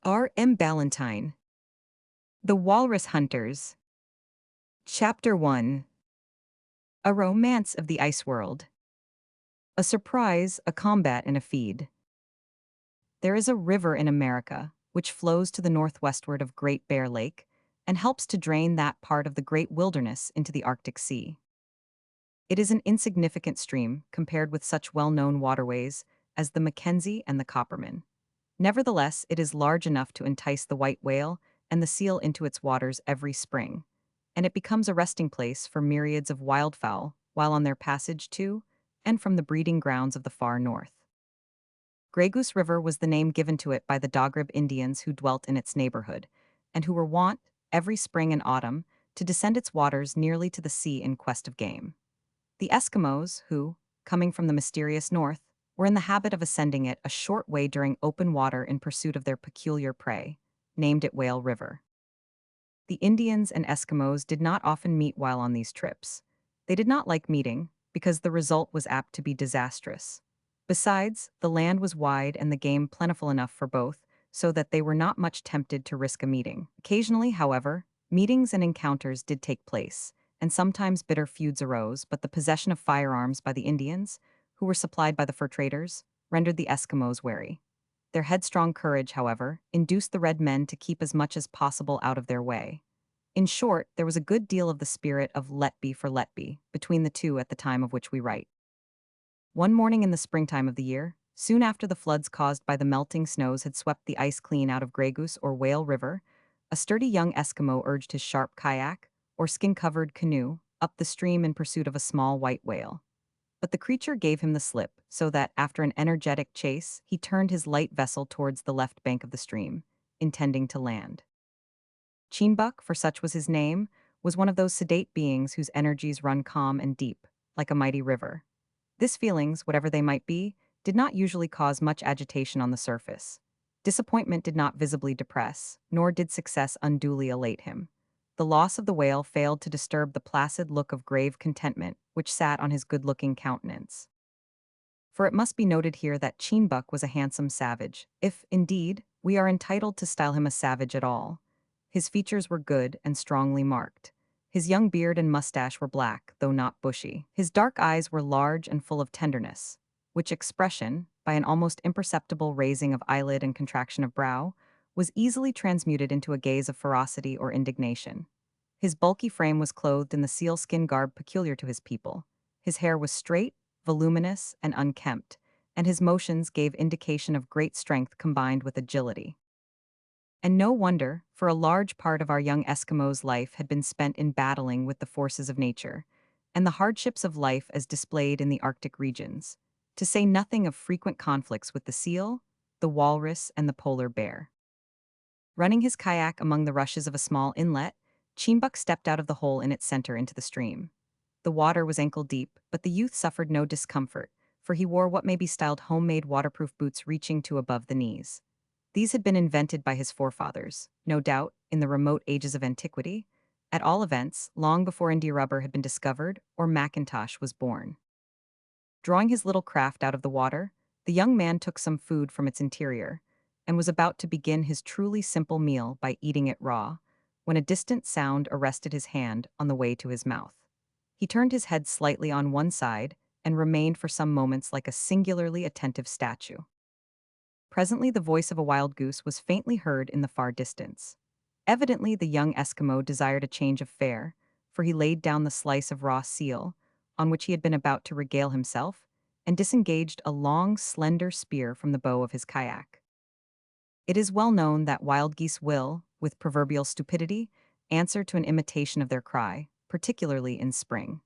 R. M. Ballantyne. The Walrus Hunters. Chapter 1. A Romance of the Ice World. A surprise, a combat, and a feed. There is a river in America, which flows to the northwestward of Great Bear Lake and helps to drain that part of the Great Wilderness into the Arctic Sea. It is an insignificant stream compared with such well-known waterways as the Mackenzie and the Coppermine. Nevertheless, it is large enough to entice the white whale and the seal into its waters every spring, and it becomes a resting place for myriads of wildfowl while on their passage to and from the breeding grounds of the far north. Grey Goose River was the name given to it by the Dogrib Indians who dwelt in its neighborhood, and who were wont, every spring and autumn, to descend its waters nearly to the sea in quest of game. The Eskimos, who, coming from the mysterious north, were in the habit of ascending it a short way during open water in pursuit of their peculiar prey, named it Whale River. The Indians and Eskimos did not often meet while on these trips. They did not like meeting, because the result was apt to be disastrous. Besides, the land was wide and the game plentiful enough for both, so that they were not much tempted to risk a meeting. Occasionally, however, meetings and encounters did take place, and sometimes bitter feuds arose, but the possession of firearms by the Indians, who were supplied by the fur traders, rendered the Eskimos wary. Their headstrong courage, however, induced the red men to keep as much as possible out of their way. In short, there was a good deal of the spirit of let be for let be between the two at the time of which we write. One morning in the springtime of the year, soon after the floods caused by the melting snows had swept the ice clean out of Grey Goose or Whale River, a sturdy young Eskimo urged his sharp kayak, or skin-covered canoe, up the stream in pursuit of a small white whale. But the creature gave him the slip, so that, after an energetic chase, he turned his light vessel towards the left bank of the stream, intending to land. Cheenbuck, for such was his name, was one of those sedate beings whose energies run calm and deep, like a mighty river. These feelings, whatever they might be, did not usually cause much agitation on the surface. Disappointment did not visibly depress, nor did success unduly elate him. The loss of the whale failed to disturb the placid look of grave contentment which sat on his good-looking countenance. For it must be noted here that Cheenbuck was a handsome savage, if, indeed, we are entitled to style him a savage at all. His features were good and strongly marked. His young beard and mustache were black, though not bushy. His dark eyes were large and full of tenderness, which expression, by an almost imperceptible raising of eyelid and contraction of brow, was easily transmuted into a gaze of ferocity or indignation. His bulky frame was clothed in the sealskin garb peculiar to his people. His hair was straight, voluminous, and unkempt, and his motions gave indication of great strength combined with agility. And no wonder, for a large part of our young Eskimo's life had been spent in battling with the forces of nature, and the hardships of life as displayed in the Arctic regions, to say nothing of frequent conflicts with the seal, the walrus, and the polar bear. Running his kayak among the rushes of a small inlet, Cheenbuck stepped out of the hole in its center into the stream. The water was ankle deep, but the youth suffered no discomfort, for he wore what may be styled homemade waterproof boots reaching to above the knees. These had been invented by his forefathers, no doubt, in the remote ages of antiquity, at all events, long before India rubber had been discovered or Macintosh was born. Drawing his little craft out of the water, the young man took some food from its interior, and was about to begin his truly simple meal by eating it raw, when a distant sound arrested his hand on the way to his mouth. He turned his head slightly on one side and remained for some moments like a singularly attentive statue. Presently the voice of a wild goose was faintly heard in the far distance. Evidently the young Eskimo desired a change of fare, for he laid down the slice of raw seal, on which he had been about to regale himself, and disengaged a long, slender spear from the bow of his kayak. It is well known that wild geese will, with proverbial stupidity, answer to an imitation of their cry, particularly in spring.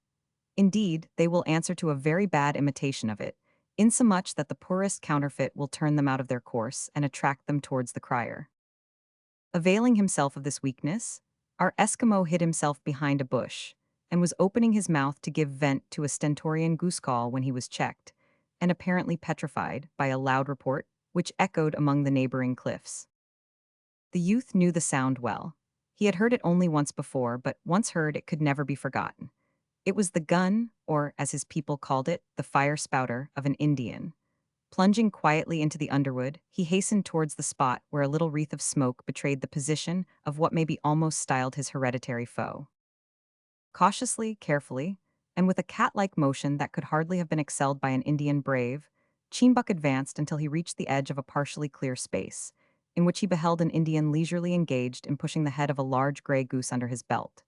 Indeed, they will answer to a very bad imitation of it, insomuch that the poorest counterfeit will turn them out of their course and attract them towards the crier. Availing himself of this weakness, our Eskimo hid himself behind a bush, and was opening his mouth to give vent to a stentorian goose call when he was checked, and apparently petrified, by a loud report, which echoed among the neighboring cliffs. The youth knew the sound well. He had heard it only once before, but once heard it could never be forgotten. It was the gun, or, as his people called it, the fire spouter, of an Indian. Plunging quietly into the underwood, he hastened towards the spot where a little wreath of smoke betrayed the position of what may be almost styled his hereditary foe. Cautiously, carefully, and with a cat-like motion that could hardly have been excelled by an Indian brave, Chimbuck advanced until he reached the edge of a partially clear space, in which he beheld an Indian leisurely engaged in pushing the head of a large gray goose under his belt.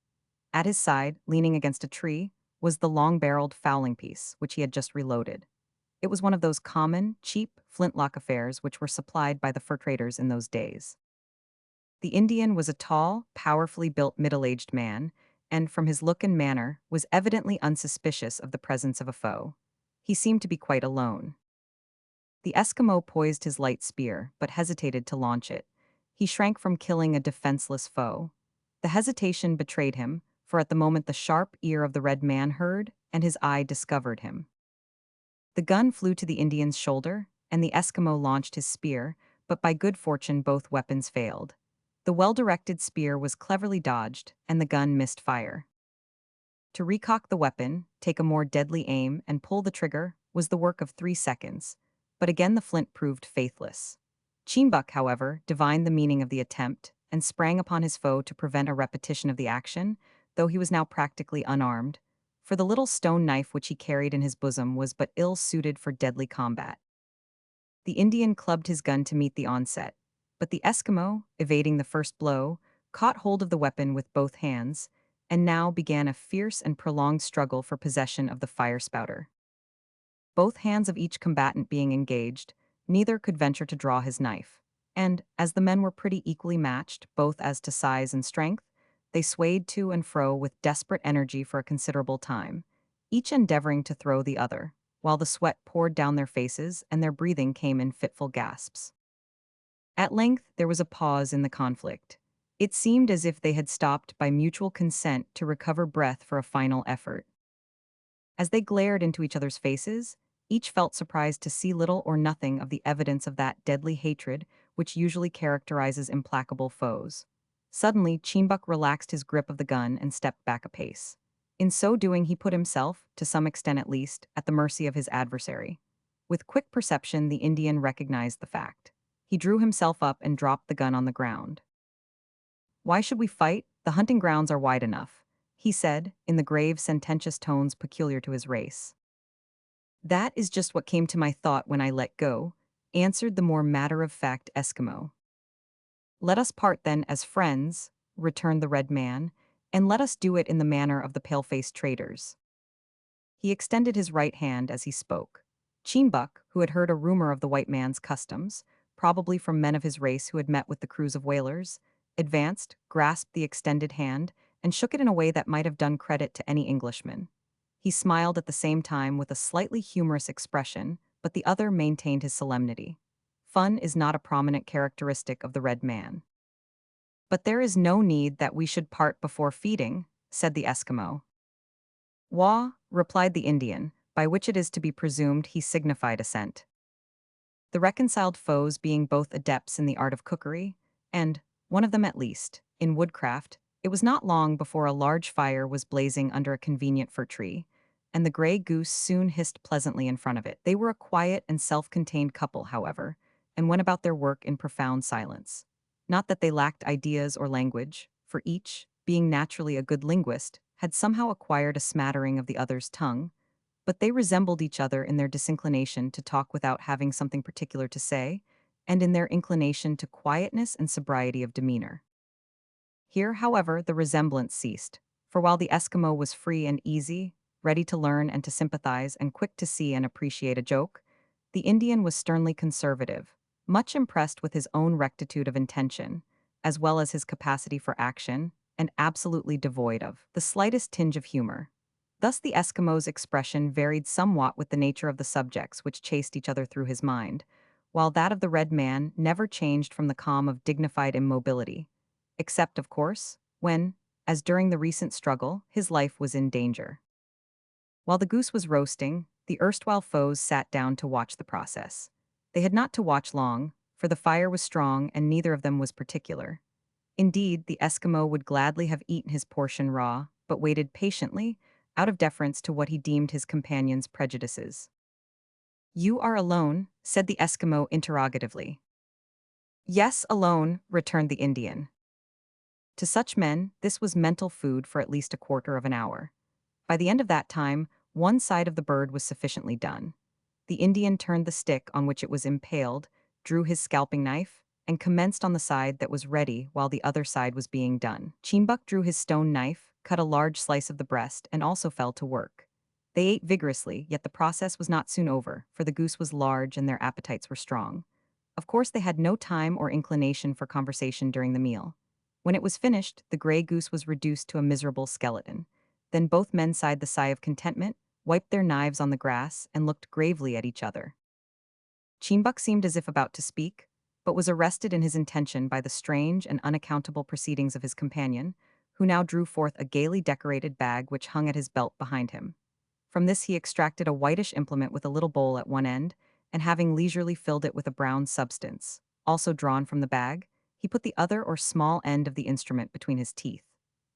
At his side, leaning against a tree, was the long-barreled fowling piece, which he had just reloaded. It was one of those common, cheap flintlock affairs which were supplied by the fur traders in those days. The Indian was a tall, powerfully built middle-aged man, and from his look and manner was evidently unsuspicious of the presence of a foe. He seemed to be quite alone. The Eskimo poised his light spear, but hesitated to launch it. He shrank from killing a defenseless foe. The hesitation betrayed him, for at the moment the sharp ear of the red man heard, and his eye discovered him. The gun flew to the Indian's shoulder, and the Eskimo launched his spear, but by good fortune both weapons failed. The well-directed spear was cleverly dodged, and the gun missed fire. To recock the weapon, take a more deadly aim, and pull the trigger was the work of 3 seconds, but again the flint proved faithless. Chimbuck, however, divined the meaning of the attempt and sprang upon his foe to prevent a repetition of the action, though he was now practically unarmed, for the little stone knife which he carried in his bosom was but ill suited for deadly combat. The Indian clubbed his gun to meet the onset, but the Eskimo, evading the first blow, caught hold of the weapon with both hands, and now began a fierce and prolonged struggle for possession of the fire spouter. Both hands of each combatant being engaged, neither could venture to draw his knife, and, as the men were pretty equally matched, both as to size and strength, they swayed to and fro with desperate energy for a considerable time, each endeavoring to throw the other, while the sweat poured down their faces and their breathing came in fitful gasps. At length there was a pause in the conflict. It seemed as if they had stopped by mutual consent to recover breath for a final effort. As they glared into each other's faces, each felt surprised to see little or nothing of the evidence of that deadly hatred which usually characterizes implacable foes. Suddenly, Chimbuck relaxed his grip of the gun and stepped back a pace. In so doing, he put himself, to some extent at least, at the mercy of his adversary. With quick perception, the Indian recognized the fact. He drew himself up and dropped the gun on the ground. "Why should we fight? The hunting grounds are wide enough," he said, in the grave, sententious tones peculiar to his race. "That is just what came to my thought when I let go," answered the more matter-of-fact Eskimo. "Let us part, then, as friends," returned the red man, "and let us do it in the manner of the pale-faced traders." He extended his right hand as he spoke. Chimbuck, who had heard a rumor of the white man's customs, probably from men of his race who had met with the crews of whalers, advanced, grasped the extended hand, and shook it in a way that might have done credit to any Englishman. He smiled at the same time with a slightly humorous expression, but the other maintained his solemnity. Fun is not a prominent characteristic of the red man. "But there is no need that we should part before feeding," said the Eskimo. "Wah," replied the Indian, by which it is to be presumed he signified assent. The reconciled foes being both adepts in the art of cookery, and, one of them at least, in woodcraft, it was not long before a large fire was blazing under a convenient fir tree, and the gray goose soon hissed pleasantly in front of it. They were a quiet and self-contained couple, however, and went about their work in profound silence. Not that they lacked ideas or language, for each, being naturally a good linguist, had somehow acquired a smattering of the other's tongue, but they resembled each other in their disinclination to talk without having something particular to say, and in their inclination to quietness and sobriety of demeanor. Here, however, the resemblance ceased, for while the Eskimo was free and easy, ready to learn and to sympathize and quick to see and appreciate a joke, the Indian was sternly conservative, much impressed with his own rectitude of intention, as well as his capacity for action, and absolutely devoid of the slightest tinge of humor. Thus the Eskimo's expression varied somewhat with the nature of the subjects which chased each other through his mind, while that of the red man never changed from the calm of dignified immobility, except, of course, when, as during the recent struggle, his life was in danger. While the goose was roasting, the erstwhile foes sat down to watch the process. They had not to watch long, for the fire was strong and neither of them was particular. Indeed, the Eskimo would gladly have eaten his portion raw, but waited patiently, out of deference to what he deemed his companion's prejudices. "You are alone," said the Eskimo interrogatively. Yes, alone, returned the Indian. To such men, this was mental food for at least a quarter of an hour. By the end of that time, one side of the bird was sufficiently done. The Indian turned the stick on which it was impaled, drew his scalping knife, and commenced on the side that was ready while the other side was being done. Chimbuk drew his stone knife, cut a large slice of the breast, and also fell to work. They ate vigorously, yet the process was not soon over, for the goose was large and their appetites were strong. Of course, they had no time or inclination for conversation during the meal. When it was finished, the gray goose was reduced to a miserable skeleton. Then both men sighed the sigh of contentment, wiped their knives on the grass, and looked gravely at each other. Chimbuk seemed as if about to speak, but was arrested in his intention by the strange and unaccountable proceedings of his companion, who now drew forth a gaily decorated bag which hung at his belt behind him. From this he extracted a whitish implement with a little bowl at one end, and having leisurely filled it with a brown substance, also drawn from the bag, he put the other or small end of the instrument between his teeth.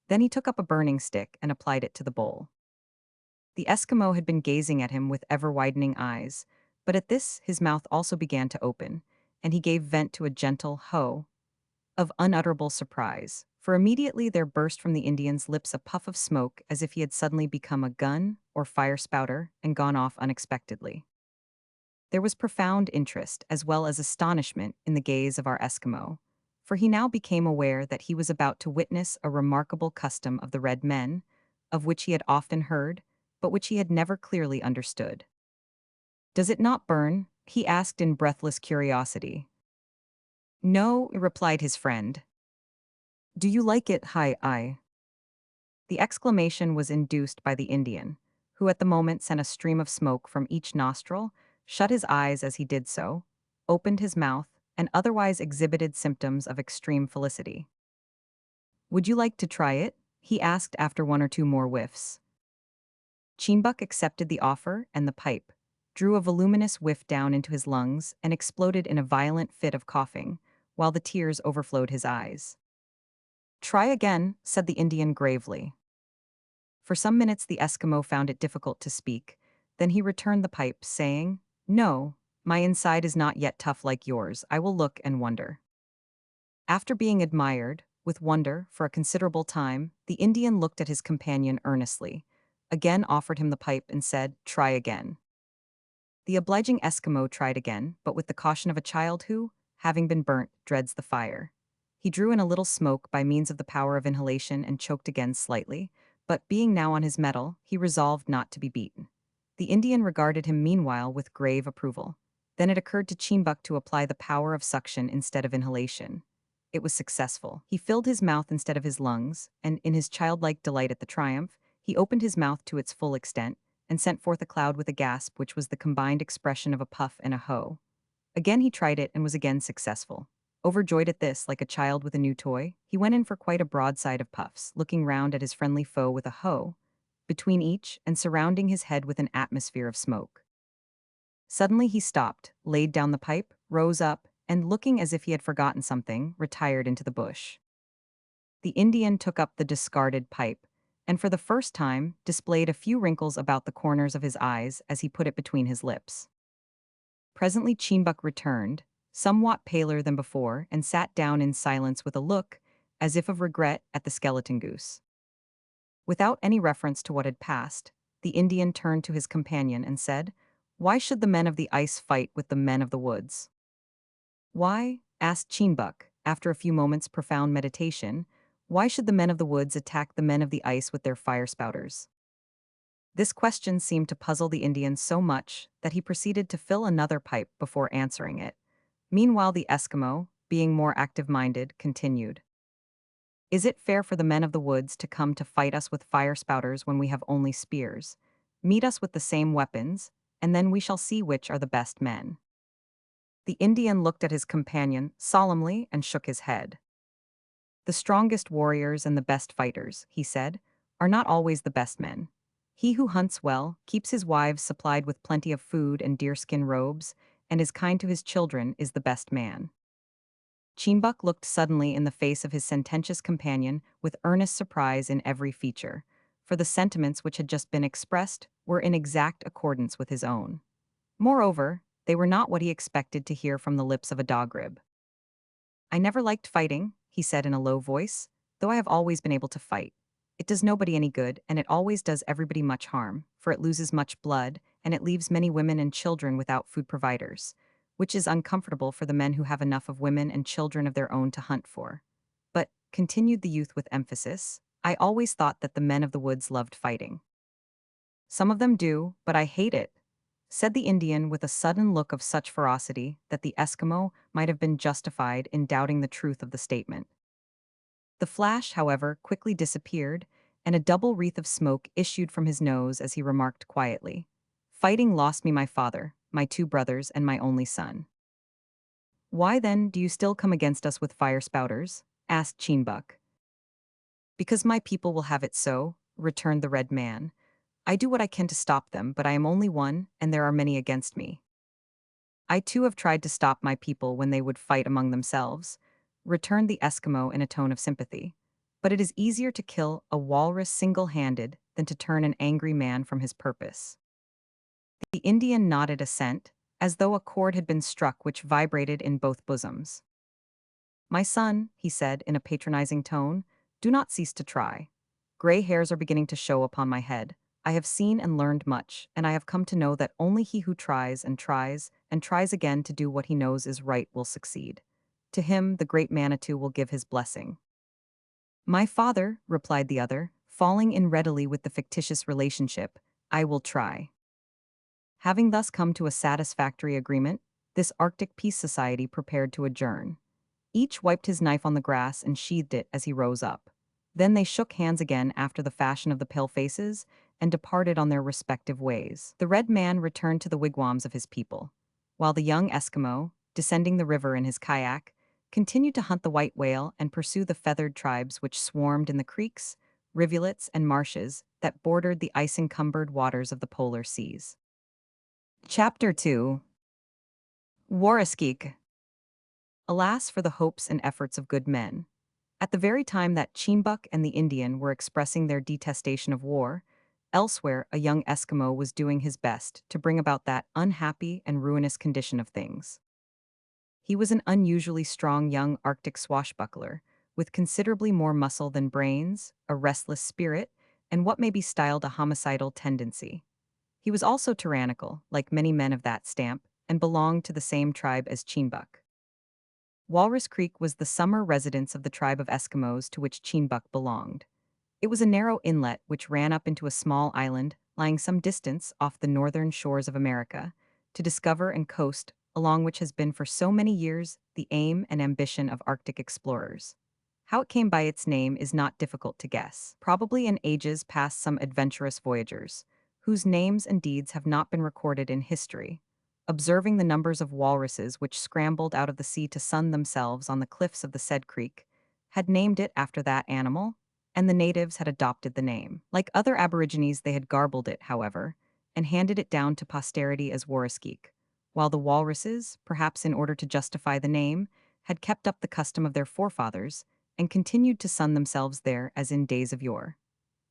Then he took up a burning stick and applied it to the bowl. The Eskimo had been gazing at him with ever-widening eyes, but at this his mouth also began to open, and he gave vent to a gentle ho of unutterable surprise, for immediately there burst from the Indian's lips a puff of smoke as if he had suddenly become a gun or fire spouter and gone off unexpectedly. There was profound interest as well as astonishment in the gaze of our Eskimo, for he now became aware that he was about to witness a remarkable custom of the red men, of which he had often heard, but which he had never clearly understood. "Does it not burn?" he asked in breathless curiosity. "No," replied his friend. "Do you like it, hi?" The exclamation was induced by the Indian, who at the moment sent a stream of smoke from each nostril, shut his eyes as he did so, opened his mouth, and otherwise exhibited symptoms of extreme felicity. "Would you like to try it?" he asked after one or two more whiffs. Chimbuk accepted the offer and the pipe, drew a voluminous whiff down into his lungs, and exploded in a violent fit of coughing, while the tears overflowed his eyes. "Try again," said the Indian gravely. For some minutes the Eskimo found it difficult to speak, then he returned the pipe, saying, "No, my inside is not yet tough like yours. I will look and wonder." After being admired, with wonder, for a considerable time, the Indian looked at his companion earnestly, again offered him the pipe and said, "Try again." The obliging Eskimo tried again, but with the caution of a child who, having been burnt, dreads the fire. He drew in a little smoke by means of the power of inhalation and choked again slightly, but being now on his mettle, he resolved not to be beaten. The Indian regarded him meanwhile with grave approval. Then it occurred to Chimbuk to apply the power of suction instead of inhalation. It was successful. He filled his mouth instead of his lungs, and, in his childlike delight at the triumph, he opened his mouth to its full extent, and sent forth a cloud with a gasp which was the combined expression of a puff and a ho. Again he tried it and was again successful. Overjoyed at this, like a child with a new toy, he went in for quite a broadside of puffs, looking round at his friendly foe with a ho between each and surrounding his head with an atmosphere of smoke. Suddenly he stopped, laid down the pipe, rose up, and looking as if he had forgotten something, retired into the bush. The Indian took up the discarded pipe, and for the first time displayed a few wrinkles about the corners of his eyes as he put it between his lips. Presently Chimbuk returned, somewhat paler than before, and sat down in silence with a look, as if of regret, at the skeleton goose. Without any reference to what had passed, the Indian turned to his companion and said, "Why should the men of the ice fight with the men of the woods?" "Why?" asked Chimbuk, after a few moments' profound meditation, "why should the men of the woods attack the men of the ice with their fire spouters?" This question seemed to puzzle the Indian so much that he proceeded to fill another pipe before answering it. Meanwhile the Eskimo, being more active-minded, continued. "Is it fair for the men of the woods to come to fight us with fire spouters when we have only spears? Meet us with the same weapons, and then we shall see which are the best men." The Indian looked at his companion solemnly and shook his head. "The strongest warriors and the best fighters," he said, "are not always the best men. He who hunts well, keeps his wives supplied with plenty of food and deerskin robes, and is kind to his children is the best man." Chimbuk looked suddenly in the face of his sententious companion with earnest surprise in every feature, for the sentiments which had just been expressed were in exact accordance with his own. Moreover, They were not what he expected to hear from the lips of a dog rib. "I never liked fighting," he said in a low voice, "though I have always been able to fight. It does nobody any good, and it always does everybody much harm, for it loses much blood, and it leaves many women and children without food providers, which is uncomfortable for the men who have enough of women and children of their own to hunt for. But," continued the youth with emphasis, "I always thought that the men of the woods loved fighting." "Some of them do, but I hate it," said the Indian with a sudden look of such ferocity that the Eskimo might have been justified in doubting the truth of the statement. The flash, however, quickly disappeared, and a double wreath of smoke issued from his nose as he remarked quietly, "Fighting lost me my father, my two brothers, and my only son." "Why, then, do you still come against us with fire spouters?" asked Cheenbuck. "Because my people will have it so," returned the red man. "I do what I can to stop them, but I am only one, and there are many against me." "I too have tried to stop my people when they would fight among themselves," returned the Eskimo in a tone of sympathy. "But it is easier to kill a walrus single-handed than to turn an angry man from his purpose." The Indian nodded assent, as though a chord had been struck which vibrated in both bosoms. "My son," he said in a patronizing tone, "do not cease to try. Gray hairs are beginning to show upon my head. I have seen and learned much, and I have come to know that only he who tries and tries again to do what he knows is right will succeed. To him, the great Manitou will give his blessing." "My father," replied the other, falling in readily with the fictitious relationship, "I will try." Having thus come to a satisfactory agreement, this Arctic Peace Society prepared to adjourn. Each wiped his knife on the grass and sheathed it as he rose up. Then they shook hands again after the fashion of the palefaces and departed on their respective ways. The red man returned to the wigwams of his people, while the young Eskimo, descending the river in his kayak, continued to hunt the white whale and pursue the feathered tribes which swarmed in the creeks, rivulets, and marshes that bordered the ice-encumbered waters of the polar seas. Chapter 2. Waraskeek. Alas for the hopes and efforts of good men. At the very time that Cheenbuck and the Indian were expressing their detestation of war, elsewhere a young Eskimo was doing his best to bring about that unhappy and ruinous condition of things. He was an unusually strong young Arctic swashbuckler, with considerably more muscle than brains, a restless spirit, and what may be styled a homicidal tendency. He was also tyrannical, like many men of that stamp, and belonged to the same tribe as Cheenbuck. Walrus Creek was the summer residence of the tribe of Eskimos to which Cheenbuck belonged. It was a narrow inlet which ran up into a small island lying some distance off the northern shores of America, to discover and coast along which has been for so many years the aim and ambition of Arctic explorers. How it came by its name is not difficult to guess. Probably in ages past some adventurous voyagers, whose names and deeds have not been recorded in history, observing the numbers of walruses which scrambled out of the sea to sun themselves on the cliffs of the said creek, had named it after that animal, and the natives had adopted the name. Like other aborigines, they had garbled it, however, and handed it down to posterity as Waraskeek, while the walruses, perhaps in order to justify the name, had kept up the custom of their forefathers and continued to sun themselves there as in days of yore.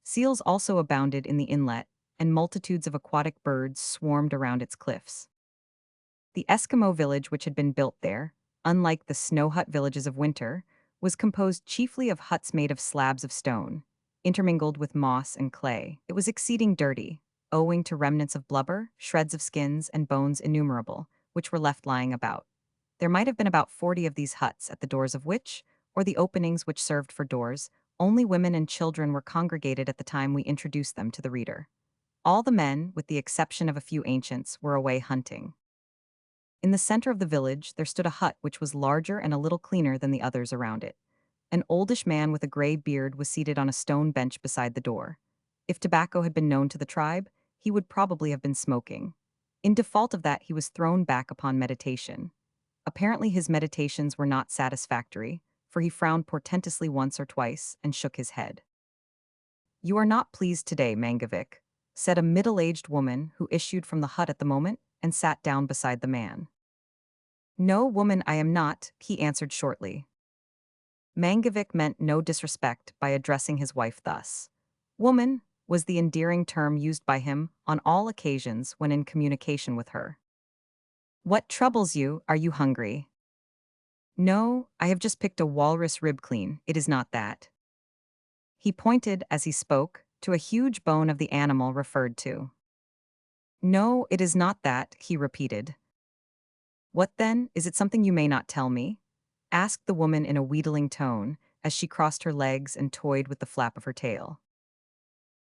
Seals also abounded in the inlet, and multitudes of aquatic birds swarmed around its cliffs. The Eskimo village which had been built there, unlike the snow hut villages of winter, was composed chiefly of huts made of slabs of stone, intermingled with moss and clay. It was exceeding dirty, owing to remnants of blubber, shreds of skins, and bones innumerable, which were left lying about. There might have been about 40 of these huts, at the doors of which, or the openings which served for doors, only women and children were congregated at the time we introduced them to the reader. All the men, with the exception of a few ancients, were away hunting. In the center of the village there stood a hut which was larger and a little cleaner than the others around it. An oldish man with a gray beard was seated on a stone bench beside the door. If tobacco had been known to the tribe, he would probably have been smoking. In default of that, he was thrown back upon meditation. Apparently his meditations were not satisfactory, for he frowned portentously once or twice and shook his head. "You are not pleased today, Mangavik," said a middle-aged woman who issued from the hut at the moment and sat down beside the man. "No, woman, I am not," he answered shortly. Mangavik meant no disrespect by addressing his wife thus. Woman was the endearing term used by him on all occasions when in communication with her. What troubles you? Are you hungry? No, I have just picked a walrus rib clean. It is not that. He pointed, as he spoke, to a huge bone of the animal referred to. No, it is not that, he repeated. What then? Is it something you may not tell me? Asked the woman in a wheedling tone, as she crossed her legs and toyed with the flap of her tail.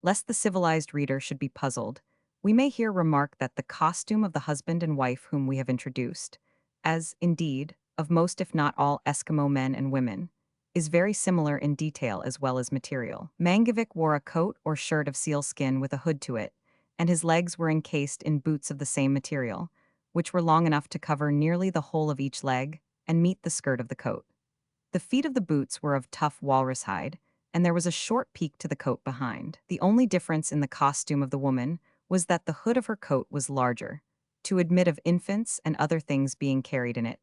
Lest the civilized reader should be puzzled, we may here remark that the costume of the husband and wife whom we have introduced, as, indeed, of most if not all Eskimo men and women, is very similar in detail as well as material. Mangovic wore a coat or shirt of sealskin with a hood to it, and his legs were encased in boots of the same material, which were long enough to cover nearly the whole of each leg and meet the skirt of the coat. The feet of the boots were of tough walrus hide, and there was a short peak to the coat behind. The only difference in the costume of the woman was that the hood of her coat was larger, to admit of infants and other things being carried in it,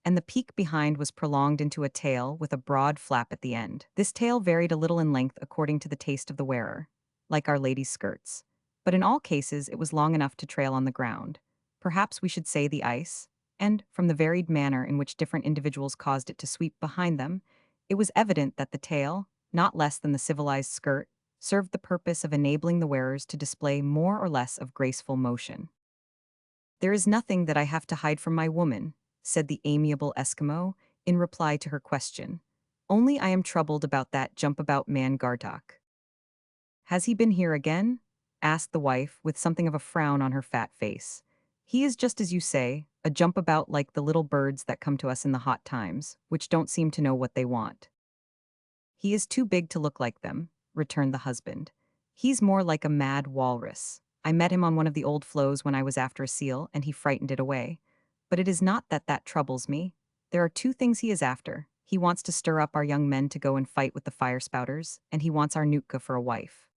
and the peak behind was prolonged into a tail with a broad flap at the end. This tail varied a little in length according to the taste of the wearer, like Our Lady's skirts, but in all cases it was long enough to trail on the ground, perhaps we should say the ice, and, from the varied manner in which different individuals caused it to sweep behind them, it was evident that the tail, not less than the civilized skirt, served the purpose of enabling the wearers to display more or less of graceful motion. There is nothing that I have to hide from my woman, said the amiable Eskimo, in reply to her question. Only I am troubled about that jump-about man Gartok. Has he been here again? Asked the wife, with something of a frown on her fat face. He is just as you say, a jump-about like the little birds that come to us in the hot times, which don't seem to know what they want. He is too big to look like them, returned the husband. He's more like a mad walrus. I met him on one of the old floes when I was after a seal, and he frightened it away. But it is not that that troubles me. There are two things he is after. He wants to stir up our young men to go and fight with the fire spouters, and he wants our Nootka for a wife.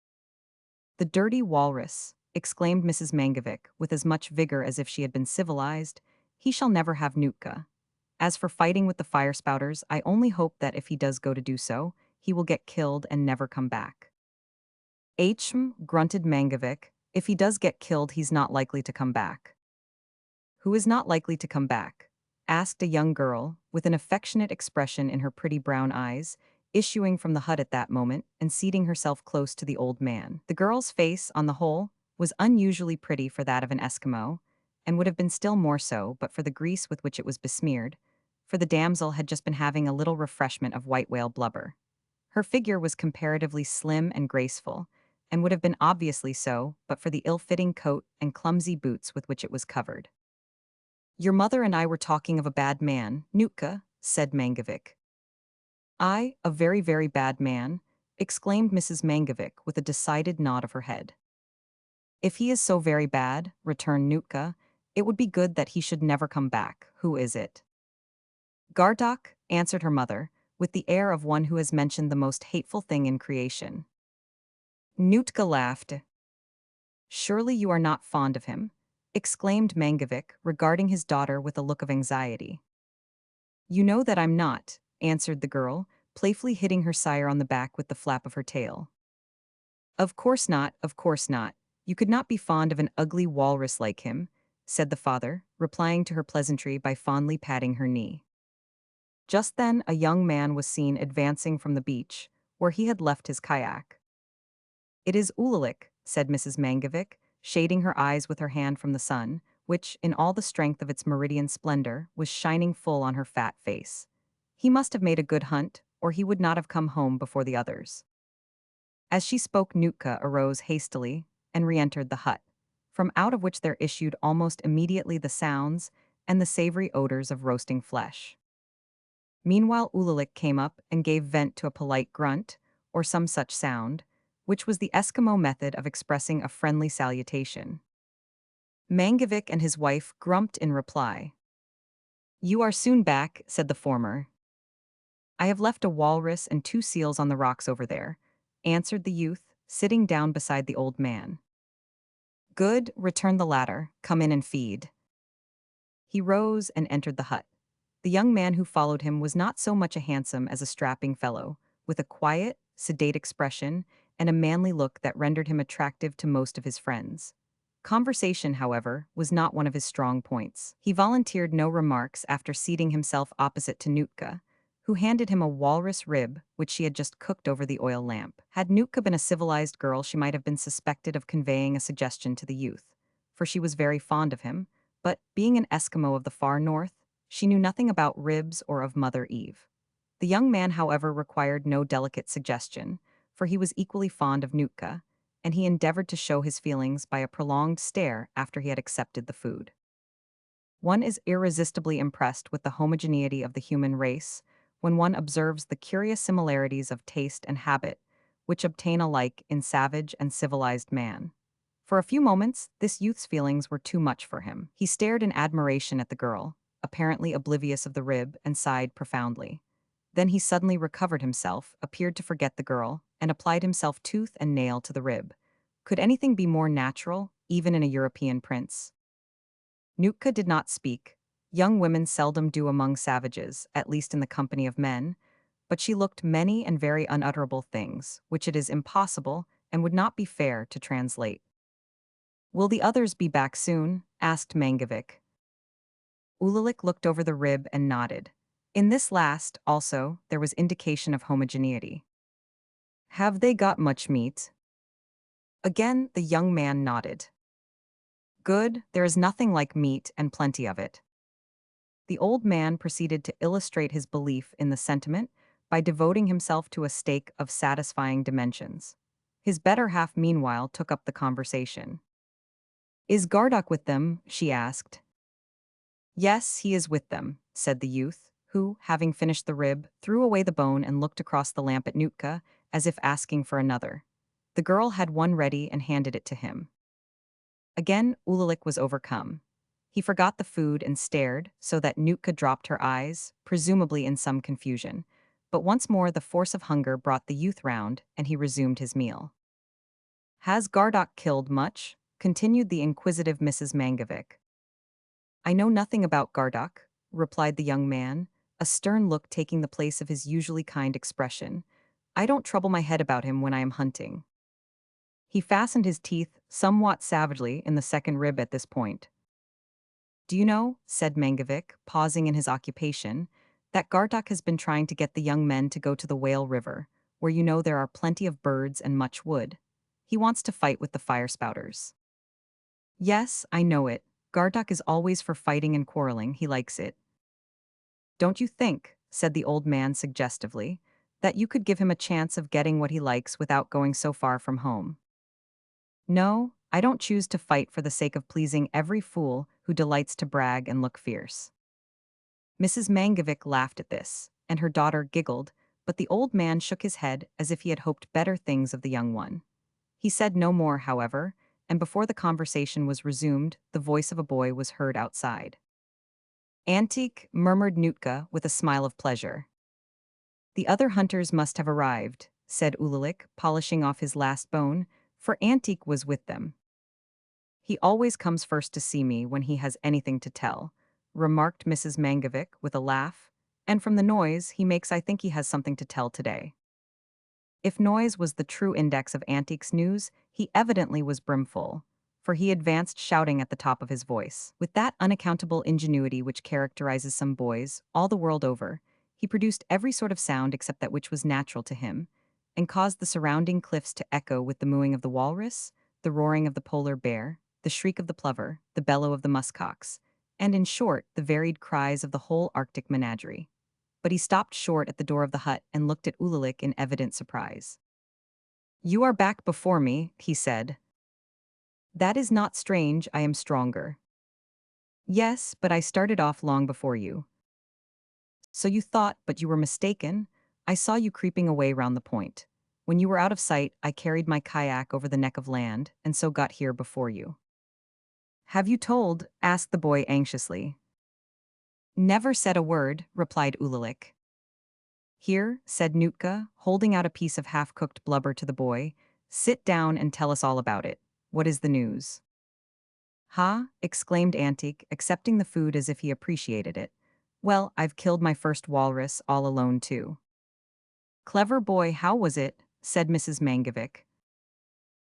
The dirty walrus, exclaimed Mrs. Mangovic, with as much vigor as if she had been civilized. He shall never have Nootka. As for fighting with the fire spouters, I only hope that if he does go to do so, he will get killed and never come back. Grunted Mangovic, if he does get killed, he's not likely to come back. Who is not likely to come back? Asked a young girl, with an affectionate expression in her pretty brown eyes, issuing from the hut at that moment and seating herself close to the old man. The girl's face, on the whole, was unusually pretty for that of an Eskimo, and would have been still more so but for the grease with which it was besmeared, for the damsel had just been having a little refreshment of white whale blubber. Her figure was comparatively slim and graceful, and would have been obviously so but for the ill-fitting coat and clumsy boots with which it was covered. Your mother and I were talking of a bad man, Nootka, said Mangovic. I, a very, very bad man, exclaimed Mrs. Mangovic with a decided nod of her head. If he is so very bad, returned Nootka, it would be good that he should never come back. Who is it? Gardock, answered her mother, with the air of one who has mentioned the most hateful thing in creation. Nootka laughed. Surely you are not fond of him, exclaimed Mangovic, regarding his daughter with a look of anxiety. You know that I'm not, answered the girl, playfully hitting her sire on the back with the flap of her tail. Of course not, of course not. You could not be fond of an ugly walrus like him, said the father, replying to her pleasantry by fondly patting her knee. Just then a young man was seen advancing from the beach, where he had left his kayak. It is Ulalik, said Mrs. Mangovic, shading her eyes with her hand from the sun, which, in all the strength of its meridian splendor, was shining full on her fat face. He must have made a good hunt, or he would not have come home before the others. As she spoke, Nootka arose hastily and re-entered the hut, from out of which there issued almost immediately the sounds and the savory odors of roasting flesh. Meanwhile Ulalik came up and gave vent to a polite grunt, or some such sound, which was the Eskimo method of expressing a friendly salutation. Mangovic and his wife grumped in reply. You are soon back, said the former. I have left a walrus and 2 seals on the rocks over there, answered the youth, sitting down beside the old man. Good, returned the latter, come in and feed. He rose and entered the hut. The young man who followed him was not so much a handsome as a strapping fellow, with a quiet, sedate expression and a manly look that rendered him attractive to most of his friends. Conversation, however, was not one of his strong points. He volunteered no remarks after seating himself opposite to Nootka, who handed him a walrus rib which she had just cooked over the oil lamp. Had Nootka been a civilized girl, she might have been suspected of conveying a suggestion to the youth, for she was very fond of him, but, being an Eskimo of the far north, she knew nothing about ribs or of Mother Eve. The young man, however, required no delicate suggestion, for he was equally fond of Nootka, and he endeavored to show his feelings by a prolonged stare after he had accepted the food. One is irresistibly impressed with the homogeneity of the human race when one observes the curious similarities of taste and habit which obtain alike in savage and civilized man. For a few moments, this youth's feelings were too much for him. He stared in admiration at the girl, apparently oblivious of the rib, and sighed profoundly. Then he suddenly recovered himself, appeared to forget the girl, and applied himself tooth and nail to the rib. Could anything be more natural, even in a European prince? Nootka did not speak. Young women seldom do among savages, at least in the company of men, but she looked many and very unutterable things, which it is impossible, and would not be fair, to translate. "Will the others be back soon?" asked Mangovic. Ulalik looked over the rib and nodded. In this last, also, there was indication of homogeneity. "Have they got much meat?" Again, the young man nodded. "Good, there is nothing like meat and plenty of it." The old man proceeded to illustrate his belief in the sentiment by devoting himself to a steak of satisfying dimensions. His better half, meanwhile, took up the conversation. "Is Gardock with them?" she asked. "Yes, he is with them," said the youth, who, having finished the rib, threw away the bone and looked across the lamp at Nootka, as if asking for another. The girl had one ready and handed it to him. Again, Ulalik was overcome. He forgot the food and stared, so that Nootka dropped her eyes, presumably in some confusion. But once more the force of hunger brought the youth round, and he resumed his meal. "Has Gardock killed much?" continued the inquisitive Mrs. Mangovic. "I know nothing about Gardock," replied the young man, a stern look taking the place of his usually kind expression. "I don't trouble my head about him when I am hunting." He fastened his teeth somewhat savagely in the second rib at this point. "Do you know," said Mangovic, pausing in his occupation, "that Gardock has been trying to get the young men to go to the Whale River, where you know there are plenty of birds and much wood. He wants to fight with the fire-spouters." "Yes, I know it. Gardock is always for fighting and quarreling, he likes it." "Don't you think," said the old man suggestively, "that you could give him a chance of getting what he likes without going so far from home?" "No, I don't choose to fight for the sake of pleasing every fool who delights to brag and look fierce." Mrs. Mangovic laughed at this, and her daughter giggled, but the old man shook his head as if he had hoped better things of the young one. He said no more, however, and before the conversation was resumed, the voice of a boy was heard outside. "Antique," murmured Nootka with a smile of pleasure. "The other hunters must have arrived," said Ulalik, polishing off his last bone, for Antique was with them. "He always comes first to see me when he has anything to tell," remarked Mrs. Mangovic with a laugh, "and from the noise he makes I think he has something to tell today." If noise was the true index of Antique's news, he evidently was brimful, for he advanced shouting at the top of his voice. With that unaccountable ingenuity which characterizes some boys, all the world over, he produced every sort of sound except that which was natural to him, and caused the surrounding cliffs to echo with the mooing of the walrus, the roaring of the polar bear, the shriek of the plover, the bellow of the muskox, and, in short, the varied cries of the whole Arctic menagerie. But he stopped short at the door of the hut and looked at Ulalik in evident surprise. "You are back before me," he said. "That is not strange, I am stronger." "Yes, but I started off long before you." "So you thought, but you were mistaken. I saw you creeping away round the point. When you were out of sight, I carried my kayak over the neck of land, and so got here before you." "Have you told?" asked the boy anxiously. "Never said a word," replied Ulalik. "Here," said Nootka, holding out a piece of half-cooked blubber to the boy, "sit down and tell us all about it. What is the news?" "Ha!" exclaimed Antique, accepting the food as if he appreciated it. "Well, I've killed my first walrus all alone too." "Clever boy, how was it?" said Mrs. Mangovic.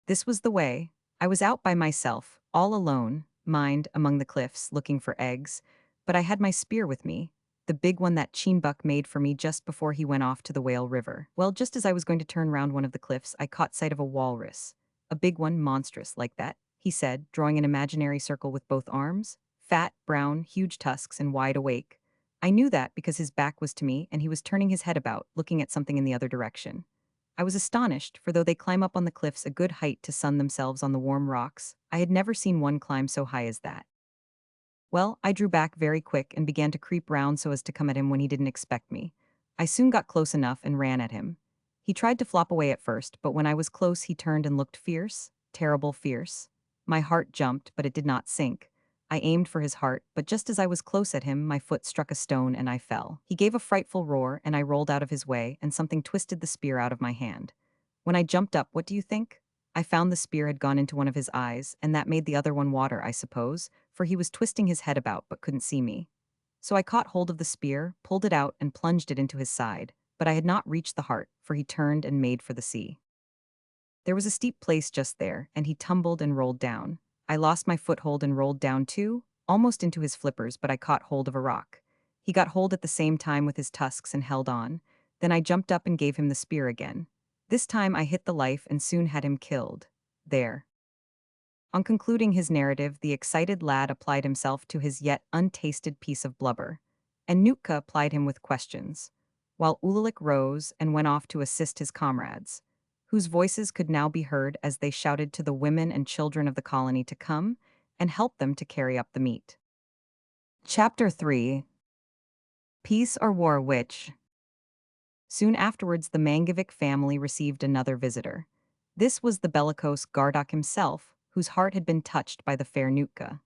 "This was the way. I was out by myself, all alone, mind among the cliffs, looking for eggs, but I had my spear with me, the big one that Cheenbuck made for me just before he went off to the Whale River. Well, just as I was going to turn round one of the cliffs, I caught sight of a walrus. A big one, monstrous, like that, he said, drawing an imaginary circle with both arms. Fat, brown, huge tusks, and wide awake. I knew that because his back was to me and he was turning his head about, looking at something in the other direction. I was astonished, for though they climb up on the cliffs a good height to sun themselves on the warm rocks, I had never seen one climb so high as that. Well, I drew back very quick and began to creep round so as to come at him when he didn't expect me. I soon got close enough and ran at him. He tried to flop away at first, but when I was close he turned and looked fierce, terrible fierce. My heart jumped, but it did not sink. I aimed for his heart, but just as I was close at him, my foot struck a stone and I fell. He gave a frightful roar and I rolled out of his way and something twisted the spear out of my hand. When I jumped up, what do you think? I found the spear had gone into one of his eyes, and that made the other one water, I suppose, for he was twisting his head about but couldn't see me. So I caught hold of the spear, pulled it out, and plunged it into his side, but I had not reached the heart, for he turned and made for the sea. There was a steep place just there, and he tumbled and rolled down. I lost my foothold and rolled down too, almost into his flippers, but I caught hold of a rock. He got hold at the same time with his tusks and held on. Then I jumped up and gave him the spear again. This time I hit the life and soon had him killed. There. On concluding his narrative, the excited lad applied himself to his yet untasted piece of blubber, and Nootka plied him with questions, while Ulalik rose and went off to assist his comrades, whose voices could now be heard as they shouted to the women and children of the colony to come and help them to carry up the meat. Chapter 3. Peace or War Which? Soon afterwards the Mangovic family received another visitor. This was the bellicose Gardock himself, whose heart had been touched by the fair Nootka.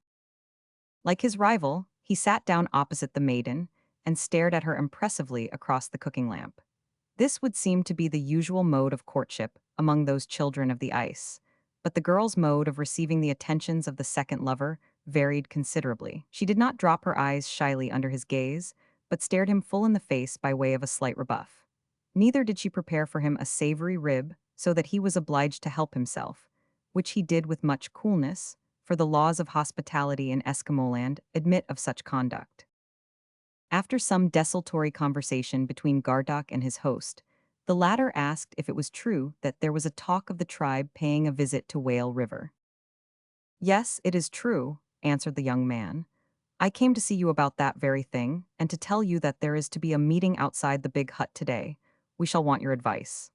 Like his rival, he sat down opposite the maiden and stared at her impressively across the cooking lamp. This would seem to be the usual mode of courtship among those children of the ice, but the girl's mode of receiving the attentions of the second lover varied considerably. She did not drop her eyes shyly under his gaze, but stared him full in the face by way of a slight rebuff. Neither did she prepare for him a savory rib, so that he was obliged to help himself, which he did with much coolness, for the laws of hospitality in Eskimoland admit of such conduct. After some desultory conversation between Gardock and his host, the latter asked if it was true that there was a talk of the tribe paying a visit to Whale River. "Yes, it is true," answered the young man. "I came to see you about that very thing, and to tell you that there is to be a meeting outside the big hut today. We shall want your advice."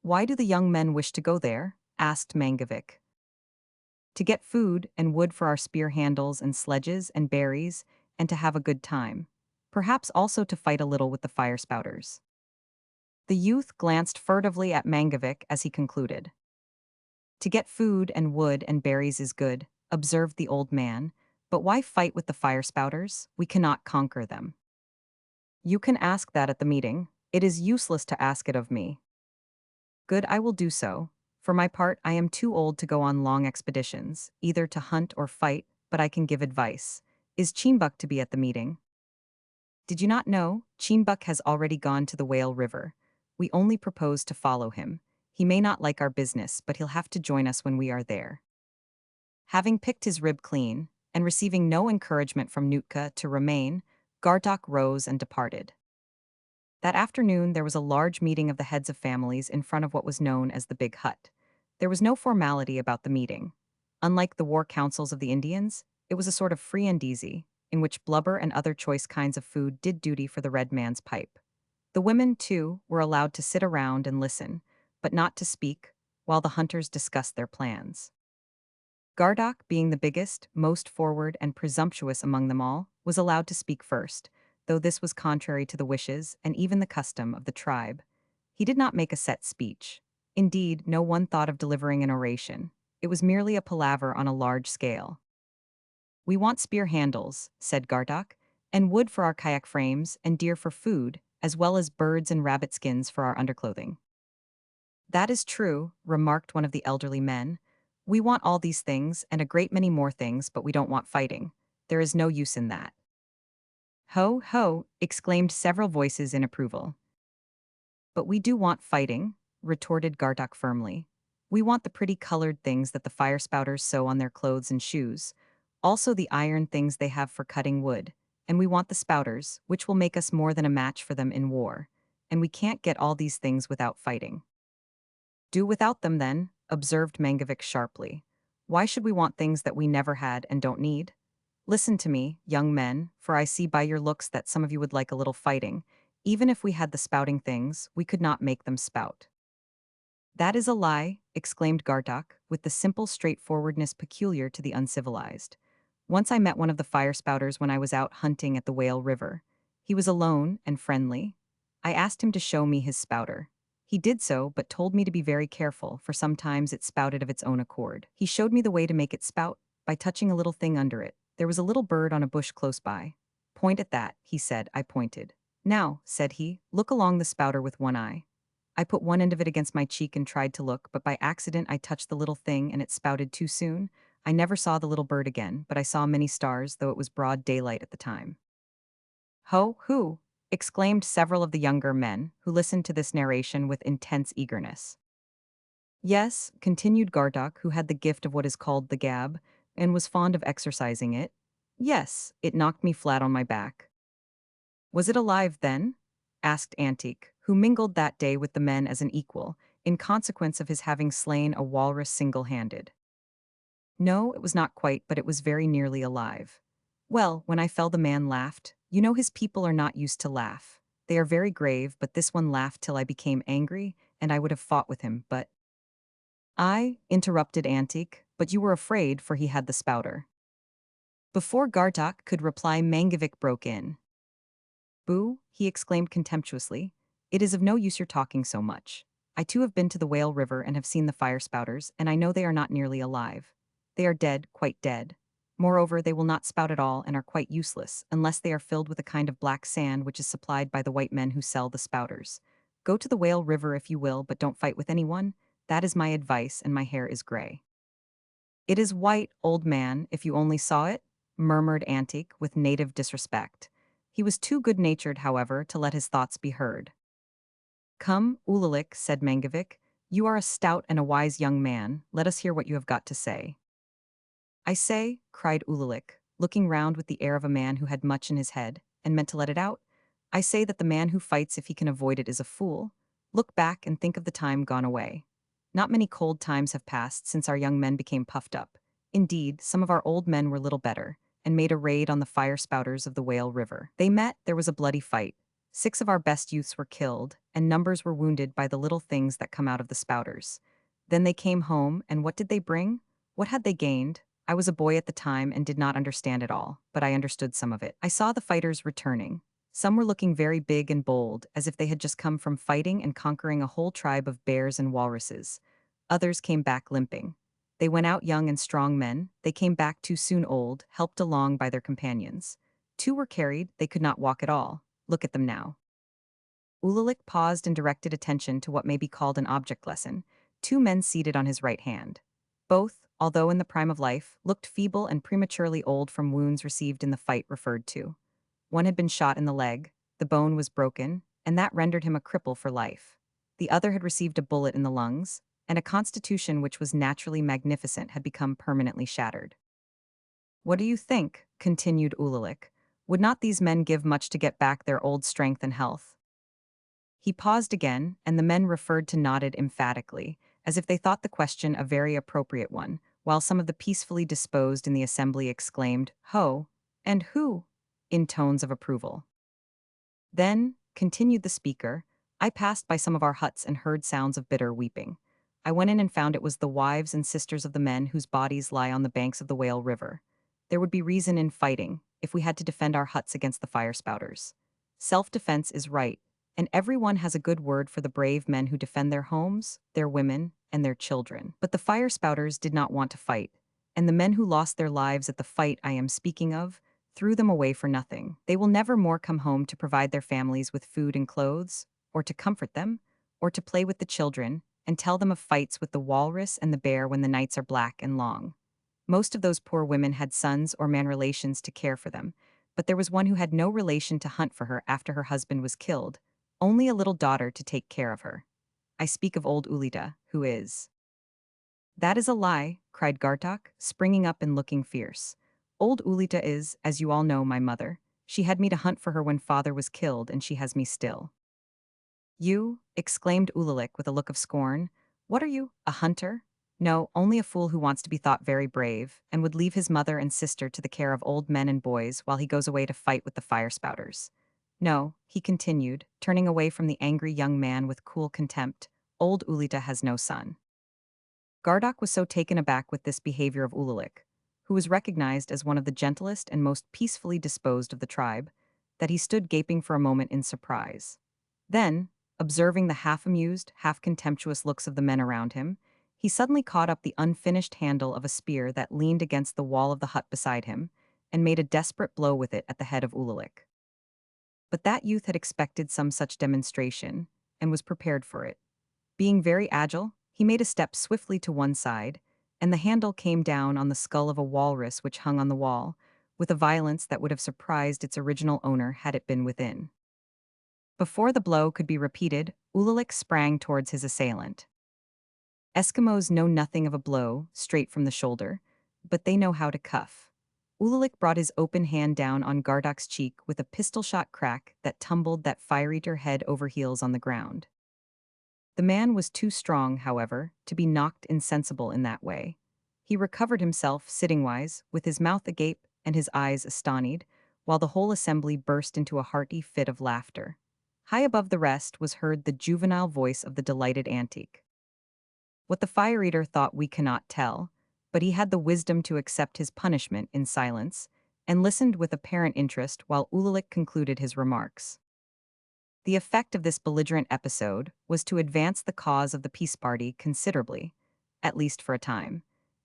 "Why do the young men wish to go there?" asked Mangovic. "To get food and wood for our spear handles and sledges and berries, and to have a good time. Perhaps also to fight a little with the fire spouters." The youth glanced furtively at Mangovic as he concluded. "To get food and wood and berries is good," observed the old man, "but why fight with the fire spouters? We cannot conquer them." "You can ask that at the meeting. It is useless to ask it of me." "Good, I will do so. For my part, I am too old to go on long expeditions, either to hunt or fight, but I can give advice. Is Cheenbuck to be at the meeting?" "Did you not know? Cheenbuck has already gone to the Whale River. We only propose to follow him. He may not like our business, but he'll have to join us when we are there." Having picked his rib clean, and receiving no encouragement from Nootka to remain, Gardock rose and departed. That afternoon there was a large meeting of the heads of families in front of what was known as the Big Hut. There was no formality about the meeting. Unlike the war councils of the Indians, it was a sort of free and easy, in which blubber and other choice kinds of food did duty for the red man's pipe. The women, too, were allowed to sit around and listen, but not to speak, while the hunters discussed their plans. Gardock, being the biggest, most forward, and presumptuous among them all, was allowed to speak first, though this was contrary to the wishes and even the custom of the tribe. He did not make a set speech. Indeed, no one thought of delivering an oration. It was merely a palaver on a large scale. "We want spear handles," said Gardock, "and wood for our kayak frames, and deer for food, as well as birds and rabbit skins for our underclothing." "That is true," remarked one of the elderly men. "We want all these things, and a great many more things, but we don't want fighting. There is no use in that." "Ho, ho," exclaimed several voices in approval. "But we do want fighting," retorted Gardock firmly. We want the pretty colored things that the fire spouters sew on their clothes and shoes, also the iron things they have for cutting wood, and we want the spouters, which will make us more than a match for them in war. And we can't get all these things without fighting. Do without them then, observed Mangovic sharply. Why should we want things that we never had and don't need? Listen to me, young men, for I see by your looks that some of you would like a little fighting. Even if we had the spouting things, we could not make them spout. That is a lie, exclaimed Gardock, with the simple straightforwardness peculiar to the uncivilized. Once I met one of the fire spouters when I was out hunting at the Whale River. He was alone and friendly. I asked him to show me his spouter. He did so, but told me to be very careful, for sometimes it spouted of its own accord. He showed me the way to make it spout, by touching a little thing under it. There was a little bird on a bush close by. Point at that, he said. I pointed. Now, said he, look along the spouter with one eye. I put one end of it against my cheek and tried to look, but by accident I touched the little thing and it spouted too soon. I never saw the little bird again, but I saw many stars, though it was broad daylight at the time. Ho, who? Exclaimed several of the younger men, who listened to this narration with intense eagerness. Yes, continued Gardock, who had the gift of what is called the gab, and was fond of exercising it. Yes, it knocked me flat on my back. Was it alive then? Asked Antique, who mingled that day with the men as an equal, in consequence of his having slain a walrus single-handed. No, it was not quite, but it was very nearly alive. Well, when I fell the man laughed. You know his people are not used to laugh. They are very grave, but this one laughed till I became angry, and I would have fought with him, but— I, interrupted Antique, but you were afraid, for he had the spouter. Before Gardock could reply, Mangovic broke in. Boo, he exclaimed contemptuously. It is of no use your talking so much. I too have been to the Whale River and have seen the fire spouters, and I know they are not nearly alive. They are dead, quite dead. Moreover, they will not spout at all and are quite useless, unless they are filled with a kind of black sand which is supplied by the white men who sell the spouters. Go to the Whale River if you will, but don't fight with anyone. That is my advice, and my hair is gray. It is white, old man, if you only saw it, murmured Antique with native disrespect. He was too good-natured, however, to let his thoughts be heard. Come, Ulalik, said Mangovic, you are a stout and a wise young man, let us hear what you have got to say. I say, cried Ulalik, looking round with the air of a man who had much in his head, and meant to let it out, I say that the man who fights if he can avoid it is a fool. Look back and think of the time gone away. Not many cold times have passed since our young men became puffed up. Indeed, some of our old men were little better, and made a raid on the fire spouters of the Whale River. They met, there was a bloody fight. 6 of our best youths were killed, and numbers were wounded by the little things that come out of the spouters. Then they came home, and what did they bring? What had they gained? I was a boy at the time and did not understand it all, but I understood some of it. I saw the fighters returning. Some were looking very big and bold, as if they had just come from fighting and conquering a whole tribe of bears and walruses. Others came back limping. They went out young and strong men, they came back too soon old, helped along by their companions. 2 were carried, they could not walk at all. Look at them now. Ulalik paused and directed attention to what may be called an object lesson. 2 men seated on his right hand. Both, although in the prime of life, looked feeble and prematurely old from wounds received in the fight referred to. One had been shot in the leg, the bone was broken, and that rendered him a cripple for life. The other had received a bullet in the lungs, and a constitution which was naturally magnificent had become permanently shattered. What do you think? Continued Ulalik. Would not these men give much to get back their old strength and health? He paused again, and the men referred to nodded emphatically, as if they thought the question a very appropriate one, while some of the peacefully disposed in the assembly exclaimed, Ho! And who? In tones of approval. Then, continued the speaker, I passed by some of our huts and heard sounds of bitter weeping. I went in and found it was the wives and sisters of the men whose bodies lie on the banks of the Whale River. There would be reason in fighting, if we had to defend our huts against the fire spouters. Self-defense is right, and everyone has a good word for the brave men who defend their homes, their women, and their children. But the fire spouters did not want to fight, and the men who lost their lives at the fight I am speaking of threw them away for nothing. They will never more come home to provide their families with food and clothes, or to comfort them, or to play with the children, and tell them of fights with the walrus and the bear when the nights are black and long. Most of those poor women had sons or man relations to care for them, but there was one who had no relation to hunt for her after her husband was killed, only a little daughter to take care of her. I speak of old Ulida, who is That is a lie, cried Gartok, springing up and looking fierce. Old Ulita is, as you all know, my mother. She had me to hunt for her when father was killed, and she has me still. You, exclaimed Ulalik with a look of scorn. What are you, a hunter? No, only a fool who wants to be thought very brave, and would leave his mother and sister to the care of old men and boys while he goes away to fight with the fire spouters. No, he continued, turning away from the angry young man with cool contempt, old Ulita has no son. Gardock was so taken aback with this behavior of Ulalik, who was recognized as one of the gentlest and most peacefully disposed of the tribe, that he stood gaping for a moment in surprise. Then, observing the half-amused, half-contemptuous looks of the men around him, he suddenly caught up the unfinished handle of a spear that leaned against the wall of the hut beside him, and made a desperate blow with it at the head of Ulalik. But that youth had expected some such demonstration, and was prepared for it. Being very agile, he made a step swiftly to one side, and the handle came down on the skull of a walrus which hung on the wall, with a violence that would have surprised its original owner had it been within. Before the blow could be repeated, Ulalik sprang towards his assailant. Eskimos know nothing of a blow straight from the shoulder, but they know how to cuff. Ulalik brought his open hand down on Gardok's cheek with a pistol-shot crack that tumbled that fire-eater head over heels on the ground. The man was too strong, however, to be knocked insensible in that way. He recovered himself sitting-wise, with his mouth agape and his eyes astonied, while the whole assembly burst into a hearty fit of laughter. High above the rest was heard the juvenile voice of the delighted antique. What the fire-eater thought we cannot tell, but he had the wisdom to accept his punishment in silence, and listened with apparent interest while Ulalik concluded his remarks. The effect of this belligerent episode was to advance the cause of the peace party considerably, at least for a time,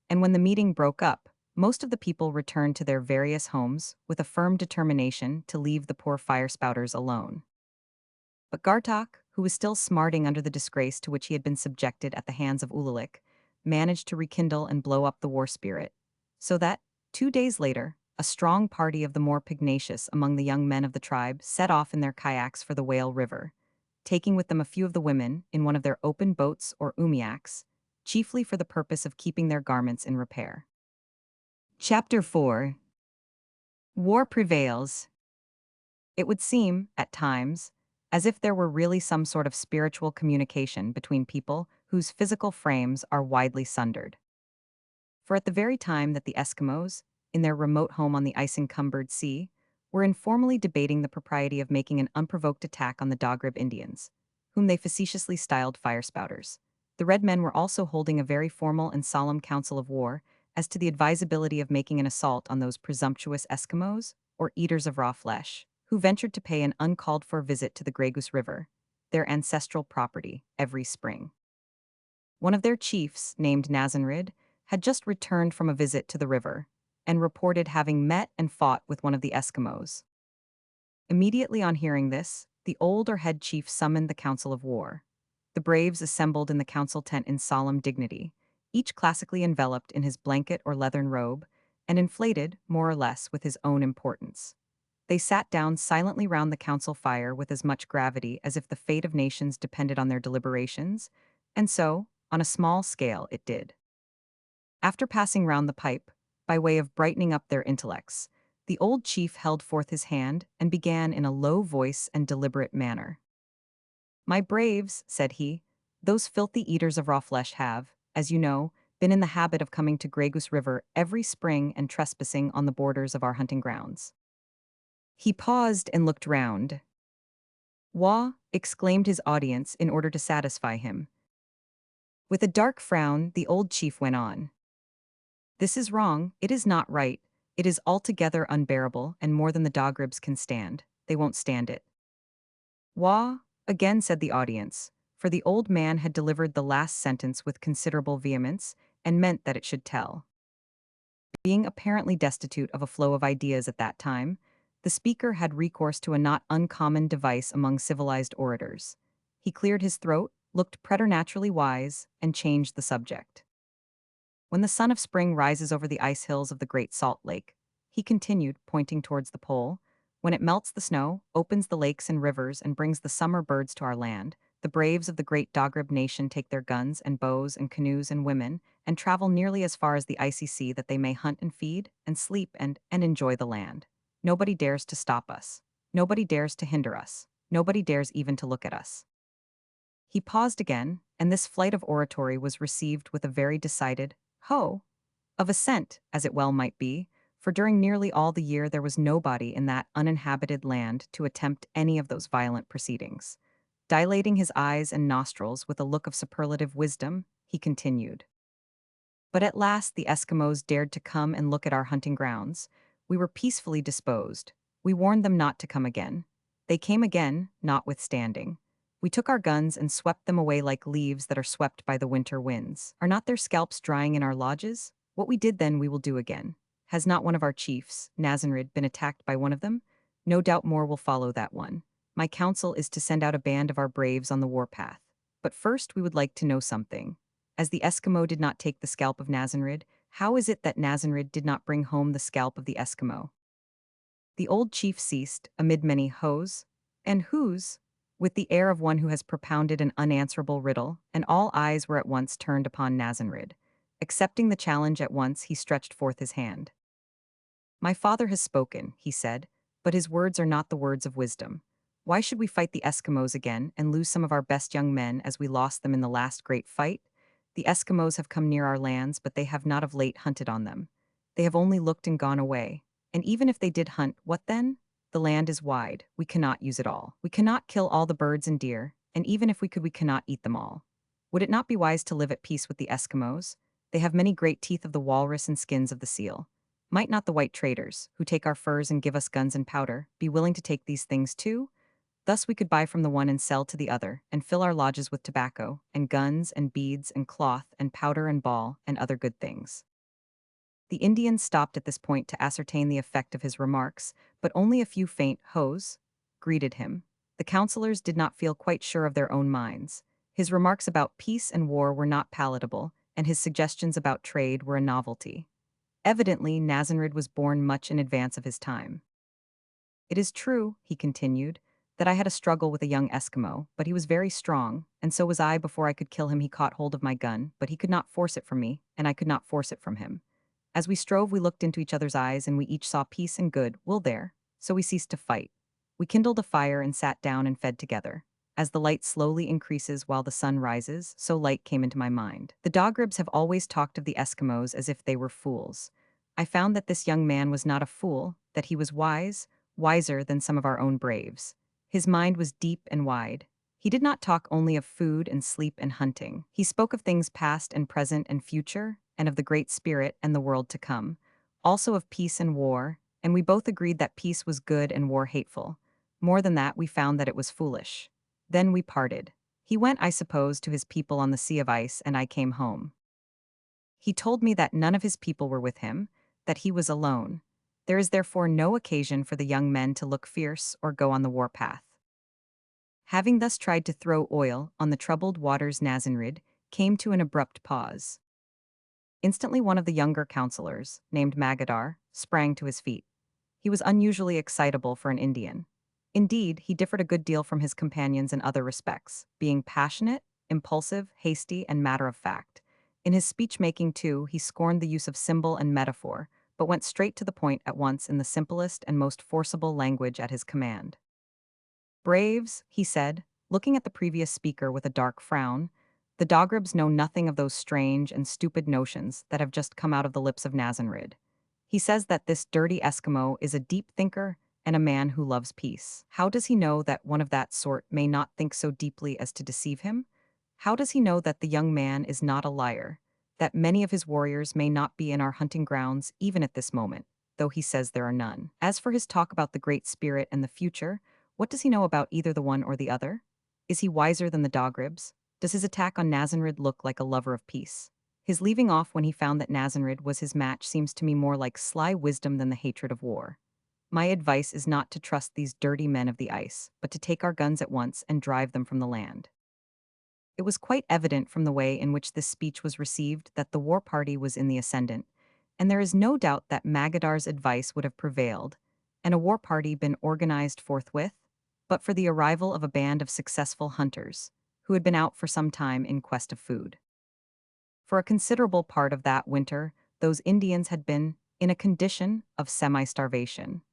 and when the meeting broke up, most of the people returned to their various homes with a firm determination to leave the poor fire spouters alone. But Gartok, who was still smarting under the disgrace to which he had been subjected at the hands of Ulalik, managed to rekindle and blow up the war spirit, so that, 2 days later, a strong party of the more pugnacious among the young men of the tribe set off in their kayaks for the Whale River, taking with them a few of the women in one of their open boats or umiaks, chiefly for the purpose of keeping their garments in repair. Chapter 4. War prevails. It would seem, at times, as if there were really some sort of spiritual communication between people whose physical frames are widely sundered. For at the very time that the Eskimos, in their remote home on the ice-encumbered sea, were informally debating the propriety of making an unprovoked attack on the Dogrib Indians, whom they facetiously styled fire-spouters, the Red Men were also holding a very formal and solemn council of war as to the advisability of making an assault on those presumptuous Eskimos, or eaters of raw flesh, who ventured to pay an uncalled-for visit to the Grey Goose River, their ancestral property, every spring. One of their chiefs, named Nazanrid, had just returned from a visit to the river, and reported having met and fought with one of the Eskimos. Immediately on hearing this, the old or head chief summoned the council of war. The braves assembled in the council tent in solemn dignity, each classically enveloped in his blanket or leathern robe, and inflated, more or less, with his own importance. They sat down silently round the council fire with as much gravity as if the fate of nations depended on their deliberations, and so, on a small scale, it did. After passing round the pipe, by way of brightening up their intellects, the old chief held forth his hand and began in a low voice and deliberate manner. "My braves," said he, "those filthy eaters of raw flesh have, as you know, been in the habit of coming to Grey Goose River every spring and trespassing on the borders of our hunting grounds." He paused and looked round. "Wah!" exclaimed his audience in order to satisfy him. With a dark frown, the old chief went on. "This is wrong, it is not right, it is altogether unbearable and more than the Dogribs can stand. They won't stand it." "Wah!" again said the audience, for the old man had delivered the last sentence with considerable vehemence, and meant that it should tell. Being apparently destitute of a flow of ideas at that time, the speaker had recourse to a not uncommon device among civilized orators. He cleared his throat, looked preternaturally wise, and changed the subject. "When the sun of spring rises over the ice hills of the Great Salt Lake," he continued, pointing towards the pole, "when it melts the snow, opens the lakes and rivers, and brings the summer birds to our land, The braves of the great Dogrib nation take their guns and bows and canoes and women and travel nearly as far as the icy sea that they may hunt and feed and sleep and enjoy the land. Nobody dares to stop us. Nobody dares to hinder us. Nobody dares even to look at us. He paused again, and this flight of oratory was received with a very decided ho of assent, as it well might be, for during nearly all the year there was nobody in that uninhabited land to attempt any of those violent proceedings. Dilating his eyes and nostrils with a look of superlative wisdom, he continued. But at last the Eskimos dared to come and look at our hunting grounds. We were peacefully disposed. We warned them not to come again. They came again, notwithstanding. We took our guns and swept them away like leaves that are swept by the winter winds. Are not their scalps drying in our lodges? What we did then we will do again. Has not one of our chiefs, Nazanrid, been attacked by one of them? No doubt more will follow that one. My counsel is to send out a band of our braves on the warpath. But first we would like to know something. As the Eskimo did not take the scalp of Nazanrid, how is it that Nazanrid did not bring home the scalp of the Eskimo? The old chief ceased, amid many hoes and whos, with the air of one who has propounded an unanswerable riddle, and all eyes were at once turned upon Nazanrid. Accepting the challenge at once, he stretched forth his hand. My father has spoken, he said, but his words are not the words of wisdom. Why should we fight the Eskimos again and lose some of our best young men as we lost them in the last great fight? The Eskimos have come near our lands, but they have not of late hunted on them. They have only looked and gone away. And even if they did hunt, what then? The land is wide. We cannot use it all. We cannot kill all the birds and deer, and even if we could, we cannot eat them all. Would it not be wise to live at peace with the Eskimos? They have many great teeth of the walrus and skins of the seal. Might not the white traders, who take our furs and give us guns and powder, be willing to take these things too? Thus we could buy from the one and sell to the other, and fill our lodges with tobacco, and guns, and beads, and cloth, and powder and ball, and other good things. The Indian stopped at this point to ascertain the effect of his remarks, but only a few faint hoes greeted him. The counselors did not feel quite sure of their own minds. His remarks about peace and war were not palatable, and his suggestions about trade were a novelty. Evidently, Nazanrid was born much in advance of his time. It is true, he continued, that I had a struggle with a young Eskimo, but he was very strong, and so was I. Before I could kill him, he caught hold of my gun, but he could not force it from me, and I could not force it from him. As we strove, we looked into each other's eyes, and we each saw peace and good will there, so we ceased to fight. We kindled a fire and sat down and fed together. As the light slowly increases while the sun rises, so light came into my mind. The Dogribs have always talked of the Eskimos as if they were fools. I found that this young man was not a fool, that he was wise, wiser than some of our own braves. His mind was deep and wide. He did not talk only of food and sleep and hunting. He spoke of things past and present and future, and of the Great Spirit and the world to come, also of peace and war, and we both agreed that peace was good and war hateful. More than that, we found that it was foolish. Then we parted. He went, I suppose, to his people on the sea of ice, and I came home. He told me that none of his people were with him, that he was alone. There is therefore no occasion for the young men to look fierce or go on the warpath. Having thus tried to throw oil on the troubled waters, Nazanrid came to an abrupt pause. Instantly one of the younger counselors, named Magadar, sprang to his feet. He was unusually excitable for an Indian. Indeed, he differed a good deal from his companions in other respects, being passionate, impulsive, hasty, and matter-of-fact. In his speech-making, too, he scorned the use of symbol and metaphor, but went straight to the point at once in the simplest and most forcible language at his command. Braves, he said, looking at the previous speaker with a dark frown, the Dogribs know nothing of those strange and stupid notions that have just come out of the lips of Nazanrid. He says that this dirty Eskimo is a deep thinker and a man who loves peace. How does he know that one of that sort may not think so deeply as to deceive him? How does he know that the young man is not a liar, that many of his warriors may not be in our hunting grounds even at this moment, though he says there are none? As for his talk about the Great Spirit and the future, what does he know about either the one or the other? Is he wiser than the Dogribs? Does his attack on Nazanrid look like a lover of peace? His leaving off when he found that Nazanrid was his match seems to me more like sly wisdom than the hatred of war. My advice is not to trust these dirty men of the ice, but to take our guns at once and drive them from the land. It was quite evident from the way in which this speech was received that the war party was in the ascendant, and there is no doubt that Magadar's advice would have prevailed, and a war party been organized forthwith, but for the arrival of a band of successful hunters. who had been out for some time in quest of food. For a considerable part of that winter, those Indians had been in a condition of semi-starvation.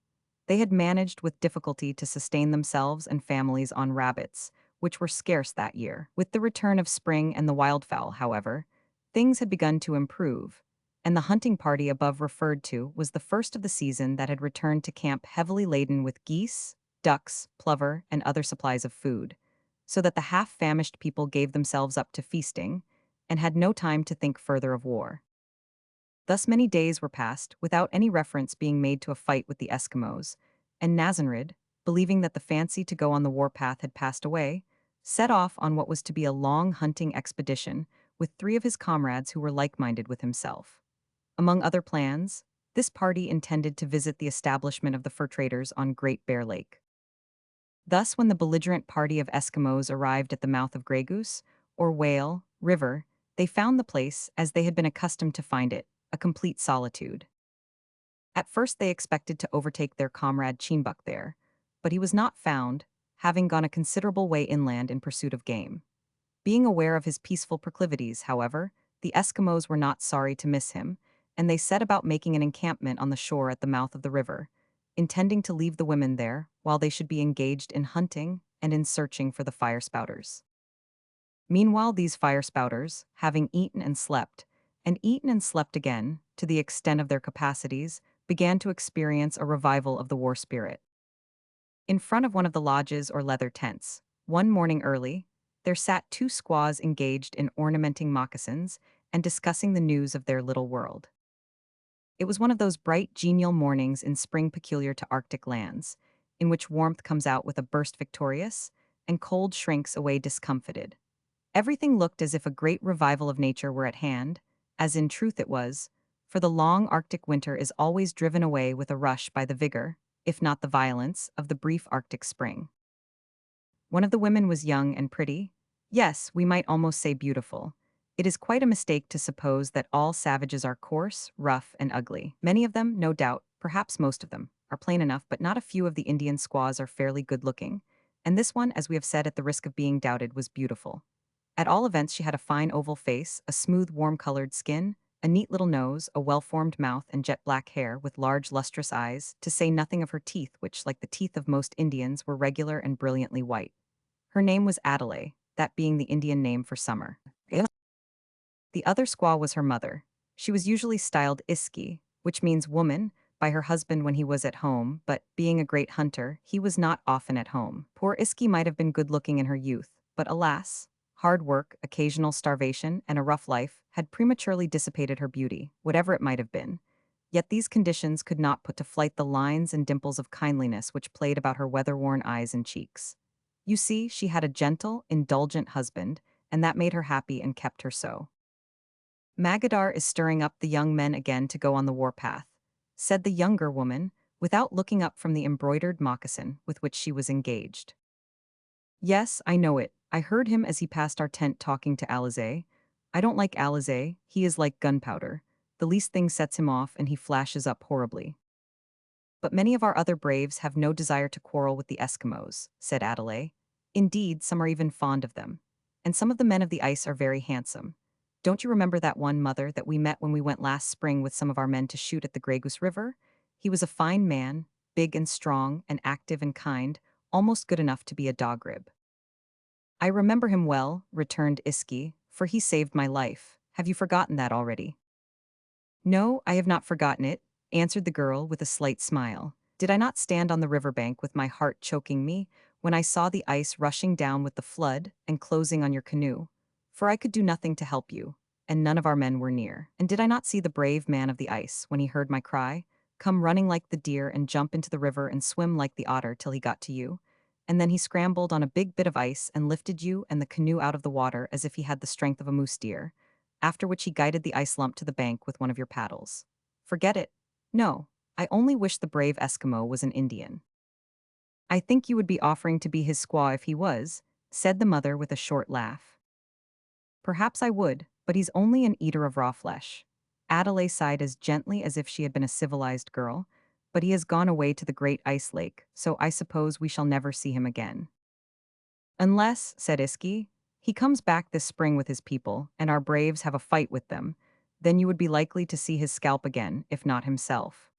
They had managed with difficulty to sustain themselves and families on rabbits, which were scarce that year. With the return of spring and the wildfowl, however, things had begun to improve, and the hunting party above referred to was the first of the season that had returned to camp heavily laden with geese, ducks, plover, and other supplies of food, so that the half-famished people gave themselves up to feasting and had no time to think further of war. Thus many days were passed without any reference being made to a fight with the Eskimos, and Nazanrid, believing that the fancy to go on the warpath had passed away, set off on what was to be a long hunting expedition with 3 of his comrades who were like-minded with himself. Among other plans, this party intended to visit the establishment of the fur traders on Great Bear Lake. Thus, when the belligerent party of Eskimos arrived at the mouth of Grey Goose, or Whale, River, they found the place as they had been accustomed to find it, a complete solitude. At first they expected to overtake their comrade Cheenbuck there, but he was not found, having gone a considerable way inland in pursuit of game. Being aware of his peaceful proclivities, however, the Eskimos were not sorry to miss him, and they set about making an encampment on the shore at the mouth of the river, intending to leave the women there while they should be engaged in hunting and in searching for the fire spouters. Meanwhile, these fire spouters, having eaten and slept again, to the extent of their capacities, began to experience a revival of the war spirit. In front of one of the lodges or leather tents, one morning early, there sat 2 squaws engaged in ornamenting moccasins and discussing the news of their little world. It was one of those bright, genial mornings in spring peculiar to Arctic lands, in which warmth comes out with a burst victorious, and cold shrinks away discomfited. Everything looked as if a great revival of nature were at hand, as in truth it was, for the long Arctic winter is always driven away with a rush by the vigor, if not the violence, of the brief Arctic spring. One of the women was young and pretty. Yes, we might almost say beautiful. It is quite a mistake to suppose that all savages are coarse, rough, and ugly. Many of them, no doubt, perhaps most of them, are plain enough, but not a few of the Indian squaws are fairly good-looking, and this one, as we have said at the risk of being doubted, was beautiful. At all events, she had a fine oval face, a smooth, warm-colored skin, a neat little nose, a well-formed mouth, and jet-black hair with large, lustrous eyes, to say nothing of her teeth, which, like the teeth of most Indians, were regular and brilliantly white. Her name was Adelaide, that being the Indian name for summer. The other squaw was her mother. She was usually styled Iski, which means woman, by her husband when he was at home, but, being a great hunter, he was not often at home. Poor Iski might have been good-looking in her youth, but alas, hard work, occasional starvation, and a rough life had prematurely dissipated her beauty, whatever it might have been. Yet these conditions could not put to flight the lines and dimples of kindliness which played about her weather-worn eyes and cheeks. You see, she had a gentle, indulgent husband, and that made her happy and kept her so. Magadar is stirring up the young men again to go on the warpath, said the younger woman, without looking up from the embroidered moccasin with which she was engaged. Yes, I know it. I heard him as he passed our tent talking to Alizé. I don't like Alizé, he is like gunpowder. The least thing sets him off and he flashes up horribly. But many of our other braves have no desire to quarrel with the Eskimos, said Adelaide. Indeed, some are even fond of them. And some of the men of the ice are very handsome. Don't you remember that one, Mother, that we met when we went last spring with some of our men to shoot at the Grey Goose River? He was a fine man, big and strong and active and kind, almost good enough to be a dog rib. I remember him well, returned Iski, for he saved my life. Have you forgotten that already? No, I have not forgotten it, answered the girl with a slight smile. Did I not stand on the riverbank with my heart choking me, when I saw the ice rushing down with the flood and closing on your canoe? For I could do nothing to help you, and none of our men were near. And did I not see the brave man of the ice, when he heard my cry, come running like the deer and jump into the river and swim like the otter till he got to you? And then he scrambled on a big bit of ice and lifted you and the canoe out of the water as if he had the strength of a moose deer, after which he guided the ice lump to the bank with one of your paddles. Forget it? No, I only wish the brave Eskimo was an Indian. I think you would be offering to be his squaw if he was, said the mother with a short laugh. Perhaps I would, but he's only an eater of raw flesh. Adelaide sighed as gently as if she had been a civilized girl, but he has gone away to the great ice lake, so I suppose we shall never see him again. Unless, said Iski, He comes back this spring with his people, and our braves have a fight with them. Then you would be likely to see his scalp again, if not himself.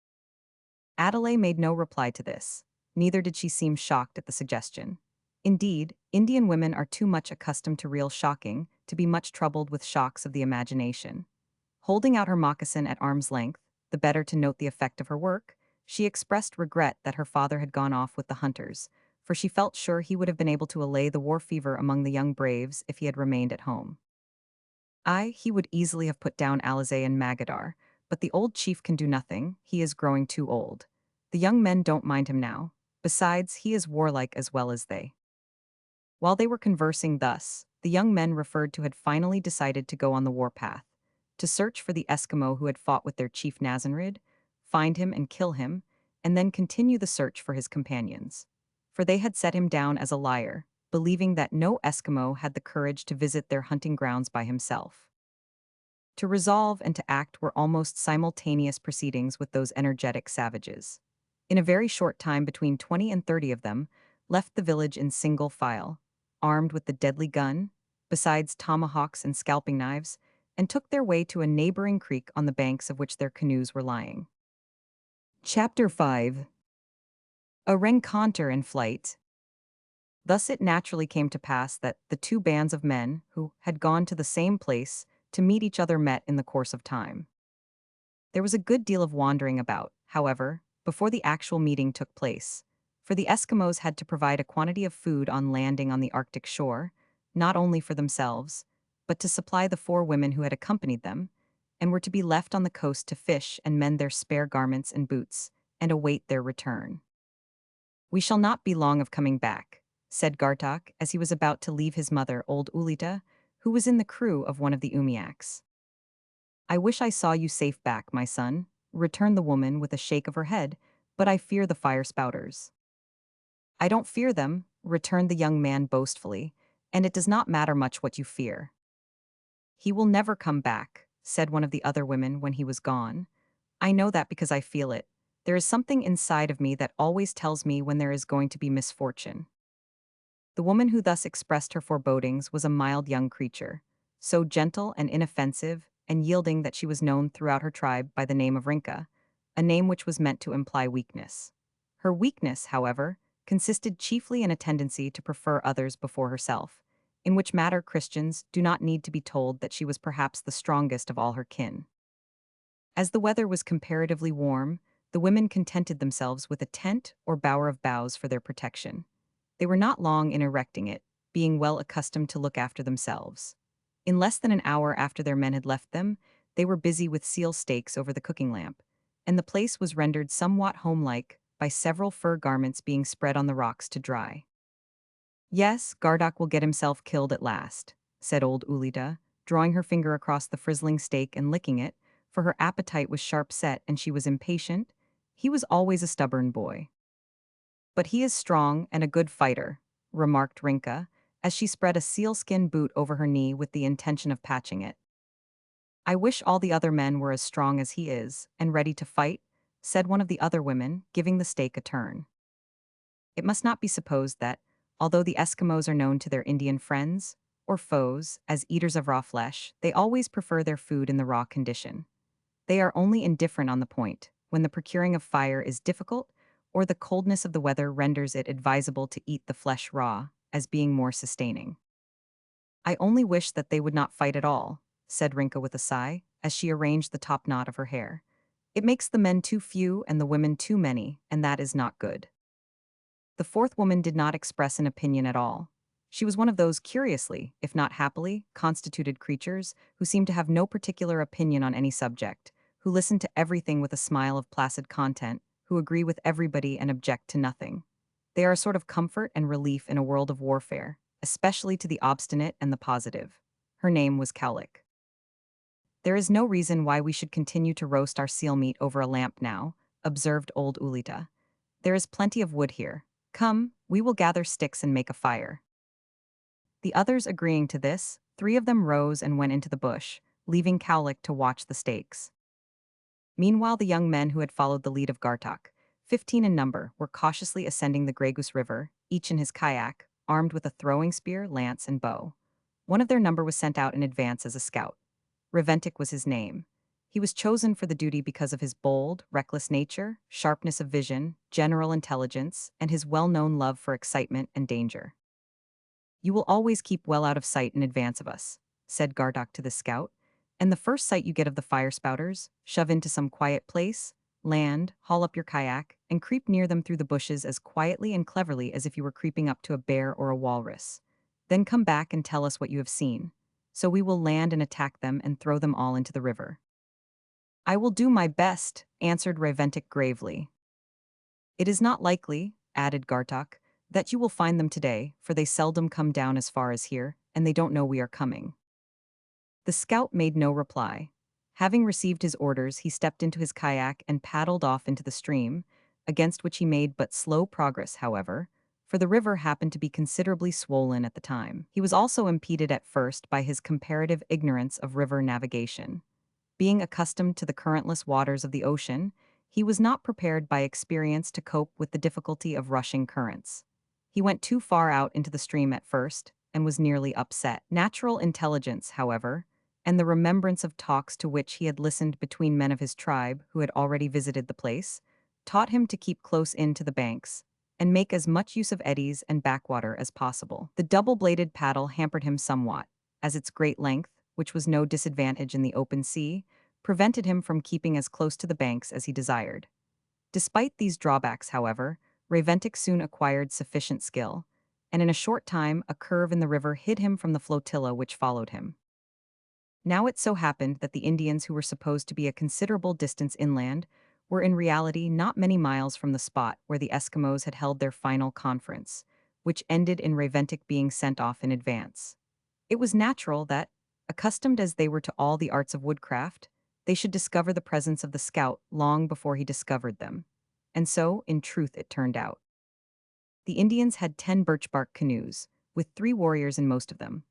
Adelaide made no reply to this. Neither did she seem shocked at the suggestion. Indeed, Indian women are too much accustomed to real shocking to be much troubled with shocks of the imagination. Holding out her moccasin at arm's length, the better to note the effect of her work, she expressed regret that her father had gone off with the hunters, for she felt sure he would have been able to allay the war fever among the young braves if he had remained at home. He would easily have put down Alizé and Magadar, but the old chief can do nothing, he is growing too old. The young men don't mind him now. Besides, he is warlike as well as they. While they were conversing thus, the young men referred to had finally decided to go on the warpath, to search for the Eskimo who had fought with their chief Nazanrid, find him and kill him, and then continue the search for his companions. For they had set him down as a liar, believing that no Eskimo had the courage to visit their hunting grounds by himself. To resolve and to act were almost simultaneous proceedings with those energetic savages. In a very short time, between 20 and 30 of them left the village in single file, armed with the deadly gun, besides tomahawks and scalping knives, and took their way to a neighboring creek on the banks of which their canoes were lying. Chapter 5. A rencontre in flight. Thus it naturally came to pass that the two bands of men who had gone to the same place to meet each other met in the course of time. There was a good deal of wandering about, however, before the actual meeting took place, for the Eskimos had to provide a quantity of food on landing on the Arctic shore, not only for themselves, but to supply the 4 women who had accompanied them, and were to be left on the coast to fish and mend their spare garments and boots, and await their return. "We shall not be long of coming back," said Gartok as he was about to leave his mother, old Ulita, who was in the crew of one of the Umiaks. "I wish I saw you safe back, my son," returned the woman with a shake of her head, "but I fear the fire spouters." "I don't fear them," returned the young man boastfully, "and it does not matter much what you fear." "He will never come back," said one of the other women when he was gone. "I know that because I feel it. There is something inside of me that always tells me when there is going to be misfortune." The woman who thus expressed her forebodings was a mild young creature, so gentle and inoffensive and yielding that she was known throughout her tribe by the name of Rinka, a name which was meant to imply weakness. Her weakness, however, consisted chiefly in a tendency to prefer others before herself, in which matter Christians do not need to be told that she was perhaps the strongest of all her kin. As the weather was comparatively warm, the women contented themselves with a tent or bower of boughs for their protection. They were not long in erecting it, being well accustomed to look after themselves. In less than an hour after their men had left them, they were busy with seal steaks over the cooking lamp, and the place was rendered somewhat homelike by several fur garments being spread on the rocks to dry. "Yes, Gardock will get himself killed at last," said old Ulita, drawing her finger across the frizzling steak and licking it, for her appetite was sharp set and she was impatient. "He was always a stubborn boy." "But he is strong and a good fighter," remarked Rinka, as she spread a sealskin boot over her knee with the intention of patching it. "I wish all the other men were as strong as he is, and ready to fight," said one of the other women, giving the steak a turn. It must not be supposed that, although the Eskimos are known to their Indian friends, or foes, as eaters of raw flesh, they always prefer their food in the raw condition. They are only indifferent on the point, when the procuring of fire is difficult, or the coldness of the weather renders it advisable to eat the flesh raw, as being more sustaining. "I only wish that they would not fight at all," said Rinka with a sigh, as she arranged the top knot of her hair. "It makes the men too few and the women too many, and that is not good." The 4th woman did not express an opinion at all. She was one of those curiously, if not happily, constituted creatures who seem to have no particular opinion on any subject, who listen to everything with a smile of placid content, who agree with everybody and object to nothing. They are a sort of comfort and relief in a world of warfare, especially to the obstinate and the positive. Her name was Cowlick. "There is no reason why we should continue to roast our seal meat over a lamp now," observed old Ulita. "There is plenty of wood here. Come, we will gather sticks and make a fire." The others agreeing to this, 3 of them rose and went into the bush, leaving Cowlick to watch the stakes. Meanwhile the young men who had followed the lead of Gartok, 15 in number, were cautiously ascending the Grey Goose River, each in his kayak, armed with a throwing spear, lance, and bow. One of their number was sent out in advance as a scout. Reventic was his name. He was chosen for the duty because of his bold, reckless nature, sharpness of vision, general intelligence, and his well-known love for excitement and danger. "You will always keep well out of sight in advance of us," said Gardock to the scout, "and the first sight you get of the fire spouters, shove into some quiet place, land, haul up your kayak, and creep near them through the bushes as quietly and cleverly as if you were creeping up to a bear or a walrus. Then come back and tell us what you have seen. So we will land and attack them and throw them all into the river." "I will do my best," answered Reventic gravely. "It is not likely," added Gartok, "that you will find them today, for they seldom come down as far as here, and they don't know we are coming." The scout made no reply. Having received his orders, he stepped into his kayak and paddled off into the stream, against which he made but slow progress, however, for the river happened to be considerably swollen at the time. He was also impeded at first by his comparative ignorance of river navigation. Being accustomed to the currentless waters of the ocean, he was not prepared by experience to cope with the difficulty of rushing currents. He went too far out into the stream at first and was nearly upset. Natural intelligence, however, and the remembrance of talks to which he had listened between men of his tribe who had already visited the place, taught him to keep close in to the banks and make as much use of eddies and backwater as possible. The double-bladed paddle hampered him somewhat, as its great length, which was no disadvantage in the open sea, prevented him from keeping as close to the banks as he desired. Despite these drawbacks, however, Reventic soon acquired sufficient skill, and in a short time a curve in the river hid him from the flotilla which followed him. Now it so happened that the Indians who were supposed to be a considerable distance inland were in reality not many miles from the spot where the Eskimos had held their final conference, which ended in Reventic being sent off in advance. It was natural that, accustomed as they were to all the arts of woodcraft, they should discover the presence of the scout long before he discovered them. And so, in truth, it turned out. The Indians had 10 birch-bark canoes, with 3 warriors in most of them,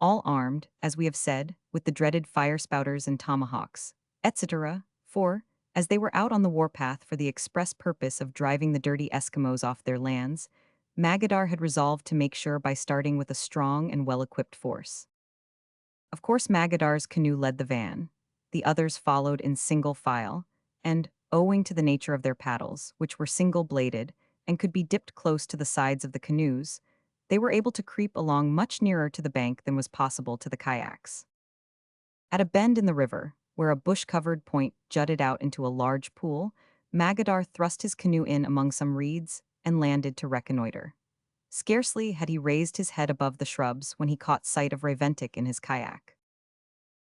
all armed, as we have said, with the dreaded fire-spouters and tomahawks, etc., for, as they were out on the warpath for the express purpose of driving the dirty Eskimos off their lands, Magadar had resolved to make sure by starting with a strong and well-equipped force. Of course, Magadar's canoe led the van. The others followed in single file, and, owing to the nature of their paddles, which were single-bladed and could be dipped close to the sides of the canoes, they were able to creep along much nearer to the bank than was possible to the kayaks. At a bend in the river, where a bush-covered point jutted out into a large pool, Magadar thrust his canoe in among some reeds and landed to reconnoiter. Scarcely had he raised his head above the shrubs when he caught sight of Reventic in his kayak.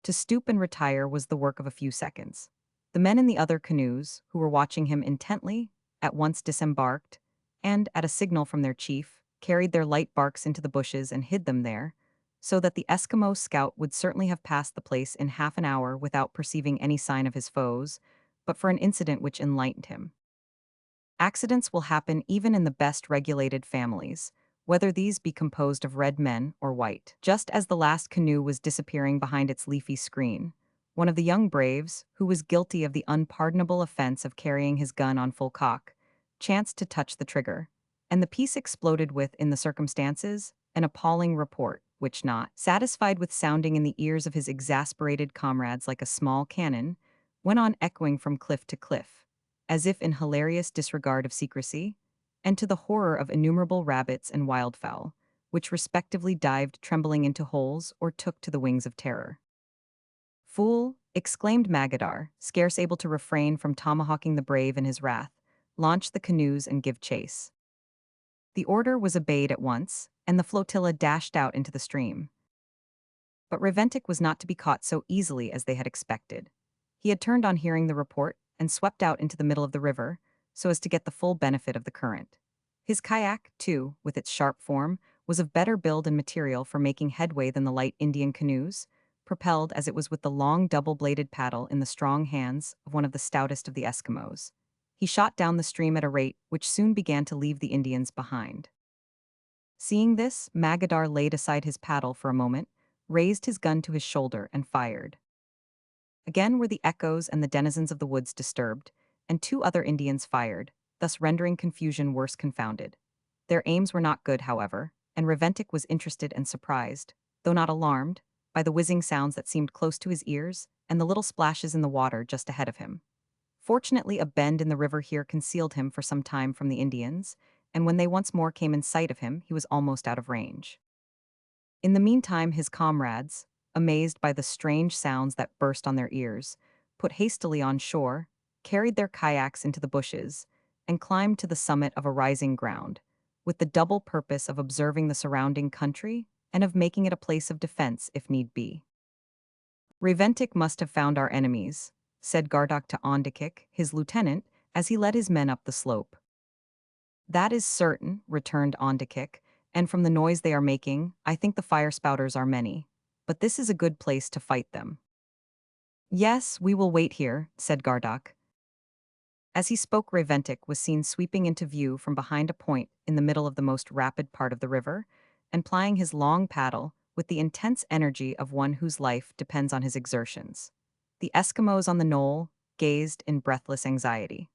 To stoop and retire was the work of a few seconds. The men in the other canoes, who were watching him intently, at once disembarked, and, at a signal from their chief, carried their light barks into the bushes and hid them there, so that the Eskimo scout would certainly have passed the place in half an hour without perceiving any sign of his foes, but for an incident which enlightened him. Accidents will happen even in the best regulated families, whether these be composed of red men or white. Just as the last canoe was disappearing behind its leafy screen, one of the young braves, who was guilty of the unpardonable offense of carrying his gun on full cock, chanced to touch the trigger, and the piece exploded with, in the circumstances, an appalling report, which, not satisfied with sounding in the ears of his exasperated comrades like a small cannon, went on echoing from cliff to cliff, as if in hilarious disregard of secrecy, and to the horror of innumerable rabbits and wildfowl, which respectively dived trembling into holes or took to the wings of terror. "Fool!" exclaimed Magadar, scarce able to refrain from tomahawking the brave in his wrath, "launch the canoes and give chase." The order was obeyed at once, and the flotilla dashed out into the stream. But Reventic was not to be caught so easily as they had expected. He had turned on hearing the report and swept out into the middle of the river, so as to get the full benefit of the current. His kayak, too, with its sharp form, was of better build and material for making headway than the light Indian canoes, propelled as it was with the long double-bladed paddle in the strong hands of one of the stoutest of the Eskimos. He shot down the stream at a rate which soon began to leave the Indians behind. Seeing this, Magadar laid aside his paddle for a moment, raised his gun to his shoulder, and fired. Again were the echoes and the denizens of the woods disturbed, and 2 other Indians fired, thus rendering confusion worse confounded. Their aims were not good, however, and Reventic was interested and surprised, though though not alarmed, by the whizzing sounds that seemed close to his ears and the little splashes in the water just ahead of him. Fortunately, a bend in the river here concealed him for some time from the Indians, and when they once more came in sight of him, he was almost out of range. In the meantime, his comrades, amazed by the strange sounds that burst on their ears, put hastily on shore, carried their kayaks into the bushes, and climbed to the summit of a rising ground, with the double purpose of observing the surrounding country and of making it a place of defense if need be. Reventic must have found our enemies, said Gardock to Ondakik, his lieutenant, as he led his men up the slope. That is certain, returned Ondakik, and from the noise they are making, I think the fire spouters are many. But this is a good place to fight them. Yes, we will wait here, said Gardock. As he spoke, Reventic was seen sweeping into view from behind a point in the middle of the most rapid part of the river, and plying his long paddle with the intense energy of one whose life depends on his exertions. The Eskimos on the knoll gazed in breathless anxiety.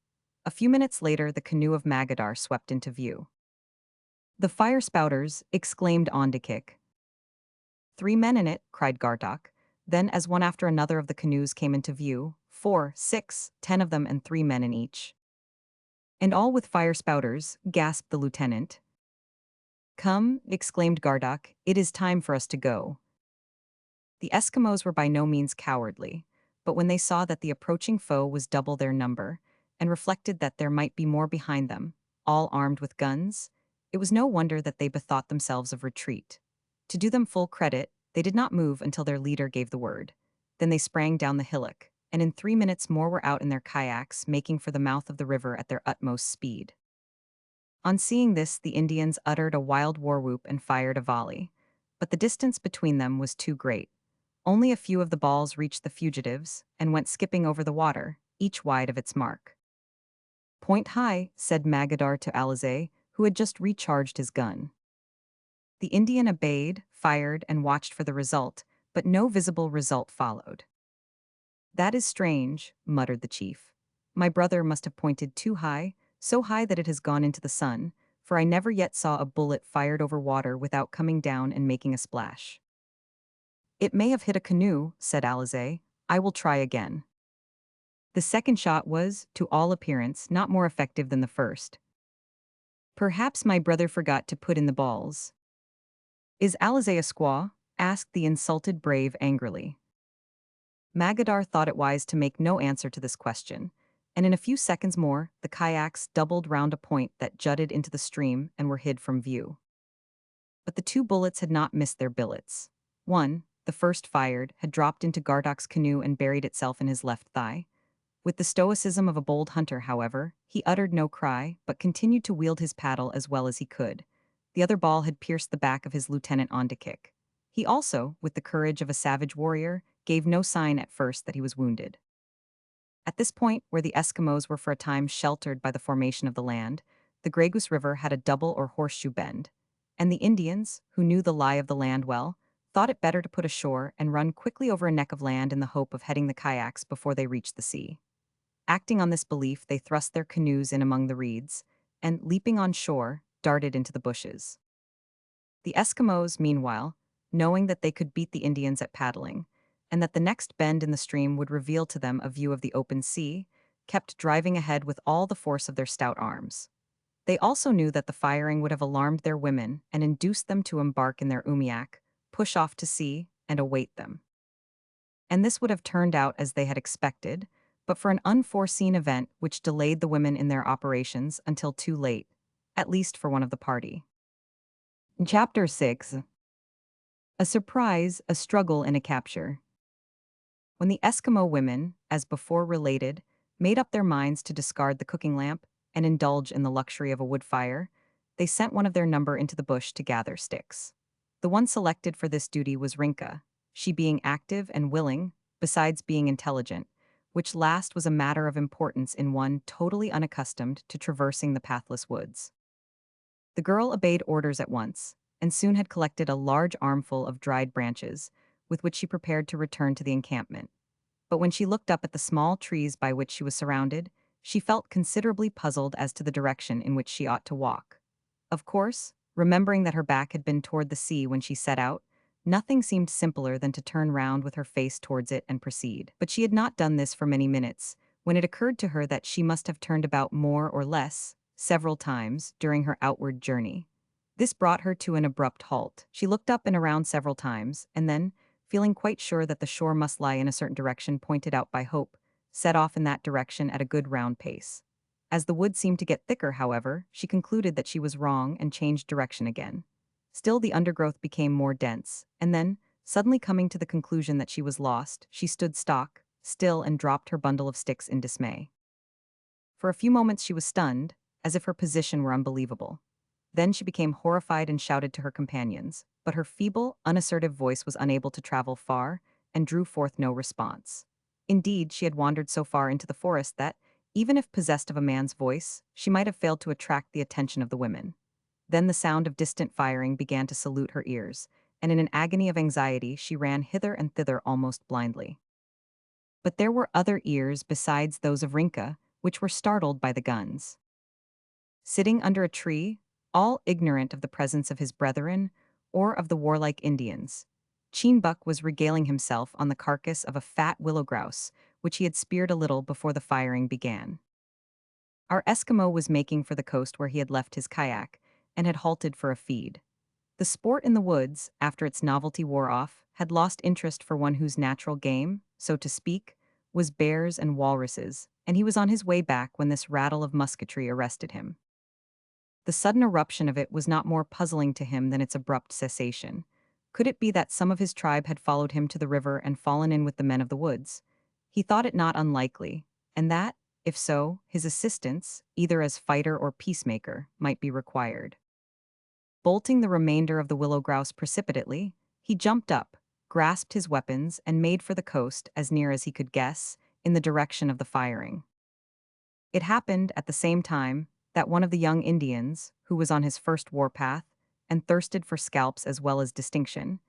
A few minutes later, the canoe of Magadar swept into view. The fire spouters, exclaimed Ondakik. 3 men in it, cried Gardock. Then, as one after another of the canoes came into view, 4, 6, 10 of them and 3 men in each. And all with fire spouters, gasped the lieutenant. Come, exclaimed Gardock, it is time for us to go. The Eskimos were by no means cowardly, but when they saw that the approaching foe was double their number, and reflected that there might be more behind them, all armed with guns, it was no wonder that they bethought themselves of retreat. To do them full credit, they did not move until their leader gave the word. Then they sprang down the hillock, and in 3 minutes more were out in their kayaks, making for the mouth of the river at their utmost speed. On seeing this, the Indians uttered a wild war whoop and fired a volley. But the distance between them was too great. Only a few of the balls reached the fugitives and went skipping over the water, each wide of its mark. Point high, said Magadar to Alizé, who had just recharged his gun. The Indian obeyed, fired, and watched for the result, but no visible result followed. That is strange, muttered the chief. My brother must have pointed too high, so high that it has gone into the sun, for I never yet saw a bullet fired over water without coming down and making a splash. It may have hit a canoe, said Alizé. I will try again. The second shot was, to all appearance, not more effective than the first. Perhaps my brother forgot to put in the balls. Is Alizé a squaw? Asked the insulted brave angrily. Magadar thought it wise to make no answer to this question, and in a few seconds more, the kayaks doubled round a point that jutted into the stream and were hid from view. But the 2 bullets had not missed their billets. One, the first fired, had dropped into Gardock's canoe and buried itself in his left thigh. With the stoicism of a bold hunter, however, he uttered no cry, but continued to wield his paddle as well as he could. The other ball had pierced the back of his lieutenant Ondakik. He also, with the courage of a savage warrior, gave no sign at first that he was wounded. At this point, where the Eskimos were for a time sheltered by the formation of the land, the Grey Goose River had a double or horseshoe bend, and the Indians, who knew the lie of the land well, thought it better to put ashore and run quickly over a neck of land in the hope of heading the kayaks before they reached the sea. Acting on this belief, they thrust their canoes in among the reeds, and, leaping on shore, darted into the bushes. The Eskimos, meanwhile, knowing that they could beat the Indians at paddling, and that the next bend in the stream would reveal to them a view of the open sea, kept driving ahead with all the force of their stout arms. They also knew that the firing would have alarmed their women and induced them to embark in their umiak, push off to sea, and await them. And this would have turned out as they had expected, but for an unforeseen event which delayed the women in their operations until too late, at least for one of the party. Chapter 6. A surprise, a struggle, and a capture. When the Eskimo women, as before related, made up their minds to discard the cooking lamp and indulge in the luxury of a wood fire, they sent one of their number into the bush to gather sticks. The one selected for this duty was Rinka, she being active and willing, besides being intelligent, which last was a matter of importance in one totally unaccustomed to traversing the pathless woods. The girl obeyed orders at once, and soon had collected a large armful of dried branches, with which she prepared to return to the encampment. But when she looked up at the small trees by which she was surrounded, she felt considerably puzzled as to the direction in which she ought to walk. Of course, remembering that her back had been toward the sea when she set out, Nothing seemed simpler than to turn round with her face towards it and proceed. But she had not done this for many minutes, when it occurred to her that she must have turned about more or less, several times, during her outward journey. This brought her to an abrupt halt. She looked up and around several times, and then, feeling quite sure that the shore must lie in a certain direction pointed out by Hope, set off in that direction at a good round pace. As the wood seemed to get thicker, however, she concluded that she was wrong and changed direction again. Still the undergrowth became more dense, and then, suddenly coming to the conclusion that she was lost, she stood still and dropped her bundle of sticks in dismay. For a few moments she was stunned, as if her position were unbelievable. Then she became horrified and shouted to her companions, but her feeble, unassertive voice was unable to travel far and drew forth no response. Indeed, she had wandered so far into the forest that, even if possessed of a man's voice, she might have failed to attract the attention of the women. Then the sound of distant firing began to salute her ears, and in an agony of anxiety she ran hither and thither almost blindly. But there were other ears besides those of Rinka, which were startled by the guns. Sitting under a tree, all ignorant of the presence of his brethren or of the warlike Indians, Cheenbuck was regaling himself on the carcass of a fat willow grouse, which he had speared a little before the firing began. Our Eskimo was making for the coast where he had left his kayak, and had halted for a feed. The sport in the woods, after its novelty wore off, had lost interest for one whose natural game, so to speak, was bears and walruses, and he was on his way back when this rattle of musketry arrested him. The sudden eruption of it was not more puzzling to him than its abrupt cessation. Could it be that some of his tribe had followed him to the river and fallen in with the men of the woods? He thought it not unlikely, and that, if so, his assistance, either as fighter or peacemaker, might be required. Bolting the remainder of the willow grouse precipitately, he jumped up, grasped his weapons, and made for the coast, as near as he could guess, in the direction of the firing. It happened, at the same time, that one of the young Indians, who was on his first warpath, and thirsted for scalps as well as distinction,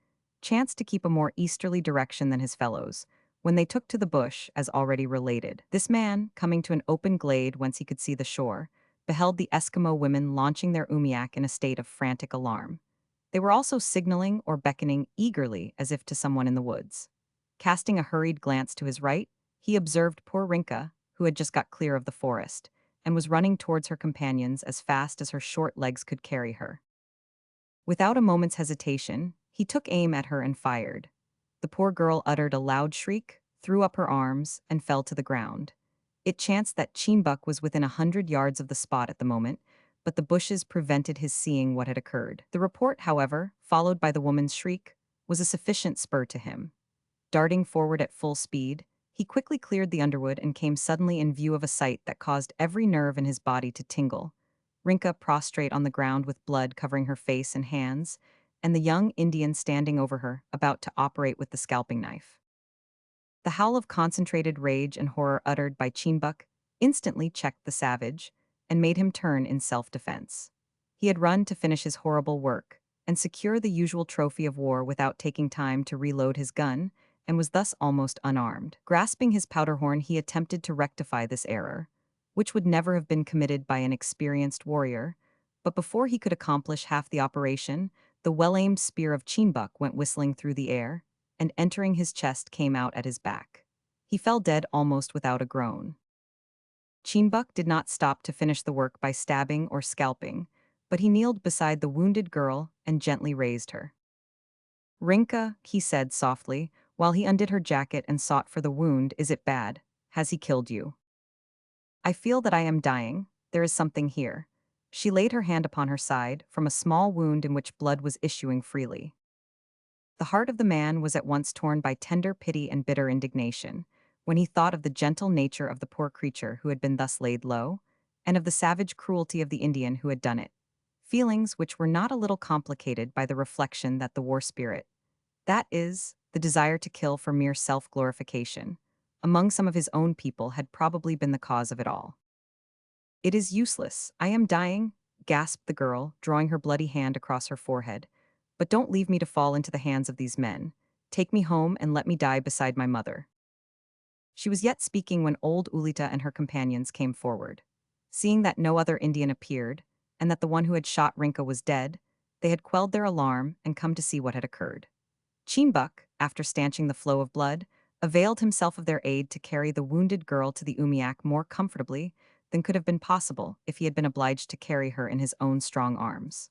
chanced to keep a more easterly direction than his fellows, when they took to the bush, as already related. This man, coming to an open glade whence he could see the shore, beheld the Eskimo women launching their umiak in a state of frantic alarm. They were also signaling or beckoning eagerly as if to someone in the woods. Casting a hurried glance to his right, he observed poor Rinka, who had just got clear of the forest, and was running towards her companions as fast as her short legs could carry her. Without a moment's hesitation, he took aim at her and fired. The poor girl uttered a loud shriek, threw up her arms, and fell to the ground. It chanced that Cheenbuck was within 100 yards of the spot at the moment, but the bushes prevented his seeing what had occurred. The report, however, followed by the woman's shriek, was a sufficient spur to him. Darting forward at full speed, he quickly cleared the underwood and came suddenly in view of a sight that caused every nerve in his body to tingle. Rinka prostrate on the ground with blood covering her face and hands, and the young Indian standing over her, about to operate with the scalping knife. The howl of concentrated rage and horror uttered by Cheenbuck instantly checked the savage, and made him turn in self-defense. He had run to finish his horrible work, and secure the usual trophy of war without taking time to reload his gun, and was thus almost unarmed. Grasping his powder horn, he attempted to rectify this error, which would never have been committed by an experienced warrior, but before he could accomplish half the operation, the well-aimed spear of Cheenbuck went whistling through the air, and entering his chest came out at his back. He fell dead almost without a groan. Cheenbuck did not stop to finish the work by stabbing or scalping, but he kneeled beside the wounded girl and gently raised her. "Rinka," he said softly, while he undid her jacket and sought for the wound, "is it bad? Has he killed you?" "I feel that I am dying. There is something here." She laid her hand upon her side, from a small wound in which blood was issuing freely. The heart of the man was at once torn by tender pity and bitter indignation, when he thought of the gentle nature of the poor creature who had been thus laid low, and of the savage cruelty of the Indian who had done it. Feelings which were not a little complicated by the reflection that the war spirit, that is, the desire to kill for mere self-glorification, among some of his own people had probably been the cause of it all. "It is useless. I am dying," gasped the girl, drawing her bloody hand across her forehead. "But don't leave me to fall into the hands of these men. Take me home and let me die beside my mother." She was yet speaking when old Ulita and her companions came forward. Seeing that no other Indian appeared, and that the one who had shot Rinka was dead, they had quelled their alarm and come to see what had occurred. Cheenbuk, after stanching the flow of blood, availed himself of their aid to carry the wounded girl to the umiak more comfortably than could have been possible if he had been obliged to carry her in his own strong arms.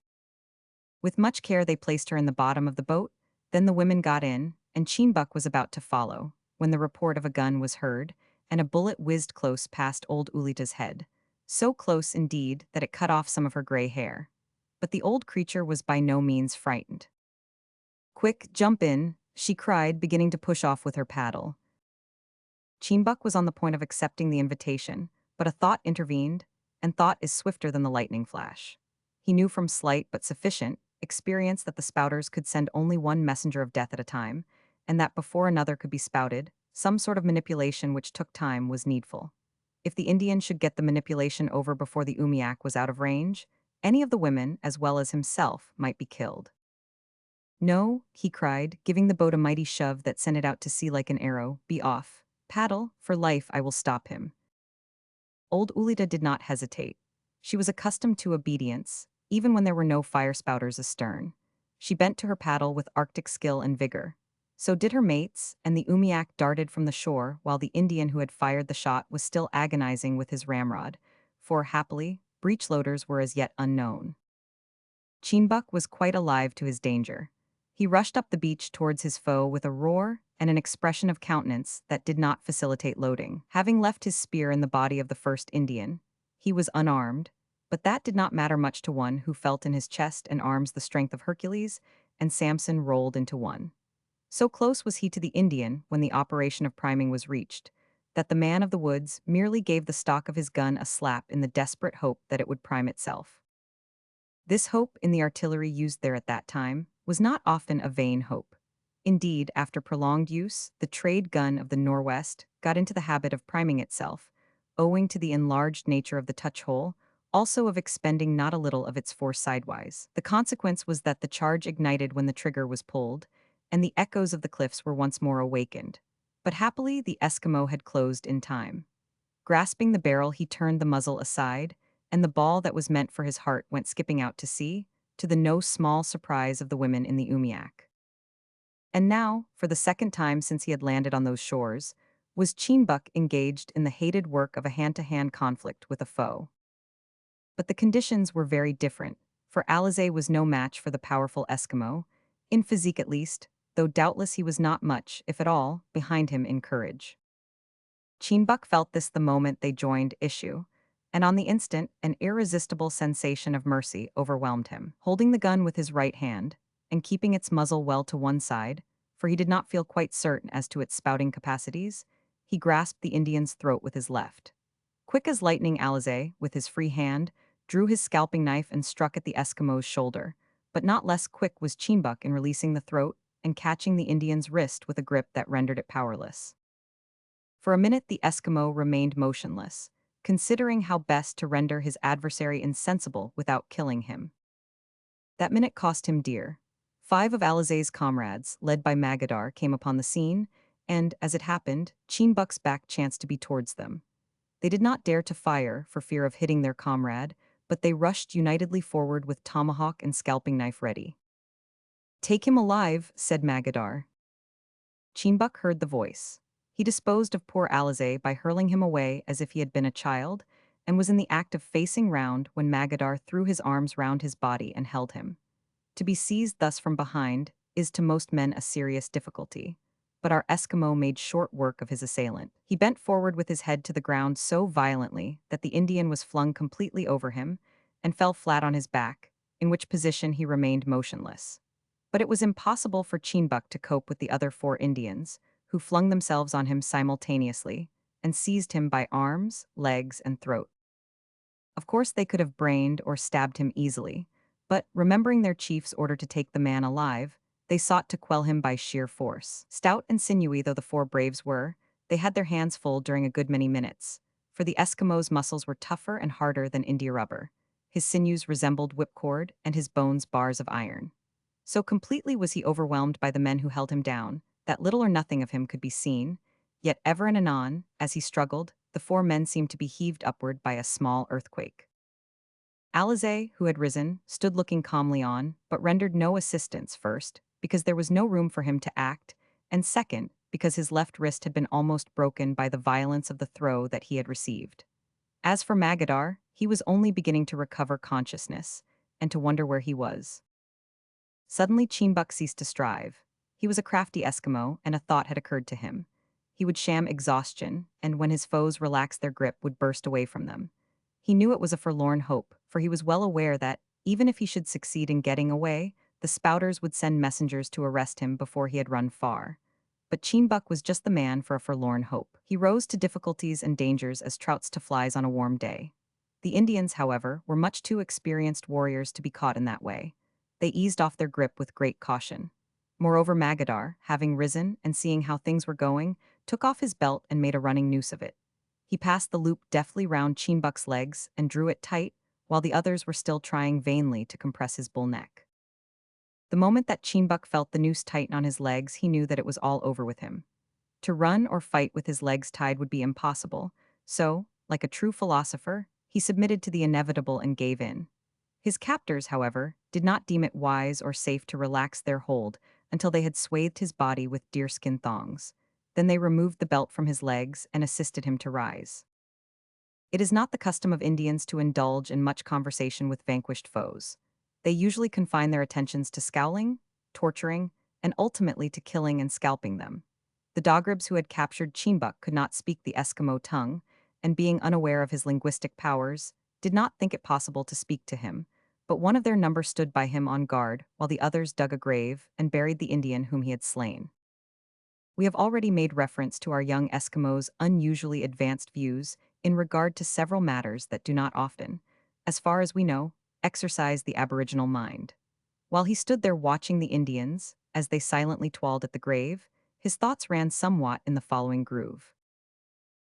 With much care they placed her in the bottom of the boat, then the women got in, and Cheenbuk was about to follow, when the report of a gun was heard, and a bullet whizzed close past old Ulita's head, so close indeed that it cut off some of her gray hair. But the old creature was by no means frightened. "Quick, jump in," she cried, beginning to push off with her paddle. Cheenbuk was on the point of accepting the invitation, but a thought intervened, and thought is swifter than the lightning flash. He knew from slight but sufficient experience that the spouters could send only one messenger of death at a time, and that before another could be spouted, some sort of manipulation which took time was needful. If the Indian should get the manipulation over before the umiak was out of range, any of the women, as well as himself, might be killed. "No," he cried, giving the boat a mighty shove that sent it out to sea like an arrow. "Be off. Paddle, for life I will stop him." Old Ulita did not hesitate. She was accustomed to obedience, even when there were no fire spouters astern. She bent to her paddle with Arctic skill and vigor. So did her mates, and the umiak darted from the shore while the Indian who had fired the shot was still agonizing with his ramrod, for, happily, breechloaders were as yet unknown. Cheenbuk was quite alive to his danger. He rushed up the beach towards his foe with a roar and an expression of countenance that did not facilitate loading. Having left his spear in the body of the first Indian, he was unarmed, but that did not matter much to one who felt in his chest and arms the strength of Hercules, and Samson rolled into one. So close was he to the Indian when the operation of priming was reached, that the man of the woods merely gave the stock of his gun a slap in the desperate hope that it would prime itself. This hope in the artillery used there at that time was not often a vain hope. Indeed, after prolonged use, the trade gun of the Norwest got into the habit of priming itself, owing to the enlarged nature of the touch hole, also of expending not a little of its force sidewise. The consequence was that the charge ignited when the trigger was pulled, and the echoes of the cliffs were once more awakened. But happily the Eskimo had closed in time. Grasping the barrel, he turned the muzzle aside, and the ball that was meant for his heart went skipping out to sea, to the no small surprise of the women in the umiak. And now, for the second time since he had landed on those shores, was Cheenbuk engaged in the hated work of a hand-to-hand conflict with a foe. But the conditions were very different, for Alizé was no match for the powerful Eskimo, in physique at least, though doubtless he was not much, if at all, behind him in courage. Cheenbuk felt this the moment they joined issue, and on the instant an irresistible sensation of mercy overwhelmed him. Holding the gun with his right hand, and keeping its muzzle well to one side, for he did not feel quite certain as to its spouting capacities, he grasped the Indian's throat with his left. Quick as lightning, Alizé, with his free hand, drew his scalping knife and struck at the Eskimo's shoulder, but not less quick was Cheenbuk in releasing the throat and catching the Indian's wrist with a grip that rendered it powerless. For a minute the Eskimo remained motionless, considering how best to render his adversary insensible without killing him. That minute cost him dear. 5 of Alizé's comrades, led by Magadar, came upon the scene, and, as it happened, Cheenbuk's back chanced to be towards them. They did not dare to fire for fear of hitting their comrade, but they rushed unitedly forward with tomahawk and scalping knife ready. "Take him alive," said Magadar. Cheenbuk heard the voice. He disposed of poor Alizé by hurling him away as if he had been a child, and was in the act of facing round when Magadar threw his arms round his body and held him. To be seized thus from behind is to most men a serious difficulty, but our Eskimo made short work of his assailant. He bent forward with his head to the ground so violently that the Indian was flung completely over him and fell flat on his back, in which position he remained motionless. But it was impossible for Cheenbuk to cope with the other 4 Indians, who flung themselves on him simultaneously and seized him by arms, legs, and throat. Of course they could have brained or stabbed him easily, but, remembering their chief's order to take the man alive, they sought to quell him by sheer force. Stout and sinewy though the 4 braves were, they had their hands full during a good many minutes, for the Eskimo's muscles were tougher and harder than India rubber. His sinews resembled whipcord, and his bones bars of iron. So completely was he overwhelmed by the men who held him down, that little or nothing of him could be seen, yet ever and anon, as he struggled, the 4 men seemed to be heaved upward by a small earthquake. Alizé, who had risen, stood looking calmly on, but rendered no assistance first, because there was no room for him to act, and second, because his left wrist had been almost broken by the violence of the throw that he had received. As for Magadar, he was only beginning to recover consciousness, and to wonder where he was. Suddenly Chimbuk ceased to strive. He was a crafty Eskimo, and a thought had occurred to him. He would sham exhaustion, and when his foes relaxed their grip, would burst away from them. He knew it was a forlorn hope, for he was well aware that, even if he should succeed in getting away, the spouters would send messengers to arrest him before he had run far. But Chimbuk was just the man for a forlorn hope. He rose to difficulties and dangers as trouts to flies on a warm day. The Indians, however, were much too experienced warriors to be caught in that way. They eased off their grip with great caution. Moreover, Magadar, having risen and seeing how things were going, took off his belt and made a running noose of it. He passed the loop deftly round Chimbuk's legs and drew it tight, while the others were still trying vainly to compress his bull neck. The moment that Chimbuk felt the noose tighten on his legs, he knew that it was all over with him. To run or fight with his legs tied would be impossible, so, like a true philosopher, he submitted to the inevitable and gave in. His captors, however, did not deem it wise or safe to relax their hold until they had swathed his body with deerskin thongs. Then they removed the belt from his legs and assisted him to rise. It is not the custom of Indians to indulge in much conversation with vanquished foes. They usually confine their attentions to scowling, torturing, and ultimately to killing and scalping them. The Dogribs who had captured Chimbuk could not speak the Eskimo tongue, and being unaware of his linguistic powers, did not think it possible to speak to him, but one of their number stood by him on guard while the others dug a grave and buried the Indian whom he had slain. We have already made reference to our young Eskimos' unusually advanced views in regard to several matters that do not often, as far as we know, exercise the aboriginal mind. While he stood there watching the Indians, as they silently toiled at the grave, his thoughts ran somewhat in the following groove.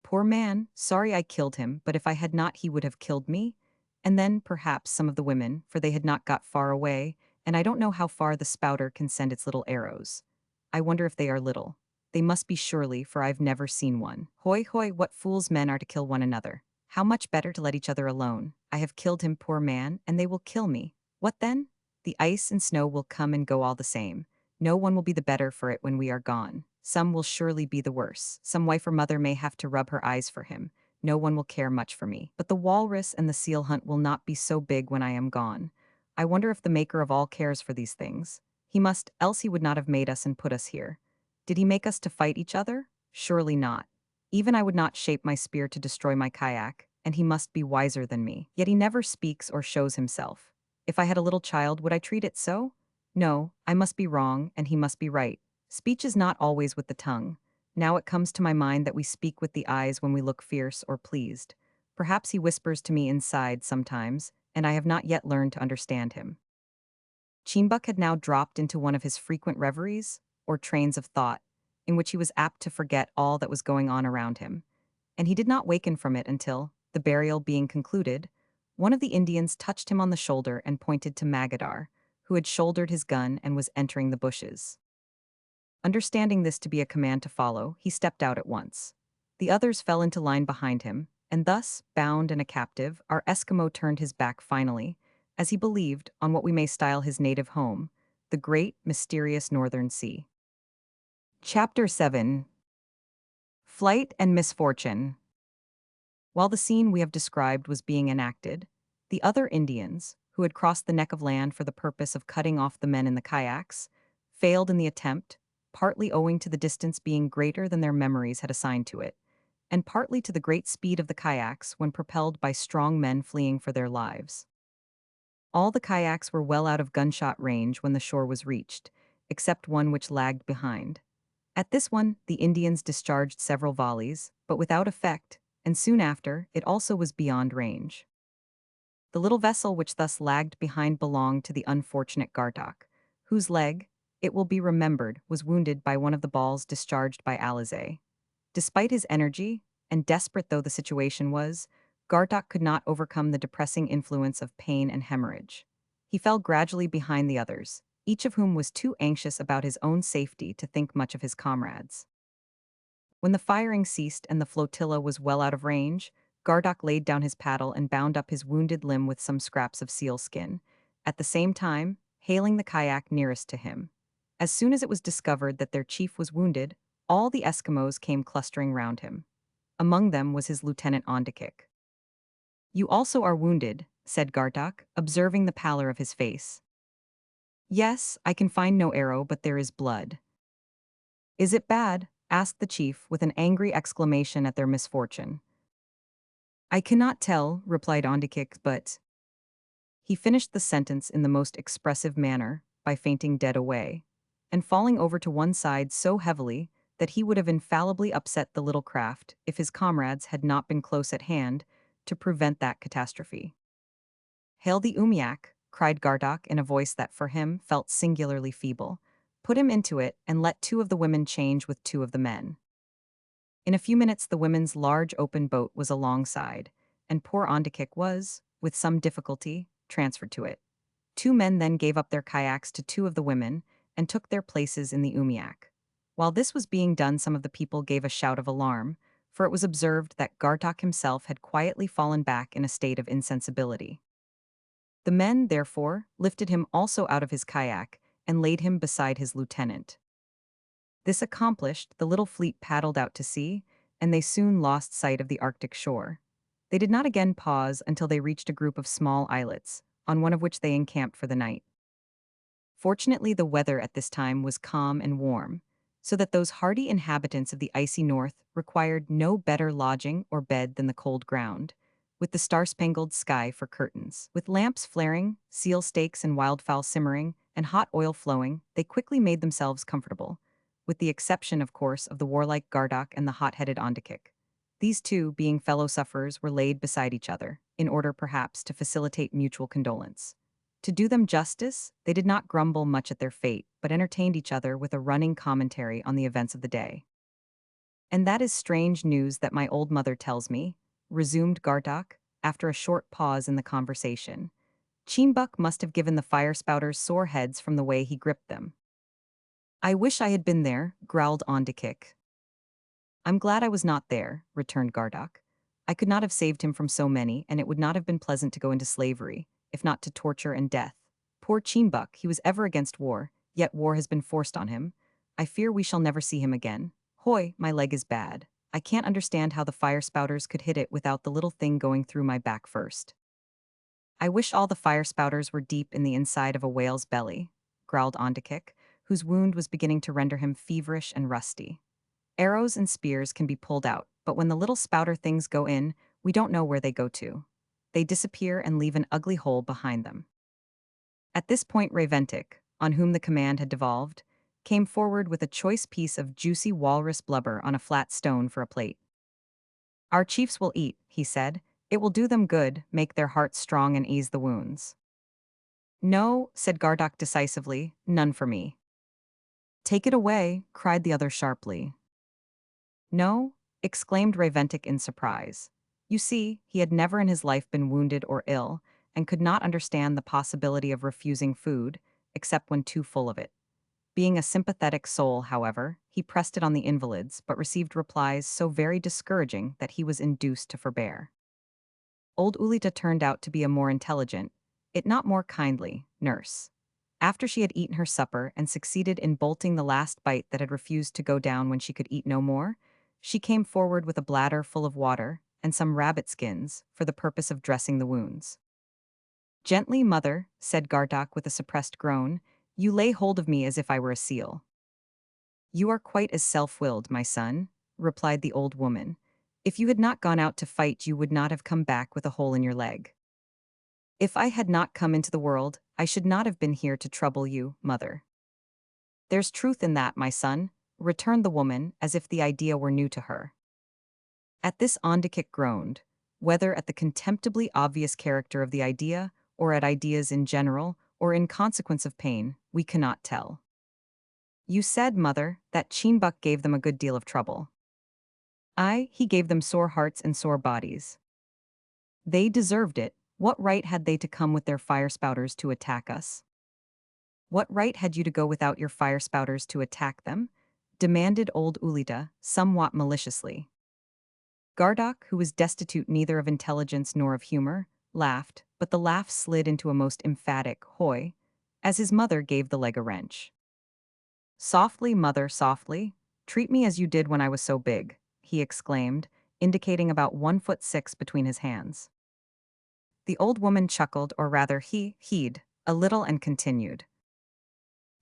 Poor man, sorry I killed him, but if I had not he would have killed me. And then, perhaps, some of the women, for they had not got far away, and I don't know how far the spouter can send its little arrows. I wonder if they are little. They must be surely, for I've never seen one. Hoy hoy, what fools men are to kill one another. How much better to let each other alone. I have killed him, poor man, and they will kill me. What then? The ice and snow will come and go all the same. No one will be the better for it when we are gone. Some will surely be the worse. Some wife or mother may have to rub her eyes for him. No one will care much for me. But the walrus and the seal hunt will not be so big when I am gone. I wonder if the maker of all cares for these things. He must, else he would not have made us and put us here. Did he make us to fight each other? Surely not. Even I would not shape my spear to destroy my kayak, and he must be wiser than me. Yet he never speaks or shows himself. If I had a little child, would I treat it so? No, I must be wrong, and he must be right. Speech is not always with the tongue. Now it comes to my mind that we speak with the eyes when we look fierce or pleased. Perhaps he whispers to me inside sometimes, and I have not yet learned to understand him. Chimbuk had now dropped into one of his frequent reveries, or trains of thought, in which he was apt to forget all that was going on around him, and he did not waken from it until, the burial being concluded, one of the Indians touched him on the shoulder and pointed to Magadar, who had shouldered his gun and was entering the bushes. Understanding this to be a command to follow, he stepped out at once. The others fell into line behind him, and thus, bound and a captive, our Eskimo turned his back finally, as he believed, on what we may style his native home, the great, mysterious northern sea. Chapter 7. Flight and Misfortune. While the scene we have described was being enacted, the other Indians, who had crossed the neck of land for the purpose of cutting off the men in the kayaks, failed in the attempt, partly owing to the distance being greater than their memories had assigned to it, and partly to the great speed of the kayaks when propelled by strong men fleeing for their lives. All the kayaks were well out of gunshot range when the shore was reached, except one which lagged behind. At this one, the Indians discharged several volleys, but without effect, and soon after, it also was beyond range. The little vessel which thus lagged behind belonged to the unfortunate Gardoq, whose leg, it will be remembered, was wounded by one of the balls discharged by Alizé. Despite his energy, and desperate though the situation was, Gardoq could not overcome the depressing influence of pain and hemorrhage. He fell gradually behind the others, each of whom was too anxious about his own safety to think much of his comrades. When the firing ceased and the flotilla was well out of range, Gardoq laid down his paddle and bound up his wounded limb with some scraps of sealskin, at the same time hailing the kayak nearest to him. As soon as it was discovered that their chief was wounded, all the Eskimos came clustering round him. Among them was his lieutenant Ondikik. "You also are wounded," said Gardak, observing the pallor of his face. "Yes, I can find no arrow, but there is blood." "Is it bad?" asked the chief with an angry exclamation at their misfortune. "I cannot tell," replied Ondikik, but he finished the sentence in the most expressive manner, by fainting dead away, and falling over to one side so heavily that he would have infallibly upset the little craft if his comrades had not been close at hand to prevent that catastrophe. "Hail the Umiak!" cried Gardak in a voice that for him felt singularly feeble. "Put him into it, and let two of the women change with two of the men." In a few minutes the women's large open boat was alongside, and poor Ondikik was, with some difficulty, transferred to it. Two men then gave up their kayaks to two of the women and took their places in the Umiak. While this was being done, some of the people gave a shout of alarm, for it was observed that Gardak himself had quietly fallen back in a state of insensibility. The men, therefore, lifted him also out of his kayak and laid him beside his lieutenant. This accomplished, the little fleet paddled out to sea, and they soon lost sight of the Arctic shore. They did not again pause until they reached a group of small islets, on one of which they encamped for the night. Fortunately, the weather at this time was calm and warm, so that those hardy inhabitants of the icy north required no better lodging or bed than the cold ground, with the star-spangled sky for curtains. With lamps flaring, seal steaks and wildfowl simmering, and hot oil flowing, they quickly made themselves comfortable, with the exception, of course, of the warlike Gardak and the hot-headed Ondikik. These two, being fellow sufferers, were laid beside each other, in order perhaps to facilitate mutual condolence. To do them justice, they did not grumble much at their fate, but entertained each other with a running commentary on the events of the day. "And that is strange news that my old mother tells me," resumed Gardak, after a short pause in the conversation. "Cheenbuk must have given the fire-spouters sore heads from the way he gripped them." "I wish I had been there," growled Ondikik. "I'm glad I was not there," returned Gardak. "I could not have saved him from so many, and it would not have been pleasant to go into slavery, if not to torture and death. Poor Cheenbuk, he was ever against war, yet war has been forced on him. I fear we shall never see him again. Hoy, my leg is bad. I can't understand how the fire-spouters could hit it without the little thing going through my back first." "I wish all the fire-spouters were deep in the inside of a whale's belly," growled Ondikik, whose wound was beginning to render him feverish and rusty. "Arrows and spears can be pulled out, but when the little spouter things go in, we don't know where they go to. They disappear and leave an ugly hole behind them." At this point Raventic, on whom the command had devolved, came forward with a choice piece of juicy walrus blubber on a flat stone for a plate. "Our chiefs will eat," he said. "It will do them good, make their hearts strong and ease the wounds." "No," said Gardak decisively, "none for me." "Take it away," cried the other sharply. "No?" exclaimed Raventic in surprise. You see, he had never in his life been wounded or ill, and could not understand the possibility of refusing food, except when too full of it. Being a sympathetic soul, however, he pressed it on the invalids, but received replies so very discouraging that he was induced to forbear. Old Ulita turned out to be a more intelligent, it not more kindly, nurse. After she had eaten her supper and succeeded in bolting the last bite that had refused to go down when she could eat no more, she came forward with a bladder full of water and some rabbit skins for the purpose of dressing the wounds. "Gently, mother," said Gardak with a suppressed groan, "you lay hold of me as if I were a seal." "You are quite as self-willed, my son," replied the old woman. "If you had not gone out to fight, you would not have come back with a hole in your leg." "If I had not come into the world, I should not have been here to trouble you, mother." "There's truth in that, my son," returned the woman, as if the idea were new to her. At this Ondikik groaned, whether at the contemptibly obvious character of the idea, or at ideas in general, or in consequence of pain, we cannot tell. "You said, mother, that Cheenbuk gave them a good deal of trouble." "Aye, he gave them sore hearts and sore bodies." "They deserved it. What right had they to come with their fire-spouters to attack us?" "What right had you to go without your fire-spouters to attack them?" demanded old Ulita, somewhat maliciously. Gardak, who was destitute neither of intelligence nor of humor, laughed, but the laugh slid into a most emphatic "hoy," as his mother gave the leg a wrench. Softly, mother, softly. Treat me as you did when I was so big, he exclaimed, indicating about 1 foot 6 between his hands. The old woman chuckled, or rather he'd, a little and continued.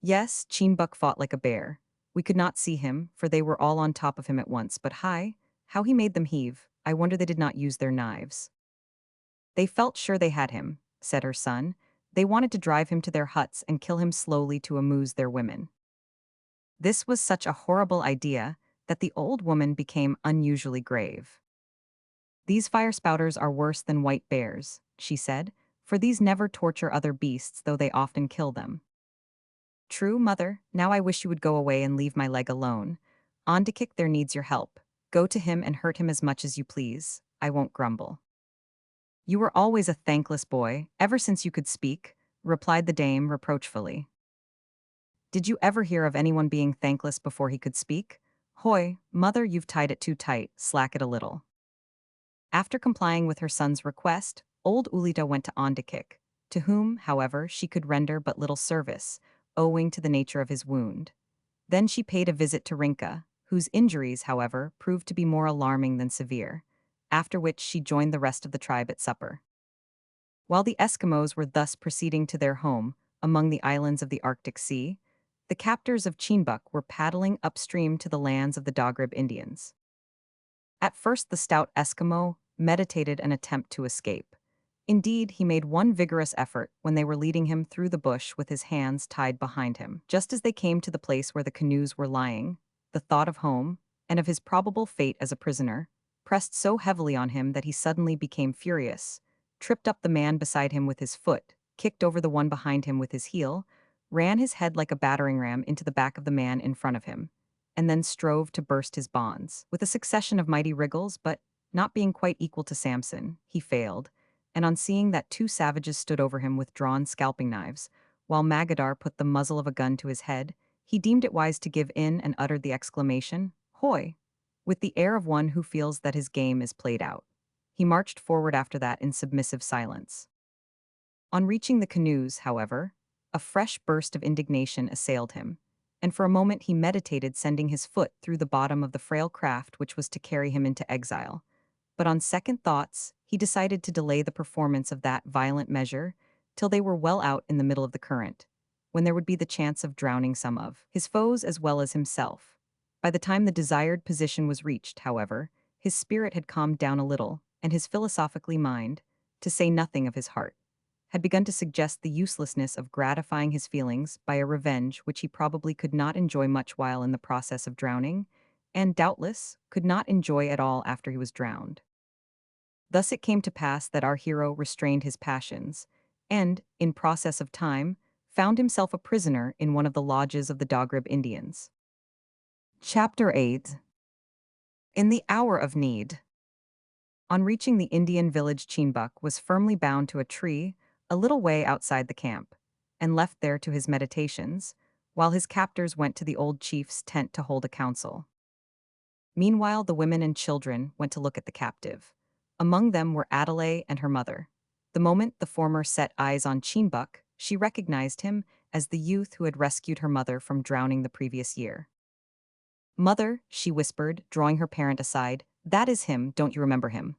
Yes, Cheenbuck fought like a bear. We could not see him, for they were all on top of him at once, but how he made them heave. I wonder they did not use their knives. They felt sure they had him, said her son. They wanted to drive him to their huts and kill him slowly to amuse their women. This was such a horrible idea that the old woman became unusually grave. These fire spouters are worse than white bears, she said, for these never torture other beasts, though they often kill them. True, mother, now I wish you would go away and leave my leg alone. Ondekick there needs your help. Go to him and hurt him as much as you please. I won't grumble. You were always a thankless boy, ever since you could speak, replied the dame reproachfully. Did you ever hear of anyone being thankless before he could speak? Hoy, mother, you've tied it too tight, slack it a little. After complying with her son's request, old Ulita went to Ondakik, to whom, however, she could render but little service, owing to the nature of his wound. Then she paid a visit to Rinka, whose injuries, however, proved to be more alarming than severe, after which she joined the rest of the tribe at supper. While the Eskimos were thus proceeding to their home among the islands of the Arctic Sea, the captors of Cheenbuck were paddling upstream to the lands of the Dogrib Indians. At first the stout Eskimo meditated an attempt to escape. Indeed, he made one vigorous effort when they were leading him through the bush with his hands tied behind him. Just as they came to the place where the canoes were lying, the thought of home, and of his probable fate as a prisoner, pressed so heavily on him that he suddenly became furious, tripped up the man beside him with his foot, kicked over the one behind him with his heel, ran his head like a battering ram into the back of the man in front of him, and then strove to burst his bonds. With a succession of mighty wriggles, but not being quite equal to Samson, he failed, and on seeing that two savages stood over him with drawn scalping knives, while Magadar put the muzzle of a gun to his head, he deemed it wise to give in and uttered the exclamation, "Hoy!" with the air of one who feels that his game is played out. He marched forward after that in submissive silence. On reaching the canoes, however, a fresh burst of indignation assailed him, and for a moment he meditated sending his foot through the bottom of the frail craft which was to carry him into exile. But on second thoughts, he decided to delay the performance of that violent measure till they were well out in the middle of the current, when there would be the chance of drowning some of his foes as well as himself. By the time the desired position was reached, however, his spirit had calmed down a little, and his philosophically mind, to say nothing of his heart, had begun to suggest the uselessness of gratifying his feelings by a revenge which he probably could not enjoy much while in the process of drowning, and doubtless could not enjoy at all after he was drowned. Thus it came to pass that our hero restrained his passions, and, in process of time, found himself a prisoner in one of the lodges of the Dogrib Indians. Chapter 8. In the Hour of Need. On reaching the Indian village, Cheenbuck was firmly bound to a tree a little way outside the camp, and left there to his meditations, while his captors went to the old chief's tent to hold a council. Meanwhile, the women and children went to look at the captive. Among them were Adelaide and her mother. The moment the former set eyes on Cheenbuck, she recognized him as the youth who had rescued her mother from drowning the previous year. "Mother," she whispered, drawing her parent aside, "that is him, don't you remember him?"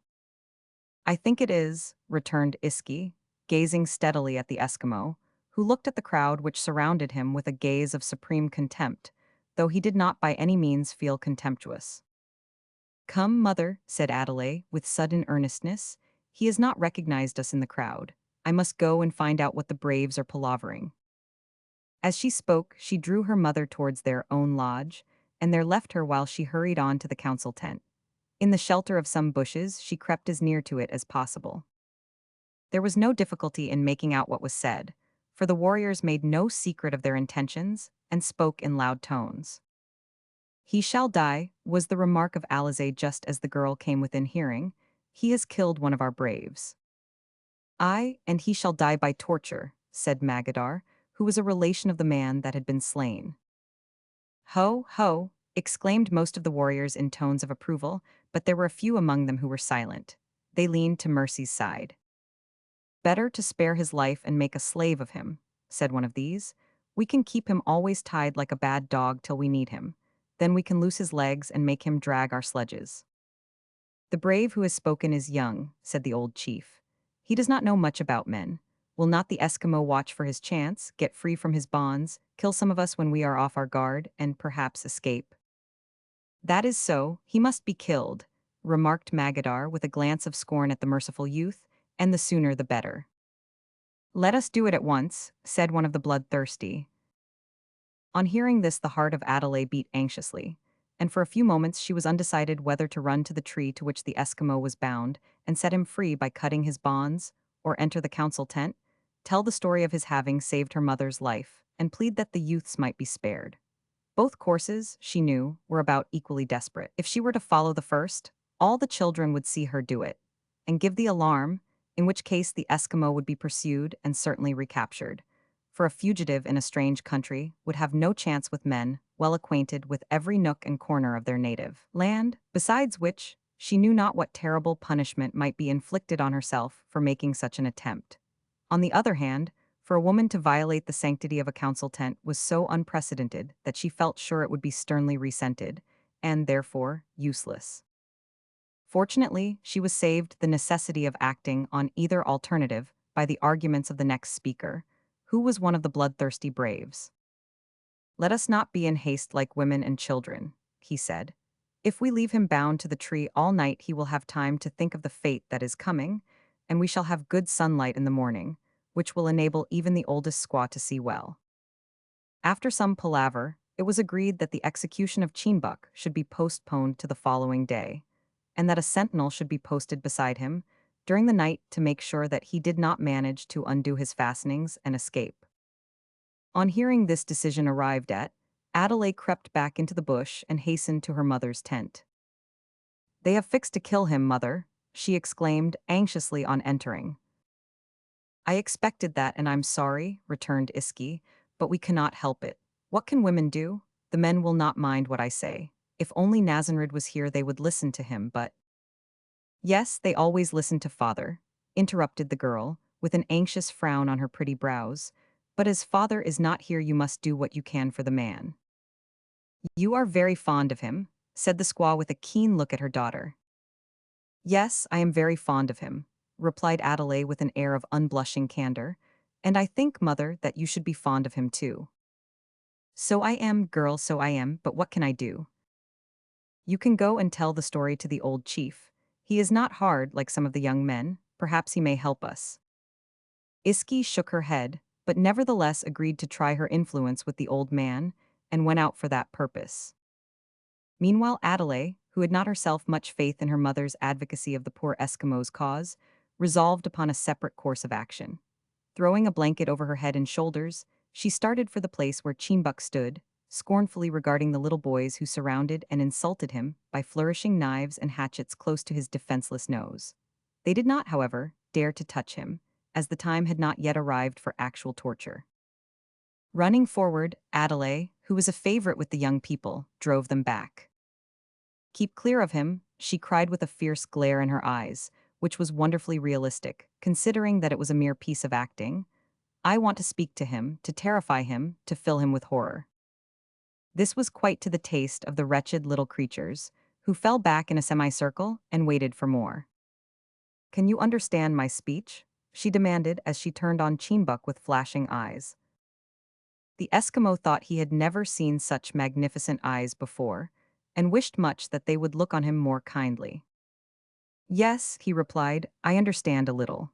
"I think it is," returned Iski, gazing steadily at the Eskimo, who looked at the crowd which surrounded him with a gaze of supreme contempt, though he did not by any means feel contemptuous. "Come, mother," said Adelaide, with sudden earnestness. "He has not recognized us in the crowd. I must go and find out what the braves are palavering." As she spoke, she drew her mother towards their own lodge, and there left her while she hurried on to the council tent. In the shelter of some bushes, she crept as near to it as possible. There was no difficulty in making out what was said, for the warriors made no secret of their intentions and spoke in loud tones. "He shall die," was the remark of Alizé just as the girl came within hearing. "He has killed one of our braves." "Aye, and he shall die by torture," said Magadar, who was a relation of the man that had been slain. "Ho, ho," exclaimed most of the warriors in tones of approval, but there were a few among them who were silent. They leaned to Mercy's side. "Better to spare his life and make a slave of him," said one of these. We can keep him always tied like a bad dog till we need him. Then we can loose his legs and make him drag our sledges." "The brave who has spoken is young," said the old chief. "He does not know much about men. Will not the Eskimo watch for his chance, get free from his bonds, kill some of us when we are off our guard, and perhaps escape?" "That is so, he must be killed," remarked Magadar with a glance of scorn at the merciful youth, "and the sooner the better." "Let us do it at once," said one of the bloodthirsty. On hearing this, the heart of Adelaide beat anxiously, and for a few moments she was undecided whether to run to the tree to which the Eskimo was bound and set him free by cutting his bonds, or enter the council tent, tell the story of his having saved her mother's life, and plead that the youths might be spared. Both courses, she knew, were about equally desperate. If she were to follow the first, all the children would see her do it, and give the alarm, in which case the Eskimo would be pursued and certainly recaptured. For a fugitive in a strange country would have no chance with men well acquainted with every nook and corner of their native land, besides which, she knew not what terrible punishment might be inflicted on herself for making such an attempt. On the other hand, for a woman to violate the sanctity of a council tent was so unprecedented that she felt sure it would be sternly resented, and therefore useless. Fortunately, she was saved the necessity of acting on either alternative by the arguments of the next speaker, who was one of the bloodthirsty braves. "Let us not be in haste like women and children," he said. "If we leave him bound to the tree all night, he will have time to think of the fate that is coming, and we shall have good sunlight in the morning, which will enable even the oldest squaw to see well." After some palaver, it was agreed that the execution of Cheenbuck should be postponed to the following day, and that a sentinel should be posted beside him during the night to make sure that he did not manage to undo his fastenings and escape. On hearing this decision arrived at, Adelaide crept back into the bush and hastened to her mother's tent. "They have fixed to kill him, mother," she exclaimed anxiously on entering. "I expected that, and I'm sorry," returned Iski, "but we cannot help it. What can women do? The men will not mind what I say. If only Nazanrid was here they would listen to him, but—" "Yes, they always listen to father," interrupted the girl, with an anxious frown on her pretty brows. "But as father is not here, you must do what you can for the man." "You are very fond of him," said the squaw with a keen look at her daughter. "Yes, I am very fond of him," replied Adelaide with an air of unblushing candor, "and I think, mother, that you should be fond of him too." "So I am, girl, so I am, but what can I do?" "You can go and tell the story to the old chief. He is not hard like some of the young men. Perhaps he may help us." Iski shook her head, but nevertheless agreed to try her influence with the old man, and went out for that purpose. Meanwhile, Adelaide, who had not herself much faith in her mother's advocacy of the poor Eskimo's cause, resolved upon a separate course of action. Throwing a blanket over her head and shoulders, she started for the place where Cheenbuck stood, scornfully regarding the little boys who surrounded and insulted him by flourishing knives and hatchets close to his defenseless nose. They did not, however, dare to touch him, as the time had not yet arrived for actual torture. Running forward, Adelaide, who was a favorite with the young people, drove them back. "Keep clear of him," she cried with a fierce glare in her eyes, which was wonderfully realistic, considering that it was a mere piece of acting. "I want to speak to him, to terrify him, to fill him with horror." This was quite to the taste of the wretched little creatures, who fell back in a semicircle and waited for more. "Can you understand my speech?" she demanded as she turned on Cheenbuck with flashing eyes. The Eskimo thought he had never seen such magnificent eyes before, and wished much that they would look on him more kindly. "Yes," he replied, "I understand a little."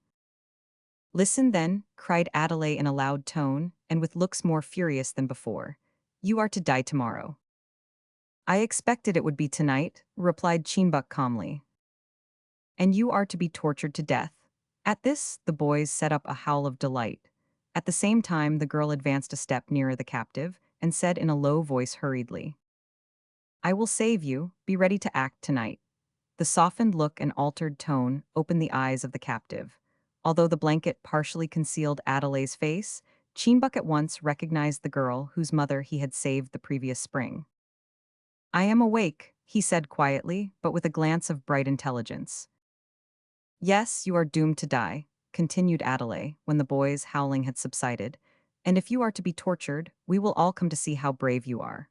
"Listen then," cried Adelaide in a loud tone, and with looks more furious than before. "You are to die tomorrow." "I expected it would be tonight," replied Cheenbuck calmly. "And you are to be tortured to death." At this, the boys set up a howl of delight. At the same time, the girl advanced a step nearer the captive and said in a low voice hurriedly, "I will save you, be ready to act tonight." The softened look and altered tone opened the eyes of the captive. Although the blanket partially concealed Adelaide's face, Cheenbuck at once recognized the girl whose mother he had saved the previous spring. "I am awake," he said quietly, but with a glance of bright intelligence. "Yes, you are doomed to die," continued Adelaide, when the boys' howling had subsided. And if you are to be tortured, we will all come to see how brave you are."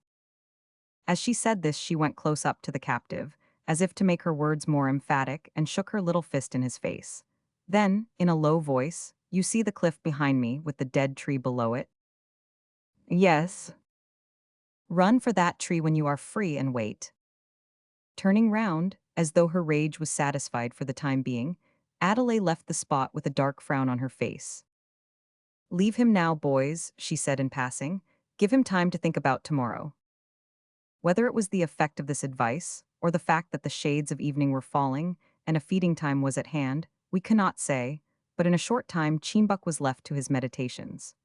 As she said this, she went close up to the captive, as if to make her words more emphatic, and shook her little fist in his face. Then, in a low voice, "You see the cliff behind me with the dead tree below it?" "Yes." "Run for that tree when you are free and wait." Turning round, as though her rage was satisfied for the time being, Adelaide left the spot with a dark frown on her face. "Leave him now, boys," she said in passing. "Give him time to think about tomorrow." Whether it was the effect of this advice, or the fact that the shades of evening were falling and a feeding time was at hand, we cannot say, but in a short time Cheembuck was left to his meditations.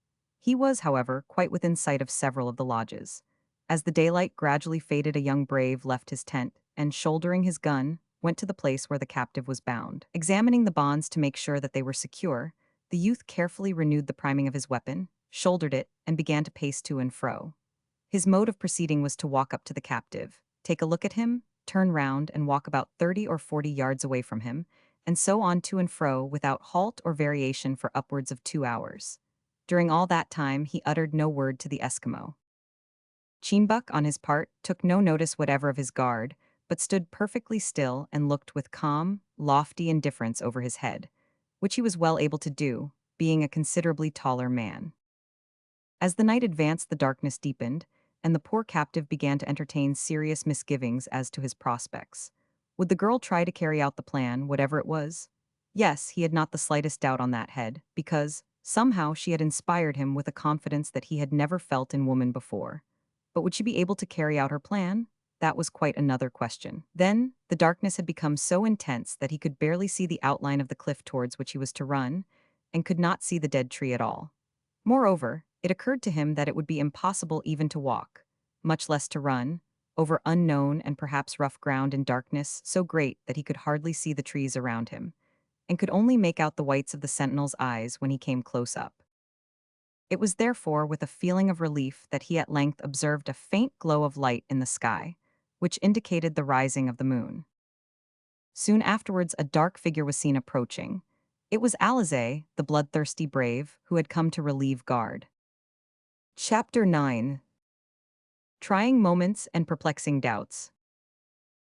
He was, however, quite within sight of several of the lodges. As the daylight gradually faded, a young brave left his tent, and, shouldering his gun, went to the place where the captive was bound. Examining the bonds to make sure that they were secure, the youth carefully renewed the priming of his weapon, shouldered it, and began to pace to and fro. His mode of proceeding was to walk up to the captive, take a look at him, turn round and walk about 30 or 40 yards away from him, and so on to and fro without halt or variation for upwards of 2 hours. During all that time he uttered no word to the Eskimo. Cheembuck, on his part, took no notice whatever of his guard, but stood perfectly still and looked with calm, lofty indifference over his head, which he was well able to do, being a considerably taller man. As the night advanced, the darkness deepened, and the poor captive began to entertain serious misgivings as to his prospects. Would the girl try to carry out the plan, whatever it was? Yes, he had not the slightest doubt on that head, because, somehow, she had inspired him with a confidence that he had never felt in woman before. But would she be able to carry out her plan? That was quite another question. Then, the darkness had become so intense that he could barely see the outline of the cliff towards which he was to run, and could not see the dead tree at all. Moreover, it occurred to him that it would be impossible even to walk, much less to run, over unknown and perhaps rough ground in darkness so great that he could hardly see the trees around him, and could only make out the whites of the sentinel's eyes when he came close up. It was therefore with a feeling of relief that he at length observed a faint glow of light in the sky, which indicated the rising of the moon. Soon afterwards a dark figure was seen approaching. It was Alize, the bloodthirsty brave, who had come to relieve guard. Chapter 9. Trying Moments and Perplexing Doubts.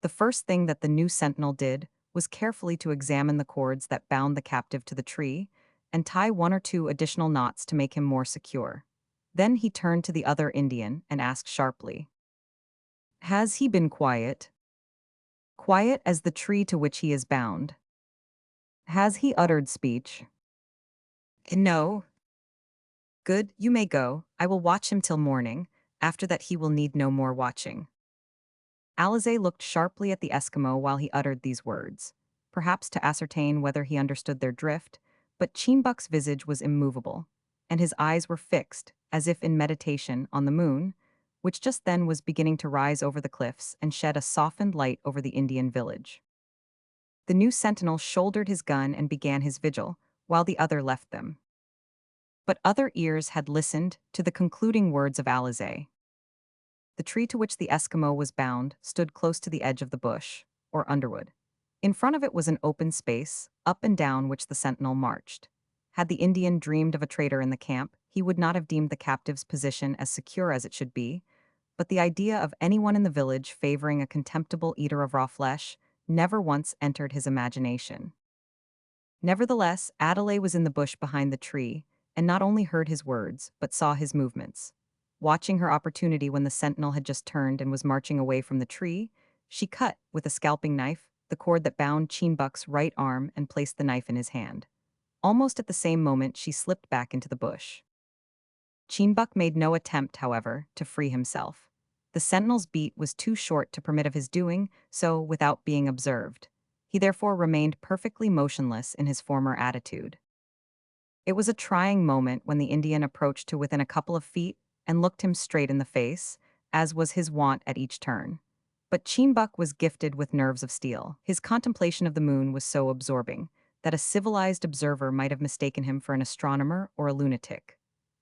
The first thing that the new sentinel did was carefully to examine the cords that bound the captive to the tree, and tie one or two additional knots to make him more secure. Then he turned to the other Indian and asked sharply, "Has he been quiet? Quiet as the tree to which he is bound? Has he uttered speech?" "No." "Good, you may go. I will watch him till morning. After that he will need no more watching." Alize looked sharply at the Eskimo while he uttered these words, perhaps to ascertain whether he understood their drift, but Cheembuck's visage was immovable, and his eyes were fixed, as if in meditation, on the moon, which just then was beginning to rise over the cliffs and shed a softened light over the Indian village. The new sentinel shouldered his gun and began his vigil, while the other left them. But other ears had listened to the concluding words of Alize. The tree to which the Eskimo was bound stood close to the edge of the bush, or underwood. In front of it was an open space, up and down which the sentinel marched. Had the Indian dreamed of a traitor in the camp, he would not have deemed the captive's position as secure as it should be, but the idea of anyone in the village favoring a contemptible eater of raw flesh never once entered his imagination. Nevertheless, Adelaide was in the bush behind the tree, and not only heard his words, but saw his movements. Watching her opportunity when the sentinel had just turned and was marching away from the tree, she cut, with a scalping knife, the cord that bound Cheembuck's right arm and placed the knife in his hand. Almost at the same moment she slipped back into the bush. Cheembuck made no attempt, however, to free himself. The sentinel's beat was too short to permit of his doing so without being observed. He therefore remained perfectly motionless in his former attitude. It was a trying moment when the Indian approached to within a couple of feet and looked him straight in the face, as was his wont at each turn. But Cheembuck was gifted with nerves of steel. His contemplation of the moon was so absorbing that a civilized observer might have mistaken him for an astronomer or a lunatic.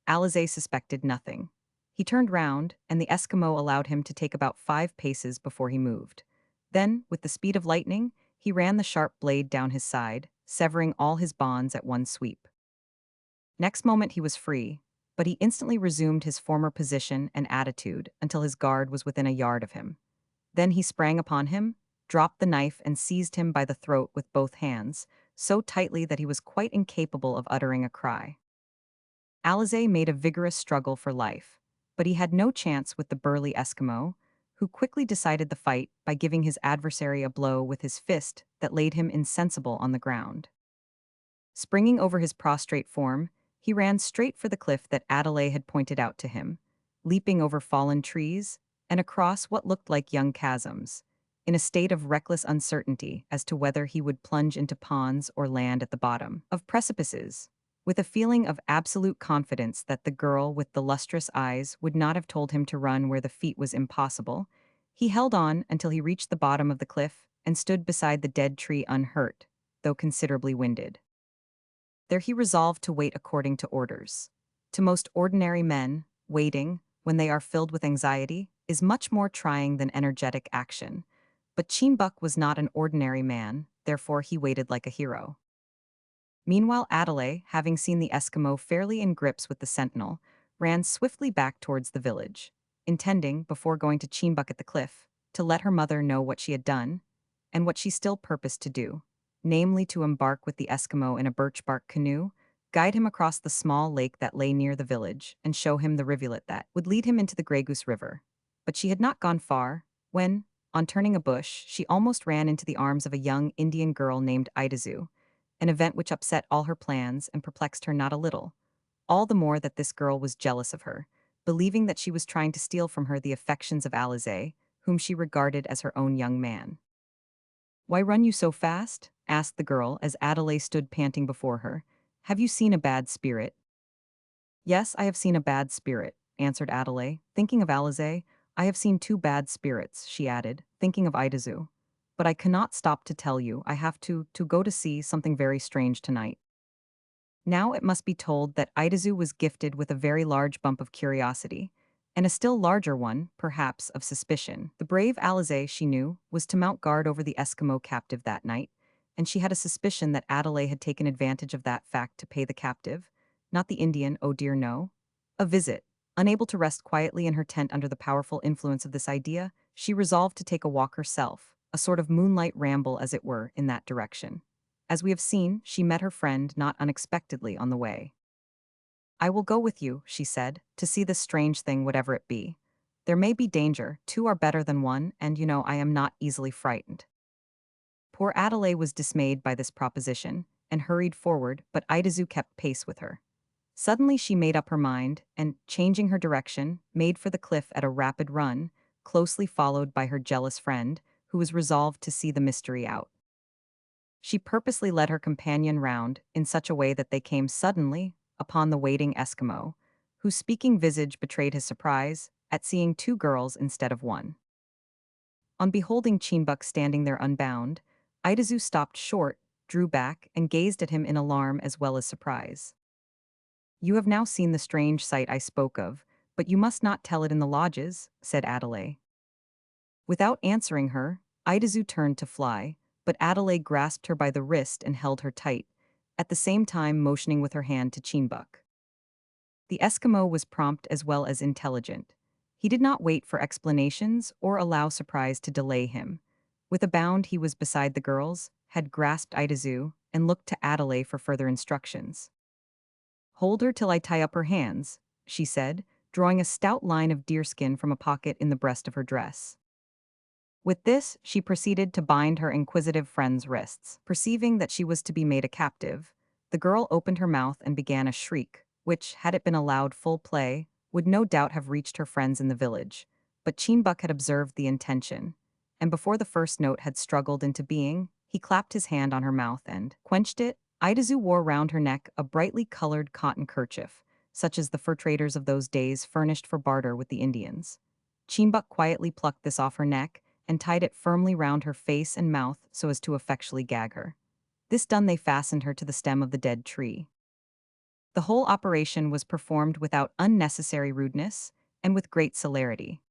Alize suspected nothing. He turned round, and the Eskimo allowed him to take about 5 paces before he moved. Then, with the speed of lightning, he ran the sharp blade down his side, severing all his bonds at one sweep. Next moment he was free, but he instantly resumed his former position and attitude until his guard was within a yard of him. Then he sprang upon him, dropped the knife and seized him by the throat with both hands, so tightly that he was quite incapable of uttering a cry. Alize made a vigorous struggle for life, but he had no chance with the burly Eskimo, who quickly decided the fight by giving his adversary a blow with his fist that laid him insensible on the ground. Springing over his prostrate form, he ran straight for the cliff that Adelaide had pointed out to him, leaping over fallen trees and across what looked like young chasms, in a state of reckless uncertainty as to whether he would plunge into ponds or land at the bottom of precipices. With a feeling of absolute confidence that the girl with the lustrous eyes would not have told him to run where the feat was impossible, he held on until he reached the bottom of the cliff and stood beside the dead tree unhurt, though considerably winded. There he resolved to wait according to orders. To most ordinary men, waiting, when they are filled with anxiety, is much more trying than energetic action. But Cheenbuk was not an ordinary man, therefore he waited like a hero. Meanwhile Adelaide, having seen the Eskimo fairly in grips with the sentinel, ran swiftly back towards the village, intending, before going to Cheenbuk at the cliff, to let her mother know what she had done, and what she still purposed to do, namely to embark with the Eskimo in a birch-bark canoe, guide him across the small lake that lay near the village, and show him the rivulet that would lead him into the Grey Goose River. But she had not gone far, when, on turning a bush, she almost ran into the arms of a young Indian girl named Idazu, an event which upset all her plans and perplexed her not a little, all the more that this girl was jealous of her, believing that she was trying to steal from her the affections of Alize, whom she regarded as her own young man. "Why run you so fast?" asked the girl as Adelaide stood panting before her. "Have you seen a bad spirit?" "Yes, I have seen a bad spirit," answered Adelaide. Thinking of Alize, "I have seen two bad spirits," she added, thinking of Idazu. "But I cannot stop to tell you. I have to go to see something very strange tonight." Now it must be told that Idazu was gifted with a very large bump of curiosity, and a still larger one, perhaps, of suspicion. The brave Alize, she knew, was to mount guard over the Eskimo captive that night, and she had a suspicion that Adelaide had taken advantage of that fact to pay the captive, not the Indian, oh dear no, a visit. Unable to rest quietly in her tent under the powerful influence of this idea, she resolved to take a walk herself, a sort of moonlight ramble as it were, in that direction. As we have seen, she met her friend not unexpectedly on the way. "I will go with you," she said, "to see this strange thing whatever it be. There may be danger, two are better than one, and you know I am not easily frightened." Poor Adelaide was dismayed by this proposition, and hurried forward, but Idazu kept pace with her. Suddenly she made up her mind, and, changing her direction, made for the cliff at a rapid run, closely followed by her jealous friend, who was resolved to see the mystery out. She purposely led her companion round in such a way that they came suddenly upon the waiting Eskimo, whose speaking visage betrayed his surprise at seeing two girls instead of one. On beholding Cheenbuk standing there unbound, Idazu stopped short, drew back, and gazed at him in alarm as well as surprise. "You have now seen the strange sight I spoke of, but you must not tell it in the lodges," said Adelaide. Without answering her, Idazu turned to fly, but Adelaide grasped her by the wrist and held her tight, at the same time motioning with her hand to Cheenbuk. The Eskimo was prompt as well as intelligent. He did not wait for explanations or allow surprise to delay him. With a bound he was beside the girls, had grasped Idazu, and looked to Adelaide for further instructions. "Hold her till I tie up her hands," she said, drawing a stout line of deerskin from a pocket in the breast of her dress. With this, she proceeded to bind her inquisitive friend's wrists. Perceiving that she was to be made a captive, the girl opened her mouth and began a shriek, which, had it been allowed full play, would no doubt have reached her friends in the village. But Cheenbuk had observed the intention, and before the first note had struggled into being, he clapped his hand on her mouth and quenched it. Idazu wore round her neck a brightly colored cotton kerchief, such as the fur traders of those days furnished for barter with the Indians. Cheenbuk quietly plucked this off her neck and tied it firmly round her face and mouth so as to effectually gag her. This done, they fastened her to the stem of the dead tree. The whole operation was performed without unnecessary rudeness and with great celerity.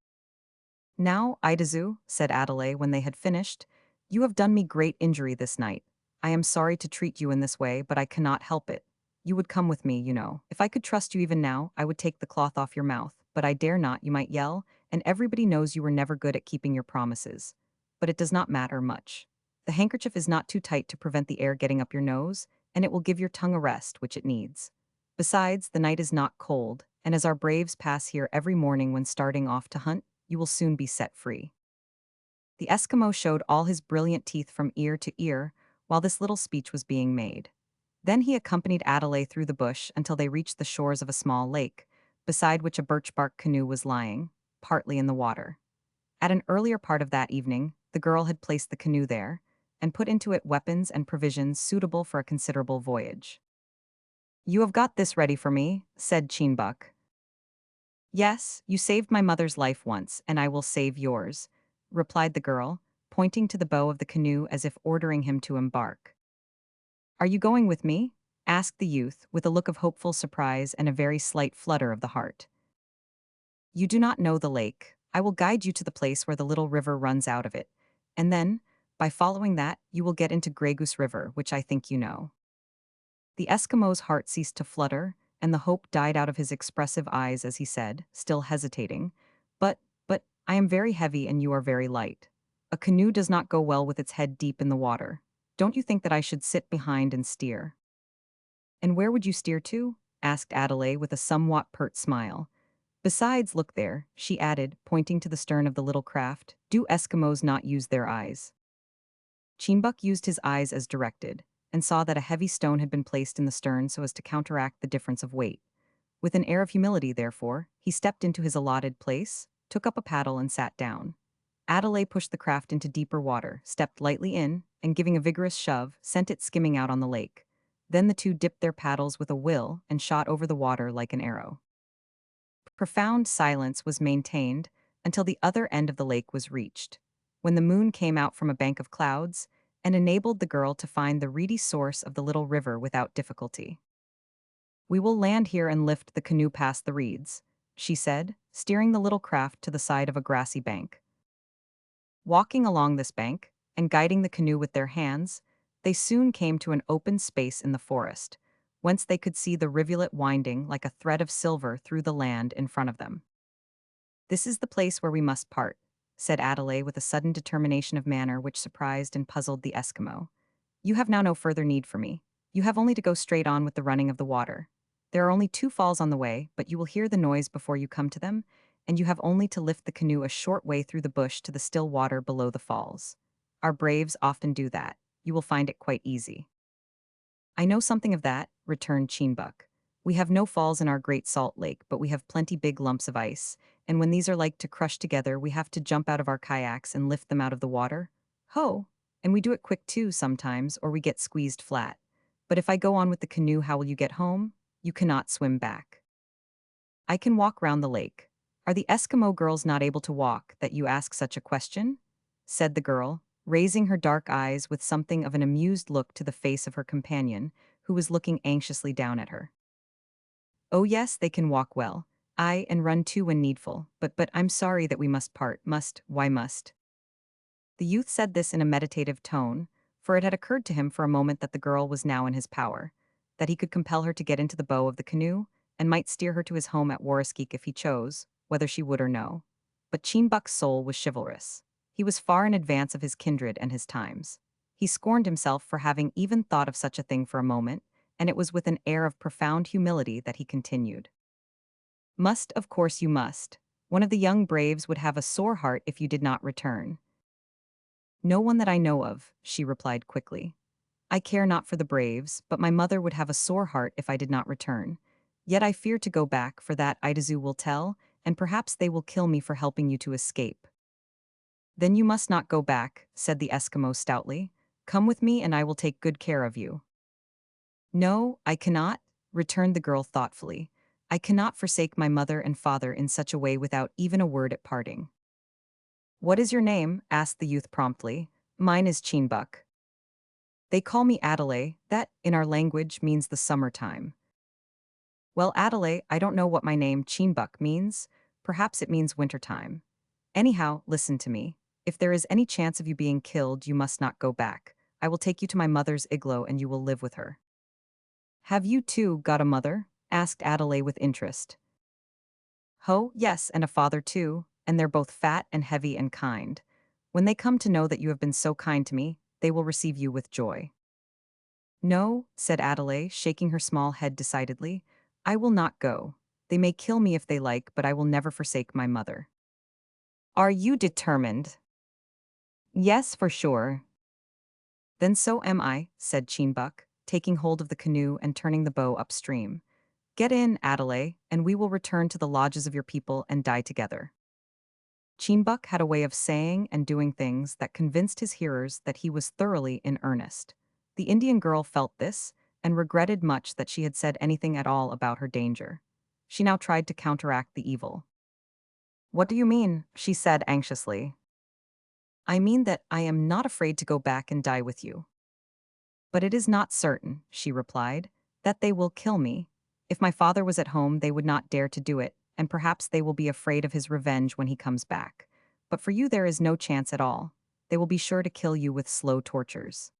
"Now, Idazu," said Adelaide when they had finished, "you have done me great injury this night. I am sorry to treat you in this way, but I cannot help it. You would come with me, you know. If I could trust you even now, I would take the cloth off your mouth, but I dare not, you might yell, and everybody knows you were never good at keeping your promises. But it does not matter much. The handkerchief is not too tight to prevent the air getting up your nose, and it will give your tongue a rest, which it needs. Besides, the night is not cold, and as our braves pass here every morning when starting off to hunt, you will soon be set free. The Eskimo showed all his brilliant teeth from ear to ear while this little speech was being made. Then he accompanied Adelaide through the bush until they reached the shores of a small lake, beside which a birch bark canoe was lying, partly in the water. At an earlier part of that evening, the girl had placed the canoe there and put into it weapons and provisions suitable for a considerable voyage. "You have got this ready for me," said Cheenbuck. "Yes, you saved my mother's life once, and I will save yours," replied the girl, pointing to the bow of the canoe as if ordering him to embark. "Are you going with me?" asked the youth, with a look of hopeful surprise and a very slight flutter of the heart. "You do not know the lake. I will guide you to the place where the little river runs out of it, and then, by following that, you will get into Grey Goose River, which I think you know." The Eskimo's heart ceased to flutter, and the hope died out of his expressive eyes as he said, still hesitating, but, I am very heavy and you are very light. A canoe does not go well with its head deep in the water. Don't you think that I should sit behind and steer?" "And where would you steer to?" asked Adelaide with a somewhat pert smile. "Besides, look there," she added, pointing to the stern of the little craft. "Do Eskimos not use their eyes?" Cheenbuck used his eyes as directed, and saw that a heavy stone had been placed in the stern so as to counteract the difference of weight. With an air of humility, therefore, he stepped into his allotted place, took up a paddle and sat down. Adelaide pushed the craft into deeper water, stepped lightly in, and giving a vigorous shove, sent it skimming out on the lake. Then the two dipped their paddles with a will and shot over the water like an arrow. Profound silence was maintained until the other end of the lake was reached, when the moon came out from a bank of clouds and enabled the girl to find the reedy source of the little river without difficulty. "We will land here and lift the canoe past the reeds," she said, steering the little craft to the side of a grassy bank. Walking along this bank, and guiding the canoe with their hands, they soon came to an open space in the forest, whence they could see the rivulet winding like a thread of silver through the land in front of them. "This is the place where we must part," said Adelaide with a sudden determination of manner which surprised and puzzled the Eskimo. "You have now no further need for me. You have only to go straight on with the running of the water. There are only 2 falls on the way, but you will hear the noise before you come to them, and you have only to lift the canoe a short way through the bush to the still water below the falls. Our braves often do that. You will find it quite easy." "I know something of that," returned Cheenbuck. "We have no falls in our Great Salt Lake, but we have plenty big lumps of ice, and when these are like to crush together, we have to jump out of our kayaks and lift them out of the water. Ho! And we do it quick too sometimes, or we get squeezed flat. But if I go on with the canoe, how will you get home? You cannot swim back." "I can walk round the lake. Are the Eskimo girls not able to walk, that you ask such a question?" said the girl, raising her dark eyes with something of an amused look to the face of her companion, who was looking anxiously down at her. "Oh yes, they can walk well. Aye, and run too when needful, but I'm sorry that we must part, why must?" The youth said this in a meditative tone, for it had occurred to him for a moment that the girl was now in his power, that he could compel her to get into the bow of the canoe, and might steer her to his home at Warriskeek if he chose, whether she would or no. But Cheenbuck's soul was chivalrous. He was far in advance of his kindred and his times. He scorned himself for having even thought of such a thing for a moment, and it was with an air of profound humility that he continued. "Must, of course you must. One of the young braves would have a sore heart if you did not return." "No one that I know of," she replied quickly. "I care not for the braves, but my mother would have a sore heart if I did not return. Yet I fear to go back, for that Idazu will tell, and perhaps they will kill me for helping you to escape." "Then you must not go back," said the Eskimo stoutly. "Come with me and I will take good care of you." "No, I cannot," returned the girl thoughtfully. "I cannot forsake my mother and father in such a way without even a word at parting." "What is your name?" asked the youth promptly. "Mine is Cheenbuck." "They call me Adelaide. That, in our language, means the summertime." "Well, Adelaide, I don't know what my name Cheenbuck means. Perhaps it means wintertime. Anyhow, listen to me. If there is any chance of you being killed, you must not go back. I will take you to my mother's igloo and you will live with her." Have you too got a mother? Asked Adelaide with interest. Ho, yes, and a father too, and they're both fat and heavy and kind. When they come to know that you have been so kind to me, they will receive you with joy. No, said Adelaide, shaking her small head decidedly. I will not go. They may kill me if they like, but I will never forsake my mother. Are you determined? Yes, for sure. Then so am I, said Cheenbuck, taking hold of the canoe and turning the bow upstream. Get in, Adelaide, and we will return to the lodges of your people and die together. Cheenbuck had a way of saying and doing things that convinced his hearers that he was thoroughly in earnest. The Indian girl felt this, and regretted much that she had said anything at all about her danger. She now tried to counteract the evil. What do you mean? She said anxiously. I mean that I am not afraid to go back and die with you. But it is not certain, she replied, that they will kill me. If my father was at home, they would not dare to do it, and perhaps they will be afraid of his revenge when he comes back. But for you there is no chance at all. They will be sure to kill you with slow tortures.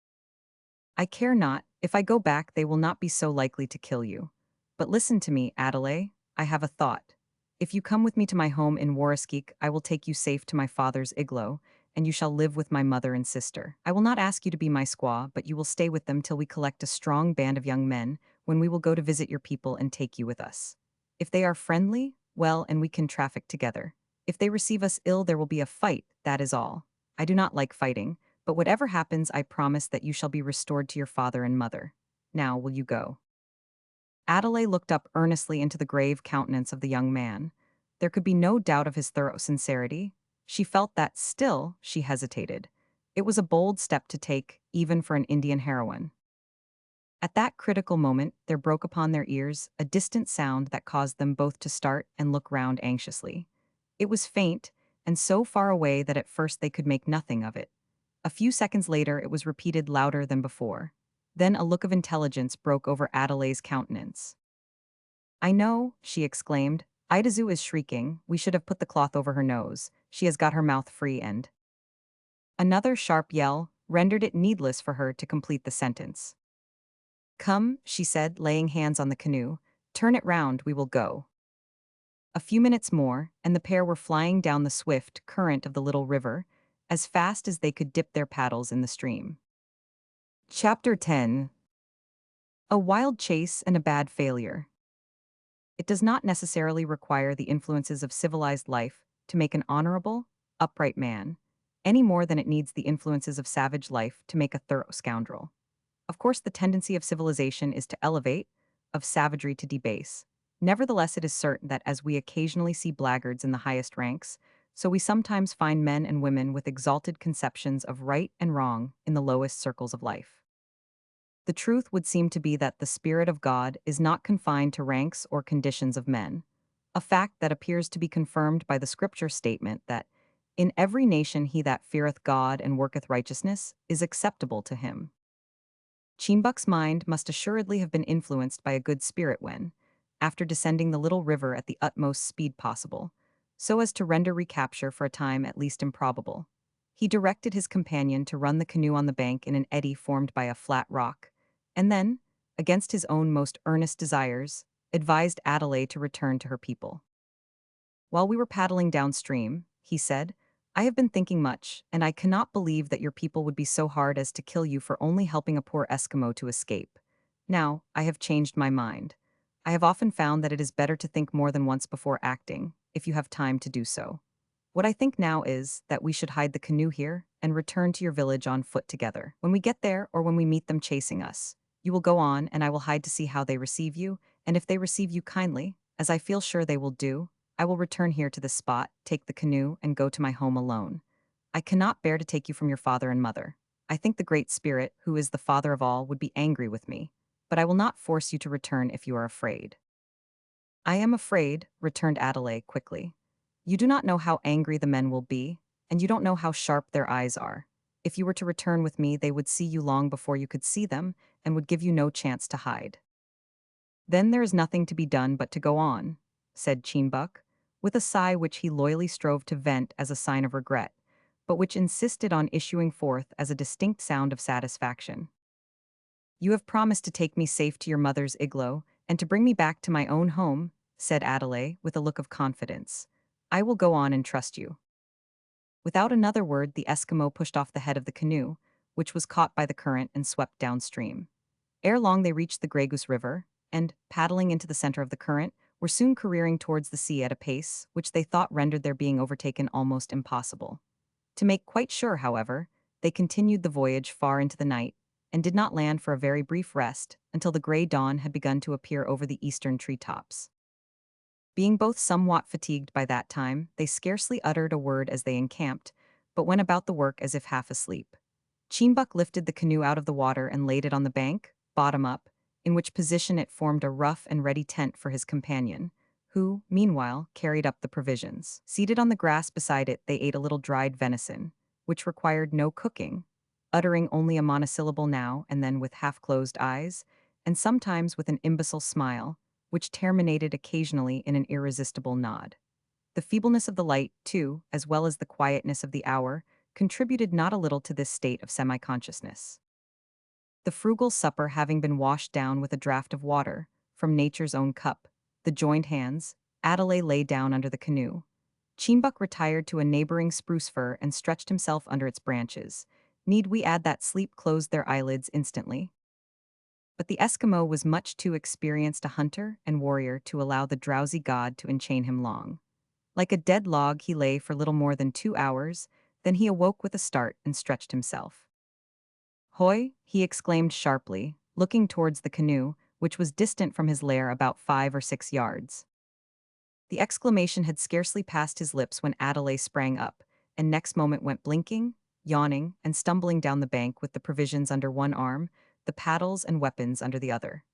I care not, if I go back they will not be so likely to kill you. But listen to me, Adelaide, I have a thought. If you come with me to my home in Warriskeek, I will take you safe to my father's igloo, and you shall live with my mother and sister. I will not ask you to be my squaw, but you will stay with them till we collect a strong band of young men, when we will go to visit your people and take you with us. If they are friendly, well, and we can traffic together. If they receive us ill, there will be a fight, that is all. I do not like fighting, but whatever happens, I promise that you shall be restored to your father and mother. Now, will you go? Adelaide looked up earnestly into the grave countenance of the young man. There could be no doubt of his thorough sincerity. She felt that still she hesitated. It was a bold step to take, even for an Indian heroine. At that critical moment, there broke upon their ears a distant sound that caused them both to start and look round anxiously. It was faint, and so far away that at first they could make nothing of it. A few seconds later, it was repeated louder than before. Then a look of intelligence broke over Adelaide's countenance. I know, she exclaimed. Idazu is shrieking. We should have put the cloth over her nose. She has got her mouth free and... Another sharp yell rendered it needless for her to complete the sentence. Come, she said, laying hands on the canoe. Turn it round, we will go. A few minutes more, and the pair were flying down the swift current of the little river, as fast as they could dip their paddles in the stream. Chapter 10. A wild chase and a bad failure. It does not necessarily require the influences of civilized life to make an honorable, upright man, any more than it needs the influences of savage life to make a thorough scoundrel. Of course, the tendency of civilization is to elevate, of savagery to debase. Nevertheless, it is certain that as we occasionally see blackguards in the highest ranks, so we sometimes find men and women with exalted conceptions of right and wrong in the lowest circles of life. The truth would seem to be that the Spirit of God is not confined to ranks or conditions of men, a fact that appears to be confirmed by the Scripture statement that, in every nation he that feareth God and worketh righteousness is acceptable to him. Cheenbuck's mind must assuredly have been influenced by a good spirit when, after descending the little river at the utmost speed possible, so as to render recapture for a time at least improbable, he directed his companion to run the canoe on the bank in an eddy formed by a flat rock, and then, against his own most earnest desires, advised Adelaide to return to her people. While we were paddling downstream, he said, I have been thinking much, and I cannot believe that your people would be so hard as to kill you for only helping a poor Eskimo to escape. Now, I have changed my mind. I have often found that it is better to think more than once before acting, if you have time to do so. What I think now is that we should hide the canoe here and return to your village on foot together. When we get there or when we meet them chasing us, you will go on and I will hide to see how they receive you, and if they receive you kindly, as I feel sure they will do, I will return here to this spot, take the canoe, and go to my home alone. I cannot bear to take you from your father and mother. I think the Great Spirit, who is the Father of all, would be angry with me, but I will not force you to return if you are afraid. I am afraid, returned Adelaide quickly. You do not know how angry the men will be, and you don't know how sharp their eyes are. If you were to return with me, they would see you long before you could see them, and would give you no chance to hide. Then there is nothing to be done but to go on, said Cheenbuck, with a sigh which he loyally strove to vent as a sign of regret, but which insisted on issuing forth as a distinct sound of satisfaction. "You have promised to take me safe to your mother's igloo, and to bring me back to my own home," said Adelaide with a look of confidence. "I will go on and trust you." Without another word, the Eskimo pushed off the head of the canoe, which was caught by the current and swept downstream. Ere long they reached the Grey Goose River, and, paddling into the center of the current, were soon careering towards the sea at a pace which they thought rendered their being overtaken almost impossible. To make quite sure, however, they continued the voyage far into the night, and did not land for a very brief rest until the gray dawn had begun to appear over the eastern treetops. Being both somewhat fatigued by that time, they scarcely uttered a word as they encamped, but went about the work as if half asleep. Cheenbuck lifted the canoe out of the water and laid it on the bank, bottom up, in which position it formed a rough and ready tent for his companion, who, meanwhile, carried up the provisions. Seated on the grass beside it, they ate a little dried venison, which required no cooking, uttering only a monosyllable now and then with half-closed eyes, and sometimes with an imbecile smile, which terminated occasionally in an irresistible nod. The feebleness of the light, too, as well as the quietness of the hour, contributed not a little to this state of semi-consciousness. The frugal supper having been washed down with a draught of water, from nature's own cup, the joined hands, Adelaide lay down under the canoe. Cheenbuck retired to a neighboring spruce fir and stretched himself under its branches. Need we add that sleep closed their eyelids instantly? But the Eskimo was much too experienced a hunter and warrior to allow the drowsy god to enchain him long. Like a dead log, he lay for little more than 2 hours, then he awoke with a start and stretched himself. "Hoy!" he exclaimed sharply, looking towards the canoe, which was distant from his lair about 5 or 6 yards. The exclamation had scarcely passed his lips when Adelaide sprang up, and next moment went blinking, yawning, and stumbling down the bank with the provisions under one arm, the paddles and weapons under the other.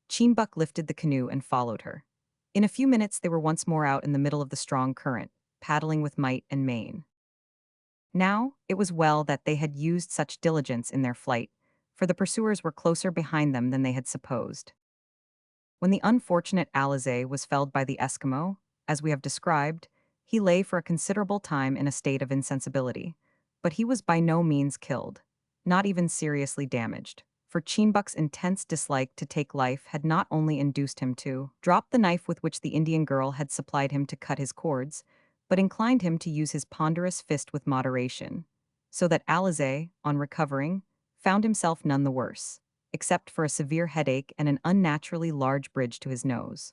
Cheenbuck lifted the canoe and followed her. In a few minutes they were once more out in the middle of the strong current, paddling with might and main. Now, it was well that they had used such diligence in their flight, for the pursuers were closer behind them than they had supposed. When the unfortunate Alizé was felled by the Eskimo, as we have described, he lay for a considerable time in a state of insensibility, but he was by no means killed, not even seriously damaged, for Cheenbuck's intense dislike to take life had not only induced him to drop the knife with which the Indian girl had supplied him to cut his cords, but inclined him to use his ponderous fist with moderation, so that Alizé, on recovering, found himself none the worse, except for a severe headache and an unnaturally large bridge to his nose.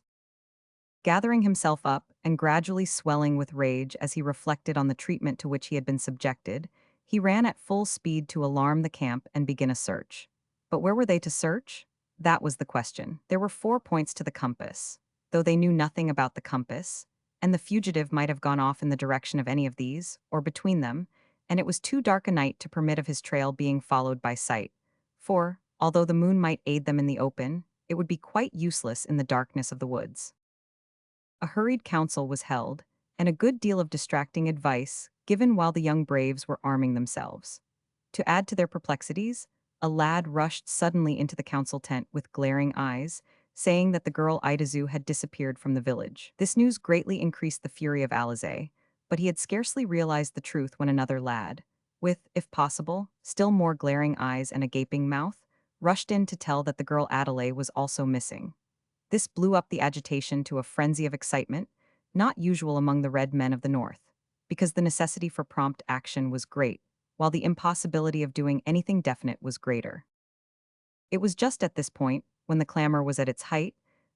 Gathering himself up and gradually swelling with rage as he reflected on the treatment to which he had been subjected, he ran at full speed to alarm the camp and begin a search. But where were they to search? That was the question. There were 4 points to the compass, though they knew nothing about the compass, and the fugitive might have gone off in the direction of any of these, or between them, and it was too dark a night to permit of his trail being followed by sight, for, although the moon might aid them in the open, it would be quite useless in the darkness of the woods. A hurried council was held, and a good deal of distracting advice given while the young braves were arming themselves. To add to their perplexities, a lad rushed suddenly into the council tent with glaring eyes, saying that the girl Idazu had disappeared from the village. This news greatly increased the fury of Alizé, but he had scarcely realized the truth when another lad, with, if possible, still more glaring eyes and a gaping mouth, rushed in to tell that the girl Adelaide was also missing. This blew up the agitation to a frenzy of excitement, not usual among the red men of the North, because the necessity for prompt action was great, while the impossibility of doing anything definite was greater. It was just at this point, when the clamor was at its height,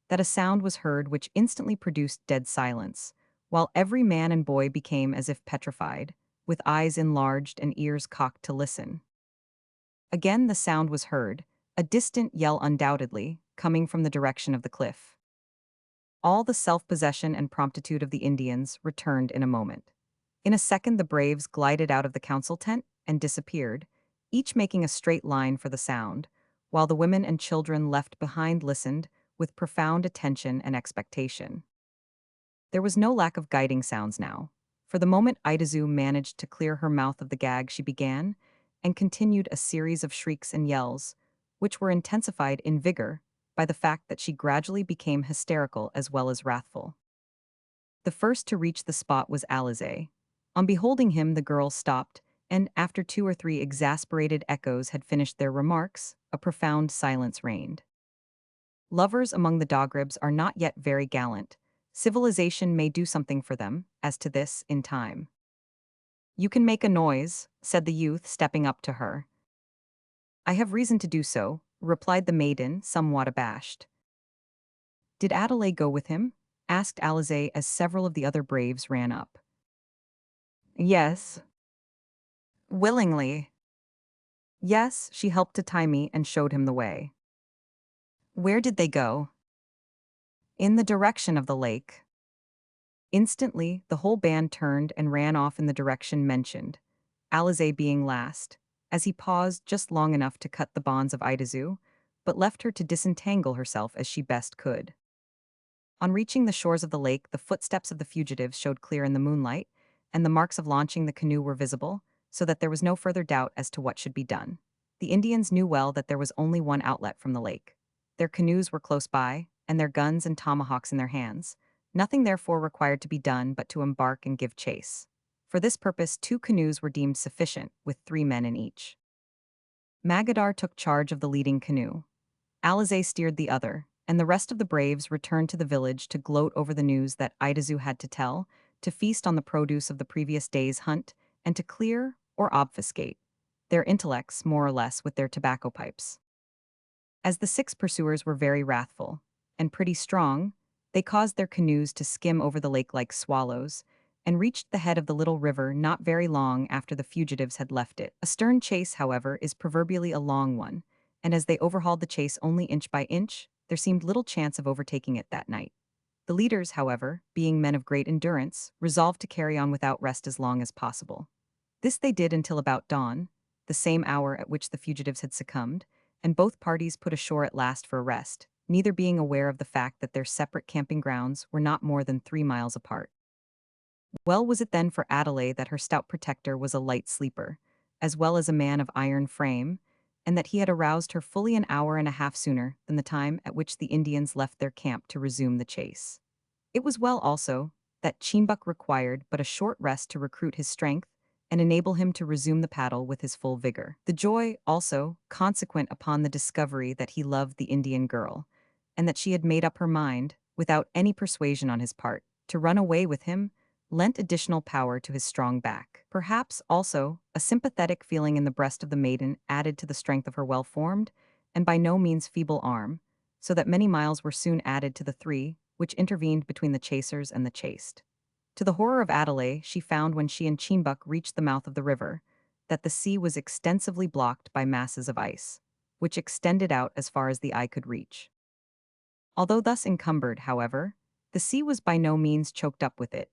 that a sound was heard which instantly produced dead silence, while every man and boy became as if petrified, with eyes enlarged and ears cocked to listen. Again the sound was heard, a distant yell undoubtedly, coming from the direction of the cliff. All the self-possession and promptitude of the Indians returned in a moment. In a second the braves glided out of the council tent and disappeared, each making a straight line for the sound, while the women and children left behind listened with profound attention and expectation. There was no lack of guiding sounds now, for the moment Idazu managed to clear her mouth of the gag she began, and continued a series of shrieks and yells, which were intensified in vigor by the fact that she gradually became hysterical as well as wrathful. The first to reach the spot was Alizé. On beholding him, the girl stopped and after 2 or 3 exasperated echoes had finished their remarks, a profound silence reigned. Lovers among the Dogribs are not yet very gallant. Civilization may do something for them, as to this, in time. You can make a noise, said the youth, stepping up to her. I have reason to do so, replied the maiden, somewhat abashed. Did Adelaide go with him? Asked Alize as several of the other braves ran up. Yes. Willingly. Yes, she helped to tie me and showed him the way. Where did they go? In the direction of the lake. Instantly, the whole band turned and ran off in the direction mentioned, Alize being last, as he paused just long enough to cut the bonds of Idazu, but left her to disentangle herself as she best could. On reaching the shores of the lake, the footsteps of the fugitives showed clear in the moonlight, and the marks of launching the canoe were visible, so that there was no further doubt as to what should be done. The Indians knew well that there was only one outlet from the lake. Their canoes were close by, and their guns and tomahawks in their hands. Nothing therefore required to be done but to embark and give chase. For this purpose 2 canoes were deemed sufficient, with 3 men in each. Magadar took charge of the leading canoe. Alize steered the other, and the rest of the braves returned to the village to gloat over the news that Idazu had to tell, to feast on the produce of the previous day's hunt, and to clear, or obfuscate, their intellects more or less with their tobacco pipes. As the 6 pursuers were very wrathful, and pretty strong, they caused their canoes to skim over the lake like swallows, and reached the head of the little river not very long after the fugitives had left it. A stern chase, however, is proverbially a long one, and as they overhauled the chase only inch by inch, there seemed little chance of overtaking it that night. The leaders, however, being men of great endurance, resolved to carry on without rest as long as possible. This they did until about dawn, the same hour at which the fugitives had succumbed, and both parties put ashore at last for a rest, neither being aware of the fact that their separate camping grounds were not more than 3 miles apart. Well was it then for Adelaide that her stout protector was a light sleeper, as well as a man of iron frame, and that he had aroused her fully an hour and a half sooner than the time at which the Indians left their camp to resume the chase. It was well also that Chimbuck required but a short rest to recruit his strength and enable him to resume the paddle with his full vigor. The joy, also, consequent upon the discovery that he loved the Indian girl, and that she had made up her mind, without any persuasion on his part, to run away with him, lent additional power to his strong back. Perhaps, also, a sympathetic feeling in the breast of the maiden added to the strength of her well-formed, and by no means feeble arm, so that many miles were soon added to the 3 which intervened between the chasers and the chased. To the horror of Adelaide, she found when she and Chimbuck reached the mouth of the river, that the sea was extensively blocked by masses of ice, which extended out as far as the eye could reach. Although thus encumbered, however, the sea was by no means choked up with it,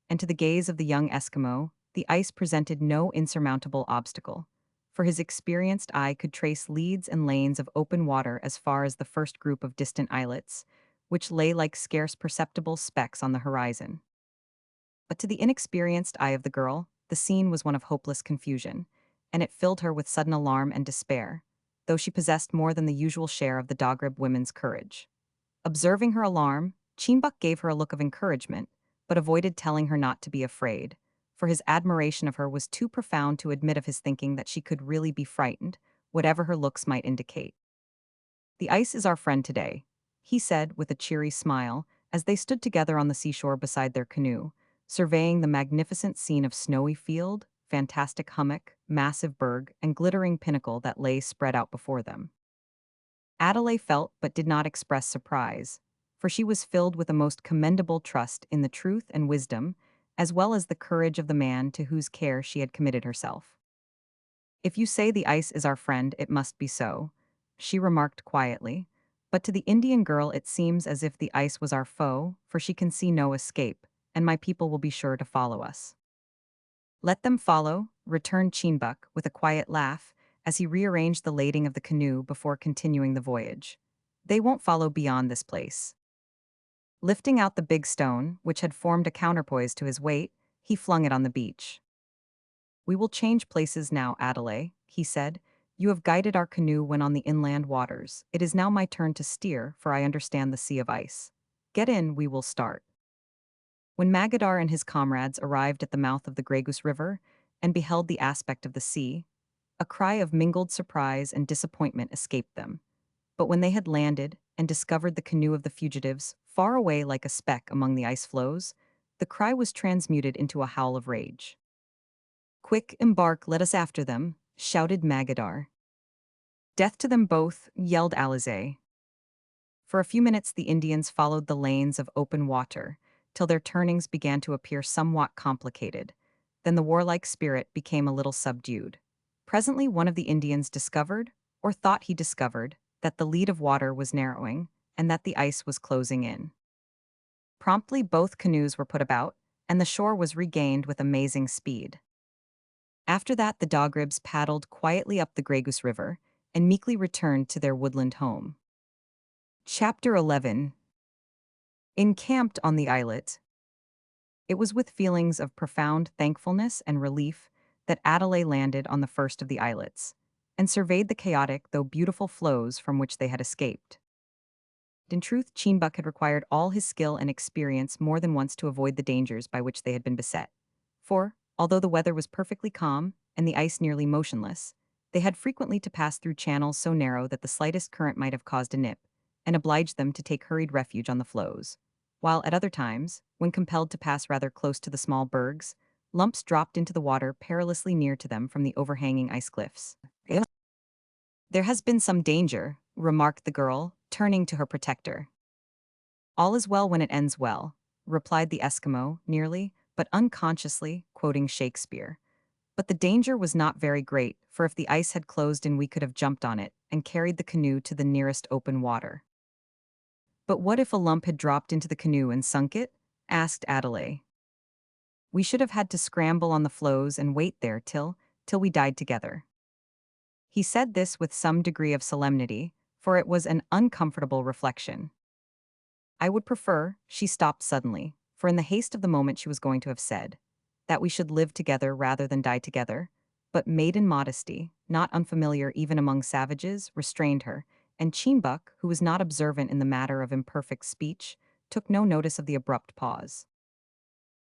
and to the gaze of the young Eskimo, the ice presented no insurmountable obstacle, for his experienced eye could trace leads and lanes of open water as far as the first group of distant islets, which lay like scarce perceptible specks on the horizon. But to the inexperienced eye of the girl, the scene was one of hopeless confusion, and it filled her with sudden alarm and despair, though she possessed more than the usual share of the Dogrib women's courage. Observing her alarm, Chimbuck gave her a look of encouragement, but avoided telling her not to be afraid, for his admiration of her was too profound to admit of his thinking that she could really be frightened, whatever her looks might indicate. The ice is our friend today, he said with a cheery smile, as they stood together on the seashore beside their canoe, surveying the magnificent scene of snowy field, fantastic hummock, massive berg, and glittering pinnacle that lay spread out before them. Adelaide felt but did not express surprise, for she was filled with a most commendable trust in the truth and wisdom, as well as the courage of the man to whose care she had committed herself. If you say the ice is our friend, it must be so, she remarked quietly, but to the Indian girl it seems as if the ice was our foe, for she can see no escape, and my people will be sure to follow us. Let them follow, returned Chimbuck with a quiet laugh, as he rearranged the lading of the canoe before continuing the voyage. They won't follow beyond this place. Lifting out the big stone, which had formed a counterpoise to his weight, he flung it on the beach. We will change places now, Adelaide, he said. You have guided our canoe when on the inland waters. It is now my turn to steer, for I understand the sea of ice. Get in, we will start. When Magadar and his comrades arrived at the mouth of the Grey Goose River, and beheld the aspect of the sea, a cry of mingled surprise and disappointment escaped them. But when they had landed and discovered the canoe of the fugitives far away like a speck among the ice floes, the cry was transmuted into a howl of rage. "Quick, embark, let us after them," shouted Magadar. "Death to them both," yelled Alizé. For a few minutes the Indians followed the lanes of open water, till their turnings began to appear somewhat complicated. Then the warlike spirit became a little subdued. Presently one of the Indians discovered, or thought he discovered, that the lead of water was narrowing, and that the ice was closing in. Promptly both canoes were put about, and the shore was regained with amazing speed. After that the Dogribs paddled quietly up the Gregus River, and meekly returned to their woodland home. Chapter 11. Encamped on the islet. It was with feelings of profound thankfulness and relief that Adelaide landed on the first of the islets, and surveyed the chaotic though beautiful flows from which they had escaped. In truth, Cheenbuck had required all his skill and experience more than once to avoid the dangers by which they had been beset. For, although the weather was perfectly calm and the ice nearly motionless, they had frequently to pass through channels so narrow that the slightest current might have caused a nip, and obliged them to take hurried refuge on the floes. While at other times, when compelled to pass rather close to the small bergs, lumps dropped into the water perilously near to them from the overhanging ice cliffs. "There has been some danger," remarked the girl, turning to her protector. "All is well when it ends well," replied the Eskimo, nearly, but unconsciously, quoting Shakespeare. But the danger was not very great, for if the ice had closed in we could have jumped on it and carried the canoe to the nearest open water. "But what if a lump had dropped into the canoe and sunk it?" asked Adelaide. "We should have had to scramble on the floes and wait there till we died together." He said this with some degree of solemnity, for it was an uncomfortable reflection. "I would prefer," she stopped suddenly, for in the haste of the moment she was going to have said, "that we should live together rather than die together," but maiden modesty, not unfamiliar even among savages, restrained her, and Cheenbuck, who was not observant in the matter of imperfect speech, took no notice of the abrupt pause.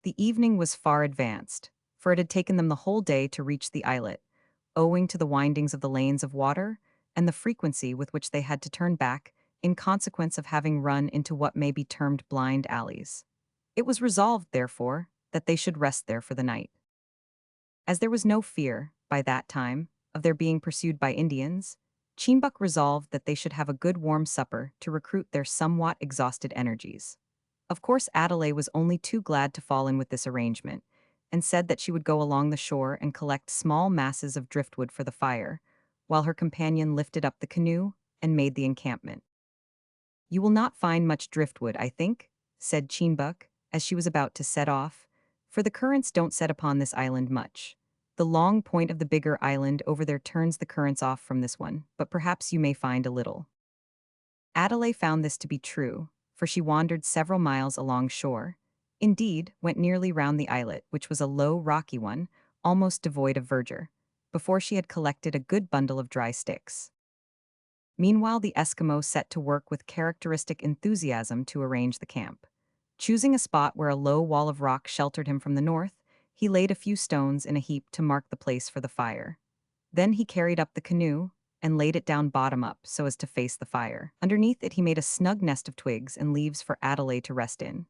The evening was far advanced, for it had taken them the whole day to reach the islet, owing to the windings of the lanes of water and the frequency with which they had to turn back in consequence of having run into what may be termed blind alleys. It was resolved, therefore, that they should rest there for the night. As there was no fear, by that time, of their being pursued by Indians, Cheenbuck resolved that they should have a good warm supper to recruit their somewhat exhausted energies. Of course Adelaide was only too glad to fall in with this arrangement, and said that she would go along the shore and collect small masses of driftwood for the fire, while her companion lifted up the canoe and made the encampment. "You will not find much driftwood, I think," said Cheenbuck, as she was about to set off, "for the currents don't set upon this island much. The long point of the bigger island over there turns the currents off from this one, but perhaps you may find a little." Adelaide found this to be true, for she wandered several miles along shore, indeed, went nearly round the islet, which was a low, rocky one, almost devoid of verdure, before she had collected a good bundle of dry sticks. Meanwhile the Eskimo set to work with characteristic enthusiasm to arrange the camp. Choosing a spot where a low wall of rock sheltered him from the north, he laid a few stones in a heap to mark the place for the fire. Then he carried up the canoe and laid it down bottom up so as to face the fire. Underneath it he made a snug nest of twigs and leaves for Adelaide to rest in.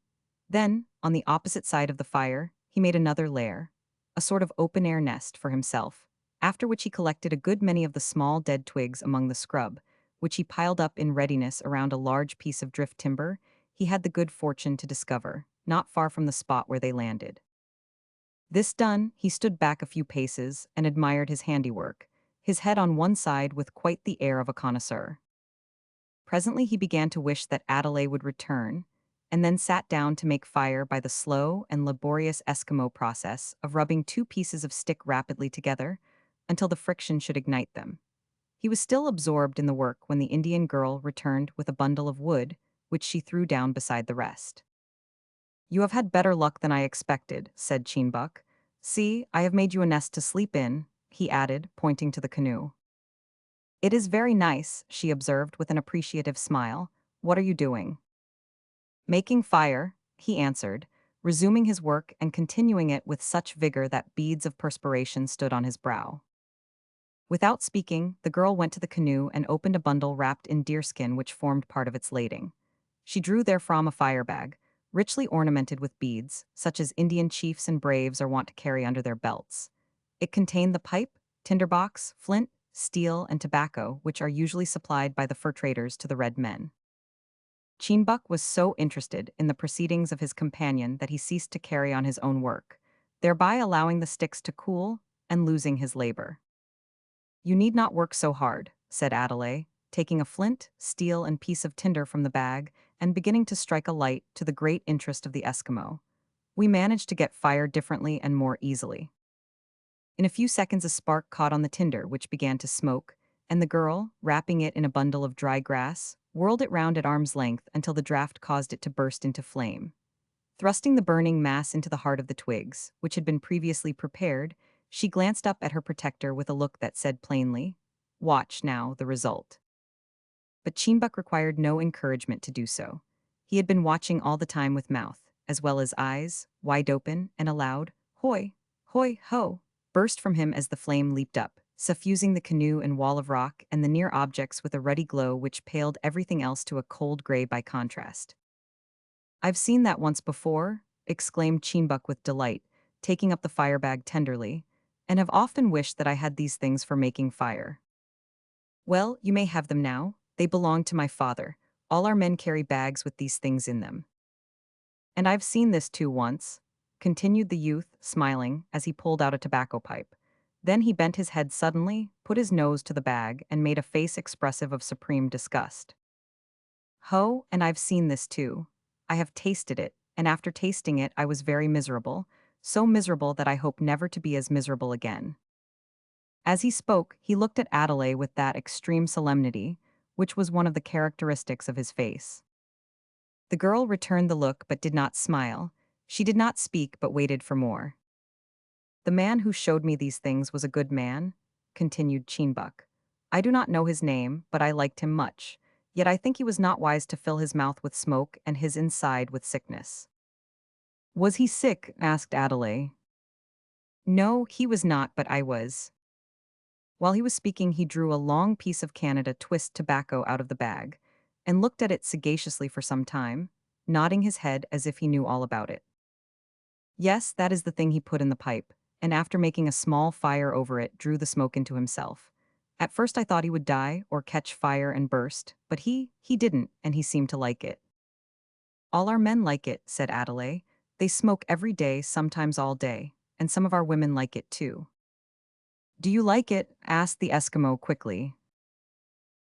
Then, on the opposite side of the fire, he made another lair, a sort of open-air nest for himself, after which he collected a good many of the small dead twigs among the scrub, which he piled up in readiness around a large piece of drift timber he had the good fortune to discover, not far from the spot where they landed. This done, he stood back a few paces and admired his handiwork, his head on one side with quite the air of a connoisseur. Presently he began to wish that Adelaide would return, and then sat down to make fire by the slow and laborious Eskimo process of rubbing two pieces of stick rapidly together until the friction should ignite them. He was still absorbed in the work when the Indian girl returned with a bundle of wood, which she threw down beside the rest. "You have had better luck than I expected," said Cheenbuck. "See, I have made you a nest to sleep in," he added, pointing to the canoe. "It is very nice," she observed with an appreciative smile. "What are you doing?" "Making fire," he answered, resuming his work and continuing it with such vigor that beads of perspiration stood on his brow. Without speaking, the girl went to the canoe and opened a bundle wrapped in deerskin which formed part of its lading. She drew therefrom a fire bag, richly ornamented with beads, such as Indian chiefs and braves are wont to carry under their belts. It contained the pipe, tinderbox, flint, steel, and tobacco, which are usually supplied by the fur traders to the red men. Cheenbuk was so interested in the proceedings of his companion that he ceased to carry on his own work, thereby allowing the sticks to cool and losing his labor. "You need not work so hard," said Adelaide, taking a flint, steel, and piece of tinder from the bag and beginning to strike a light to the great interest of the Eskimo. "We managed to get fire differently and more easily." In a few seconds a spark caught on the tinder, which began to smoke, and the girl, wrapping it in a bundle of dry grass, whirled it round at arm's length until the draught caused it to burst into flame. Thrusting the burning mass into the heart of the twigs, which had been previously prepared, she glanced up at her protector with a look that said plainly, "Watch now the result." But Cheenbuk required no encouragement to do so. He had been watching all the time with mouth, as well as eyes, wide open, and a loud, "Hoi! Hoi! Ho!" burst from him as the flame leaped up, suffusing the canoe and wall of rock and the near objects with a ruddy glow which paled everything else to a cold gray by contrast. "I've seen that once before," exclaimed Cheenbuk with delight, taking up the fire bag tenderly, "and have often wished that I had these things for making fire." "Well, you may have them now. They belong to my father. All our men carry bags with these things in them." "And I've seen this too once," continued the youth, smiling, as he pulled out a tobacco pipe. Then he bent his head suddenly, put his nose to the bag, and made a face expressive of supreme disgust. "Ho, and I've seen this too. I have tasted it, and after tasting it I was very miserable, so miserable that I hope never to be as miserable again." As he spoke, he looked at Adelaide with that extreme solemnity, which was one of the characteristics of his face. The girl returned the look but did not smile. She did not speak but waited for more. "The man who showed me these things was a good man," continued Cheenbuk. "I do not know his name, but I liked him much. Yet I think he was not wise to fill his mouth with smoke and his inside with sickness." "Was he sick?" asked Adelaide. "No, he was not, but I was." While he was speaking, he drew a long piece of Canada twist tobacco out of the bag, and looked at it sagaciously for some time, nodding his head as if he knew all about it. "Yes, that is the thing he put in the pipe, and after making a small fire over it, drew the smoke into himself. At first I thought he would die, or catch fire and burst, but he didn't, and he seemed to like it." "All our men like it," said Adelaide. "They smoke every day, sometimes all day, and some of our women like it too." "Do you like it?" asked the Eskimo quickly.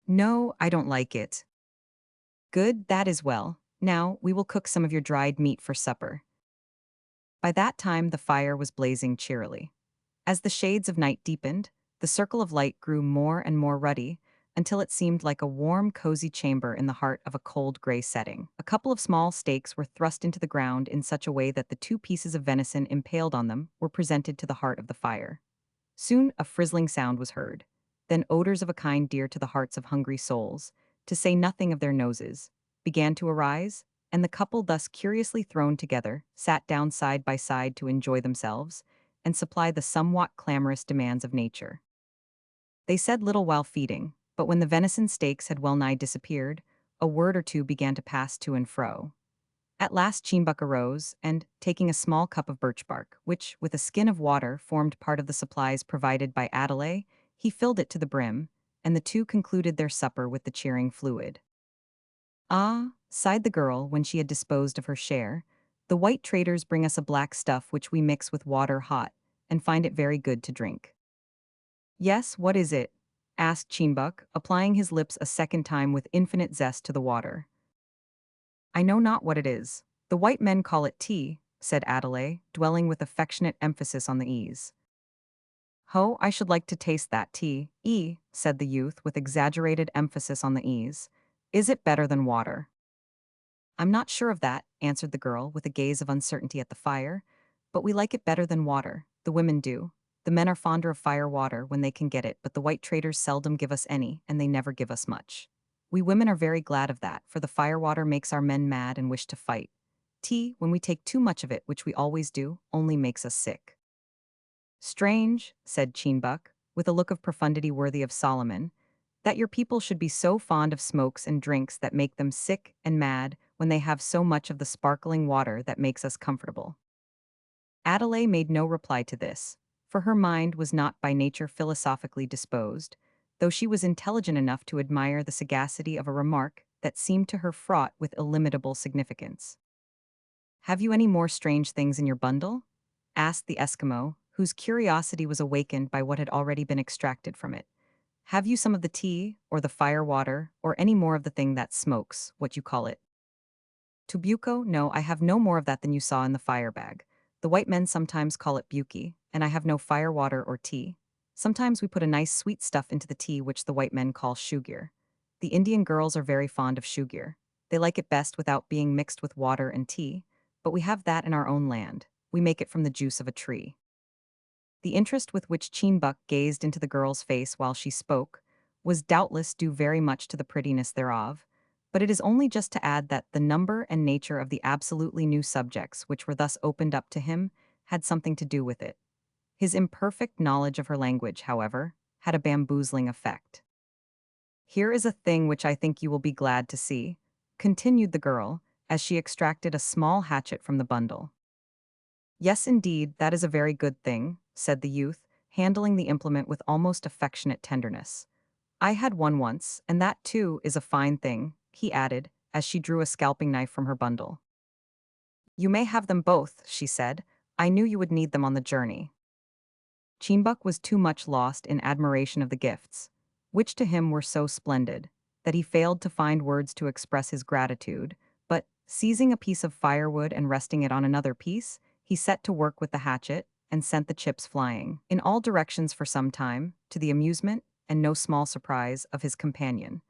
"No, I don't like it." "Good, that is well. Now, we will cook some of your dried meat for supper." By that time the fire was blazing cheerily. As the shades of night deepened, the circle of light grew more and more ruddy, until it seemed like a warm, cozy chamber in the heart of a cold gray setting. A couple of small stakes were thrust into the ground in such a way that the two pieces of venison impaled on them were presented to the heart of the fire. Soon a frizzling sound was heard. Then odors of a kind dear to the hearts of hungry souls, to say nothing of their noses, began to arise, and the couple thus curiously thrown together sat down side by side to enjoy themselves and supply the somewhat clamorous demands of nature. They said little while feeding, but when the venison steaks had well nigh disappeared, a word or two began to pass to and fro. At last Cheenbuk arose, and, taking a small cup of birch bark, which, with a skin of water, formed part of the supplies provided by Adelaide, he filled it to the brim, and the two concluded their supper with the cheering fluid. "Ah," sighed the girl when she had disposed of her share, "the white traders bring us a black stuff which we mix with water hot, and find it very good to drink." "Yes, what is it?" asked Cheenbuk, applying his lips a second time with infinite zest to the water. "I know not what it is. The white men call it tea," said Adelaide, dwelling with affectionate emphasis on the ease. "Ho, I should like to taste that tea, said the youth with exaggerated emphasis on the ease. "Is it better than water?" "I'm not sure of that," answered the girl with a gaze of uncertainty at the fire, "but we like it better than water, the women do. The men are fonder of fire water when they can get it, but the white traders seldom give us any, and they never give us much. We women are very glad of that, for the fire water makes our men mad and wish to fight. Tea, when we take too much of it, which we always do, only makes us sick. Strange, said Cheenbuck, with a look of profundity worthy of Solomon, that your people should be so fond of smokes and drinks that make them sick and mad when they have so much of the sparkling water that makes us comfortable. Adelaide made no reply to this, for her mind was not by nature philosophically disposed, though she was intelligent enough to admire the sagacity of a remark that seemed to her fraught with illimitable significance. "Have you any more strange things in your bundle?" asked the Eskimo, whose curiosity was awakened by what had already been extracted from it. "Have you some of the tea, or the fire water, or any more of the thing that smokes, what you call it?" "Tubuco, no, I have no more of that than you saw in the fire bag. The white men sometimes call it buki, and I have no fire water or tea. Sometimes we put a nice sweet stuff into the tea which the white men call shugir. The Indian girls are very fond of shugir. They like it best without being mixed with water and tea, but we have that in our own land. We make it from the juice of a tree." The interest with which Cheenbuck gazed into the girl's face while she spoke was doubtless due very much to the prettiness thereof, but it is only just to add that the number and nature of the absolutely new subjects which were thus opened up to him had something to do with it. His imperfect knowledge of her language, however, had a bamboozling effect. "Here is a thing which I think you will be glad to see," continued the girl, as she extracted a small hatchet from the bundle. "Yes, indeed, that is a very good thing," said the youth, handling the implement with almost affectionate tenderness. "I had one once, and that, too, is a fine thing," he added, as she drew a scalping knife from her bundle. "You may have them both," she said. "I knew you would need them on the journey." Cheenbuck was too much lost in admiration of the gifts, which to him were so splendid, that he failed to find words to express his gratitude, but, seizing a piece of firewood and resting it on another piece, he set to work with the hatchet and sent the chips flying in all directions for some time, to the amusement, and no small surprise, of his companion.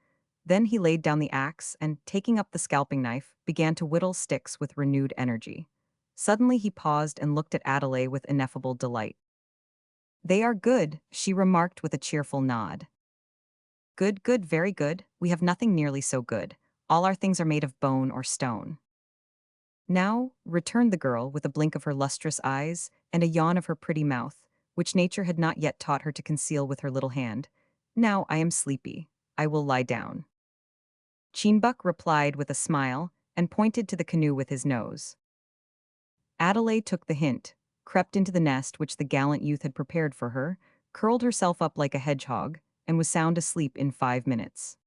Then he laid down the axe and, taking up the scalping knife, began to whittle sticks with renewed energy. Suddenly he paused and looked at Adelaide with ineffable delight. "They are good," she remarked with a cheerful nod. "Good, good, very good. We have nothing nearly so good. All our things are made of bone or stone." "Now," returned the girl with a blink of her lustrous eyes and a yawn of her pretty mouth, which nature had not yet taught her to conceal with her little hand, "now I am sleepy. I will lie down." Cheenbuck replied with a smile and pointed to the canoe with his nose. Adelaide took the hint, crept into the nest which the gallant youth had prepared for her, curled herself up like a hedgehog, and was sound asleep in 5 minutes.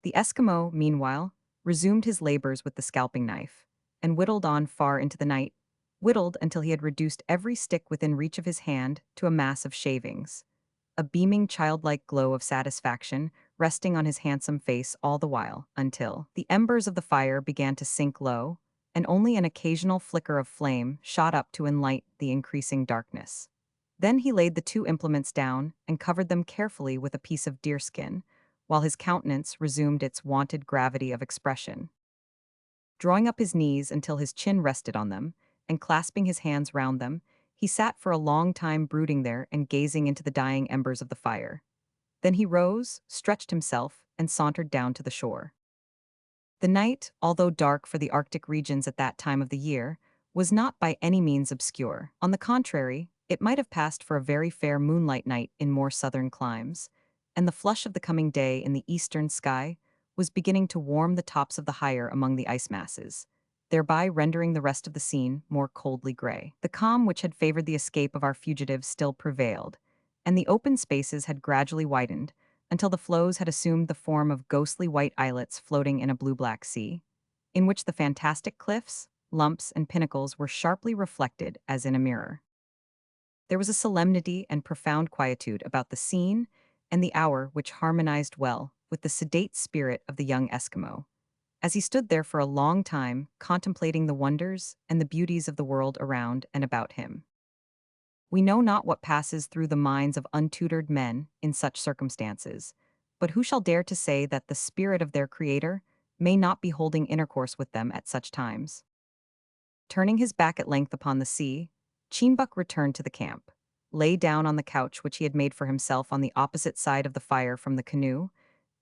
The Eskimo, meanwhile, resumed his labors with the scalping knife, and whittled on far into the night, whittled until he had reduced every stick within reach of his hand to a mass of shavings, a beaming childlike glow of satisfaction resting on his handsome face all the while, until the embers of the fire began to sink low, and only an occasional flicker of flame shot up to enlight the increasing darkness. Then he laid the two implements down and covered them carefully with a piece of deerskin, while his countenance resumed its wonted gravity of expression. Drawing up his knees until his chin rested on them, and clasping his hands round them, he sat for a long time brooding there and gazing into the dying embers of the fire. Then he rose, stretched himself, and sauntered down to the shore. The night, although dark for the Arctic regions at that time of the year, was not by any means obscure. On the contrary, it might have passed for a very fair moonlight night in more southern climes, and the flush of the coming day in the eastern sky was beginning to warm the tops of the higher among the ice masses, thereby rendering the rest of the scene more coldly gray. The calm which had favored the escape of our fugitives still prevailed, and the open spaces had gradually widened, until the floes had assumed the form of ghostly white islets floating in a blue-black sea, in which the fantastic cliffs, lumps, and pinnacles were sharply reflected as in a mirror. There was a solemnity and profound quietude about the scene and the hour which harmonized well with the sedate spirit of the young Eskimo, as he stood there for a long time contemplating the wonders and the beauties of the world around and about him. We know not what passes through the minds of untutored men in such circumstances, but who shall dare to say that the spirit of their Creator may not be holding intercourse with them at such times? Turning his back at length upon the sea, Cheenbuck returned to the camp, lay down on the couch which he had made for himself on the opposite side of the fire from the canoe,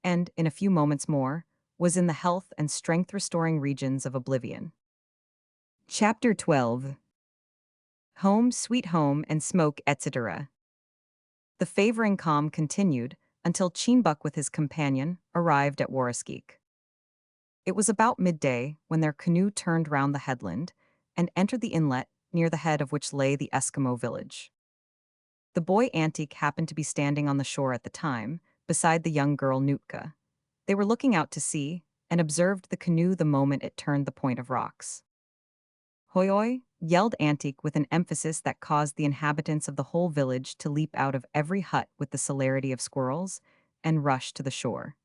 and, in a few moments more, was in the health and strength-restoring regions of oblivion. Chapter 12. Home, sweet home, and smoke, etc. The favoring calm continued until Cheenbuck with his companion arrived at Waraskeek. It was about midday when their canoe turned round the headland and entered the inlet near the head of which lay the Eskimo village. The boy Antique happened to be standing on the shore at the time, beside the young girl Nootka. They were looking out to sea and observed the canoe the moment it turned the point of rocks. "Hoi oi!" yelled Antique with an emphasis that caused the inhabitants of the whole village to leap out of every hut with the celerity of squirrels and rush to the shore.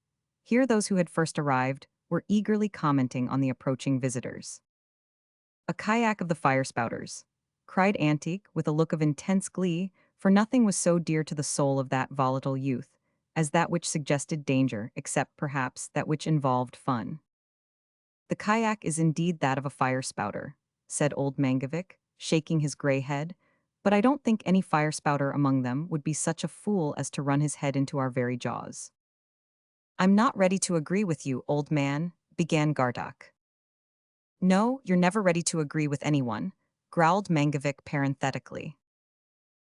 Here those who had first arrived were eagerly commenting on the approaching visitors. "A kayak of the fire spouters!" cried Antique with a look of intense glee, for nothing was so dear to the soul of that volatile youth as that which suggested danger, except perhaps that which involved fun. "The kayak is indeed that of a fire spouter," said old Mangovic, shaking his gray head, "but I don't think any fire spouter among them would be such a fool as to run his head into our very jaws." "I'm not ready to agree with you, old man," began Gardock. "No, you're never ready to agree with anyone," growled Mangovic parenthetically.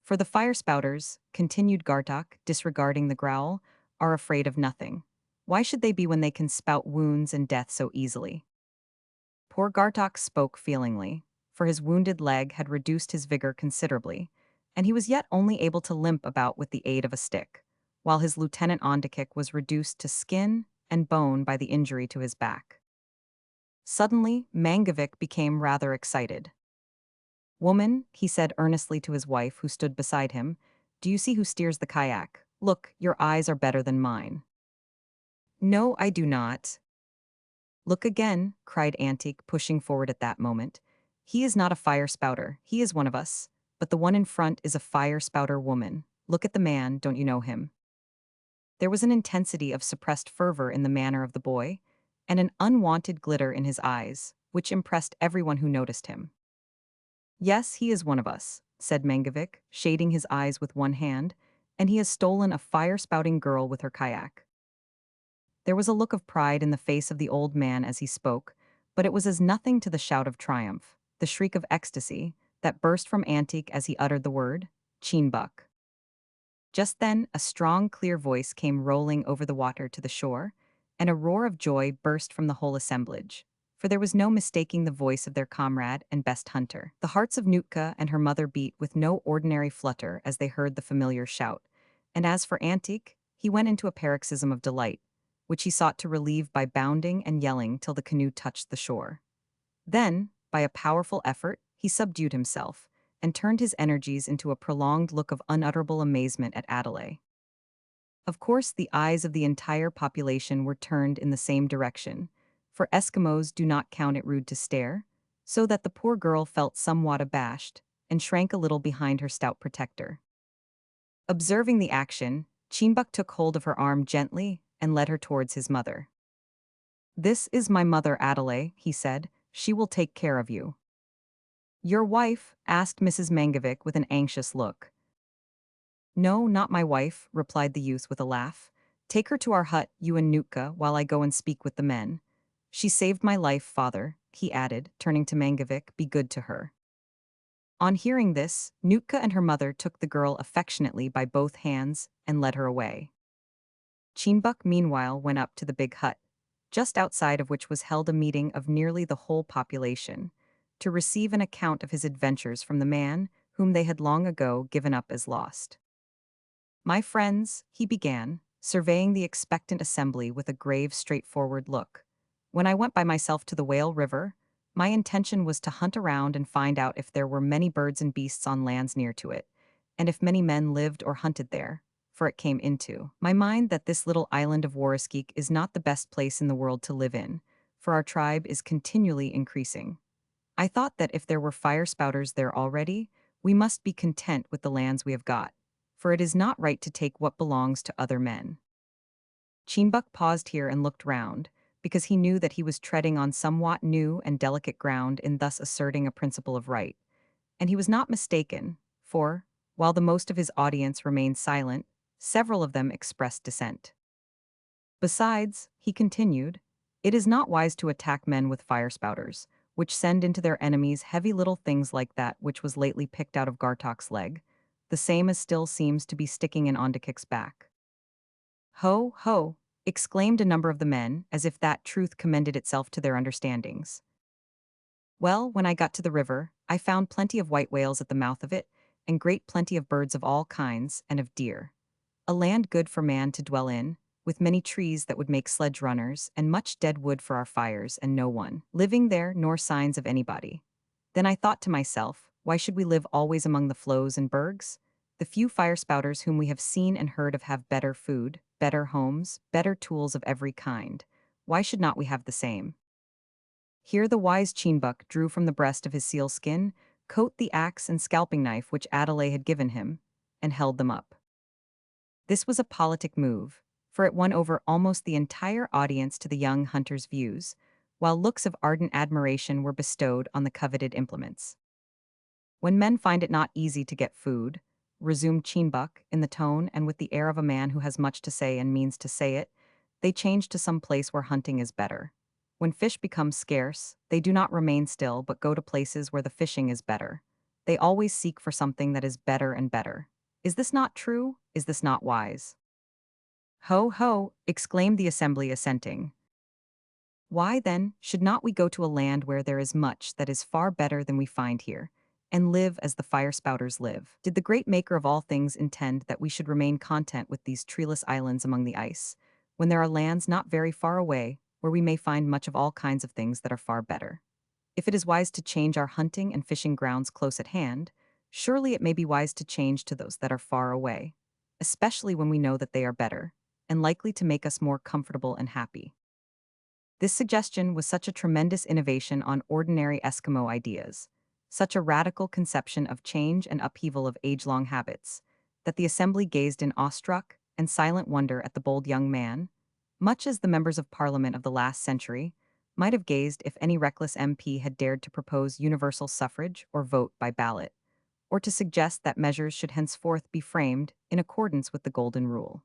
"For the fire spouters," continued Gardock, disregarding the growl, "are afraid of nothing. Why should they be when they can spout wounds and death so easily?" Poor Gardock spoke feelingly, for his wounded leg had reduced his vigor considerably, and he was yet only able to limp about with the aid of a stick, while his Lieutenant Ondikick was reduced to skin and bone by the injury to his back. Suddenly, Mangovic became rather excited. "Woman," he said earnestly to his wife, who stood beside him, "do you see who steers the kayak? Look, your eyes are better than mine." "No, I do not." "Look again," cried Antique, pushing forward at that moment. "He is not a fire spouter, he is one of us, but the one in front is a fire spouter woman. Look at the man, don't you know him?" There was an intensity of suppressed fervor in the manner of the boy, and an unwonted glitter in his eyes, which impressed everyone who noticed him. "Yes, he is one of us," said Mangovic, shading his eyes with one hand, "and he has stolen a fire-spouting girl with her kayak." There was a look of pride in the face of the old man as he spoke, but it was as nothing to the shout of triumph, the shriek of ecstasy, that burst from Antique as he uttered the word, "Cheenbuck." Just then, a strong, clear voice came rolling over the water to the shore, and a roar of joy burst from the whole assemblage, for there was no mistaking the voice of their comrade and best hunter. The hearts of Nootka and her mother beat with no ordinary flutter as they heard the familiar shout, and as for Antique, he went into a paroxysm of delight, which he sought to relieve by bounding and yelling till the canoe touched the shore. Then, by a powerful effort, he subdued himself, and turned his energies into a prolonged look of unutterable amazement at Adelaide. Of course, the eyes of the entire population were turned in the same direction, for Eskimos do not count it rude to stare, so that the poor girl felt somewhat abashed, and shrank a little behind her stout protector. Observing the action, Cheenbuck took hold of her arm gently and led her towards his mother. "This is my mother, Adelaide," he said. "She will take care of you." "Your wife?" asked Mrs. Mangovic with an anxious look. "No, not my wife," replied the youth with a laugh. "Take her to our hut, you and Nootka, while I go and speak with the men. She saved my life, father," he added, turning to Mangovic. "Be good to her." On hearing this, Nootka and her mother took the girl affectionately by both hands and led her away. Cheenbuck meanwhile went up to the big hut, just outside of which was held a meeting of nearly the whole population, to receive an account of his adventures from the man whom they had long ago given up as lost. "My friends," he began, surveying the expectant assembly with a grave, straightforward look, "when I went by myself to the Whale River, my intention was to hunt around and find out if there were many birds and beasts on lands near to it, and if many men lived or hunted there, for it came into my mind that this little island of Waraskeek is not the best place in the world to live in, for our tribe is continually increasing. I thought that if there were fire spouters there already, we must be content with the lands we have got, for it is not right to take what belongs to other men." Cheenbuck paused here and looked round, because he knew that he was treading on somewhat new and delicate ground in thus asserting a principle of right, and he was not mistaken, for, while the most of his audience remained silent, several of them expressed dissent. "Besides," he continued, "it is not wise to attack men with fire spouters, which send into their enemies heavy little things like that which was lately picked out of Gartok's leg, the same as still seems to be sticking in Ondakik's back. Ho, ho, exclaimed a number of the men, as if that truth commended itself to their understandings. Well, when I got to the river, I found plenty of white whales at the mouth of it, and great plenty of birds of all kinds, and of deer. A land good for man to dwell in, with many trees that would make sledge runners, and much dead wood for our fires, and no one living there nor signs of anybody. Then I thought to myself, why should we live always among the floes and bergs? The few fire spouters whom we have seen and heard of have better food, better homes, better tools of every kind. Why should not we have the same? Here the wise Cheenbuck drew from the breast of his sealskin coat the axe and scalping knife which Adelaide had given him, and held them up. This was a politic move, for it won over almost the entire audience to the young hunter's views, while looks of ardent admiration were bestowed on the coveted implements. When men find it not easy to get food, resumed Cheenbuck, in the tone and with the air of a man who has much to say and means to say it, they change to some place where hunting is better. When fish become scarce, they do not remain still but go to places where the fishing is better. They always seek for something that is better and better. Is this not true? Is this not wise? Ho, ho, exclaimed the assembly assenting. Why, then, should not we go to a land where there is much that is far better than we find here, and live as the fire spouters live? Did the great maker of all things intend that we should remain content with these treeless islands among the ice, when there are lands not very far away, where we may find much of all kinds of things that are far better? If it is wise to change our hunting and fishing grounds close at hand, surely it may be wise to change to those that are far away, especially when we know that they are better, and likely to make us more comfortable and happy. This suggestion was such a tremendous innovation on ordinary Eskimo ideas, such a radical conception of change and upheaval of age-long habits, that the assembly gazed in awestruck and silent wonder at the bold young man, much as the members of Parliament of the last century might have gazed if any reckless MP had dared to propose universal suffrage or vote by ballot, or to suggest that measures should henceforth be framed in accordance with the Golden Rule.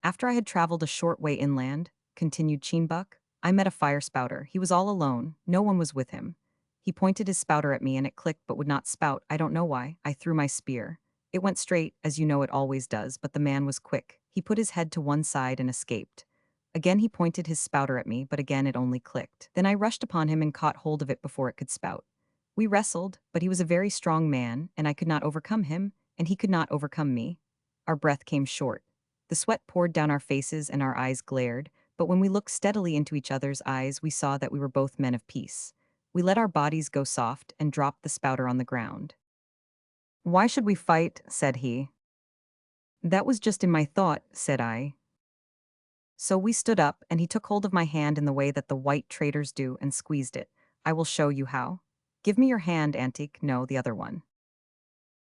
After I had traveled a short way inland, continued Cheenbuck, I met a fire spouter. He was all alone. No one was with him. He pointed his spouter at me and it clicked but would not spout. I don't know why. I threw my spear. It went straight, as you know it always does, but the man was quick. He put his head to one side and escaped. Again he pointed his spouter at me, but again it only clicked. Then I rushed upon him and caught hold of it before it could spout. We wrestled, but he was a very strong man, and I could not overcome him, and he could not overcome me. Our breath came short. The sweat poured down our faces and our eyes glared, but when we looked steadily into each other's eyes, we saw that we were both men of peace. We let our bodies go soft and dropped the spouter on the ground. Why should we fight? Said he. That was just in my thought, said I. So we stood up, and he took hold of my hand in the way that the white traders do and squeezed it. I will show you how. Give me your hand, Antique. No, the other one.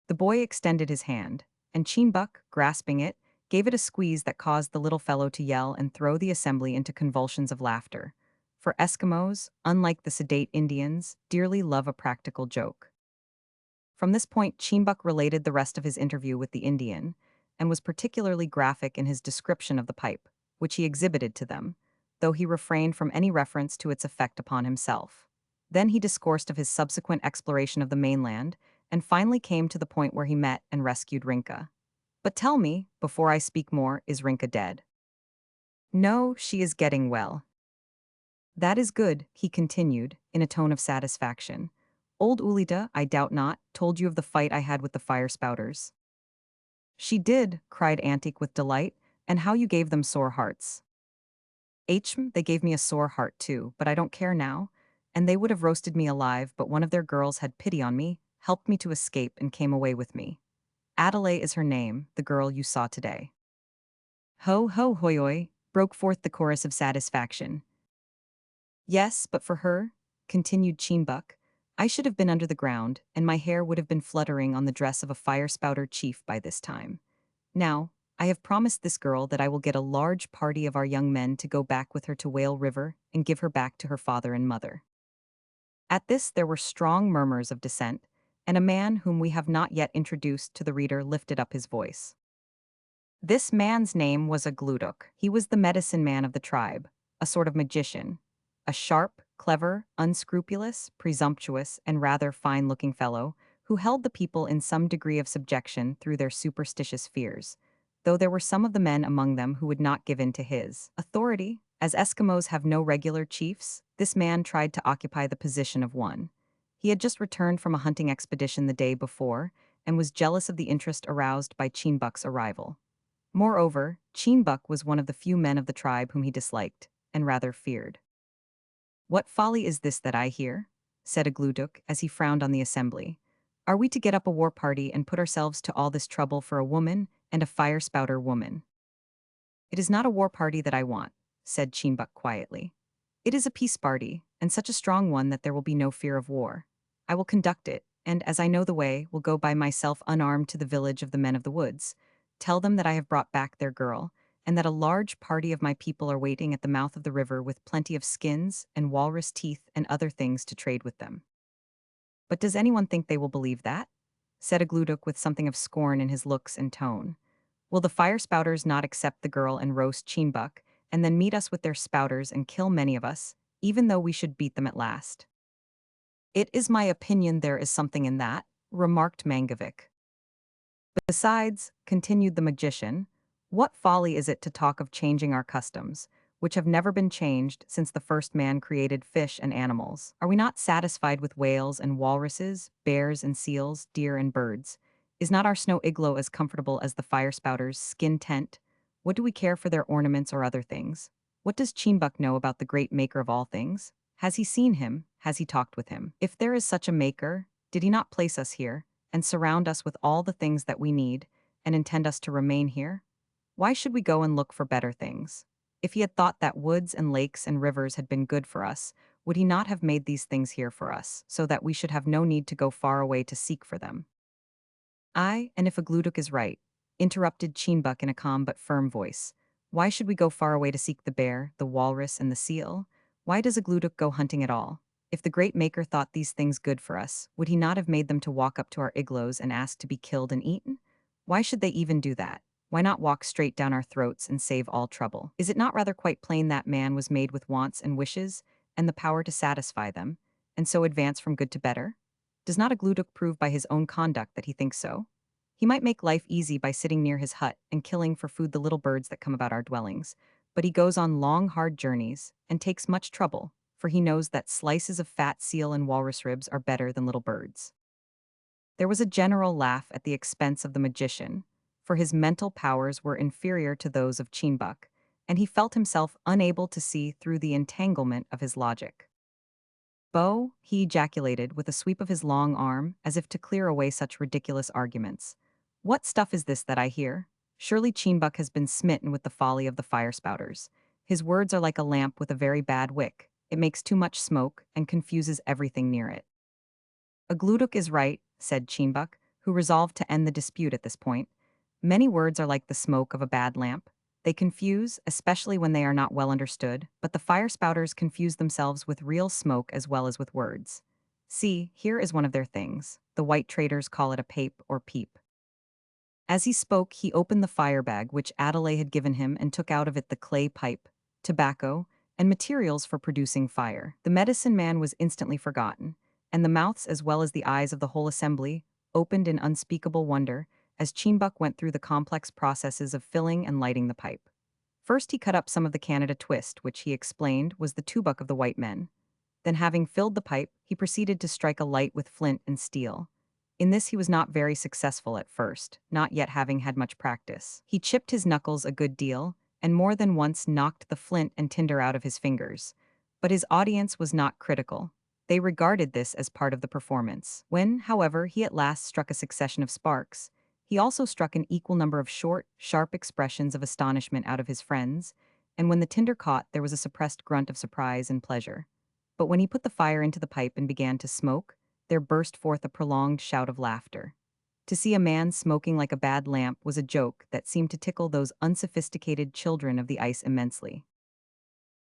The boy extended his hand, and Cheenbuck, grasping it, gave it a squeeze that caused the little fellow to yell and throw the assembly into convulsions of laughter. For Eskimos, unlike the sedate Indians, dearly love a practical joke. From this point, Cheenbuck related the rest of his interview with the Indian, and was particularly graphic in his description of the pipe, which he exhibited to them, though he refrained from any reference to its effect upon himself. Then he discoursed of his subsequent exploration of the mainland, and finally came to the point where he met and rescued Rinka. But tell me, before I speak more, is Rinka dead? No, she is getting well. That is good, he continued, in a tone of satisfaction. Old Ulita, I doubt not, told you of the fight I had with the fire spouters. She did, cried Antique with delight, and how you gave them sore hearts. They gave me a sore heart too, but I don't care now, and they would have roasted me alive, but one of their girls had pity on me, helped me to escape, and came away with me. Adelaide is her name, the girl you saw today. Ho ho hoyoi, broke forth the chorus of satisfaction. Yes, but for her, continued Cheenbuck, I should have been under the ground, and my hair would have been fluttering on the dress of a fire-spouter chief by this time. Now, I have promised this girl that I will get a large party of our young men to go back with her to Whale River and give her back to her father and mother. At this there were strong murmurs of dissent, and a man whom we have not yet introduced to the reader lifted up his voice. This man's name was a Gludok. He was the medicine man of the tribe, a sort of magician, a sharp, clever, unscrupulous, presumptuous, and rather fine-looking fellow, who held the people in some degree of subjection through their superstitious fears, though there were some of the men among them who would not give in to his authority. As Eskimos have no regular chiefs, this man tried to occupy the position of one. He had just returned from a hunting expedition the day before, and was jealous of the interest aroused by Cheenbuck's arrival. Moreover, Cheenbuck was one of the few men of the tribe whom he disliked, and rather feared. "What folly is this that I hear?" said Agluduk as he frowned on the assembly. "Are we to get up a war party and put ourselves to all this trouble for a woman and a fire-spouter woman?" "It is not a war party that I want," said Cheenbuck quietly. "It is a peace party, and such a strong one that there will be no fear of war. I will conduct it, and as I know the way, will go by myself unarmed to the village of the men of the woods, tell them that I have brought back their girl, and that a large party of my people are waiting at the mouth of the river with plenty of skins and walrus teeth and other things to trade with them." "But does anyone think they will believe that?" said Agluduk with something of scorn in his looks and tone. "Will the fire-spouters not accept the girl and roast Cheenbuck, and then meet us with their spouters and kill many of us, even though we should beat them at last?" "It is my opinion there is something in that," remarked Mangavik. "Besides," continued the magician, "what folly is it to talk of changing our customs, which have never been changed since the first man created fish and animals? Are we not satisfied with whales and walruses, bears and seals, deer and birds? Is not our snow igloo as comfortable as the fire-spouters' skin tent? What do we care for their ornaments or other things? What does Cheenbuck know about the great maker of all things? Has he seen him? Has he talked with him? If there is such a maker, did he not place us here, and surround us with all the things that we need, and intend us to remain here? Why should we go and look for better things? If he had thought that woods and lakes and rivers had been good for us, would he not have made these things here for us, so that we should have no need to go far away to seek for them?" "Aye, and if Agluduk is right," interrupted Cheenbuck in a calm but firm voice, "why should we go far away to seek the bear, the walrus, and the seal? Why does Agluduk go hunting at all? If the great maker thought these things good for us, would he not have made them to walk up to our igloos and ask to be killed and eaten? Why should they even do that? Why not walk straight down our throats and save all trouble? Is it not rather quite plain that man was made with wants and wishes, and the power to satisfy them, and so advance from good to better? Does not Agluduk prove by his own conduct that he thinks so? He might make life easy by sitting near his hut and killing for food the little birds that come about our dwellings, but he goes on long, hard journeys and takes much trouble, for he knows that slices of fat seal and walrus ribs are better than little birds." There was a general laugh at the expense of the magician, for his mental powers were inferior to those of Cheenbuck, and he felt himself unable to see through the entanglement of his logic. "Bo," he ejaculated with a sweep of his long arm, as if to clear away such ridiculous arguments. "What stuff is this that I hear? Surely Cheenbuck has been smitten with the folly of the fire-spouters. His words are like a lamp with a very bad wick. It makes too much smoke and confuses everything near it." "Agluduk is right," said Cheenbuck, who resolved to end the dispute at this point. "Many words are like the smoke of a bad lamp. They confuse, especially when they are not well understood, but the fire-spouters confuse themselves with real smoke as well as with words. See, here is one of their things. The white traders call it a pape or peep." As he spoke, he opened the fire-bag which Adelaide had given him and took out of it the clay pipe, tobacco, and materials for producing fire. The medicine man was instantly forgotten, and the mouths as well as the eyes of the whole assembly opened in unspeakable wonder as Cheenbuck went through the complex processes of filling and lighting the pipe. First he cut up some of the Canada twist, which he explained was the tubuck of the white men. Then, having filled the pipe, he proceeded to strike a light with flint and steel. In this he was not very successful at first, not yet having had much practice. He chipped his knuckles a good deal, and more than once knocked the flint and tinder out of his fingers. But his audience was not critical. They regarded this as part of the performance. When, however, he at last struck a succession of sparks, he also struck an equal number of short, sharp expressions of astonishment out of his friends, and when the tinder caught, there was a suppressed grunt of surprise and pleasure. But when he put the fire into the pipe and began to smoke, there burst forth a prolonged shout of laughter. To see a man smoking like a bad lamp was a joke that seemed to tickle those unsophisticated children of the ice immensely.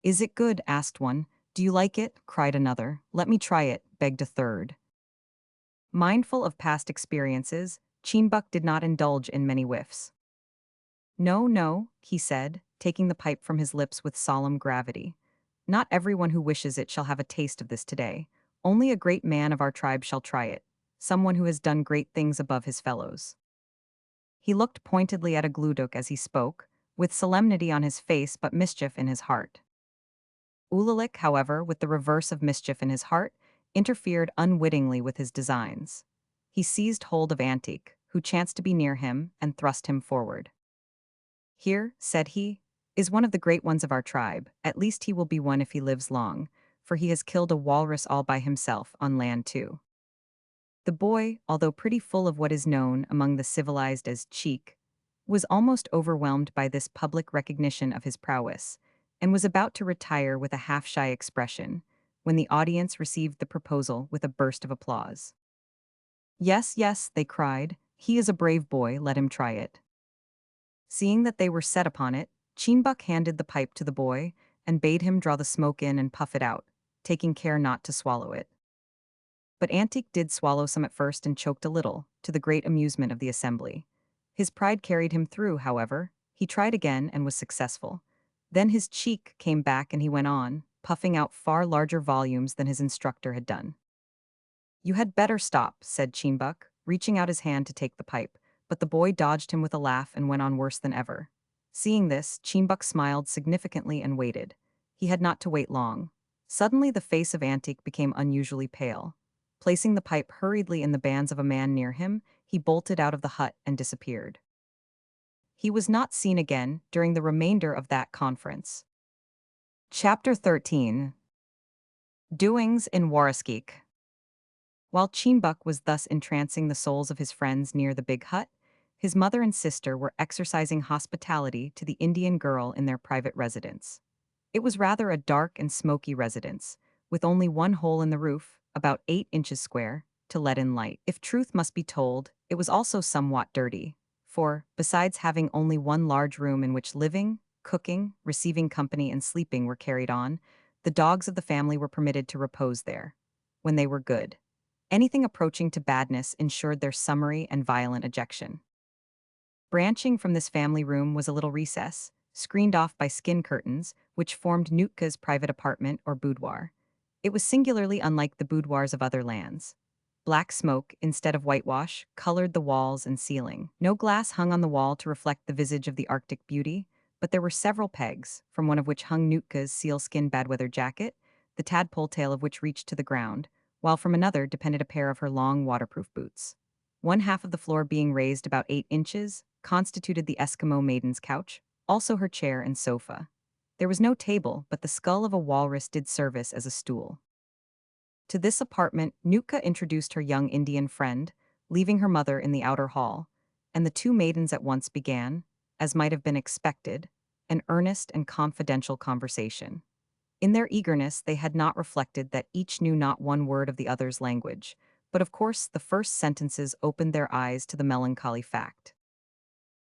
"Is it good?" asked one. "Do you like it?" cried another. "Let me try it," begged a third. Mindful of past experiences, Cheenbuck did not indulge in many whiffs. "No, no," he said, taking the pipe from his lips with solemn gravity. Not everyone who wishes it shall have a taste of this today. Only a great man of our tribe shall try it, someone who has done great things above his fellows." He looked pointedly at a Gluduk as he spoke, with solemnity on his face but mischief in his heart. Ulalik, however, with the reverse of mischief in his heart, interfered unwittingly with his designs. He seized hold of Antique, who chanced to be near him, and thrust him forward. "Here," said he, "is one of the great ones of our tribe. At least he will be one if he lives long, for he has killed a walrus all by himself, on land too." The boy, although pretty full of what is known among the civilized as cheek, was almost overwhelmed by this public recognition of his prowess, and was about to retire with a half-shy expression, when the audience received the proposal with a burst of applause. "Yes, yes," they cried, "he is a brave boy, let him try it." Seeing that they were set upon it, Cheenbuck handed the pipe to the boy, and bade him draw the smoke in and puff it out, taking care not to swallow it. But Antique did swallow some at first and choked a little, to the great amusement of the assembly. His pride carried him through, however. He tried again and was successful. Then his cheek came back and he went on, puffing out far larger volumes than his instructor had done. "You had better stop," said Cheenbuck, reaching out his hand to take the pipe, but the boy dodged him with a laugh and went on worse than ever. Seeing this, Cheenbuck smiled significantly and waited. He had not to wait long. Suddenly the face of Antique became unusually pale. Placing the pipe hurriedly in the bands of a man near him, he bolted out of the hut and disappeared. He was not seen again during the remainder of that conference. Chapter 13. Doings in Waraskeek. While Cheenbuck was thus entrancing the souls of his friends near the big hut, his mother and sister were exercising hospitality to the Indian girl in their private residence. It was rather a dark and smoky residence, with only one hole in the roof, about 8 inches square, to let in light. If truth must be told, it was also somewhat dirty, for, besides having only one large room in which living, cooking, receiving company, and sleeping were carried on, the dogs of the family were permitted to repose there, when they were good. Anything approaching to badness ensured their summary and violent ejection. Branching from this family room was a little recess, screened off by skin curtains, which formed Nootka's private apartment or boudoir. It was singularly unlike the boudoirs of other lands. Black smoke, instead of whitewash, colored the walls and ceiling. No glass hung on the wall to reflect the visage of the Arctic beauty, but there were several pegs, from one of which hung Nootka's sealskin badweather jacket, the tadpole tail of which reached to the ground, while from another depended a pair of her long waterproof boots. One half of the floor being raised about 8 inches, constituted the Eskimo maiden's couch, also her chair and sofa. There was no table, but the skull of a walrus did service as a stool. To this apartment, Nootka introduced her young Indian friend, leaving her mother in the outer hall, and the two maidens at once began, as might have been expected, an earnest and confidential conversation. In their eagerness, they had not reflected that each knew not one word of the other's language, but of course the first sentences opened their eyes to the melancholy fact.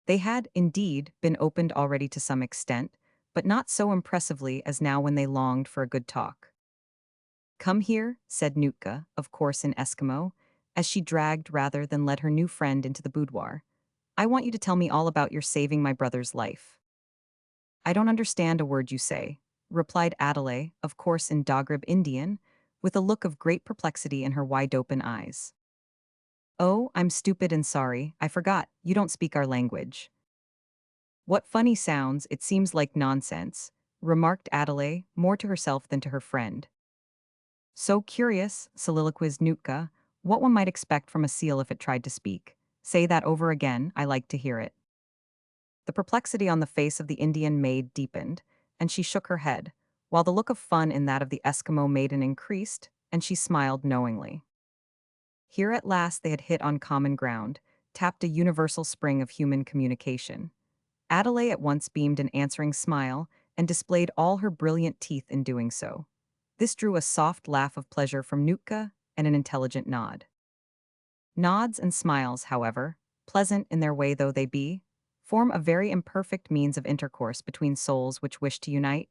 They had, indeed, been opened already to some extent, but not so impressively as now when they longed for a good talk. "Come here," said Nootka, of course in Eskimo, as she dragged rather than led her new friend into the boudoir. "I want you to tell me all about your saving my brother's life." "I don't understand a word you say," replied Adelaide, of course in Dogrib Indian, with a look of great perplexity in her wide-open eyes. "Oh, I'm stupid and sorry, I forgot, you don't speak our language." "What funny sounds, it seems like nonsense," remarked Adelaide, more to herself than to her friend. "So curious," soliloquized Nootka, "what one might expect from a seal if it tried to speak. Say that over again, I like to hear it." The perplexity on the face of the Indian maid deepened, and she shook her head, while the look of fun in that of the Eskimo maiden increased, and she smiled knowingly. Here at last they had hit on common ground, tapped a universal spring of human communication. Adelaide at once beamed an answering smile, and displayed all her brilliant teeth in doing so. This drew a soft laugh of pleasure from Nootka, and an intelligent nod. Nods and smiles, however, pleasant in their way though they be, form a very imperfect means of intercourse between souls which wish to unite,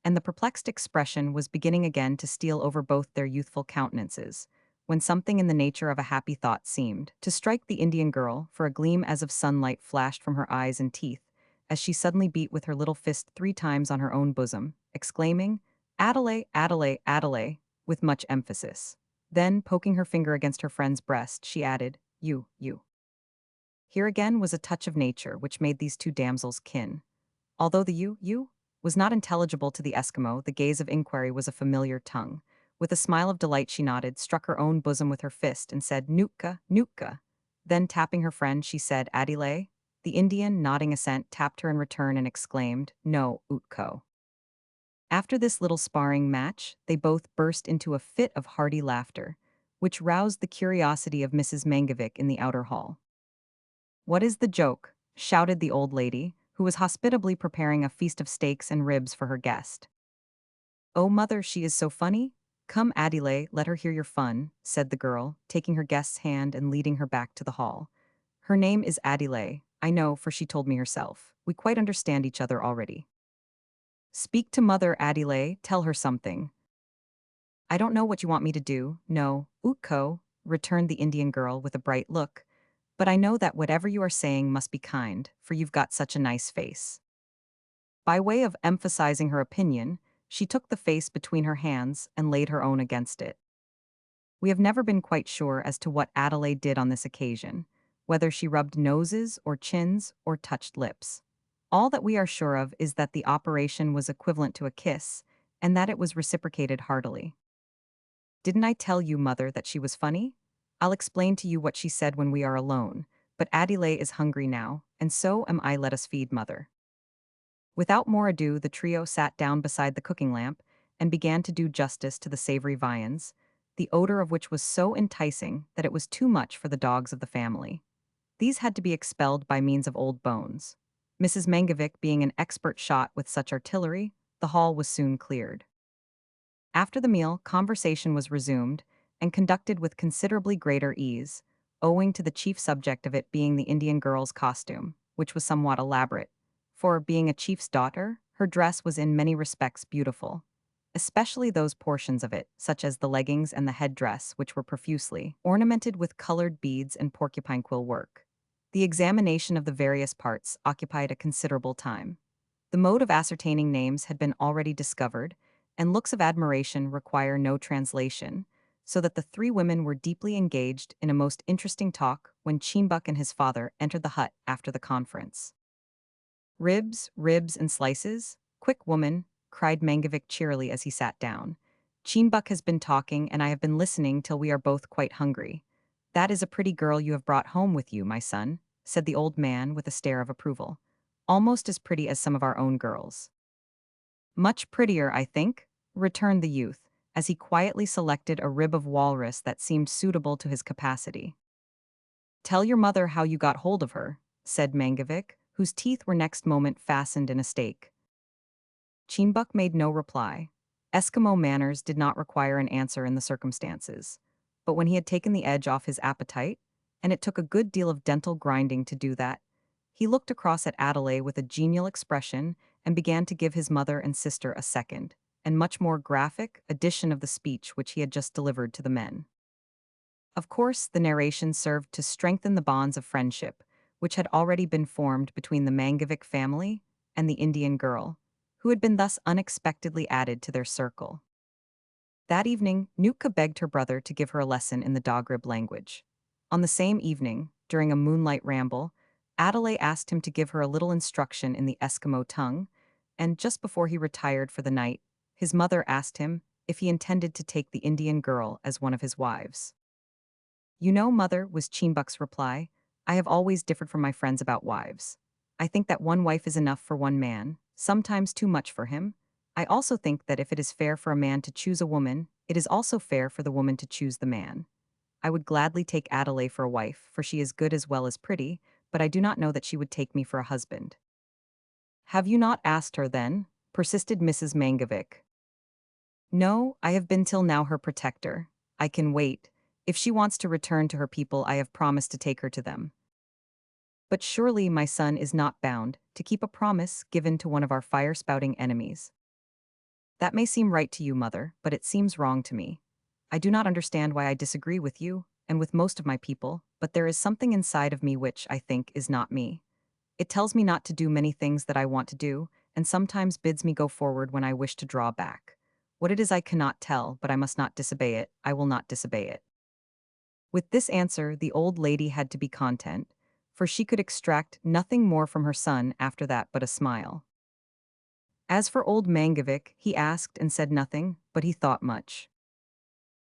and the perplexed expression was beginning again to steal over both their youthful countenances, when something in the nature of a happy thought seemed to strike the Indian girl, for a gleam as of sunlight flashed from her eyes and teeth, as she suddenly beat with her little fist 3 times on her own bosom, exclaiming, Adelaide, Adelaide, Adelaide, with much emphasis. Then, poking her finger against her friend's breast, she added, you. Here again was a touch of nature which made these two damsels kin. Although the you was not intelligible to the Eskimo, the gaze of inquiry was a familiar tongue. With a smile of delight she nodded, struck her own bosom with her fist, and said, Nootka, Nootka. Then, tapping her friend, she said, Adelaide. The Indian, nodding assent, tapped her in return and exclaimed, No, Utko. After this little sparring match, they both burst into a fit of hearty laughter, which roused the curiosity of Mrs. Mangovic in the outer hall. What is the joke? Shouted the old lady, who was hospitably preparing a feast of steaks and ribs for her guest. Oh, mother, she is so funny. Come, Adelaide, let her hear your fun, said the girl, taking her guest's hand and leading her back to the hall. Her name is Adelaide, I know, for she told me herself. We quite understand each other already. Speak to mother, Adelaide, tell her something. I don't know what you want me to do, no, Utko, returned the Indian girl with a bright look, but I know that whatever you are saying must be kind, for you've got such a nice face. By way of emphasizing her opinion, she took the face between her hands and laid her own against it. We have never been quite sure as to what Adelaide did on this occasion, whether she rubbed noses or chins or touched lips. All that we are sure of is that the operation was equivalent to a kiss, and that it was reciprocated heartily. Didn't I tell you, mother, that she was funny? I'll explain to you what she said when we are alone, but Adelaide is hungry now, and so am I. Let us feed mother. Without more ado, the trio sat down beside the cooking lamp and began to do justice to the savory viands, the odor of which was so enticing that it was too much for the dogs of the family. These had to be expelled by means of old bones. Mrs. Mangovic being an expert shot with such artillery, the hall was soon cleared. After the meal, conversation was resumed and conducted with considerably greater ease, owing to the chief subject of it being the Indian girl's costume, which was somewhat elaborate. For, being a chief's daughter, her dress was in many respects beautiful, especially those portions of it, such as the leggings and the headdress, which were profusely ornamented with colored beads and porcupine quill work. The examination of the various parts occupied a considerable time. The mode of ascertaining names had been already discovered, and looks of admiration require no translation, so that the three women were deeply engaged in a most interesting talk when Cheembuck and his father entered the hut after the conference. Ribs, and slices? Quick, woman, cried Mangovic cheerily as he sat down. Cheembuck has been talking, and I have been listening till we are both quite hungry. That is a pretty girl you have brought home with you, my son, said the old man with a stare of approval. Almost as pretty as some of our own girls. Much prettier, I think, returned the youth, as he quietly selected a rib of walrus that seemed suitable to his capacity. Tell your mother how you got hold of her, said Mangovic, whose teeth were next moment fastened in a stake. Cheembuck made no reply. Eskimo manners did not require an answer in the circumstances, but when he had taken the edge off his appetite, and it took a good deal of dental grinding to do that, he looked across at Adelaide with a genial expression and began to give his mother and sister a second, and much more graphic, edition of the speech which he had just delivered to the men. Of course, the narration served to strengthen the bonds of friendship, which had already been formed between the Mangovic family and the Indian girl, who had been thus unexpectedly added to their circle. That evening, Nootka begged her brother to give her a lesson in the Dogrib language. On the same evening, during a moonlight ramble, Adelaide asked him to give her a little instruction in the Eskimo tongue, and just before he retired for the night, his mother asked him if he intended to take the Indian girl as one of his wives. You know, mother, was Cheembuck's reply, I have always differed from my friends about wives. I think that one wife is enough for one man, sometimes too much for him. I also think that if it is fair for a man to choose a woman, it is also fair for the woman to choose the man. I would gladly take Adelaide for a wife, for she is good as well as pretty, but I do not know that she would take me for a husband. Have you not asked her, then? Persisted Mrs. Mangovic. No, I have been till now her protector. I can wait. If she wants to return to her people, I have promised to take her to them. But surely my son is not bound to keep a promise given to one of our fire-spouting enemies. That may seem right to you, mother, but it seems wrong to me. I do not understand why I disagree with you, and with most of my people, but there is something inside of me which, I think, is not me. It tells me not to do many things that I want to do, and sometimes bids me go forward when I wish to draw back. What it is I cannot tell, but I must not disobey it. I will not disobey it. With this answer, the old lady had to be content, for she could extract nothing more from her son after that but a smile. As for old Mangovic, he asked and said nothing, but he thought much.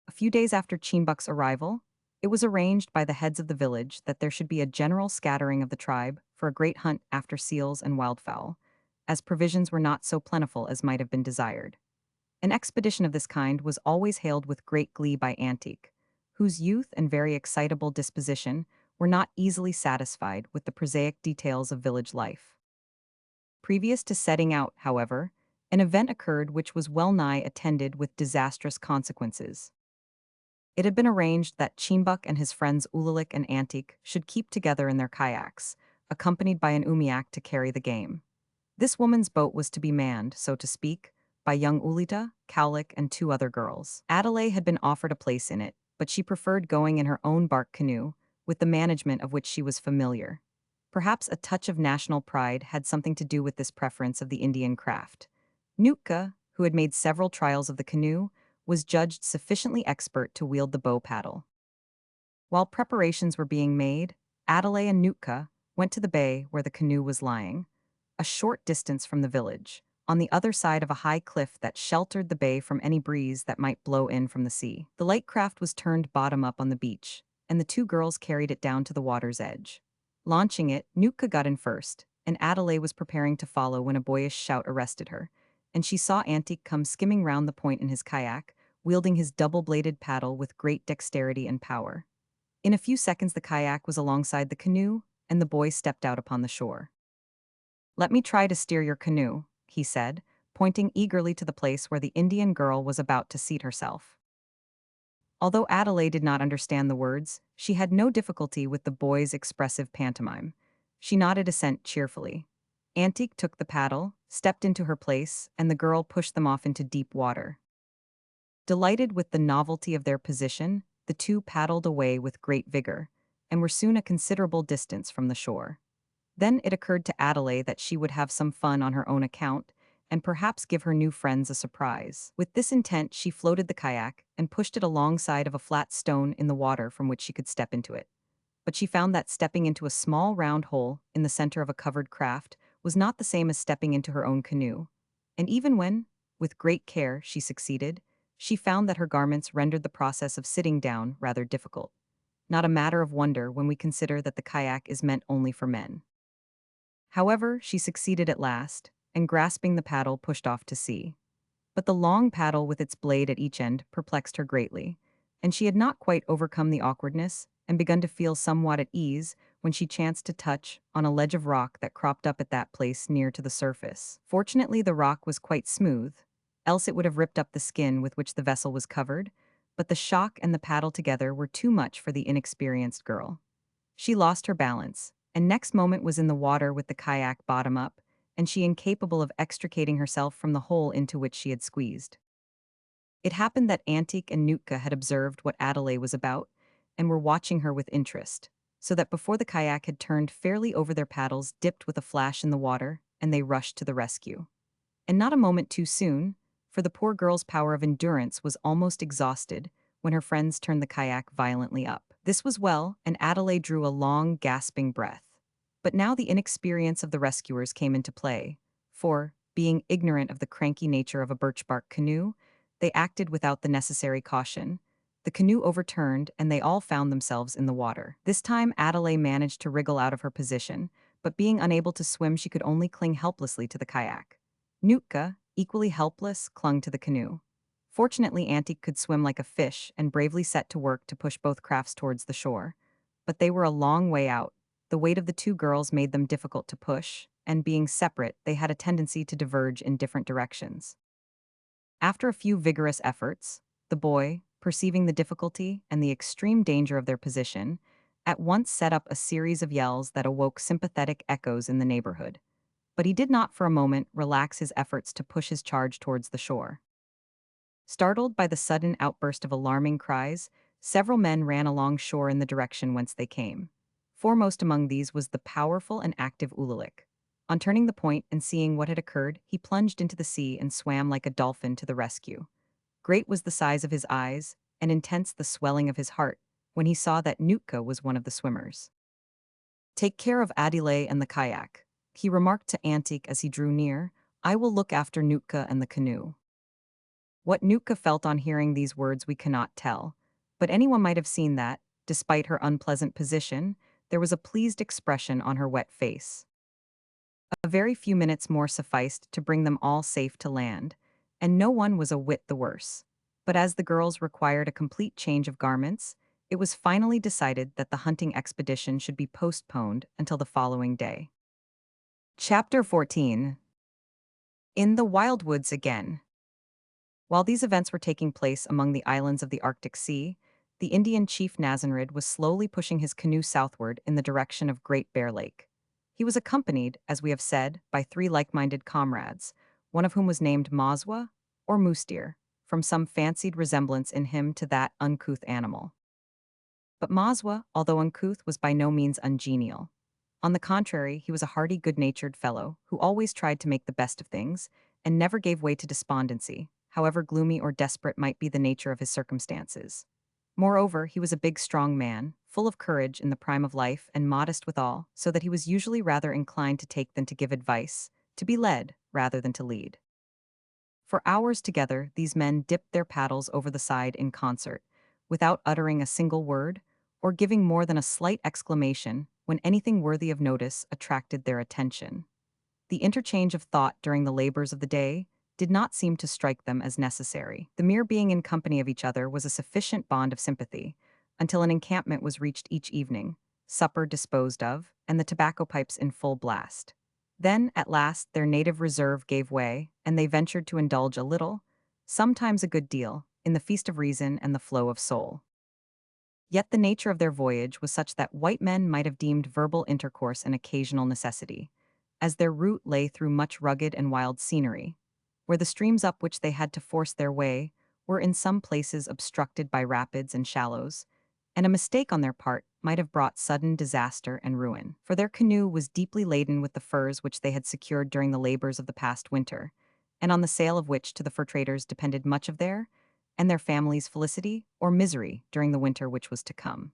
A few days after Chimbuk's arrival, it was arranged by the heads of the village that there should be a general scattering of the tribe for a great hunt after seals and wildfowl, as provisions were not so plentiful as might have been desired. An expedition of this kind was always hailed with great glee by Antique, whose youth and very excitable disposition were not easily satisfied with the prosaic details of village life. Previous to setting out, however, an event occurred which was well nigh attended with disastrous consequences. It had been arranged that Chimbuk and his friends Ulalik and Antique should keep together in their kayaks, accompanied by an umiak to carry the game. This woman's boat was to be manned, so to speak, by young Ulita, Cowlick, and two other girls. Adelaide had been offered a place in it, but she preferred going in her own bark canoe, with the management of which she was familiar. Perhaps a touch of national pride had something to do with this preference of the Indian craft. Nootka, who had made several trials of the canoe, was judged sufficiently expert to wield the bow paddle. While preparations were being made, Adelaide and Nootka went to the bay where the canoe was lying, a short distance from the village, on the other side of a high cliff that sheltered the bay from any breeze that might blow in from the sea. The light craft was turned bottom up on the beach, and the two girls carried it down to the water's edge. Launching it, Nootka got in first, and Adelaide was preparing to follow when a boyish shout arrested her, and she saw Antique come skimming round the point in his kayak, wielding his double-bladed paddle with great dexterity and power. In a few seconds the kayak was alongside the canoe, and the boy stepped out upon the shore. "Let me try to steer your canoe," he said, pointing eagerly to the place where the Indian girl was about to seat herself. Although Adelaide did not understand the words, she had no difficulty with the boy's expressive pantomime. She nodded assent cheerfully. Antique took the paddle, stepped into her place, and the girl pushed them off into deep water. Delighted with the novelty of their position, the two paddled away with great vigor, and were soon a considerable distance from the shore. Then it occurred to Adelaide that she would have some fun on her own account, and perhaps give her new friends a surprise. With this intent, she floated the kayak and pushed it alongside of a flat stone in the water from which she could step into it. But she found that stepping into a small round hole in the center of a covered craft was not the same as stepping into her own canoe. And even when, with great care, she succeeded, she found that her garments rendered the process of sitting down rather difficult. Not a matter of wonder when we consider that the kayak is meant only for men. However, she succeeded at last, and grasping the paddle pushed off to sea. But the long paddle with its blade at each end perplexed her greatly, and she had not quite overcome the awkwardness and begun to feel somewhat at ease when she chanced to touch on a ledge of rock that cropped up at that place near to the surface. Fortunately, the rock was quite smooth, else it would have ripped up the skin with which the vessel was covered, but the shock and the paddle together were too much for the inexperienced girl. She lost her balance, and next moment was in the water with the kayak bottom up, and she incapable of extricating herself from the hole into which she had squeezed. It happened that Antique and Nootka had observed what Adelaide was about, and were watching her with interest, so that before the kayak had turned fairly over their paddles dipped with a flash in the water, and they rushed to the rescue. And not a moment too soon, for the poor girl's power of endurance was almost exhausted when her friends turned the kayak violently up. This was well, and Adelaide drew a long, gasping breath. But now the inexperience of the rescuers came into play, for, being ignorant of the cranky nature of a birch-bark canoe, they acted without the necessary caution. The canoe overturned, and they all found themselves in the water. This time Adelaide managed to wriggle out of her position, but being unable to swim she could only cling helplessly to the kayak. Nootka, equally helpless, clung to the canoe. Fortunately, Antique could swim like a fish and bravely set to work to push both crafts towards the shore. But they were a long way out. The weight of the two girls made them difficult to push, and being separate, they had a tendency to diverge in different directions. After a few vigorous efforts, the boy, perceiving the difficulty and the extreme danger of their position, at once set up a series of yells that awoke sympathetic echoes in the neighborhood. But he did not for a moment relax his efforts to push his charge towards the shore. Startled by the sudden outburst of alarming cries, several men ran along shore in the direction whence they came. Foremost among these was the powerful and active Ulalik. On turning the point and seeing what had occurred, he plunged into the sea and swam like a dolphin to the rescue. Great was the size of his eyes, and intense the swelling of his heart, when he saw that Nootka was one of the swimmers. "Take care of Adelaide and the kayak," he remarked to Antique as he drew near. "I will look after Nootka and the canoe." What Nootka felt on hearing these words we cannot tell, but anyone might have seen that, despite her unpleasant position, there was a pleased expression on her wet face. A very few minutes more sufficed to bring them all safe to land, and no one was a whit the worse. But as the girls required a complete change of garments, it was finally decided that the hunting expedition should be postponed until the following day. Chapter 14. In the Wild Woods Again. While these events were taking place among the islands of the Arctic Sea, the Indian chief Nazanrid was slowly pushing his canoe southward in the direction of Great Bear Lake. He was accompanied, as we have said, by three like-minded comrades, one of whom was named Maswa, or Moose Deer, from some fancied resemblance in him to that uncouth animal. But Maswa, although uncouth, was by no means ungenial. On the contrary, he was a hearty, good-natured fellow who always tried to make the best of things and never gave way to despondency, however gloomy or desperate might be the nature of his circumstances. Moreover, he was a big, strong man, full of courage in the prime of life and modest withal, so that he was usually rather inclined to take than to give advice, to be led rather than to lead. For hours together, these men dipped their paddles over the side in concert, without uttering a single word, or giving more than a slight exclamation when anything worthy of notice attracted their attention. The interchange of thought during the labors of the day did not seem to strike them as necessary. The mere being in company of each other was a sufficient bond of sympathy, until an encampment was reached each evening, supper disposed of, and the tobacco pipes in full blast. Then, at last, their native reserve gave way, and they ventured to indulge a little, sometimes a good deal, in the feast of reason and the flow of soul. Yet the nature of their voyage was such that white men might have deemed verbal intercourse an occasional necessity, as their route lay through much rugged and wild scenery, where the streams up which they had to force their way were in some places obstructed by rapids and shallows, and a mistake on their part might have brought sudden disaster and ruin. For their canoe was deeply laden with the furs which they had secured during the labors of the past winter, and on the sale of which to the fur traders depended much of their and their families' felicity or misery during the winter which was to come.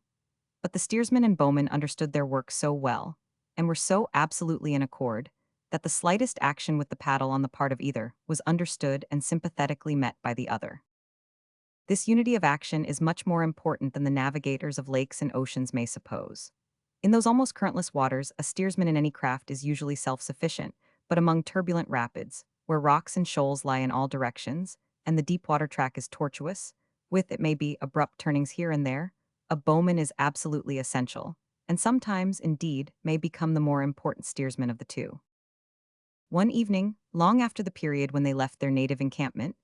But the steersman and bowman understood their work so well, and were so absolutely in accord, that the slightest action with the paddle on the part of either was understood and sympathetically met by the other. This unity of action is much more important than the navigators of lakes and oceans may suppose. In those almost currentless waters, a steersman in any craft is usually self-sufficient, but among turbulent rapids, where rocks and shoals lie in all directions, and the deep water track is tortuous, with, it may be, abrupt turnings here and there, a bowman is absolutely essential, and sometimes, indeed, may become the more important steersman of the two. One evening, long after the period when they left their native encampment,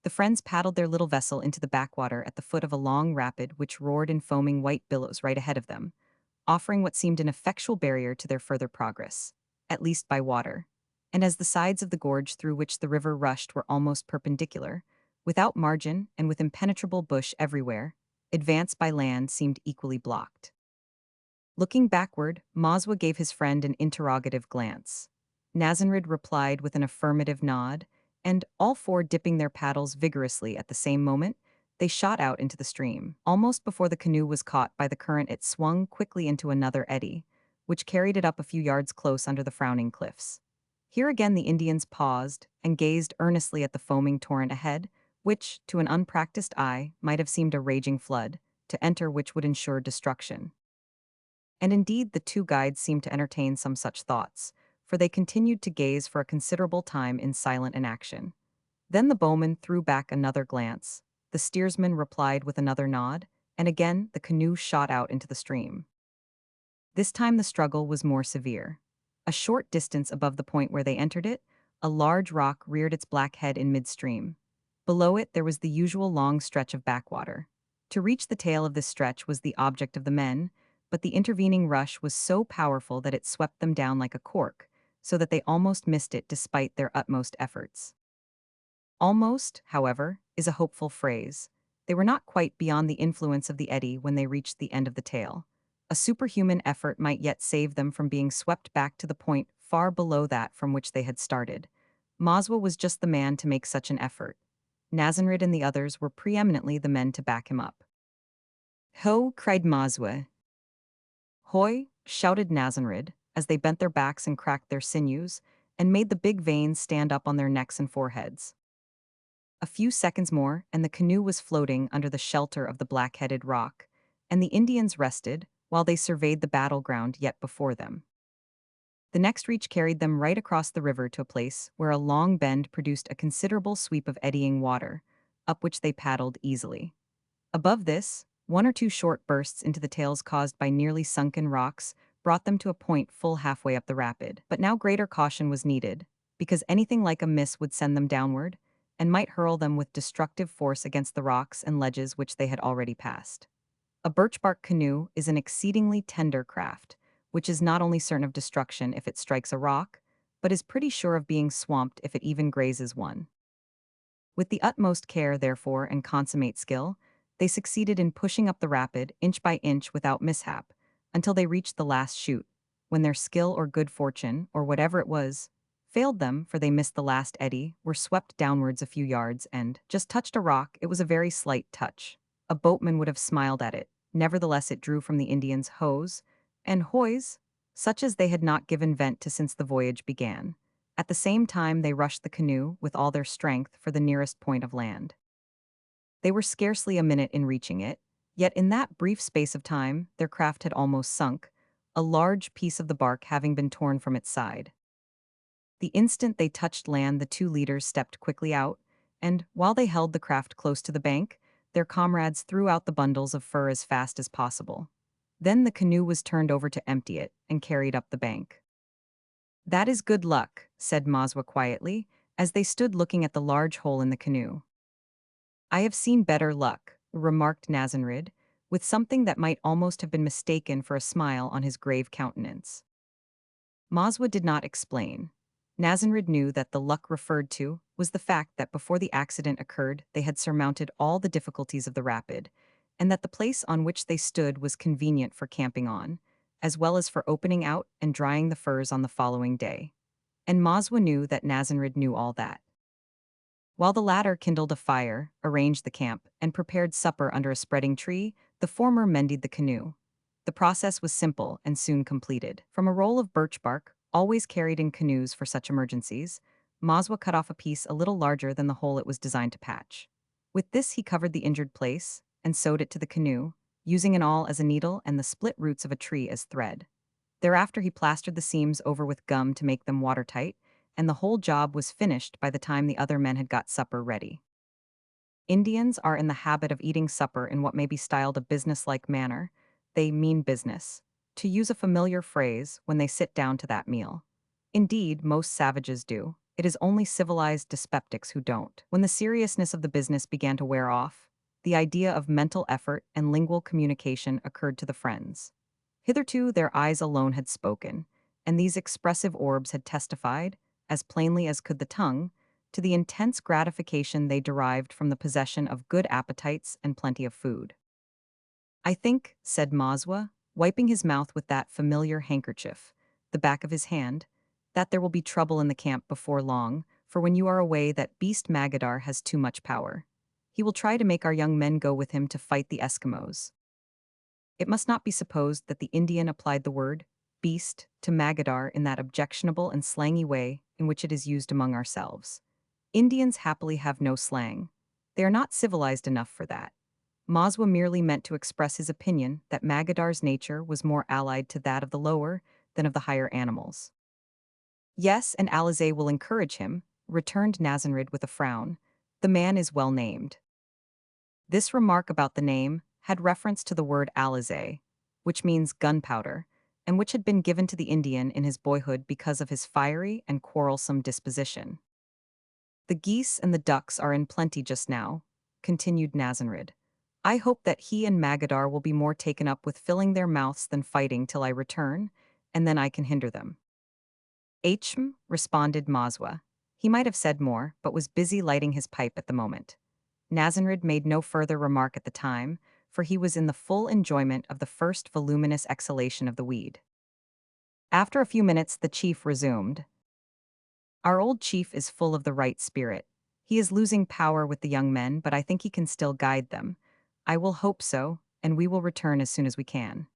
the friends paddled their little vessel into the backwater at the foot of a long rapid which roared in foaming white billows right ahead of them, offering what seemed an effectual barrier to their further progress, at least by water. And as the sides of the gorge through which the river rushed were almost perpendicular, without margin and with impenetrable bush everywhere, advance by land seemed equally blocked. Looking backward, Maswa gave his friend an interrogative glance. Nazanrid replied with an affirmative nod, and, all four dipping their paddles vigorously at the same moment, they shot out into the stream. Almost before the canoe was caught by the current, it swung quickly into another eddy, which carried it up a few yards close under the frowning cliffs. Here again the Indians paused and gazed earnestly at the foaming torrent ahead, which, to an unpracticed eye, might have seemed a raging flood, to enter which would ensure destruction. And indeed the two guides seemed to entertain some such thoughts, for they continued to gaze for a considerable time in silent inaction. Then the bowman threw back another glance, the steersman replied with another nod, and again the canoe shot out into the stream. This time the struggle was more severe. A short distance above the point where they entered it, a large rock reared its black head in midstream. Below it there was the usual long stretch of backwater. To reach the tail of this stretch was the object of the men, but the intervening rush was so powerful that it swept them down like a cork, so that they almost missed it despite their utmost efforts. Almost, however, is a hopeful phrase. They were not quite beyond the influence of the eddy when they reached the end of the tail. A superhuman effort might yet save them from being swept back to the point far below that from which they had started. Maswa was just the man to make such an effort. Nazanrid and the others were preeminently the men to back him up. Ho! Cried Mazwa. Hoy! Shouted Nazanrid, as they bent their backs and cracked their sinews, and made the big veins stand up on their necks and foreheads. A few seconds more, and the canoe was floating under the shelter of the black-headed rock, and the Indians rested while they surveyed the battleground yet before them. The next reach carried them right across the river to a place where a long bend produced a considerable sweep of eddying water, up which they paddled easily. Above this, one or two short bursts into the tails caused by nearly sunken rocks brought them to a point full halfway up the rapid. But now greater caution was needed, because anything like a miss would send them downward, and might hurl them with destructive force against the rocks and ledges which they had already passed. A birch bark canoe is an exceedingly tender craft, which is not only certain of destruction if it strikes a rock, but is pretty sure of being swamped if it even grazes one. With the utmost care, therefore, and consummate skill, they succeeded in pushing up the rapid, inch by inch without mishap, until they reached the last chute, when their skill or good fortune, or whatever it was, failed them, for they missed the last eddy, were swept downwards a few yards, and just touched a rock. It was a very slight touch. A boatman would have smiled at it. Nevertheless, it drew from the Indians hoes and hoys, such as they had not given vent to since the voyage began. At the same time, they rushed the canoe with all their strength for the nearest point of land. They were scarcely a minute in reaching it, yet in that brief space of time, their craft had almost sunk, a large piece of the bark having been torn from its side. The instant they touched land, the two leaders stepped quickly out, and, while they held the craft close to the bank, their comrades threw out the bundles of fur as fast as possible. Then the canoe was turned over to empty it and carried up the bank. That is good luck, said Mazwa quietly, as they stood looking at the large hole in the canoe. I have seen better luck, remarked Nazanrid, with something that might almost have been mistaken for a smile on his grave countenance. Mazwa did not explain. Nazanrid knew that the luck referred to was the fact that before the accident occurred they had surmounted all the difficulties of the rapid, and that the place on which they stood was convenient for camping on, as well as for opening out and drying the furs on the following day. And Mazwa knew that Nazanrid knew all that. While the latter kindled a fire, arranged the camp, and prepared supper under a spreading tree, the former mended the canoe. The process was simple and soon completed. From a roll of birch bark, always carried in canoes for such emergencies, Mazwa cut off a piece a little larger than the hole it was designed to patch. With this he covered the injured place, and sewed it to the canoe, using an awl as a needle and the split roots of a tree as thread. Thereafter he plastered the seams over with gum to make them watertight, and the whole job was finished by the time the other men had got supper ready. Indians are in the habit of eating supper in what may be styled a business-like manner. They mean business, to use a familiar phrase, when they sit down to that meal. Indeed, most savages do. It is only civilized dyspeptics who don't. When the seriousness of the business began to wear off, the idea of mental effort and lingual communication occurred to the friends. Hitherto their eyes alone had spoken, and these expressive orbs had testified, as plainly as could the tongue, to the intense gratification they derived from the possession of good appetites and plenty of food. I think, said Mazwa, wiping his mouth with that familiar handkerchief, the back of his hand, that there will be trouble in the camp before long, for when you are away that beast Magadar has too much power. He will try to make our young men go with him to fight the Eskimos. It must not be supposed that the Indian applied the word beast to Magadar in that objectionable and slangy way in which it is used among ourselves. Indians happily have no slang. They are not civilized enough for that. Mazwa merely meant to express his opinion that Magadar's nature was more allied to that of the lower than of the higher animals. Yes, and Alizé will encourage him, returned Nazanrid with a frown. The man is well named. This remark about the name had reference to the word Alizé, which means gunpowder, and which had been given to the Indian in his boyhood because of his fiery and quarrelsome disposition. The geese and the ducks are in plenty just now, continued Nazanrid. I hope that he and Magadar will be more taken up with filling their mouths than fighting till I return, and then I can hinder them. Responded Mazwa. He might have said more, but was busy lighting his pipe at the moment. Nazanrid made no further remark at the time, for he was in the full enjoyment of the first voluminous exhalation of the weed. After a few minutes the chief resumed. Our old chief is full of the right spirit. He is losing power with the young men, but I think he can still guide them. I will hope so, and we will return as soon as we can.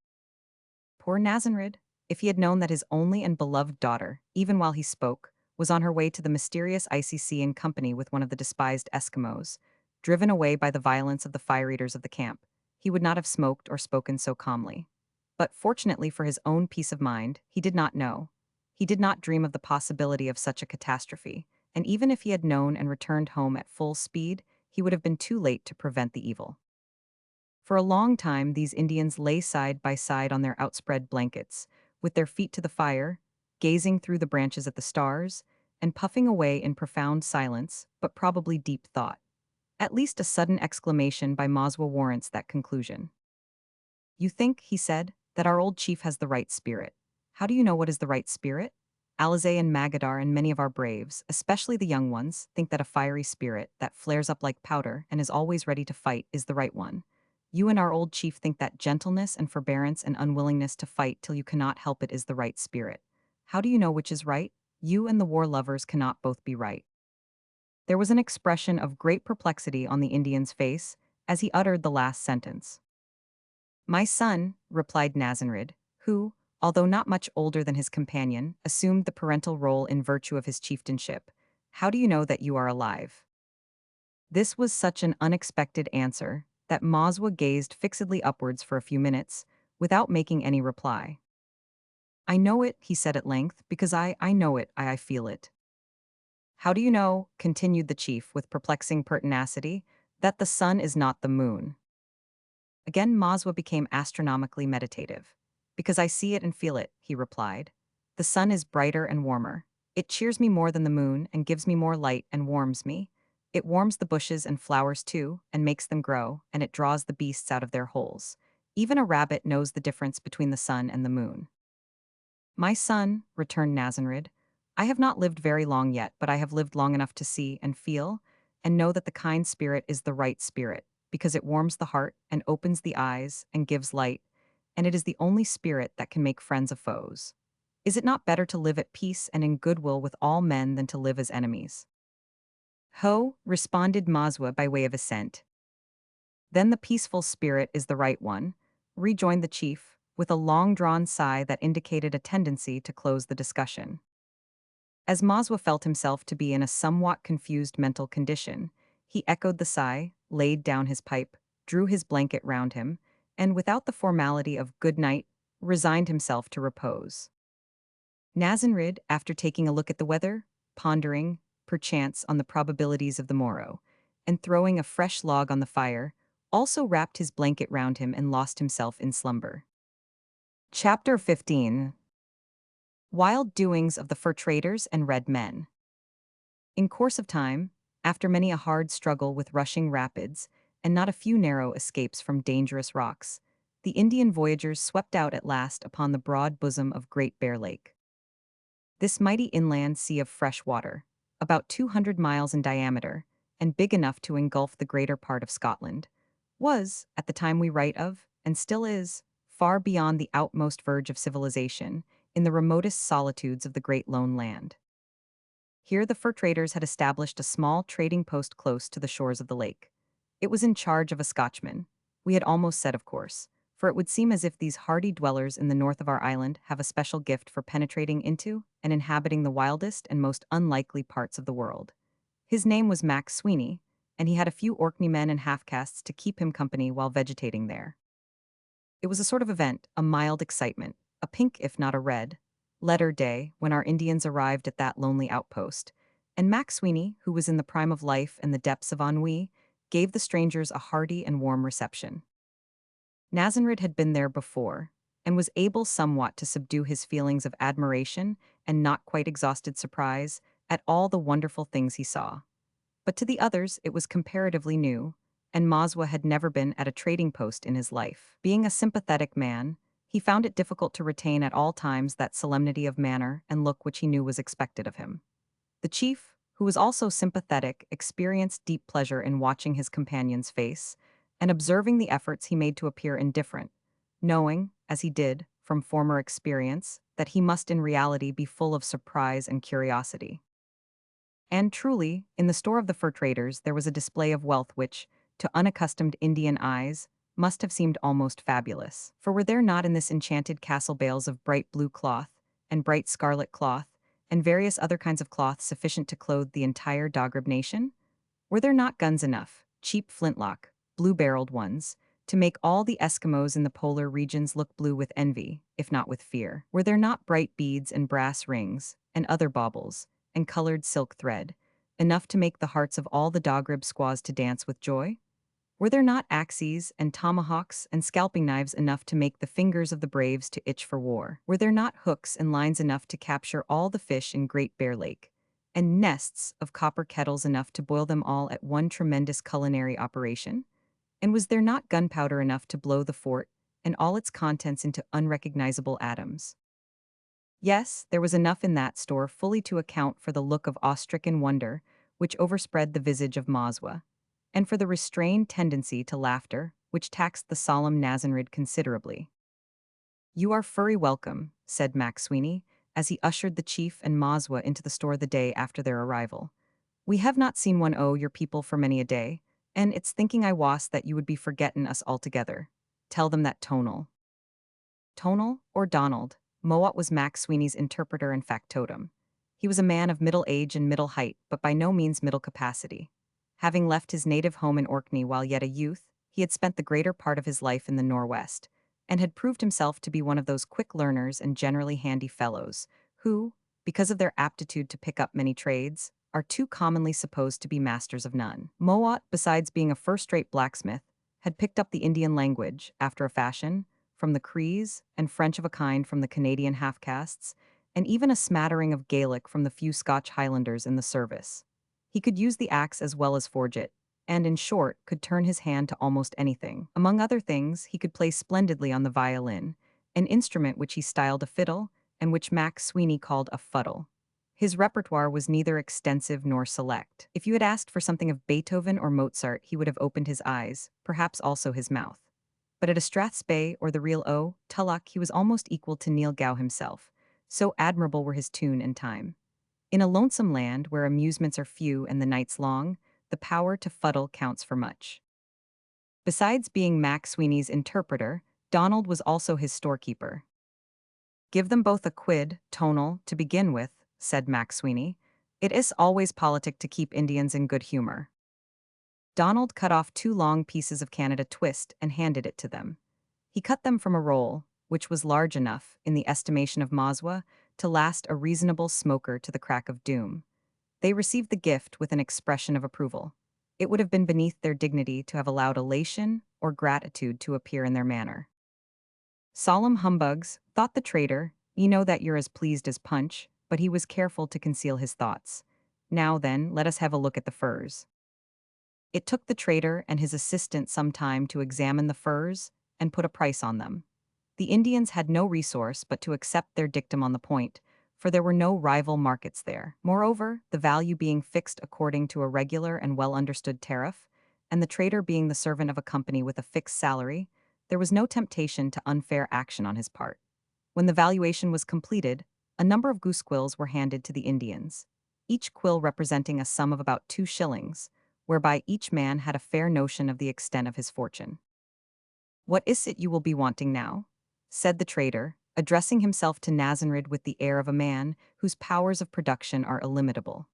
Poor Nazanrid. If he had known that his only and beloved daughter, even while he spoke, was on her way to the mysterious icy sea in company with one of the despised Eskimos, driven away by the violence of the fire eaters of the camp, he would not have smoked or spoken so calmly. But fortunately for his own peace of mind, he did not know. He did not dream of the possibility of such a catastrophe, and even if he had known and returned home at full speed, he would have been too late to prevent the evil. For a long time, these Indians lay side by side on their outspread blankets, with their feet to the fire, gazing through the branches at the stars, and puffing away in profound silence, but probably deep thought. At least a sudden exclamation by Maswa warrants that conclusion. "You think," he said, "that our old chief has the right spirit. How do you know what is the right spirit? Alizé and Magadar and many of our braves, especially the young ones, think that a fiery spirit that flares up like powder and is always ready to fight is the right one. You and our old chief think that gentleness and forbearance and unwillingness to fight till you cannot help it is the right spirit. How do you know which is right? You and the war lovers cannot both be right." There was an expression of great perplexity on the Indian's face as he uttered the last sentence. "My son," replied Nazanrid, who, although not much older than his companion, assumed the parental role in virtue of his chieftainship, "how do you know that you are alive?" This was such an unexpected answer that Maswa gazed fixedly upwards for a few minutes, without making any reply. "I know it," he said at length, "because I know it, I feel it." "How do you know," continued the chief with perplexing pertinacity, "that the sun is not the moon?" Again Maswa became astronomically meditative. "Because I see it and feel it," he replied. "The sun is brighter and warmer. It cheers me more than the moon and gives me more light and warms me. It warms the bushes and flowers too, and makes them grow, and it draws the beasts out of their holes. Even a rabbit knows the difference between the sun and the moon." "My son," returned Nazanrid, "I have not lived very long yet, but I have lived long enough to see and feel, and know that the kind spirit is the right spirit, because it warms the heart and opens the eyes and gives light, and it is the only spirit that can make friends of foes. Is it not better to live at peace and in goodwill with all men than to live as enemies?" "Ho," responded Maswa by way of assent. "Then the peaceful spirit is the right one," rejoined the chief, with a long-drawn sigh that indicated a tendency to close the discussion. As Maswa felt himself to be in a somewhat confused mental condition, he echoed the sigh, laid down his pipe, drew his blanket round him, and without the formality of "good night," resigned himself to repose. Nazanrid, after taking a look at the weather, pondering, perchance, on the probabilities of the morrow, and throwing a fresh log on the fire, also wrapped his blanket round him and lost himself in slumber. Chapter 15. Wild Doings of the Fur Traders and Red Men. In course of time, after many a hard struggle with rushing rapids, and not a few narrow escapes from dangerous rocks, the Indian voyagers swept out at last upon the broad bosom of Great Bear Lake. This mighty inland sea of fresh water, about 200 miles in diameter, and big enough to engulf the greater part of Scotland, was, at the time we write of, and still is, far beyond the outmost verge of civilization, in the remotest solitudes of the great lone land. Here the fur traders had established a small trading post close to the shores of the lake. It was in charge of a Scotchman. We had almost said, of course, for it would seem as if these hardy dwellers in the north of our island have a special gift for penetrating into and inhabiting the wildest and most unlikely parts of the world. His name was Mac Sweeney, and he had a few Orkney men and half-castes to keep him company while vegetating there. It was a sort of event, a mild excitement, a pink if not a red, letter day when our Indians arrived at that lonely outpost, and Mac Sweeney, who was in the prime of life and the depths of ennui, gave the strangers a hearty and warm reception. Nazanrid had been there before, and was able somewhat to subdue his feelings of admiration and not quite exhausted surprise at all the wonderful things he saw. But to the others it was comparatively new, and Maswa had never been at a trading post in his life. Being a sympathetic man, he found it difficult to retain at all times that solemnity of manner and look which he knew was expected of him. The chief, who was also sympathetic, experienced deep pleasure in watching his companion's face and observing the efforts he made to appear indifferent, knowing, as he did, from former experience, that he must in reality be full of surprise and curiosity. And truly, in the store of the fur traders, there was a display of wealth which, to unaccustomed Indian eyes, must have seemed almost fabulous. For were there not in this enchanted castle bales of bright blue cloth, and bright scarlet cloth, and various other kinds of cloth sufficient to clothe the entire Dogrib nation? Were there not guns enough, cheap flintlock, blue-barreled ones, to make all the Eskimos in the polar regions look blue with envy, if not with fear? Were there not bright beads and brass rings, and other baubles, and colored silk thread, enough to make the hearts of all the Dogrib squaws to dance with joy? Were there not axes and tomahawks and scalping knives enough to make the fingers of the braves to itch for war? Were there not hooks and lines enough to capture all the fish in Great Bear Lake, and nests of copper kettles enough to boil them all at one tremendous culinary operation? And was there not gunpowder enough to blow the fort and all its contents into unrecognizable atoms? Yes, there was enough in that store fully to account for the look of awe-stricken wonder which overspread the visage of Mazwa, and for the restrained tendency to laughter which taxed the solemn Nazanrid considerably. "You are furry welcome," said Mac Sweeney, as he ushered the chief and Mazwa into the store the day after their arrival. "We have not seen one o' your people for many a day, and it's thinking I was that you would be forgettin' us altogether. Tell them that Tonal." Tonal, or Donald, Mowat was Mac Sweeney's interpreter and factotum. He was a man of middle age and middle height, but by no means middle capacity. Having left his native home in Orkney while yet a youth, he had spent the greater part of his life in the Norwest, and had proved himself to be one of those quick learners and generally handy fellows, who, because of their aptitude to pick up many trades, are too commonly supposed to be masters of none. Mowat, besides being a first-rate blacksmith, had picked up the Indian language, after a fashion, from the Crees, and French of a kind from the Canadian half-castes, and even a smattering of Gaelic from the few Scotch Highlanders in the service. He could use the axe as well as forge it, and in short, could turn his hand to almost anything. Among other things, he could play splendidly on the violin, an instrument which he styled a fiddle, and which Mac Sweeney called a fuddle. His repertoire was neither extensive nor select. If you had asked for something of Beethoven or Mozart, he would have opened his eyes, perhaps also his mouth. But at a Strathspey or the real O. Tulloch he was almost equal to Neil Gow himself, so admirable were his tune and time. In a lonesome land where amusements are few and the nights long, the power to fuddle counts for much. Besides being Mac Sweeney's interpreter, Donald was also his storekeeper. "Give them both a quid, Tonal, to begin with," said Mac Sweeney. "It is always politic to keep Indians in good humor." Donald cut off 2 long pieces of Canada twist and handed it to them. He cut them from a roll, which was large enough, in the estimation of Mazwa, to last a reasonable smoker to the crack of doom. They received the gift with an expression of approval. It would have been beneath their dignity to have allowed elation or gratitude to appear in their manner. "Solemn humbugs," thought the trader, "ye know that you're as pleased as Punch," but he was careful to conceal his thoughts. "Now then, let us have a look at the furs." It took the trader and his assistant some time to examine the furs and put a price on them. The Indians had no resource but to accept their dictum on the point, for there were no rival markets there. Moreover, the value being fixed according to a regular and well-understood tariff, and the trader being the servant of a company with a fixed salary, there was no temptation to unfair action on his part. When the valuation was completed, a number of goose quills were handed to the Indians, each quill representing a sum of about 2 shillings, whereby each man had a fair notion of the extent of his fortune. "What is it you will be wanting now?" said the trader, addressing himself to Nazanrid with the air of a man whose powers of production are illimitable.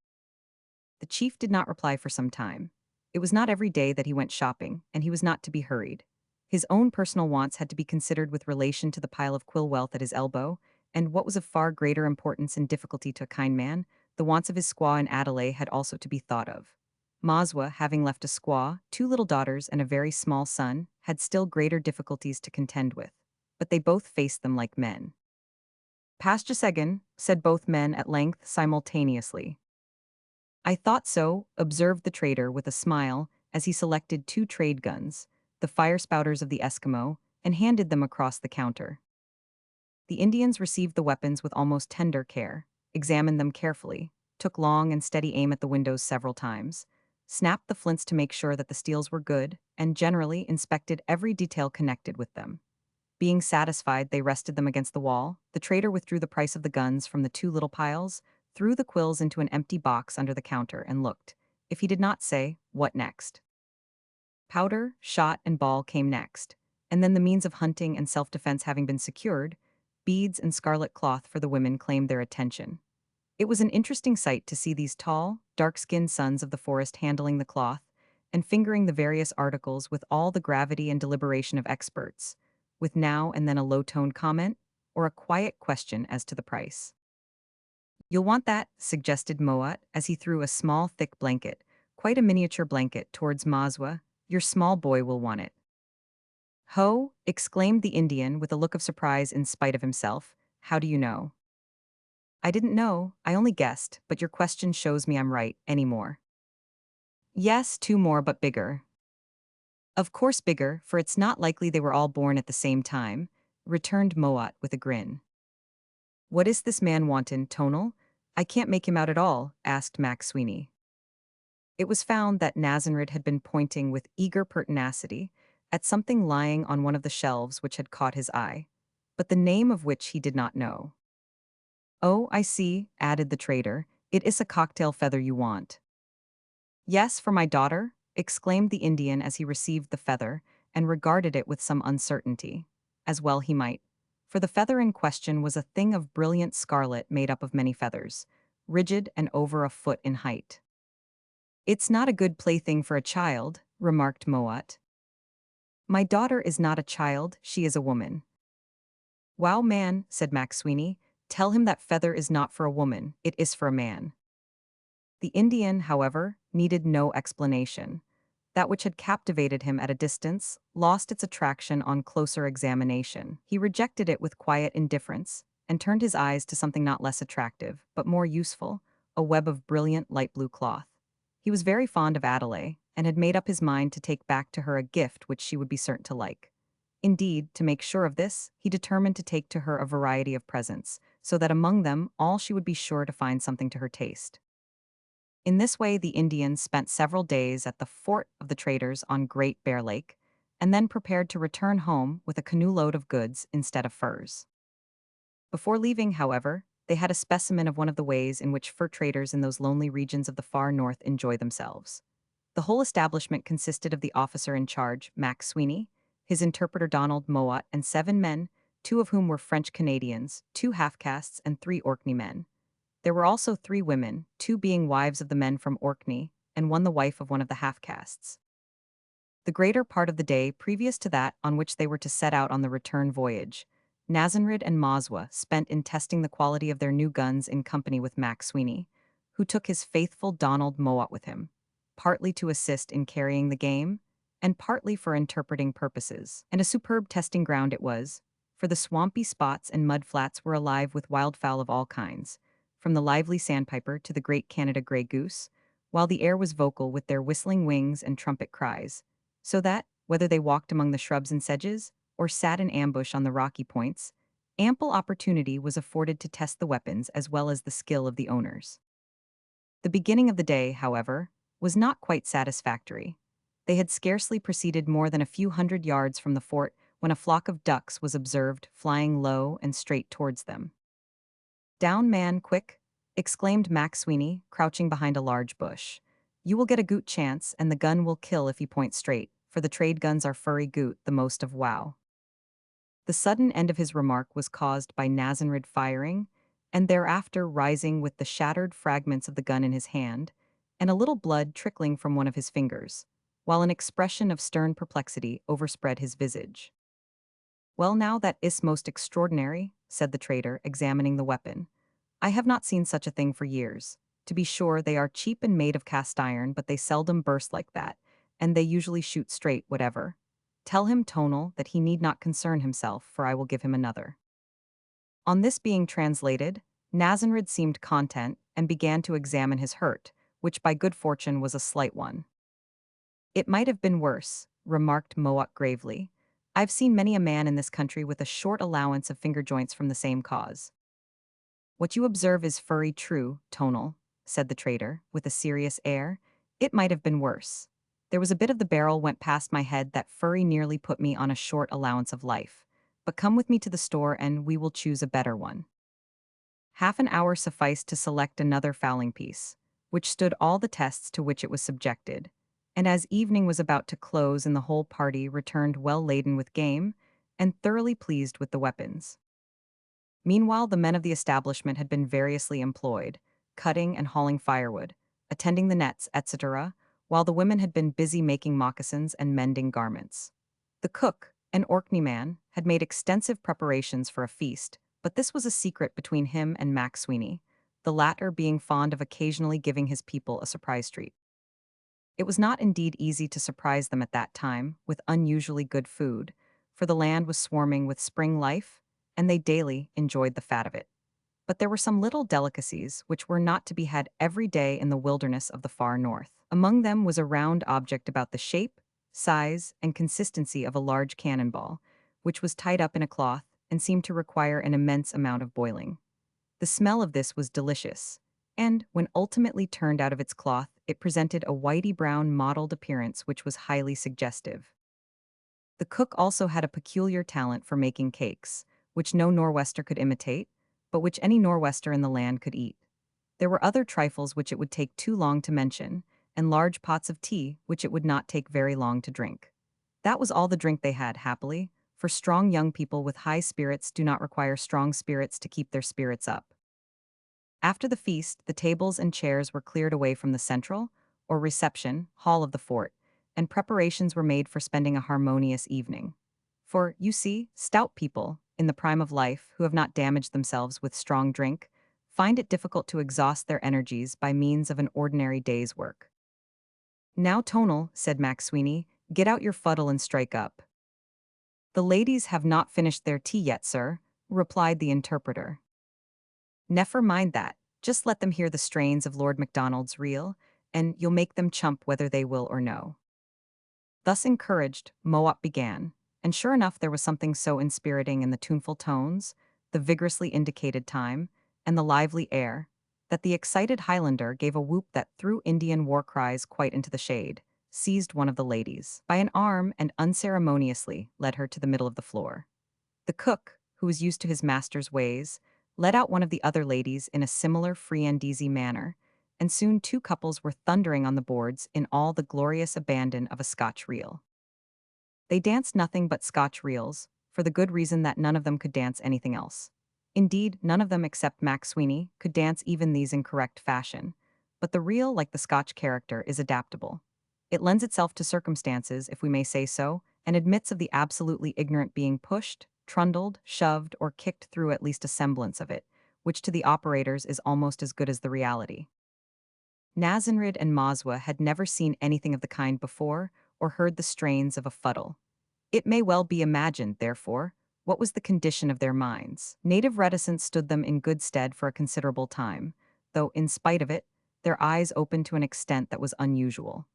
The chief did not reply for some time. It was not every day that he went shopping, and he was not to be hurried. His own personal wants had to be considered with relation to the pile of quill wealth at his elbow, and what was of far greater importance and difficulty to a kind man, the wants of his squaw in Adelaide had also to be thought of. Mazwa, having left a squaw, 2 little daughters, and a very small son, had still greater difficulties to contend with, but they both faced them like men. "Pasjasegan," said both men at length simultaneously. "I thought so," observed the trader with a smile as he selected 2 trade guns, the fire-spouters of the Eskimo, and handed them across the counter. The Indians received the weapons with almost tender care, examined them carefully, took long and steady aim at the windows several times, snapped the flints to make sure that the steels were good, and generally inspected every detail connected with them. Being satisfied they rested them against the wall, the trader withdrew the price of the guns from the 2 little piles, threw the quills into an empty box under the counter, and looked. If he did not say, what next? Powder, shot, and ball came next, and then the means of hunting and self-defense having been secured, beads and scarlet cloth for the women claimed their attention. It was an interesting sight to see these tall, dark-skinned sons of the forest handling the cloth and fingering the various articles with all the gravity and deliberation of experts, with now and then a low-toned comment or a quiet question as to the price. "You'll want that," suggested Moat as he threw a small, thick blanket, quite a miniature blanket, towards Mazwa. "Your small boy will want it." "Ho!" exclaimed the Indian with a look of surprise in spite of himself. "How do you know?" "I didn't know, I only guessed, but your question shows me I'm right. Any more?" "Yes, two more, but bigger." "Of course bigger, for it's not likely they were all born at the same time," returned Moat with a grin. "What is this man wantin', Tonal? I can't make him out at all," asked Mac Sweeney. It was found that Nazanrid had been pointing with eager pertinacity at something lying on one of the shelves which had caught his eye, but the name of which he did not know. "Oh, I see," added the trader. "It is a cocktail feather you want." "Yes, for my daughter," exclaimed the Indian as he received the feather and regarded it with some uncertainty. As well he might, for the feather in question was a thing of brilliant scarlet made up of many feathers, rigid and over a foot in height. "It's not a good plaything for a child," remarked Moat. "My daughter is not a child, she is a woman." "Wow, man," said Mac Sweeney, "tell him that feather is not for a woman, it is for a man." The Indian, however, needed no explanation. That which had captivated him at a distance lost its attraction on closer examination. He rejected it with quiet indifference and turned his eyes to something not less attractive, but more useful, a web of brilliant light blue cloth. He was very fond of Adelaide and had made up his mind to take back to her a gift which she would be certain to like. Indeed, to make sure of this, he determined to take to her a variety of presents, so that among them all she would be sure to find something to her taste. In this way the Indians spent several days at the fort of the traders on Great Bear Lake, and then prepared to return home with a canoe load of goods instead of furs. Before leaving, however, they had a specimen of one of the ways in which fur traders in those lonely regions of the far north enjoy themselves. The whole establishment consisted of the officer in charge, Mac Sweeney, his interpreter Donald Moat, and 7 men, 2 of whom were French Canadians, 2 half-castes, and 3 Orkney men. There were also 3 women, 2 being wives of the men from Orkney, and 1 the wife of one of the half-castes. The greater part of the day previous to that on which they were to set out on the return voyage, Nazanrid and Mazwa spent in testing the quality of their new guns in company with Mac Sweeney, who took his faithful Donald Moat with him, partly to assist in carrying the game, and partly for interpreting purposes. And a superb testing ground it was, for the swampy spots and mud flats were alive with wildfowl of all kinds, from the lively sandpiper to the great Canada grey goose, while the air was vocal with their whistling wings and trumpet cries, so that, whether they walked among the shrubs and sedges, or sat in ambush on the rocky points, ample opportunity was afforded to test the weapons as well as the skill of the owners. The beginning of the day, however, was not quite satisfactory. They had scarcely proceeded more than a few hundred yards from the fort when a flock of ducks was observed flying low and straight towards them. "Down, man, quick!" exclaimed Mac Sweeney, crouching behind a large bush. "You will get a goot chance, and the gun will kill if you point straight, for the trade guns are furry goot, the most of wow." The sudden end of his remark was caused by Nazanrid firing, and thereafter rising with the shattered fragments of the gun in his hand, and a little blood trickling from one of his fingers, while an expression of stern perplexity overspread his visage. "Well, now that is most extraordinary," said the trader, examining the weapon. "I have not seen such a thing for years. To be sure, they are cheap and made of cast iron, but they seldom burst like that, and they usually shoot straight, whatever. Tell him, Tonal, that he need not concern himself, for I will give him another." On this being translated, Nazanrid seemed content and began to examine his hurt, which by good fortune was a slight one. "It might have been worse," remarked Moat gravely. "I've seen many a man in this country with a short allowance of finger joints from the same cause." "What you observe is furry true, Tonal," said the trader, with a serious air. "It might have been worse. There was a bit of the barrel went past my head that furry nearly put me on a short allowance of life. But come with me to the store and we will choose a better one." Half an hour sufficed to select another fowling piece, which stood all the tests to which it was subjected, and as evening was about to close and the whole party returned well laden with game, and thoroughly pleased with the weapons. Meanwhile, the men of the establishment had been variously employed, cutting and hauling firewood, attending the nets, etc., while the women had been busy making moccasins and mending garments. The cook, an Orkney man, had made extensive preparations for a feast, but this was a secret between him and Mac Sweeney, the latter being fond of occasionally giving his people a surprise treat. It was not indeed easy to surprise them at that time with unusually good food, for the land was swarming with spring life, and they daily enjoyed the fat of it. But there were some little delicacies which were not to be had every day in the wilderness of the far north. Among them was a round object about the shape, size, and consistency of a large cannonball, which was tied up in a cloth and seemed to require an immense amount of boiling. The smell of this was delicious, and, when ultimately turned out of its cloth, it presented a whitey-brown mottled appearance which was highly suggestive. The cook also had a peculiar talent for making cakes, which no Nor'wester could imitate, but which any Nor'wester in the land could eat. There were other trifles which it would take too long to mention, and large pots of tea which it would not take very long to drink. That was all the drink they had, happily, for strong young people with high spirits do not require strong spirits to keep their spirits up. After the feast, the tables and chairs were cleared away from the central, or reception, hall of the fort, and preparations were made for spending a harmonious evening. For, you see, stout people, in the prime of life, who have not damaged themselves with strong drink, find it difficult to exhaust their energies by means of an ordinary day's work. "Now, Tonal," said Mac Sweeney, "get out your fuddle and strike up." "The ladies have not finished their tea yet, sir," replied the interpreter. "Never mind that, just let them hear the strains of Lord Macdonald's reel, and you'll make them chump whether they will or no." Thus encouraged, Moab began, and sure enough there was something so inspiriting in the tuneful tones, the vigorously indicated time, and the lively air, that the excited Highlander gave a whoop that threw Indian war cries quite into the shade, seized one of the ladies by an arm and unceremoniously led her to the middle of the floor. The cook, who was used to his master's ways, led out one of the other ladies in a similar free and easy manner, and soon two couples were thundering on the boards in all the glorious abandon of a Scotch reel. They danced nothing but Scotch reels, for the good reason that none of them could dance anything else. Indeed, none of them except Mac Sweeney could dance even these in correct fashion, but the reel, like the Scotch character, is adaptable. It lends itself to circumstances, if we may say so, and admits of the absolutely ignorant being pushed, trundled, shoved, or kicked through at least a semblance of it, which to the operators is almost as good as the reality. Nazanrid and Maswa had never seen anything of the kind before, or heard the strains of a fuddle. It may well be imagined, therefore, what was the condition of their minds. Native reticence stood them in good stead for a considerable time, though, in spite of it, their eyes opened to an extent that was unusual.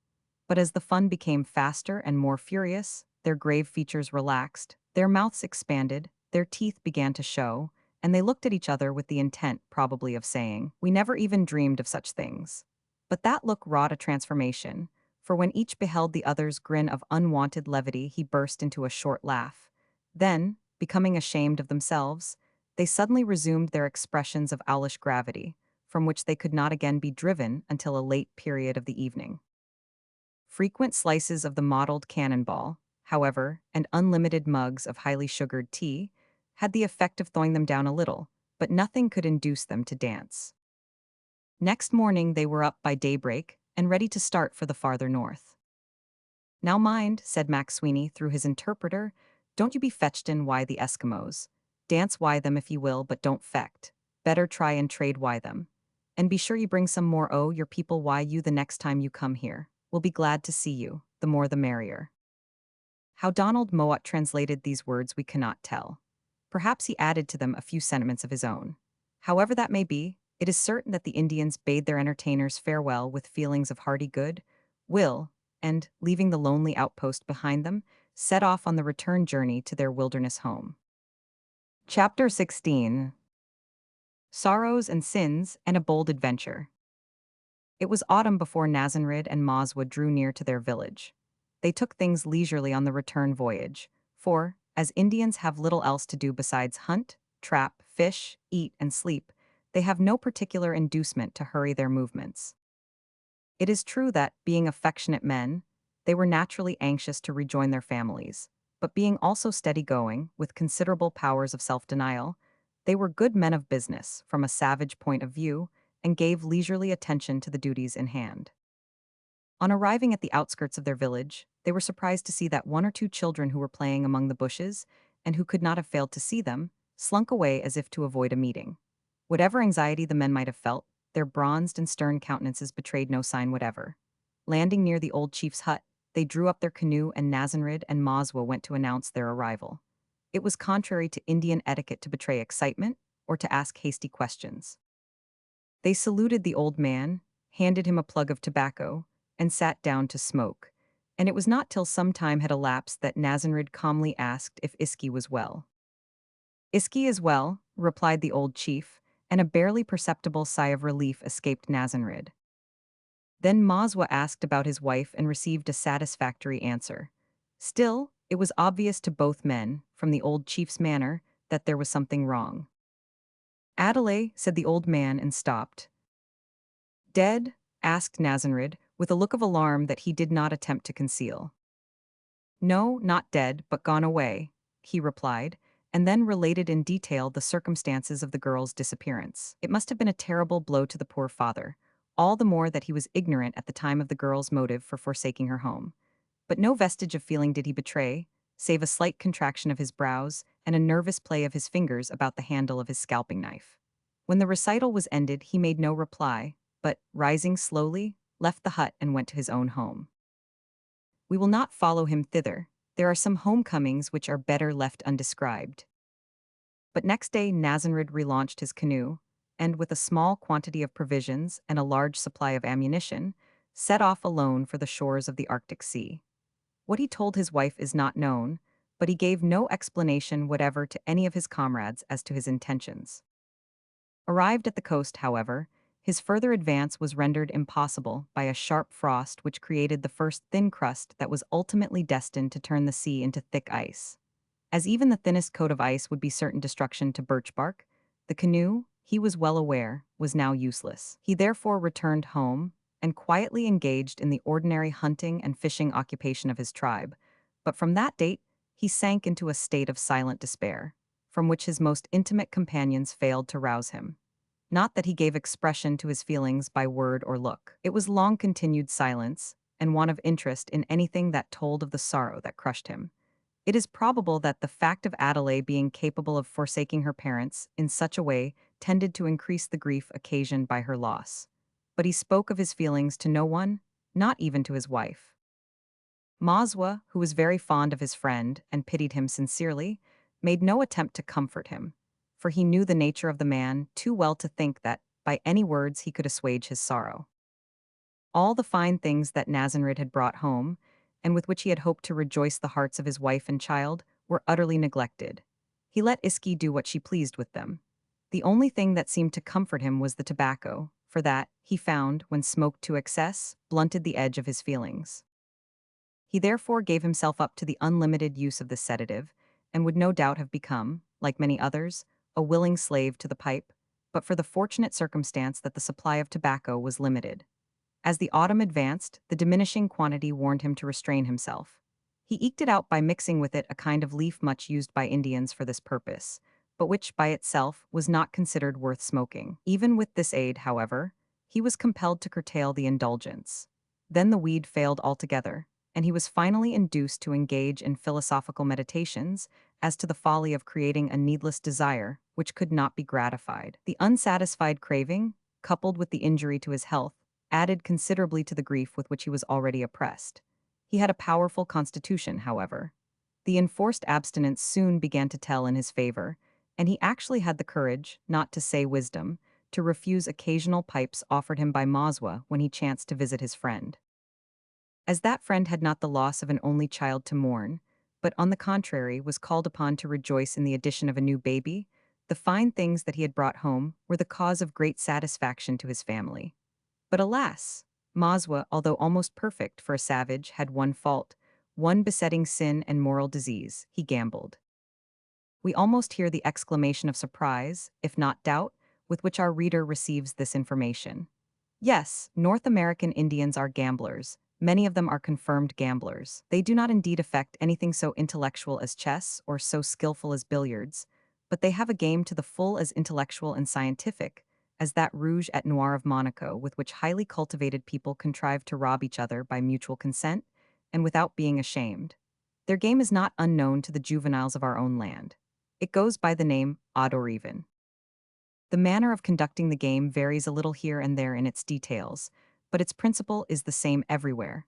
But as the fun became faster and more furious, their grave features relaxed, their mouths expanded, their teeth began to show, and they looked at each other with the intent, probably, of saying, "We never even dreamed of such things." But that look wrought a transformation, for when each beheld the other's grin of unwonted levity, he burst into a short laugh. Then, becoming ashamed of themselves, they suddenly resumed their expressions of owlish gravity, from which they could not again be driven until a late period of the evening. Frequent slices of the mottled cannonball, however, and unlimited mugs of highly sugared tea, had the effect of thawing them down a little, but nothing could induce them to dance. Next morning they were up by daybreak and ready to start for the farther north. "Now mind," said Mac Sweeney through his interpreter, "don't you be fetched in why the Eskimos. Dance why them if you will, but don't fecht. Better try and trade why them. And be sure you bring some more your people why you the next time you come here. We'll be glad to see you, the more the merrier." How Donald Moat translated these words we cannot tell. Perhaps he added to them a few sentiments of his own. However that may be, it is certain that the Indians bade their entertainers farewell with feelings of hearty good will, and, leaving the lonely outpost behind them, set off on the return journey to their wilderness home. Chapter 16. Sorrows and Sins and a Bold Adventure. It was autumn before Nazanrid and Maswa drew near to their village. They took things leisurely on the return voyage, for, as Indians have little else to do besides hunt, trap, fish, eat, and sleep, they have no particular inducement to hurry their movements. It is true that, being affectionate men, they were naturally anxious to rejoin their families, but being also steady-going, with considerable powers of self-denial, they were good men of business, from a savage point of view, and gave leisurely attention to the duties in hand. On arriving at the outskirts of their village, they were surprised to see that one or two children who were playing among the bushes, and who could not have failed to see them, slunk away as if to avoid a meeting. Whatever anxiety the men might have felt, their bronzed and stern countenances betrayed no sign whatever. Landing near the old chief's hut, they drew up their canoe and Nazanrid and Mazwa went to announce their arrival. It was contrary to Indian etiquette to betray excitement or to ask hasty questions. They saluted the old man, handed him a plug of tobacco, and sat down to smoke, and it was not till some time had elapsed that Nazanrid calmly asked if Iski was well. Iski is well, replied the old chief, and a barely perceptible sigh of relief escaped Nazanrid. Then Mazwa asked about his wife and received a satisfactory answer. Still, it was obvious to both men, from the old chief's manner, that there was something wrong. Adelaide, said the old man and stopped. Dead? Asked Nazanrid, with a look of alarm that he did not attempt to conceal. No, not dead, but gone away, he replied, and then related in detail the circumstances of the girl's disappearance. It must have been a terrible blow to the poor father, all the more that he was ignorant at the time of the girl's motive for forsaking her home. But no vestige of feeling did he betray, save a slight contraction of his brows and a nervous play of his fingers about the handle of his scalping knife. When the recital was ended, he made no reply, but, rising slowly, left the hut and went to his own home. We will not follow him thither. There are some homecomings which are better left undescribed. But next day Nazanrid relaunched his canoe, and with a small quantity of provisions and a large supply of ammunition, set off alone for the shores of the Arctic Sea. What he told his wife is not known, but he gave no explanation whatever to any of his comrades as to his intentions. Arrived at the coast, however, his further advance was rendered impossible by a sharp frost which created the first thin crust that was ultimately destined to turn the sea into thick ice. As even the thinnest coat of ice would be certain destruction to birch bark, the canoe, he was well aware, was now useless. He therefore returned home and quietly engaged in the ordinary hunting and fishing occupation of his tribe, but from that date he sank into a state of silent despair, from which his most intimate companions failed to rouse him. Not that he gave expression to his feelings by word or look. It was long-continued silence, and want of interest in anything that told of the sorrow that crushed him. It is probable that the fact of Adelaide being capable of forsaking her parents in such a way tended to increase the grief occasioned by her loss. But he spoke of his feelings to no one, not even to his wife. Mazwa, who was very fond of his friend and pitied him sincerely, made no attempt to comfort him, for he knew the nature of the man too well to think that, by any words, he could assuage his sorrow. All the fine things that Nazanrid had brought home, and with which he had hoped to rejoice the hearts of his wife and child, were utterly neglected. He let Iski do what she pleased with them. The only thing that seemed to comfort him was the tobacco, for that, he found, when smoked to excess, blunted the edge of his feelings. He therefore gave himself up to the unlimited use of this sedative, and would no doubt have become, like many others, a willing slave to the pipe, but for the fortunate circumstance that the supply of tobacco was limited. As the autumn advanced, the diminishing quantity warned him to restrain himself. He eked it out by mixing with it a kind of leaf much used by Indians for this purpose, but which by itself was not considered worth smoking. Even with this aid, however, he was compelled to curtail the indulgence. Then the weed failed altogether, and he was finally induced to engage in philosophical meditations as to the folly of creating a needless desire which could not be gratified. The unsatisfied craving, coupled with the injury to his health, added considerably to the grief with which he was already oppressed. He had a powerful constitution, however. The enforced abstinence soon began to tell in his favor, and he actually had the courage, not to say wisdom, to refuse occasional pipes offered him by Mazwa when he chanced to visit his friend. As that friend had not the loss of an only child to mourn, but on the contrary was called upon to rejoice in the addition of a new baby, the fine things that he had brought home were the cause of great satisfaction to his family. But alas, Mazwa, although almost perfect for a savage, had one fault, one besetting sin and moral disease: he gambled. We almost hear the exclamation of surprise, if not doubt, with which our reader receives this information. Yes, North American Indians are gamblers. Many of them are confirmed gamblers. They do not indeed affect anything so intellectual as chess or so skillful as billiards, but they have a game to the full as intellectual and scientific as that rouge et noir of Monaco, with which highly cultivated people contrive to rob each other by mutual consent and without being ashamed. Their game is not unknown to the juveniles of our own land. It goes by the name audiobook. The manner of conducting the game varies a little here and there in its details, but its principle is the same everywhere.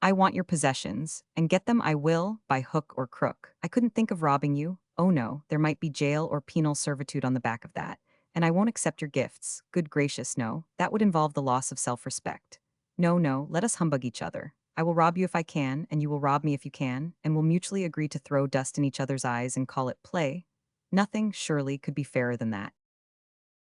I want your possessions, and get them I will, by hook or crook. I couldn't think of robbing you. Oh no, there might be jail or penal servitude on the back of that. And I won't accept your gifts. Good gracious, no. That would involve the loss of self-respect. No, no, let us humbug each other. I will rob you if I can, and you will rob me if you can, and we'll mutually agree to throw dust in each other's eyes and call it play. Nothing, surely, could be fairer than that.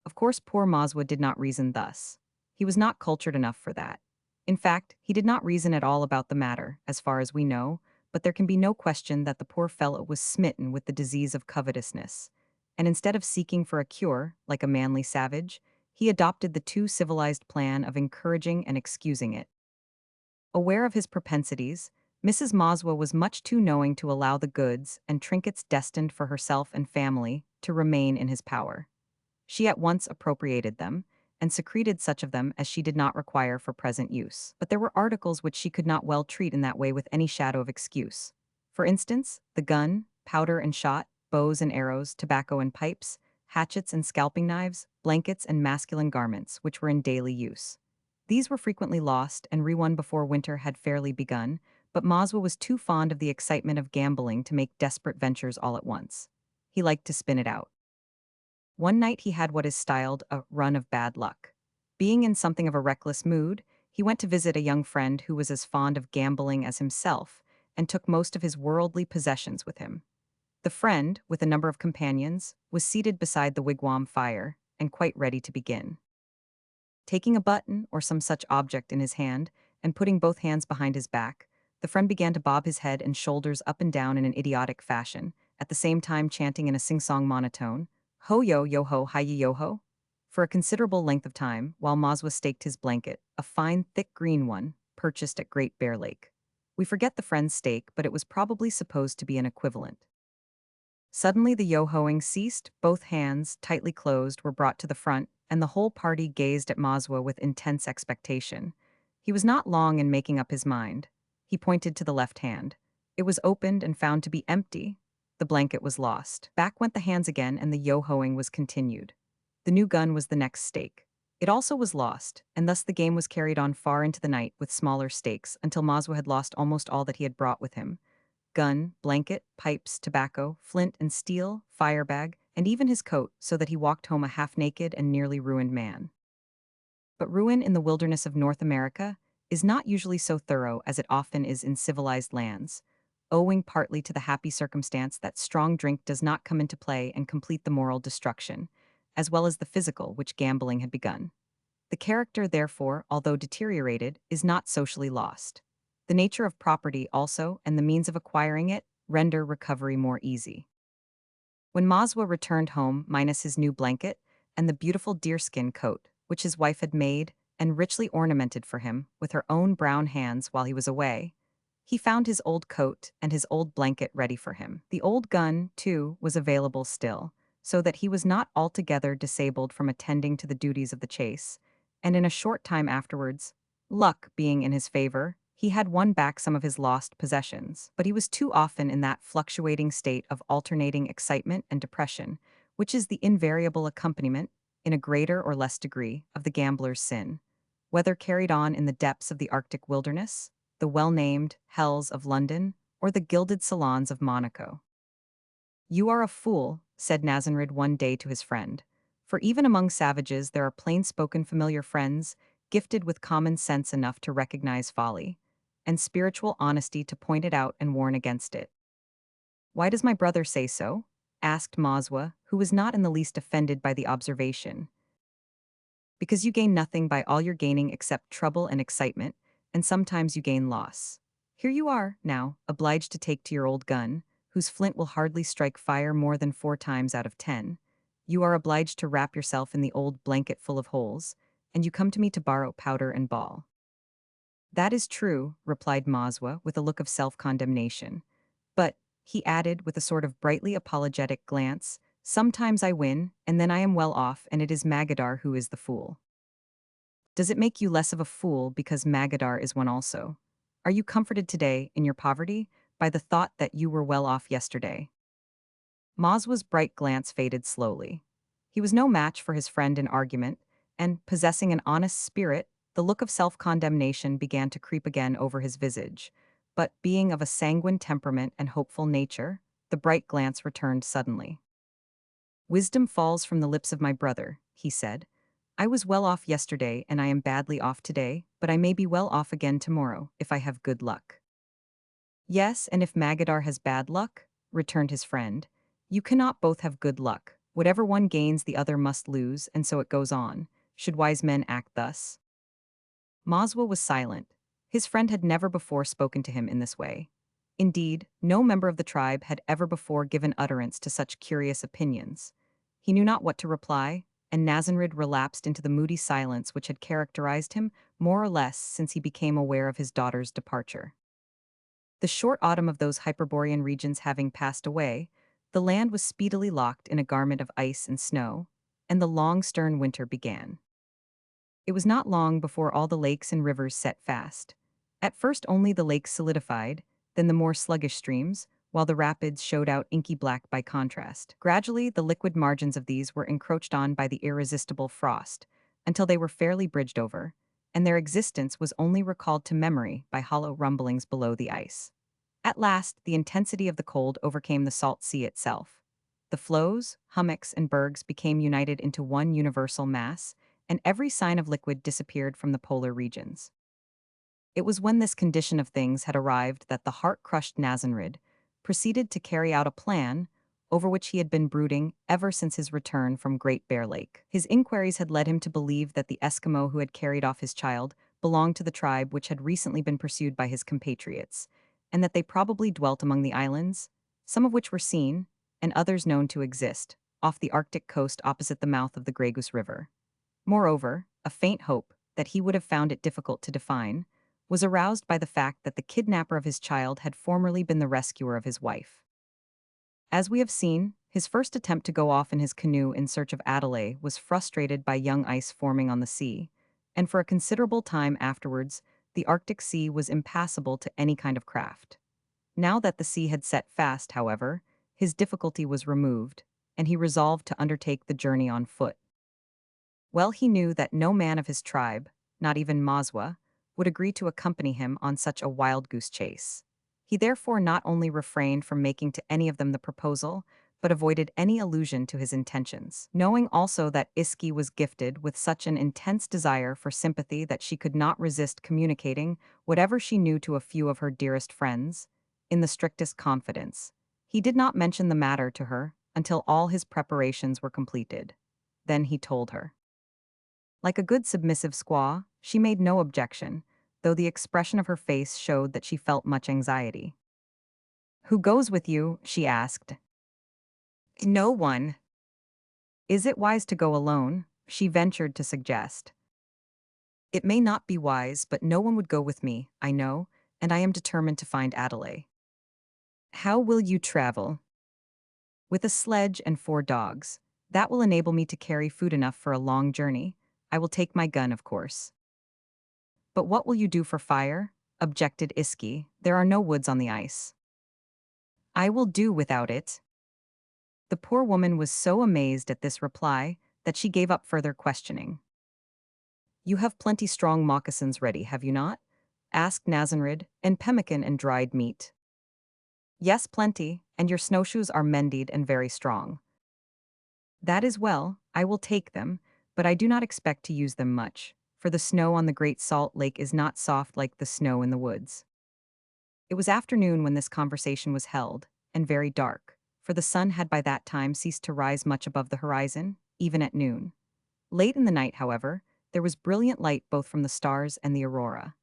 Of course, poor Maswa did not reason thus. He was not cultured enough for that. In fact, he did not reason at all about the matter, as far as we know, but there can be no question that the poor fellow was smitten with the disease of covetousness, and instead of seeking for a cure, like a manly savage, he adopted the too civilized plan of encouraging and excusing it. Aware of his propensities, Mrs. Maswa was much too knowing to allow the goods and trinkets destined for herself and family to remain in his power. She at once appropriated them, and secreted such of them as she did not require for present use. But there were articles which she could not well treat in that way with any shadow of excuse. For instance, the gun, powder and shot, bows and arrows, tobacco and pipes, hatchets and scalping knives, blankets and masculine garments, which were in daily use. These were frequently lost and re-won before winter had fairly begun, but Maswa was too fond of the excitement of gambling to make desperate ventures all at once. He liked to spin it out. One night he had what is styled a run of bad luck. Being in something of a reckless mood, he went to visit a young friend who was as fond of gambling as himself, and took most of his worldly possessions with him. The friend, with a number of companions, was seated beside the wigwam fire, and quite ready to begin. Taking a button or some such object in his hand, and putting both hands behind his back, the friend began to bob his head and shoulders up and down in an idiotic fashion, at the same time chanting in a sing-song monotone, "Ho yo yo ho hi yi yo ho," for a considerable length of time, while Maswa staked his blanket, a fine, thick green one, purchased at Great Bear Lake. We forget the friend's stake, but it was probably supposed to be an equivalent. Suddenly the yo-hoing ceased, both hands, tightly closed, were brought to the front, and the whole party gazed at Maswa with intense expectation. He was not long in making up his mind. He pointed to the left hand. It was opened and found to be empty. The blanket was lost. Back went the hands again, and the yo-hoing was continued. The new gun was the next stake. It also was lost, and thus the game was carried on far into the night with smaller stakes until Maswa had lost almost all that he had brought with him: gun, blanket, pipes, tobacco, flint and steel, fire bag, and even his coat, so that he walked home a half-naked and nearly ruined man. But ruin in the wilderness of North America is not usually so thorough as it often is in civilized lands, owing partly to the happy circumstance that strong drink does not come into play and complete the moral destruction, as well as the physical which gambling had begun. The character, therefore, although deteriorated, is not socially lost. The nature of property also, and the means of acquiring it, render recovery more easy. When Maswa returned home, minus his new blanket and the beautiful deerskin coat, which his wife had made and richly ornamented for him with her own brown hands while he was away, he found his old coat and his old blanket ready for him. The old gun, too, was available still, so that he was not altogether disabled from attending to the duties of the chase, and in a short time afterwards, luck being in his favor, he had won back some of his lost possessions. But he was too often in that fluctuating state of alternating excitement and depression, which is the invariable accompaniment, in a greater or less degree, of the gambler's sin, whether carried on in the depths of the Arctic wilderness, the well-named hells of London, or the gilded salons of Monaco. "You are a fool," said Nazanrid one day to his friend, "for even among savages there are plain-spoken familiar friends, gifted with common sense enough to recognize folly, and spiritual honesty to point it out and warn against it." "Why does my brother say so?" asked Maswa, who was not in the least offended by the observation. "Because you gain nothing by all your gaining except trouble and excitement, and sometimes you gain loss. Here you are, now, obliged to take to your old gun, whose flint will hardly strike fire more than 4 times out of 10. You are obliged to wrap yourself in the old blanket full of holes, and you come to me to borrow powder and ball." "That is true," replied Maswa with a look of self-condemnation. "But," he added with a sort of brightly apologetic glance, "sometimes I win, and then I am well off, and it is Magadar who is the fool." "Does it make you less of a fool because Magadar is one also? Are you comforted today, in your poverty, by the thought that you were well off yesterday?" Maswa's bright glance faded slowly. He was no match for his friend in argument, and, possessing an honest spirit, the look of self-condemnation began to creep again over his visage. But, being of a sanguine temperament and hopeful nature, the bright glance returned suddenly. "Wisdom falls from the lips of my brother," he said. "I was well off yesterday and I am badly off today, but I may be well off again tomorrow, if I have good luck." "Yes, and if Magadar has bad luck," returned his friend. "You cannot both have good luck. Whatever one gains the other must lose, and so it goes on. Should wise men act thus?" Maswa was silent. His friend had never before spoken to him in this way. Indeed, no member of the tribe had ever before given utterance to such curious opinions. He knew not what to reply, and Nazanrid relapsed into the moody silence which had characterized him more or less since he became aware of his daughter's departure. The short autumn of those Hyperborean regions having passed away, the land was speedily locked in a garment of ice and snow, and the long stern winter began. It was not long before all the lakes and rivers set fast. At first only the lakes solidified, then the more sluggish streams, while the rapids showed out inky black by contrast. Gradually, the liquid margins of these were encroached on by the irresistible frost, until they were fairly bridged over, and their existence was only recalled to memory by hollow rumblings below the ice. At last, the intensity of the cold overcame the salt sea itself. The floes, hummocks, and bergs became united into one universal mass, and every sign of liquid disappeared from the polar regions. It was when this condition of things had arrived that the heart-crushed Nazanrid proceeded to carry out a plan over which he had been brooding ever since his return from Great Bear Lake. His inquiries had led him to believe that the Eskimo who had carried off his child belonged to the tribe which had recently been pursued by his compatriots, and that they probably dwelt among the islands, some of which were seen, and others known to exist, off the Arctic coast opposite the mouth of the Grey Goose River. Moreover, a faint hope, that he would have found it difficult to define, was aroused by the fact that the kidnapper of his child had formerly been the rescuer of his wife. As we have seen, his first attempt to go off in his canoe in search of Adelaide was frustrated by young ice forming on the sea, and for a considerable time afterwards, the Arctic Sea was impassable to any kind of craft. Now that the sea had set fast, however, his difficulty was removed, and he resolved to undertake the journey on foot. Well, he knew that no man of his tribe, not even Maswa, would agree to accompany him on such a wild goose chase. He therefore not only refrained from making to any of them the proposal, but avoided any allusion to his intentions. Knowing also that Iski was gifted with such an intense desire for sympathy that she could not resist communicating whatever she knew to a few of her dearest friends, in the strictest confidence, he did not mention the matter to her until all his preparations were completed. Then he told her. Like a good submissive squaw, she made no objection, though the expression of her face showed that she felt much anxiety. "Who goes with you?" she asked. "No one." "Is it wise to go alone?" she ventured to suggest. "It may not be wise, but no one would go with me, I know, and I am determined to find Adelaide." "How will you travel?" "With a sledge and 4 dogs. That will enable me to carry food enough for a long journey. I will take my gun, of course." "But what will you do for fire?" objected Iski. "There are no woods on the ice." "I will do without it." The poor woman was so amazed at this reply that she gave up further questioning. "You have plenty strong moccasins ready, have you not?" asked Nazanrid, "and pemmican and dried meat." "Yes, plenty, and your snowshoes are mended and very strong." "That is well, I will take them, but I do not expect to use them much, for the snow on the Great Salt Lake is not soft like the snow in the woods." It was afternoon when this conversation was held, and very dark, for the sun had by that time ceased to rise much above the horizon, even at noon. Late in the night, however, there was brilliant light both from the stars and the aurora.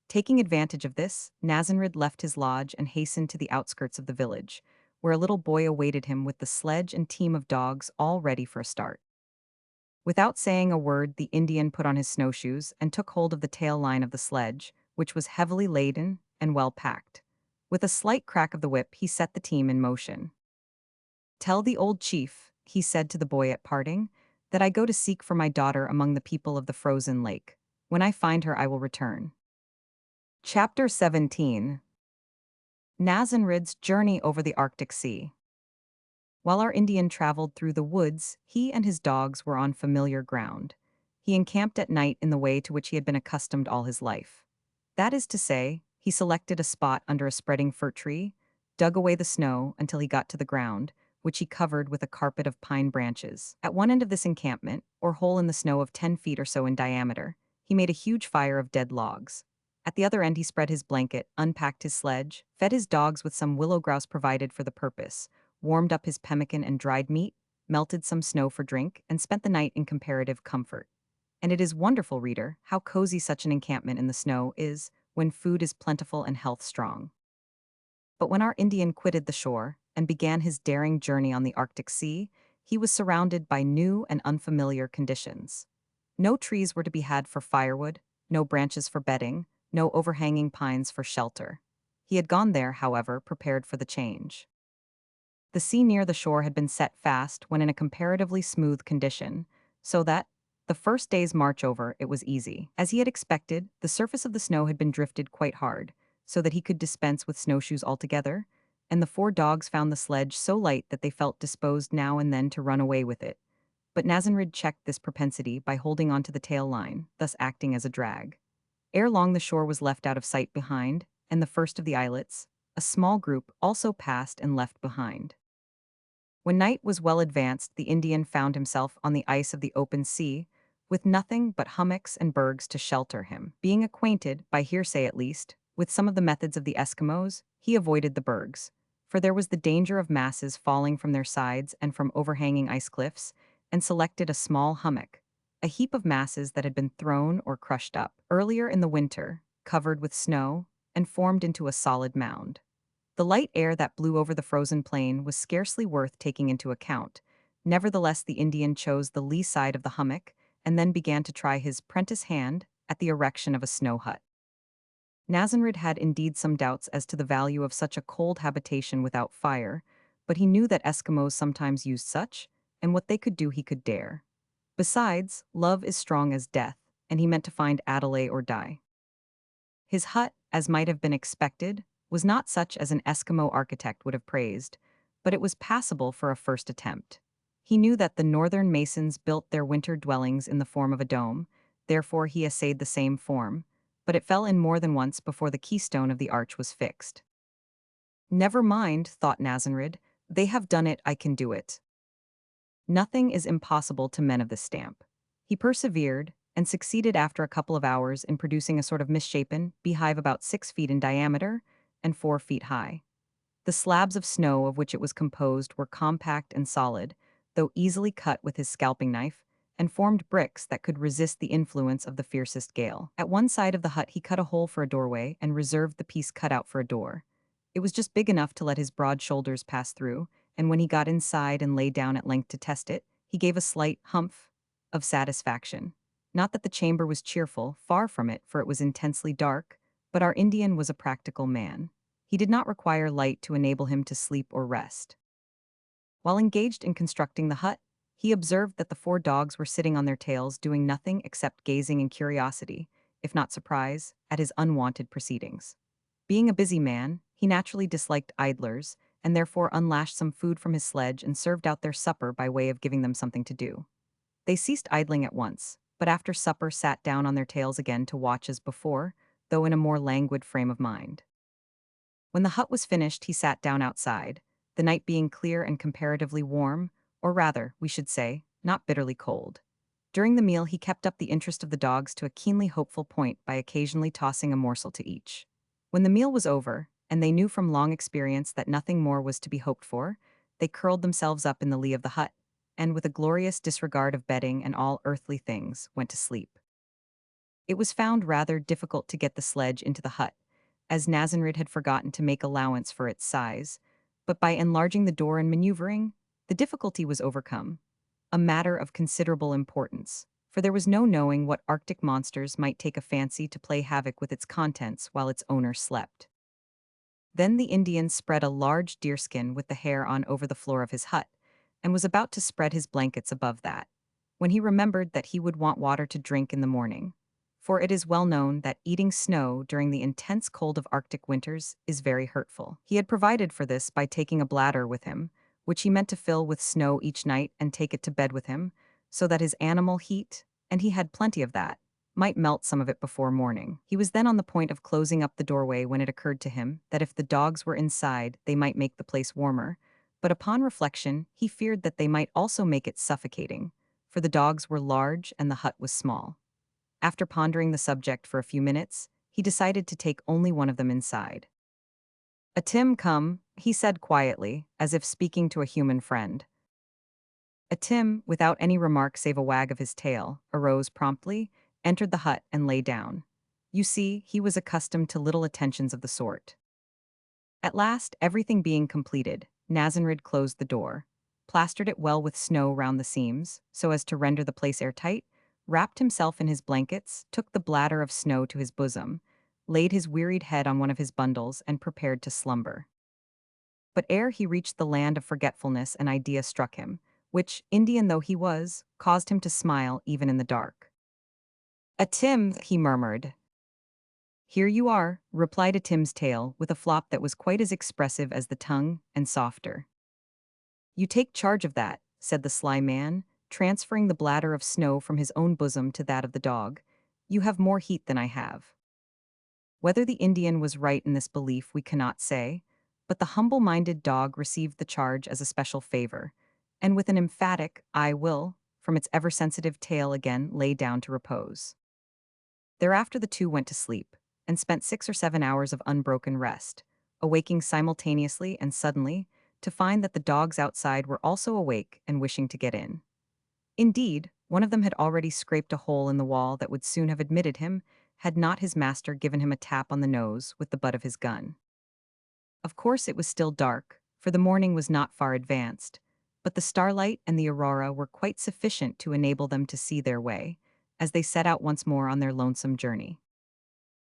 Taking advantage of this, Nazanrid left his lodge and hastened to the outskirts of the village, where a little boy awaited him with the sledge and team of dogs all ready for a start. Without saying a word, the Indian put on his snowshoes and took hold of the tail line of the sledge, which was heavily laden and well packed. With a slight crack of the whip, he set the team in motion. "Tell the old chief," he said to the boy at parting, "that I go to seek for my daughter among the people of the frozen lake. When I find her, I will return." Chapter 17. Nazanrid's Journey Over the Arctic Sea. While our Indian traveled through the woods, he and his dogs were on familiar ground. He encamped at night in the way to which he had been accustomed all his life. That is to say, he selected a spot under a spreading fir tree, dug away the snow until he got to the ground, which he covered with a carpet of pine branches. At one end of this encampment, or hole in the snow of 10 feet or so in diameter, he made a huge fire of dead logs. At the other end, he spread his blanket, unpacked his sledge, fed his dogs with some willow grouse provided for the purpose, warmed up his pemmican and dried meat, melted some snow for drink, and spent the night in comparative comfort. And it is wonderful, reader, how cozy such an encampment in the snow is when food is plentiful and health strong. But when our Indian quitted the shore and began his daring journey on the Arctic Sea, he was surrounded by new and unfamiliar conditions. No trees were to be had for firewood, no branches for bedding, no overhanging pines for shelter. He had gone there, however, prepared for the change. The sea near the shore had been set fast when in a comparatively smooth condition, so that, the first day's march over, it was easy. As he had expected, the surface of the snow had been drifted quite hard, so that he could dispense with snowshoes altogether, and the 4 dogs found the sledge so light that they felt disposed now and then to run away with it. But Nazanrid checked this propensity by holding onto the tail line, thus acting as a drag. Ere long the shore was left out of sight behind, and the first of the islets, a small group, also passed and left behind. When night was well advanced, the Indian found himself on the ice of the open sea, with nothing but hummocks and bergs to shelter him. Being acquainted, by hearsay at least, with some of the methods of the Eskimos, he avoided the bergs, for there was the danger of masses falling from their sides and from overhanging ice cliffs, and selected a small hummock, a heap of masses that had been thrown or crushed up earlier in the winter, covered with snow, and formed into a solid mound. The light air that blew over the frozen plain was scarcely worth taking into account. Nevertheless, the Indian chose the lee side of the hummock and then began to try his prentice hand at the erection of a snow hut. Nazanrid had indeed some doubts as to the value of such a cold habitation without fire, but he knew that Eskimos sometimes used such, and what they could do he could dare. Besides, love is strong as death, and he meant to find Adelaide or die. His hut, as might have been expected, was not such as an Eskimo architect would have praised, but it was passable for a first attempt. He knew that the northern masons built their winter dwellings in the form of a dome, therefore he essayed the same form, but it fell in more than once before the keystone of the arch was fixed. "Never mind," thought Nazanrid, "they have done it, I can do it." Nothing is impossible to men of this stamp. He persevered, and succeeded after a couple of hours in producing a sort of misshapen beehive about 6 feet in diameter and 4 feet high. The slabs of snow of which it was composed were compact and solid, though easily cut with his scalping knife, and formed bricks that could resist the influence of the fiercest gale. At one side of the hut he cut a hole for a doorway and reserved the piece cut out for a door. It was just big enough to let his broad shoulders pass through, and when he got inside and lay down at length to test it, he gave a slight humph of satisfaction. Not that the chamber was cheerful, far from it, for it was intensely dark, but our Indian was a practical man. He did not require light to enable him to sleep or rest. While engaged in constructing the hut, he observed that the 4 dogs were sitting on their tails doing nothing except gazing in curiosity, if not surprise, at his unwonted proceedings. Being a busy man, he naturally disliked idlers, and therefore unlashed some food from his sledge and served out their supper by way of giving them something to do. They ceased idling at once, but after supper sat down on their tails again to watch as before, though in a more languid frame of mind. When the hut was finished, he sat down outside, the night being clear and comparatively warm, or rather, we should say, not bitterly cold. During the meal, he kept up the interest of the dogs to a keenly hopeful point by occasionally tossing a morsel to each. When the meal was over, and they knew from long experience that nothing more was to be hoped for, they curled themselves up in the lee of the hut, and with a glorious disregard of bedding and all earthly things, went to sleep. It was found rather difficult to get the sledge into the hut, as Nazanrid had forgotten to make allowance for its size, but by enlarging the door and maneuvering, the difficulty was overcome, a matter of considerable importance, for there was no knowing what Arctic monsters might take a fancy to play havoc with its contents while its owner slept. Then the Indian spread a large deerskin with the hair on over the floor of his hut, and was about to spread his blankets above that, when he remembered that he would want water to drink in the morning. For it is well known that eating snow during the intense cold of Arctic winters is very hurtful. He had provided for this by taking a bladder with him, which he meant to fill with snow each night and take it to bed with him, so that his animal heat, and he had plenty of that, might melt some of it before morning. He was then on the point of closing up the doorway when it occurred to him that if the dogs were inside, they might make the place warmer, but upon reflection, he feared that they might also make it suffocating, for the dogs were large and the hut was small. After pondering the subject for a few minutes, he decided to take only one of them inside. "A Tim come," he said quietly, as if speaking to a human friend. A Tim, without any remark save a wag of his tail, arose promptly, entered the hut, and lay down. You see, he was accustomed to little attentions of the sort. At last, everything being completed, Nazenrid closed the door, plastered it well with snow round the seams, so as to render the place airtight, wrapped himself in his blankets, took the bladder of snow to his bosom, laid his wearied head on one of his bundles, and prepared to slumber. But ere he reached the land of forgetfulness, an idea struck him, which, Indian though he was, caused him to smile even in the dark. "A Tim," he murmured. "Here you are," replied a Tim's tail, with a flop that was quite as expressive as the tongue, and softer. "You take charge of that," said the sly man, transferring the bladder of snow from his own bosom to that of the dog. "You have more heat than I have." Whether the Indian was right in this belief we cannot say, but the humble-minded dog received the charge as a special favor, and with an emphatic "I will," from its ever-sensitive tail again lay down to repose. Thereafter the two went to sleep, and spent 6 or 7 hours of unbroken rest, awaking simultaneously and suddenly to find that the dogs outside were also awake and wishing to get in. Indeed, one of them had already scraped a hole in the wall that would soon have admitted him, had not his master given him a tap on the nose with the butt of his gun. Of course it was still dark, for the morning was not far advanced, but the starlight and the aurora were quite sufficient to enable them to see their way, as they set out once more on their lonesome journey.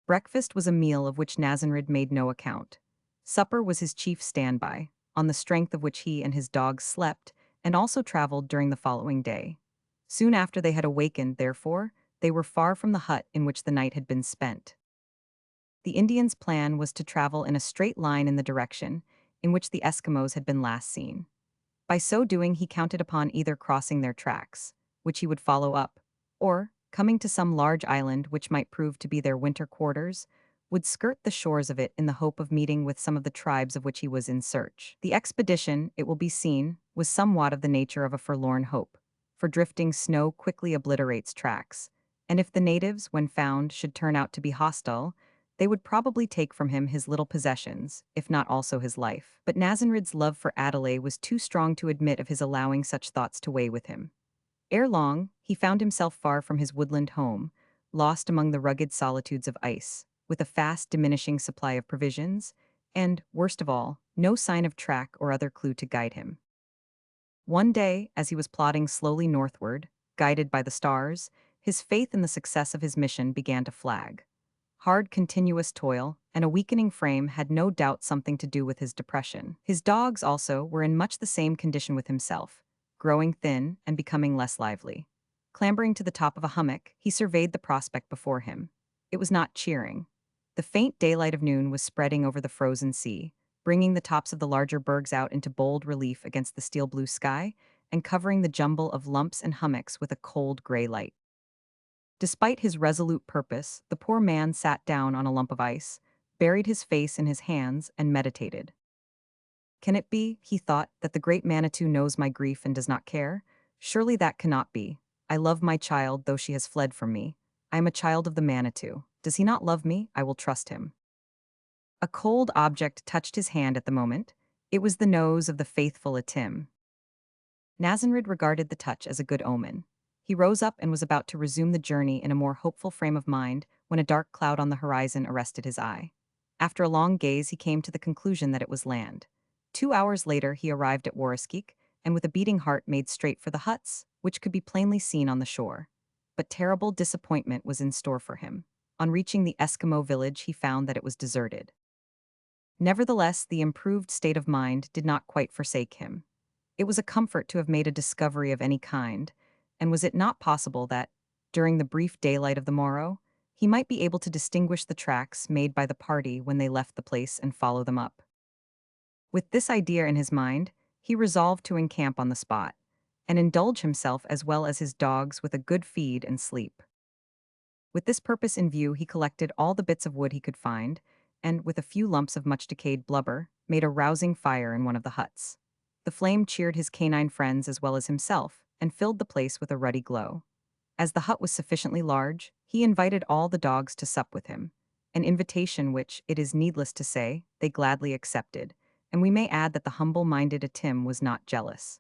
Breakfast was a meal of which Nazenrid made no account. Supper was his chief standby, on the strength of which he and his dogs slept, and also traveled during the following day. Soon after they had awakened, therefore, they were far from the hut in which the night had been spent. The Indian's plan was to travel in a straight line in the direction in which the Eskimos had been last seen. By so doing, he counted upon either crossing their tracks, which he would follow up, or, coming to some large island which might prove to be their winter quarters, would skirt the shores of it in the hope of meeting with some of the tribes of which he was in search. The expedition, it will be seen, was somewhat of the nature of a forlorn hope, for drifting snow quickly obliterates tracks, and if the natives, when found, should turn out to be hostile, they would probably take from him his little possessions, if not also his life. But Nazenrid's love for Adelaide was too strong to admit of his allowing such thoughts to weigh with him. Ere long, he found himself far from his woodland home, lost among the rugged solitudes of ice, with a fast diminishing supply of provisions, and, worst of all, no sign of track or other clue to guide him. One day, as he was plodding slowly northward, guided by the stars, his faith in the success of his mission began to flag. Hard, continuous toil and a weakening frame had no doubt something to do with his depression. His dogs, also, were in much the same condition with himself, growing thin and becoming less lively. Clambering to the top of a hummock, he surveyed the prospect before him. It was not cheering. The faint daylight of noon was spreading over the frozen sea, bringing the tops of the larger bergs out into bold relief against the steel-blue sky, and covering the jumble of lumps and hummocks with a cold gray light. Despite his resolute purpose, the poor man sat down on a lump of ice, buried his face in his hands, and meditated. Can it be, he thought, that the great Manitou knows my grief and does not care? Surely that cannot be. I love my child, though she has fled from me. I am a child of the Manitou. Does he not love me? I will trust him. A cold object touched his hand at the moment. It was the nose of the faithful Atim. Nazenrid regarded the touch as a good omen. He rose up and was about to resume the journey in a more hopeful frame of mind when a dark cloud on the horizon arrested his eye. After a long gaze, he came to the conclusion that it was land. 2 hours later he arrived at Warriskik, and with a beating heart made straight for the huts, which could be plainly seen on the shore. But terrible disappointment was in store for him. On reaching the Eskimo village he found that it was deserted. Nevertheless, the improved state of mind did not quite forsake him. It was a comfort to have made a discovery of any kind, and was it not possible that, during the brief daylight of the morrow, he might be able to distinguish the tracks made by the party when they left the place and follow them up? With this idea in his mind, he resolved to encamp on the spot, and indulge himself as well as his dogs with a good feed and sleep. With this purpose in view, he collected all the bits of wood he could find, and, with a few lumps of much decayed blubber, made a rousing fire in one of the huts. The flame cheered his canine friends as well as himself, and filled the place with a ruddy glow. As the hut was sufficiently large, he invited all the dogs to sup with him, an invitation which, it is needless to say, they gladly accepted, and we may add that the humble-minded Atim was not jealous.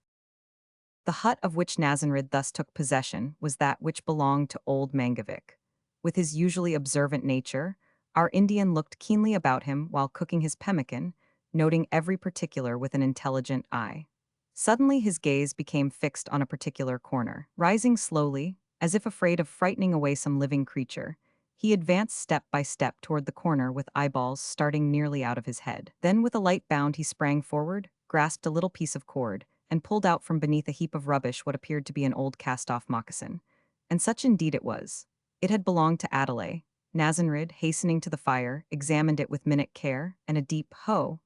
The hut of which Nazanrid thus took possession was that which belonged to old Mangavik. With his usually observant nature, our Indian looked keenly about him while cooking his pemmican, noting every particular with an intelligent eye. Suddenly his gaze became fixed on a particular corner. Rising slowly, as if afraid of frightening away some living creature, he advanced step by step toward the corner with eyeballs starting nearly out of his head. Then with a light bound he sprang forward, grasped a little piece of cord, and pulled out from beneath a heap of rubbish what appeared to be an old cast-off moccasin. And such indeed it was. It had belonged to Adelaide. Nazanrid, hastening to the fire, examined it with minute care, and a deep "ho"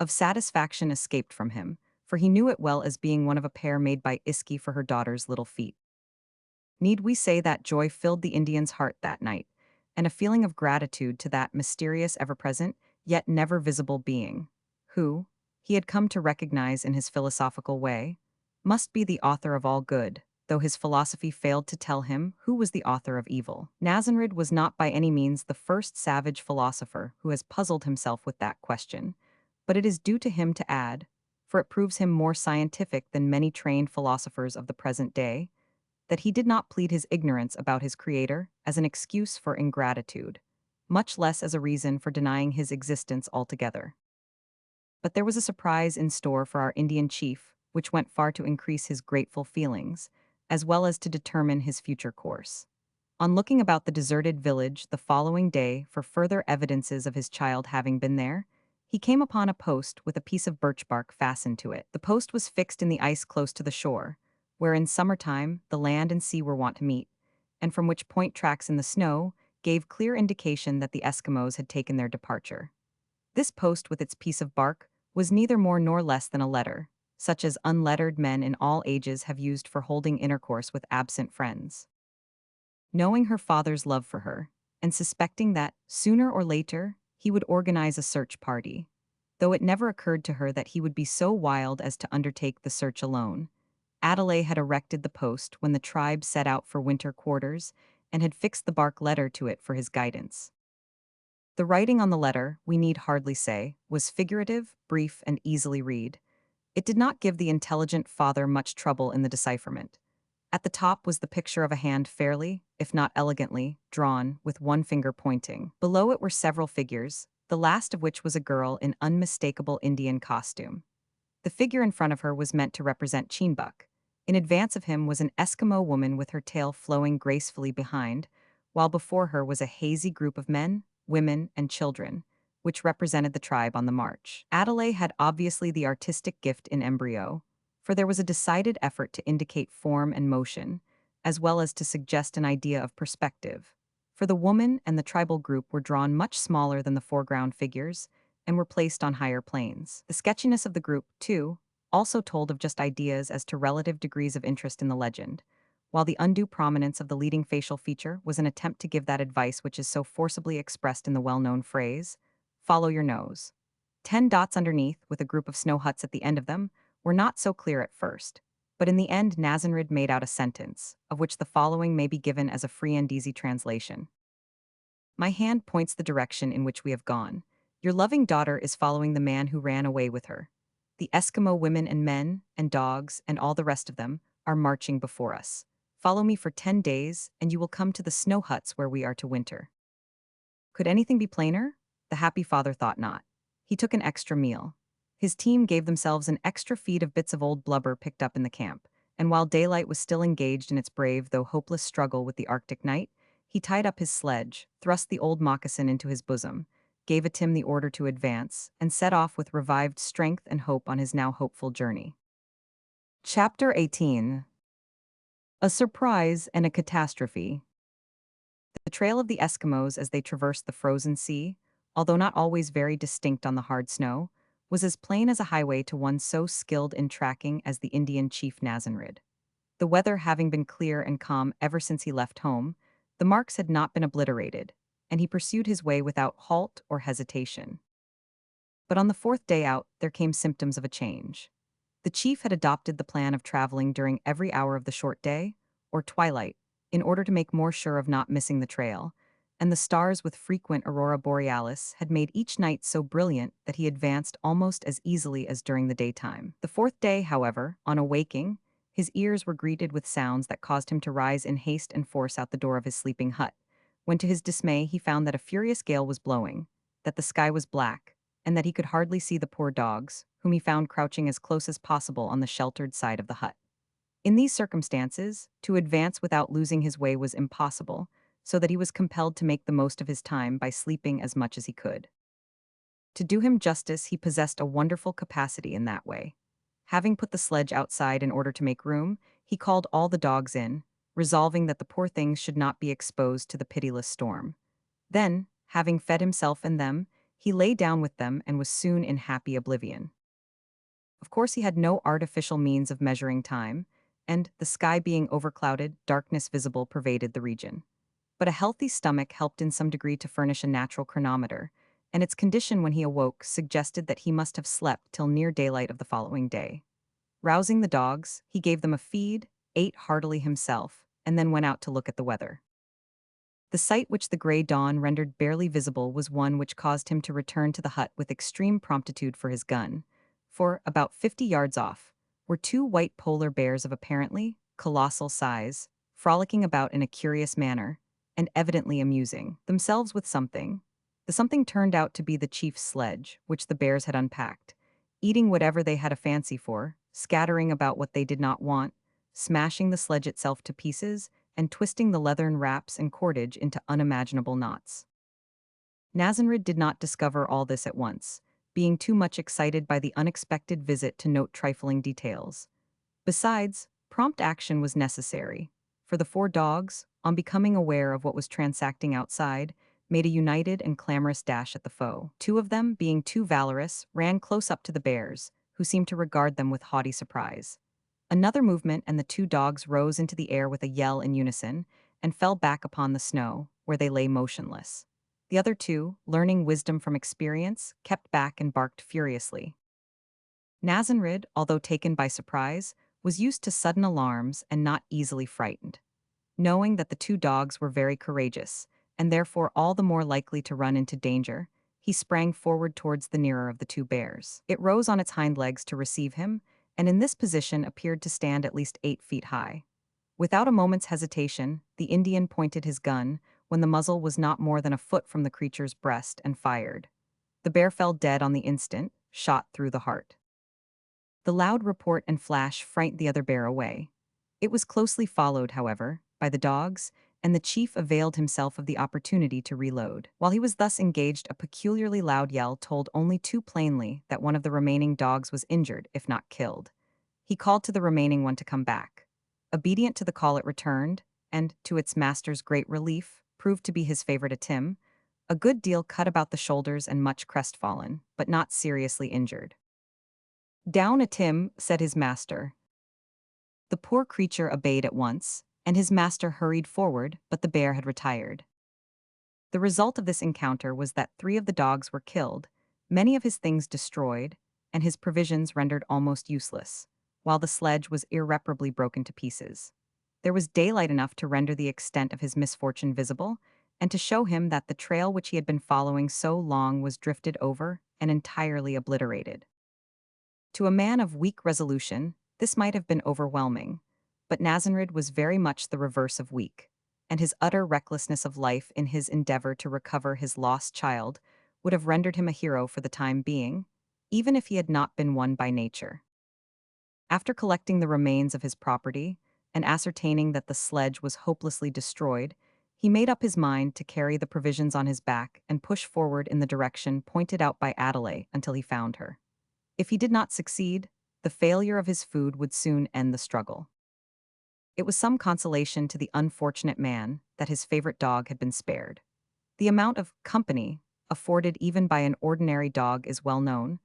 of satisfaction escaped from him, for he knew it well as being one of a pair made by Iski for her daughter's little feet. Need we say that joy filled the Indian's heart that night, and a feeling of gratitude to that mysterious, ever-present, yet never visible being, who, he had come to recognize in his philosophical way, must be the author of all good, though his philosophy failed to tell him who was the author of evil. Nazanrid was not by any means the first savage philosopher who has puzzled himself with that question, but it is due to him to add, for it proves him more scientific than many trained philosophers of the present day, that he did not plead his ignorance about his creator as an excuse for ingratitude, much less as a reason for denying his existence altogether. But there was a surprise in store for our Indian chief, which went far to increase his grateful feelings, as well as to determine his future course. On looking about the deserted village the following day for further evidences of his child having been there, he came upon a post with a piece of birch bark fastened to it. The post was fixed in the ice close to the shore, where in summertime the land and sea were wont to meet, and from which point tracks in the snow gave clear indication that the Eskimos had taken their departure. This post with its piece of bark was neither more nor less than a letter, such as unlettered men in all ages have used for holding intercourse with absent friends. Knowing her father's love for her, and suspecting that, sooner or later, he would organize a search party, though it never occurred to her that he would be so wild as to undertake the search alone, Adelaide had erected the post when the tribe set out for winter quarters and had fixed the bark letter to it for his guidance. The writing on the letter, we need hardly say, was figurative, brief, and easily read. It did not give the intelligent father much trouble in the decipherment. At the top was the picture of a hand fairly, if not elegantly, drawn, with one finger pointing. Below it were several figures, the last of which was a girl in unmistakable Indian costume. The figure in front of her was meant to represent Cheenbuck. In advance of him was an Eskimo woman with her tail flowing gracefully behind, while before her was a hazy group of men, women, and children, which represented the tribe on the march. Adelaide had obviously the artistic gift in embryo, for there was a decided effort to indicate form and motion, as well as to suggest an idea of perspective. For the woman and the tribal group were drawn much smaller than the foreground figures, and were placed on higher planes. The sketchiness of the group, too, also told of just ideas as to relative degrees of interest in the legend, while the undue prominence of the leading facial feature was an attempt to give that advice which is so forcibly expressed in the well-known phrase, "Follow your nose." 10 dots underneath, with a group of snow huts at the end of them, were not so clear at first, but in the end Nazanrid made out a sentence, of which the following may be given as a free and easy translation. My hand points the direction in which we have gone. Your loving daughter is following the man who ran away with her. The Eskimo women and men, and dogs, and all the rest of them, are marching before us. Follow me for 10 days, and you will come to the snow huts where we are to winter. Could anything be plainer? The happy father thought not. He took an extra meal. His team gave themselves an extra feed of bits of old blubber picked up in the camp, and while daylight was still engaged in its brave though hopeless struggle with the Arctic night, he tied up his sledge, thrust the old moccasin into his bosom, gave Tim the order to advance, and set off with revived strength and hope on his now hopeful journey. Chapter 18. A Surprise and a Catastrophe. The trail of the Eskimos as they traversed the frozen sea, although not always very distinct on the hard snow, was as plain as a highway to one so skilled in tracking as the Indian chief Nazanrid. The weather having been clear and calm ever since he left home, the marks had not been obliterated, and he pursued his way without halt or hesitation. But on the fourth day out, there came symptoms of a change. The chief had adopted the plan of traveling during every hour of the short day, or twilight, in order to make more sure of not missing the trail, and the stars with frequent aurora borealis had made each night so brilliant that he advanced almost as easily as during the daytime. The fourth day, however, on awaking, his ears were greeted with sounds that caused him to rise in haste and force out the door of his sleeping hut, when to his dismay he found that a furious gale was blowing, that the sky was black, and that he could hardly see the poor dogs, whom he found crouching as close as possible on the sheltered side of the hut. In these circumstances, to advance without losing his way was impossible, so that he was compelled to make the most of his time by sleeping as much as he could. To do him justice, he possessed a wonderful capacity in that way. Having put the sledge outside in order to make room, he called all the dogs in, resolving that the poor things should not be exposed to the pitiless storm. Then, having fed himself and them, he lay down with them and was soon in happy oblivion. Of course, he had no artificial means of measuring time, and, the sky being overclouded, darkness visible pervaded the region. But a healthy stomach helped in some degree to furnish a natural chronometer, and its condition when he awoke suggested that he must have slept till near daylight of the following day. Rousing the dogs, he gave them a feed, ate heartily himself, and then went out to look at the weather. The sight which the gray dawn rendered barely visible was one which caused him to return to the hut with extreme promptitude for his gun, for, about 50 yards off, were two white polar bears of apparently colossal size, frolicking about in a curious manner, and evidently amusing themselves with something. The something turned out to be the chief's sledge, which the bears had unpacked, eating whatever they had a fancy for, scattering about what they did not want, smashing the sledge itself to pieces, and twisting the leathern wraps and cordage into unimaginable knots. Nazanrid did not discover all this at once, being too much excited by the unexpected visit to note trifling details. Besides, prompt action was necessary, for the four dogs, on becoming aware of what was transacting outside, made a united and clamorous dash at the foe. Two of them, being too valorous, ran close up to the bears, who seemed to regard them with haughty surprise. Another movement and the two dogs rose into the air with a yell in unison, and fell back upon the snow, where they lay motionless. The other two, learning wisdom from experience, kept back and barked furiously. Nazanrid, although taken by surprise, was used to sudden alarms and not easily frightened. Knowing that the two dogs were very courageous, and therefore all the more likely to run into danger, he sprang forward towards the nearer of the two bears. It rose on its hind legs to receive him, and in this position appeared to stand at least 8 feet high. Without a moment's hesitation, the Indian pointed his gun, when the muzzle was not more than a foot from the creature's breast, and fired. The bear fell dead on the instant, shot through the heart. The loud report and flash frightened the other bear away. It was closely followed, however, by the dogs, and the chief availed himself of the opportunity to reload. While he was thus engaged, a peculiarly loud yell told only too plainly that one of the remaining dogs was injured, if not killed. He called to the remaining one to come back. Obedient to the call, it returned, and, to its master's great relief, proved to be his favorite Tim, a good deal cut about the shoulders and much crestfallen, but not seriously injured. "Down a Tim," said his master. The poor creature obeyed at once, and his master hurried forward, but the bear had retired. The result of this encounter was that 3 of the dogs were killed, many of his things destroyed, and his provisions rendered almost useless, while the sledge was irreparably broken to pieces. There was daylight enough to render the extent of his misfortune visible, and to show him that the trail which he had been following so long was drifted over and entirely obliterated. To a man of weak resolution, this might have been overwhelming, but Nazanrid was very much the reverse of weak, and his utter recklessness of life in his endeavor to recover his lost child would have rendered him a hero for the time being, even if he had not been one by nature. After collecting the remains of his property and ascertaining that the sledge was hopelessly destroyed, he made up his mind to carry the provisions on his back and push forward in the direction pointed out by Adelaide until he found her. If he did not succeed, the failure of his food would soon end the struggle. It was some consolation to the unfortunate man that his favorite dog had been spared. The amount of company afforded even by an ordinary dog is well known,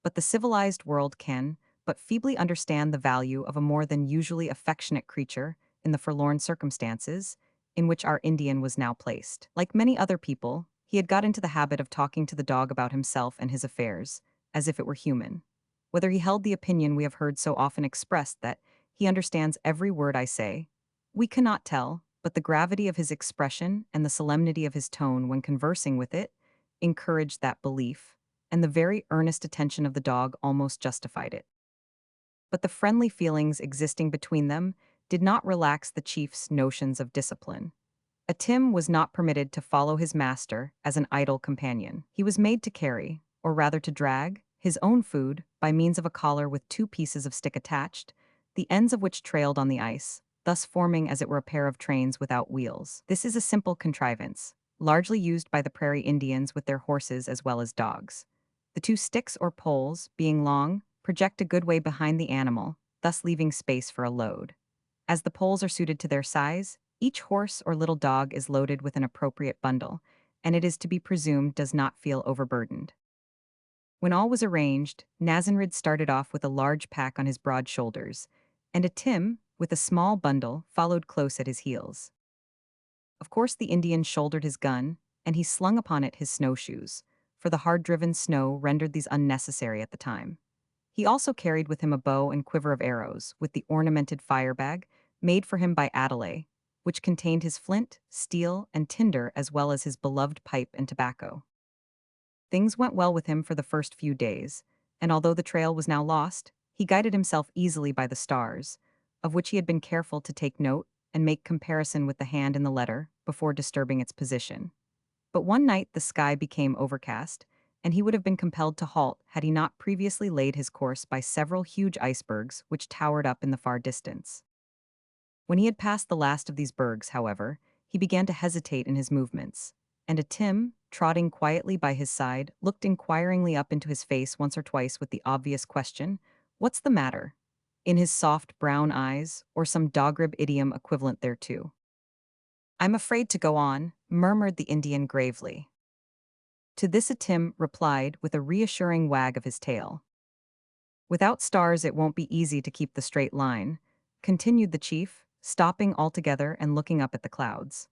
but the civilized world can but feebly understand the value of a more than usually affectionate creature in the forlorn circumstances in which our Indian was now placed. Like many other people, he had got into the habit of talking to the dog about himself and his affairs, as if it were human. Whether he held the opinion we have heard so often expressed that he understands every word I say, we cannot tell, but the gravity of his expression and the solemnity of his tone when conversing with it encouraged that belief, and the very earnest attention of the dog almost justified it. But the friendly feelings existing between them did not relax the chief's notions of discipline. Atim was not permitted to follow his master as an idle companion. He was made to carry, or rather to drag, his own food by means of a collar with two pieces of stick attached, the ends of which trailed on the ice, thus forming as it were a pair of trains without wheels. This is a simple contrivance, largely used by the prairie Indians with their horses as well as dogs. The two sticks or poles, being long, project a good way behind the animal, thus leaving space for a load. As the poles are suited to their size, each horse or little dog is loaded with an appropriate bundle, and it is to be presumed does not feel overburdened. When all was arranged, Nazanrid started off with a large pack on his broad shoulders, and Atim, with a small bundle, followed close at his heels. Of course the Indian shouldered his gun, and he slung upon it his snowshoes, for the hard-driven snow rendered these unnecessary at the time. He also carried with him a bow and quiver of arrows, with the ornamented fire bag, made for him by Adelaide, which contained his flint, steel, and tinder as well as his beloved pipe and tobacco. Things went well with him for the first few days, and although the trail was now lost, he guided himself easily by the stars, of which he had been careful to take note and make comparison with the hand in the letter before disturbing its position. But one night the sky became overcast, and he would have been compelled to halt had he not previously laid his course by several huge icebergs which towered up in the far distance. When he had passed the last of these bergs, however, he began to hesitate in his movements, and Atim, trotting quietly by his side, looked inquiringly up into his face once or twice with the obvious question, "What's the matter?" in his soft brown eyes, or some dogrib idiom equivalent thereto. "I'm afraid to go on," murmured the Indian gravely. To this Atim replied with a reassuring wag of his tail. "Without stars it won't be easy to keep the straight line," continued the chief, stopping altogether and looking up at the clouds.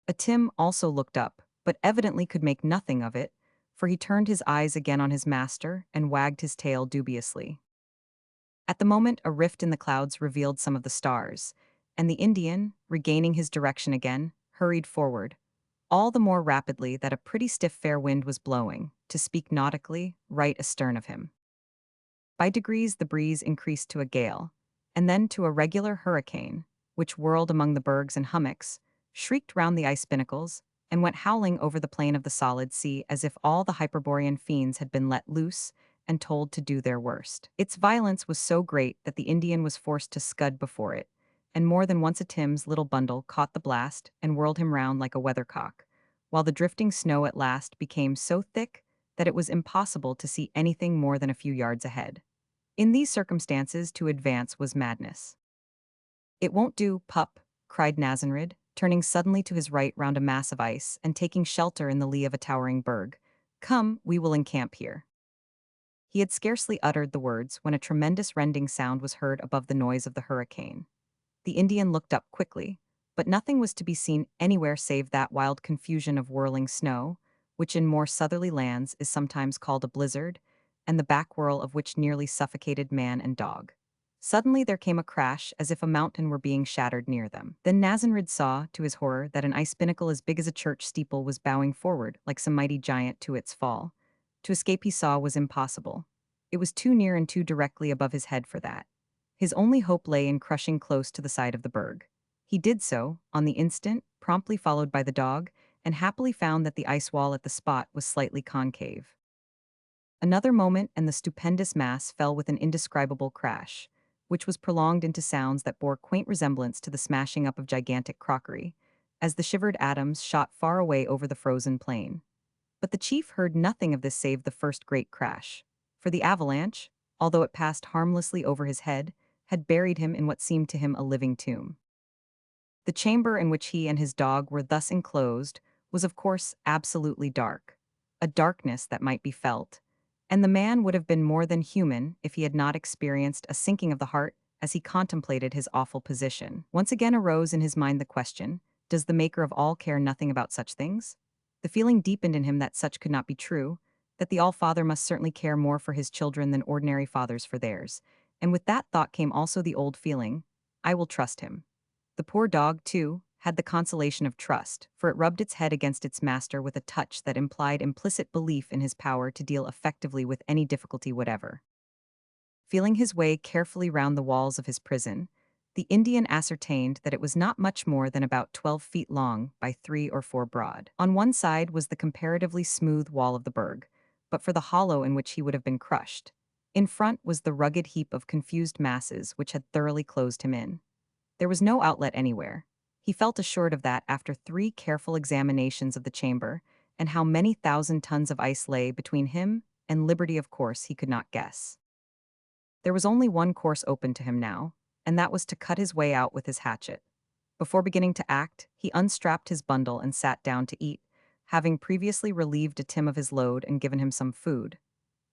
Atim also looked up, but evidently could make nothing of it, for he turned his eyes again on his master and wagged his tail dubiously. At the moment a rift in the clouds revealed some of the stars, and the Indian, regaining his direction again, hurried forward, all the more rapidly that a pretty stiff fair wind was blowing, to speak nautically, right astern of him. By degrees the breeze increased to a gale, and then to a regular hurricane, which whirled among the bergs and hummocks, shrieked round the ice pinnacles, and went howling over the plain of the solid sea as if all the Hyperborean fiends had been let loose and told to do their worst. Its violence was so great that the Indian was forced to scud before it, and more than once Atim's little bundle caught the blast and whirled him round like a weathercock, while the drifting snow at last became so thick that it was impossible to see anything more than a few yards ahead. In these circumstances, to advance was madness. "It won't do, pup," cried Nazanrid, turning suddenly to his right round a mass of ice and taking shelter in the lee of a towering berg. "Come, we will encamp here." He had scarcely uttered the words when a tremendous rending sound was heard above the noise of the hurricane. The Indian looked up quickly, but nothing was to be seen anywhere save that wild confusion of whirling snow, which in more southerly lands is sometimes called a blizzard, and the back whirl of which nearly suffocated man and dog. Suddenly there came a crash as if a mountain were being shattered near them. Then Nazanrid saw, to his horror, that an ice binnacle as big as a church steeple was bowing forward like some mighty giant to its fall. To escape he saw was impossible. It was too near and too directly above his head for that. His only hope lay in crushing close to the side of the berg. He did so, on the instant, promptly followed by the dog, and happily found that the ice wall at the spot was slightly concave. Another moment and the stupendous mass fell with an indescribable crash, which was prolonged into sounds that bore quaint resemblance to the smashing up of gigantic crockery, as the shivered atoms shot far away over the frozen plain. But the chief heard nothing of this save the first great crash, for the avalanche, although it passed harmlessly over his head, had buried him in what seemed to him a living tomb. The chamber in which he and his dog were thus enclosed was of course absolutely dark, a darkness that might be felt, and the man would have been more than human if he had not experienced a sinking of the heart as he contemplated his awful position. Once again arose in his mind the question, does the Maker of all care nothing about such things? The feeling deepened in him that such could not be true, that the All-Father must certainly care more for his children than ordinary fathers for theirs, and with that thought came also the old feeling, I will trust him. The poor dog, too, had the consolation of trust, for it rubbed its head against its master with a touch that implied implicit belief in his power to deal effectively with any difficulty whatever. Feeling his way carefully round the walls of his prison, the Indian ascertained that it was not much more than about 12 feet long by 3 or 4 broad. On one side was the comparatively smooth wall of the berg, but for the hollow in which he would have been crushed. In front was the rugged heap of confused masses which had thoroughly closed him in. There was no outlet anywhere. He felt assured of that after 3 careful examinations of the chamber, and how many thousand tons of ice lay between him and liberty of course he could not guess. There was only one course open to him now, and that was to cut his way out with his hatchet. Before beginning to act, he unstrapped his bundle and sat down to eat, having previously relieved Tim of his load and given him some food.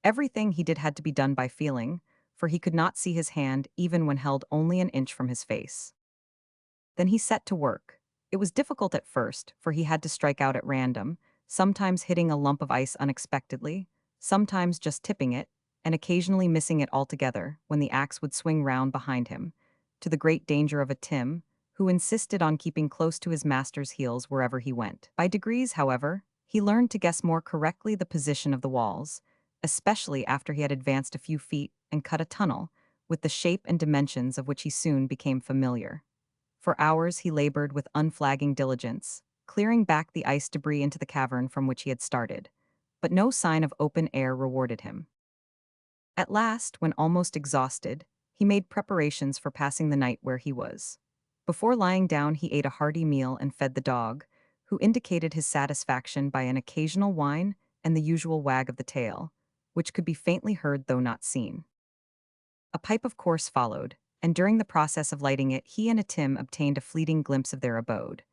Everything he did had to be done by feeling, for he could not see his hand even when held only an inch from his face. Then he set to work. It was difficult at first, for he had to strike out at random, sometimes hitting a lump of ice unexpectedly, sometimes just tipping it, and occasionally missing it altogether when the axe would swing round behind him, to the great danger of a Tim, who insisted on keeping close to his master's heels wherever he went. By degrees, however, he learned to guess more correctly the position of the walls, especially after he had advanced a few feet and cut a tunnel, with the shape and dimensions of which he soon became familiar. For hours he labored with unflagging diligence, clearing back the ice debris into the cavern from which he had started, but no sign of open air rewarded him. At last, when almost exhausted, he made preparations for passing the night where he was. Before lying down he ate a hearty meal and fed the dog, who indicated his satisfaction by an occasional whine and the usual wag of the tail, which could be faintly heard though not seen. A pipe of course followed, and during the process of lighting it he and Tim obtained a fleeting glimpse of their abode.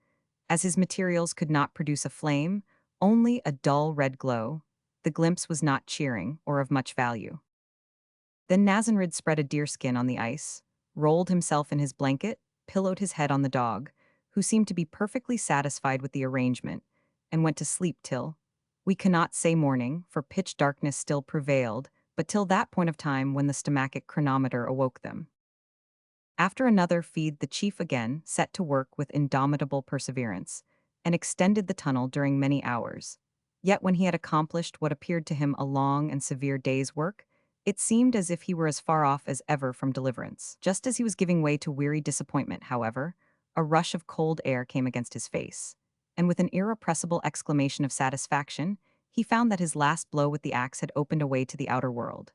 As his materials could not produce a flame, only a dull red glow, the glimpse was not cheering or of much value. Then Nazanrid spread a deerskin on the ice, rolled himself in his blanket, pillowed his head on the dog, who seemed to be perfectly satisfied with the arrangement, and went to sleep till, we cannot say morning, for pitch darkness still prevailed, but till that point of time when the stomachic chronometer awoke them. After another feed the chief again set to work with indomitable perseverance, and extended the tunnel during many hours. Yet when he had accomplished what appeared to him a long and severe day's work, it seemed as if he were as far off as ever from deliverance. Just as he was giving way to weary disappointment, however, a rush of cold air came against his face, and with an irrepressible exclamation of satisfaction, he found that his last blow with the axe had opened a way to the outer world.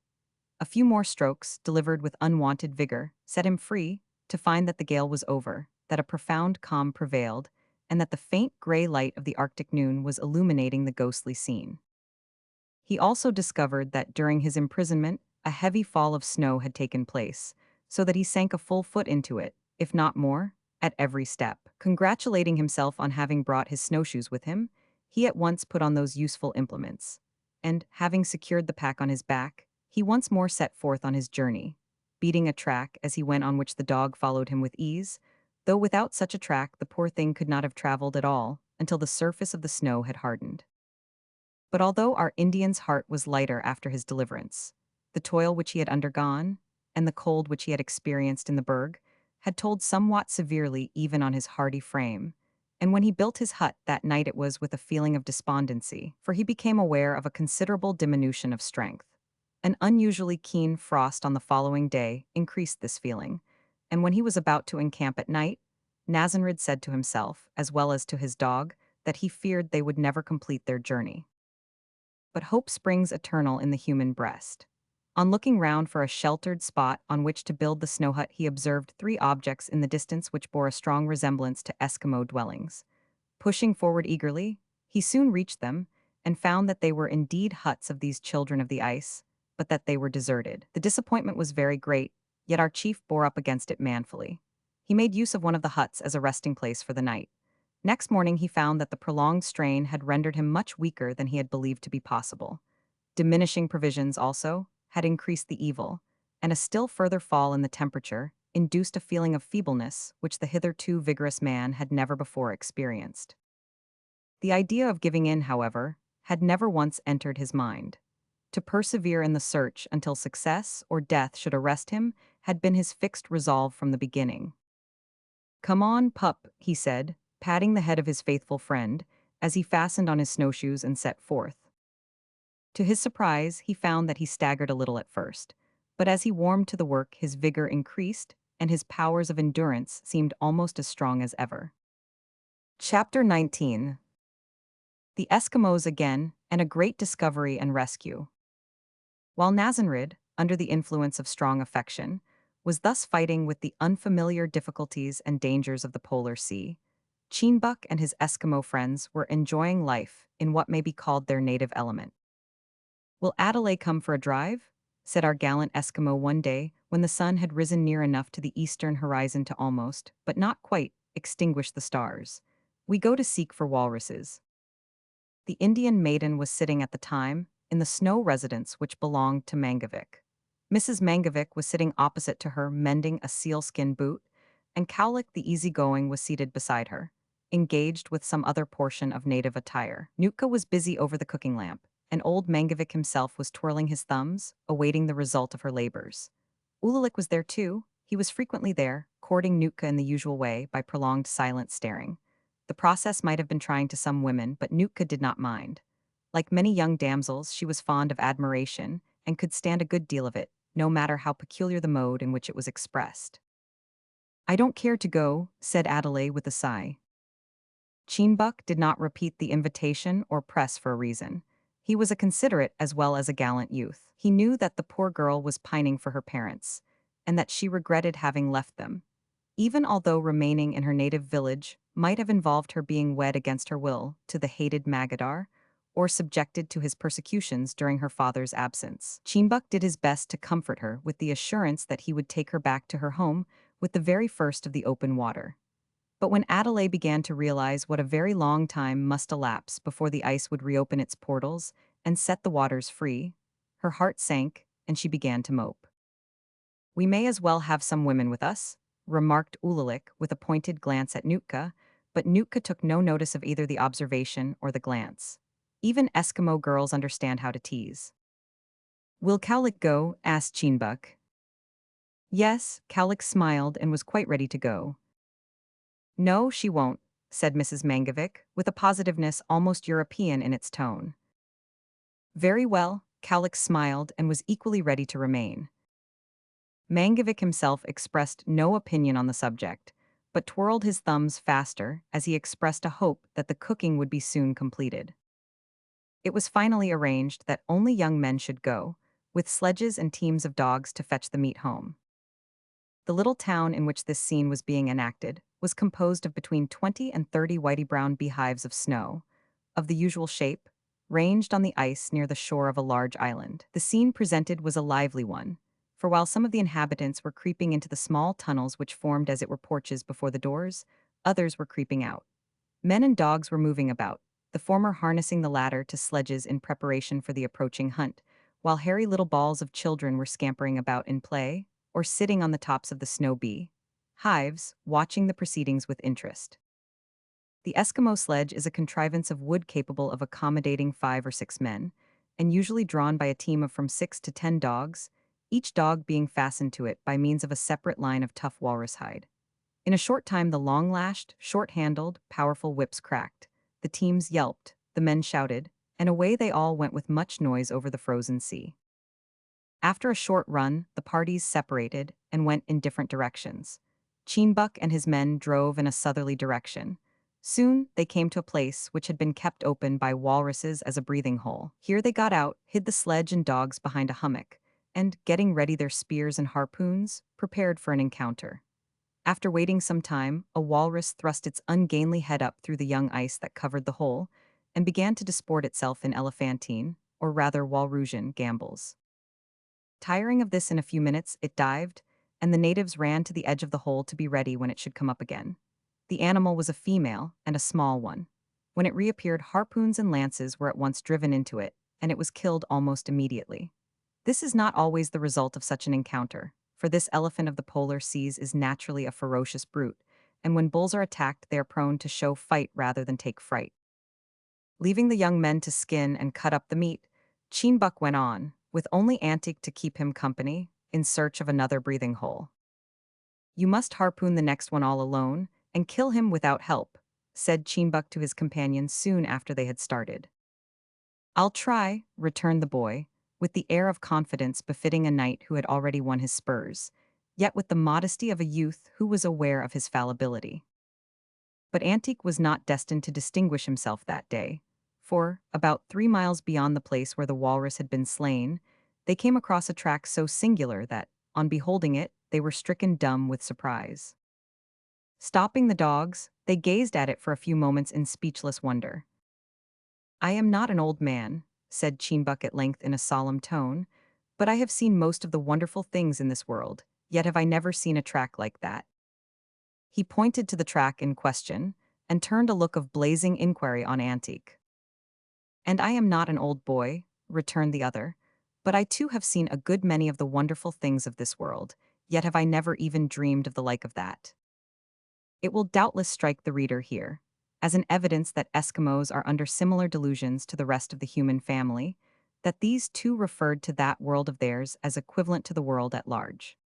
A few more strokes, delivered with unwonted vigor, set him free, to find that the gale was over, that a profound calm prevailed, and that the faint gray light of the Arctic noon was illuminating the ghostly scene. He also discovered that during his imprisonment, a heavy fall of snow had taken place, so that he sank a full foot into it, if not more, at every step. Congratulating himself on having brought his snowshoes with him, he at once put on those useful implements, and, having secured the pack on his back, he once more set forth on his journey, beating a track as he went on which the dog followed him with ease, though without such a track the poor thing could not have traveled at all until the surface of the snow had hardened. But although our Indian's heart was lighter after his deliverance, the toil which he had undergone, and the cold which he had experienced in the berg, had told somewhat severely even on his hardy frame, and when he built his hut that night it was with a feeling of despondency, for he became aware of a considerable diminution of strength. An unusually keen frost on the following day increased this feeling, and when he was about to encamp at night, Nazanrid said to himself, as well as to his dog, that he feared they would never complete their journey. but hope springs eternal in the human breast. On looking round for a sheltered spot on which to build the snow hut, he observed three objects in the distance which bore a strong resemblance to Eskimo dwellings. Pushing forward eagerly, he soon reached them and found that they were indeed huts of these children of the ice, but that they were deserted. The disappointment was very great, yet our chief bore up against it manfully. He made use of one of the huts as a resting place for the night. Next morning he found that the prolonged strain had rendered him much weaker than he had believed to be possible. Diminishing provisions, also, had increased the evil, and a still further fall in the temperature induced a feeling of feebleness which the hitherto vigorous man had never before experienced. The idea of giving in, however, had never once entered his mind. To persevere in the search until success or death should arrest him had been his fixed resolve from the beginning. "Come on, pup," he said, patting the head of his faithful friend, as he fastened on his snowshoes and set forth. To his surprise, he found that he staggered a little at first, but as he warmed to the work, his vigor increased, and his powers of endurance seemed almost as strong as ever. Chapter 19. The Eskimos again, and a great discovery and rescue. While Nazanrid, under the influence of strong affection, was thus fighting with the unfamiliar difficulties and dangers of the polar sea, Cheenbuck and his Eskimo friends were enjoying life in what may be called their native element. "Will Adelaide come for a drive?" said our gallant Eskimo one day when the sun had risen near enough to the eastern horizon to almost, but not quite, extinguish the stars. "We go to seek for walruses." The Indian maiden was sitting at the time in the snow residence which belonged to Mangavik. Mrs. Mangavik was sitting opposite to her mending a sealskin boot, and Cowlick the easygoing was seated beside her, engaged with some other portion of native attire. Nootka was busy over the cooking lamp, and old Mangavik himself was twirling his thumbs, awaiting the result of her labors. Ulalik was there too. He was frequently there, courting Nootka in the usual way by prolonged silent staring. The process might have been trying to some women, but Nootka did not mind. Like many young damsels, she was fond of admiration and could stand a good deal of it, no matter how peculiar the mode in which it was expressed. "I don't care to go," said Adelaide with a sigh. Cheenbuck did not repeat the invitation or press for a reason. He was a considerate as well as a gallant youth. He knew that the poor girl was pining for her parents, and that she regretted having left them. Even although remaining in her native village might have involved her being wed against her will to the hated Magadar, or subjected to his persecutions during her father's absence. Cheenbuck did his best to comfort her with the assurance that he would take her back to her home with the very first of the open water. But when Adelaide began to realize what a very long time must elapse before the ice would reopen its portals and set the waters free, her heart sank and she began to mope. "We may as well have some women with us," remarked Ulalik with a pointed glance at Nootka, but Nootka took no notice of either the observation or the glance. Even Eskimo girls understand how to tease. "Will Cowlick go?" asked Cheenbuck. Yes, Cowlick smiled and was quite ready to go. "No, she won't," said Mrs. Mangavik, with a positiveness almost European in its tone. "Very well," Cowlick smiled and was equally ready to remain. Mangavik himself expressed no opinion on the subject, but twirled his thumbs faster as he expressed a hope that the cooking would be soon completed. It was finally arranged that only young men should go, with sledges and teams of dogs to fetch the meat home. The little town in which this scene was being enacted was composed of between 20 and 30 whitey-brown beehives of snow, of the usual shape, ranged on the ice near the shore of a large island. The scene presented was a lively one, for while some of the inhabitants were creeping into the small tunnels which formed as it were porches before the doors, others were creeping out. Men and dogs were moving about, the former harnessing the latter to sledges in preparation for the approaching hunt, while hairy little balls of children were scampering about in play, or sitting on the tops of the snow bee hives, watching the proceedings with interest. The Eskimo sledge is a contrivance of wood capable of accommodating 5 or 6 men, and usually drawn by a team of from 6 to 10 dogs, each dog being fastened to it by means of a separate line of tough walrus hide. In a short time the long-lashed, short-handled, powerful whips cracked, the teams yelped, the men shouted, and away they all went with much noise over the frozen sea. After a short run, the parties separated and went in different directions. Cheenbuck and his men drove in a southerly direction, Soon, they came to a place which had been kept open by walruses as a breathing hole. Here they got out, hid the sledge and dogs behind a hummock, and, getting ready their spears and harpoons, prepared for an encounter. After waiting some time, a walrus thrust its ungainly head up through the young ice that covered the hole, and began to disport itself in elephantine, or rather Walrusian, gambols. Tiring of this in a few minutes, it dived, and the natives ran to the edge of the hole to be ready when it should come up again. The animal was a female, and a small one. When it reappeared, harpoons and lances were at once driven into it, and it was killed almost immediately. This is not always the result of such an encounter, for this elephant of the polar seas is naturally a ferocious brute, and when bulls are attacked, they are prone to show fight rather than take fright. Leaving the young men to skin and cut up the meat, Cheenbuck went on, with only Antique to keep him company, in search of another breathing hole. "You must harpoon the next one all alone, and kill him without help," said Cheenbuck to his companions soon after they had started. "I'll try," returned the boy, with the air of confidence befitting a knight who had already won his spurs, yet with the modesty of a youth who was aware of his fallibility. But Antique was not destined to distinguish himself that day, for, about 3 miles beyond the place where the walrus had been slain, they came across a track so singular that, on beholding it, they were stricken dumb with surprise. Stopping the dogs, they gazed at it for a few moments in speechless wonder. "I am not an old man," said Cheenbuck at length in a solemn tone, "but I have seen most of the wonderful things in this world, yet have I never seen a track like that." He pointed to the track in question, and turned a look of blazing inquiry on Antique. "And I am not an old boy," returned the other, "but I too have seen a good many of the wonderful things of this world, yet have I never even dreamed of the like of that." It will doubtless strike the reader here, as an evidence that Eskimos are under similar delusions to the rest of the human family, that these too referred to that world of theirs as equivalent to the world at large.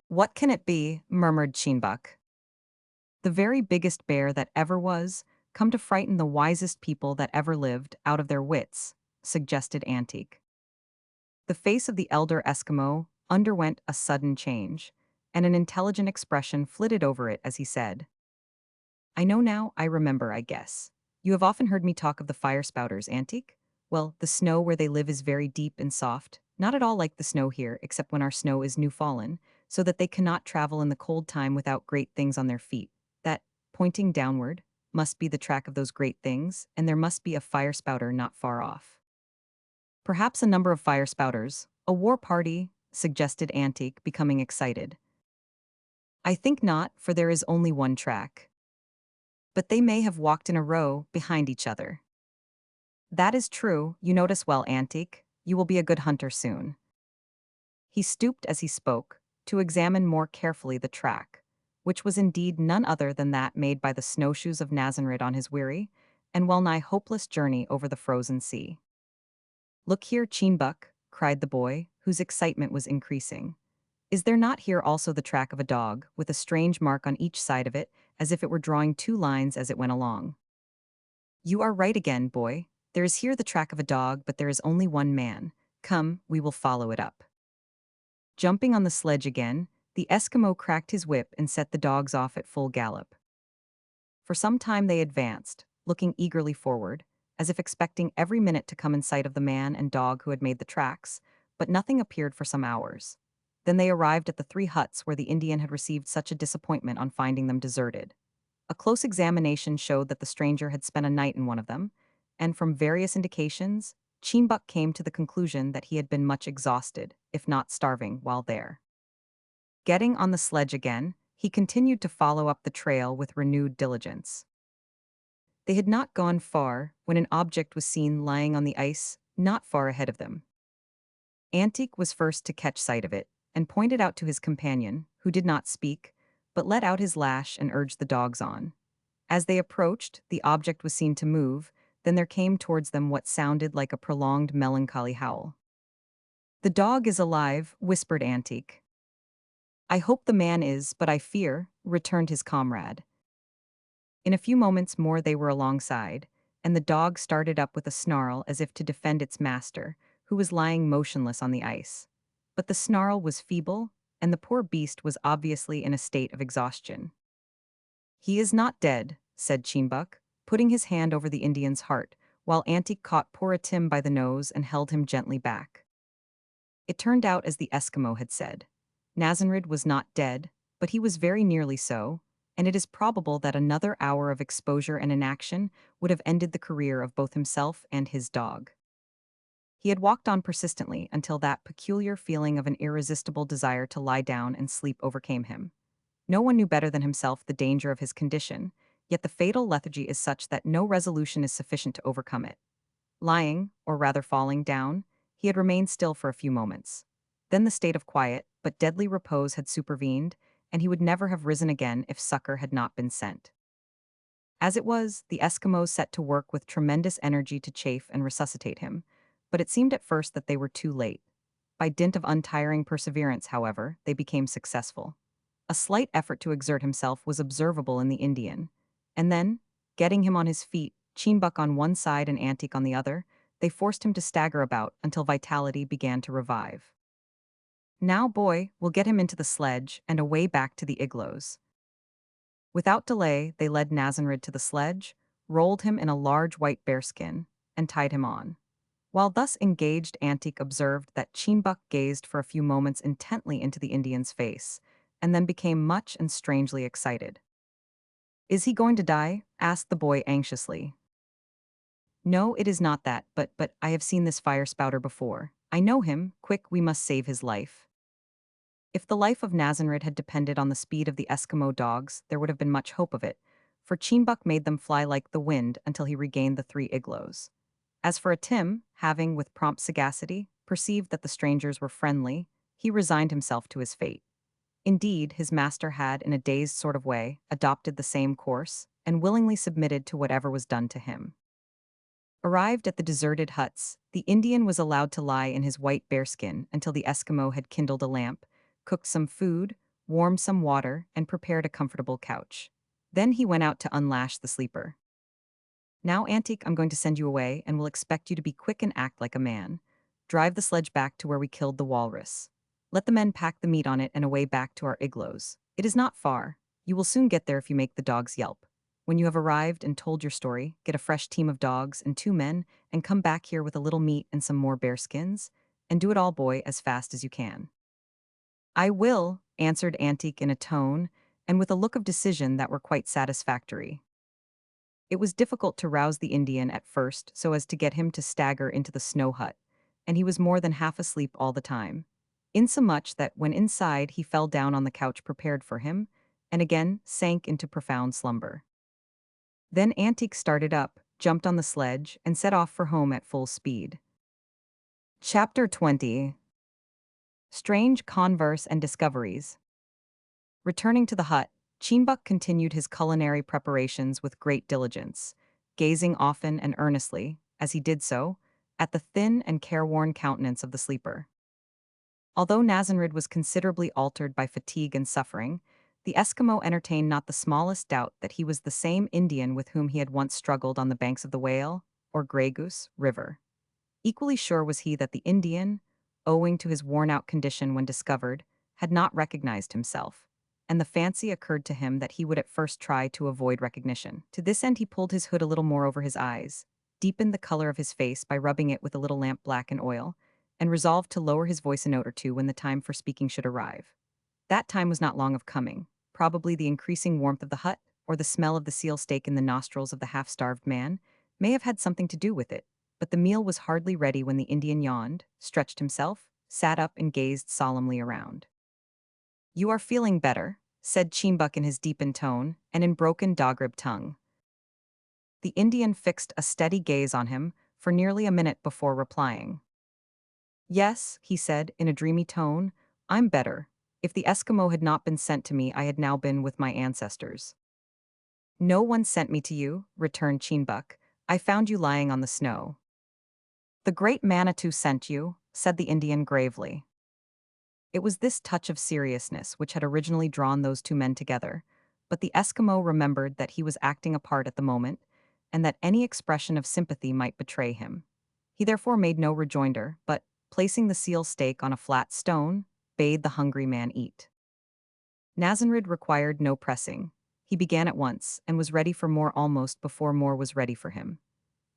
"What can it be?" murmured Cheenbuck. "The very biggest bear that ever was, come to frighten the wisest people that ever lived out of their wits," suggested Antique. The face of the elder Eskimo underwent a sudden change, and an intelligent expression flitted over it as he said, "I know now, I remember, I guess. You have often heard me talk of the fire spouters, Antique? Well, the snow where they live is very deep and soft, not at all like the snow here, except when our snow is new fallen, so that they cannot travel in the cold time without great things on their feet. That, pointing downward, must be the track of those great things, and there must be a fire spouter not far off." "Perhaps a number of fire spouters, a war party," suggested Antique, becoming excited. "I think not, for there is only one track. But they may have walked in a row, behind each other." "That is true, you notice well, Antique. You will be a good hunter soon." He stooped as he spoke, to examine more carefully the track, which was indeed none other than that made by the snowshoes of Nazareth on his weary, and well-nigh hopeless journey over the frozen sea. "Look here, Cheenbuck," cried the boy, whose excitement was increasing. "Is there not here also the track of a dog, with a strange mark on each side of it, as if it were drawing two lines as it went along?" "You are right again, boy. There is here the track of a dog, but there is only one man. Come, we will follow it up." Jumping on the sledge again, the Eskimo cracked his whip and set the dogs off at full gallop. For some time they advanced, looking eagerly forward, as if expecting every minute to come in sight of the man and dog who had made the tracks, but nothing appeared for some hours. Then they arrived at the 3 huts where the Indian had received such a disappointment on finding them deserted. A close examination showed that the stranger had spent a night in one of them, and from various indications, Cheenbuck came to the conclusion that he had been much exhausted, if not starving, while there. Getting on the sledge again, he continued to follow up the trail with renewed diligence. They had not gone far when an object was seen lying on the ice not far ahead of them. Antique was first to catch sight of it, and pointed out to his companion, who did not speak, but let out his lash and urged the dogs on. As they approached, the object was seen to move, then there came towards them what sounded like a prolonged melancholy howl. "The dog is alive," whispered Antique. "I hope the man is, but I fear," returned his comrade. In a few moments more they were alongside, and the dog started up with a snarl as if to defend its master, who was lying motionless on the ice. But the snarl was feeble, and the poor beast was obviously in a state of exhaustion. "He is not dead," said Cheenbuk, putting his hand over the Indian's heart, while Antique caught poor Tim by the nose and held him gently back. It turned out as the Eskimo had said. Nazanrid was not dead, but he was very nearly so, and it is probable that another hour of exposure and inaction would have ended the career of both himself and his dog. He had walked on persistently until that peculiar feeling of an irresistible desire to lie down and sleep overcame him. No one knew better than himself the danger of his condition, yet the fatal lethargy is such that no resolution is sufficient to overcome it. Lying, or rather falling, down, he had remained still for a few moments. Then the state of quiet, but deadly repose had supervened, and he would never have risen again if succor had not been sent. As it was, the Eskimos set to work with tremendous energy to chafe and resuscitate him, but it seemed at first that they were too late. By dint of untiring perseverance, however, they became successful. A slight effort to exert himself was observable in the Indian, and then, getting him on his feet, Cheenbuk on one side and Antique on the other, they forced him to stagger about until vitality began to revive. Now, boy, we'll get him into the sledge and away back to the igloos. Without delay, they led Nazanrid to the sledge, rolled him in a large white bearskin, and tied him on. While thus engaged, Antique observed that Cheenbuk gazed for a few moments intently into the Indian's face, and then became much and strangely excited. "Is he going to die?" asked the boy anxiously. "No, it is not that, but I have seen this fire spouter before. I know him. Quick, we must save his life." If the life of Nazanrid had depended on the speed of the Eskimo dogs, there would have been much hope of it, for Cheenbuk made them fly like the wind until he regained the 3 igloos. As for Tim, having, with prompt sagacity, perceived that the strangers were friendly, he resigned himself to his fate. Indeed, his master had, in a dazed sort of way, adopted the same course, and willingly submitted to whatever was done to him. Arrived at the deserted huts, the Indian was allowed to lie in his white bearskin until the Eskimo had kindled a lamp, cooked some food, warmed some water, and prepared a comfortable couch. Then he went out to unlash the sleeper. "Now, Antique, I'm going to send you away, and will expect you to be quick and act like a man. Drive the sledge back to where we killed the walrus. Let the men pack the meat on it and away back to our igloos. It is not far. You will soon get there if you make the dogs yelp. When you have arrived and told your story, get a fresh team of dogs and 2 men, and come back here with a little meat and some more bearskins, and do it all, boy, as fast as you can." "I will," answered Antique in a tone, and with a look of decision that were quite satisfactory. It was difficult to rouse the Indian at first so as to get him to stagger into the snow hut, and he was more than half asleep all the time, insomuch that when inside he fell down on the couch prepared for him, and again sank into profound slumber. Then Antique started up, jumped on the sledge, and set off for home at full speed. Chapter 20. Strange Converse and Discoveries. Returning to the hut, Cheenbuk continued his culinary preparations with great diligence, gazing often and earnestly, as he did so, at the thin and careworn countenance of the sleeper. Although Nazanrid was considerably altered by fatigue and suffering, the Eskimo entertained not the smallest doubt that he was the same Indian with whom he had once struggled on the banks of the Whale, or Grey Goose, River. Equally sure was he that the Indian, owing to his worn-out condition when discovered, had not recognized himself, and the fancy occurred to him that he would at first try to avoid recognition. To this end he pulled his hood a little more over his eyes, deepened the color of his face by rubbing it with a little lamp-black and oil, and resolved to lower his voice a note or two when the time for speaking should arrive. That time was not long of coming. Probably the increasing warmth of the hut, or the smell of the seal steak in the nostrils of the half-starved man, may have had something to do with it, but the meal was hardly ready when the Indian yawned, stretched himself, sat up and gazed solemnly around. "You are feeling better," said Cheenbuk in his deepened tone, and in broken Dogrib tongue. The Indian fixed a steady gaze on him for nearly a minute before replying. "Yes," he said in a dreamy tone, "I'm better. If the Eskimo had not been sent to me, I had now been with my ancestors." "No one sent me to you," returned Cheenbuk. "I found you lying on the snow." "The great Manitou sent you," said the Indian gravely. It was this touch of seriousness which had originally drawn those 2 men together, but the Eskimo remembered that he was acting a part at the moment, and that any expression of sympathy might betray him. He therefore made no rejoinder, but, placing the seal steak on a flat stone, bade the hungry man eat. Nazanrid required no pressing. He began at once, and was ready for more almost before more was ready for him.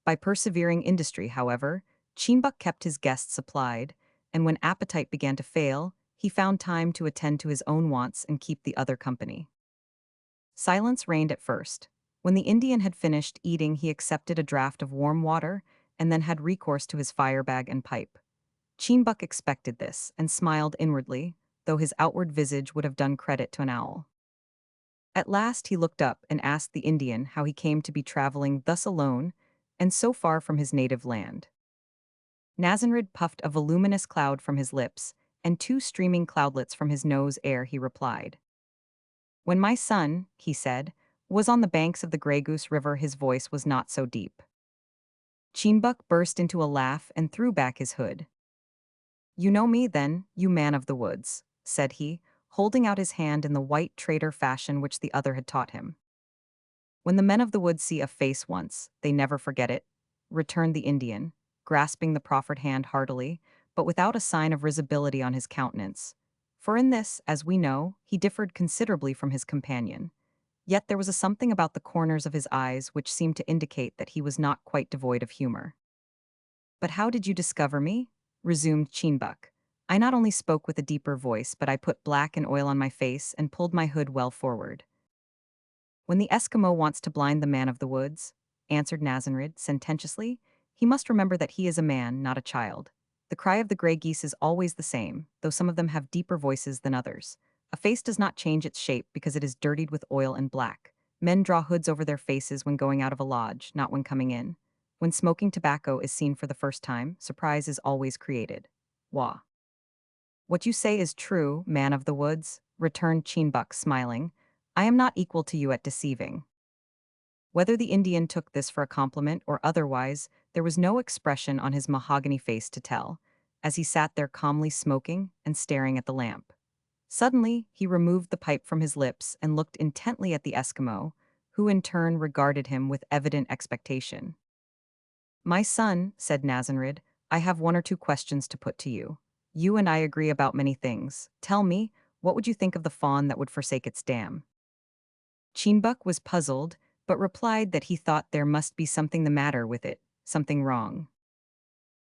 By persevering industry, however, Chimbuk kept his guests supplied, and when appetite began to fail, he found time to attend to his own wants and keep the other company. Silence reigned at first. When the Indian had finished eating, he accepted a draught of warm water and then had recourse to his fire bag and pipe. Chimbuk expected this and smiled inwardly, though his outward visage would have done credit to an owl. At last he looked up and asked the Indian how he came to be traveling thus alone and so far from his native land. Nazanrid puffed a voluminous cloud from his lips and two streaming cloudlets from his nose ere he replied. When my son, he said, was on the banks of the Grey Goose River, his voice was not so deep. Chimbuk burst into a laugh and threw back his hood. You know me, then, you man of the woods, said he, holding out his hand in the white traitor fashion which the other had taught him. When the men of the woods see a face once, they never forget it, returned the Indian, grasping the proffered hand heartily, but without a sign of risibility on his countenance. For in this, as we know, he differed considerably from his companion. Yet there was a something about the corners of his eyes which seemed to indicate that he was not quite devoid of humor. But how did you discover me? Resumed Chimbuk. I not only spoke with a deeper voice, but I put black and oil on my face and pulled my hood well forward. When the Eskimo wants to blind the man of the woods, answered Nazanrid sententiously, he must remember that he is a man, not a child. The cry of the gray geese is always the same, though some of them have deeper voices than others. A face does not change its shape because it is dirtied with oil and black. Men draw hoods over their faces when going out of a lodge, not when coming in. When smoking tobacco is seen for the first time, surprise is always created. Wah. What you say is true, man of the woods, returned Chimbuk, smiling. I am not equal to you at deceiving. Whether the Indian took this for a compliment or otherwise, there was no expression on his mahogany face to tell, as he sat there calmly smoking and staring at the lamp. Suddenly, he removed the pipe from his lips and looked intently at the Eskimo, who in turn regarded him with evident expectation. My son, said Nazanrid, I have one or two questions to put to you. You and I agree about many things. Tell me, what would you think of the fawn that would forsake its dam? Chimbuk was puzzled, but replied that he thought there must be something the matter with it, something wrong.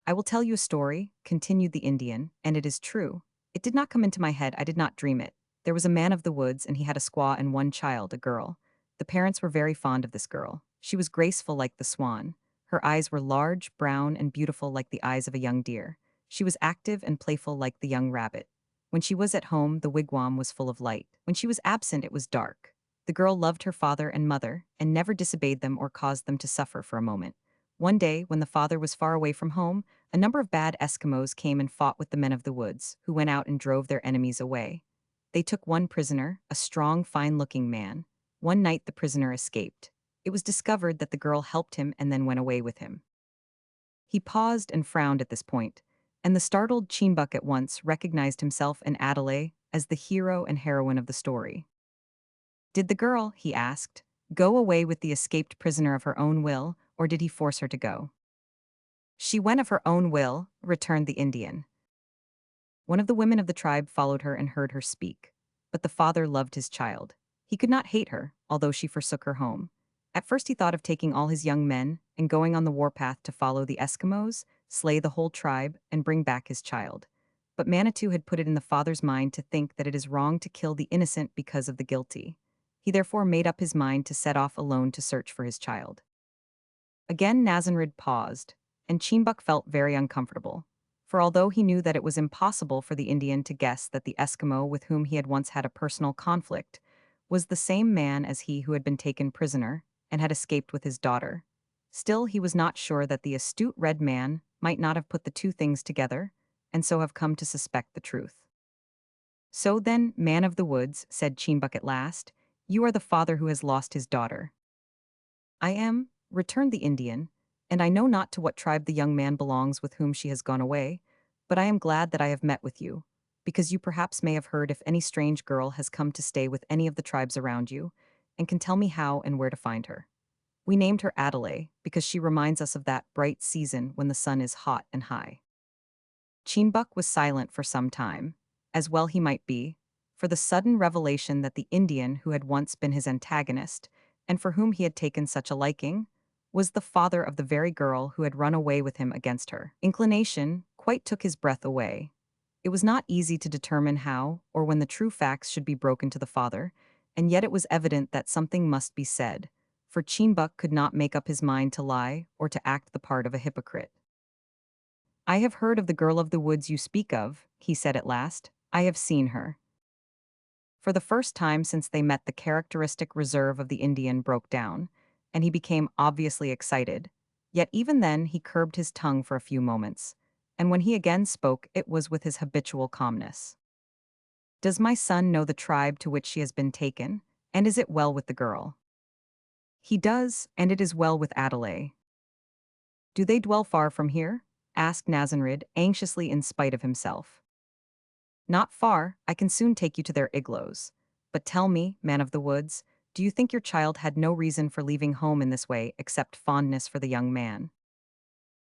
I will tell you a story, continued the Indian, and it is true. It did not come into my head, I did not dream it. There was a man of the woods, and he had a squaw and one child, a girl. The parents were very fond of this girl. She was graceful like the swan. Her eyes were large, brown, and beautiful like the eyes of a young deer. She was active and playful like the young rabbit. When she was at home, the wigwam was full of light. When she was absent, it was dark. The girl loved her father and mother, and never disobeyed them or caused them to suffer for a moment. One day, when the father was far away from home, a number of bad Eskimos came and fought with the men of the woods, who went out and drove their enemies away. They took one prisoner, a strong, fine-looking man. One night the prisoner escaped. It was discovered that the girl helped him and then went away with him. He paused and frowned at this point, and the startled Chimbuk at once recognized himself and Adelaide as the hero and heroine of the story. Did the girl, he asked, go away with the escaped prisoner of her own will, or did he force her to go? She went of her own will, returned the Indian. One of the women of the tribe followed her and heard her speak. But the father loved his child. He could not hate her, although she forsook her home. At first he thought of taking all his young men and going on the warpath to follow the Eskimos, slay the whole tribe, and bring back his child. But Manitou had put it in the father's mind to think that it is wrong to kill the innocent because of the guilty. He therefore made up his mind to set off alone to search for his child. Again Nazanrid paused, and Chimbuk felt very uncomfortable, for although he knew that it was impossible for the Indian to guess that the Eskimo with whom he had once had a personal conflict was the same man as he who had been taken prisoner and had escaped with his daughter, still he was not sure that the astute red man might not have put the two things together, and so have come to suspect the truth. So then, man of the woods, said Chimbuk at last, you are the father who has lost his daughter. I am, returned the Indian, and I know not to what tribe the young man belongs with whom she has gone away, but I am glad that I have met with you, because you perhaps may have heard if any strange girl has come to stay with any of the tribes around you, and can tell me how and where to find her. We named her Adelaide, because she reminds us of that bright season when the sun is hot and high. Chimbuk was silent for some time, as well he might be, for the sudden revelation that the Indian who had once been his antagonist, and for whom he had taken such a liking, was the father of the very girl who had run away with him against her inclination, quite took his breath away. It was not easy to determine how or when the true facts should be broken to the father, and yet it was evident that something must be said, for Cheenbuck could not make up his mind to lie or to act the part of a hypocrite. "I have heard of the girl of the woods you speak of," he said at last. "I have seen her." For the first time since they met, the characteristic reserve of the Indian broke down, and he became obviously excited. Yet even then he curbed his tongue for a few moments, and when he again spoke it was with his habitual calmness. "Does my son know the tribe to which she has been taken, and is it well with the girl?" "He does, and it is well with Adelaide." "Do they dwell far from here?" asked Nazanrid, anxiously in spite of himself. "Not far, I can soon take you to their igloos. But tell me, man of the woods, do you think your child had no reason for leaving home in this way except fondness for the young man?"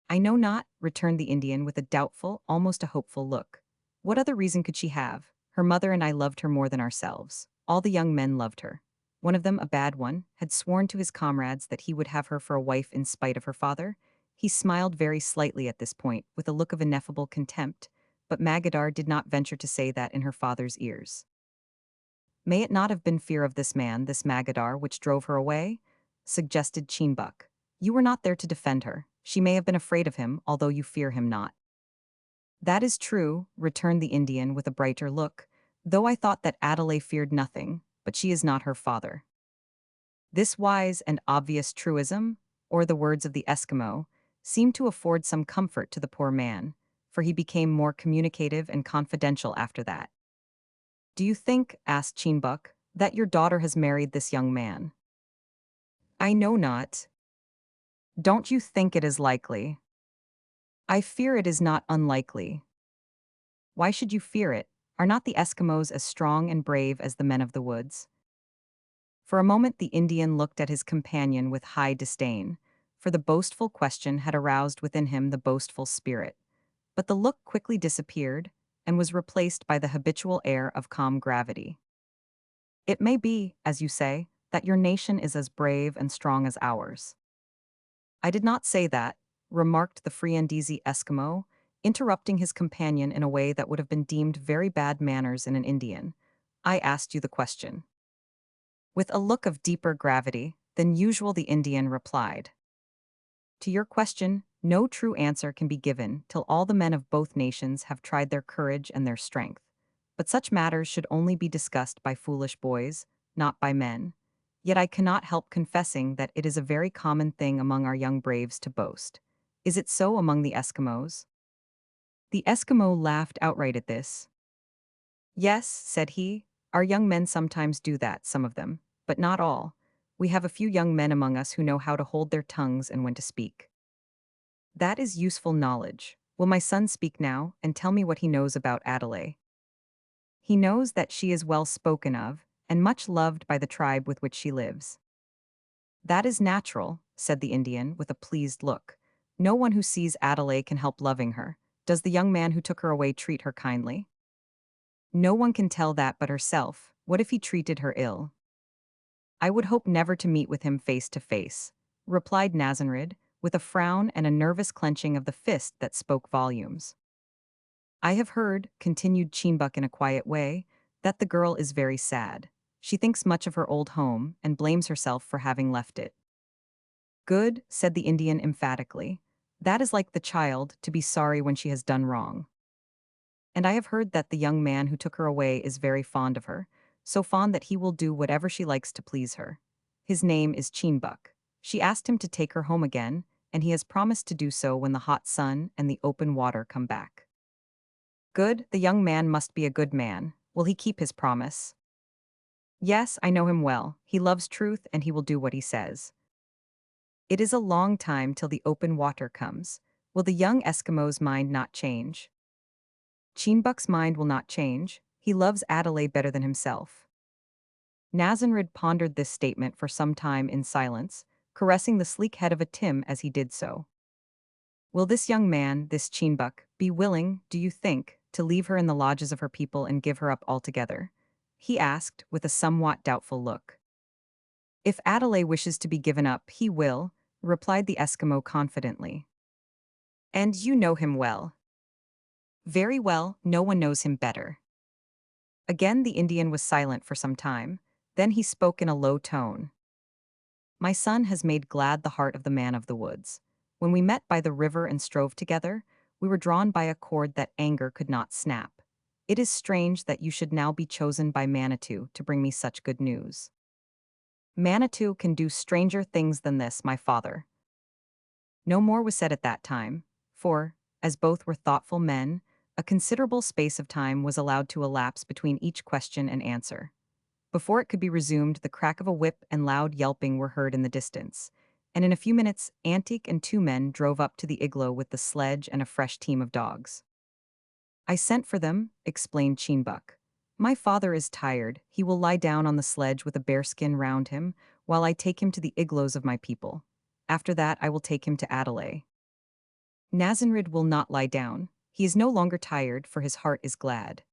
"I know not," returned the Indian with a doubtful, almost a hopeful look. "What other reason could she have? Her mother and I loved her more than ourselves. All the young men loved her. One of them, a bad one, had sworn to his comrades that he would have her for a wife in spite of her father." He smiled very slightly at this point, with a look of ineffable contempt, but Magadar did not venture to say that in her father's ears. "May it not have been fear of this man, this Magadar, which drove her away?" suggested Cheenbuck. "You were not there to defend her. She may have been afraid of him, although you fear him not." "That is true," returned the Indian with a brighter look, "though I thought that Adelaide feared nothing, but she is not her father." This wise and obvious truism, or the words of the Eskimo, seemed to afford some comfort to the poor man, for he became more communicative and confidential after that. "Do you think," asked Cheenbuck, "that your daughter has married this young man?" "I know not." "Don't you think it is likely?" "I fear it is not unlikely." "Why should you fear it? Are not the Eskimos as strong and brave as the men of the woods?" For a moment the Indian looked at his companion with high disdain, for the boastful question had aroused within him the boastful spirit. But the look quickly disappeared, and was replaced by the habitual air of calm gravity. "It may be, as you say, that your nation is as brave and strong as ours." "I did not say that," remarked the Friandisi Eskimo, interrupting his companion in a way that would have been deemed very bad manners in an Indian. "I asked you the question." With a look of deeper gravity than usual, the Indian replied, "To your question, no true answer can be given till all the men of both nations have tried their courage and their strength. But such matters should only be discussed by foolish boys, not by men. Yet I cannot help confessing that it is a very common thing among our young braves to boast. Is it so among the Eskimos?" The Eskimo laughed outright at this. "Yes," said he, "our young men sometimes do that, some of them, but not all. We have a few young men among us who know how to hold their tongues and when to speak." "That is useful knowledge. Will my son speak now, and tell me what he knows about Adelaide?" "He knows that she is well spoken of, and much loved by the tribe with which she lives." "That is natural," said the Indian, with a pleased look. "No one who sees Adelaide can help loving her. Does the young man who took her away treat her kindly?" "No one can tell that but herself. What if he treated her ill?" "I would hope never to meet with him face to face," replied Nazanrid, with a frown and a nervous clenching of the fist that spoke volumes. "I have heard," continued Cheenbuck in a quiet way, "that the girl is very sad. She thinks much of her old home, and blames herself for having left it." "Good," said the Indian emphatically. "That is like the child, to be sorry when she has done wrong." "And I have heard that the young man who took her away is very fond of her, so fond that he will do whatever she likes to please her. His name is Cheenbuck. She asked him to take her home again, and he has promised to do so when the hot sun and the open water come back." "Good, the young man must be a good man. Will he keep his promise?" "Yes, I know him well. He loves truth, and he will do what he says." "It is a long time till the open water comes. Will the young Eskimo's mind not change?" "Cheenbuck's mind will not change. He loves Adelaide better than himself." Nazanrid pondered this statement for some time in silence, caressing the sleek head of a Tim as he did so. "Will this young man, this Cheenbuck, be willing, do you think, to leave her in the lodges of her people and give her up altogether?" he asked with a somewhat doubtful look. If Adelaide wishes to be given up, he will, replied the Eskimo confidently. And you know him well. Very well, no one knows him better. Again the Indian was silent for some time, then he spoke in a low tone. My son has made glad the heart of the man of the woods. When we met by the river and strove together, we were drawn by a cord that anger could not snap. It is strange that you should now be chosen by Manitou to bring me such good news. Manitou can do stranger things than this, my father. No more was said at that time, for, as both were thoughtful men, a considerable space of time was allowed to elapse between each question and answer. Before it could be resumed, the crack of a whip and loud yelping were heard in the distance, and in a few minutes, Antique and two men drove up to the igloo with the sledge and a fresh team of dogs. I sent for them, explained Cheenbuck. My father is tired. He will lie down on the sledge with a bearskin round him, while I take him to the igloos of my people. After that, I will take him to Adelaide. Nazenrid will not lie down. He is no longer tired, for his heart is glad.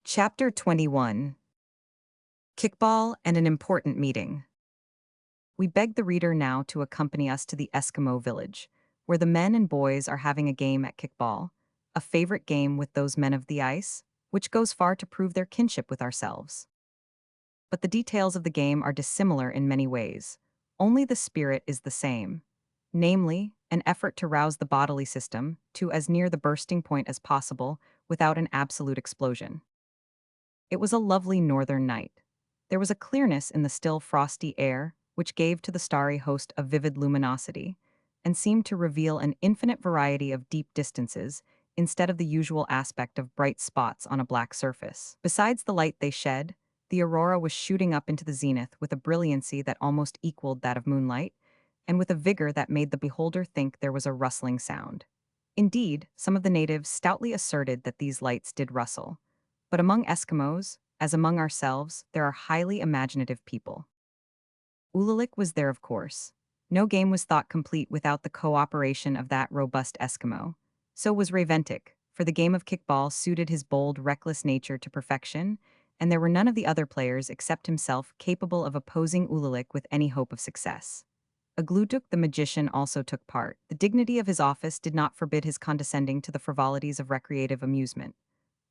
Chapter 21. Kickball and an important meeting. We beg the reader now to accompany us to the Eskimo village, where the men and boys are having a game at kickball, a favorite game with those men of the ice, which goes far to prove their kinship with ourselves. But the details of the game are dissimilar in many ways. Only the spirit is the same, namely, an effort to rouse the bodily system to as near the bursting point as possible without an absolute explosion. It was a lovely northern night. There was a clearness in the still frosty air which gave to the starry host a vivid luminosity, and seemed to reveal an infinite variety of deep distances instead of the usual aspect of bright spots on a black surface. Besides the light they shed, the aurora was shooting up into the zenith with a brilliancy that almost equaled that of moonlight, and with a vigor that made the beholder think there was a rustling sound. Indeed, some of the natives stoutly asserted that these lights did rustle. But among Eskimos, as among ourselves, there are highly imaginative people. Ulalik was there, of course. No game was thought complete without the cooperation of that robust Eskimo. So was Raventic, for the game of kickball suited his bold, reckless nature to perfection, and there were none of the other players except himself capable of opposing Ulalik with any hope of success. Aglutuk the magician also took part. The dignity of his office did not forbid his condescending to the frivolities of recreative amusement.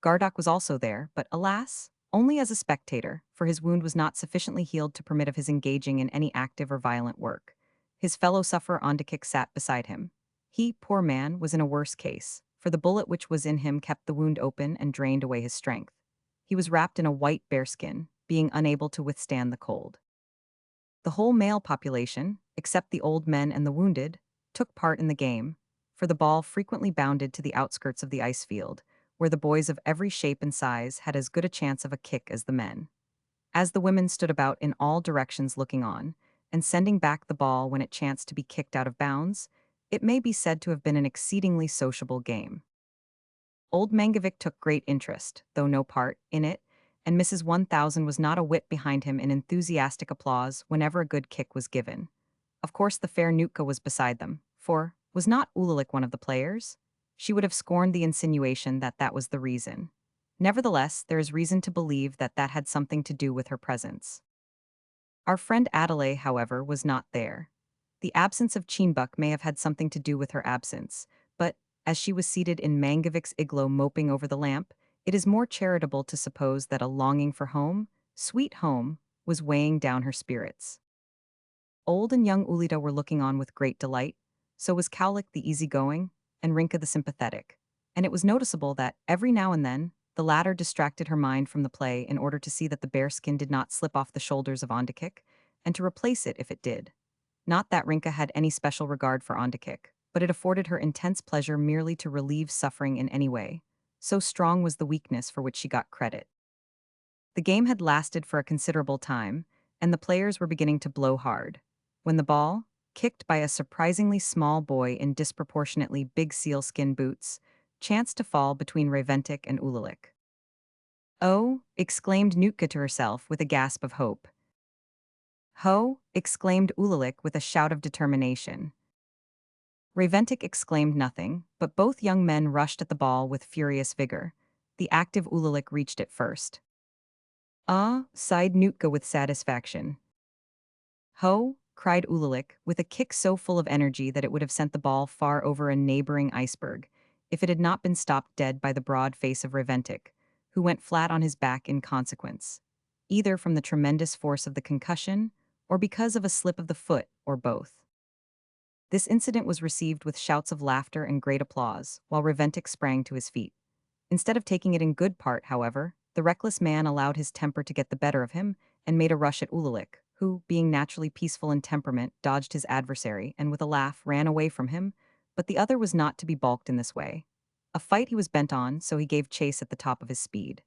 Gardock was also there, but alas, only as a spectator, for his wound was not sufficiently healed to permit of his engaging in any active or violent work. His fellow sufferer Ondakik sat beside him. He, poor man, was in a worse case, for the bullet which was in him kept the wound open and drained away his strength. He was wrapped in a white bearskin, being unable to withstand the cold. The whole male population, except the old men and the wounded, took part in the game, for the ball frequently bounded to the outskirts of the ice field, where the boys of every shape and size had as good a chance of a kick as the men. As the women stood about in all directions looking on, and sending back the ball when it chanced to be kicked out of bounds, it may be said to have been an exceedingly sociable game. Old Mangovic took great interest, though no part, in it, and Mrs. 1000 was not a whit behind him in enthusiastic applause whenever a good kick was given. Of course the fair Nootka was beside them, for, was not Ulalik one of the players? She would have scorned the insinuation that that was the reason. Nevertheless, there is reason to believe that that had something to do with her presence. Our friend Adelaide, however, was not there. The absence of Cheenbuck may have had something to do with her absence, but, as she was seated in Mangovic's igloo moping over the lamp, it is more charitable to suppose that a longing for home, sweet home, was weighing down her spirits. Old and young Ulita were looking on with great delight, so was Cowlick the easygoing, and Rinka the sympathetic, and it was noticeable that, every now and then, the latter distracted her mind from the play in order to see that the bearskin did not slip off the shoulders of Ondakik, and to replace it if it did. Not that Rinka had any special regard for Ondakik, but it afforded her intense pleasure merely to relieve suffering in any way. So strong was the weakness for which she got credit. The game had lasted for a considerable time, and the players were beginning to blow hard, when the ball, kicked by a surprisingly small boy in disproportionately big sealskin boots, chanced to fall between Raventic and Ulalik. "Oh!" exclaimed Nootka to herself with a gasp of hope. "Ho!" exclaimed Ulalik with a shout of determination. Raventic exclaimed nothing, but both young men rushed at the ball with furious vigor. The active Ulalik reached it first. Ah, sighed Nootka with satisfaction. Ho, cried Ulalik, with a kick so full of energy that it would have sent the ball far over a neighboring iceberg, if it had not been stopped dead by the broad face of Reventic, who went flat on his back in consequence, either from the tremendous force of the concussion, or because of a slip of the foot, or both. This incident was received with shouts of laughter and great applause, while Reventic sprang to his feet. Instead of taking it in good part, however, the reckless man allowed his temper to get the better of him and made a rush at Ulalik, who, being naturally peaceful in temperament, dodged his adversary and with a laugh ran away from him, but the other was not to be balked in this way. A fight he was bent on, so he gave chase at the top of his speed.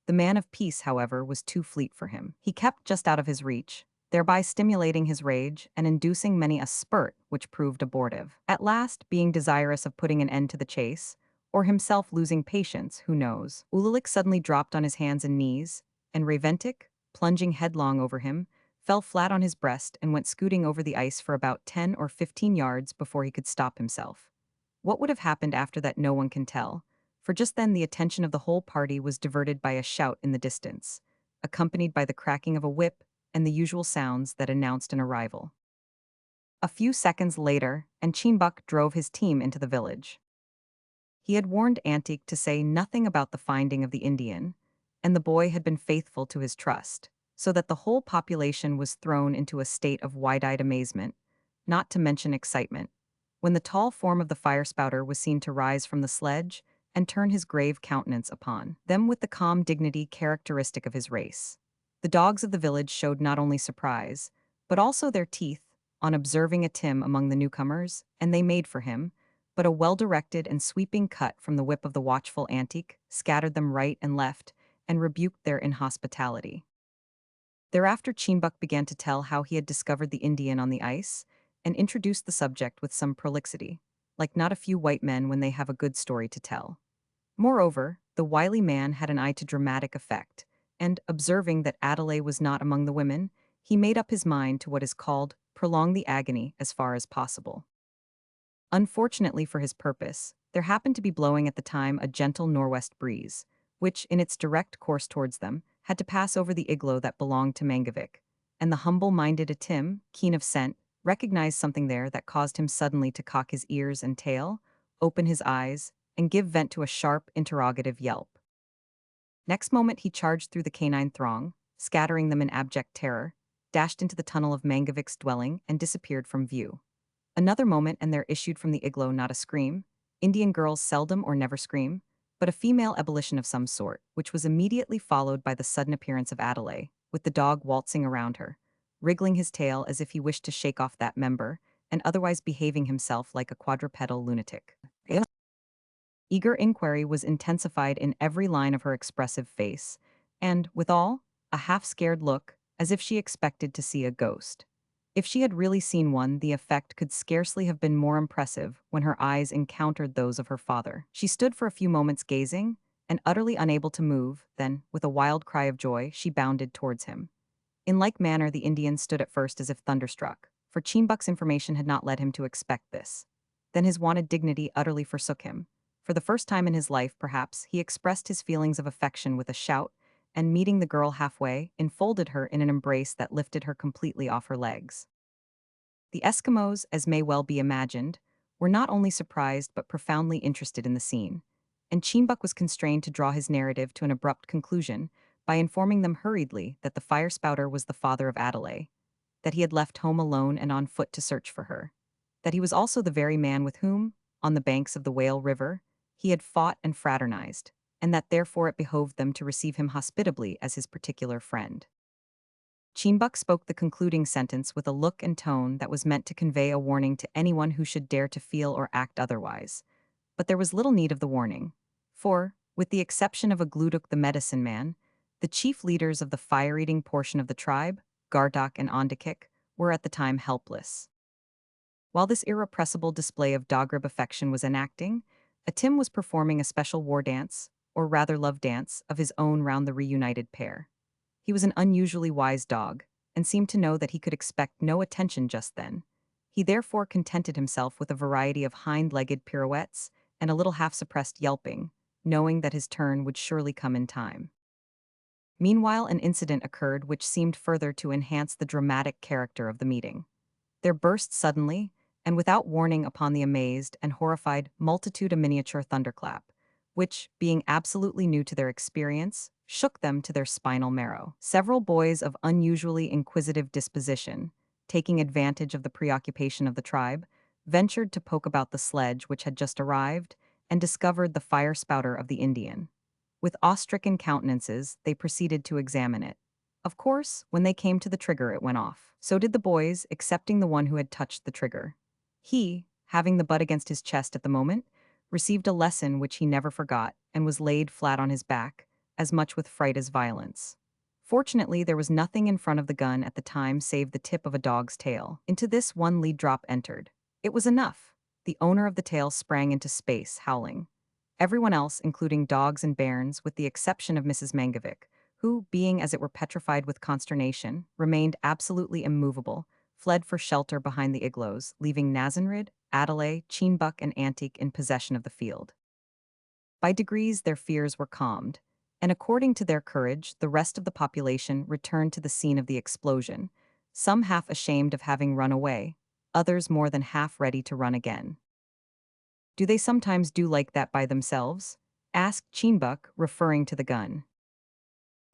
The man of peace, however, was too fleet for him. He kept just out of his reach, thereby stimulating his rage and inducing many a spurt which proved abortive. At last, being desirous of putting an end to the chase, or himself losing patience, who knows, Ulalik suddenly dropped on his hands and knees, and Reventic, plunging headlong over him, fell flat on his breast and went scooting over the ice for about 10 or 15 yards before he could stop himself. What would have happened after that no one can tell, for just then the attention of the whole party was diverted by a shout in the distance, accompanied by the cracking of a whip and the usual sounds that announced an arrival. A few seconds later, and Chimbuk drove his team into the village. He had warned Antique to say nothing about the finding of the Indian, and the boy had been faithful to his trust, so that the whole population was thrown into a state of wide-eyed amazement, not to mention excitement, when the tall form of the fire-spouter was seen to rise from the sledge and turn his grave countenance upon them with the calm dignity characteristic of his race. The dogs of the village showed not only surprise, but also their teeth, on observing a Tim among the newcomers, and they made for him, but a well-directed and sweeping cut from the whip of the watchful Antique scattered them right and left and rebuked their inhospitality. Thereafter Chimbuk began to tell how he had discovered the Indian on the ice and introduced the subject with some prolixity, like not a few white men when they have a good story to tell. Moreover, the wily man had an eye to dramatic effect, and, observing that Adelaide was not among the women, he made up his mind to what is called prolong the agony as far as possible. Unfortunately for his purpose, there happened to be blowing at the time a gentle northwest breeze, which, in its direct course towards them, had to pass over the igloo that belonged to Mangavik, and the humble-minded Atim, keen of scent, recognized something there that caused him suddenly to cock his ears and tail, open his eyes, and give vent to a sharp, interrogative yelp. Next moment he charged through the canine throng, scattering them in abject terror, dashed into the tunnel of Mangavik's dwelling, and disappeared from view. Another moment and there issued from the igloo not a scream. Indian girls seldom or never scream, but a female ebullition of some sort, which was immediately followed by the sudden appearance of Adelaide, with the dog waltzing around her, wriggling his tail as if he wished to shake off that member, and otherwise behaving himself like a quadrupedal lunatic. Eager inquiry was intensified in every line of her expressive face, and, withal, a half-scared look, as if she expected to see a ghost. If she had really seen one, the effect could scarcely have been more impressive when her eyes encountered those of her father. She stood for a few moments gazing, and utterly unable to move, then, with a wild cry of joy, she bounded towards him. In like manner the Indian stood at first as if thunderstruck, for Chimbuk's information had not led him to expect this. Then his wonted dignity utterly forsook him. For the first time in his life, perhaps, he expressed his feelings of affection with a shout, and meeting the girl halfway, enfolded her in an embrace that lifted her completely off her legs. The Eskimos, as may well be imagined, were not only surprised but profoundly interested in the scene, and Chimbuk was constrained to draw his narrative to an abrupt conclusion by informing them hurriedly that the fire-spouter was the father of Adelaide, that he had left home alone and on foot to search for her, that he was also the very man with whom, on the banks of the Whale River, he had fought and fraternized, and that therefore it behoved them to receive him hospitably as his particular friend. Chimbuk spoke the concluding sentence with a look and tone that was meant to convey a warning to anyone who should dare to feel or act otherwise. But there was little need of the warning, for, with the exception of a Gluduk the medicine man, the chief leaders of the fire-eating portion of the tribe, Gardak and Ondakik, were at the time helpless. While this irrepressible display of dogrib affection was enacting, Atim was performing a special war dance, or rather love dance, of his own round the reunited pair. He was an unusually wise dog, and seemed to know that he could expect no attention just then. He therefore contented himself with a variety of hind-legged pirouettes and a little half-suppressed yelping, knowing that his turn would surely come in time. Meanwhile, an incident occurred which seemed further to enhance the dramatic character of the meeting. There burst suddenly, and without warning upon the amazed and horrified multitude a miniature thunderclap, which, being absolutely new to their experience, shook them to their spinal marrow. Several boys of unusually inquisitive disposition, taking advantage of the preoccupation of the tribe, ventured to poke about the sledge which had just arrived and discovered the fire spouter of the Indian. With awe-stricken countenances, they proceeded to examine it. Of course, when they came to the trigger, it went off. So did the boys, excepting the one who had touched the trigger. He, having the butt against his chest at the moment, received a lesson which he never forgot and was laid flat on his back, as much with fright as violence. Fortunately, there was nothing in front of the gun at the time save the tip of a dog's tail. Into this one lead drop entered. It was enough. The owner of the tail sprang into space, howling. Everyone else, including dogs and bairns, with the exception of Mrs. Mangovic, who, being as it were petrified with consternation, remained absolutely immovable, fled for shelter behind the igloos, leaving Nazanrid, Adelaide, Cheenbuck, and Antique in possession of the field. By degrees their fears were calmed, and according to their courage, the rest of the population returned to the scene of the explosion, some half ashamed of having run away, others more than half ready to run again. "Do they sometimes do like that by themselves?" asked Cheenbuck, referring to the gun.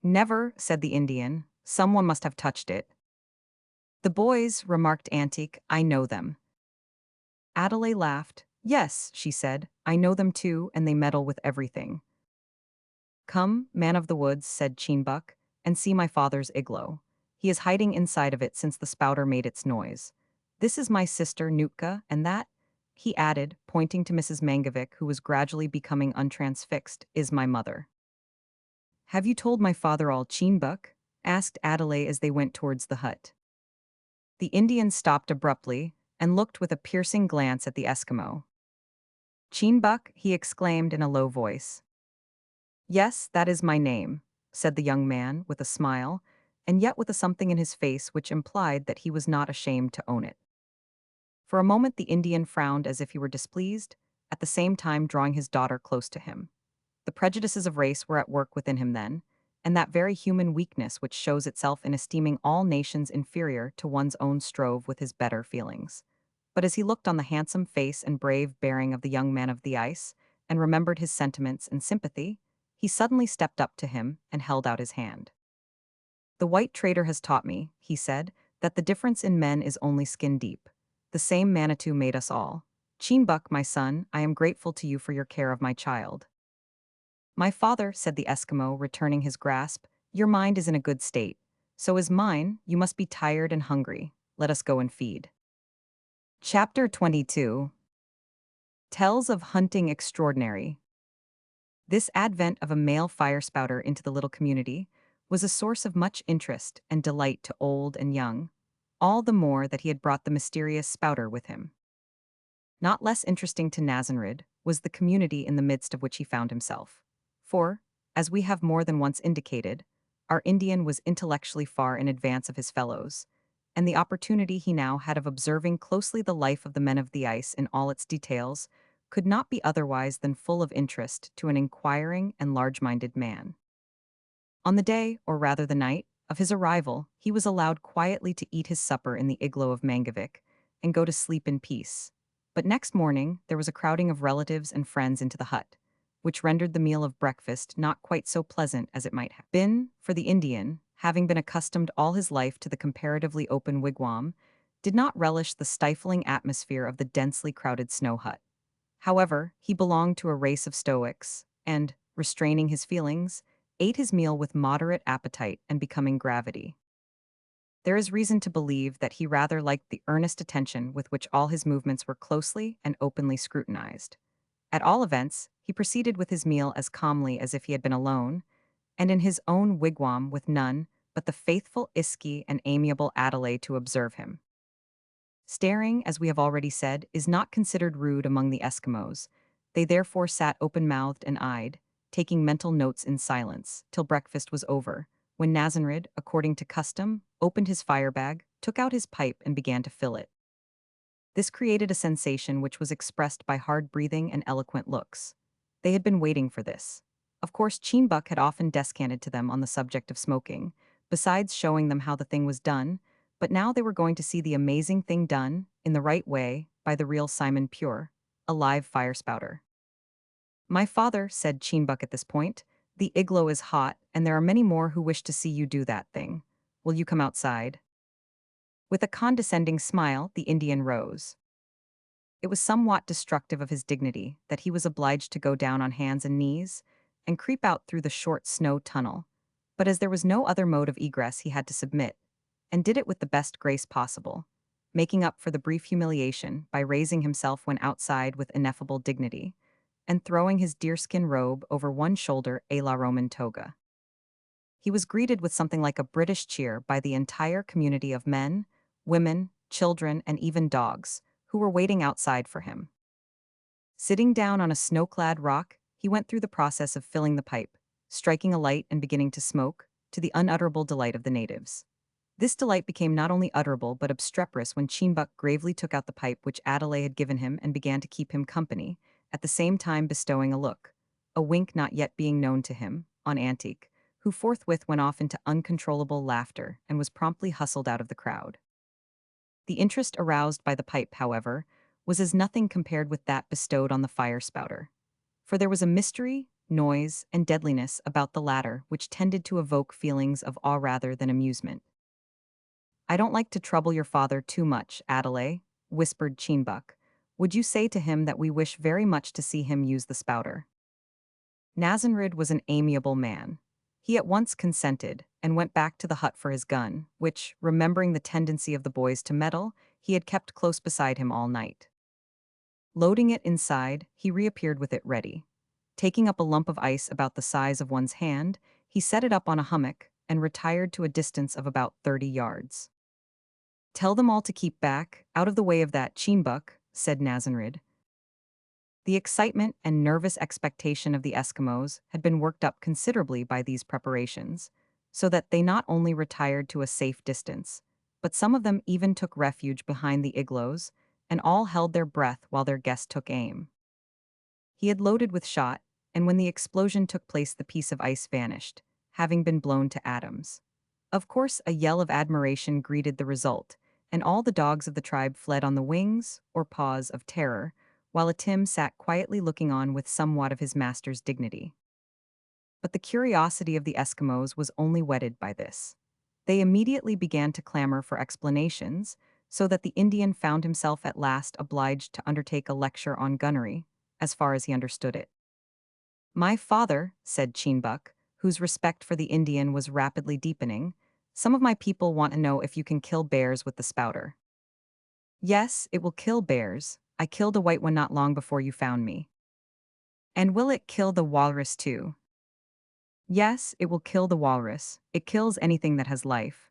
"Never," said the Indian. "Someone must have touched it." "The boys," remarked Antique, "I know them." Adelaide laughed. "Yes," she said, "I know them too, and they meddle with everything." "Come, man of the woods," said Cheenbuck, "and see my father's igloo. He is hiding inside of it since the spouter made its noise. This is my sister, Nootka, and that," he added, pointing to Mrs. Mangovic, who was gradually becoming untransfixed, "is my mother." "Have you told my father all, Cheenbuck?" asked Adelaide as they went towards the hut. The Indian stopped abruptly and looked with a piercing glance at the Eskimo. "Cheenbuck," he exclaimed in a low voice. "Yes, that is my name," said the young man with a smile, and yet with a something in his face which implied that he was not ashamed to own it. For a moment the Indian frowned as if he were displeased, at the same time drawing his daughter close to him. The prejudices of race were at work within him then, and that very human weakness which shows itself in esteeming all nations inferior to one's own strove with his better feelings. But as he looked on the handsome face and brave bearing of the young man of the ice, and remembered his sentiments and sympathy, he suddenly stepped up to him and held out his hand. "The white trader has taught me," he said, "that the difference in men is only skin deep. The same Manitou made us all. Cheenbuck, my son, I am grateful to you for your care of my child." "My father," said the Eskimo, returning his grasp, "your mind is in a good state. So is mine. You must be tired and hungry. Let us go and feed." Chapter 22 tells of hunting extraordinary. This advent of a male fire spouter into the little community was a source of much interest and delight to old and young, all the more that he had brought the mysterious spouter with him. Not less interesting to Nazanrid was the community in the midst of which he found himself. For, as we have more than once indicated, our Indian was intellectually far in advance of his fellows, and the opportunity he now had of observing closely the life of the men of the ice in all its details could not be otherwise than full of interest to an inquiring and large-minded man. On the day, or rather the night, of his arrival, he was allowed quietly to eat his supper in the igloo of Mangovic and go to sleep in peace. But next morning, there was a crowding of relatives and friends into the hut, which rendered the meal of breakfast not quite so pleasant as it might have been, for the Indian, having been accustomed all his life to the comparatively open wigwam, did not relish the stifling atmosphere of the densely crowded snow hut. However, he belonged to a race of stoics, and, restraining his feelings, ate his meal with moderate appetite and becoming gravity. There is reason to believe that he rather liked the earnest attention with which all his movements were closely and openly scrutinized. At all events, he proceeded with his meal as calmly as if he had been alone, and in his own wigwam with none but the faithful Iski and amiable Adelaide to observe him. Staring, as we have already said, is not considered rude among the Eskimos. They therefore sat open-mouthed and eyed, taking mental notes in silence, till breakfast was over, when Nazanrid, according to custom, opened his fire-bag, took out his pipe and began to fill it. This created a sensation which was expressed by hard breathing and eloquent looks. They had been waiting for this. Of course, Cheenbuck had often descanted to them on the subject of smoking, besides showing them how the thing was done, but now they were going to see the amazing thing done, in the right way, by the real Simon Pure, a live fire spouter. My father, said Cheenbuck at this point, the igloo is hot, and there are many more who wish to see you do that thing. Will you come outside? With a condescending smile, the Indian rose. It was somewhat destructive of his dignity that he was obliged to go down on hands and knees and creep out through the short snow tunnel, but as there was no other mode of egress he had to submit, and did it with the best grace possible, making up for the brief humiliation by raising himself when outside with ineffable dignity, and throwing his deerskin robe over one shoulder a la Roman toga. He was greeted with something like a British cheer by the entire community of men, women, children, and even dogs, who were waiting outside for him. Sitting down on a snow-clad rock, he went through the process of filling the pipe, striking a light and beginning to smoke, to the unutterable delight of the natives. This delight became not only utterable but obstreperous when Cheenbuck gravely took out the pipe which Adelaide had given him and began to keep him company, at the same time bestowing a wink not yet being known to him, on Antique, who forthwith went off into uncontrollable laughter and was promptly hustled out of the crowd. The interest aroused by the pipe, however, was as nothing compared with that bestowed on the fire spouter, for there was a mystery, noise, and deadliness about the latter which tended to evoke feelings of awe rather than amusement. I don't like to trouble your father too much, Adelaide, whispered Cheenbuck. Would you say to him that we wish very much to see him use the spouter? Nazanrid was an amiable man. He at once consented, and went back to the hut for his gun, which, remembering the tendency of the boys to meddle, he had kept close beside him all night. Loading it inside, he reappeared with it ready. Taking up a lump of ice about the size of one's hand, he set it up on a hummock and retired to a distance of about 30 yards. Tell them all to keep back, out of the way of that Cheenbuck, said Nazanrid. The excitement and nervous expectation of the Eskimos had been worked up considerably by these preparations, so that they not only retired to a safe distance, but some of them even took refuge behind the igloos, and all held their breath while their guest took aim. He had loaded with shot, and when the explosion took place the piece of ice vanished, having been blown to atoms. Of course, a yell of admiration greeted the result, and all the dogs of the tribe fled on the wings, or paws, of terror, while Atim sat quietly looking on with somewhat of his master's dignity. But the curiosity of the Eskimos was only whetted by this. They immediately began to clamor for explanations, so that the Indian found himself at last obliged to undertake a lecture on gunnery, as far as he understood it. My father, said Cheenbuck, whose respect for the Indian was rapidly deepening, some of my people want to know if you can kill bears with the spouter. Yes, it will kill bears. I killed a white one not long before you found me. And will it kill the walrus too? Yes, it will kill the walrus. It kills anything that has life.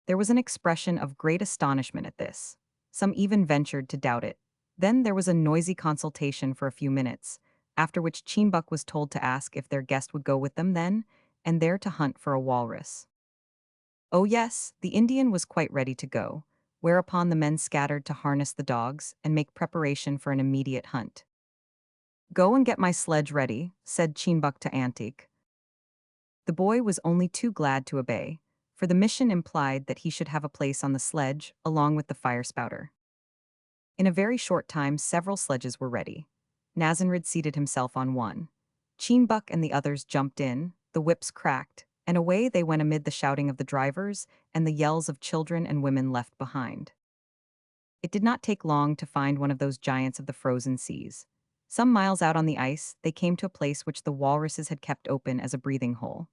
There was an expression of great astonishment at this. Some even ventured to doubt it. Then there was a noisy consultation for a few minutes, after which Cheenbuck was told to ask if their guest would go with them then, and there to hunt for a walrus. Oh yes, the Indian was quite ready to go, whereupon the men scattered to harness the dogs and make preparation for an immediate hunt. Go and get my sledge ready, said Cheenbuck to Antique. The boy was only too glad to obey, for the mission implied that he should have a place on the sledge along with the fire spouter. In a very short time several sledges were ready. Nazanrid seated himself on one. Cheenbuck and the others jumped in, the whips cracked, and away they went amid the shouting of the drivers and the yells of children and women left behind. It did not take long to find one of those giants of the frozen seas. Some miles out on the ice, they came to a place which the walruses had kept open as a breathing hole.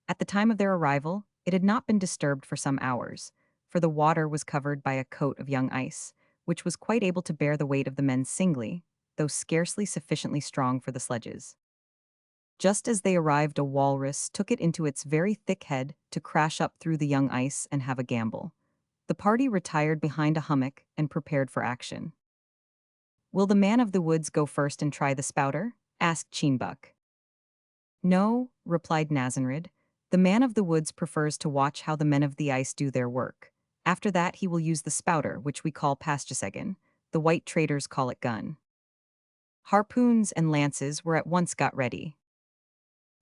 At the time of their arrival, it had not been disturbed for some hours, for the water was covered by a coat of young ice, which was quite able to bear the weight of the men singly, though scarcely sufficiently strong for the sledges. Just as they arrived, a walrus took it into its very thick head to crash up through the young ice and have a gambol. The party retired behind a hummock and prepared for action. Will the man of the woods go first and try the spouter? Asked Cheenbuck. No, replied Nazanrid. The man of the woods prefers to watch how the men of the ice do their work. After that he will use the spouter, which we call pastusegin. The white traders call it gun. Harpoons and lances were at once got ready.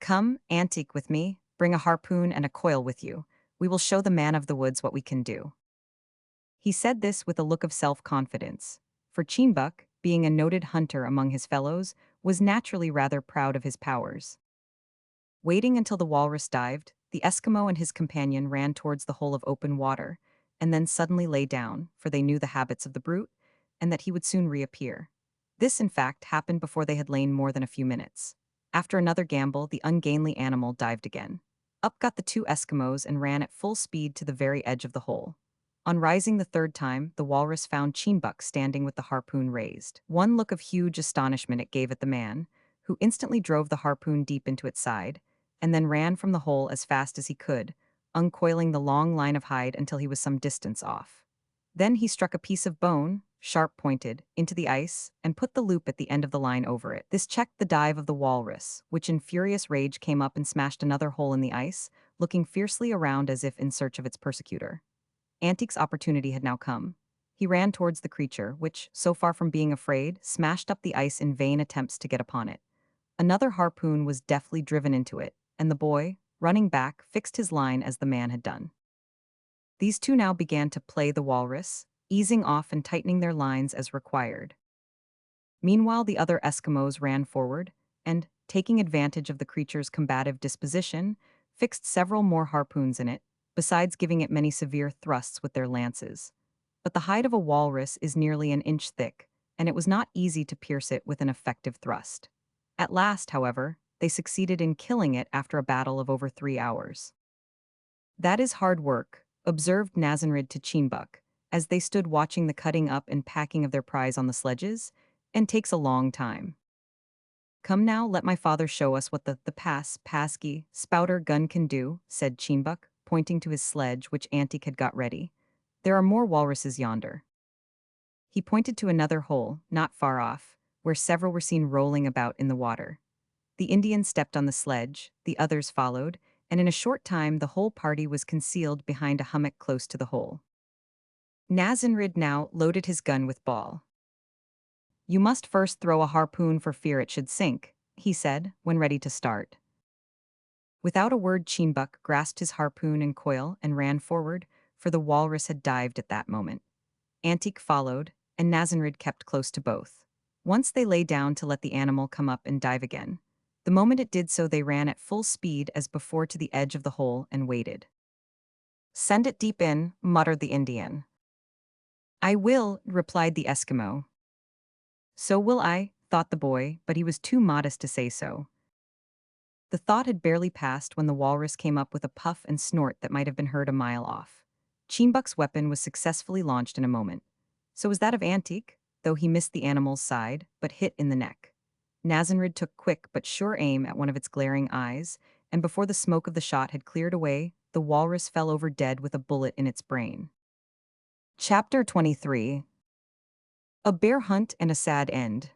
Come, antique with me, bring a harpoon and a coil with you. We will show the man of the woods what we can do. He said this with a look of self-confidence, for Cheenbuck, being a noted hunter among his fellows, was naturally rather proud of his powers. Waiting until the walrus dived, the Eskimo and his companion ran towards the hole of open water, and then suddenly lay down, for they knew the habits of the brute, and that he would soon reappear. This, in fact, happened before they had lain more than a few minutes. After another gamble, the ungainly animal dived again. Up got the two Eskimos and ran at full speed to the very edge of the hole. On rising the third time, the walrus found Cheenbuck standing with the harpoon raised. One look of huge astonishment it gave at the man, who instantly drove the harpoon deep into its side, and then ran from the hole as fast as he could, uncoiling the long line of hide until he was some distance off. Then he struck a piece of bone, sharp-pointed, into the ice and put the loop at the end of the line over it. This checked the dive of the walrus, which in furious rage came up and smashed another hole in the ice, looking fiercely around as if in search of its persecutor. Antique's opportunity had now come. He ran towards the creature, which, so far from being afraid, smashed up the ice in vain attempts to get upon it. Another harpoon was deftly driven into it, and the boy, running back, fixed his line as the man had done. These two now began to play the walrus, easing off and tightening their lines as required. Meanwhile, the other Eskimos ran forward, and, taking advantage of the creature's combative disposition, fixed several more harpoons in it, besides giving it many severe thrusts with their lances. But the hide of a walrus is nearly an inch thick, and it was not easy to pierce it with an effective thrust. At last, however, they succeeded in killing it after a battle of over 3 hours. "That is hard work," observed Nazanrid to Cheenbuck, as they stood watching the cutting up and packing of their prize on the sledges, "and takes a long time. Come now, let my father show us what the pasky, spouter gun can do," said Cheenbuck, pointing to his sledge which Antique had got ready. "There are more walruses yonder." He pointed to another hole, not far off, where several were seen rolling about in the water. The Indian stepped on the sledge, the others followed, and in a short time the whole party was concealed behind a hummock close to the hole. Nazanrid now loaded his gun with ball. "You must first throw a harpoon for fear it should sink," he said, when ready to start. Without a word, Cheenbuck grasped his harpoon and coil and ran forward, for the walrus had dived at that moment. Antique followed, and Nazanrid kept close to both. Once they lay down to let the animal come up and dive again. The moment it did so, they ran at full speed as before to the edge of the hole and waited. "Send it deep in," muttered the Indian. "I will," replied the Eskimo. "So will I," thought the boy, but he was too modest to say so. The thought had barely passed when the walrus came up with a puff and snort that might have been heard a mile off. Cheenbuck's weapon was successfully launched in a moment. So was that of Antique, though he missed the animal's side, but hit in the neck. Nazanrid took quick but sure aim at one of its glaring eyes, and before the smoke of the shot had cleared away, the walrus fell over dead with a bullet in its brain. Chapter 23. A Bear Hunt and a Sad End.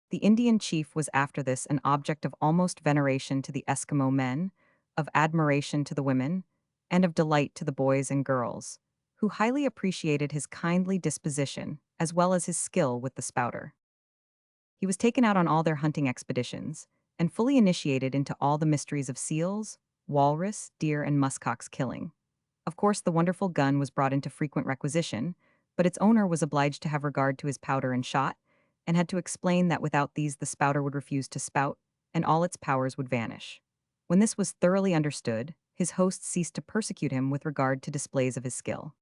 The Indian chief was after this an object of almost veneration to the Eskimo men, of admiration to the women, and of delight to the boys and girls, who highly appreciated his kindly disposition as well as his skill with the spouter. He was taken out on all their hunting expeditions, and fully initiated into all the mysteries of seals, walrus, deer, and muskox killing. Of course, the wonderful gun was brought into frequent requisition, but its owner was obliged to have regard to his powder and shot, and had to explain that without these the spouter would refuse to spout, and all its powers would vanish. When this was thoroughly understood, his host ceased to persecute him with regard to displays of his skill.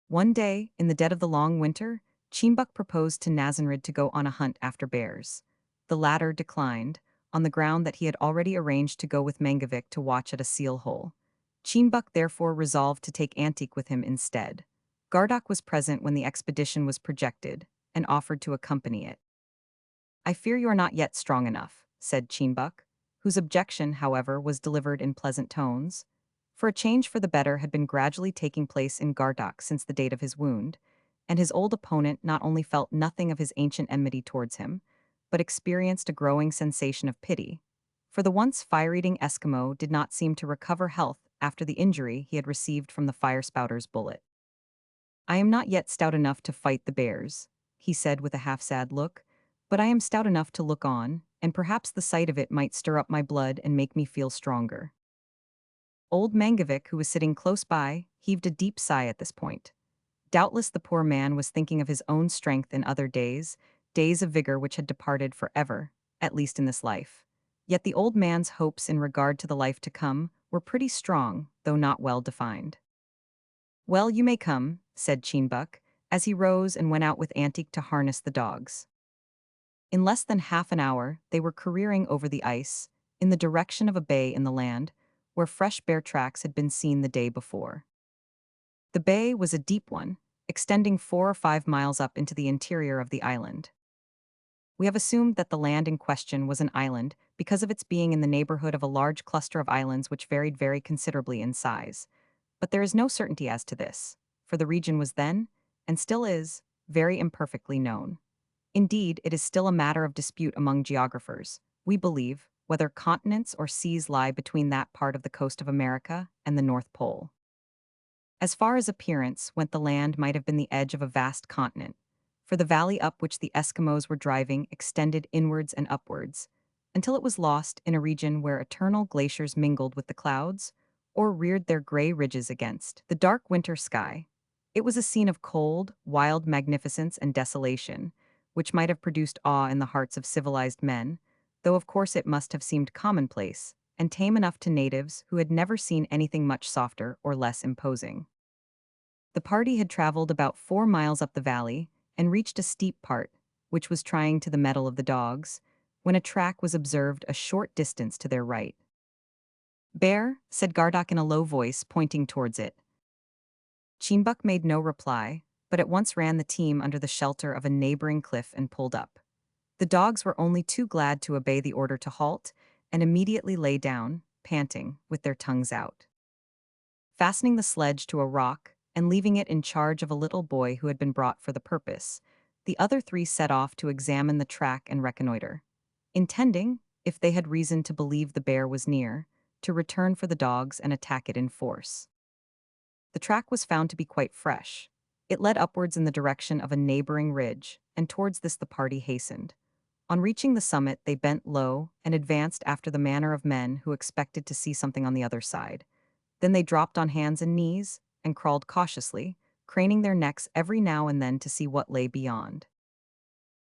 One day, in the dead of the long winter, Cheenbuck proposed to Nazanrid to go on a hunt after bears. The latter declined, on the ground that he had already arranged to go with Mangavik to watch at a seal hole. Cheenbuck therefore resolved to take Antique with him instead. Gardock was present when the expedition was projected, and offered to accompany it. "I fear you are not yet strong enough," said Cheenbuck, whose objection, however, was delivered in pleasant tones, for a change for the better had been gradually taking place in Gardock since the date of his wound, and his old opponent not only felt nothing of his ancient enmity towards him, but experienced a growing sensation of pity, for the once fire-eating Eskimo did not seem to recover health after the injury he had received from the fire-spouter's bullet. "I am not yet stout enough to fight the bears," he said with a half-sad look, "but I am stout enough to look on, and perhaps the sight of it might stir up my blood and make me feel stronger." Old Mangovic, who was sitting close by, heaved a deep sigh at this point. Doubtless the poor man was thinking of his own strength in other days, days of vigor which had departed forever, at least in this life. Yet the old man's hopes in regard to the life to come were pretty strong, though not well defined. "Well, you may come," said Cheenbuck, as he rose and went out with Antique to harness the dogs. In less than half an hour, they were careering over the ice, in the direction of a bay in the land, where fresh bear tracks had been seen the day before. The bay was a deep one, extending 4 or 5 miles up into the interior of the island. We have assumed that the land in question was an island because of its being in the neighborhood of a large cluster of islands which varied very considerably in size. But there is no certainty as to this, for the region was then, and still is, very imperfectly known. Indeed, it is still a matter of dispute among geographers, we believe, whether continents or seas lie between that part of the coast of America and the North Pole. As far as appearance went, the land might have been the edge of a vast continent, for the valley up which the Eskimos were driving extended inwards and upwards, until it was lost in a region where eternal glaciers mingled with the clouds, or reared their gray ridges against the dark winter sky. It was a scene of cold, wild magnificence and desolation, which might have produced awe in the hearts of civilized men, though of course it must have seemed commonplace, and tame enough to natives who had never seen anything much softer or less imposing. The party had traveled about 4 miles up the valley and reached a steep part, which was trying to the mettle of the dogs, when a track was observed a short distance to their right. "Bear," said Gardock in a low voice, pointing towards it. Cheenbuck made no reply, but at once ran the team under the shelter of a neighboring cliff and pulled up. The dogs were only too glad to obey the order to halt, and immediately lay down, panting, with their tongues out. Fastening the sledge to a rock, and leaving it in charge of a little boy who had been brought for the purpose, the other three set off to examine the track and reconnoiter, intending, if they had reason to believe the bear was near, to return for the dogs and attack it in force. The track was found to be quite fresh. It led upwards in the direction of a neighboring ridge, and towards this the party hastened. On reaching the summit, they bent low and advanced after the manner of men who expected to see something on the other side. Then they dropped on hands and knees and crawled cautiously, craning their necks every now and then to see what lay beyond.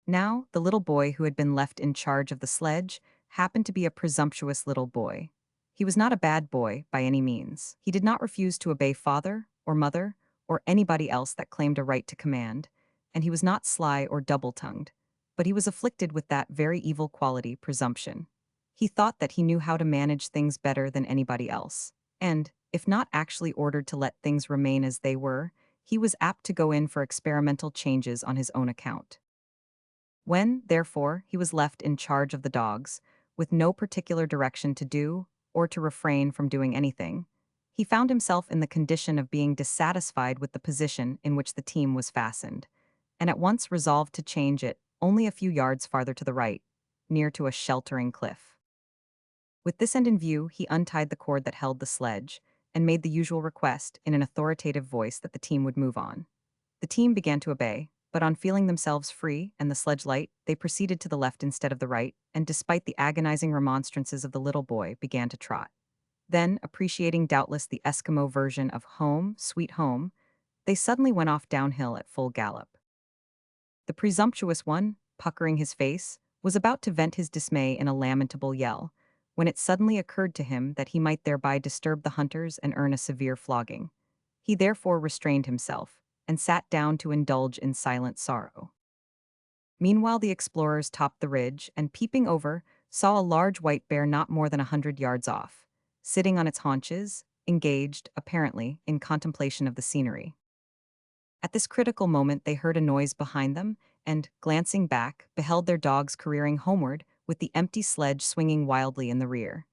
Now, the little boy who had been left in charge of the sledge happened to be a presumptuous little boy. He was not a bad boy by any means. He did not refuse to obey father or mother or anybody else that claimed a right to command, and he was not sly or double-tongued, but he was afflicted with that very evil quality, presumption. He thought that he knew how to manage things better than anybody else, and, if not actually ordered to let things remain as they were, he was apt to go in for experimental changes on his own account. When, therefore, he was left in charge of the dogs, with no particular direction to do, or to refrain from doing anything, he found himself in the condition of being dissatisfied with the position in which the team was fastened, and at once resolved to change it only a few yards farther to the right, near to a sheltering cliff. With this end in view, he untied the cord that held the sledge, and made the usual request in an authoritative voice that the team would move on. The team began to obey, but on feeling themselves free and the sledge light, they proceeded to the left instead of the right, and despite the agonizing remonstrances of the little boy, began to trot. Then, appreciating doubtless the Eskimo version of "Home, Sweet Home," they suddenly went off downhill at full gallop. The presumptuous one, puckering his face, was about to vent his dismay in a lamentable yell, when it suddenly occurred to him that he might thereby disturb the hunters and earn a severe flogging. He therefore restrained himself, and sat down to indulge in silent sorrow. Meanwhile the explorers topped the ridge, and peeping over, saw a large white bear not more than 100 yards off, sitting on its haunches, engaged, apparently, in contemplation of the scenery. At this critical moment they heard a noise behind them, and, glancing back, beheld their dogs careering homeward, with the empty sledge swinging wildly in the rear.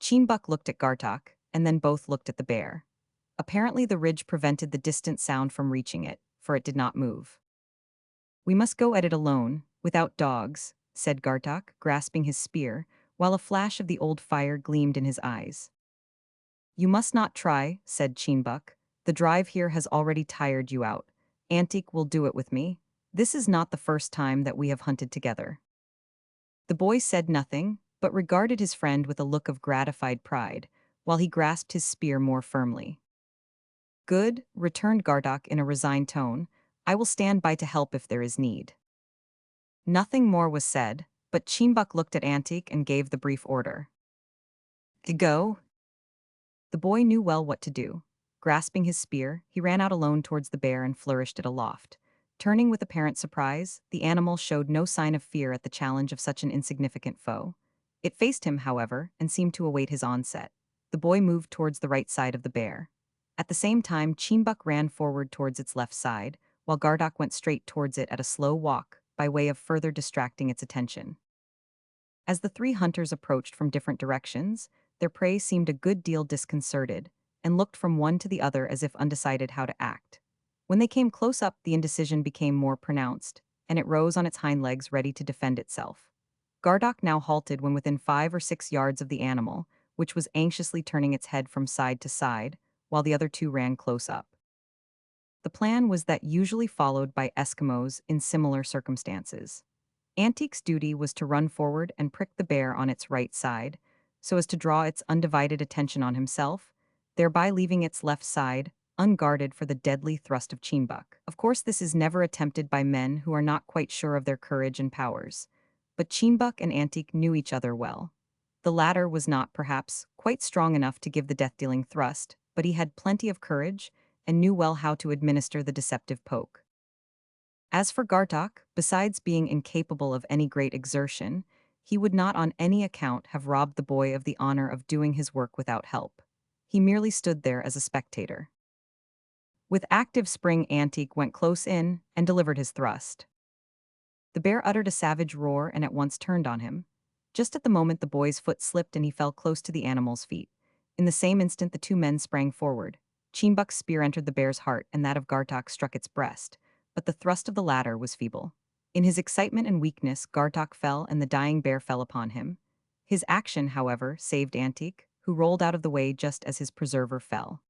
Cheenbuck looked at Gartok, and then both looked at the bear. Apparently the ridge prevented the distant sound from reaching it, for it did not move. "We must go at it alone, without dogs," said Gartok, grasping his spear, while a flash of the old fire gleamed in his eyes. "You must not try," said Cheenbuck. "The drive here has already tired you out. Antique will do it with me. This is not the first time that we have hunted together." The boy said nothing, but regarded his friend with a look of gratified pride, while he grasped his spear more firmly. "Good," returned Gardock in a resigned tone. "I will stand by to help if there is need." Nothing more was said, but Cheembuck looked at Antique and gave the brief order. "To go." The boy knew well what to do. Grasping his spear, he ran out alone towards the bear and flourished it aloft. Turning with apparent surprise, the animal showed no sign of fear at the challenge of such an insignificant foe. It faced him, however, and seemed to await his onset. The boy moved towards the right side of the bear. At the same time, Cheembuck ran forward towards its left side, while Gardock went straight towards it at a slow walk, by way of further distracting its attention. As the three hunters approached from different directions, their prey seemed a good deal disconcerted, and looked from one to the other as if undecided how to act. When they came close up, the indecision became more pronounced, and it rose on its hind legs ready to defend itself. Gardock now halted when within 5 or 6 yards of the animal, which was anxiously turning its head from side to side, while the other two ran close up. The plan was that usually followed by Eskimos in similar circumstances. Antique's duty was to run forward and prick the bear on its right side, so as to draw its undivided attention on himself, thereby leaving its left side unguarded for the deadly thrust of Cheembuck. Of course, this is never attempted by men who are not quite sure of their courage and powers, but Cheembuck and Antique knew each other well. The latter was not, perhaps, quite strong enough to give the death-dealing thrust, but he had plenty of courage and knew well how to administer the deceptive poke. As for Gardock, besides being incapable of any great exertion, he would not on any account have robbed the boy of the honor of doing his work without help. He merely stood there as a spectator. With active spring, Antique went close in and delivered his thrust. The bear uttered a savage roar and at once turned on him. Just at the moment the boy's foot slipped and he fell close to the animal's feet. In the same instant the two men sprang forward. Cheembuck's spear entered the bear's heart and that of Gardock struck its breast, but the thrust of the latter was feeble. In his excitement and weakness, Gardock fell and the dying bear fell upon him. His action, however, saved Antique, who rolled out of the way just as his preserver fell.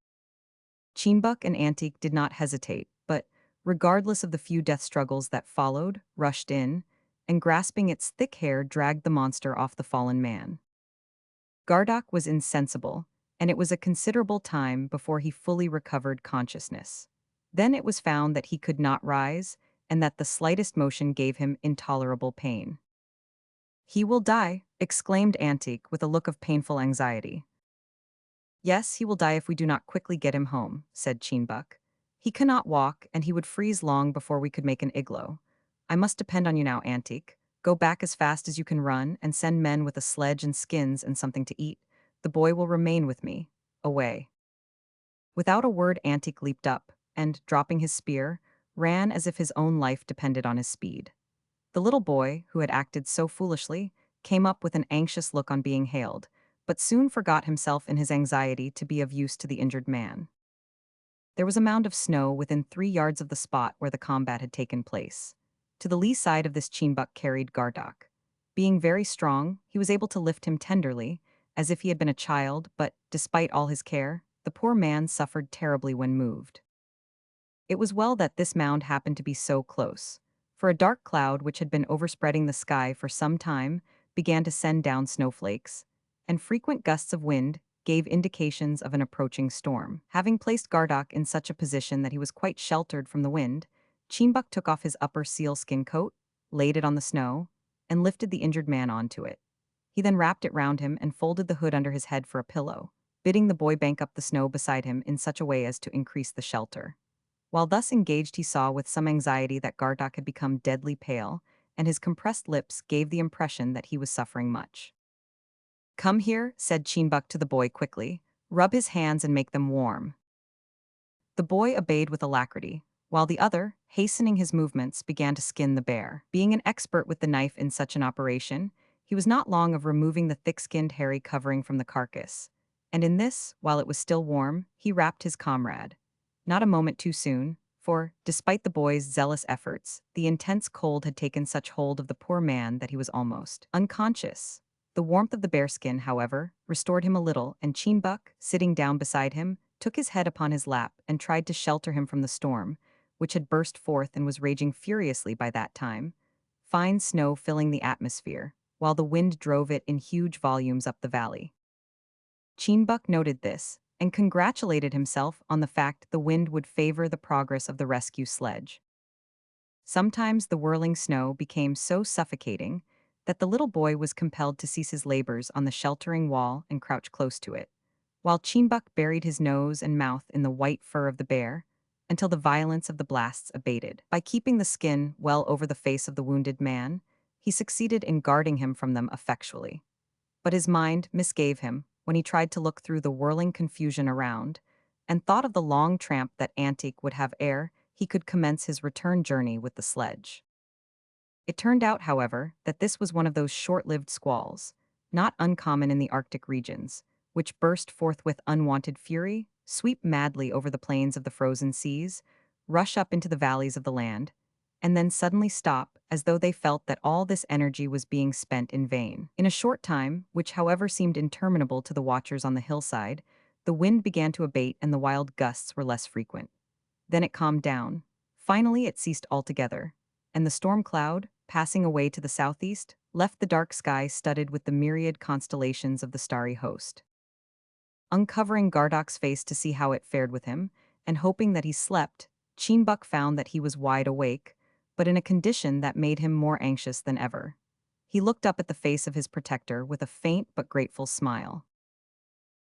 Cheembuck and Antique did not hesitate, but, regardless of the few death struggles that followed, rushed in, and grasping its thick hair dragged the monster off the fallen man. Gardock was insensible, and it was a considerable time before he fully recovered consciousness. Then it was found that he could not rise, and that the slightest motion gave him intolerable pain. "He will die," exclaimed Antique with a look of painful anxiety. "Yes, he will die if we do not quickly get him home," said Cheembuck. "He cannot walk, and he would freeze long before we could make an igloo. I must depend on you now, Antique. Go back as fast as you can run, and send men with a sledge and skins and something to eat. The boy will remain with me. Away." Without a word, Antique leaped up, and, dropping his spear, ran as if his own life depended on his speed. The little boy, who had acted so foolishly, came up with an anxious look on being hailed, but soon forgot himself in his anxiety to be of use to the injured man. There was a mound of snow within 3 yards of the spot where the combat had taken place. To the lee side of this Cheembuck carried Gardock. Being very strong, he was able to lift him tenderly, as if he had been a child, but, despite all his care, the poor man suffered terribly when moved. It was well that this mound happened to be so close, for a dark cloud which had been overspreading the sky for some time began to send down snowflakes, and frequent gusts of wind gave indications of an approaching storm. Having placed Gardock in such a position that he was quite sheltered from the wind, Cheembuck took off his upper sealskin coat, laid it on the snow, and lifted the injured man onto it. He then wrapped it round him and folded the hood under his head for a pillow, bidding the boy bank up the snow beside him in such a way as to increase the shelter. While thus engaged, he saw with some anxiety that Gardock had become deadly pale, and his compressed lips gave the impression that he was suffering much. "Come here," said Cheembuck to the boy quickly. "Rub his hands and make them warm." The boy obeyed with alacrity, while the other, hastening his movements, began to skin the bear. Being an expert with the knife in such an operation, he was not long of removing the thick-skinned hairy covering from the carcass, and in this, while it was still warm, he wrapped his comrade. Not a moment too soon, for, despite the boy's zealous efforts, the intense cold had taken such hold of the poor man that he was almost unconscious. The warmth of the bearskin, however, restored him a little, and Cheembuck, sitting down beside him, took his head upon his lap and tried to shelter him from the storm, which had burst forth and was raging furiously by that time, fine snow filling the atmosphere, while the wind drove it in huge volumes up the valley. Cheenbuk noted this and congratulated himself on the fact the wind would favor the progress of the rescue sledge. Sometimes the whirling snow became so suffocating that the little boy was compelled to cease his labors on the sheltering wall and crouch close to it, while Cheenbuk buried his nose and mouth in the white fur of the bear until the violence of the blasts abated. By keeping the skin well over the face of the wounded man, he succeeded in guarding him from them effectually. But his mind misgave him when he tried to look through the whirling confusion around and thought of the long tramp that Antique would have ere he could commence his return journey with the sledge. It turned out, however, that this was one of those short-lived squalls, not uncommon in the Arctic regions, which burst forth with unwanted fury, sweep madly over the plains of the frozen seas, rush up into the valleys of the land, and then suddenly stop as though they felt that all this energy was being spent in vain. In a short time, which however seemed interminable to the watchers on the hillside, the wind began to abate and the wild gusts were less frequent. Then it calmed down. Finally, it ceased altogether, and the storm cloud, passing away to the southeast, left the dark sky studded with the myriad constellations of the starry host. Uncovering Gardok's face to see how it fared with him, and hoping that he slept, Cheenbuk found that he was wide awake, but in a condition that made him more anxious than ever. He looked up at the face of his protector with a faint but grateful smile.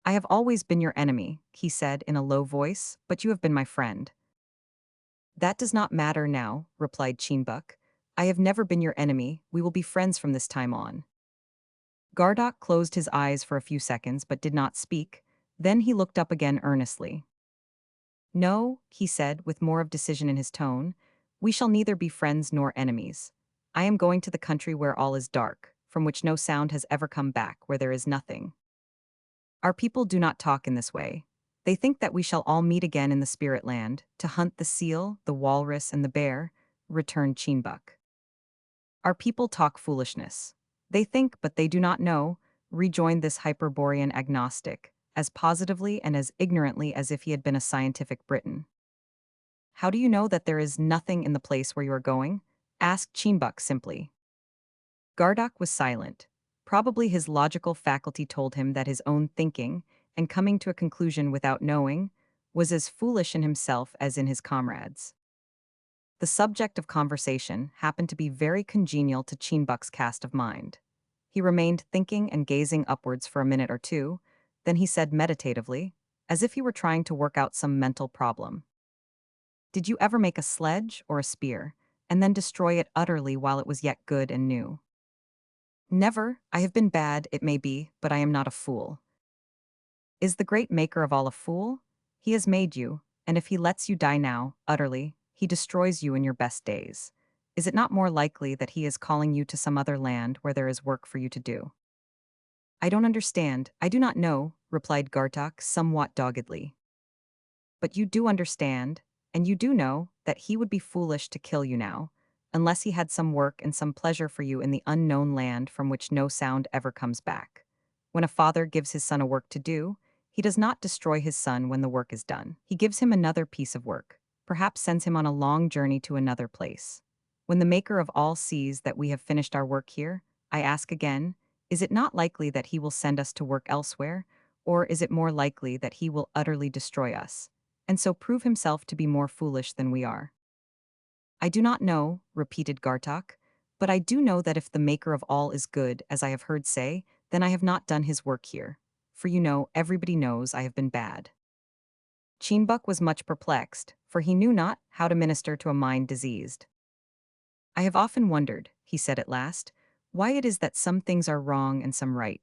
"I have always been your enemy," he said in a low voice, "but you have been my friend." "That does not matter now," replied Cheenbuk. "I have never been your enemy, we will be friends from this time on." Gardok closed his eyes for a few seconds but did not speak, then he looked up again earnestly. "No," he said with more of decision in his tone, "we shall neither be friends nor enemies. I am going to the country where all is dark, from which no sound has ever come back, where there is nothing. Our people do not talk in this way. They think that we shall all meet again in the spirit land, to hunt the seal, the walrus, and the bear," returned Cheenbuk. "Our people talk foolishness. They think, but they do not know," rejoined this Hyperborean agnostic, as positively and as ignorantly as if he had been a scientific Briton. "How do you know that there is nothing in the place where you are going?" asked Cheenbuk simply. Gardok was silent. Probably his logical faculty told him that his own thinking, and coming to a conclusion without knowing, was as foolish in himself as in his comrades. The subject of conversation happened to be very congenial to Cheenbuk's cast of mind. He remained thinking and gazing upwards for a minute or two, then he said meditatively, as if he were trying to work out some mental problem. "Did you ever make a sledge or a spear, and then destroy it utterly while it was yet good and new?" "Never. I have been bad, it may be, but I am not a fool." "Is the great maker of all a fool? He has made you, and if he lets you die now, utterly, he destroys you in your best days. Is it not more likely that he is calling you to some other land where there is work for you to do?" "I don't understand, I do not know," replied Gartok somewhat doggedly. "But you do understand, and you do know, that he would be foolish to kill you now, unless he had some work and some pleasure for you in the unknown land from which no sound ever comes back. When a father gives his son a work to do, he does not destroy his son when the work is done. He gives him another piece of work, perhaps sends him on a long journey to another place. When the Maker of all sees that we have finished our work here, I ask again, is it not likely that he will send us to work elsewhere, or is it more likely that he will utterly destroy us, and so prove himself to be more foolish than we are?" "I do not know," repeated Gartok, "but I do know that if the Maker of all is good, as I have heard say, then I have not done his work here. For you know, everybody knows I have been bad." Cheenbuk was much perplexed, for he knew not how to minister to a mind diseased. "I have often wondered," he said at last, "why it is that some things are wrong and some right.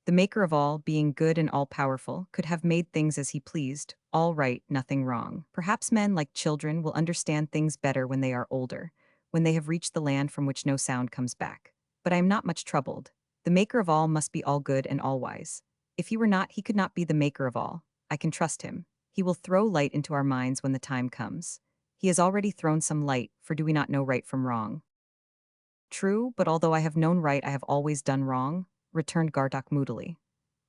The Maker of all, being good and all-powerful, could have made things as he pleased, all right, nothing wrong. Perhaps men, like children, will understand things better when they are older, when they have reached the land from which no sound comes back. But I am not much troubled. The Maker of all must be all good and all wise. If he were not, he could not be the Maker of all. I can trust him. He will throw light into our minds when the time comes. He has already thrown some light, for do we not know right from wrong?" "True, but although I have known right, I have always done wrong," returned Gardok moodily.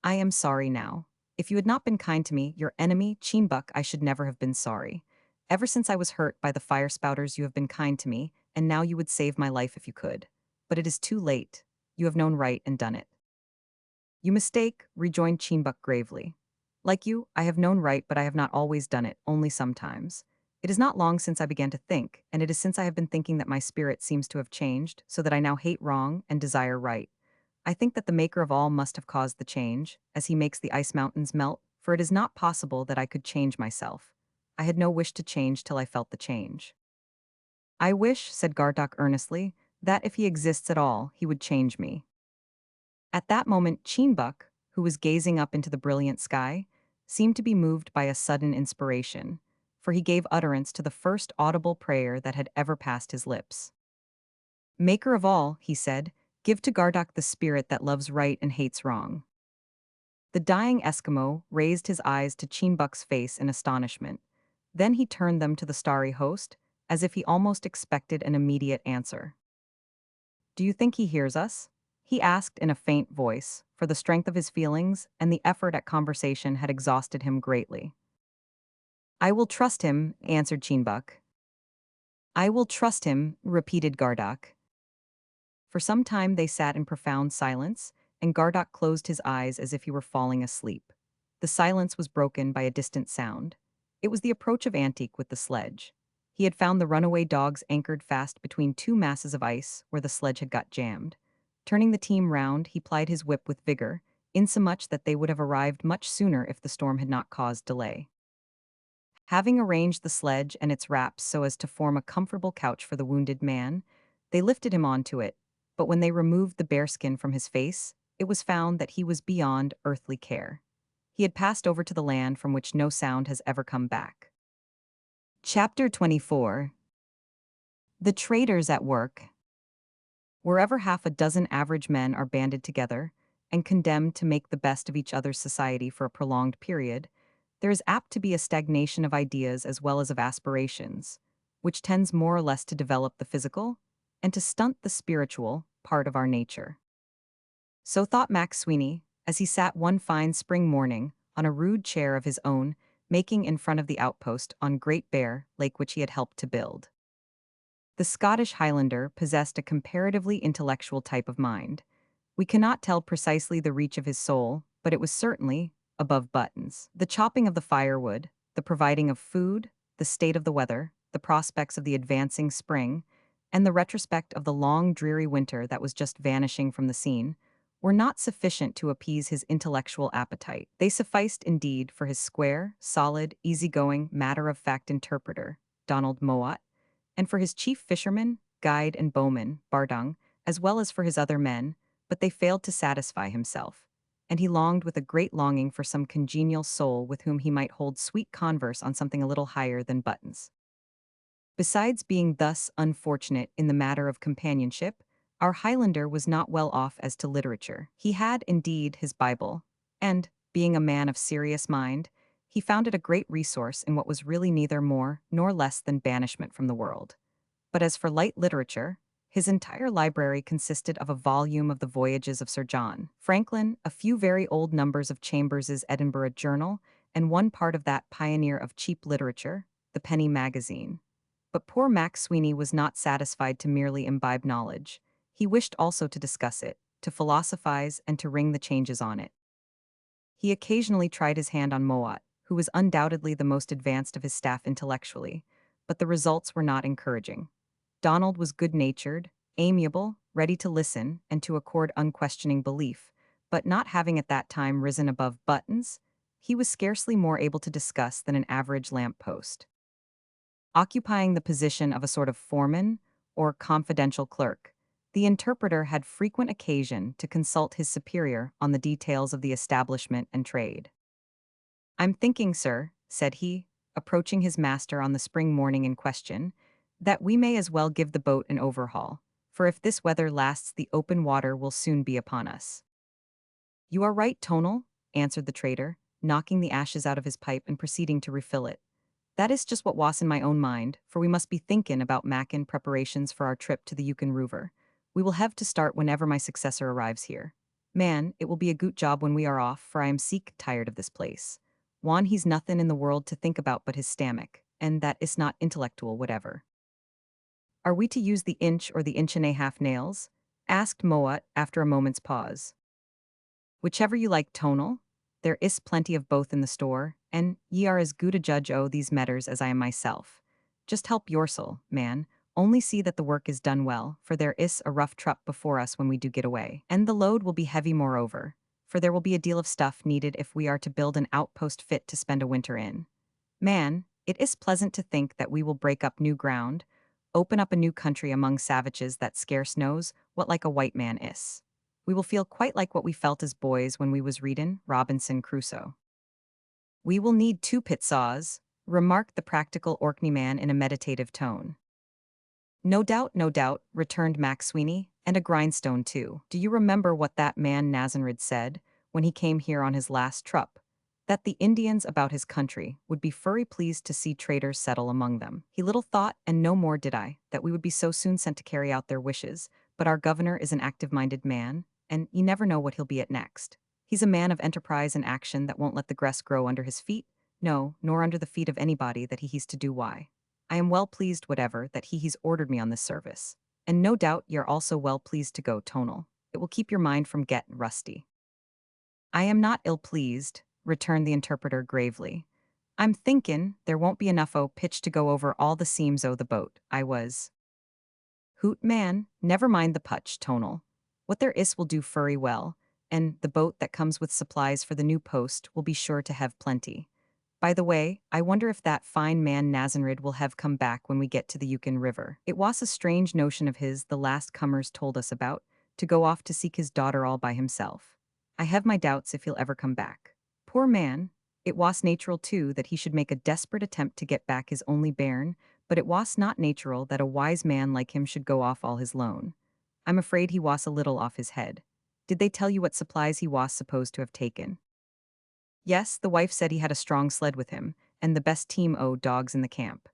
"I am sorry now. If you had not been kind to me, your enemy, Cheenbuk, I should never have been sorry. Ever since I was hurt by the fire spouters, you have been kind to me, and now you would save my life if you could. But it is too late. You have known right and done it. You mistake, rejoined Cheenbuck gravely. Like you, I have known right, but I have not always done it, only sometimes. It is not long since I began to think, and it is since I have been thinking that my spirit seems to have changed, so that I now hate wrong and desire right. I think that the Maker of all must have caused the change, as he makes the ice mountains melt, for it is not possible that I could change myself. I had no wish to change till I felt the change. I wish, said Gardock earnestly, that if he exists at all, he would change me. At that moment, Cheenbuck, who was gazing up into the brilliant sky, seemed to be moved by a sudden inspiration, for he gave utterance to the first audible prayer that had ever passed his lips. Maker of all, he said, give to Gardock the spirit that loves right and hates wrong. The dying Eskimo raised his eyes to Cheenbuck's face in astonishment. Then he turned them to the starry host, as if he almost expected an immediate answer. Do you think he hears us? He asked in a faint voice, for the strength of his feelings and the effort at conversation had exhausted him greatly. I will trust him, answered Cheenbuck. I will trust him, repeated Gardock. For some time they sat in profound silence, and Gardock closed his eyes as if he were falling asleep. The silence was broken by a distant sound. It was the approach of Antique with the sledge. He had found the runaway dogs anchored fast between two masses of ice where the sledge had got jammed. Turning the team round, he plied his whip with vigor, insomuch that they would have arrived much sooner if the storm had not caused delay. Having arranged the sledge and its wraps so as to form a comfortable couch for the wounded man, they lifted him onto it, but when they removed the bearskin from his face, it was found that he was beyond earthly care. He had passed over to the land from which no sound has ever come back. Chapter 24. The Traders at Work. Wherever half a dozen average men are banded together and condemned to make the best of each other's society for a prolonged period, there is apt to be a stagnation of ideas as well as of aspirations, which tends more or less to develop the physical and to stunt the spiritual part of our nature. So thought Max Sweeney, as he sat one fine spring morning on a rude chair of his own, making in front of the outpost on Great Bear Lake which he had helped to build. The Scottish Highlander possessed a comparatively intellectual type of mind. We cannot tell precisely the reach of his soul, but it was certainly above buttons. The chopping of the firewood, the providing of food, the state of the weather, the prospects of the advancing spring, and the retrospect of the long dreary winter that was just vanishing from the scene, were not sufficient to appease his intellectual appetite. They sufficed indeed for his square, solid, easygoing, matter-of-fact interpreter, Donald Mowat, and for his chief fisherman, guide and bowman, Bardung, as well as for his other men, but they failed to satisfy himself, and he longed with a great longing for some congenial soul with whom he might hold sweet converse on something a little higher than buttons. Besides being thus unfortunate in the matter of companionship, our Highlander was not well off as to literature. He had, indeed, his Bible, and, being a man of serious mind, he found it a great resource in what was really neither more nor less than banishment from the world. But as for light literature, his entire library consisted of a volume of the voyages of Sir John Franklin, a few very old numbers of Chambers's Edinburgh Journal, and one part of that pioneer of cheap literature, the Penny Magazine. But poor Max Sweeney was not satisfied to merely imbibe knowledge. He wished also to discuss it, to philosophize, and to ring the changes on it. He occasionally tried his hand on Mowat, who was undoubtedly the most advanced of his staff intellectually, but the results were not encouraging. Donald was good-natured, amiable, ready to listen and to accord unquestioning belief, but not having at that time risen above buttons, he was scarcely more able to discuss than an average lamp-post. Occupying the position of a sort of foreman or confidential clerk, the interpreter had frequent occasion to consult his superior on the details of the establishment and trade. I'm thinking, sir, said he, approaching his master on the spring morning in question, that we may as well give the boat an overhaul, for if this weather lasts the open water will soon be upon us. You are right, Tonal, answered the trader, knocking the ashes out of his pipe and proceeding to refill it. That is just what was in my own mind, for we must be thinkin' about mackin' preparations for our trip to the Yukon River. We will have to start whenever my successor arrives here. Man, it will be a goot job when we are off, for I am seek tired of this place. Wan he's nothin' in the world to think about but his stamach, and that is not intellectual whatever. Are we to use the inch or the inch and a half nails? asked Moat after a moment's pause. Whichever you like, tonal. There is plenty of both in the store, and ye are as good a judge o' these matters as I am myself. Just help yourself, man. Only see that the work is done well, for there is a rough truck before us when we do get away. And the load will be heavy moreover, for there will be a deal of stuff needed if we are to build an outpost fit to spend a winter in. Man, it is pleasant to think that we will break up new ground, open up a new country among savages that scarce knows what like a white man is. We will feel quite like what we felt as boys when we was readin' Robinson Crusoe. We will need 2 pit saws, remarked the practical Orkney man in a meditative tone. No doubt, returned Mac Sweeney, and a grindstone too. Do you remember what that man Nazanrid said when he came here on his last trup? That the Indians about his country would be furry pleased to see traders settle among them. He little thought, and no more did I, that we would be so soon sent to carry out their wishes, but our governor is an active-minded man, and you never know what he'll be at next. He's a man of enterprise and action that won't let the grass grow under his feet, no, nor under the feet of anybody that he's to do why. I am well pleased whatever that he's ordered me on this service. And no doubt you're also well pleased to go, tonal. It will keep your mind from gettin' rusty. I am not ill-pleased, returned the interpreter gravely. I'm thinkin' there won't be enough o' pitch to go over all the seams o' the boat. I was. Hoot man, never mind the putch, tonal. What there is will do furry well, and the boat that comes with supplies for the new post will be sure to have plenty. By the way, I wonder if that fine man Nazanrid will have come back when we get to the Yukon River. It was a strange notion of his the last comers told us about, to go off to seek his daughter all by himself. I have my doubts if he'll ever come back. Poor man, it was natural too that he should make a desperate attempt to get back his only bairn, but it was not natural that a wise man like him should go off all his lone. I'm afraid he was a little off his head. Did they tell you what supplies he was supposed to have taken? Yes, the wife said he had a strong sled with him, and the best team o' dogs in the camp.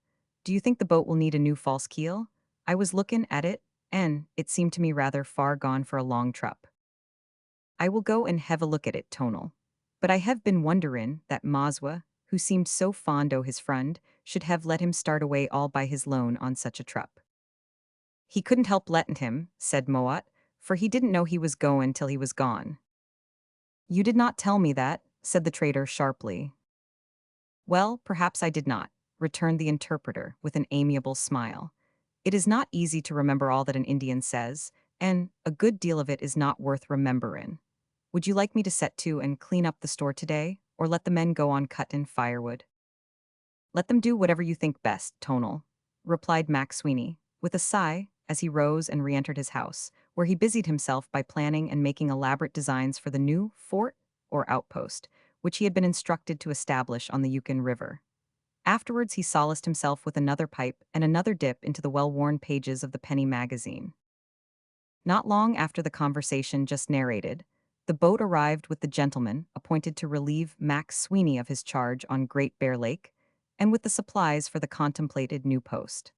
Do you think the boat will need a new false keel? I was lookin' at it, and it seemed to me rather far gone for a long trup. I will go and have a look at it, tonal. But I have been wonderin' that Maswa, who seemed so fond o' his friend, should have let him start away all by his lone on such a trup. He couldn't help lettin' him, said Moat, for he didn't know he was goin' till he was gone. You did not tell me that, said the trader sharply. Well, perhaps I did not, returned the interpreter with an amiable smile. It is not easy to remember all that an Indian says, and a good deal of it is not worth rememberin'. Would you like me to set to and clean up the store today, or let the men go on cuttin' firewood? Let them do whatever you think best, tonal, replied Mac Sweeney, with a sigh, as he rose and re-entered his house, where he busied himself by planning and making elaborate designs for the new fort or outpost, which he had been instructed to establish on the Yukon River. Afterwards he solaced himself with another pipe and another dip into the well-worn pages of the penny magazine. Not long after the conversation just narrated, the boat arrived with the gentleman appointed to relieve Max Sweeney of his charge on Great Bear Lake, and with the supplies for the contemplated new post.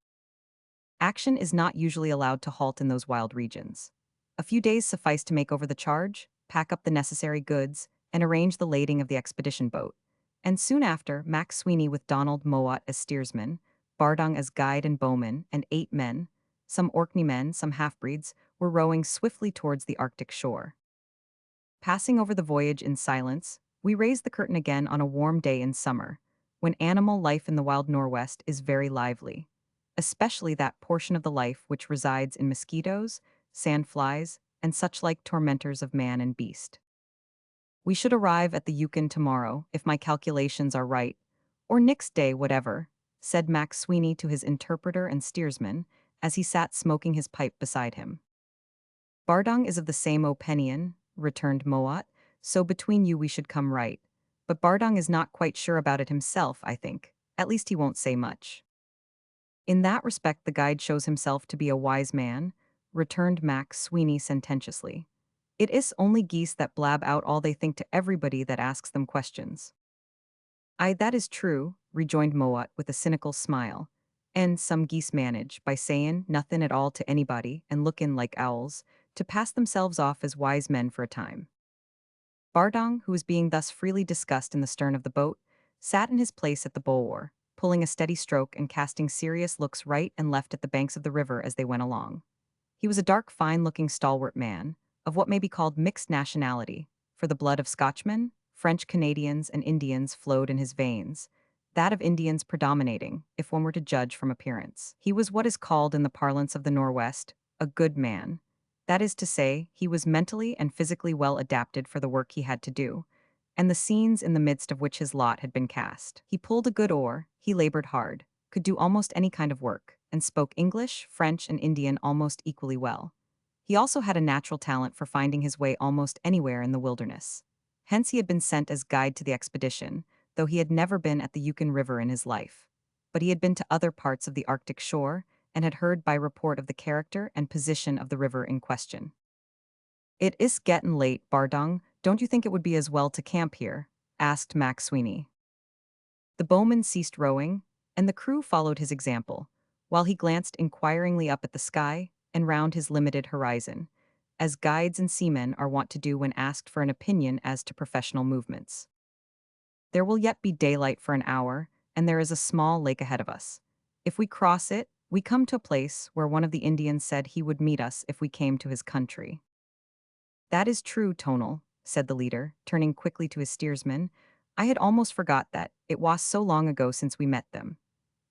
Action is not usually allowed to halt in those wild regions. A few days suffice to make over the charge, pack up the necessary goods, and arrange the lading of the expedition boat. And soon after, Max Sweeney with Donald Moat as steersman, Bardung as guide and bowman, and 8 men, some Orkney men, some half-breeds, were rowing swiftly towards the Arctic shore. Passing over the voyage in silence, we raise the curtain again on a warm day in summer, when animal life in the wild Norwest is very lively, especially that portion of the life which resides in mosquitoes, sandflies, and such like tormentors of man and beast. We should arrive at the Yukon tomorrow, if my calculations are right, or next day, whatever, said Max Sweeney to his interpreter and steersman, as he sat smoking his pipe beside him. Bardung is of the same opinion, returned Moat, so between you we should come right. But Bardung is not quite sure about it himself, I think. At least he won't say much. In that respect the guide shows himself to be a wise man, returned Max Sweeney sententiously. It is only geese that blab out all they think to everybody that asks them questions. Aye, that is true, rejoined Moat with a cynical smile. And some geese manage, by sayin' nothin' at all to anybody and lookin' like owls, to pass themselves off as wise men for a time. Bardung, who was being thus freely discussed in the stern of the boat, sat in his place at the bulwark, pulling a steady stroke and casting serious looks right and left at the banks of the river as they went along. He was a dark, fine-looking, stalwart man, of what may be called mixed nationality, for the blood of Scotchmen, French Canadians, and Indians flowed in his veins, that of Indians predominating, if one were to judge from appearance. He was what is called in the parlance of the Norwest, a good man. That is to say, he was mentally and physically well adapted for the work he had to do, and the scenes in the midst of which his lot had been cast. He pulled a good oar, he labored hard, could do almost any kind of work, and spoke English, French, and Indian almost equally well. He also had a natural talent for finding his way almost anywhere in the wilderness. Hence he had been sent as guide to the expedition, though he had never been at the Yukon River in his life. But he had been to other parts of the Arctic shore and had heard by report of the character and position of the river in question. "It is gettin' late, Bardong. Don't you think it would be as well to camp here?" asked Mac Sweeney. The bowman ceased rowing, and the crew followed his example, while he glanced inquiringly up at the sky and round his limited horizon, as guides and seamen are wont to do when asked for an opinion as to professional movements. "There will yet be daylight for an hour, and there is a small lake ahead of us. If we cross it, we come to a place where one of the Indians said he would meet us if we came to his country." "That is true, Tonal," said the leader, turning quickly to his steersman. "I had almost forgot that it was so long ago since we met them.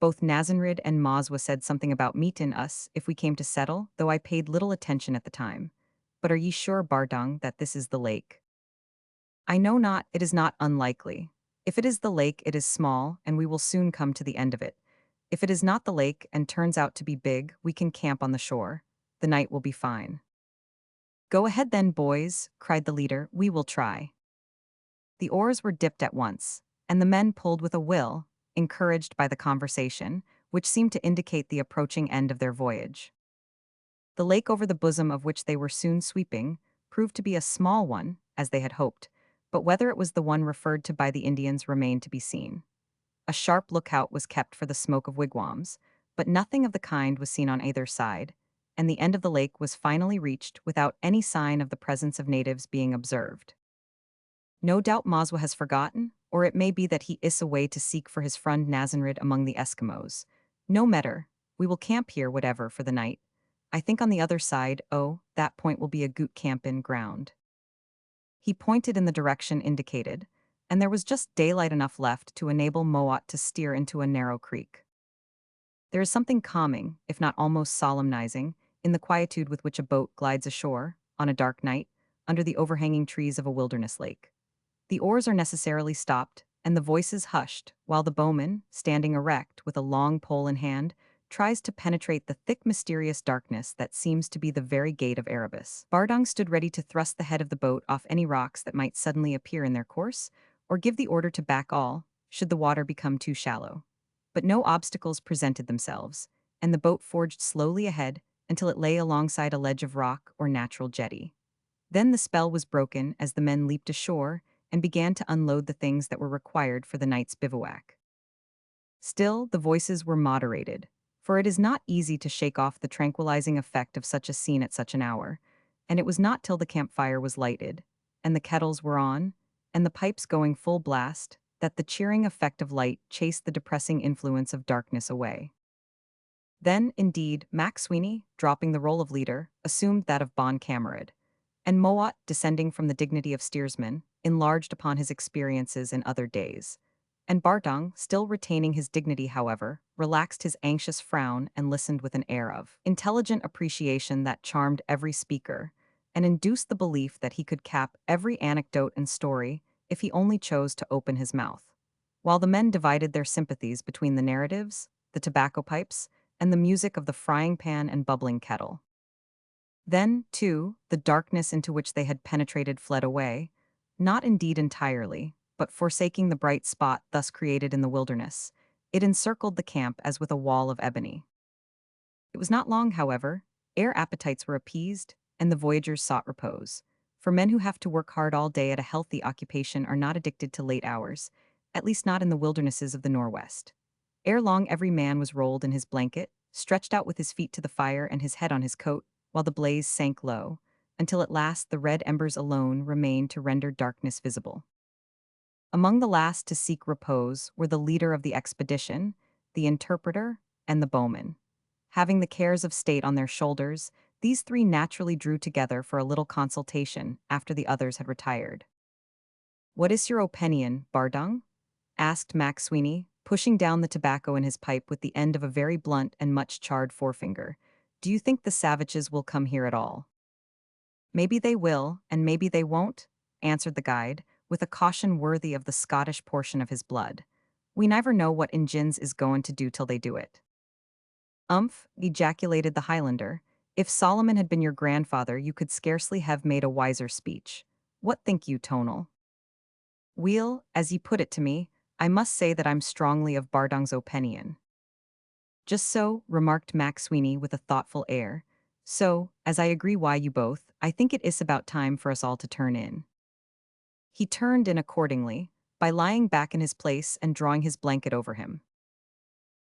Both Nazanrid and Mazwa said something about meetin' us if we came to settle, though I paid little attention at the time. But are ye sure, Bardong, that this is the lake?" "I know not, it is not unlikely. If it is the lake, it is small, and we will soon come to the end of it. If it is not the lake and turns out to be big, we can camp on the shore. The night will be fine." "Go ahead then, boys," cried the leader, "we will try." The oars were dipped at once, and the men pulled with a will, encouraged by the conversation, which seemed to indicate the approaching end of their voyage. The lake over the bosom of which they were soon sweeping proved to be a small one, as they had hoped, but whether it was the one referred to by the Indians remained to be seen. A sharp lookout was kept for the smoke of wigwams, but nothing of the kind was seen on either side, and the end of the lake was finally reached without any sign of the presence of natives being observed. No doubt Mazwa has forgotten, or it may be that he is away to seek for his friend Nazanrid among the Eskimos. No matter, we will camp here whatever for the night. I think on the other side, oh, that point will be a goot campin' ground. He pointed in the direction indicated, and there was just daylight enough left to enable Mowat to steer into a narrow creek. There is something calming, if not almost solemnizing, in the quietude with which a boat glides ashore, on a dark night, under the overhanging trees of a wilderness lake. The oars are necessarily stopped, and the voices hushed, while the bowman, standing erect with a long pole in hand, tries to penetrate the thick mysterious darkness that seems to be the very gate of Erebus. Bardong stood ready to thrust the head of the boat off any rocks that might suddenly appear in their course, or give the order to back all, should the water become too shallow. But no obstacles presented themselves, and the boat forged slowly ahead until it lay alongside a ledge of rock or natural jetty. Then the spell was broken as the men leaped ashore and began to unload the things that were required for the night's bivouac. Still, the voices were moderated, for it is not easy to shake off the tranquilizing effect of such a scene at such an hour, and it was not till the campfire was lighted, and the kettles were on, and the pipes going full blast, that the cheering effect of light chased the depressing influence of darkness away. Then, indeed, Mac Sweeney, dropping the role of leader, assumed that of bon camarade, and Mowat, descending from the dignity of steersman, enlarged upon his experiences in other days. And Bardong, still retaining his dignity however, relaxed his anxious frown and listened with an air of intelligent appreciation that charmed every speaker, and induced the belief that he could cap every anecdote and story if he only chose to open his mouth. While the men divided their sympathies between the narratives, the tobacco pipes, and the music of the frying pan and bubbling kettle. Then, too, the darkness into which they had penetrated fled away, not indeed entirely, but forsaking the bright spot thus created in the wilderness, it encircled the camp as with a wall of ebony. It was not long, however, ere appetites were appeased, and the voyagers sought repose. For men who have to work hard all day at a healthy occupation are not addicted to late hours, at least not in the wildernesses of the Norwest. Ere long every man was rolled in his blanket, stretched out with his feet to the fire and his head on his coat, while the blaze sank low, until at last the red embers alone remained to render darkness visible. Among the last to seek repose were the leader of the expedition, the interpreter, and the bowman. Having the cares of state on their shoulders, these three naturally drew together for a little consultation after the others had retired. "What is your opinion, Bardung?" asked Mac Sweeney, pushing down the tobacco in his pipe with the end of a very blunt and much charred forefinger. "Do you think the savages will come here at all?" "Maybe they will, and maybe they won't," answered the guide, with a caution worthy of the Scottish portion of his blood. "We never know what Injuns is goin' to do till they do it." "Umph," ejaculated the Highlander. "If Solomon had been your grandfather, you could scarcely have made a wiser speech. What think you, Tonal?" "Weel, as ye put it to me, I must say that I'm strongly of Bardung's opinion." "Just so," remarked Mac Sweeney with a thoughtful air. "So, as I agree why you both, I think it is about time for us all to turn in." He turned in accordingly, by lying back in his place and drawing his blanket over him.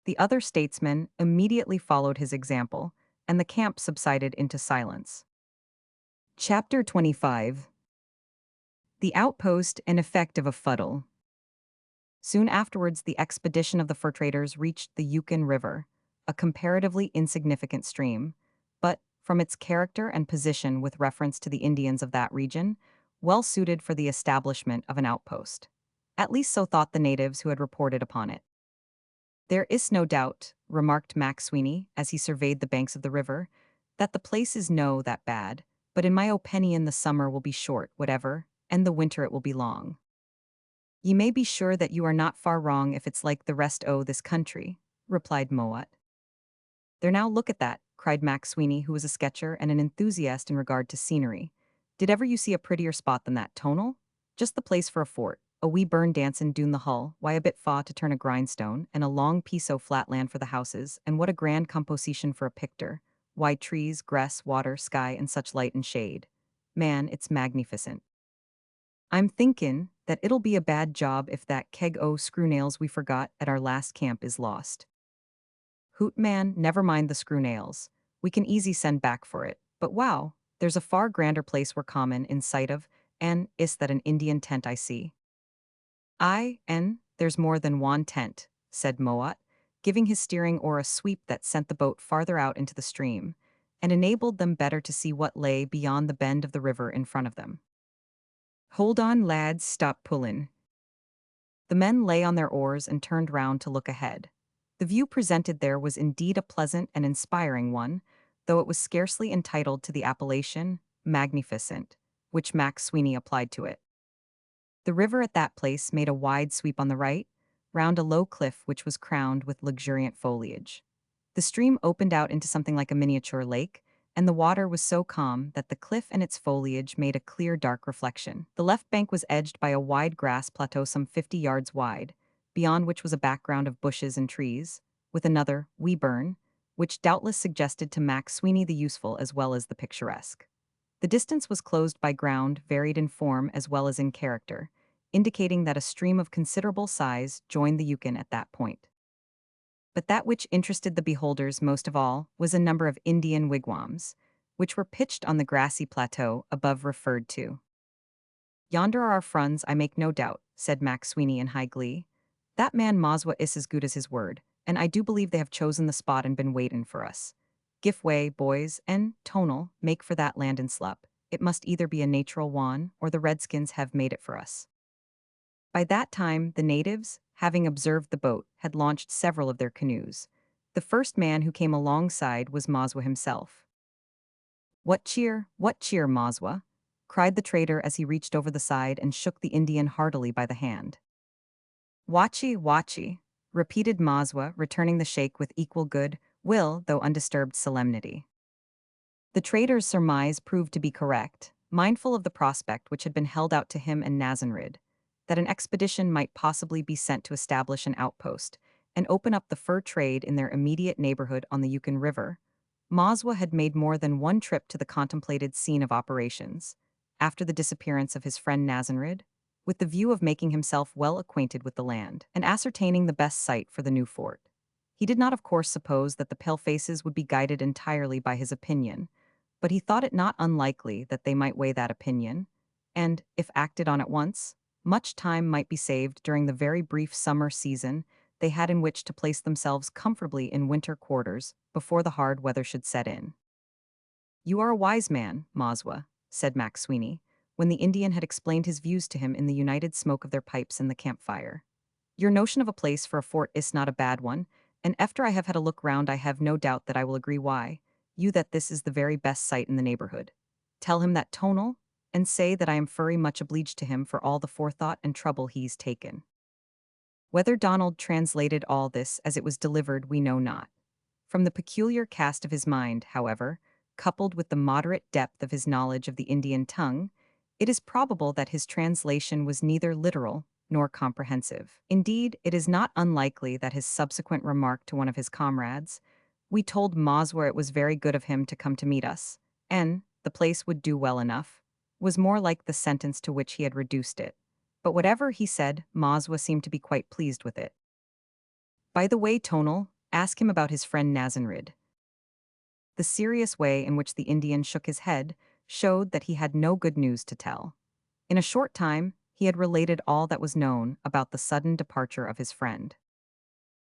The other statesmen immediately followed his example, and the camp subsided into silence. Chapter 25. The Outpost and Effect of a Fuddle. Soon afterwards, the expedition of the fur traders reached the Yukon River, a comparatively insignificant stream, but, from its character and position with reference to the Indians of that region, well suited for the establishment of an outpost. At least so thought the natives who had reported upon it. "There is no doubt," remarked Mac Sweeney, as he surveyed the banks of the river, "that the place is no that bad, but in my opinion the summer will be short, whatever, and the winter it will be long." "Ye may be sure that you are not far wrong if it's like the rest o' this country," replied Mowat. "There now look at that," cried Mac Sweeney, who was a sketcher and an enthusiast in regard to scenery. "Did ever you see a prettier spot than that, Tonal? Just the place for a fort, a wee burn dancin' doon the hull, why a bit fa to turn a grindstone, and a long piece o' flat land for the houses, and what a grand composition for a picter. Why trees, grass, water, sky, and such light and shade. Man, it's magnificent. I'm thinkin' that it'll be a bad job if that keg o' screw nails we forgot at our last camp is lost." "Hoot, man, never mind the screw nails. We can easy send back for it. But wow, there's a far grander place we're common in sight of, and is that an Indian tent I see?" "Aye, and there's more than one tent," said Mowat, giving his steering oar a sweep that sent the boat farther out into the stream, and enabled them better to see what lay beyond the bend of the river in front of them. "Hold on, lads, stop pullin'." The men lay on their oars and turned round to look ahead. The view presented there was indeed a pleasant and inspiring one, though it was scarcely entitled to the appellation magnificent, which Mac Sweeney applied to it. The river at that place made a wide sweep on the right, round a low cliff which was crowned with luxuriant foliage. The stream opened out into something like a miniature lake, and the water was so calm that the cliff and its foliage made a clear dark reflection. The left bank was edged by a wide grass plateau some 50 yards wide, beyond which was a background of bushes and trees, with another, wee burn, which doubtless suggested to Mac Sweeney the useful as well as the picturesque. The distance was closed by ground varied in form as well as in character, indicating that a stream of considerable size joined the Yukon at that point. But that which interested the beholders most of all was a number of Indian wigwams, which were pitched on the grassy plateau above referred to. "Yonder are our friends, I make no doubt," said Mac Sweeney in high glee. "That man Maswa is as good as his word, and I do believe they have chosen the spot and been waitin' for us. Gif way, boys, and, Tonal, make for that land and slup. It must either be a natural one, or the redskins have made it for us." By that time, the natives, having observed the boat, had launched several of their canoes. The first man who came alongside was Maswa himself. What cheer, Maswa?" cried the trader as he reached over the side and shook the Indian heartily by the hand. "Watchee, watchee," repeated Maswa, returning the shake with equal good will though undisturbed solemnity. The trader's surmise proved to be correct, mindful of the prospect which had been held out to him and Nazanrid, that an expedition might possibly be sent to establish an outpost and open up the fur trade in their immediate neighborhood on the Yukon River. Maswa had made more than one trip to the contemplated scene of operations, after the disappearance of his friend Nazanrid, with the view of making himself well acquainted with the land and ascertaining the best site for the new fort. He did not of course suppose that the palefaces would be guided entirely by his opinion, but he thought it not unlikely that they might weigh that opinion, and, if acted on at once, much time might be saved during the very brief summer season they had in which to place themselves comfortably in winter quarters before the hard weather should set in. "You are a wise man, Maswa," said Max Sweeney, when the Indian had explained his views to him in the united smoke of their pipes and the campfire. "Your notion of a place for a fort is not a bad one, and after I have had a look round I have no doubt that I will agree why, you that this is the very best site in the neighborhood. Tell him that tonal, and say that I am very much obliged to him for all the forethought and trouble he's taken." Whether Donald translated all this as it was delivered we know not. From the peculiar cast of his mind, however, coupled with the moderate depth of his knowledge of the Indian tongue, it is probable that his translation was neither literal nor comprehensive. Indeed, it is not unlikely that his subsequent remark to one of his comrades, "We told Maswa it was very good of him to come to meet us, and the place would do well enough," was more like the sentence to which he had reduced it. But whatever he said, Maswa seemed to be quite pleased with it. "By the way, Tonal, ask him about his friend Nazanrid." The serious way in which the Indian shook his head showed that he had no good news to tell. In a short time, he had related all that was known about the sudden departure of his friend.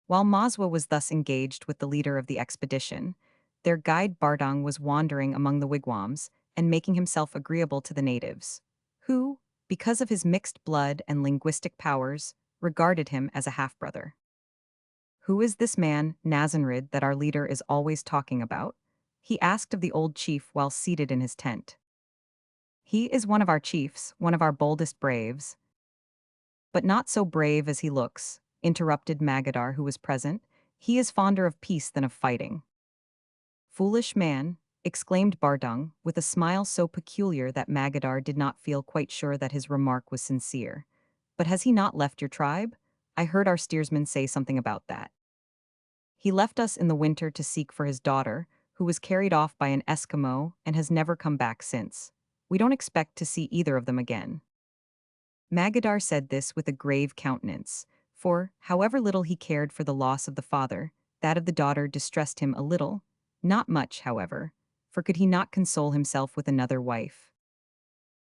While Maswa was thus engaged with the leader of the expedition, their guide Bardang was wandering among the wigwams and making himself agreeable to the natives, who, because of his mixed blood and linguistic powers, regarded him as a half-brother. "Who is this man, Nazanrid, that our leader is always talking about?" he asked of the old chief while seated in his tent. "He is one of our chiefs, one of our boldest braves." "But not so brave as he looks," interrupted Magadar, who was present. "He is fonder of peace than of fighting." "Foolish man," exclaimed Bardung, with a smile so peculiar that Magadar did not feel quite sure that his remark was sincere. "But has he not left your tribe? I heard our steersman say something about that." "He left us in the winter to seek for his daughter, who was carried off by an Eskimo and has never come back since. We don't expect to see either of them again." Magadar said this with a grave countenance, for, however little he cared for the loss of the father, that of the daughter distressed him a little, not much, however, for could he not console himself with another wife?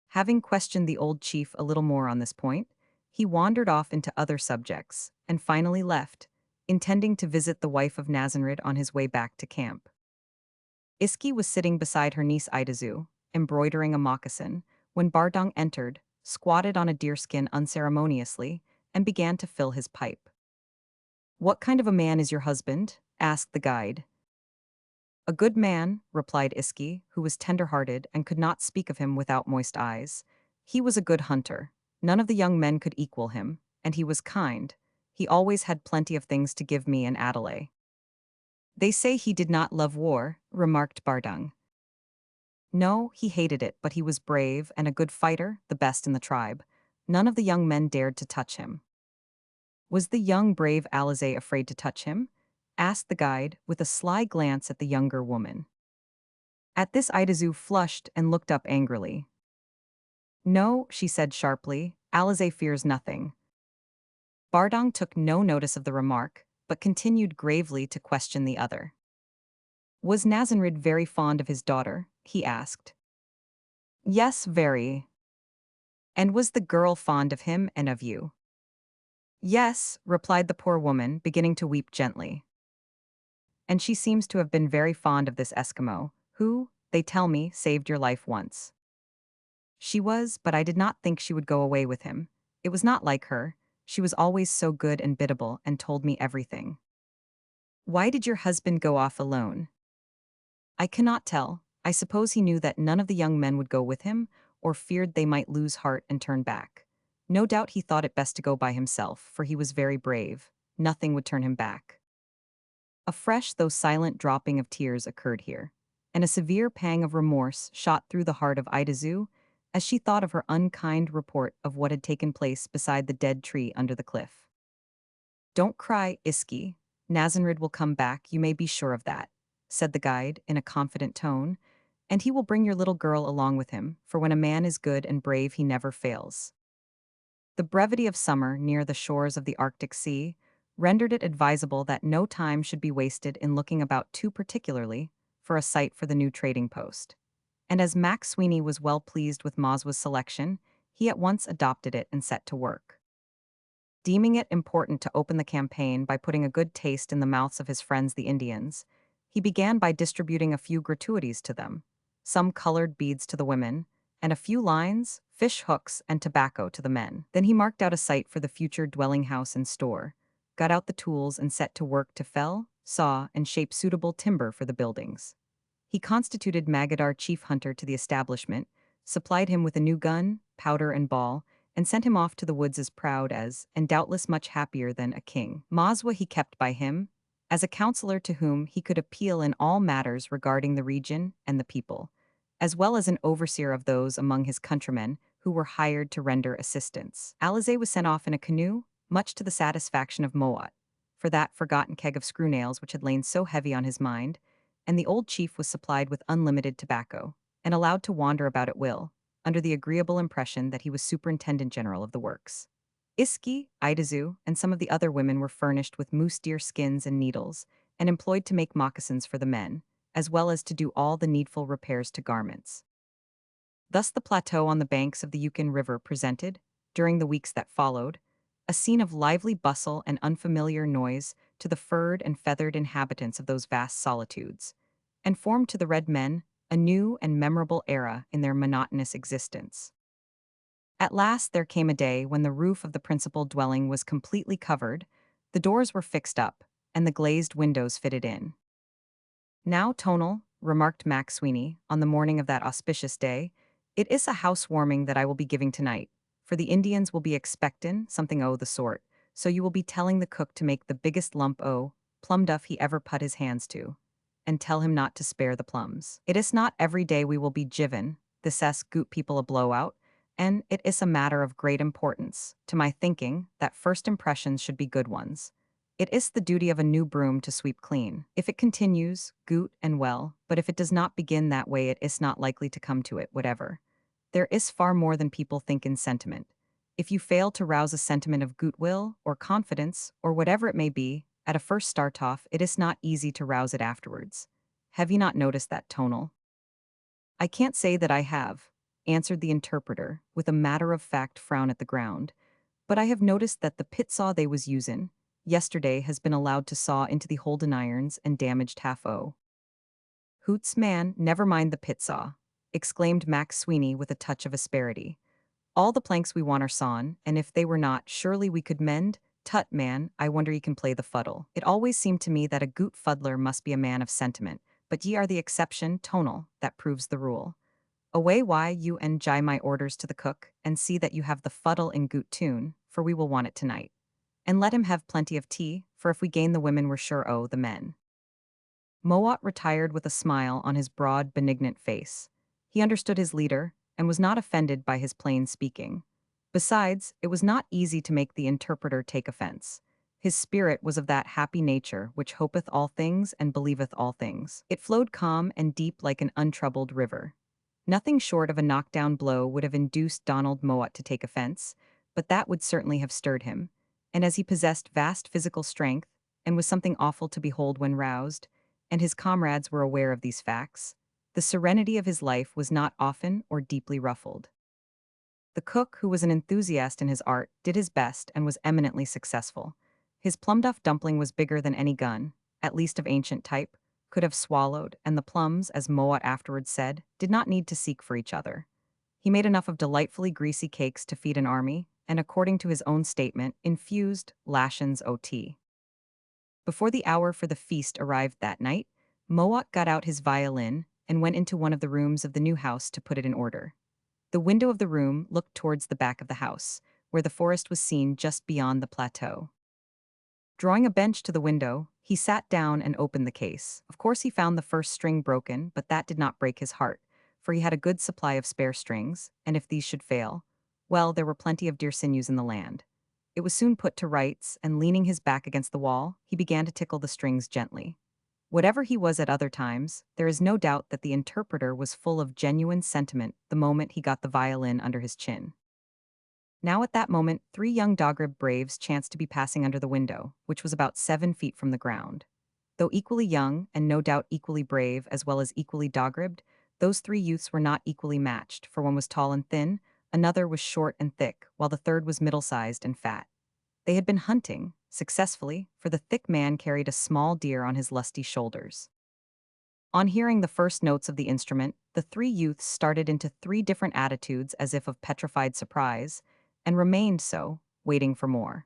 Having questioned the old chief a little more on this point, he wandered off into other subjects, and finally left, intending to visit the wife of Nazanrid on his way back to camp. Iski was sitting beside her niece Idazu, embroidering a moccasin, when Bardung entered, squatted on a deerskin unceremoniously, and began to fill his pipe. "What kind of a man is your husband?" asked the guide. "A good man," replied Iski, who was tender-hearted and could not speak of him without moist eyes. "He was a good hunter. None of the young men could equal him, and he was kind. He always had plenty of things to give me and Adelaide." "They say he did not love war," remarked Bardung. "No, he hated it, but he was brave and a good fighter, the best in the tribe. None of the young men dared to touch him." "Was the young brave Alizé afraid to touch him?" asked the guide, with a sly glance at the younger woman. At this Idazu flushed and looked up angrily. "No," she said sharply, "Alizé fears nothing." Bardang took no notice of the remark, but continued gravely to question the other. "Was Nazanrid very fond of his daughter?" he asked. "Yes, very." "And was the girl fond of him and of you?" "Yes," replied the poor woman, beginning to weep gently. "And she seems to have been very fond of this Eskimo, who, they tell me, saved your life once." "She was, but I did not think she would go away with him. It was not like her. She was always so good and biddable and told me everything." "Why did your husband go off alone?" "I cannot tell. I suppose he knew that none of the young men would go with him, or feared they might lose heart and turn back. No doubt he thought it best to go by himself, for he was very brave. Nothing would turn him back." A fresh though silent dropping of tears occurred here, and a severe pang of remorse shot through the heart of Idazu as she thought of her unkind report of what had taken place beside the dead tree under the cliff. "Don't cry, Iski. Nazanrid will come back, you may be sure of that," said the guide in a confident tone, "and he will bring your little girl along with him, for when a man is good and brave he never fails." The brevity of summer near the shores of the Arctic Sea rendered it advisable that no time should be wasted in looking about too particularly for a site for the new trading post. And as Mac Sweeney was well pleased with Maswa's selection, he at once adopted it and set to work. Deeming it important to open the campaign by putting a good taste in the mouths of his friends the Indians, he began by distributing a few gratuities to them, some colored beads to the women, and a few lines, fish hooks, and tobacco to the men. Then he marked out a site for the future dwelling house and store, got out the tools and set to work to fell, saw, and shape suitable timber for the buildings. He constituted Magadar chief hunter to the establishment, supplied him with a new gun, powder, and ball, and sent him off to the woods as proud as, and doubtless much happier than, a king. Mazwa he kept by him, as a counselor to whom he could appeal in all matters regarding the region and the people, as well as an overseer of those among his countrymen who were hired to render assistance. Alizé was sent off in a canoe, much to the satisfaction of Moat, for that forgotten keg of screw nails which had lain so heavy on his mind, and the old chief was supplied with unlimited tobacco, and allowed to wander about at will, under the agreeable impression that he was superintendent general of the works. Iski, Idazu, and some of the other women were furnished with moose deer skins and needles, and employed to make moccasins for the men, as well as to do all the needful repairs to garments. Thus the plateau on the banks of the Yukon River presented, during the weeks that followed, a scene of lively bustle and unfamiliar noise to the furred and feathered inhabitants of those vast solitudes, and formed to the red men a new and memorable era in their monotonous existence. At last there came a day when the roof of the principal dwelling was completely covered, the doors were fixed up, and the glazed windows fitted in. "Now, Tonal," remarked Mac Sweeney, on the morning of that auspicious day, "it is a housewarming that I will be giving tonight, for the Indians will be expectin' something o' the sort, so you will be telling the cook to make the biggest lump o' plum duff he ever put his hands to, and tell him not to spare the plums. It is not every day we will be jivin' the cess goot people a blowout, and it is a matter of great importance, to my thinking, that first impressions should be good ones. It is the duty of a new broom to sweep clean. If it continues, goot and well, but if it does not begin that way it is not likely to come to it, whatever. There is far more than people think in sentiment. If you fail to rouse a sentiment of goodwill, or confidence, or whatever it may be, at a first start-off, it is not easy to rouse it afterwards. Have you not noticed that, Tonal?" "I can't say that I have," answered the interpreter, with a matter-of-fact frown at the ground, "but I have noticed that the pit saw they was usin' yesterday has been allowed to saw into the Holden irons and damaged half-o." "Hoots, man, never mind the pit saw," exclaimed Mac Sweeney with a touch of asperity. "All the planks we want are sawn, and if they were not, surely we could mend. Tut, man, I wonder ye can play the fuddle. It always seemed to me that a goot fuddler must be a man of sentiment, but ye are the exception, Tonal, that proves the rule. Away why you and jye my orders to the cook, and see that you have the fuddle in goot tune, for we will want it tonight. And let him have plenty of tea, for if we gain the women we're sure o' the men." Mowat retired with a smile on his broad, benignant face. He understood his leader, and was not offended by his plain speaking. Besides, it was not easy to make the interpreter take offense. His spirit was of that happy nature which hopeth all things and believeth all things. It flowed calm and deep like an untroubled river. Nothing short of a knockdown blow would have induced Donald Mowat to take offense, but that would certainly have stirred him. And as he possessed vast physical strength, and was something awful to behold when roused, and his comrades were aware of these facts, the serenity of his life was not often or deeply ruffled. The cook, who was an enthusiast in his art, did his best and was eminently successful. His plum-duff dumpling was bigger than any gun, at least of ancient type, could have swallowed, and the plums, as Mowat afterwards said, did not need to seek for each other. He made enough of delightfully greasy cakes to feed an army, and according to his own statement, infused lashons o' tea. Before the hour for the feast arrived that night, Mowat got out his violin and went into one of the rooms of the new house to put it in order. The window of the room looked towards the back of the house, where the forest was seen just beyond the plateau. Drawing a bench to the window, he sat down and opened the case. Of course he found the first string broken, but that did not break his heart, for he had a good supply of spare strings, and if these should fail, well, there were plenty of deer sinews in the land. It was soon put to rights, and leaning his back against the wall, he began to tickle the strings gently. Whatever he was at other times, there is no doubt that the interpreter was full of genuine sentiment the moment he got the violin under his chin. Now at that moment, 3 young Dogrib braves chanced to be passing under the window, which was about 7 feet from the ground. Though equally young, and no doubt equally brave as well as equally Dogribbed, those 3 youths were not equally matched, for one was tall and thin, another was short and thick, while the third was middle-sized and fat. They had been hunting, successfully, for the thick man carried a small deer on his lusty shoulders. On hearing the first notes of the instrument, the three youths started into three different attitudes as if of petrified surprise, and remained so, waiting for more.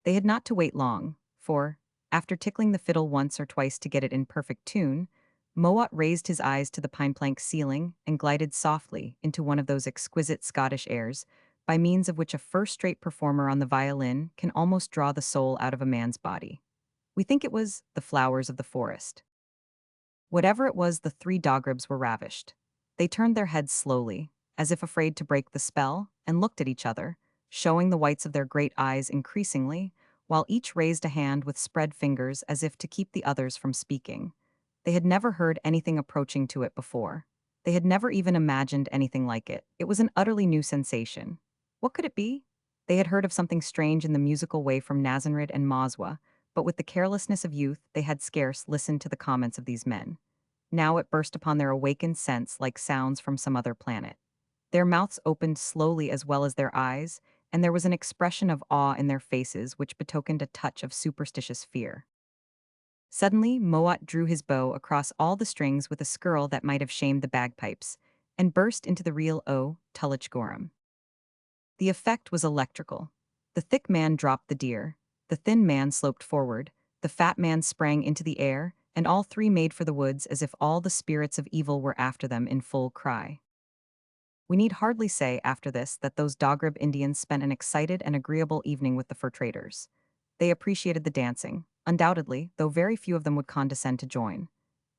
They had not to wait long, for, after tickling the fiddle once or twice to get it in perfect tune, Mowat raised his eyes to the pine plank ceiling and glided softly into one of those exquisite Scottish airs, by means of which a first-rate performer on the violin can almost draw the soul out of a man's body. We think it was The Flowers of the Forest. Whatever it was, the three dogribs were ravished. They turned their heads slowly, as if afraid to break the spell, and looked at each other, showing the whites of their great eyes increasingly, while each raised a hand with spread fingers as if to keep the others from speaking. They had never heard anything approaching to it before. They had never even imagined anything like it. It was an utterly new sensation. What could it be? They had heard of something strange in the musical way from Nazanrid and Mazwa, but with the carelessness of youth, they had scarce listened to the comments of these men. Now it burst upon their awakened sense like sounds from some other planet. Their mouths opened slowly as well as their eyes, and there was an expression of awe in their faces which betokened a touch of superstitious fear. Suddenly, Mowat drew his bow across all the strings with a skirl that might have shamed the bagpipes, and burst into the real O. Tullochgorum. The effect was electrical. The thick man dropped the deer, the thin man sloped forward, the fat man sprang into the air, and all three made for the woods as if all the spirits of evil were after them in full cry. We need hardly say, after this, that those Dogrib Indians spent an excited and agreeable evening with the fur traders. They appreciated the dancing, undoubtedly, though very few of them would condescend to join.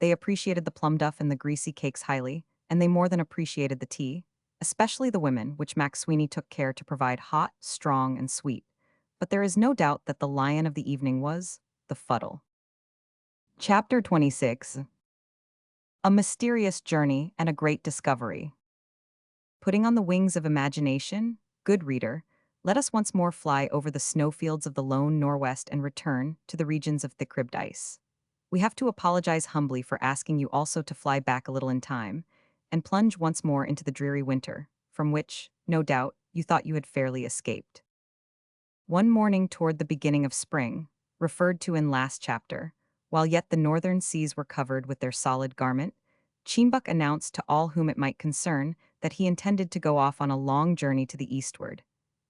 They appreciated the plum duff and the greasy cakes highly, and they more than appreciated the tea, especially the women, which Mac Sweeney took care to provide hot, strong, and sweet. But there is no doubt that the lion of the evening was the fuddle. Chapter 26. A Mysterious Journey and a Great Discovery. Putting on the wings of imagination, good reader, let us once more fly over the snowfields of the lone Norwest and return to the regions of thick-ribbed ice. We have to apologize humbly for asking you also to fly back a little in time and plunge once more into the dreary winter, from which, no doubt, you thought you had fairly escaped. One morning toward the beginning of spring, referred to in last chapter, while yet the northern seas were covered with their solid garment, Cheembuck announced to all whom it might concern that he intended to go off on a long journey to the eastward.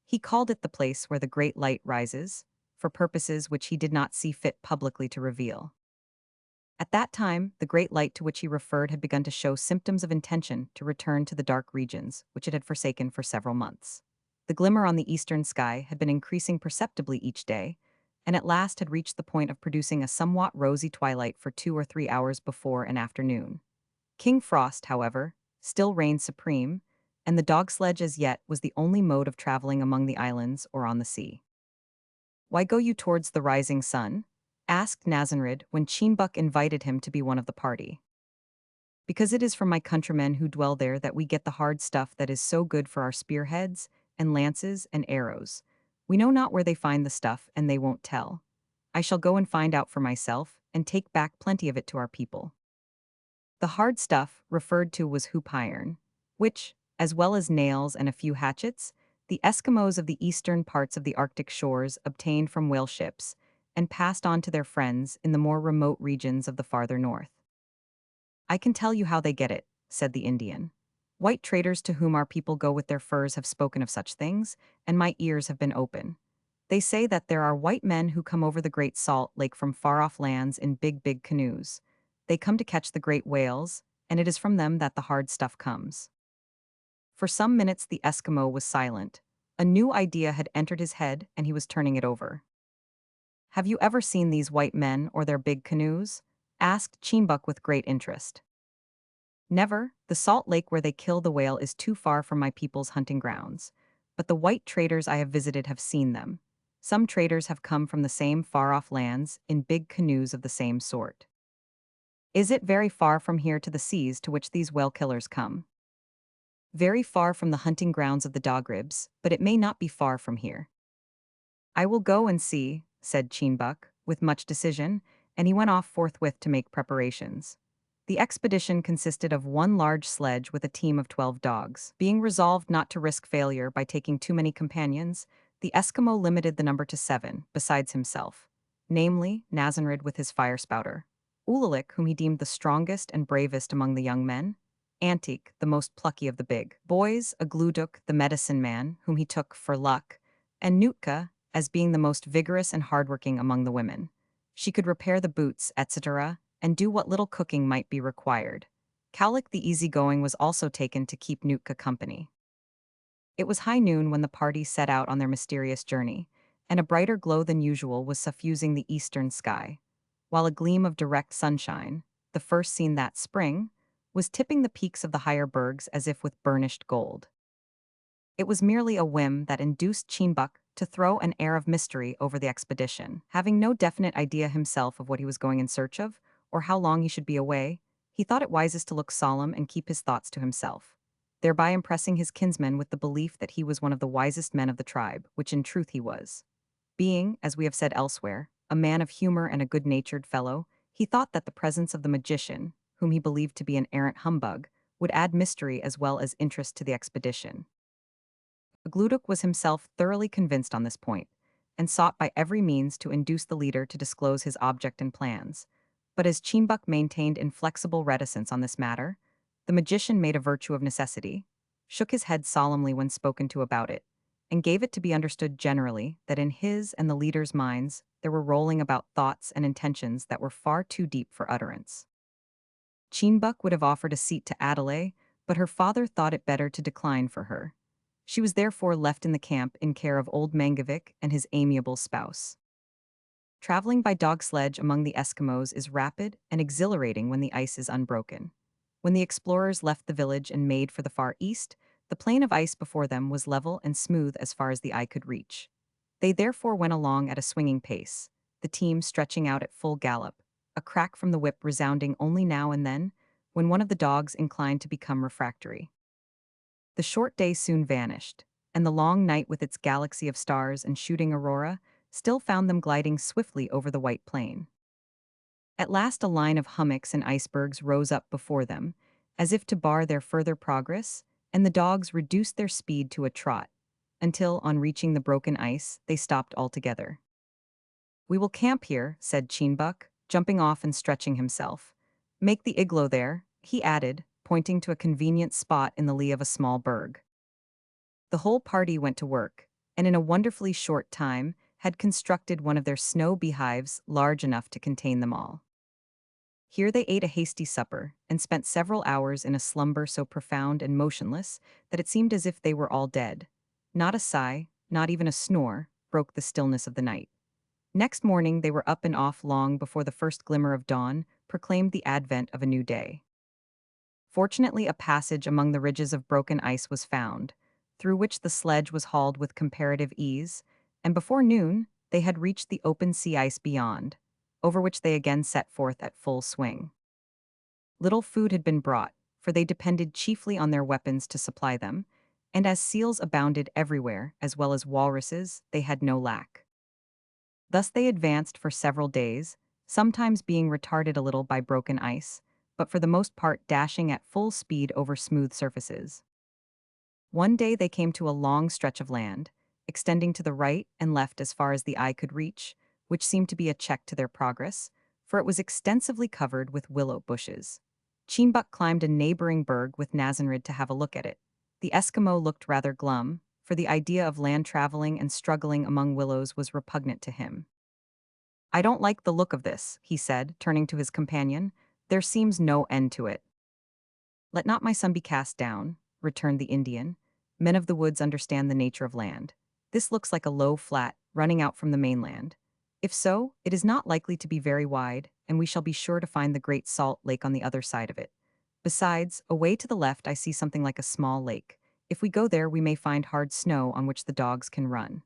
He called it the place where the great light rises, for purposes which he did not see fit publicly to reveal. At that time, the great light to which he referred had begun to show symptoms of intention to return to the dark regions, which it had forsaken for several months. The glimmer on the eastern sky had been increasing perceptibly each day, and at last had reached the point of producing a somewhat rosy twilight for 2 or 3 hours before and after noon. King Frost, however, still reigned supreme, and the dog sledge as yet was the only mode of traveling among the islands or on the sea. "Why go you towards the rising sun?" asked Nazanrid when Cheembuck invited him to be one of the party. "Because it is from my countrymen who dwell there that we get the hard stuff that is so good for our spearheads, and lances, and arrows. We know not where they find the stuff, and they won't tell. I shall go and find out for myself, and take back plenty of it to our people." The hard stuff referred to was hoop iron, which, as well as nails and a few hatchets, the Eskimos of the eastern parts of the Arctic shores obtained from whale ships and passed on to their friends in the more remote regions of the farther north. "I can tell you how they get it," said the Indian. "White traders to whom our people go with their furs have spoken of such things, and my ears have been open. They say that there are white men who come over the Great Salt Lake from far-off lands in big canoes. They come to catch the great whales, and it is from them that the hard stuff comes." For some minutes the Eskimo was silent. A new idea had entered his head, and he was turning it over. "Have you ever seen these white men or their big canoes?" asked Cheembuck with great interest. "Never. The Salt Lake where they kill the whale is too far from my people's hunting grounds. But the white traders I have visited have seen them. Some traders have come from the same far-off lands in big canoes of the same sort." "Is it very far from here to the seas to which these whale killers come?" "Very far from the hunting grounds of the Dogribs, but it may not be far from here." "I will go and see," said Cheembuck, with much decision, and he went off forthwith to make preparations. The expedition consisted of one large sledge with a team of 12 dogs. Being resolved not to risk failure by taking too many companions, the Eskimo limited the number to 7, besides himself, namely, Nazanrid with his fire spouter. Ulalik, whom he deemed the strongest and bravest among the young men, Antique, the most plucky of the big boys, Gluduk, the medicine man, whom he took for luck, and Nootka, as being the most vigorous and hardworking among the women. She could repair the boots, etc., and do what little cooking might be required. Cowlick the easygoing was also taken to keep Nootka company. It was high noon when the party set out on their mysterious journey, and a brighter glow than usual was suffusing the eastern sky, while a gleam of direct sunshine, the first seen that spring, was tipping the peaks of the higher bergs as if with burnished gold. It was merely a whim that induced Cheenbuck to throw an air of mystery over the expedition. Having no definite idea himself of what he was going in search of, or how long he should be away, he thought it wisest to look solemn and keep his thoughts to himself, thereby impressing his kinsmen with the belief that he was one of the wisest men of the tribe, which in truth he was. Being, as we have said elsewhere, a man of humor and a good-natured fellow, he thought that the presence of the magician, whom he believed to be an arrant humbug, would add mystery as well as interest to the expedition. Gluduk was himself thoroughly convinced on this point, and sought by every means to induce the leader to disclose his object and plans. But as Cheenbuck maintained inflexible reticence on this matter, the magician made a virtue of necessity, shook his head solemnly when spoken to about it, and gave it to be understood generally that in his and the leader's minds there were rolling about thoughts and intentions that were far too deep for utterance. Cheenbuck would have offered a seat to Adelaide, but her father thought it better to decline for her. She was therefore left in the camp in care of old Mangovic and his amiable spouse. Traveling by dog sledge among the Eskimos is rapid and exhilarating when the ice is unbroken. When the explorers left the village and made for the far east, the plain of ice before them was level and smooth as far as the eye could reach. They therefore went along at a swinging pace, the team stretching out at full gallop, a crack from the whip resounding only now and then, when one of the dogs inclined to become refractory. The short day soon vanished, and the long night with its galaxy of stars and shooting aurora still found them gliding swiftly over the white plain. At last a line of hummocks and icebergs rose up before them, as if to bar their further progress, and the dogs reduced their speed to a trot, until, on reaching the broken ice, they stopped altogether. "We will camp here," said Cheenbuck, jumping off and stretching himself. "Make the igloo there," he added, pointing to a convenient spot in the lee of a small berg. The whole party went to work, and in a wonderfully short time had constructed one of their snow beehives large enough to contain them all. Here they ate a hasty supper, and spent several hours in a slumber so profound and motionless that it seemed as if they were all dead. Not a sigh, not even a snore, broke the stillness of the night. Next morning they were up and off long before the first glimmer of dawn proclaimed the advent of a new day. Fortunately, a passage among the ridges of broken ice was found, through which the sledge was hauled with comparative ease, and before noon they had reached the open sea ice beyond, over which they again set forth at full swing. Little food had been brought, for they depended chiefly on their weapons to supply them, and as seals abounded everywhere, as well as walruses, they had no lack. Thus they advanced for several days, sometimes being retarded a little by broken ice, but for the most part dashing at full speed over smooth surfaces. One day they came to a long stretch of land, extending to the right and left as far as the eye could reach, which seemed to be a check to their progress, for it was extensively covered with willow bushes. Cheenbuck climbed a neighboring berg with Nazenrid to have a look at it. The Eskimo looked rather glum, for the idea of land traveling and struggling among willows was repugnant to him. "I don't like the look of this," he said, turning to his companion. "There seems no end to it." "Let not my son be cast down," returned the Indian. "Men of the woods understand the nature of land. This looks like a low flat, running out from the mainland. If so, it is not likely to be very wide, and we shall be sure to find the Great Salt Lake on the other side of it. Besides, away to the left I see something like a small lake. If we go there we may find hard snow on which the dogs can run."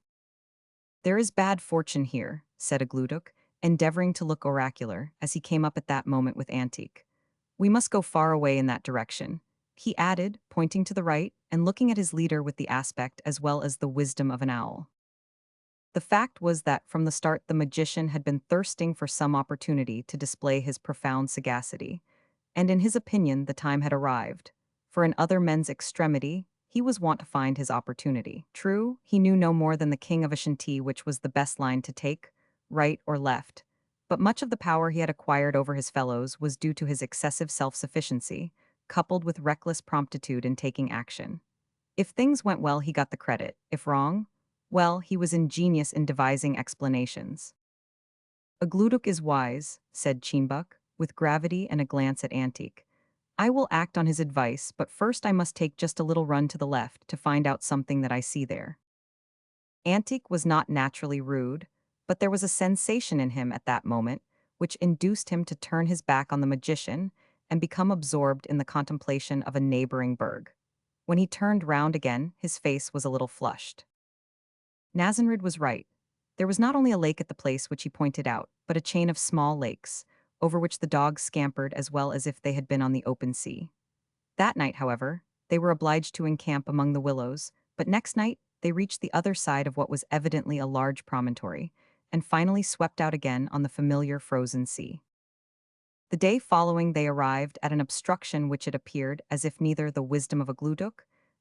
"There is bad fortune here," said Gluduk, endeavoring to look oracular, as he came up at that moment with Antique. "We must go far away in that direction," he added, pointing to the right, and looking at his leader with the aspect as well as the wisdom of an owl. The fact was that from the start the magician had been thirsting for some opportunity to display his profound sagacity, and in his opinion the time had arrived, for in other men's extremity he was wont to find his opportunity. True, he knew no more than the king of Ashanti which was the best line to take, right or left, But much of the power he had acquired over his fellows was due to his excessive self-sufficiency, coupled with reckless promptitude in taking action. If things went well, he got the credit. If wrong, well, he was ingenious in devising explanations. A gluduk is wise, said Cheenbuk, with gravity and a glance at Antique. I will act on his advice, but first I must take just a little run to the left to find out something that I see there. Antique was not naturally rude, but there was a sensation in him at that moment which induced him to turn his back on the magician and become absorbed in the contemplation of a neighboring berg. When he turned round again, his face was a little flushed. Nazanrid was right. There was not only a lake at the place which he pointed out, but a chain of small lakes, over which the dogs scampered as well as if they had been on the open sea. That night, however, they were obliged to encamp among the willows, but next night they reached the other side of what was evidently a large promontory, and finally swept out again on the familiar frozen sea. The day following they arrived at an obstruction which it appeared as if neither the wisdom of a gluduk,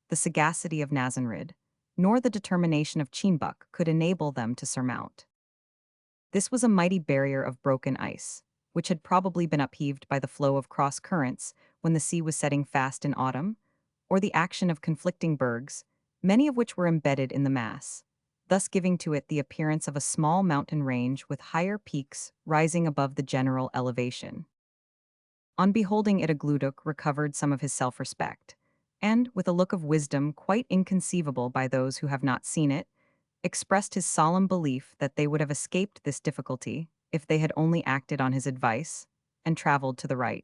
the sagacity of Nazanrid, nor the determination of Cheenbuk could enable them to surmount. This was a mighty barrier of broken ice, which had probably been upheaved by the flow of cross currents when the sea was setting fast in autumn, or the action of conflicting bergs, many of which were embedded in the mass, thus giving to it the appearance of a small mountain range with higher peaks rising above the general elevation. On beholding it, a gluduk recovered some of his self-respect, and, with a look of wisdom quite inconceivable by those who have not seen it, expressed his solemn belief that they would have escaped this difficulty if they had only acted on his advice and traveled to the right.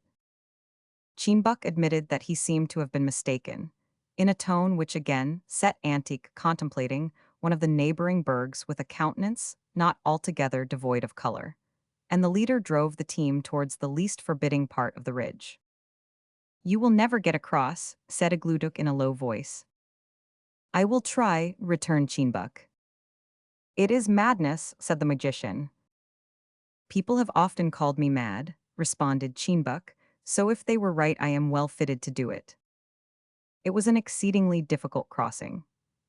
Cheenbuk admitted that he seemed to have been mistaken, in a tone which again set Antique contemplating one of the neighboring bergs with a countenance not altogether devoid of color, and the leader drove the team towards the least forbidding part of the ridge. "You will never get across," said a gluduk in a low voice. "I will try," returned Cheenbuk. "It is madness," said the magician. "People have often called me mad," responded Cheenbuk, "so if they were right I am well fitted to do it." It was an exceedingly difficult crossing.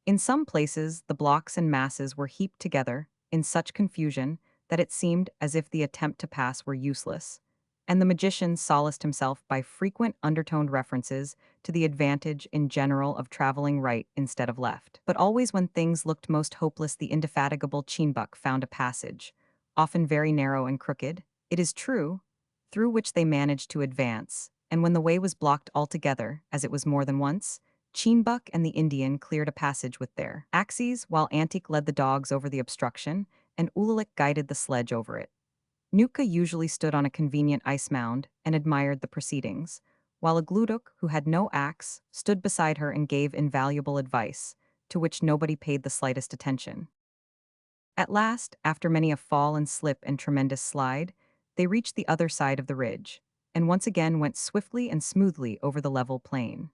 In some places the blocks and masses were heaped together in such confusion that it seemed as if the attempt to pass were useless, and the magician solaced himself by frequent undertoned references to the advantage in general of traveling right instead of left. But always when things looked most hopeless the indefatigable Cheenbuk found a passage, often very narrow and crooked, it is true, through which they managed to advance, and when the way was blocked altogether, as it was more than once, Cheenbuk and the Indian cleared a passage with their axes, while Antique led the dogs over the obstruction, and Ulalik guided the sledge over it. Nootka usually stood on a convenient ice mound and admired the proceedings, while a gluduk, who had no axe, stood beside her and gave invaluable advice, to which nobody paid the slightest attention. At last, after many a fall and slip and tremendous slide, they reached the other side of the ridge, and once again went swiftly and smoothly over the level plain.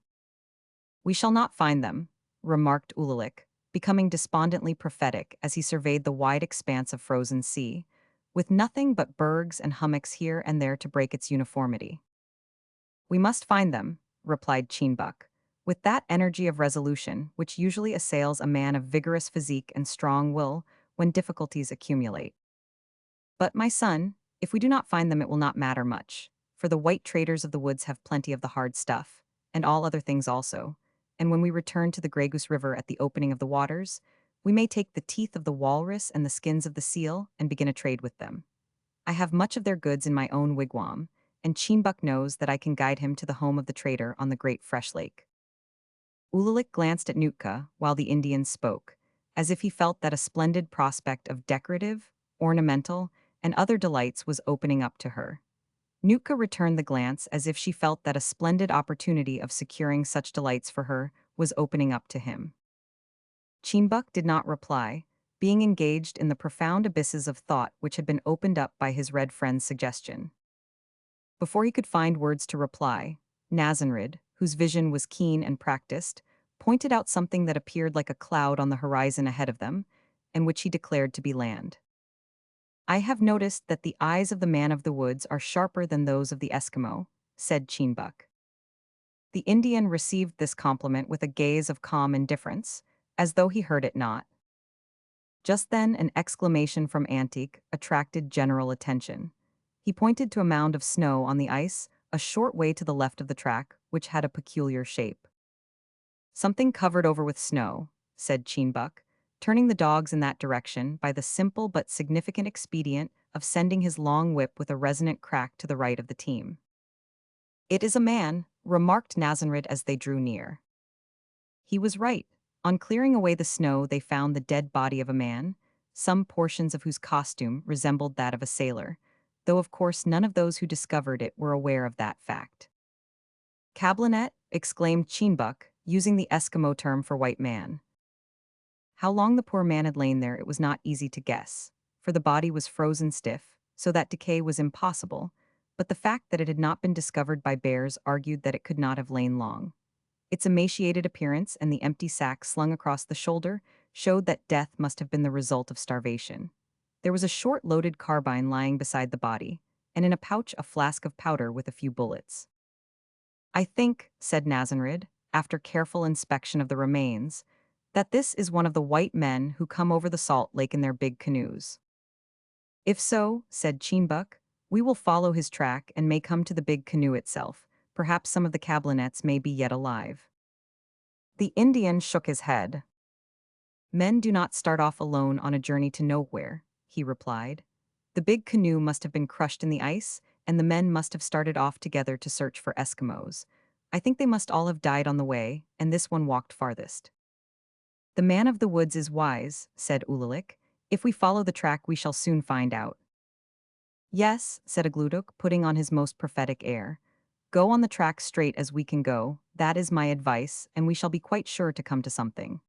"We shall not find them," remarked Ulalik, becoming despondently prophetic as he surveyed the wide expanse of frozen sea, with nothing but bergs and hummocks here and there to break its uniformity. "We must find them," replied Cheenbuk, with that energy of resolution which usually assails a man of vigorous physique and strong will when difficulties accumulate. "But, my son, if we do not find them it will not matter much, for the white traders of the woods have plenty of the hard stuff, and all other things also, and when we return to the Grey Goose River at the opening of the waters, we may take the teeth of the walrus and the skins of the seal and begin a trade with them. I have much of their goods in my own wigwam, and Cheenbuk knows that I can guide him to the home of the trader on the great fresh lake." Ulalik glanced at Nootka while the Indian spoke, as if he felt that a splendid prospect of decorative, ornamental, and other delights was opening up to her. Nootka returned the glance as if she felt that a splendid opportunity of securing such delights for her was opening up to him. Cheenbuk did not reply, being engaged in the profound abysses of thought which had been opened up by his red friend's suggestion. Before he could find words to reply, Nazanrid, whose vision was keen and practiced, pointed out something that appeared like a cloud on the horizon ahead of them, and which he declared to be land. "I have noticed that the eyes of the man of the woods are sharper than those of the Eskimo," said Cheenbuk. The Indian received this compliment with a gaze of calm indifference, as though he heard it not. Just then, an exclamation from Antique attracted general attention. He pointed to a mound of snow on the ice, a short way to the left of the track, which had a peculiar shape. Something covered over with snow, said Cheenbuck, turning the dogs in that direction by the simple but significant expedient of sending his long whip with a resonant crack to the right of the team. It is a man, remarked Nazanrid as they drew near. He was right. On clearing away the snow, they found the dead body of a man, some portions of whose costume resembled that of a sailor, though of course none of those who discovered it were aware of that fact. Cablanet, exclaimed Cheenbuck, using the Eskimo term for white man. How long the poor man had lain there it was not easy to guess, for the body was frozen stiff, so that decay was impossible, but the fact that it had not been discovered by bears argued that it could not have lain long. Its emaciated appearance and the empty sack slung across the shoulder showed that death must have been the result of starvation. There was a short loaded carbine lying beside the body, and in a pouch a flask of powder with a few bullets. I think, said Nazanrid, after careful inspection of the remains, that this is one of the white men who come over the salt lake in their big canoes. If so, said Cheenbuck, we will follow his track and may come to the big canoe itself. Perhaps some of the Cablanets may be yet alive. The Indian shook his head. Men do not start off alone on a journey to nowhere, he replied. The big canoe must have been crushed in the ice, and the men must have started off together to search for Eskimos. I think they must all have died on the way, and this one walked farthest. The man of the woods is wise, said Ulalik. If we follow the track we shall soon find out. Yes, said Agluduk, putting on his most prophetic air. Go on the track straight as we can go, that is my advice, and we shall be quite sure to come to something.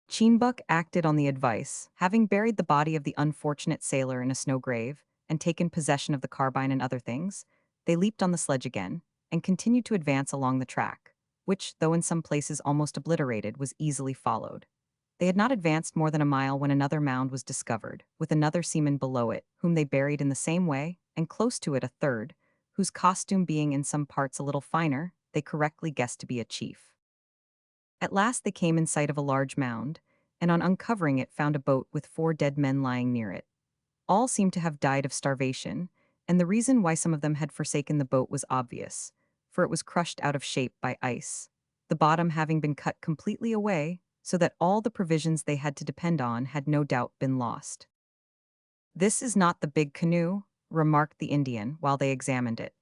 Cheenbuck acted on the advice, having buried the body of the unfortunate sailor in a snow grave, and taken possession of the carbine and other things. They leaped on the sledge again, and continued to advance along the track, which, though in some places almost obliterated, was easily followed. They had not advanced more than a mile when another mound was discovered, with another seaman below it, whom they buried in the same way, and close to it a third, whose costume being in some parts a little finer, they correctly guessed to be a chief. At last they came in sight of a large mound, and on uncovering it found a boat with 4 dead men lying near it. All seemed to have died of starvation, and the reason why some of them had forsaken the boat was obvious, for it was crushed out of shape by ice, the bottom having been cut completely away, so that all the provisions they had to depend on had no doubt been lost. This is not the big canoe, remarked the Indian while they examined it.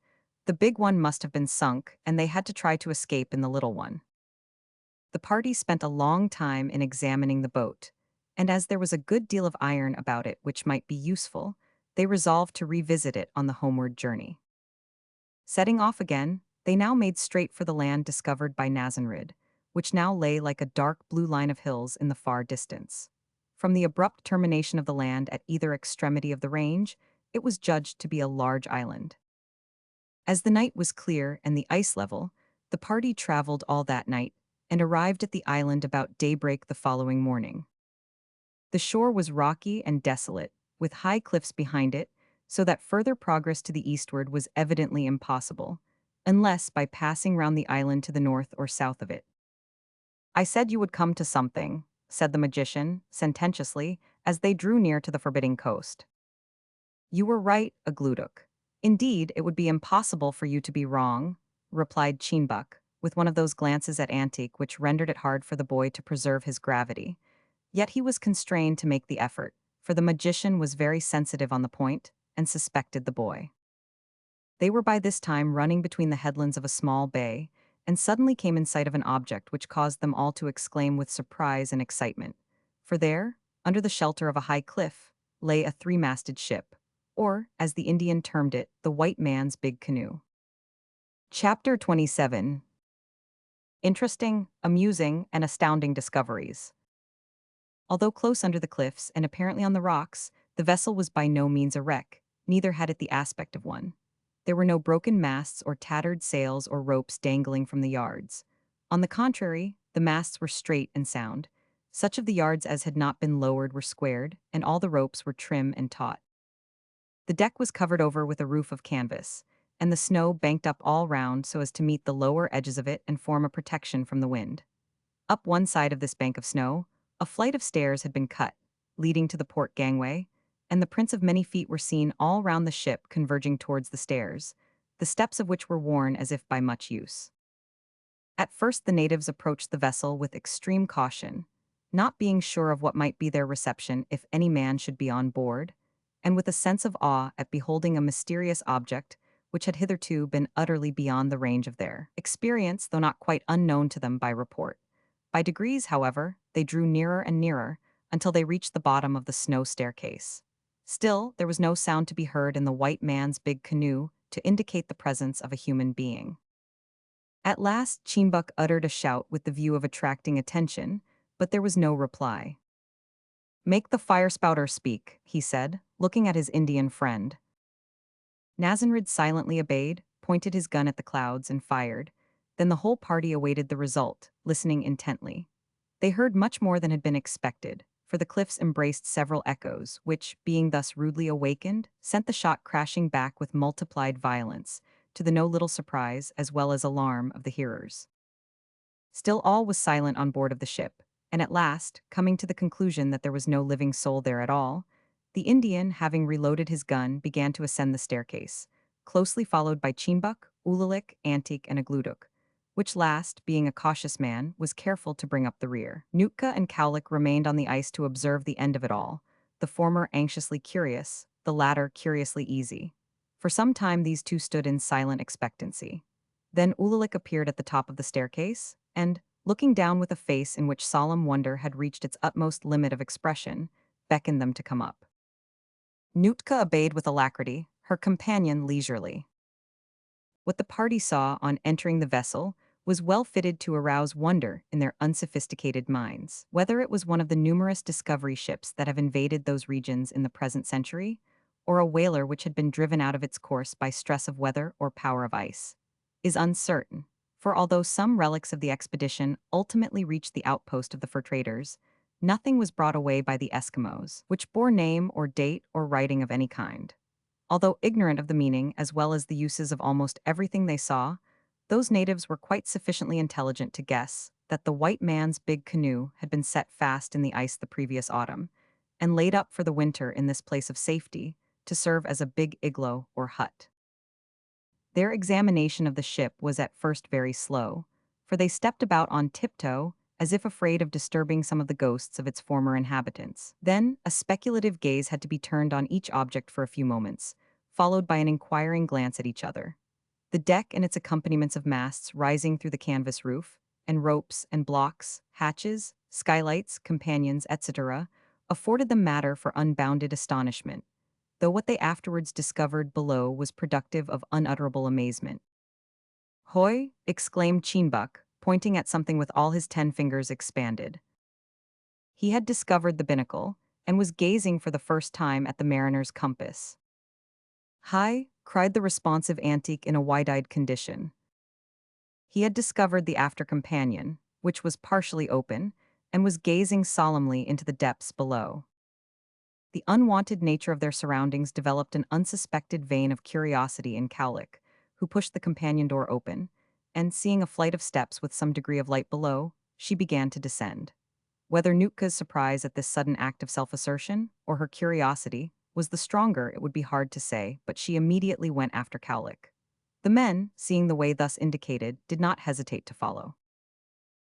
The big one must have been sunk, and they had to try to escape in the little one. The party spent a long time in examining the boat, and as there was a good deal of iron about it which might be useful, they resolved to revisit it on the homeward journey. Setting off again, they now made straight for the land discovered by Nazanrid, which now lay like a dark blue line of hills in the far distance. From the abrupt termination of the land at either extremity of the range, it was judged to be a large island. As the night was clear and the ice level, the party traveled all that night and arrived at the island about daybreak the following morning. The shore was rocky and desolate, with high cliffs behind it, so that further progress to the eastward was evidently impossible, unless by passing round the island to the north or south of it. I said you would come to something, said the magician, sententiously, as they drew near to the forbidding coast. You were right, Agluduk. Indeed, it would be impossible for you to be wrong, replied Cheenbuck, with one of those glances at Antique which rendered it hard for the boy to preserve his gravity. Yet he was constrained to make the effort, for the magician was very sensitive on the point, and suspected the boy. They were by this time running between the headlands of a small bay, and suddenly came in sight of an object which caused them all to exclaim with surprise and excitement. For there, under the shelter of a high cliff, lay a 3-masted ship, or, as the Indian termed it, the white man's big canoe. Chapter 27. Interesting, amusing, and astounding discoveries. Although close under the cliffs and apparently on the rocks, the vessel was by no means a wreck, neither had it the aspect of one. There were no broken masts or tattered sails or ropes dangling from the yards. On the contrary, the masts were straight and sound. Such of the yards as had not been lowered were squared, and all the ropes were trim and taut. The deck was covered over with a roof of canvas, and the snow banked up all round so as to meet the lower edges of it and form a protection from the wind. Up one side of this bank of snow, a flight of stairs had been cut, leading to the port gangway, and the prints of many feet were seen all round the ship converging towards the stairs, the steps of which were worn as if by much use. At first the natives approached the vessel with extreme caution, not being sure of what might be their reception if any man should be on board, and with a sense of awe at beholding a mysterious object which had hitherto been utterly beyond the range of their experience, though not quite unknown to them by report. By degrees, however, they drew nearer and nearer until they reached the bottom of the snow staircase. Still, there was no sound to be heard in the white man's big canoe to indicate the presence of a human being. At last, Cheenbuck uttered a shout with the view of attracting attention, but there was no reply. "Make the fire spouter speak," he said, looking at his Indian friend. Nazanrid silently obeyed, pointed his gun at the clouds, and fired. Then the whole party awaited the result, listening intently. They heard much more than had been expected, for the cliffs embraced several echoes, which, being thus rudely awakened, sent the shot crashing back with multiplied violence, to the no little surprise as well as alarm of the hearers. Still all was silent on board of the ship, and at last, coming to the conclusion that there was no living soul there at all, the Indian, having reloaded his gun, began to ascend the staircase, closely followed by Cheenbuck, Ulalik, Antique, and Agluduk, which last, being a cautious man, was careful to bring up the rear. Nootka and Cowlick remained on the ice to observe the end of it all, the former anxiously curious, the latter curiously easy. For some time these two stood in silent expectancy. Then Ulalik appeared at the top of the staircase, and, looking down with a face in which solemn wonder had reached its utmost limit of expression, beckoned them to come up. Nootka obeyed with alacrity, her companion leisurely. What the party saw on entering the vessel was well fitted to arouse wonder in their unsophisticated minds. Whether it was one of the numerous discovery ships that have invaded those regions in the present century, or a whaler which had been driven out of its course by stress of weather or power of ice, is uncertain, for although some relics of the expedition ultimately reached the outpost of the fur traders, nothing was brought away by the Eskimos, which bore name or date or writing of any kind. Although ignorant of the meaning as well as the uses of almost everything they saw, those natives were quite sufficiently intelligent to guess that the white man's big canoe had been set fast in the ice the previous autumn, and laid up for the winter in this place of safety to serve as a big igloo or hut. Their examination of the ship was at first very slow, for they stepped about on tiptoe as if afraid of disturbing some of the ghosts of its former inhabitants. Then, a speculative gaze had to be turned on each object for a few moments, followed by an inquiring glance at each other. The deck and its accompaniments of masts rising through the canvas roof, and ropes and blocks, hatches, skylights, companions, etc., afforded them matter for unbounded astonishment, though what they afterwards discovered below was productive of unutterable amazement. "Hoy!" exclaimed Cheenbuck, pointing at something with all his 10 fingers expanded. He had discovered the binnacle, and was gazing for the first time at the mariner's compass. "Hi!" cried the responsive Antique in a wide-eyed condition. He had discovered the after companion, which was partially open, and was gazing solemnly into the depths below. The unwanted nature of their surroundings developed an unsuspected vein of curiosity in Cowlick, who pushed the companion door open, and, seeing a flight of steps with some degree of light below, she began to descend. Whether Nootka's surprise at this sudden act of self-assertion, or her curiosity, was the stronger, it would be hard to say, but she immediately went after Cowlick. The men, seeing the way thus indicated, did not hesitate to follow.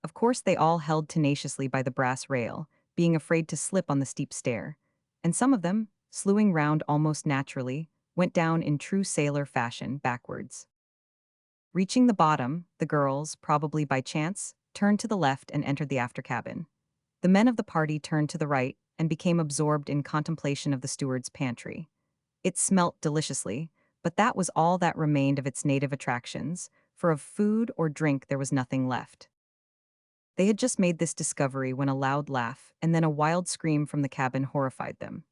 Of course they all held tenaciously by the brass rail, being afraid to slip on the steep stair, and some of them, slewing round almost naturally, went down in true sailor fashion backwards. Reaching the bottom, the girls, probably by chance, turned to the left and entered the after cabin. The men of the party turned to the right and became absorbed in contemplation of the steward's pantry. It smelt deliciously, but that was all that remained of its native attractions, for of food or drink there was nothing left. They had just made this discovery when a loud laugh and then a wild scream from the cabin horrified them.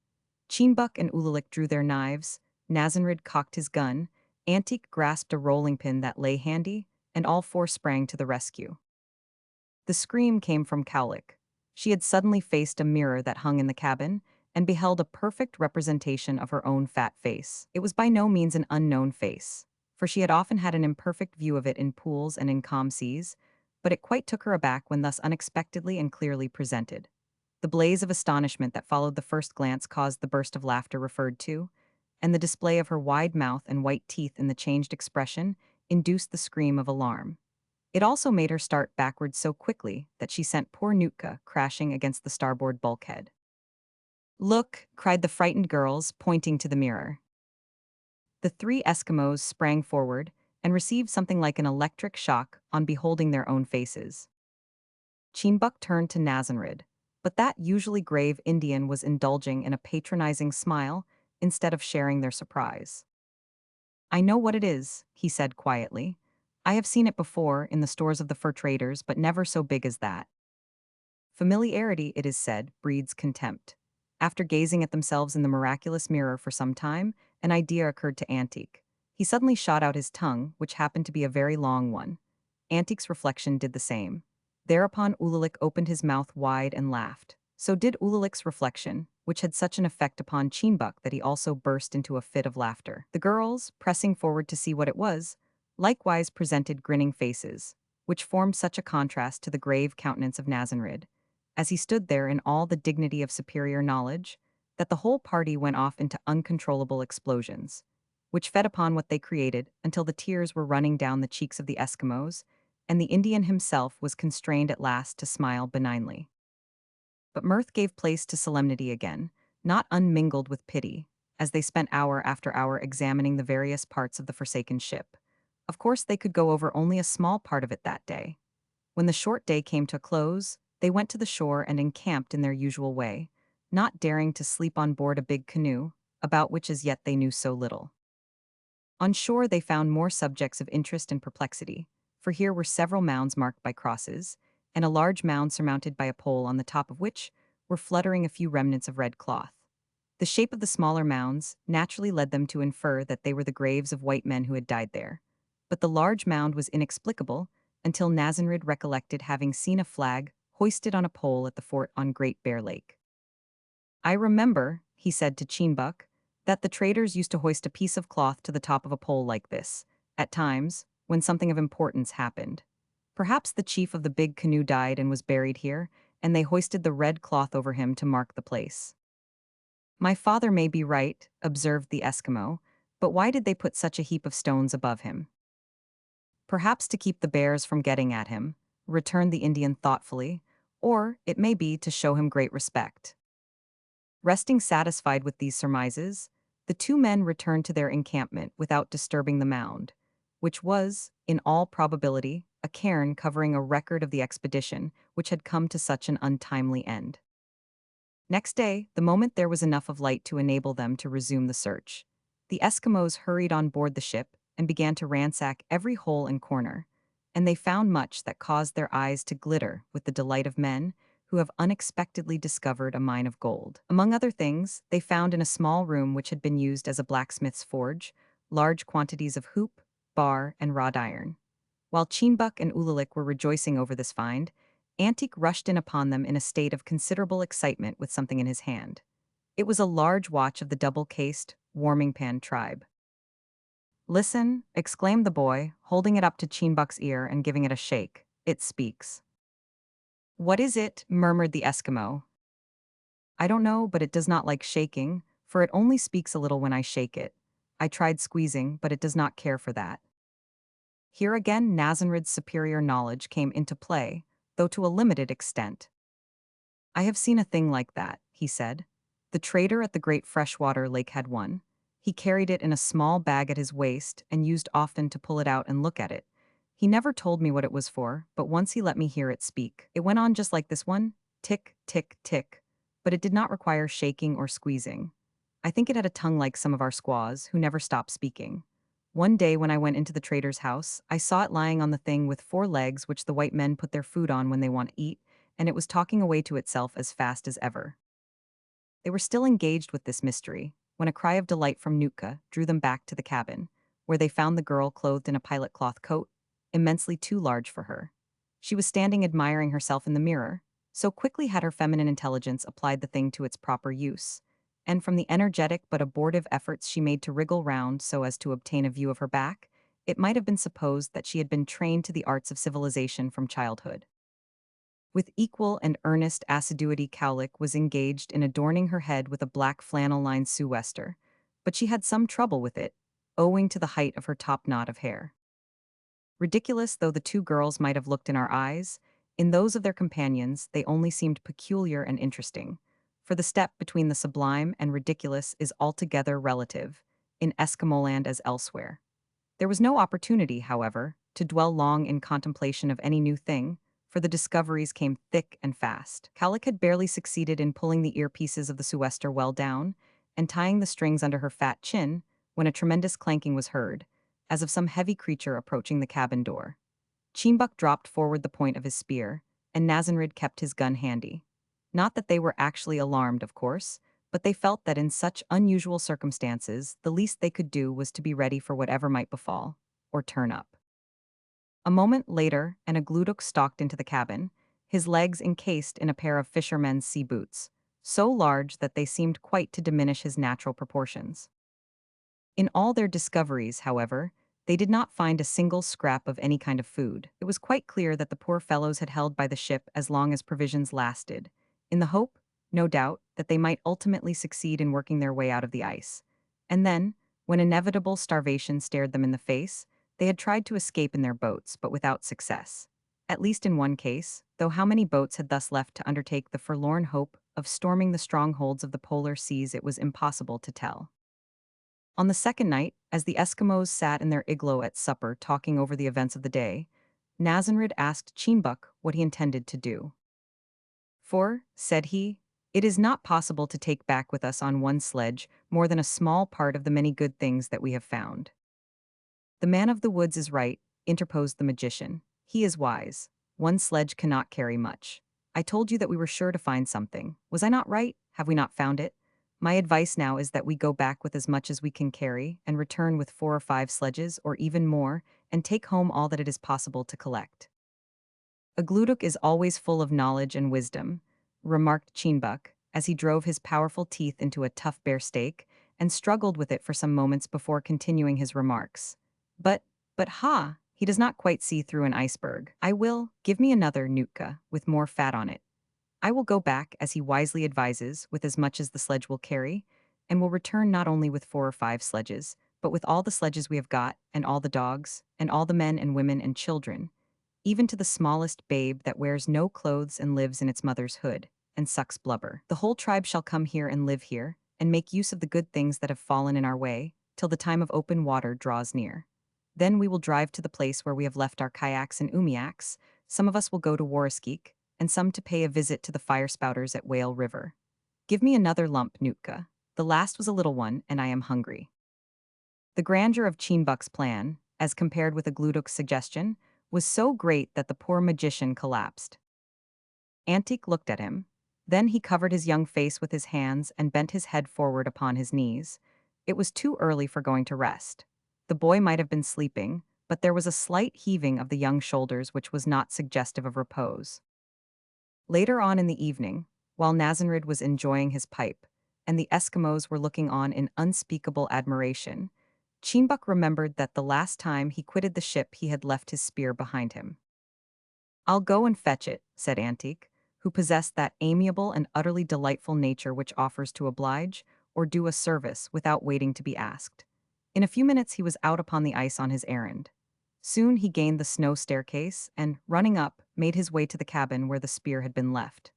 Cheenbuck and Ulalik drew their knives, Nazanrid cocked his gun, Antique grasped a rolling pin that lay handy, and all four sprang to the rescue. The scream came from Cowlick. She had suddenly faced a mirror that hung in the cabin, and beheld a perfect representation of her own fat face. It was by no means an unknown face, for she had often had an imperfect view of it in pools and in calm seas, but it quite took her aback when thus unexpectedly and clearly presented. The blaze of astonishment that followed the first glance caused the burst of laughter referred to, and the display of her wide mouth and white teeth in the changed expression induced the scream of alarm. It also made her start backwards so quickly that she sent poor Nootka crashing against the starboard bulkhead. "Look!" cried the frightened girls, pointing to the mirror. The three Eskimos sprang forward and received something like an electric shock on beholding their own faces. Cheenbuk turned to Nazanrid, but that usually grave Indian was indulging in a patronizing smile instead of sharing their surprise. "I know what it is," he said quietly. "I have seen it before in the stores of the fur traders, but never so big as that." Familiarity, it is said, breeds contempt. After gazing at themselves in the miraculous mirror for some time, an idea occurred to Antique. He suddenly shot out his tongue, which happened to be a very long one. Antique's reflection did the same. Thereupon Ululik opened his mouth wide and laughed. So did Ululik's reflection, which had such an effect upon Cheenbuk that he also burst into a fit of laughter. The girls, pressing forward to see what it was, likewise presented grinning faces, which formed such a contrast to the grave countenance of Nazanrid, as he stood there in all the dignity of superior knowledge, that the whole party went off into uncontrollable explosions, which fed upon what they created until the tears were running down the cheeks of the Eskimos, and the Indian himself was constrained at last to smile benignly. But mirth gave place to solemnity again, not unmingled with pity, as they spent hour after hour examining the various parts of the forsaken ship. Of course, they could go over only a small part of it that day. When the short day came to a close, they went to the shore and encamped in their usual way, not daring to sleep on board a big canoe, about which as yet they knew so little. On shore they found more subjects of interest and perplexity, for here were several mounds marked by crosses, and a large mound surmounted by a pole on the top of which were fluttering a few remnants of red cloth. The shape of the smaller mounds naturally led them to infer that they were the graves of white men who had died there. But the large mound was inexplicable until Nazanrid recollected having seen a flag hoisted on a pole at the fort on Great Bear Lake. "I remember," he said to Cheenbuk, "that the traders used to hoist a piece of cloth to the top of a pole like this, at times, when something of importance happened. Perhaps the chief of the big canoe died and was buried here, and they hoisted the red cloth over him to mark the place." "My father may be right," observed the Eskimo, "but why did they put such a heap of stones above him?" "Perhaps to keep the bears from getting at him," returned the Indian thoughtfully, "or, it may be, to show him great respect." Resting satisfied with these surmises, the two men returned to their encampment without disturbing the mound, which was, in all probability, a cairn covering a record of the expedition which had come to such an untimely end. Next day, the moment there was enough of light to enable them to resume the search, the Eskimos hurried on board the ship and began to ransack every hole and corner, and they found much that caused their eyes to glitter with the delight of men who have unexpectedly discovered a mine of gold. Among other things, they found in a small room which had been used as a blacksmith's forge large quantities of hoop, bar, and wrought iron. While Cheenbuk and Ululik were rejoicing over this find, Antique rushed in upon them in a state of considerable excitement with something in his hand. It was a large watch of the double-cased, warming-pan tribe. "Listen," exclaimed the boy, holding it up to Cheenbuk's ear and giving it a shake. "It speaks." "What is it?" murmured the Eskimo. "I don't know, but it does not like shaking, for it only speaks a little when I shake it. I tried squeezing, but it does not care for that." Here again Nazanrid's superior knowledge came into play, though to a limited extent. "I have seen a thing like that," he said. "The trader at the great freshwater lake had one. He carried it in a small bag at his waist and used often to pull it out and look at it. He never told me what it was for, but once he let me hear it speak. It went on just like this one, tick, tick, tick, but it did not require shaking or squeezing. I think it had a tongue like some of our squaws, who never stop speaking. One day when I went into the trader's house, I saw it lying on the thing with 4 legs which the white men put their food on when they want to eat, and it was talking away to itself as fast as ever." They were still engaged with this mystery, when a cry of delight from Nootka drew them back to the cabin, where they found the girl clothed in a pilot cloth coat, immensely too large for her. She was standing admiring herself in the mirror, so quickly had her feminine intelligence applied the thing to its proper use, and from the energetic but abortive efforts she made to wriggle round so as to obtain a view of her back, it might have been supposed that she had been trained to the arts of civilization from childhood. With equal and earnest assiduity Cowlick was engaged in adorning her head with a black flannel-lined sou'wester, but she had some trouble with it, owing to the height of her top knot of hair. Ridiculous though the two girls might have looked in our eyes, in those of their companions they only seemed peculiar and interesting, for the step between the sublime and ridiculous is altogether relative, in Eskimoland as elsewhere. There was no opportunity, however, to dwell long in contemplation of any new thing, for the discoveries came thick and fast. Cowlick had barely succeeded in pulling the earpieces of the sou'wester well down and tying the strings under her fat chin when a tremendous clanking was heard, as of some heavy creature approaching the cabin door. Cheenbuck dropped forward the point of his spear, and Nazanrid kept his gun handy. Not that they were actually alarmed, of course, but they felt that in such unusual circumstances the least they could do was to be ready for whatever might befall, or turn up. A moment later, and a gludok stalked into the cabin, his legs encased in a pair of fishermen's sea boots, so large that they seemed quite to diminish his natural proportions. In all their discoveries, however, they did not find a single scrap of any kind of food. It was quite clear that the poor fellows had held by the ship as long as provisions lasted, in the hope, no doubt, that they might ultimately succeed in working their way out of the ice. And then, when inevitable starvation stared them in the face, they had tried to escape in their boats, but without success. At least in one case, though how many boats had thus left to undertake the forlorn hope of storming the strongholds of the polar seas it was impossible to tell. On the second night, as the Eskimos sat in their igloo at supper talking over the events of the day, Nazanrid asked Cheenbuck what he intended to do. "For," said he, "it is not possible to take back with us on one sledge more than a small part of the many good things that we have found." "The man of the woods is right," interposed the magician. "He is wise. One sledge cannot carry much. I told you that we were sure to find something. Was I not right? Have we not found it? My advice now is that we go back with as much as we can carry, and return with 4 or 5 sledges, or even more, and take home all that it is possible to collect." "A gludok is always full of knowledge and wisdom," remarked Cheenbuck, as he drove his powerful teeth into a tough bear steak, and struggled with it for some moments before continuing his remarks. But, ha, he does not quite see through an iceberg. I will, give me another, Nootka, with more fat on it. I will go back, as he wisely advises, with as much as the sledge will carry, and will return not only with 4 or 5 sledges, but with all the sledges we have got, and all the dogs, and all the men and women and children, even to the smallest babe that wears no clothes and lives in its mother's hood, and sucks blubber. The whole tribe shall come here and live here, and make use of the good things that have fallen in our way, till the time of open water draws near. Then we will drive to the place where we have left our kayaks and umiaks. Some of us will go to Warriskeek, and some to pay a visit to the fire spouters at Whale River. Give me another lump, Nootka. The last was a little one, and I am hungry." The grandeur of Cheenbuck's plan, as compared with a gludok's suggestion, was so great that the poor magician collapsed. Antique looked at him. Then he covered his young face with his hands and bent his head forward upon his knees. It was too early for going to rest. The boy might have been sleeping, but there was a slight heaving of the young shoulders which was not suggestive of repose. Later on in the evening, while Nazanrid was enjoying his pipe, and the Eskimos were looking on in unspeakable admiration, Cheenbuck remembered that the last time he quitted the ship he had left his spear behind him. "I'll go and fetch it," said Antique, who possessed that amiable and utterly delightful nature which offers to oblige, or do a service, without waiting to be asked. In a few minutes he was out upon the ice on his errand. Soon he gained the snow staircase, and, running up, made his way to the cabin where the spear had been left.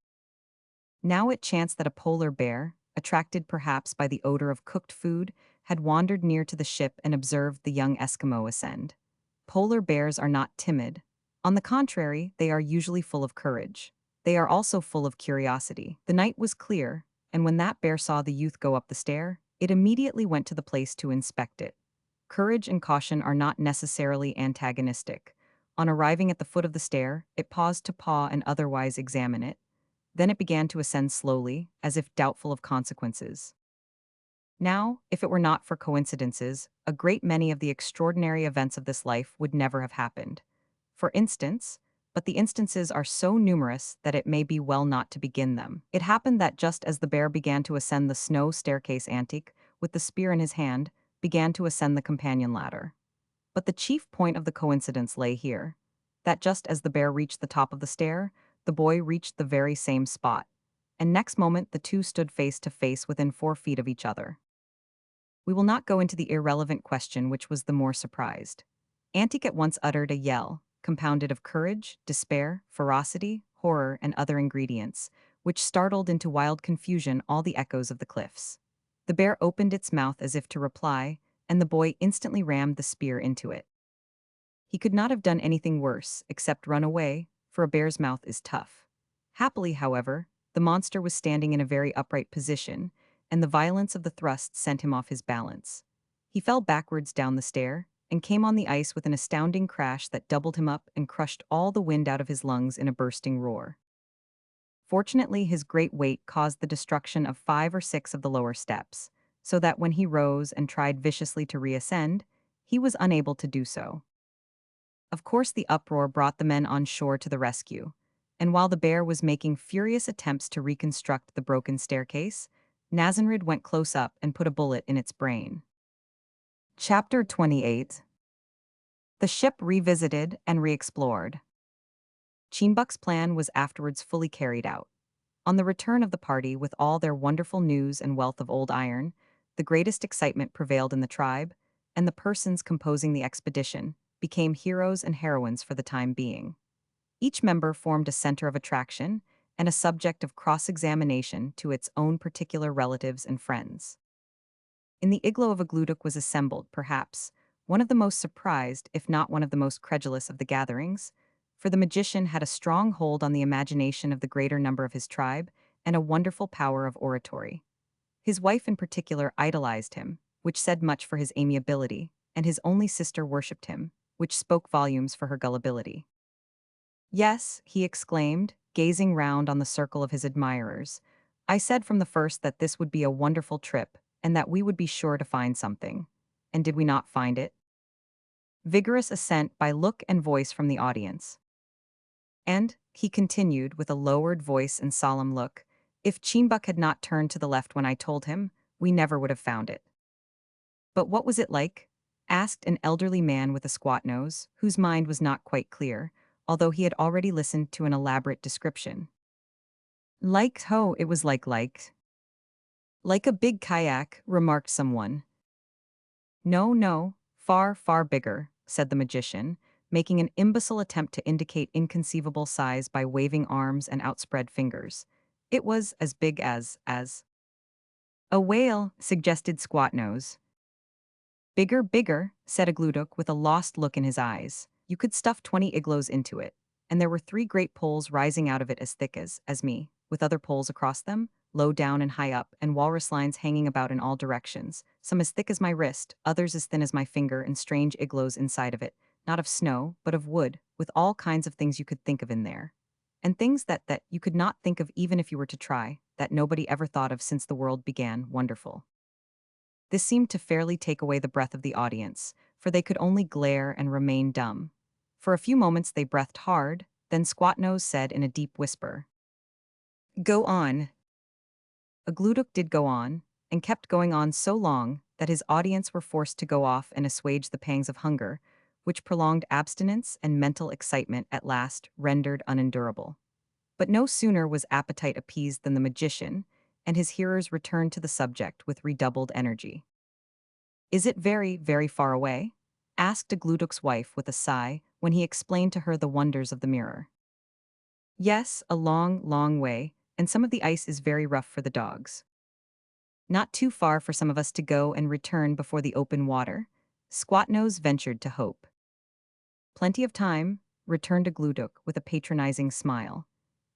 Now it chanced that a polar bear, attracted perhaps by the odor of cooked food, had wandered near to the ship and observed the young Eskimo ascend. Polar bears are not timid. On the contrary, they are usually full of courage. They are also full of curiosity. The night was clear, and when that bear saw the youth go up the stair, it immediately went to the place to inspect it. Courage and caution are not necessarily antagonistic. On arriving at the foot of the stair, it paused to paw and otherwise examine it. Then it began to ascend slowly, as if doubtful of consequences. Now, if it were not for coincidences, a great many of the extraordinary events of this life would never have happened. For instance, but the instances are so numerous that it may be well not to begin them. It happened that just as the bear began to ascend the snow staircase, Antique, with the spear in his hand, began to ascend the companion ladder. But the chief point of the coincidence lay here, that just as the bear reached the top of the stair, the boy reached the very same spot, and next moment the two stood face to face within 4 feet of each other. We will not go into the irrelevant question which was the more surprised. Antique at once uttered a yell, compounded of courage, despair, ferocity, horror, and other ingredients, which startled into wild confusion all the echoes of the cliffs. The bear opened its mouth as if to reply, and the boy instantly rammed the spear into it. He could not have done anything worse, except run away, for a bear's mouth is tough. Happily, however, the monster was standing in a very upright position, and the violence of the thrust sent him off his balance. He fell backwards down the stair, and came on the ice with an astounding crash that doubled him up and crushed all the wind out of his lungs in a bursting roar. Fortunately, his great weight caused the destruction of 5 or 6 of the lower steps, so that when he rose and tried viciously to reascend, he was unable to do so. Of course, the uproar brought the men on shore to the rescue, and while the bear was making furious attempts to reconstruct the broken staircase, Nazanrid went close up and put a bullet in its brain. Chapter 28. The ship revisited and re-explored. Cheenbuck's plan was afterwards fully carried out. On the return of the party with all their wonderful news and wealth of old iron, the greatest excitement prevailed in the tribe, and the persons composing the expedition became heroes and heroines for the time being. Each member formed a center of attraction and a subject of cross-examination to its own particular relatives and friends. In the igloo of a Gluduk was assembled, perhaps, one of the most surprised, if not one of the most credulous of the gatherings, for the magician had a strong hold on the imagination of the greater number of his tribe and a wonderful power of oratory. His wife in particular idolized him, which said much for his amiability, and his only sister worshipped him, which spoke volumes for her gullibility. Yes, he exclaimed, gazing round on the circle of his admirers, I said from the first that this would be a wonderful trip, and that we would be sure to find something. And did we not find it? Vigorous assent by look and voice from the audience. And, he continued with a lowered voice and solemn look, if Cheenbuck had not turned to the left when I told him, we never would have found it. But what was it like? Asked an elderly man with a squat nose, whose mind was not quite clear, although he had already listened to an elaborate description. It was like a big kayak, remarked someone. No, no, far, far bigger, said the magician, making an imbecile attempt to indicate inconceivable size by waving arms and outspread fingers. It was as big as a whale, suggested Squatnose. Bigger, bigger, said a Gluduk with a lost look in his eyes. You could stuff 20 igloos into it, and there were 3 great poles rising out of it as thick as me, with other poles across them, low down and high up, and walrus lines hanging about in all directions, some as thick as my wrist, others as thin as my finger, and strange igloos inside of it, not of snow, but of wood, with all kinds of things you could think of in there. And things that you could not think of even if you were to try, that nobody ever thought of since the world began, wonderful. This seemed to fairly take away the breath of the audience, for they could only glare and remain dumb. For a few moments they breathed hard, then Squatnose said in a deep whisper, Go on. A Gluduk did go on, and kept going on so long that his audience were forced to go off and assuage the pangs of hunger, which prolonged abstinence and mental excitement at last rendered unendurable. But no sooner was appetite appeased than the magician, and his hearers returned to the subject with redoubled energy. Is it very, very far away? Asked a Gluduk's wife with a sigh when he explained to her the wonders of the mirror. Yes, a long, long way, and some of the ice is very rough for the dogs. Not too far for some of us to go and return before the open water, Squatnose ventured to hope. Plenty of time, returned a Gluduk with a patronizing smile.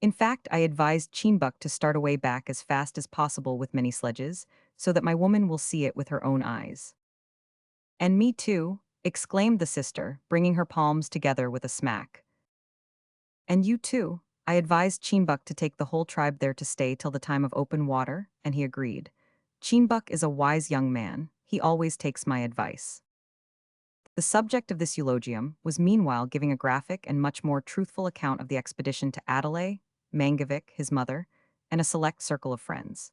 In fact, I advised Cheenbuck to start away back as fast as possible with many sledges, so that my woman will see it with her own eyes. And me too, exclaimed the sister, bringing her palms together with a smack. And you too, I advised Cheenbuck to take the whole tribe there to stay till the time of open water, and he agreed. Cheenbuck is a wise young man, he always takes my advice. The subject of this eulogium was meanwhile giving a graphic and much more truthful account of the expedition to Adelaide, Mangavik, his mother, and a select circle of friends.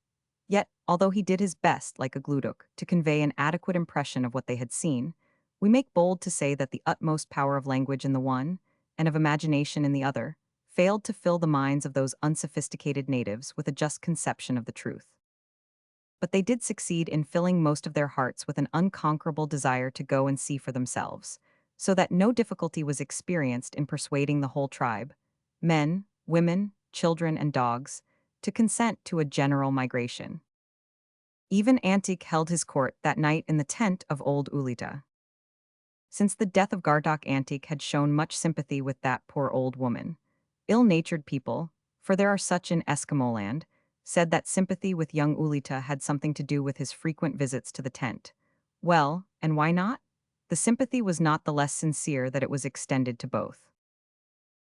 Yet, although he did his best, like a Gluduk, to convey an adequate impression of what they had seen, we make bold to say that the utmost power of language in the one, and of imagination in the other, failed to fill the minds of those unsophisticated natives with a just conception of the truth. But they did succeed in filling most of their hearts with an unconquerable desire to go and see for themselves, so that no difficulty was experienced in persuading the whole tribe, men, women, children, and dogs, to consent to a general migration. Even Antique held his court that night in the tent of old Ulita. Since the death of Gardoq, Antique had shown much sympathy with that poor old woman. Ill-natured people, for there are such in Eskimo land, said that sympathy with young Ulita had something to do with his frequent visits to the tent. Well, and why not? The sympathy was not the less sincere that it was extended to both.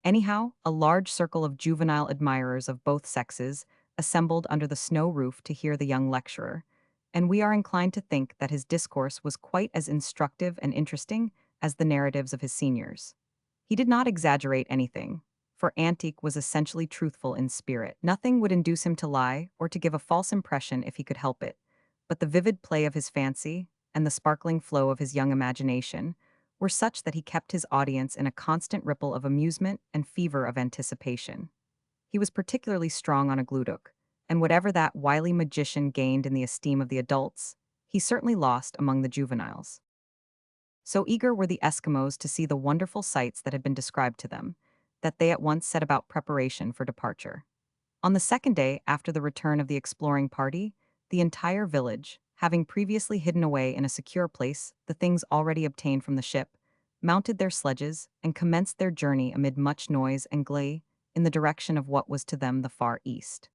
Anyhow, a large circle of juvenile admirers of both sexes assembled under the snow roof to hear the young lecturer, and we are inclined to think that his discourse was quite as instructive and interesting as the narratives of his seniors. He did not exaggerate anything, for Antique was essentially truthful in spirit. Nothing would induce him to lie or to give a false impression if he could help it, but the vivid play of his fancy and the sparkling flow of his young imagination were such that he kept his audience in a constant ripple of amusement and fever of anticipation. He was particularly strong on a gluduk, and whatever that wily magician gained in the esteem of the adults, he certainly lost among the juveniles. So eager were the Eskimos to see the wonderful sights that had been described to them, that they at once set about preparation for departure. On the second day after the return of the exploring party, the entire village, having previously hidden away in a secure place the things already obtained from the ship, mounted their sledges and commenced their journey amid much noise and glee in the direction of what was to them the far east.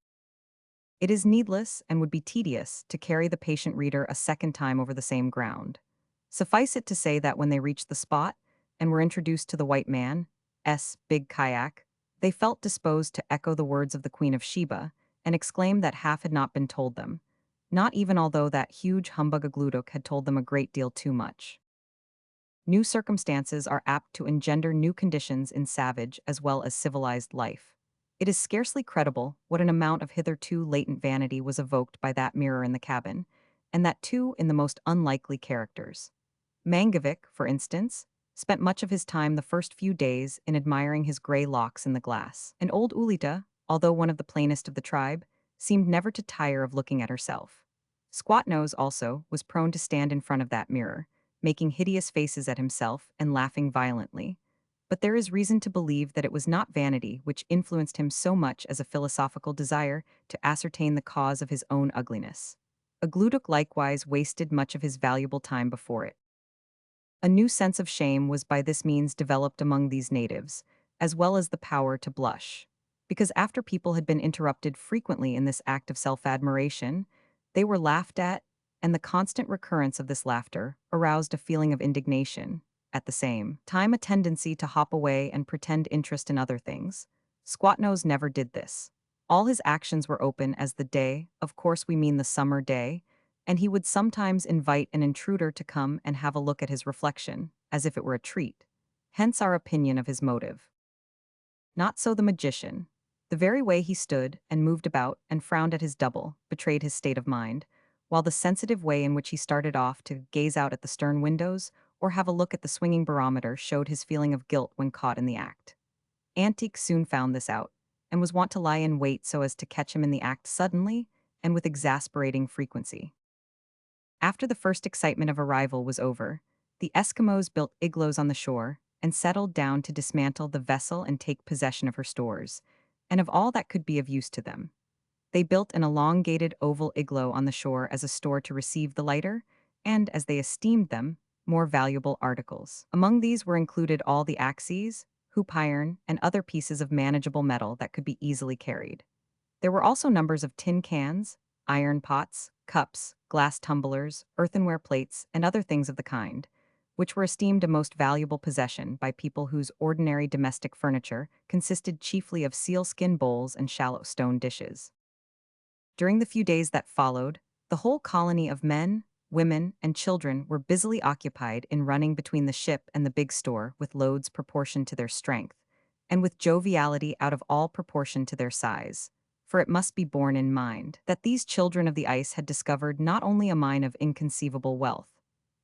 It is needless and would be tedious to carry the patient reader a second time over the same ground. Suffice it to say that when they reached the spot and were introduced to the white man's big kayak, they felt disposed to echo the words of the Queen of Sheba and exclaim that half had not been told them, not even although that huge humbug Agludok had told them a great deal too much. New circumstances are apt to engender new conditions in savage as well as civilized life. It is scarcely credible what an amount of hitherto latent vanity was evoked by that mirror in the cabin, and that too in the most unlikely characters. Mangovic, for instance, spent much of his time the first few days in admiring his gray locks in the glass, and old Ulita, although one of the plainest of the tribe, seemed never to tire of looking at herself. Squatnose, also, was prone to stand in front of that mirror, making hideous faces at himself and laughing violently. But there is reason to believe that it was not vanity which influenced him so much as a philosophical desire to ascertain the cause of his own ugliness. Agludok likewise wasted much of his valuable time before it. A new sense of shame was by this means developed among these natives, as well as the power to blush. Because after people had been interrupted frequently in this act of self-admiration, they were laughed at, and the constant recurrence of this laughter aroused a feeling of indignation. At the same time, a tendency to hop away and pretend interest in other things. Squatnose never did this. All his actions were open as the day, of course we mean the summer day, and he would sometimes invite an intruder to come and have a look at his reflection, as if it were a treat. Hence our opinion of his motive. Not so the magician. The very way he stood and moved about and frowned at his double betrayed his state of mind, while the sensitive way in which he started off to gaze out at the stern windows or have a look at the swinging barometer showed his feeling of guilt when caught in the act. Antique soon found this out, and was wont to lie in wait so as to catch him in the act suddenly and with exasperating frequency. After the first excitement of arrival was over, the Eskimos built igloos on the shore and settled down to dismantle the vessel and take possession of her stores, and of all that could be of use to them. They built an elongated oval igloo on the shore as a store to receive the lighter, and, as they esteemed them, more valuable articles. Among these were included all the axes, hoop iron, and other pieces of manageable metal that could be easily carried. There were also numbers of tin cans, iron pots, cups, glass tumblers, earthenware plates, and other things of the kind, which were esteemed a most valuable possession by people whose ordinary domestic furniture consisted chiefly of sealskin bowls and shallow stone dishes. During the few days that followed, the whole colony of men, women, and children were busily occupied in running between the ship and the big store with loads proportioned to their strength, and with joviality out of all proportion to their size. For it must be borne in mind that these children of the ice had discovered not only a mine of inconceivable wealth,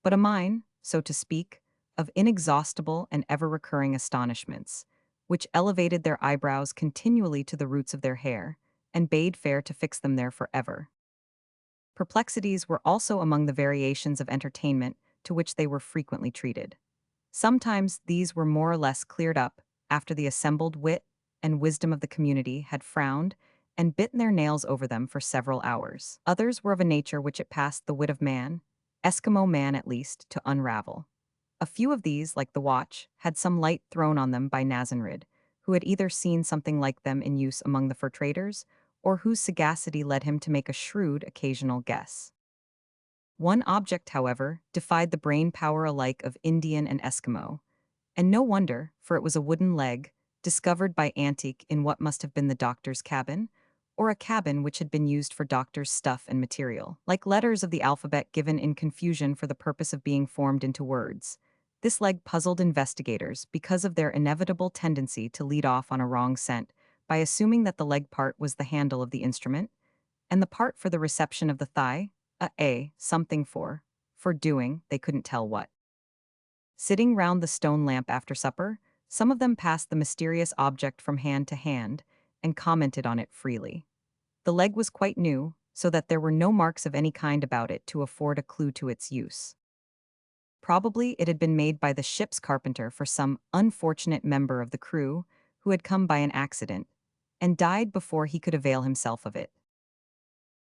but a mine, so to speak, of inexhaustible and ever-recurring astonishments, which elevated their eyebrows continually to the roots of their hair, and bade fair to fix them there forever. Perplexities were also among the variations of entertainment to which they were frequently treated. Sometimes these were more or less cleared up after the assembled wit and wisdom of the community had frowned and bitten their nails over them for several hours. Others were of a nature which it passed the wit of man, Eskimo man at least, to unravel. A few of these, like the watch, had some light thrown on them by Nazanrid, who had either seen something like them in use among the fur traders, or whose sagacity led him to make a shrewd occasional guess. One object, however, defied the brain power alike of Indian and Eskimo, and no wonder, for it was a wooden leg, discovered by Antique in what must have been the doctor's cabin, or a cabin which had been used for doctor's stuff and material. Like letters of the alphabet given in confusion for the purpose of being formed into words, this leg puzzled investigators because of their inevitable tendency to lead off on a wrong scent by assuming that the leg part was the handle of the instrument, and the part for the reception of the thigh, something for doing, they couldn't tell what. Sitting round the stone lamp after supper, some of them passed the mysterious object from hand to hand and commented on it freely. The leg was quite new, so that there were no marks of any kind about it to afford a clue to its use. Probably it had been made by the ship's carpenter for some unfortunate member of the crew who had come by an accident and died before he could avail himself of it.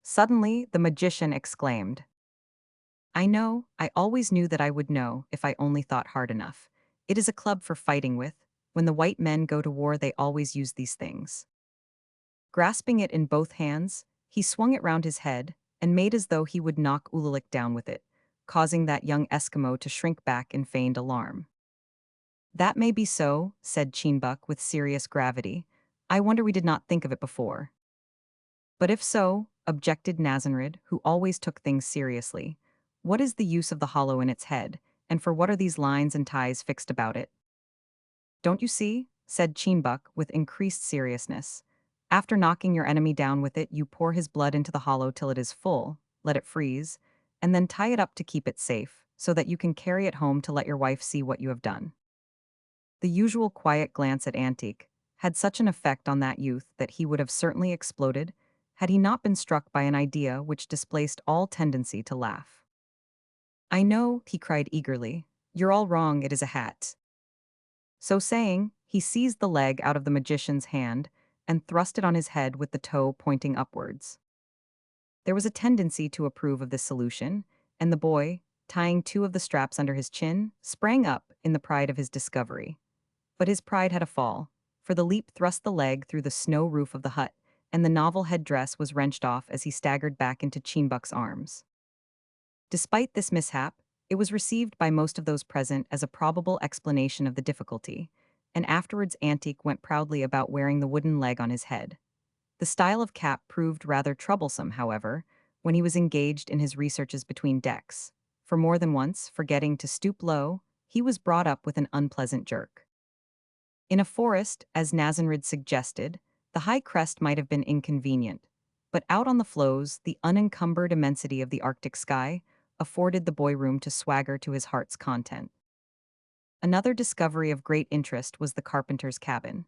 Suddenly, the magician exclaimed, I always knew that I would know if I only thought hard enough. It is a club for fighting with. When the white men go to war, they always use these things. Grasping it in both hands, he swung it round his head and made as though he would knock Ulalik down with it, causing that young Eskimo to shrink back in feigned alarm. That may be so, said Cheenbuck with serious gravity. I wonder we did not think of it before. But if so, objected Nazanrid, who always took things seriously, what is the use of the hollow in its head, and for what are these lines and ties fixed about it? Don't you see? Said Cheenbuck with increased seriousness. After knocking your enemy down with it, you pour his blood into the hollow till it is full, let it freeze, and then tie it up to keep it safe, so that you can carry it home to let your wife see what you have done. The usual quiet glance at Antique had such an effect on that youth that he would have certainly exploded had he not been struck by an idea which displaced all tendency to laugh. I know, he cried eagerly. You're all wrong, it is a hat. So saying, he seized the leg out of the magician's hand and thrust it on his head with the toe pointing upwards. There was a tendency to approve of this solution, and the boy, tying two of the straps under his chin, sprang up in the pride of his discovery. But his pride had a fall, for the leap thrust the leg through the snow roof of the hut, and the novel headdress was wrenched off as he staggered back into Cheenbuck's arms. Despite this mishap, it was received by most of those present as a probable explanation of the difficulty, and afterwards Antique went proudly about wearing the wooden leg on his head. The style of cap proved rather troublesome, however, when he was engaged in his researches between decks, for more than once, forgetting to stoop low, he was brought up with an unpleasant jerk. In a forest, as Nazanrid suggested, the high crest might have been inconvenient, but out on the floes, the unencumbered immensity of the Arctic sky afforded the boy room to swagger to his heart's content. Another discovery of great interest was the carpenter's cabin.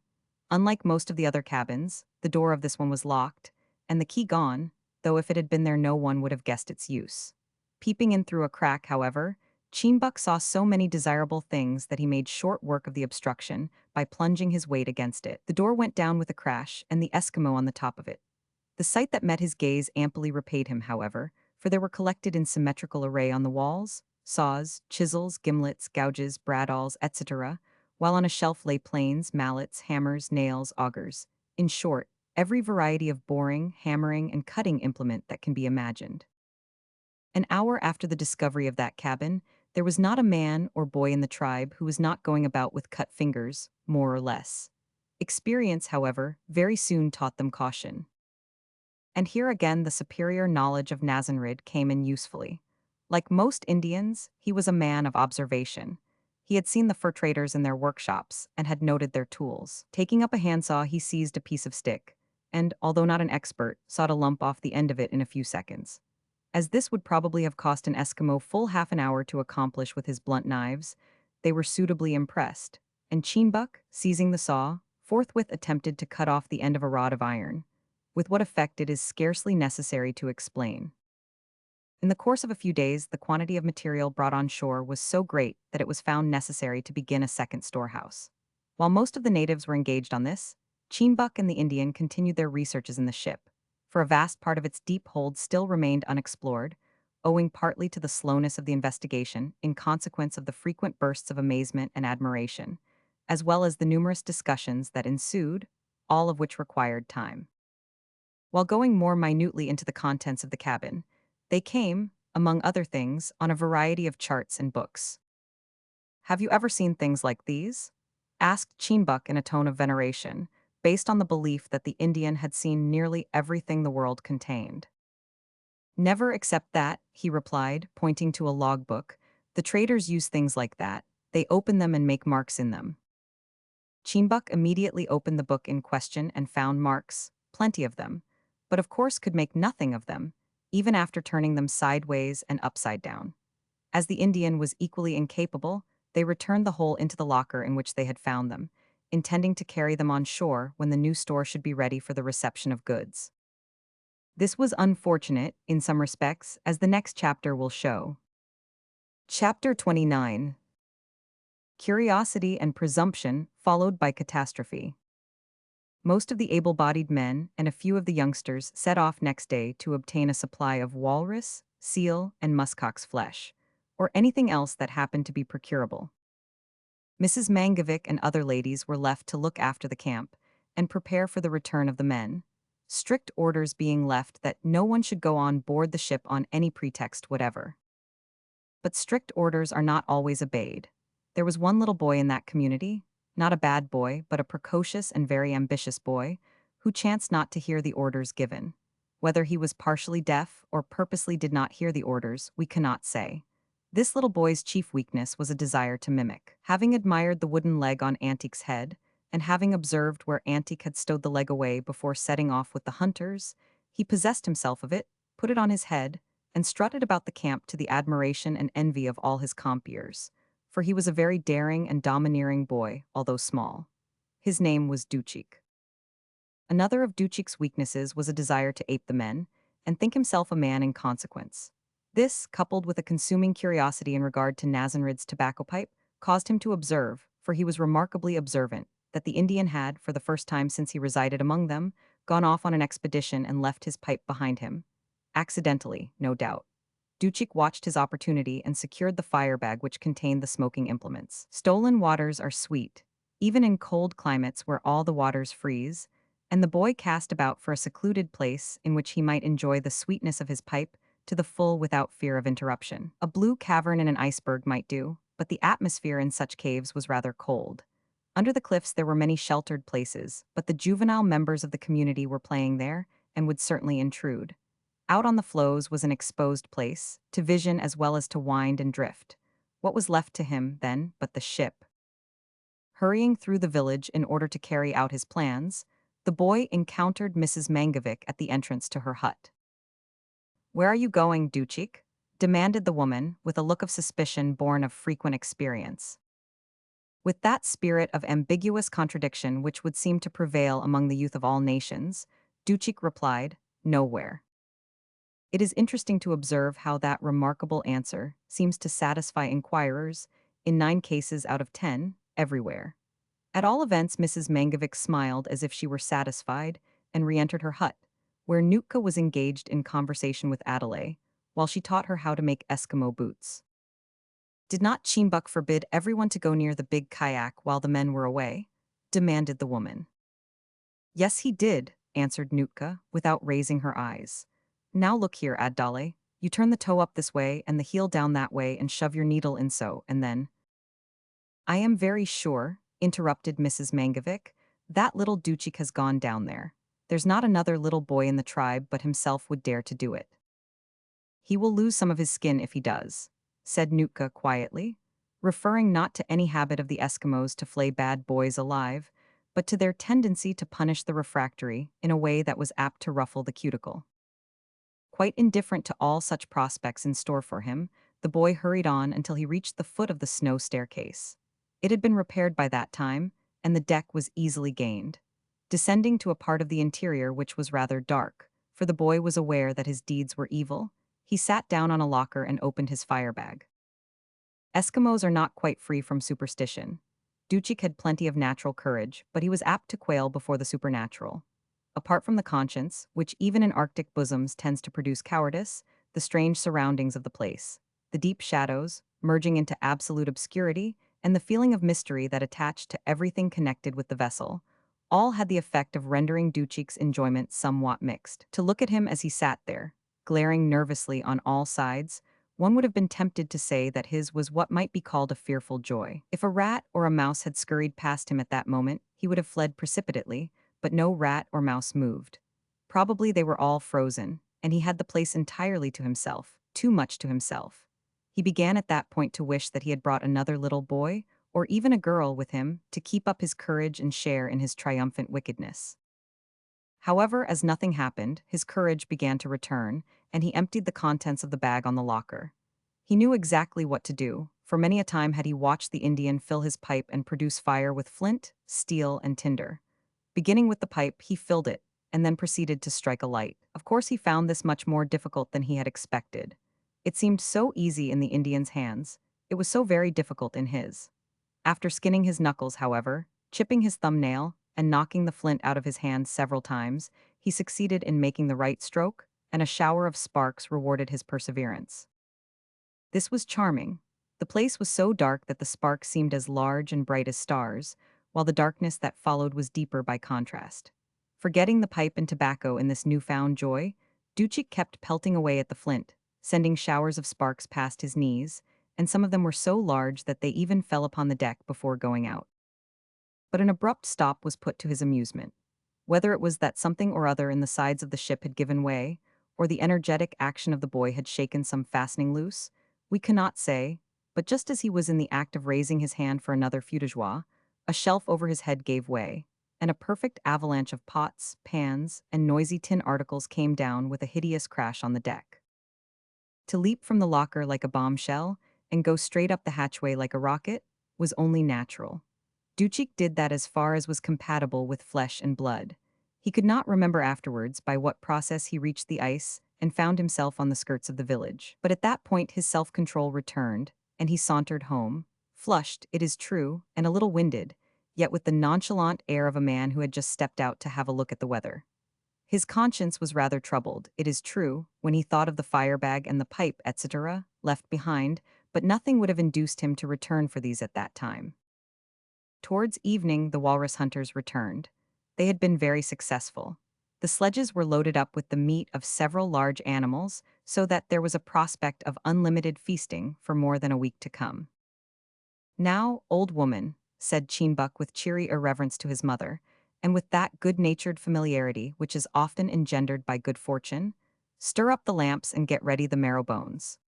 Unlike most of the other cabins, the door of this one was locked, and the key gone, though if it had been there no one would have guessed its use. Peeping in through a crack, however, Cheenbuck saw so many desirable things that he made short work of the obstruction by plunging his weight against it. The door went down with a crash, and the Eskimo on the top of it. The sight that met his gaze amply repaid him, however, for there were collected in symmetrical array on the walls saws, chisels, gimlets, gouges, bradawls, etc., while on a shelf lay planes, mallets, hammers, nails, augers. In short, every variety of boring, hammering, and cutting implement that can be imagined. An hour after the discovery of that cabin, there was not a man or boy in the tribe who was not going about with cut fingers, more or less. Experience, however, very soon taught them caution. And here again the superior knowledge of Nazanrid came in usefully. Like most Indians, he was a man of observation. He had seen the fur traders in their workshops and had noted their tools. Taking up a handsaw, he seized a piece of stick, and, although not an expert, sawed a lump off the end of it in a few seconds. As this would probably have cost an Eskimo full half an hour to accomplish with his blunt knives, they were suitably impressed, and Cheenbuck, seizing the saw, forthwith attempted to cut off the end of a rod of iron, with what effect it is scarcely necessary to explain. In the course of a few days, the quantity of material brought on shore was so great that it was found necessary to begin a second storehouse. While most of the natives were engaged on this, Cheenbuck and the Indian continued their researches in the ship, for a vast part of its deep hold still remained unexplored, owing partly to the slowness of the investigation in consequence of the frequent bursts of amazement and admiration, as well as the numerous discussions that ensued, all of which required time. While going more minutely into the contents of the cabin, they came, among other things, on a variety of charts and books. "Have you ever seen things like these?" asked Cheenbuck in a tone of veneration, based on the belief that the Indian had seen nearly everything the world contained. "Never except that," he replied, pointing to a logbook. "The traders use things like that. They open them and make marks in them." Cheenbuck immediately opened the book in question and found marks, plenty of them, but of course could make nothing of them, even after turning them sideways and upside down. As the Indian was equally incapable, they returned the whole into the locker in which they had found them, intending to carry them on shore when the new store should be ready for the reception of goods. This was unfortunate, in some respects, as the next chapter will show. Chapter 29. Curiosity and Presumption, followed by Catastrophe. Most of the able-bodied men and a few of the youngsters set off next day to obtain a supply of walrus, seal, and muskox flesh, or anything else that happened to be procurable. Mrs. Mangovic and other ladies were left to look after the camp and prepare for the return of the men, strict orders being left that no one should go on board the ship on any pretext whatever. But strict orders are not always obeyed. There was one little boy in that community, not a bad boy, but a precocious and very ambitious boy, who chanced not to hear the orders given. Whether he was partially deaf or purposely did not hear the orders, we cannot say. This little boy's chief weakness was a desire to mimic. Having admired the wooden leg on Antique's head, and having observed where Antique had stowed the leg away before setting off with the hunters, he possessed himself of it, put it on his head, and strutted about the camp to the admiration and envy of all his compeers, for he was a very daring and domineering boy, although small. His name was Duchik. Another of Duchik's weaknesses was a desire to ape the men, and think himself a man in consequence. This, coupled with a consuming curiosity in regard to Nazanrid's tobacco pipe, caused him to observe, for he was remarkably observant, that the Indian had, for the first time since he resided among them, gone off on an expedition and left his pipe behind him. Accidentally, no doubt. Duchik watched his opportunity and secured the fire-bag which contained the smoking implements. Stolen waters are sweet, even in cold climates where all the waters freeze, and the boy cast about for a secluded place in which he might enjoy the sweetness of his pipe to the full without fear of interruption. A blue cavern in an iceberg might do, but the atmosphere in such caves was rather cold. Under the cliffs there were many sheltered places, but the juvenile members of the community were playing there and would certainly intrude. Out on the floes was an exposed place, to vision as well as to wind and drift. What was left to him, then, but the ship? Hurrying through the village in order to carry out his plans, the boy encountered Mrs. Mangovic at the entrance to her hut. "Where are you going, Duchik?" demanded the woman, with a look of suspicion born of frequent experience. With that spirit of ambiguous contradiction which would seem to prevail among the youth of all nations, Duchik replied, "Nowhere." It is interesting to observe how that remarkable answer seems to satisfy inquirers, in 9 cases out of 10, everywhere. At all events, Mrs. Mangovic smiled as if she were satisfied, and re-entered her hut, where Nootka was engaged in conversation with Adelaide, while she taught her how to make Eskimo boots. "Did not Cheenbuck forbid everyone to go near the big kayak while the men were away?" demanded the woman. "Yes, he did," answered Nootka, without raising her eyes. "Now look here, Adelaide. You turn the toe up this way and the heel down that way and shove your needle in so, and then—" "I am very sure," interrupted Mrs. Mangovic, "that little Duchik has gone down there. There's not another little boy in the tribe but himself would dare to do it." "He will lose some of his skin if he does," said Nootka quietly, referring not to any habit of the Eskimos to flay bad boys alive, but to their tendency to punish the refractory in a way that was apt to ruffle the cuticle. Quite indifferent to all such prospects in store for him, the boy hurried on until he reached the foot of the snow staircase. It had been repaired by that time, and the deck was easily gained. Descending to a part of the interior which was rather dark, for the boy was aware that his deeds were evil, he sat down on a locker and opened his firebag. Eskimos are not quite free from superstition. Duchik had plenty of natural courage, but he was apt to quail before the supernatural. Apart from the conscience, which even in Arctic bosoms tends to produce cowardice, the strange surroundings of the place, the deep shadows, merging into absolute obscurity, and the feeling of mystery that attached to everything connected with the vessel, all had the effect of rendering Duchik's enjoyment somewhat mixed. To look at him as he sat there, glaring nervously on all sides, one would have been tempted to say that his was what might be called a fearful joy. If a rat or a mouse had scurried past him at that moment, he would have fled precipitately, but no rat or mouse moved. Probably they were all frozen, and he had the place entirely to himself, too much to himself. He began at that point to wish that he had brought another little boy, or even a girl, with him, to keep up his courage and share in his triumphant wickedness. However, as nothing happened, his courage began to return, and he emptied the contents of the bag on the locker. He knew exactly what to do, for many a time had he watched the Indian fill his pipe and produce fire with flint, steel, and tinder. Beginning with the pipe, he filled it, and then proceeded to strike a light. Of course, he found this much more difficult than he had expected. It seemed so easy in the Indian's hands, it was so very difficult in his. After skinning his knuckles, however, chipping his thumbnail, and knocking the flint out of his hand several times, he succeeded in making the right stroke, and a shower of sparks rewarded his perseverance. This was charming. The place was so dark that the sparks seemed as large and bright as stars, while the darkness that followed was deeper by contrast. Forgetting the pipe and tobacco in this newfound joy, Duchik kept pelting away at the flint, sending showers of sparks past his knees, and some of them were so large that they even fell upon the deck before going out. But an abrupt stop was put to his amusement. Whether it was that something or other in the sides of the ship had given way, or the energetic action of the boy had shaken some fastening loose, we cannot say, but just as he was in the act of raising his hand for another feu de joie, a shelf over his head gave way, and a perfect avalanche of pots, pans, and noisy tin articles came down with a hideous crash on the deck. To leap from the locker like a bombshell, and go straight up the hatchway like a rocket, was only natural. Duchik did that as far as was compatible with flesh and blood. He could not remember afterwards by what process he reached the ice and found himself on the skirts of the village. But at that point his self-control returned, and he sauntered home, flushed, it is true, and a little winded, yet with the nonchalant air of a man who had just stepped out to have a look at the weather. His conscience was rather troubled, it is true, when he thought of the firebag and the pipe, etc., left behind, but nothing would have induced him to return for these at that time. Towards evening, the walrus hunters returned. They had been very successful. The sledges were loaded up with the meat of several large animals, so that there was a prospect of unlimited feasting for more than a week to come. "Now, old woman," said Cheenbuck with cheery irreverence to his mother, and with that good-natured familiarity which is often engendered by good fortune, "stir up the lamps and get ready the marrow bones."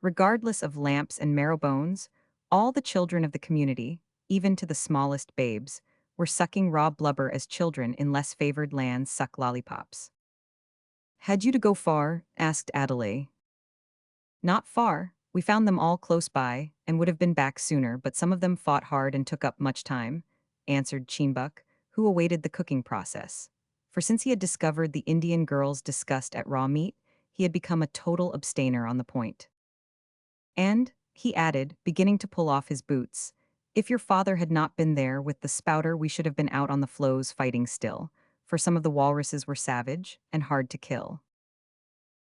Regardless of lamps and marrow bones, all the children of the community, even to the smallest babes, were sucking raw blubber as children in less favored lands suck lollipops. "Had you to go far?" asked Adelaide. "Not far. We found them all close by, and would have been back sooner, but some of them fought hard and took up much time," answered Cheenbuck, who awaited the cooking process. For since he had discovered the Indian girl's disgust at raw meat, he had become a total abstainer on the point. "And," he added, beginning to pull off his boots, "if your father had not been there with the spouter we should have been out on the floes fighting still, for some of the walruses were savage and hard to kill."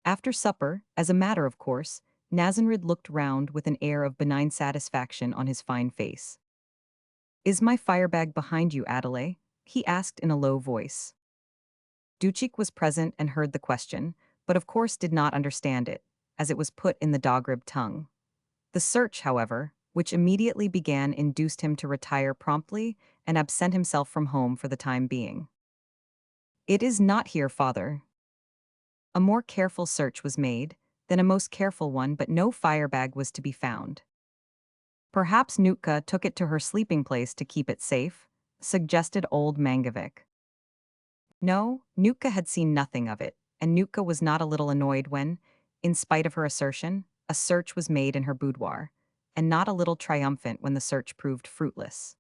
After supper, as a matter of course, Nazanrid looked round with an air of benign satisfaction on his fine face. "Is my firebag behind you, Adelaide?" he asked in a low voice. Duchik was present and heard the question, but of course did not understand it, as it was put in the Dogrib tongue. The search, however, which immediately began, induced him to retire promptly and absent himself from home for the time being. "It is not here, father." A more careful search was made, then a most careful one, but no firebag was to be found. "Perhaps Nootka took it to her sleeping place to keep it safe," suggested old Mangovic. No, Nootka had seen nothing of it, and Nootka was not a little annoyed when, in spite of her assertion, a search was made in her boudoir, and not a little triumphant when the search proved fruitless.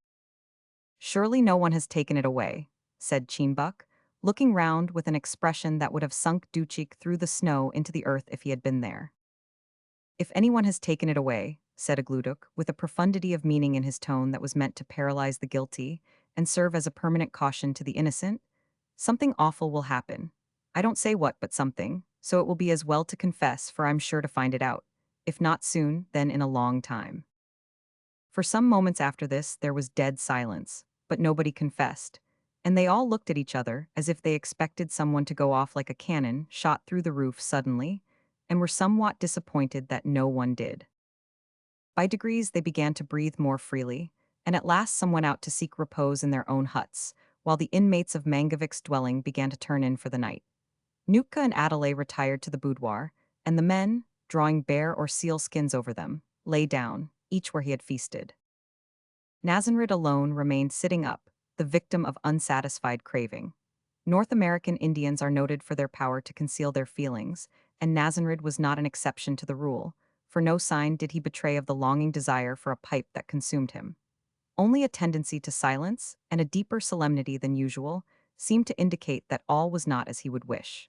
Surely no one has taken it away, said Cheenbuck, looking round with an expression that would have sunk Duchik through the snow into the earth if he had been there. If anyone has taken it away, said Agluduk, with a profundity of meaning in his tone that was meant to paralyze the guilty and serve as a permanent caution to the innocent, something awful will happen. I don't say what, but something, so it will be as well to confess, for I'm sure to find it out. If not soon, then in a long time. For some moments after this, there was dead silence, but nobody confessed, and they all looked at each other as if they expected someone to go off like a cannon shot through the roof suddenly, and were somewhat disappointed that no one did. By degrees, they began to breathe more freely, and at last some went out to seek repose in their own huts, while the inmates of Mangavik's dwelling began to turn in for the night. Nootka and Adelaide retired to the boudoir, and the men, drawing bear or seal skins over them, lay down, each where he had feasted. Nazanrid alone remained sitting up, the victim of unsatisfied craving. North American Indians are noted for their power to conceal their feelings, and Nazanrid was not an exception to the rule, for no sign did he betray of the longing desire for a pipe that consumed him. Only a tendency to silence, and a deeper solemnity than usual, seemed to indicate that all was not as he would wish.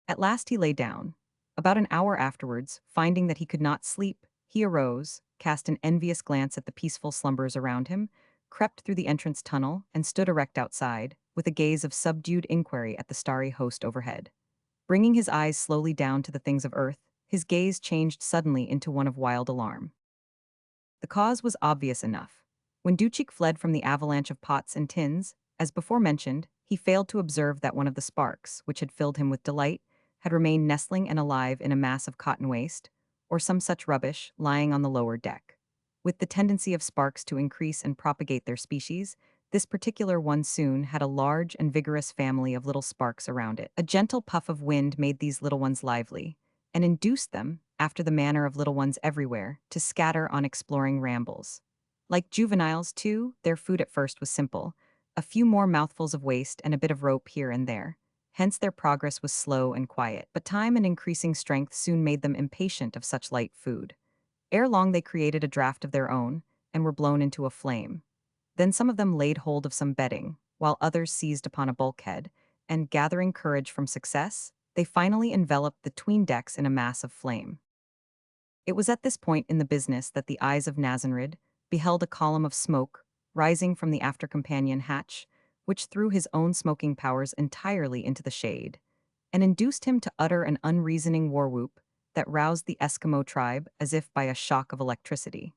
At last he lay down. About an hour afterwards, finding that he could not sleep, he arose, cast an envious glance at the peaceful slumbers around him, crept through the entrance tunnel, and stood erect outside, with a gaze of subdued inquiry at the starry host overhead. Bringing his eyes slowly down to the things of earth, his gaze changed suddenly into one of wild alarm. The cause was obvious enough. When Duchik fled from the avalanche of pots and tins, as before mentioned, he failed to observe that one of the sparks, which had filled him with delight, had remained nestling and alive in a mass of cotton waste, or some such rubbish, lying on the lower deck. With the tendency of sparks to increase and propagate their species, this particular one soon had a large and vigorous family of little sparks around it. A gentle puff of wind made these little ones lively, and induced them, after the manner of little ones everywhere, to scatter on exploring rambles. Like juveniles, too, their food at first was simple, a few more mouthfuls of waste and a bit of rope here and there. Hence their progress was slow and quiet, but time and increasing strength soon made them impatient of such light food. Ere long they created a draft of their own, and were blown into a flame. Then some of them laid hold of some bedding, while others seized upon a bulkhead, and, gathering courage from success, they finally enveloped the 'tween decks in a mass of flame. It was at this point in the business that the eyes of Nazanrid beheld a column of smoke rising from the after companion hatch, which threw his own smoking powers entirely into the shade, and induced him to utter an unreasoning war whoop that roused the Eskimo tribe as if by a shock of electricity.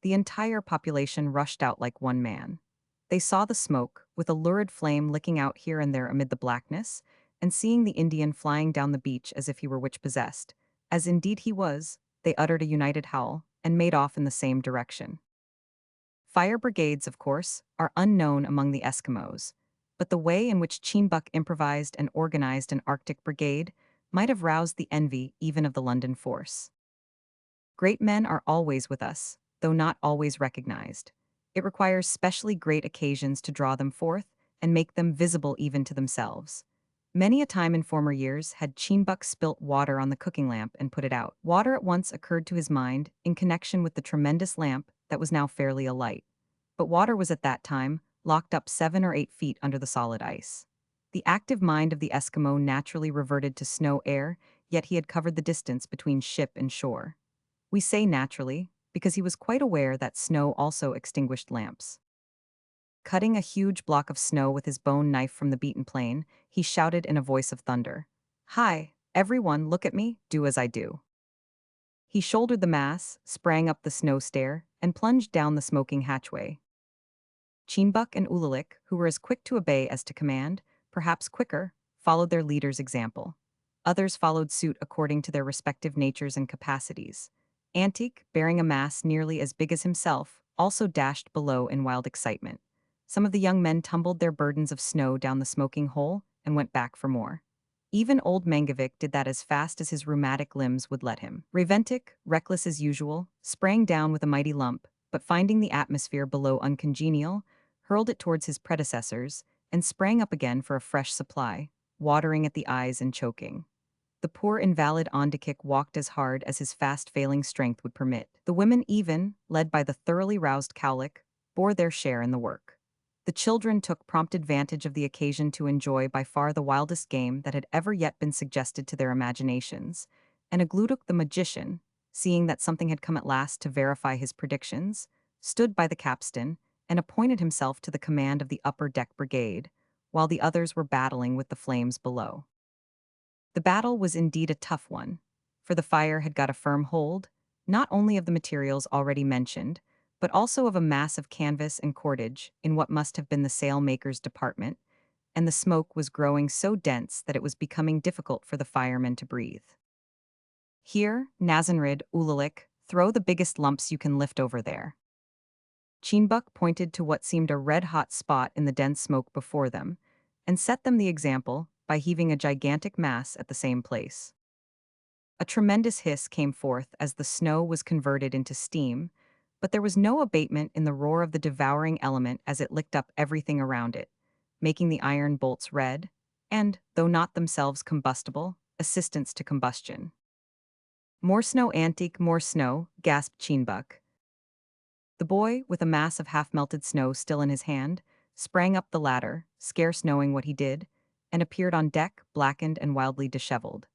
The entire population rushed out like one man. They saw the smoke, with a lurid flame licking out here and there amid the blackness, and seeing the Indian flying down the beach as if he were witch-possessed, as indeed he was, they uttered a united howl and made off in the same direction. Fire brigades, of course, are unknown among the Eskimos, but the way in which Cheenbuck improvised and organized an Arctic brigade might have roused the envy even of the London force. Great men are always with us, though not always recognized. It requires specially great occasions to draw them forth and make them visible even to themselves. Many a time in former years had Cheenbuck spilt water on the cooking lamp and put it out. Water at once occurred to his mind in connection with the tremendous lamp that was now fairly alight. But water was at that time locked up 7 or 8 feet under the solid ice. The active mind of the Eskimo naturally reverted to snow air, yet he had covered the distance between ship and shore. We say naturally, because he was quite aware that snow also extinguished lamps. Cutting a huge block of snow with his bone knife from the beaten plain, he shouted in a voice of thunder, "Hi, everyone, look at me, do as I do." He shouldered the mass, sprang up the snow stair, and plunged down the smoking hatchway. Cheenbuck and Ulalik, who were as quick to obey as to command, perhaps quicker, followed their leader's example. Others followed suit according to their respective natures and capacities. Antique, bearing a mass nearly as big as himself, also dashed below in wild excitement. Some of the young men tumbled their burdens of snow down the smoking hole and went back for more. Even old Mangovic did that as fast as his rheumatic limbs would let him. Raventic, reckless as usual, sprang down with a mighty lump, but finding the atmosphere below uncongenial, hurled it towards his predecessors, and sprang up again for a fresh supply, watering at the eyes and choking. The poor invalid Ondikik walked as hard as his fast-failing strength would permit. The women even, led by the thoroughly roused Cowlick, bore their share in the work. The children took prompt advantage of the occasion to enjoy by far the wildest game that had ever yet been suggested to their imaginations, and Aglutuk the magician, seeing that something had come at last to verify his predictions, stood by the capstan and appointed himself to the command of the upper deck brigade, while the others were battling with the flames below. The battle was indeed a tough one, for the fire had got a firm hold, not only of the materials already mentioned, but also of a mass of canvas and cordage in what must have been the sailmaker's department, and the smoke was growing so dense that it was becoming difficult for the firemen to breathe. Here, Nazanrid, Ulalik, throw the biggest lumps you can lift over there. Chinbuk pointed to what seemed a red-hot spot in the dense smoke before them, and set them the example by heaving a gigantic mass at the same place. A tremendous hiss came forth as the snow was converted into steam, but there was no abatement in the roar of the devouring element as it licked up everything around it, making the iron bolts red, and, though not themselves combustible, assistance to combustion. More snow, antique, more snow, gasped Chinbuk. The boy, with a mass of half-melted snow still in his hand, sprang up the ladder, scarce knowing what he did, and appeared on deck, blackened and wildly disheveled.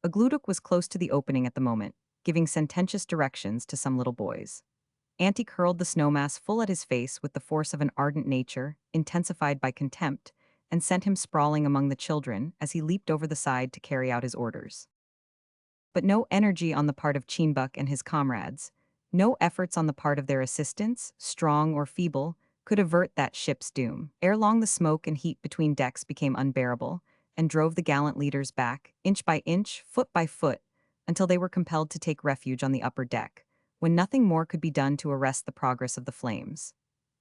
Aglutuk was close to the opening at the moment, giving sententious directions to some little boys. Antique hurled the snowmass full at his face with the force of an ardent nature, intensified by contempt, and sent him sprawling among the children as he leaped over the side to carry out his orders. But no energy on the part of Chinbuk and his comrades, no efforts on the part of their assistants, strong or feeble, could avert that ship's doom. Ere long the smoke and heat between decks became unbearable, and drove the gallant leaders back, inch by inch, foot by foot, until they were compelled to take refuge on the upper deck, when nothing more could be done to arrest the progress of the flames.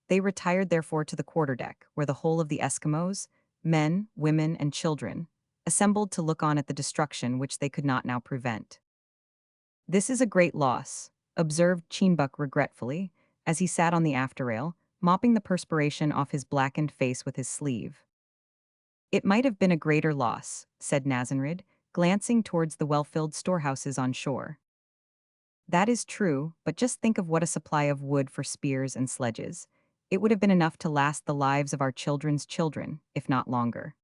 They retired therefore to the quarterdeck, where the whole of the Eskimos, men, women, and children, assembled to look on at the destruction which they could not now prevent. "This is a great loss," observed Chinbuk regretfully, as he sat on the afterrail, mopping the perspiration off his blackened face with his sleeve. "It might have been a greater loss," said Nazanrid, glancing towards the well-filled storehouses on shore. "That is true, but just think of what a supply of wood for spears and sledges. It would have been enough to last the lives of our children's children, if not longer."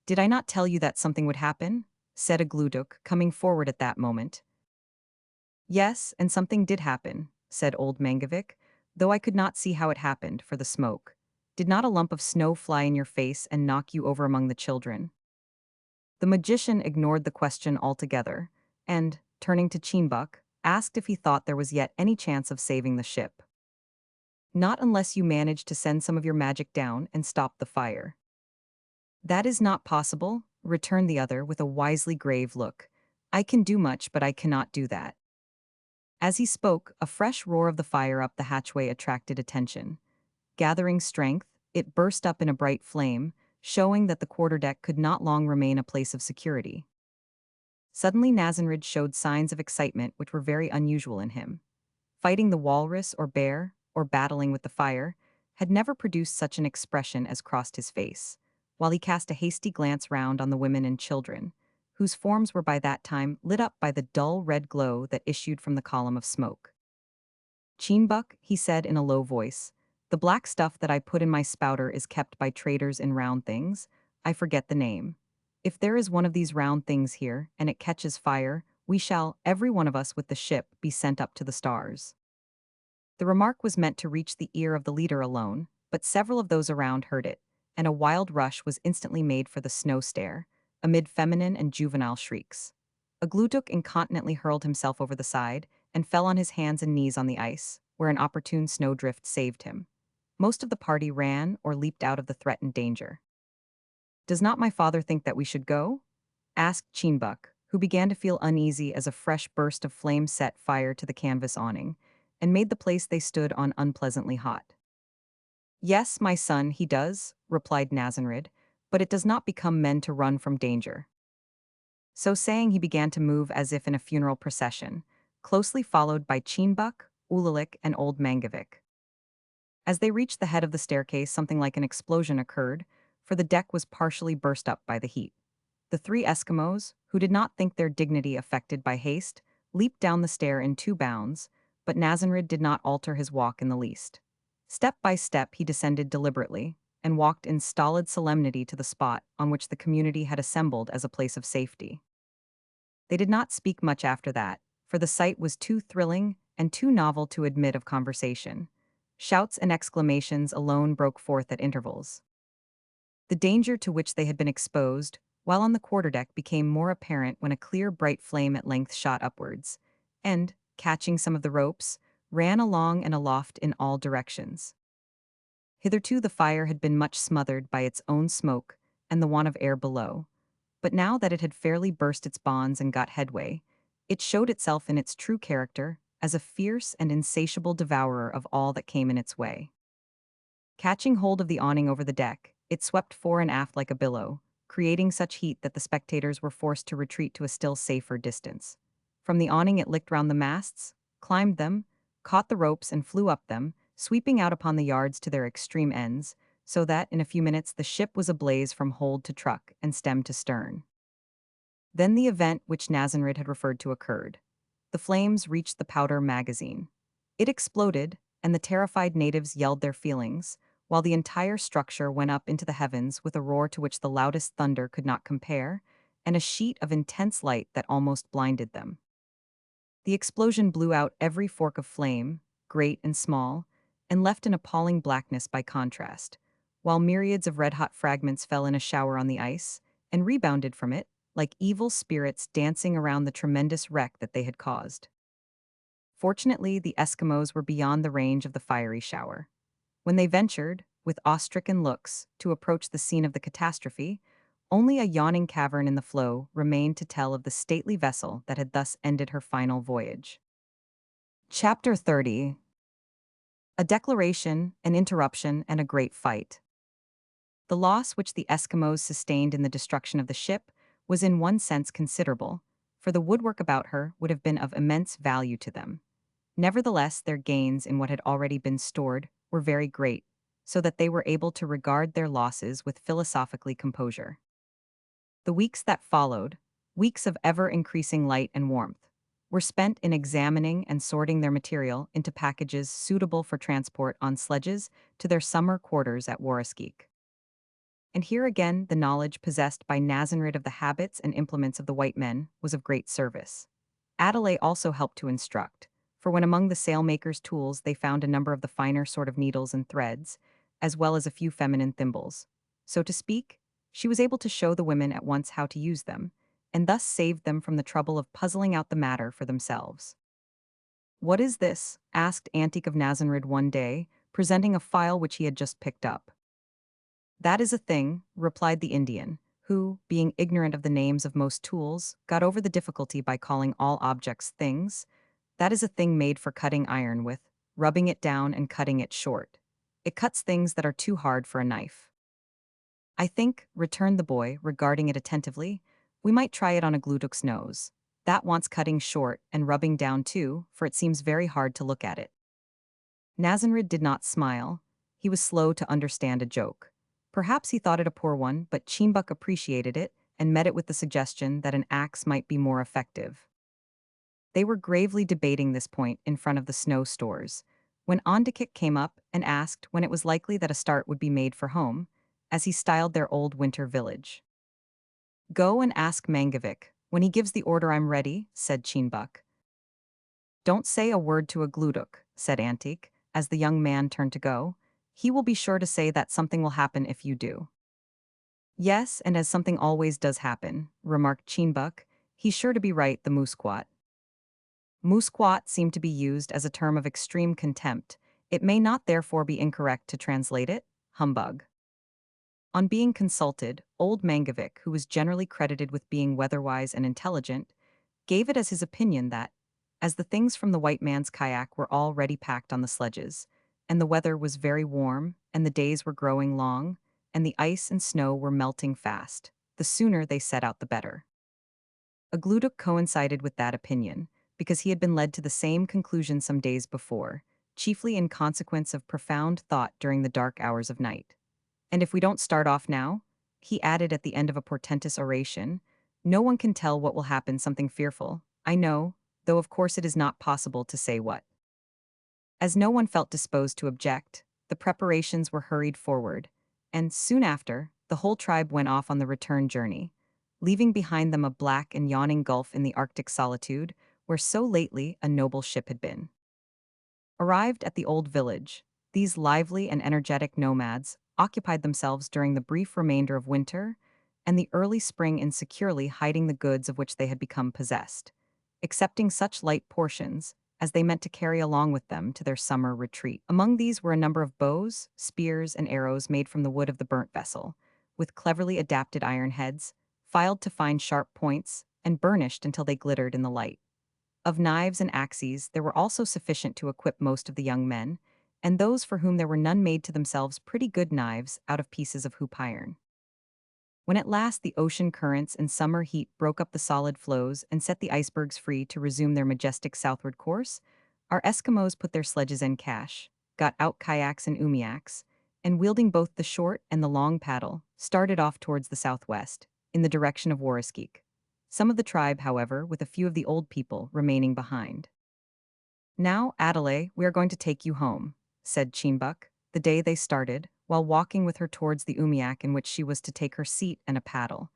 "Did I not tell you that something would happen?" said Aglutuk, coming forward at that moment. "Yes, and something did happen," said old Mangovic, "though I could not see how it happened, for the smoke. Did not a lump of snow fly in your face and knock you over among the children?" The magician ignored the question altogether, and, turning to Chinbuk, asked if he thought there was yet any chance of saving the ship. "Not unless you manage to send some of your magic down and stop the fire." "That is not possible," returned the other with a wisely grave look. "I can do much, but I cannot do that." As he spoke, a fresh roar of the fire up the hatchway attracted attention. Gathering strength, it burst up in a bright flame, showing that the quarterdeck could not long remain a place of security. Suddenly Nazanrid showed signs of excitement which were very unusual in him. Fighting the walrus or bear, or battling with the fire, had never produced such an expression as crossed his face, while he cast a hasty glance round on the women and children, whose forms were by that time lit up by the dull red glow that issued from the column of smoke. "Chinbuk," he said in a low voice, "the black stuff that I put in my spouter is kept by traders in round things. I forget the name. If there is one of these round things here, and it catches fire, we shall, every one of us with the ship, be sent up to the stars." The remark was meant to reach the ear of the leader alone, but several of those around heard it, and a wild rush was instantly made for the snow stair, amid feminine and juvenile shrieks. Aglutuk incontinently hurled himself over the side, and fell on his hands and knees on the ice, where an opportune snowdrift saved him. Most of the party ran or leaped out of the threatened danger. "Does not my father think that we should go?" asked Chinbuk, who began to feel uneasy as a fresh burst of flame set fire to the canvas awning, and made the place they stood on unpleasantly hot. "Yes, my son, he does," replied Nazanrid, "but it does not become men to run from danger." So saying, he began to move as if in a funeral procession, closely followed by Chinbuk, Ulalik, and old Mangovic. As they reached the head of the staircase, something like an explosion occurred, for the deck was partially burst up by the heat. The three Eskimos, who did not think their dignity affected by haste, leaped down the stair in 2 bounds, but Nazanrid did not alter his walk in the least. Step by step, he descended deliberately and walked in stolid solemnity to the spot on which the community had assembled as a place of safety. They did not speak much after that, for the sight was too thrilling and too novel to admit of conversation. Shouts and exclamations alone broke forth at intervals. The danger to which they had been exposed, while on the quarterdeck, became more apparent when a clear, bright flame at length shot upwards, and, catching some of the ropes, ran along and aloft in all directions. Hitherto the fire had been much smothered by its own smoke and the want of air below, but now that it had fairly burst its bonds and got headway, it showed itself in its true character as a fierce and insatiable devourer of all that came in its way. Catching hold of the awning over the deck, it swept fore and aft like a billow, creating such heat that the spectators were forced to retreat to a still safer distance. From the awning it licked round the masts, climbed them, caught the ropes and flew up them, sweeping out upon the yards to their extreme ends, so that in a few minutes the ship was ablaze from hold to truck and stem to stern. Then the event which Nazareth had referred to occurred. The flames reached the powder magazine. It exploded, and the terrified natives yelled their feelings, while the entire structure went up into the heavens with a roar to which the loudest thunder could not compare, and a sheet of intense light that almost blinded them. The explosion blew out every fork of flame, great and small, and left an appalling blackness by contrast, while myriads of red-hot fragments fell in a shower on the ice, and rebounded from it, like evil spirits dancing around the tremendous wreck that they had caused. Fortunately, the Eskimos were beyond the range of the fiery shower. When they ventured, with awe-stricken looks, to approach the scene of the catastrophe, only a yawning cavern in the floe remained to tell of the stately vessel that had thus ended her final voyage. Chapter 30. A declaration, an interruption, and a great fight. The loss which the Eskimos sustained in the destruction of the ship was in one sense considerable, for the woodwork about her would have been of immense value to them. Nevertheless, their gains in what had already been stored were very great, so that they were able to regard their losses with philosophically composure. The weeks that followed, weeks of ever-increasing light and warmth, were spent in examining and sorting their material into packages suitable for transport on sledges to their summer quarters at Waraskeek. And here again the knowledge possessed by Nazareth of the habits and implements of the white men was of great service. Adelaide also helped to instruct, for when among the sailmakers' tools they found a number of the finer sort of needles and threads, as well as a few feminine thimbles. So to speak, she was able to show the women at once how to use them, and thus saved them from the trouble of puzzling out the matter for themselves. "What is this?" asked Antique of Nazareth one day, presenting a file which he had just picked up. "That is a thing," replied the Indian, who, being ignorant of the names of most tools, got over the difficulty by calling all objects things. "That is a thing made for cutting iron with, rubbing it down and cutting it short. It cuts things that are too hard for a knife." "I think," returned the boy, regarding it attentively, "we might try it on a glutok's nose. That wants cutting short and rubbing down too, for it seems very hard to look at it." Nazareth did not smile. He was slow to understand a joke. Perhaps he thought it a poor one, but Cheembuck appreciated it and met it with the suggestion that an axe might be more effective. They were gravely debating this point in front of the snow stores, when Ondikik came up and asked when it was likely that a start would be made for home, as he styled their old winter village. "Go and ask Mangavik. When he gives the order I'm ready," said Cheembuck. "Don't say a word to a glutuk," said Antique, as the young man turned to go. "He will be sure to say that something will happen if you do." "Yes, and as something always does happen," remarked Cheembuck, "he's sure to be right, the Musquat." Musquat seemed to be used as a term of extreme contempt. It may not therefore be incorrect to translate it, humbug. On being consulted, old Mangavik, who was generally credited with being weatherwise and intelligent, gave it as his opinion that, as the things from the white man's kayak were already packed on the sledges, and the weather was very warm, and the days were growing long, and the ice and snow were melting fast, the sooner they set out the better. Aglutuk coincided with that opinion, because he had been led to the same conclusion some days before, chiefly in consequence of profound thought during the dark hours of night. "And if we don't start off now," he added at the end of a portentous oration, "no one can tell what will happen, something fearful, I know, though of course it is not possible to say what." As no one felt disposed to object, the preparations were hurried forward, and soon after, the whole tribe went off on the return journey, leaving behind them a black and yawning gulf in the Arctic solitude, where so lately a noble ship had been. Arrived at the old village, these lively and energetic nomads occupied themselves during the brief remainder of winter and the early spring in securely hiding the goods of which they had become possessed, accepting such light portions as they meant to carry along with them to their summer retreat. Among these were a number of bows, spears, and arrows made from the wood of the burnt vessel, with cleverly adapted iron heads, filed to fine sharp points, and burnished until they glittered in the light. Of knives and axes, there were also sufficient to equip most of the young men, and those for whom there were none made to themselves pretty good knives out of pieces of hoop iron. When at last the ocean currents and summer heat broke up the solid floes and set the icebergs free to resume their majestic southward course, our Eskimos put their sledges en cache, got out kayaks and umiaks, and wielding both the short and the long paddle, started off towards the southwest, in the direction of Wariskik. Some of the tribe, however, with a few of the old people, remaining behind. "Now, Adelaide, we are going to take you home," said Cheenbuk, the day they started, while walking with her towards the umiak in which she was to take her seat and a paddle.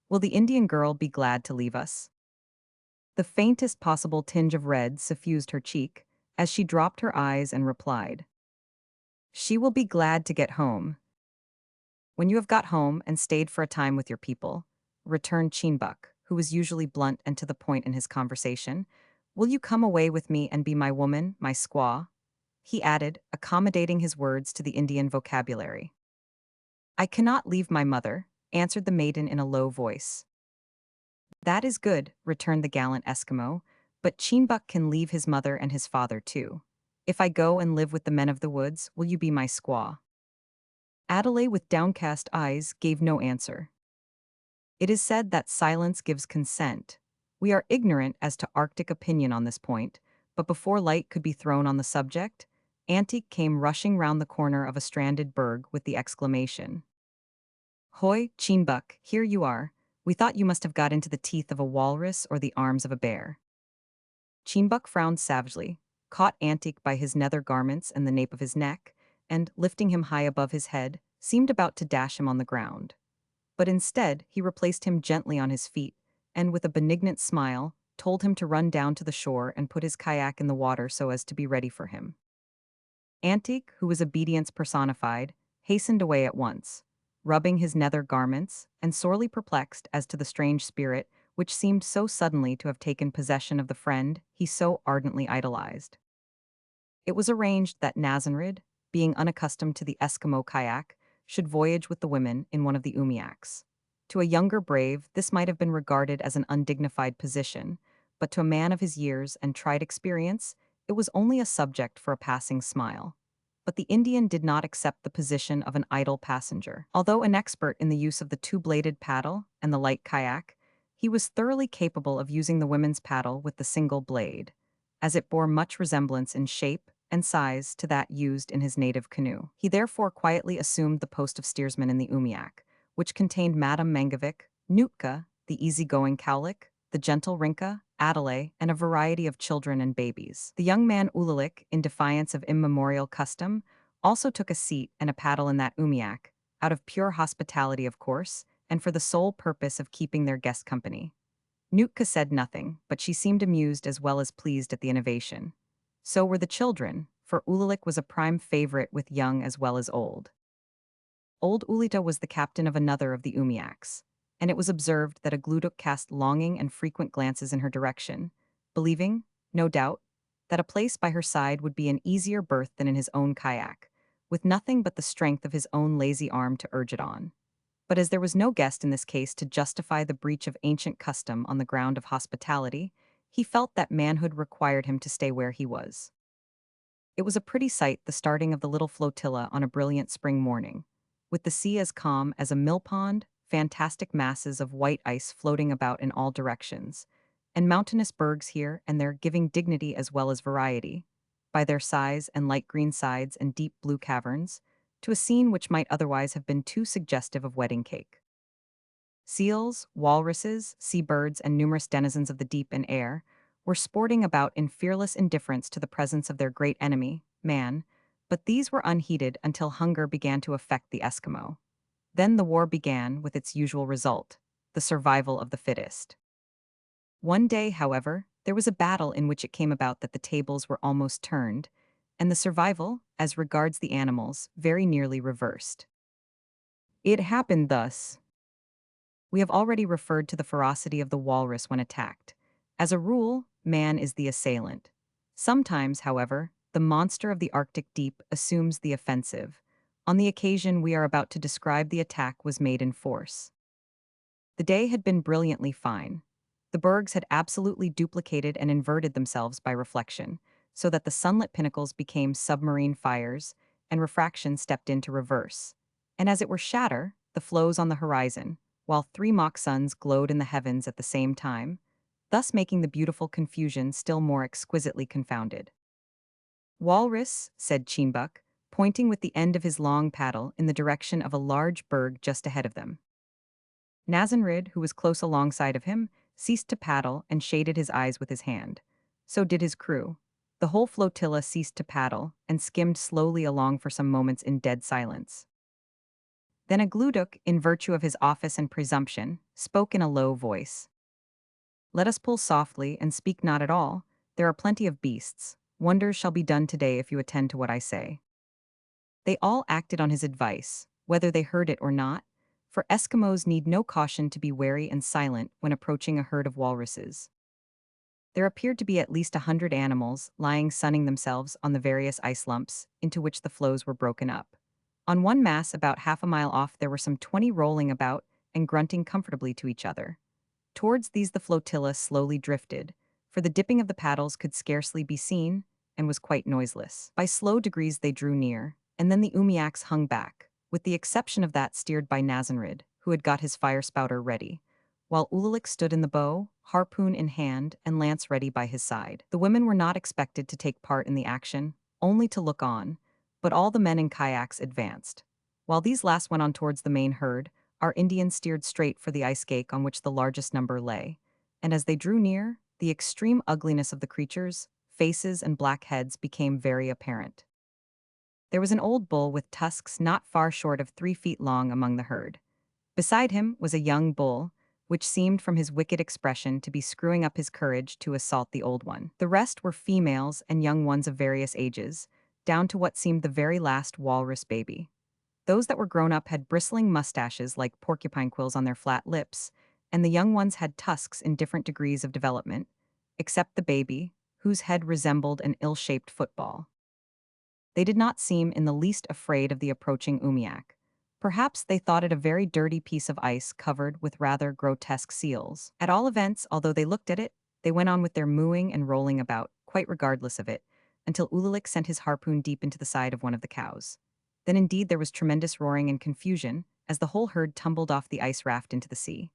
"Will the Indian girl be glad to leave us?" The faintest possible tinge of red suffused her cheek, as she dropped her eyes and replied, "She will be glad to get home." "When you have got home and stayed for a time with your people," returned Cheenbuk, who was usually blunt and to the point in his conversation, "will you come away with me and be my woman, my squaw?" He added, accommodating his words to the Indian vocabulary. "I cannot leave my mother," answered the maiden in a low voice. "That is good," returned the gallant Eskimo, "but Cheenbuk can leave his mother and his father too. If I go and live with the men of the woods, will you be my squaw?" Adelaide, with downcast eyes, gave no answer. It is said that silence gives consent. We are ignorant as to Arctic opinion on this point, but before light could be thrown on the subject, Antique came rushing round the corner of a stranded berg with the exclamation, "Hoy, Cheenbuk, here you are. We thought you must have got into the teeth of a walrus or the arms of a bear." Cheenbuk frowned savagely, caught Antique by his nether garments and the nape of his neck, and, lifting him high above his head, seemed about to dash him on the ground. But instead, he replaced him gently on his feet, and with a benignant smile, told him to run down to the shore and put his kayak in the water so as to be ready for him. Antique, who was obedience personified, hastened away at once, rubbing his nether garments, and sorely perplexed as to the strange spirit which seemed so suddenly to have taken possession of the friend he so ardently idolized. It was arranged that Nazanrid, being unaccustomed to the Eskimo kayak, should voyage with the women in one of the umiaks. To a younger brave, this might have been regarded as an undignified position, but to a man of his years and tried experience, it was only a subject for a passing smile. But the Indian did not accept the position of an idle passenger. Although an expert in the use of the two-bladed paddle and the light kayak, he was thoroughly capable of using the women's paddle with the single blade, as it bore much resemblance in shape and size to that used in his native canoe. He therefore quietly assumed the post of steersman in the umiak, which contained Madame Mangovic, Nootka, the easygoing Cowlick, the gentle Rinka, Adelaide, and a variety of children and babies. The young man Ulalik, in defiance of immemorial custom, also took a seat and a paddle in that umiak, out of pure hospitality of course, and for the sole purpose of keeping their guest company. Nootka said nothing, but she seemed amused as well as pleased at the innovation. So were the children, for Ulalik was a prime favorite with young as well as old. Old Ulita was the captain of another of the umiaks, and it was observed that a gluduk cast longing and frequent glances in her direction, believing, no doubt, that a place by her side would be an easier berth than in his own kayak, with nothing but the strength of his own lazy arm to urge it on. But as there was no guest in this case to justify the breach of ancient custom on the ground of hospitality, he felt that manhood required him to stay where he was. It was a pretty sight, the starting of the little flotilla on a brilliant spring morning, with the sea as calm as a mill pond, fantastic masses of white ice floating about in all directions, and mountainous bergs here and there giving dignity as well as variety, by their size and light green sides and deep blue caverns, to a scene which might otherwise have been too suggestive of wedding cake. Seals, walruses, seabirds, and numerous denizens of the deep and air were sporting about in fearless indifference to the presence of their great enemy, man, But these were unheeded until hunger began to affect the Eskimo. Then the war began with its usual result, the survival of the fittest. One day, however, there was a battle in which it came about that the tables were almost turned, and the survival, as regards the animals, very nearly reversed. It happened thus. We have already referred to the ferocity of the walrus when attacked. As a rule, man is the assailant. Sometimes, however, the monster of the Arctic deep assumes the offensive. On the occasion we are about to describe, the attack was made in force. The day had been brilliantly fine. The bergs had absolutely duplicated and inverted themselves by reflection, so that the sunlit pinnacles became submarine fires, and refraction stepped in to reverse. And as it were shatter, the flows on the horizon, while three mock suns glowed in the heavens at the same time, thus making the beautiful confusion still more exquisitely confounded. Walrus, said Cheenbuck, pointing with the end of his long paddle in the direction of a large berg just ahead of them. Nazanrid, who was close alongside of him, ceased to paddle and shaded his eyes with his hand. So did his crew. The whole flotilla ceased to paddle and skimmed slowly along for some moments in dead silence. Then a Gluduk, in virtue of his office and presumption, spoke in a low voice. Let us pull softly and speak not at all. There are plenty of beasts. Wonders shall be done today if you attend to what I say. They all acted on his advice, whether they heard it or not, for Eskimos need no caution to be wary and silent when approaching a herd of walruses. There appeared to be at least 100 animals lying sunning themselves on the various ice lumps into which the floes were broken up. On one mass about half a mile off there were some 20 rolling about and grunting comfortably to each other. Towards these the flotilla slowly drifted, for the dipping of the paddles could scarcely be seen and was quite noiseless. By slow degrees they drew near, and then the Umiaks hung back, with the exception of that steered by Nazanrid, who had got his fire spouter ready, while Ulalik stood in the bow, harpoon in hand, and lance ready by his side. The women were not expected to take part in the action, only to look on, but all the men in kayaks advanced. While these last went on towards the main herd, our Indians steered straight for the ice cake on which the largest number lay, and as they drew near, the extreme ugliness of the creatures, faces and black heads became very apparent. There was an old bull with tusks not far short of 3 feet long among the herd. Beside him was a young bull, which seemed from his wicked expression to be screwing up his courage to assault the old one. The rest were females and young ones of various ages, down to what seemed the very last walrus baby. Those that were grown up had bristling mustaches like porcupine quills on their flat lips, and the young ones had tusks in different degrees of development, except the baby, whose head resembled an ill-shaped football. They did not seem in the least afraid of the approaching Umiak. Perhaps they thought it a very dirty piece of ice covered with rather grotesque seals. At all events, although they looked at it, they went on with their mooing and rolling about, quite regardless of it, until Ulalik sent his harpoon deep into the side of one of the cows. Then indeed there was tremendous roaring and confusion, as the whole herd tumbled off the ice raft into the sea.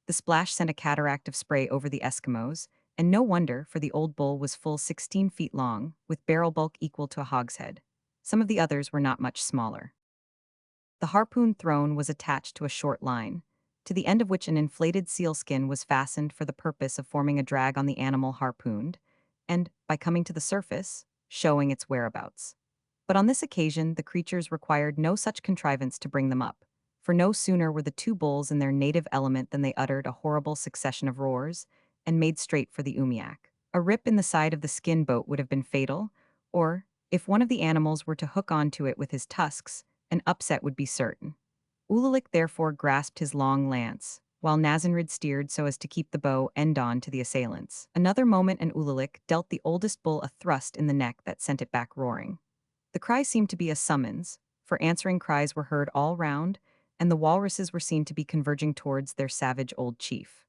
The splash sent a cataract of spray over the Eskimos, and no wonder, for the old bull was full 16 feet long, with barrel bulk equal to a hogshead. Some of the others were not much smaller. The harpoon thrown was attached to a short line, to the end of which an inflated sealskin was fastened for the purpose of forming a drag on the animal harpooned, and, by coming to the surface, showing its whereabouts. But on this occasion the creatures required no such contrivance to bring them up, for no sooner were the two bulls in their native element than they uttered a horrible succession of roars, and made straight for the Umiak. A rip in the side of the skin boat would have been fatal, or, if one of the animals were to hook onto it with his tusks, an upset would be certain. Ulalik therefore grasped his long lance, while Nazanrid steered so as to keep the bow end-on to the assailants. Another moment and Ulalik dealt the oldest bull a thrust in the neck that sent it back roaring. The cry seemed to be a summons, for answering cries were heard all round, and the walruses were seen to be converging towards their savage old chief.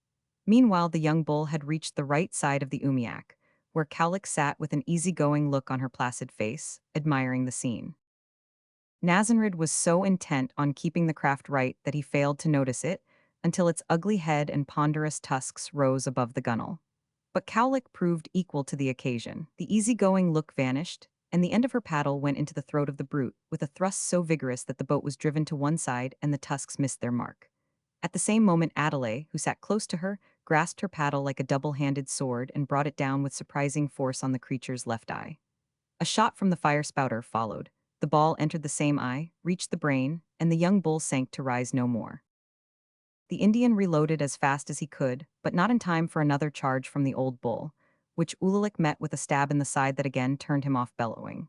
Meanwhile the young bull had reached the right side of the Umiak, where Cowlick sat with an easy-going look on her placid face, admiring the scene. Nazanrid was so intent on keeping the craft right that he failed to notice it, until its ugly head and ponderous tusks rose above the gunwale. But Cowlick proved equal to the occasion. The easy-going look vanished, and the end of her paddle went into the throat of the brute, with a thrust so vigorous that the boat was driven to one side and the tusks missed their mark. At the same moment Adelaide, who sat close to her, grasped her paddle like a double-handed sword and brought it down with surprising force on the creature's left eye. A shot from the fire spouter followed. the ball entered the same eye, reached the brain, and the young bull sank to rise no more. The Indian reloaded as fast as he could, but not in time for another charge from the old bull, which Ulalik met with a stab in the side that again turned him off bellowing.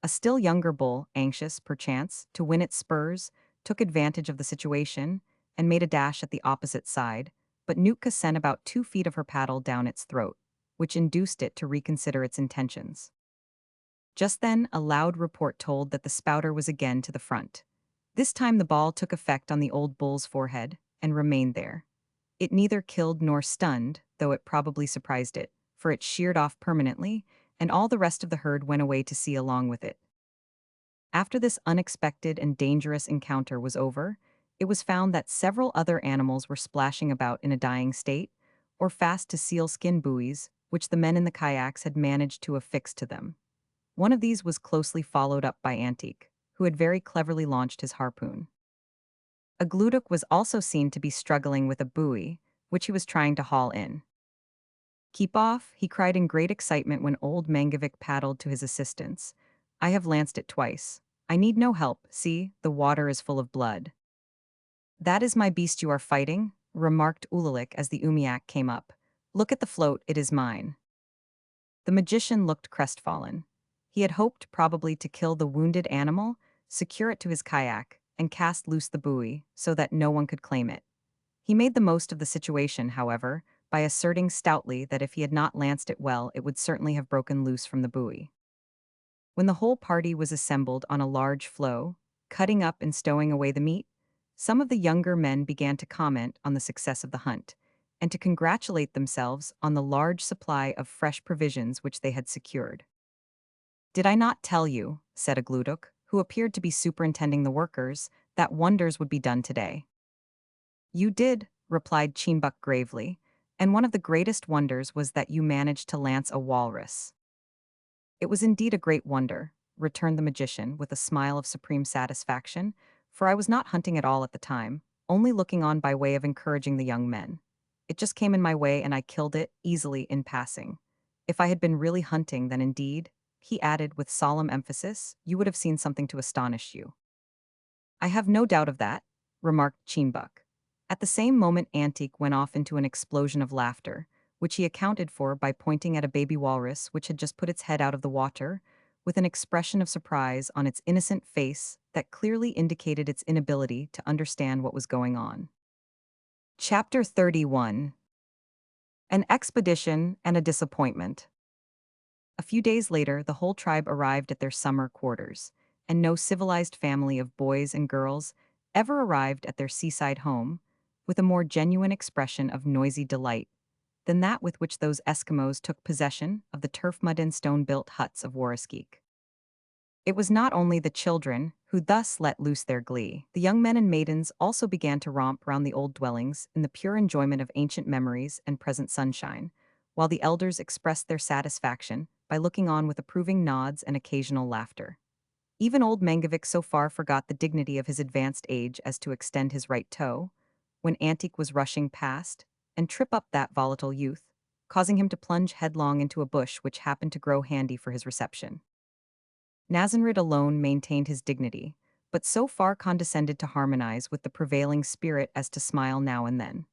A still younger bull, anxious, perchance, to win its spurs, took advantage of the situation and made a dash at the opposite side, but Nootka sent about 2 feet of her paddle down its throat, which induced it to reconsider its intentions. Just then, a loud report told that the spouter was again to the front. This time the ball took effect on the old bull's forehead and remained there. It neither killed nor stunned, though it probably surprised it, for it sheared off permanently, and all the rest of the herd went away to sea along with it. After this unexpected and dangerous encounter was over, it was found that several other animals were splashing about in a dying state, or fast to sealskin buoys, which the men in the kayaks had managed to affix to them. One of these was closely followed up by Antique, who had very cleverly launched his harpoon. A gludok was also seen to be struggling with a buoy, which he was trying to haul in. "Keep off," he cried in great excitement when old Mangovic paddled to his assistance. "I have lanced it twice. I need no help, see, the water is full of blood." "That is my beast you are fighting," remarked Ulalik as the umiak came up. "Look at the float, it is mine." The magician looked crestfallen. He had hoped probably to kill the wounded animal, secure it to his kayak, and cast loose the buoy so that no one could claim it. He made the most of the situation, however, by asserting stoutly that if he had not lanced it well, it would certainly have broken loose from the buoy. When the whole party was assembled on a large floe, cutting up and stowing away the meat, some of the younger men began to comment on the success of the hunt, and to congratulate themselves on the large supply of fresh provisions which they had secured. "Did I not tell you," said a gludok, who appeared to be superintending the workers, "that wonders would be done today?" "You did," replied Chinbuk gravely, "and one of the greatest wonders was that you managed to lance a walrus." "It was indeed a great wonder," returned the magician with a smile of supreme satisfaction, "for I was not hunting at all at the time, only looking on by way of encouraging the young men. It just came in my way and I killed it, easily, in passing. If I had been really hunting, then indeed," he added with solemn emphasis, "you would have seen something to astonish you." "I have no doubt of that," remarked Chinbuk. At the same moment Antique went off into an explosion of laughter, which he accounted for by pointing at a baby walrus which had just put its head out of the water, with an expression of surprise on its innocent face that clearly indicated its inability to understand what was going on. Chapter 31. An Expedition and a Disappointment. A few days later, the whole tribe arrived at their summer quarters, and no civilized family of boys and girls ever arrived at their seaside home with a more genuine expression of noisy delight than that with which those Eskimos took possession of the turf-mud and stone-built huts of Waraskik. It was not only the children who thus let loose their glee. The young men and maidens also began to romp round the old dwellings in the pure enjoyment of ancient memories and present sunshine, while the elders expressed their satisfaction by looking on with approving nods and occasional laughter. Even old Mangovic so far forgot the dignity of his advanced age as to extend his right toe, when Antique was rushing past, and trip up that volatile youth, causing him to plunge headlong into a bush which happened to grow handy for his reception. Nazanrid alone maintained his dignity, but so far condescended to harmonize with the prevailing spirit as to smile now and then.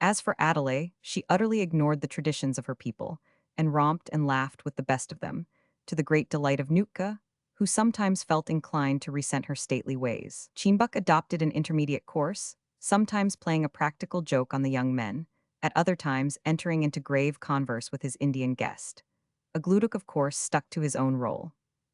As for Adelaide, she utterly ignored the traditions of her people, and romped and laughed with the best of them, to the great delight of Nootka, who sometimes felt inclined to resent her stately ways. Chinbuk adopted an intermediate course, sometimes playing a practical joke on the young men, at other times entering into grave converse with his Indian guest. A gludok, of course, stuck to his own role.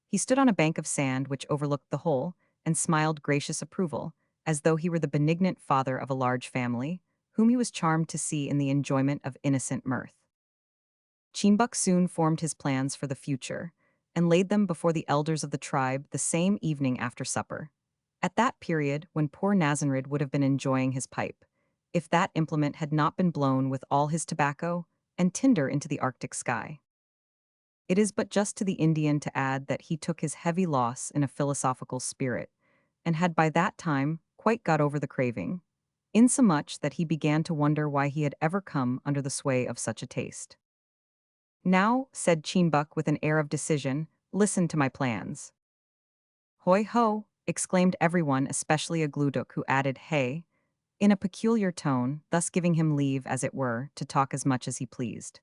He stood on a bank of sand which overlooked the whole, and smiled gracious approval, as though he were the benignant father of a large family, whom he was charmed to see in the enjoyment of innocent mirth. Chinbuk soon formed his plans for the future, and laid them before the elders of the tribe the same evening after supper. At that period, when poor Nazanrid would have been enjoying his pipe, if that implement had not been blown with all his tobacco and tinder into the Arctic sky. It is but just to the Indian to add that he took his heavy loss in a philosophical spirit, and had by that time quite got over the craving, insomuch that he began to wonder why he had ever come under the sway of such a taste. "Now," said Chinbuk with an air of decision, "listen to my plans." Hoi ho! Exclaimed everyone, especially a gluduk who added hey, in a peculiar tone, thus giving him leave, as it were, to talk as much as he pleased.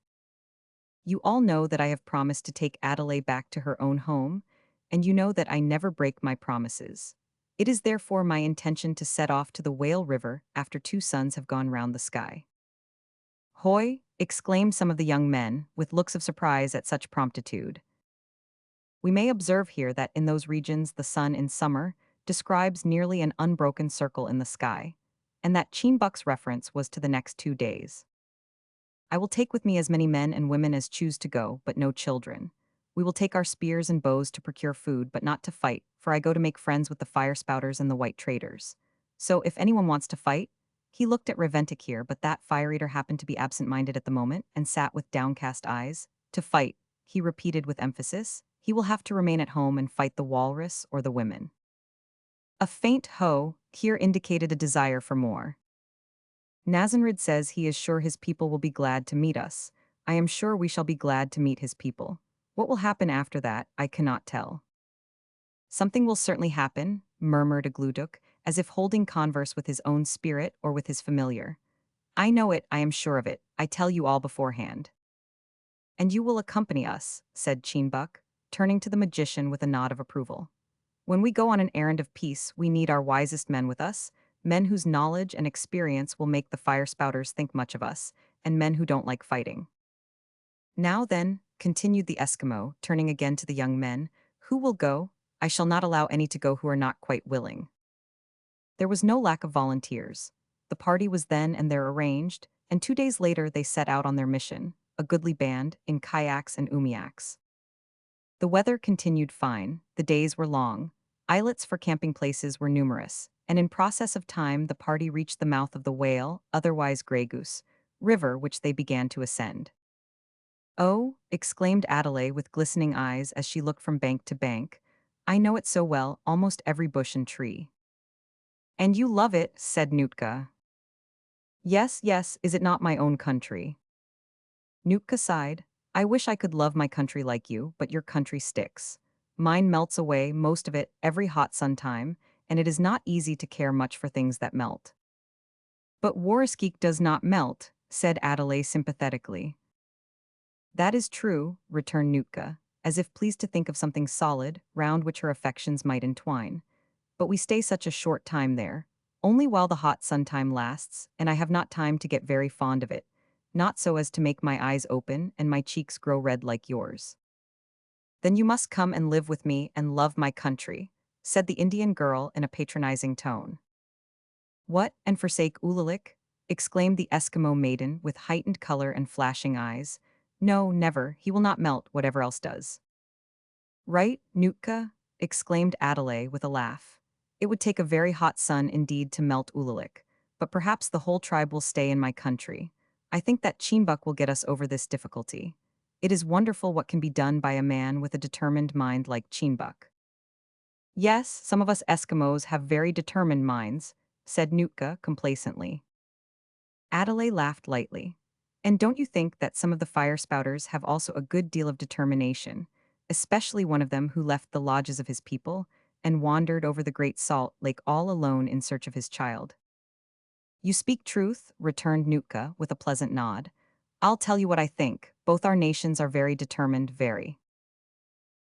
You all know that I have promised to take Adelaide back to her own home, and you know that I never break my promises. It is therefore my intention to set off to the Whale River after 2 suns have gone round the sky. Hoy! Exclaimed some of the young men, with looks of surprise at such promptitude. We may observe here that in those regions the sun in summer describes nearly an unbroken circle in the sky, and that Cheenbuck's reference was to the next 2 days. I will take with me as many men and women as choose to go, but no children. We will take our spears and bows to procure food, but not to fight, for I go to make friends with the fire spouters and the white traders. So if anyone wants to fight, he looked at Reventic here, but that fire eater happened to be absent-minded at the moment and sat with downcast eyes. To fight, he repeated with emphasis, he will have to remain at home and fight the walrus or the women. A faint ho here indicated a desire for more. Nazanrid says he is sure his people will be glad to meet us. I am sure we shall be glad to meet his people. What will happen after that, I cannot tell. Something will certainly happen, murmured a gluduk, as if holding converse with his own spirit or with his familiar. I know it, I am sure of it, I tell you all beforehand. And you will accompany us, said Cheenbuck, turning to the magician with a nod of approval. When we go on an errand of peace, we need our wisest men with us, men whose knowledge and experience will make the fire spouters think much of us, and men who don't like fighting. Now then, continued the Eskimo, turning again to the young men, who will go? I shall not allow any to go who are not quite willing. There was no lack of volunteers. The party was then and there arranged, and 2 days later they set out on their mission, a goodly band, in kayaks and umiaks. The weather continued fine, the days were long, islets for camping places were numerous, and in process of time the party reached the mouth of the Whale, otherwise Grey Goose, river which they began to ascend. Oh, exclaimed Adelaide with glistening eyes as she looked from bank to bank, I know it so well, almost every bush and tree. And you love it, said Nootka. Yes, yes, is it not my own country? Nootka sighed. I wish I could love my country like you, but your country sticks. Mine melts away, most of it, every hot sun time, and it is not easy to care much for things that melt. But Warriskeek does not melt, said Adelaide sympathetically. That is true, returned Nootka, as if pleased to think of something solid, round which her affections might entwine. But we stay such a short time there, only while the hot sun time lasts, and I have not time to get very fond of it, not so as to make my eyes open and my cheeks grow red like yours. Then you must come and live with me and love my country, said the Indian girl in a patronizing tone. What, and forsake Ulalik? Exclaimed the Eskimo maiden with heightened color and flashing eyes. No, never, he will not melt, whatever else does. Right, Nootka? Exclaimed Adelaide with a laugh. It would take a very hot sun indeed to melt Ulalik, but perhaps the whole tribe will stay in my country. I think that Cheenbuck will get us over this difficulty. It is wonderful what can be done by a man with a determined mind like Cheenbuck. Yes, some of us Eskimos have very determined minds, said Nootka complacently. Adelaide laughed lightly. And don't you think that some of the fire spouters have also a good deal of determination, especially one of them who left the lodges of his people and wandered over the great salt lake all alone in search of his child? You speak truth, returned Nootka with a pleasant nod. I'll tell you what I think. Both our nations are very determined, very.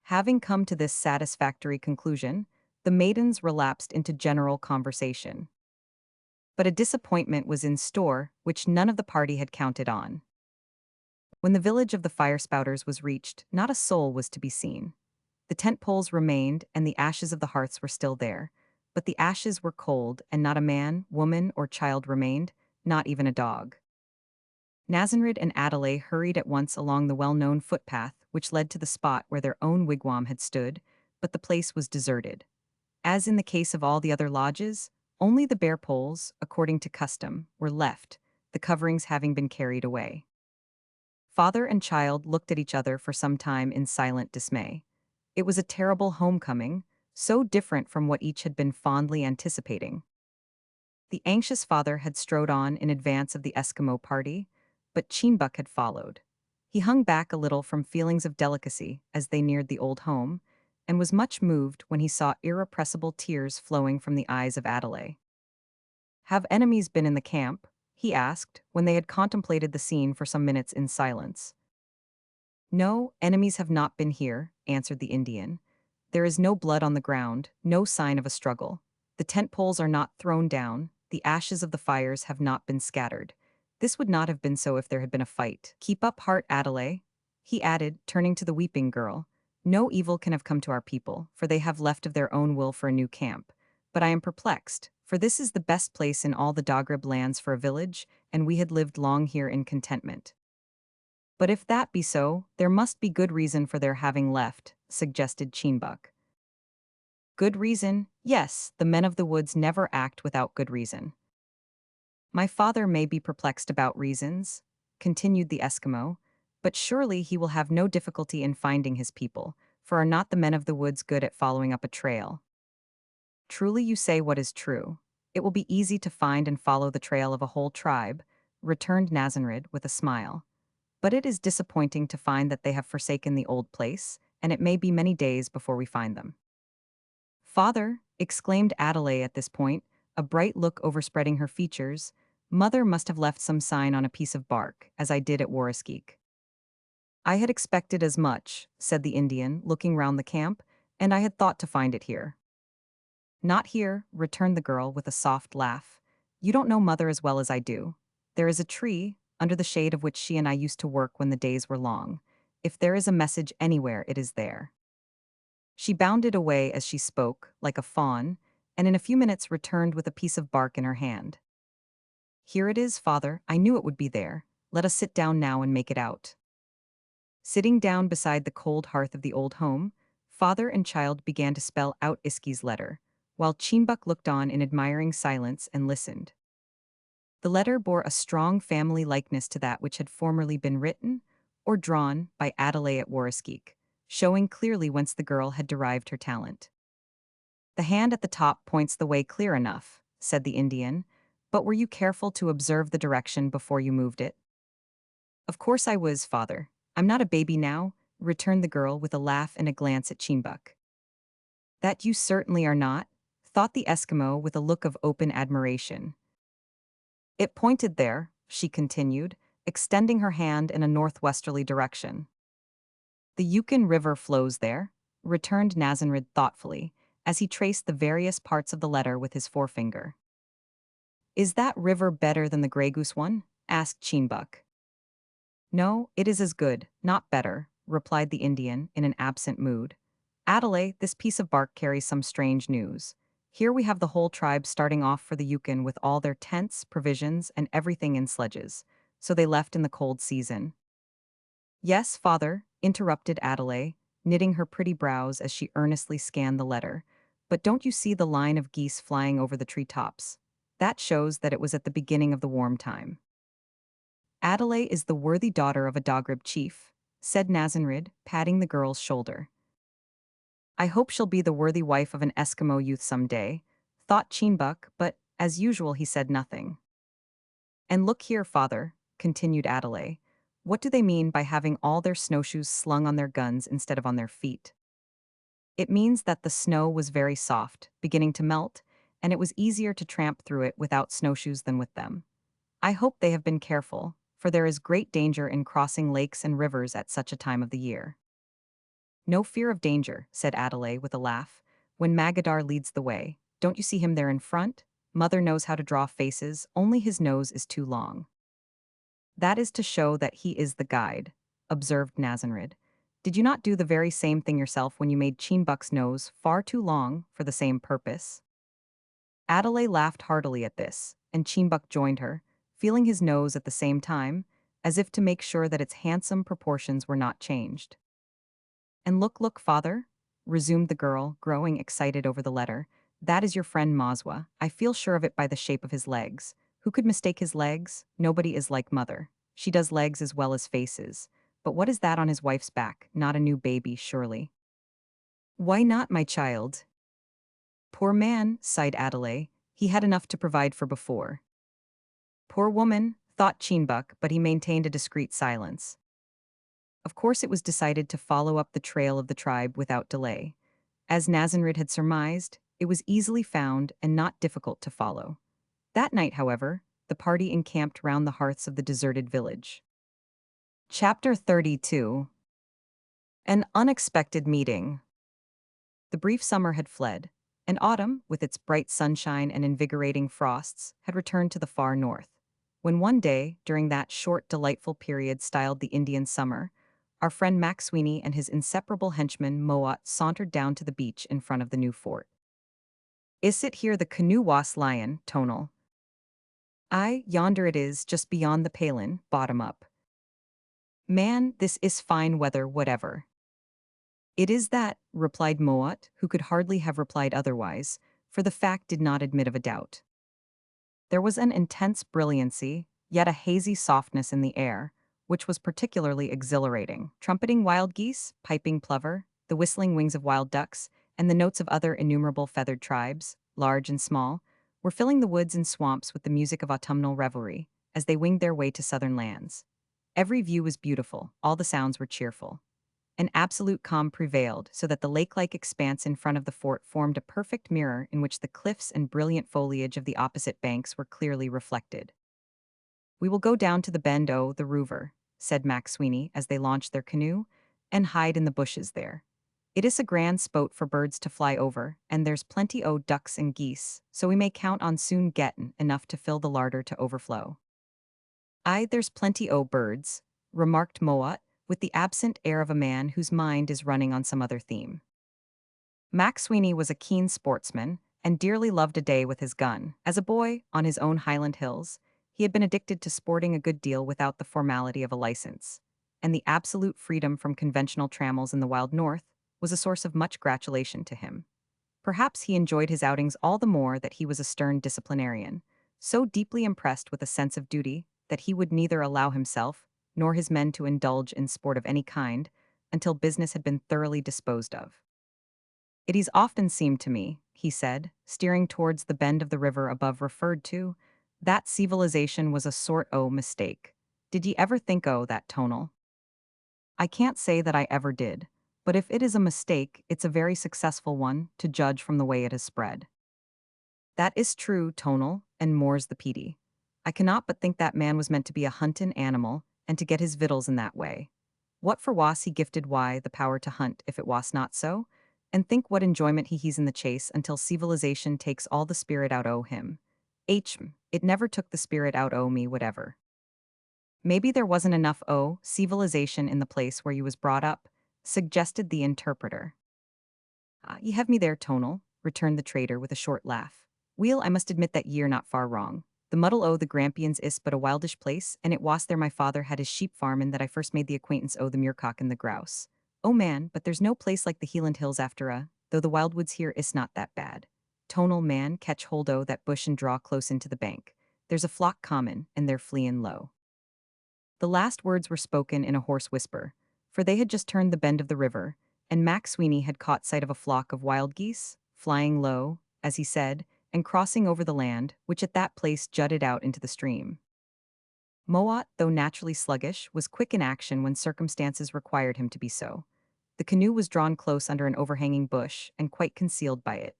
Having come to this satisfactory conclusion, the maidens relapsed into general conversation. But a disappointment was in store, which none of the party had counted on. When the village of the fire spouters was reached, not a soul was to be seen. The tent poles remained, and the ashes of the hearths were still there, but the ashes were cold, and not a man, woman, or child remained, not even a dog. Nazanrid and Adelaide hurried at once along the well-known footpath which led to the spot where their own wigwam had stood, but the place was deserted. As in the case of all the other lodges, only the bare poles, according to custom, were left, the coverings having been carried away. Father and child looked at each other for some time in silent dismay. It was a terrible homecoming, so different from what each had been fondly anticipating. The anxious father had strode on in advance of the Eskimo party, but Cheenbuck had followed. He hung back a little from feelings of delicacy as they neared the old home, and was much moved when he saw irrepressible tears flowing from the eyes of Adelaide. "Have enemies been in the camp?" he asked, when they had contemplated the scene for some minutes in silence. "No, enemies have not been here," answered the Indian. "There is no blood on the ground, no sign of a struggle. The tent poles are not thrown down, the ashes of the fires have not been scattered. This would not have been so if there had been a fight. Keep up heart, Adelaide," he added, turning to the weeping girl. "No evil can have come to our people, for they have left of their own will for a new camp. But I am perplexed, for this is the best place in all the Dogrib lands for a village, and we had lived long here in contentment." "But if that be so, there must be good reason for their having left," suggested Cheenbuck. "Good reason? Yes, the men of the woods never act without good reason." "My father may be perplexed about reasons," continued the Eskimo, "but surely he will have no difficulty in finding his people, for are not the men of the woods good at following up a trail?" "Truly you say what is true. It will be easy to find and follow the trail of a whole tribe," returned Nazanrid with a smile. "But it is disappointing to find that they have forsaken the old place, and it may be many days before we find them." "Father," exclaimed Adelaide at this point, a bright look overspreading her features, "Mother must have left some sign on a piece of bark, as I did at Warriskeek." "I had expected as much," said the Indian, looking round the camp, "and I had thought to find it here." "Not here," returned the girl with a soft laugh. "You don't know Mother as well as I do. There is a tree, under the shade of which she and I used to work when the days were long. If there is a message anywhere, it is there." She bounded away as she spoke, like a fawn, and in a few minutes returned with a piece of bark in her hand. "Here it is, father. I knew it would be there. Let us sit down now and make it out." Sitting down beside the cold hearth of the old home, father and child began to spell out Iski's letter, while Cheenbuck looked on in admiring silence and listened. The letter bore a strong family likeness to that which had formerly been written or drawn by Adelaide at Warriskeek, showing clearly whence the girl had derived her talent. "The hand at the top points the way clear enough," said the Indian, "but were you careful to observe the direction before you moved it?" "Of course I was, father. I'm not a baby now," returned the girl with a laugh and a glance at Cheenbuck. "That you certainly are not," thought the Eskimo with a look of open admiration. "It pointed there," she continued, extending her hand in a northwesterly direction. "The Yukon River flows there," returned Nazanrid thoughtfully, as he traced the various parts of the letter with his forefinger. "Is that river better than the Grey Goose one?" asked Cheenbuck. "No, it is as good, not better," replied the Indian in an absent mood. "Adelaide, this piece of bark carries some strange news. Here we have the whole tribe starting off for the Yukon with all their tents, provisions, and everything in sledges, so they left in the cold season." "Yes, father," interrupted Adelaide, knitting her pretty brows as she earnestly scanned the letter. "But don't you see the line of geese flying over the treetops? That shows that it was at the beginning of the warm time." "Adelaide is the worthy daughter of a Dogrib chief," said Nazanrid, patting the girl's shoulder. "I hope she'll be the worthy wife of an Eskimo youth some day," thought Cheenbuck, but, as usual, he said nothing. "And look here, father," continued Adelaide, "what do they mean by having all their snowshoes slung on their guns instead of on their feet?" "It means that the snow was very soft, beginning to melt, and it was easier to tramp through it without snowshoes than with them. I hope they have been careful, for there is great danger in crossing lakes and rivers at such a time of the year." "No fear of danger," said Adelaide with a laugh. "When Magadar leads the way, don't you see him there in front? Mother knows how to draw faces, only his nose is too long." "That is to show that he is the guide," observed Nazanrid. "Did you not do the very same thing yourself when you made Cheenbuck's nose far too long for the same purpose?" Adelaide laughed heartily at this, and Cheenbuck joined her, feeling his nose at the same time, as if to make sure that its handsome proportions were not changed. "And look, father," resumed the girl, growing excited over the letter. "That is your friend Mazwa. I feel sure of it by the shape of his legs. Who could mistake his legs? Nobody is like Mother. She does legs as well as faces. But what is that on his wife's back? Not a new baby, surely." "Why not, my child?" "Poor man," sighed Adelaide. "He had enough to provide for before." "Poor woman," thought Cheenbuck, but he maintained a discreet silence. Of course it was decided to follow up the trail of the tribe without delay. As Nazanrid had surmised, it was easily found and not difficult to follow. That night, however, the party encamped round the hearths of the deserted village. Chapter 32. An unexpected meeting. The brief summer had fled, and autumn, with its bright sunshine and invigorating frosts, had returned to the far north. When one day, during that short, delightful period styled the Indian summer, our friend Mac Sweeney and his inseparable henchman Moat sauntered down to the beach in front of the new fort. "Is it here the canoe was lion, Tonal?" "Aye, yonder it is, just beyond the palin, bottom up." "Man, this is fine weather whatever." "It is that," replied Moat, who could hardly have replied otherwise, for the fact did not admit of a doubt. There was an intense brilliancy, yet a hazy softness in the air, which was particularly exhilarating. Trumpeting wild geese, piping plover, the whistling wings of wild ducks, and the notes of other innumerable feathered tribes, large and small, were filling the woods and swamps with the music of autumnal revelry, as they winged their way to southern lands. Every view was beautiful, all the sounds were cheerful. An absolute calm prevailed, so that the lake-like expanse in front of the fort formed a perfect mirror in which the cliffs and brilliant foliage of the opposite banks were clearly reflected. "We will go down to the bend o' the Rover," said Mac Sweeney as they launched their canoe, "and hide in the bushes there. It is a grand spot for birds to fly over, and there's plenty o' ducks and geese, so we may count on soon gettin' enough to fill the larder to overflow." "Aye, there's plenty o' birds," remarked Moat, with the absent air of a man whose mind is running on some other theme. Mac Sweeney was a keen sportsman, and dearly loved a day with his gun. As a boy, on his own Highland hills, he had been addicted to sporting a good deal without the formality of a license, and the absolute freedom from conventional trammels in the wild north was a source of much gratulation to him. Perhaps he enjoyed his outings all the more that he was a stern disciplinarian, so deeply impressed with a sense of duty that he would neither allow himself nor his men to indulge in sport of any kind until business had been thoroughly disposed of. "It has often seemed to me," he said, steering towards the bend of the river above referred to, "that civilization was a sort o' mistake. Did ye ever think o' that, Tonal?" "I can't say that I ever did, but if it is a mistake, it's a very successful one, to judge from the way it has spread." "That is true, Tonal, and more's the pity. I cannot but think that man was meant to be a huntin' animal, and to get his victuals in that way. What for was he gifted the power to hunt, if it was not so? And think what enjoyment he he's in the chase until civilization takes all the spirit out o' him. It never took the spirit out o' me whatever." "Maybe there wasn't enough civilization in the place where you was brought up," suggested the interpreter. "Ah, ye have me there, Tonal," returned the trader with a short laugh. "Weel, I must admit that ye're not far wrong. The muddle o' the Grampians is but a wildish place, and it was there my father had his sheep farm and that I first made the acquaintance o' the muircock and the grouse. Oh man, but there's no place like the Hieland Hills after though the wildwoods here is not that bad. Tonal, man, catch hold o' that bush and draw close into the bank. There's a flock common, and they're fleein' low." The last words were spoken in a hoarse whisper, for they had just turned the bend of the river, and Mac Sweeney had caught sight of a flock of wild geese, flying low, as he said, and crossing over the land, which at that place jutted out into the stream. Moat, though naturally sluggish, was quick in action when circumstances required him to be so. The canoe was drawn close under an overhanging bush and quite concealed by it.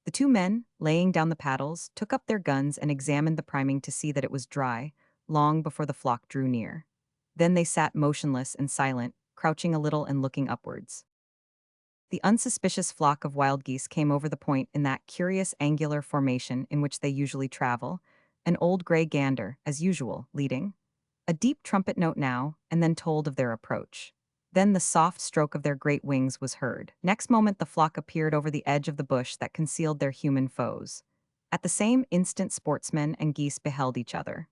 The two men, laying down the paddles, took up their guns and examined the priming to see that it was dry, long before the flock drew near. Then they sat motionless and silent, crouching a little and looking upwards. The unsuspicious flock of wild geese came over the point in that curious angular formation in which they usually travel, an old gray gander, as usual, leading. A deep trumpet note now, and then told of their approach. Then the soft stroke of their great wings was heard. Next moment the flock appeared over the edge of the bush that concealed their human foes. At the same instant sportsmen and geese beheld each other.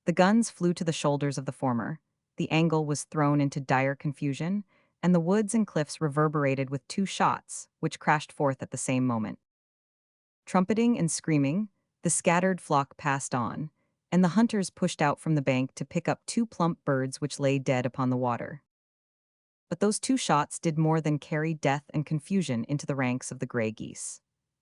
The guns flew to the shoulders of the former, the angle was thrown into dire confusion, and the woods and cliffs reverberated with two shots, which crashed forth at the same moment. Trumpeting and screaming, the scattered flock passed on, and the hunters pushed out from the bank to pick up two plump birds which lay dead upon the water. But those two shots did more than carry death and confusion into the ranks of the gray geese.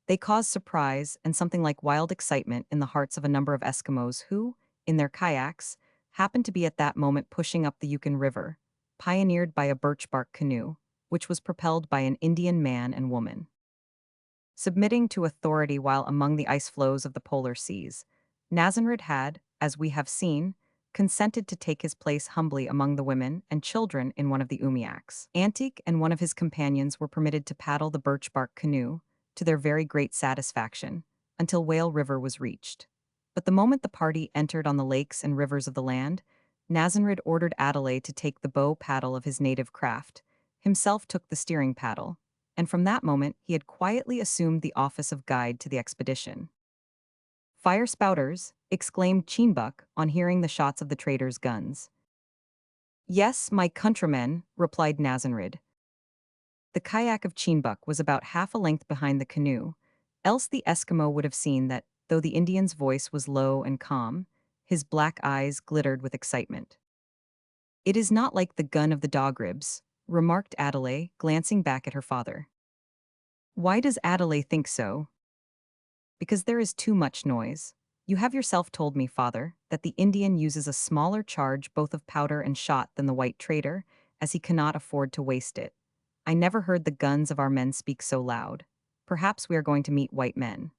They caused surprise and something like wild excitement in the hearts of a number of Eskimos who, in their kayaks, happened to be at that moment pushing up the Yukon River, pioneered by a birch bark canoe, which was propelled by an Indian man and woman. submitting to authority while among the ice floes of the polar seas. Nazanrid had, as we have seen, consented to take his place humbly among the women and children in one of the umiaks. Antique and one of his companions were permitted to paddle the birch bark canoe, to their very great satisfaction, until Whale River was reached. But the moment the party entered on the lakes and rivers of the land, Nazanrid ordered Adelaide to take the bow paddle of his native craft, himself took the steering paddle, and from that moment he had quietly assumed the office of guide to the expedition. "Fire spouters!" exclaimed Cheenbuck on hearing the shots of the traders' guns. "Yes, my countrymen," replied Nazanrid. The kayak of Cheenbuck was about half a length behind the canoe, else the Eskimo would have seen that, though the Indian's voice was low and calm, his black eyes glittered with excitement. "It is not like the gun of the dog ribs," remarked Adelaide, glancing back at her father. "Why does Adelaide think so?" "Because there is too much noise. You have yourself told me, father, that the Indian uses a smaller charge both of powder and shot than the white trader, as he cannot afford to waste it. I never heard the guns of our men speak so loud. Perhaps we are going to meet white men."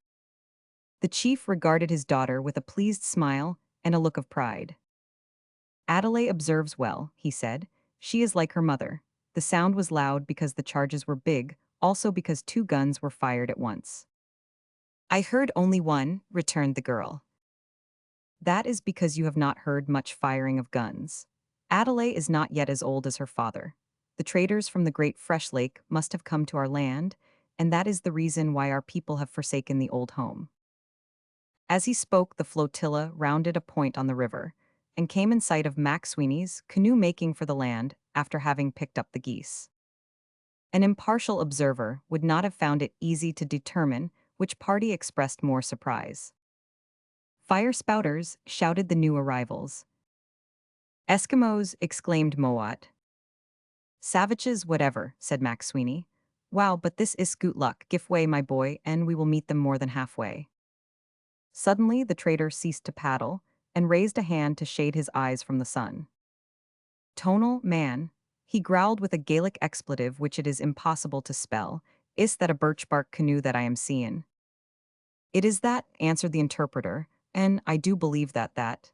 The chief regarded his daughter with a pleased smile and a look of pride. "Adelaide observes well," he said. "She is like her mother. The sound was loud because the charges were big, also because two guns were fired at once." "I heard only one," returned the girl. "That is because you have not heard much firing of guns. Adelaide is not yet as old as her father. The traders from the great fresh lake must have come to our land, and that is the reason why our people have forsaken the old home." As he spoke, the flotilla rounded a point on the river and came in sight of Mac Sweeney's canoe making for the land after having picked up the geese. An impartial observer would not have found it easy to determine which party expressed more surprise. "Fire spouters!" shouted the new arrivals. "Eskimos!" exclaimed Moat. "Savages whatever," said Mac Sweeney. "Wow, but this is good luck. Give way, my boy, and we will meet them more than halfway." Suddenly the trader ceased to paddle and raised a hand to shade his eyes from the sun. "Tonal, man," he growled with a Gaelic expletive which it is impossible to spell, "is that a birch bark canoe that I am seeing?" "It is that," answered the interpreter, "and I do believe that."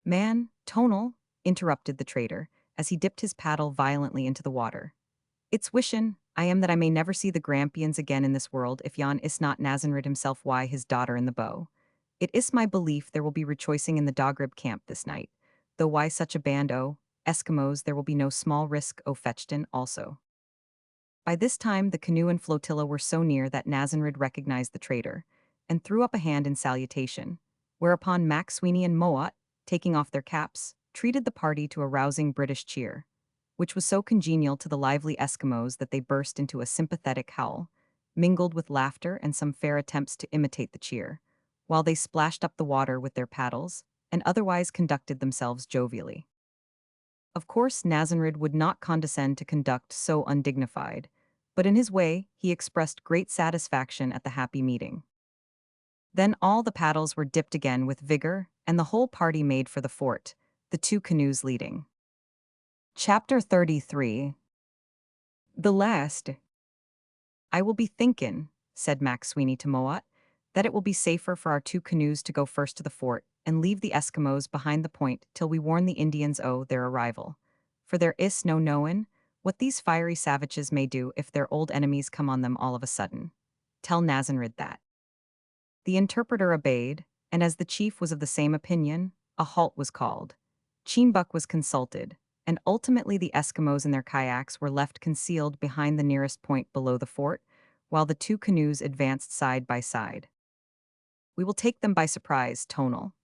"Man, Tonal," interrupted the trader, as he dipped his paddle violently into the water. "It's wishin' I am that I may never see the Grampians again in this world if yon is not Nazanrid himself why his daughter in the bow. It is my belief there will be rejoicing in the Dogrib camp this night, though why such a band o' Eskimos there will be no small risk o' Fetchton also." By this time the canoe and flotilla were so near that Nazanrid recognized the trader, and threw up a hand in salutation, whereupon Mac Sweeney and Moat, taking off their caps, treated the party to a rousing British cheer, which was so congenial to the lively Eskimos that they burst into a sympathetic howl, mingled with laughter and some fair attempts to imitate the cheer, while they splashed up the water with their paddles, and otherwise conducted themselves jovially. Of course, Nazanrid would not condescend to conduct so undignified, but in his way he expressed great satisfaction at the happy meeting. Then all the paddles were dipped again with vigor, and the whole party made for the fort, the two canoes leading. Chapter 33. The last. "I will be thinkin'," said Mac Sweeney to Moat, "that it will be safer for our two canoes to go first to the fort and leave the Eskimos behind the point till we warn the Indians o' their arrival. For there is no knowin' what these fiery savages may do if their old enemies come on them all of a sudden. Tell Nazanrid that." The interpreter obeyed, and as the chief was of the same opinion, a halt was called. Cheenbuck was consulted, and ultimately the Eskimos and their kayaks were left concealed behind the nearest point below the fort, while the two canoes advanced side by side. "We will take them by surprise, Tonal.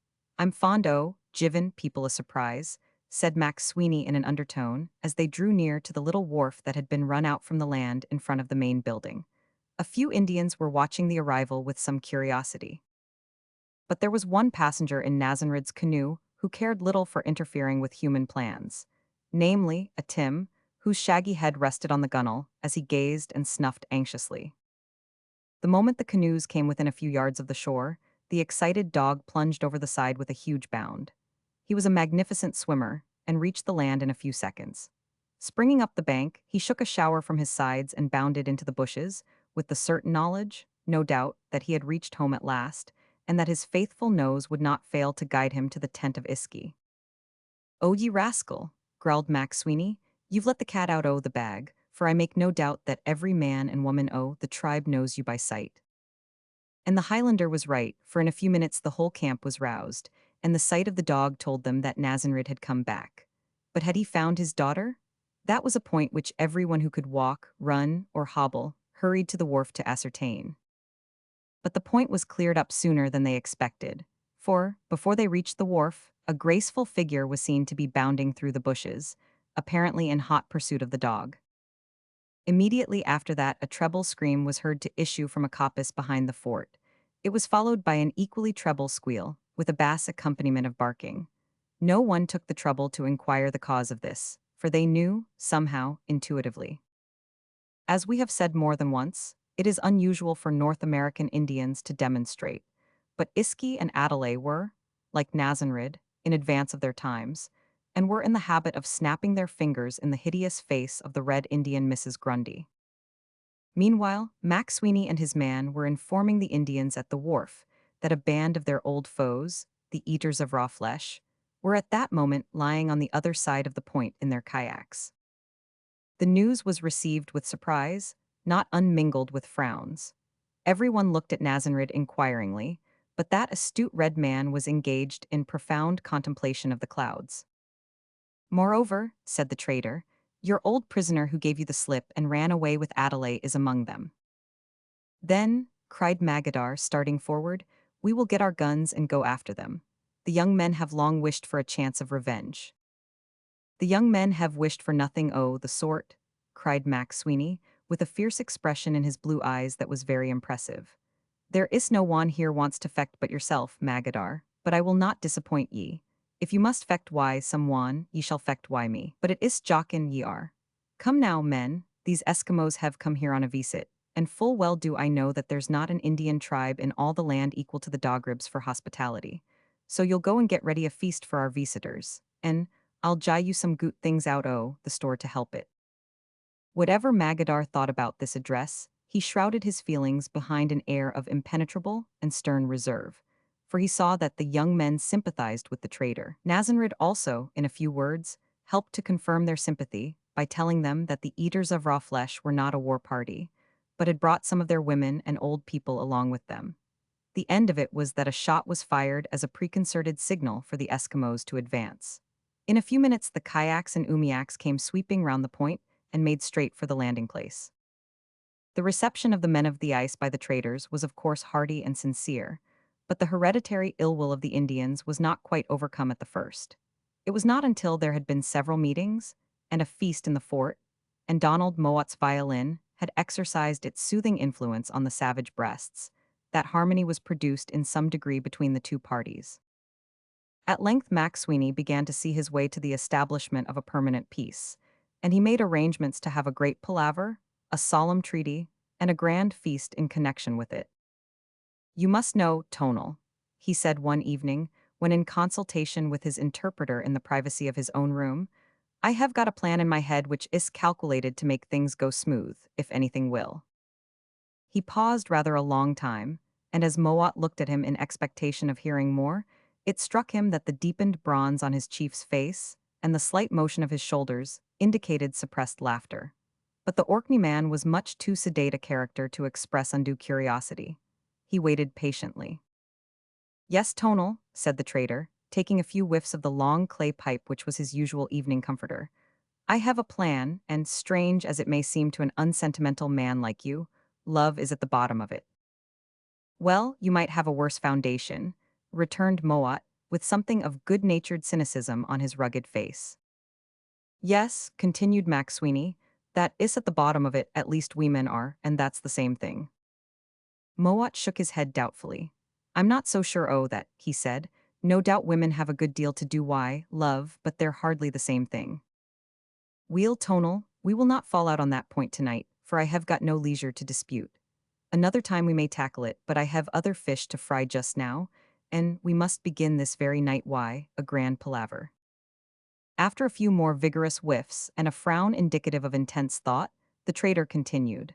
I'm fond o' givin' people a surprise," said Mac Sweeney in an undertone, as they drew near to the little wharf that had been run out from the land in front of the main building. A few Indians were watching the arrival with some curiosity. But there was one passenger in Nazanrid's canoe who cared little for interfering with human plans, namely, a Tim, whose shaggy head rested on the gunwale as he gazed and snuffed anxiously. The moment the canoes came within a few yards of the shore, the excited dog plunged over the side with a huge bound. He was a magnificent swimmer and reached the land in a few seconds. Springing up the bank, he shook a shower from his sides and bounded into the bushes, with the certain knowledge, no doubt, that he had reached home at last, and that his faithful nose would not fail to guide him to the tent of Iski. "Oh, ye rascal," growled Mac Sweeney, "you've let the cat out o' the bag, for I make no doubt that every man and woman o' the tribe knows you by sight." And the Highlander was right, for in a few minutes the whole camp was roused, and the sight of the dog told them that Nazanrid had come back. But had he found his daughter? That was a point which everyone who could walk, run, or hobble hurried to the wharf to ascertain. But the point was cleared up sooner than they expected, for, before they reached the wharf, a graceful figure was seen to be bounding through the bushes, apparently in hot pursuit of the dog. Immediately after that, a treble scream was heard to issue from a coppice behind the fort. It was followed by an equally treble squeal, with a bass accompaniment of barking. No one took the trouble to inquire the cause of this, for they knew, somehow, intuitively. As we have said more than once, it is unusual for North American Indians to demonstrate, but Iski and Adelaide were, like Nazanrid, in advance of their times, and were in the habit of snapping their fingers in the hideous face of the Red Indian Mrs. Grundy. Meanwhile, Mac Sweeney and his man were informing the Indians at the wharf that a band of their old foes, the eaters of raw flesh, were at that moment lying on the other side of the point in their kayaks. The news was received with surprise, not unmingled with frowns. Everyone looked at Nazanrid inquiringly, but that astute red man was engaged in profound contemplation of the clouds. "Moreover," said the trader, "your old prisoner who gave you the slip and ran away with Adelaide is among them." "Then," cried Magadar, starting forward, "we will get our guns and go after them. The young men have long wished for a chance of revenge." "The young men have wished for nothing o' the sort," cried Mac Sweeney, with a fierce expression in his blue eyes that was very impressive. "There is no one here wants to fecht but yourself, Magadar, but I will not disappoint ye. If you must fecht why some one, ye shall fecht why me, but it is jockin ye are. Come now, men, these Eskimos have come here on a visit, and full well do I know that there's not an Indian tribe in all the land equal to the Dogribs for hospitality. So you'll go and get ready a feast for our visitors, and I'll jye you some goot things out o' the store to help it." Whatever Magadar thought about this address, he shrouded his feelings behind an air of impenetrable and stern reserve, for he saw that the young men sympathized with the trader. Nazanrid also, in a few words, helped to confirm their sympathy by telling them that the eaters of raw flesh were not a war party, but had brought some of their women and old people along with them. The end of it was that a shot was fired as a preconcerted signal for the Eskimos to advance. In a few minutes the kayaks and umiaks came sweeping round the point and made straight for the landing place. The reception of the men of the ice by the traders was of course hearty and sincere, but the hereditary ill will of the Indians was not quite overcome at the first. It was not until there had been several meetings, and a feast in the fort, and Donald Mowat's violin had exercised its soothing influence on the savage breasts, that harmony was produced in some degree between the two parties. At length Mac Sweeney began to see his way to the establishment of a permanent peace, and he made arrangements to have a great palaver, a solemn treaty, and a grand feast in connection with it. "You must know, Tonal," he said one evening, when in consultation with his interpreter in the privacy of his own room, "I have got a plan in my head which is calculated to make things go smooth, if anything will." He paused rather a long time, and as Mowat looked at him in expectation of hearing more, it struck him that the deepened bronze on his chief's face, and the slight motion of his shoulders, indicated suppressed laughter. But the Orkney man was much too sedate a character to express undue curiosity. He waited patiently. "Yes, Tonal," said the trader, taking a few whiffs of the long clay pipe which was his usual evening comforter. "I have a plan, and strange as it may seem to an unsentimental man like you, love is at the bottom of it." "Well, you might have a worse foundation," returned Mowat, with something of good-natured cynicism on his rugged face. "Yes," continued Mac Sweeney, "that is at the bottom of it, at least we men are, and that's the same thing." Mowat shook his head doubtfully. "I'm not so sure o' that," he said. "No doubt women have a good deal to do why, love, but they're hardly the same thing." "Weel, Tonal, we will not fall out on that point tonight, for I have got no leisure to dispute. Another time we may tackle it, but I have other fish to fry just now, and we must begin this very night why, a grand palaver." After a few more vigorous whiffs and a frown indicative of intense thought, the trader continued.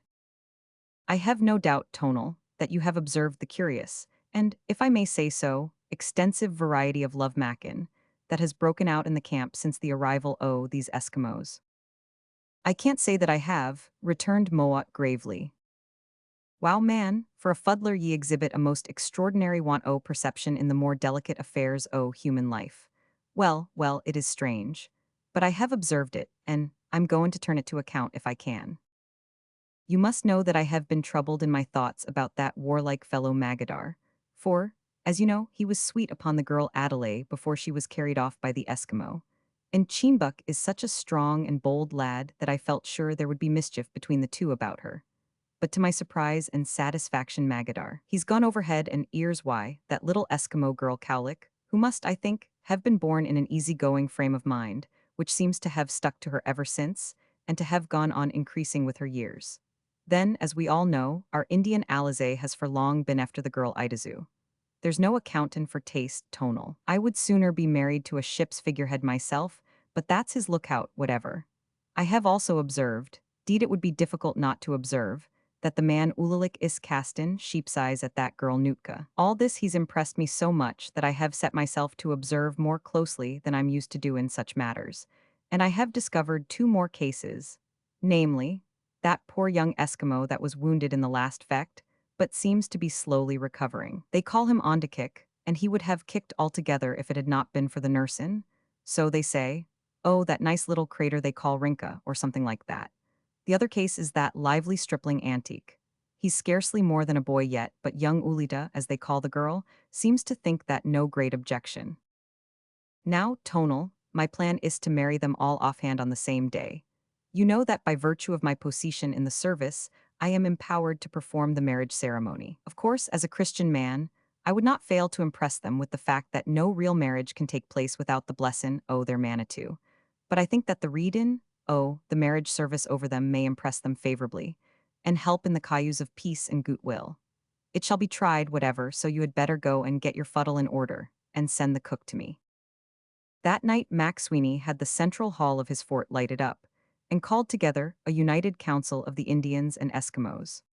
I have no doubt, Tonal, that you have observed the curious, and, if I may say so, extensive variety of love makin that has broken out in the camp since the arrival o' these Eskimos. I can't say that I have, returned Moat gravely. Wow, man, for a fuddler ye exhibit a most extraordinary want o' perception in the more delicate affairs o' human life. Well, it is strange. But I have observed it, and I'm going to turn it to account if I can. You must know that I have been troubled in my thoughts about that warlike fellow Magadar, for, as you know, he was sweet upon the girl Adelaide before she was carried off by the Eskimo. And Cheenbuck is such a strong and bold lad that I felt sure there would be mischief between the two about her. But to my surprise and satisfaction, Magadar, he's gone over head and ears why, that little Eskimo girl Cowlick, who must, I think, have been born in an easygoing frame of mind, which seems to have stuck to her ever since, and to have gone on increasing with her years. Then, as we all know, our Indian Alizé has for long been after the girl Idazu. There's no accountin' for taste, Tonal. I would sooner be married to a ship's figurehead myself, but that's his lookout, whatever. I have also observed, deed it would be difficult not to observe, that the man Ulalik is castin sheep's eyes at that girl Nootka. All this he's impressed me so much that I have set myself to observe more closely than I'm used to do in such matters. And I have discovered two more cases, namely, that poor young Eskimo that was wounded in the last fecht, but seems to be slowly recovering. They call him Ondakik, and he would have kicked altogether if it had not been for the nursin. So they say, oh, that nice little crater they call Rinka, or something like that. The other case is that lively stripling Antique. He's scarcely more than a boy yet, but young Ulita, as they call the girl, seems to think that no great objection. Now, Tonal, my plan is to marry them all offhand on the same day. You know that by virtue of my position in the service, I am empowered to perform the marriage ceremony. Of course, as a Christian man, I would not fail to impress them with the fact that no real marriage can take place without the blessin' o' their Manitou. But I think that the readin' o' the marriage service over them may impress them favorably, and help in the cause of peace and goodwill. It shall be tried, whatever, so you had better go and get your fuddle in order, and send the cook to me. That night Mac Sweeney had the central hall of his fort lighted up, and called together a united council of the Indians and Eskimos.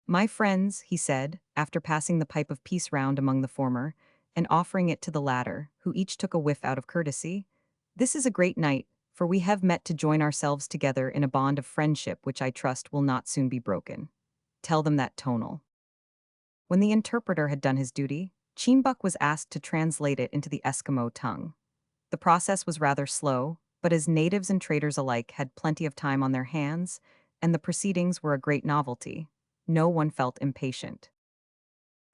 My friends, he said, after passing the pipe of peace round among the former, and offering it to the latter, who each took a whiff out of courtesy, this is a great night, for we have met to join ourselves together in a bond of friendship which I trust will not soon be broken. Tell them that, Tonal. When the interpreter had done his duty, Cheenbuck was asked to translate it into the Eskimo tongue. The process was rather slow, but as natives and traders alike had plenty of time on their hands, and the proceedings were a great novelty, no one felt impatient.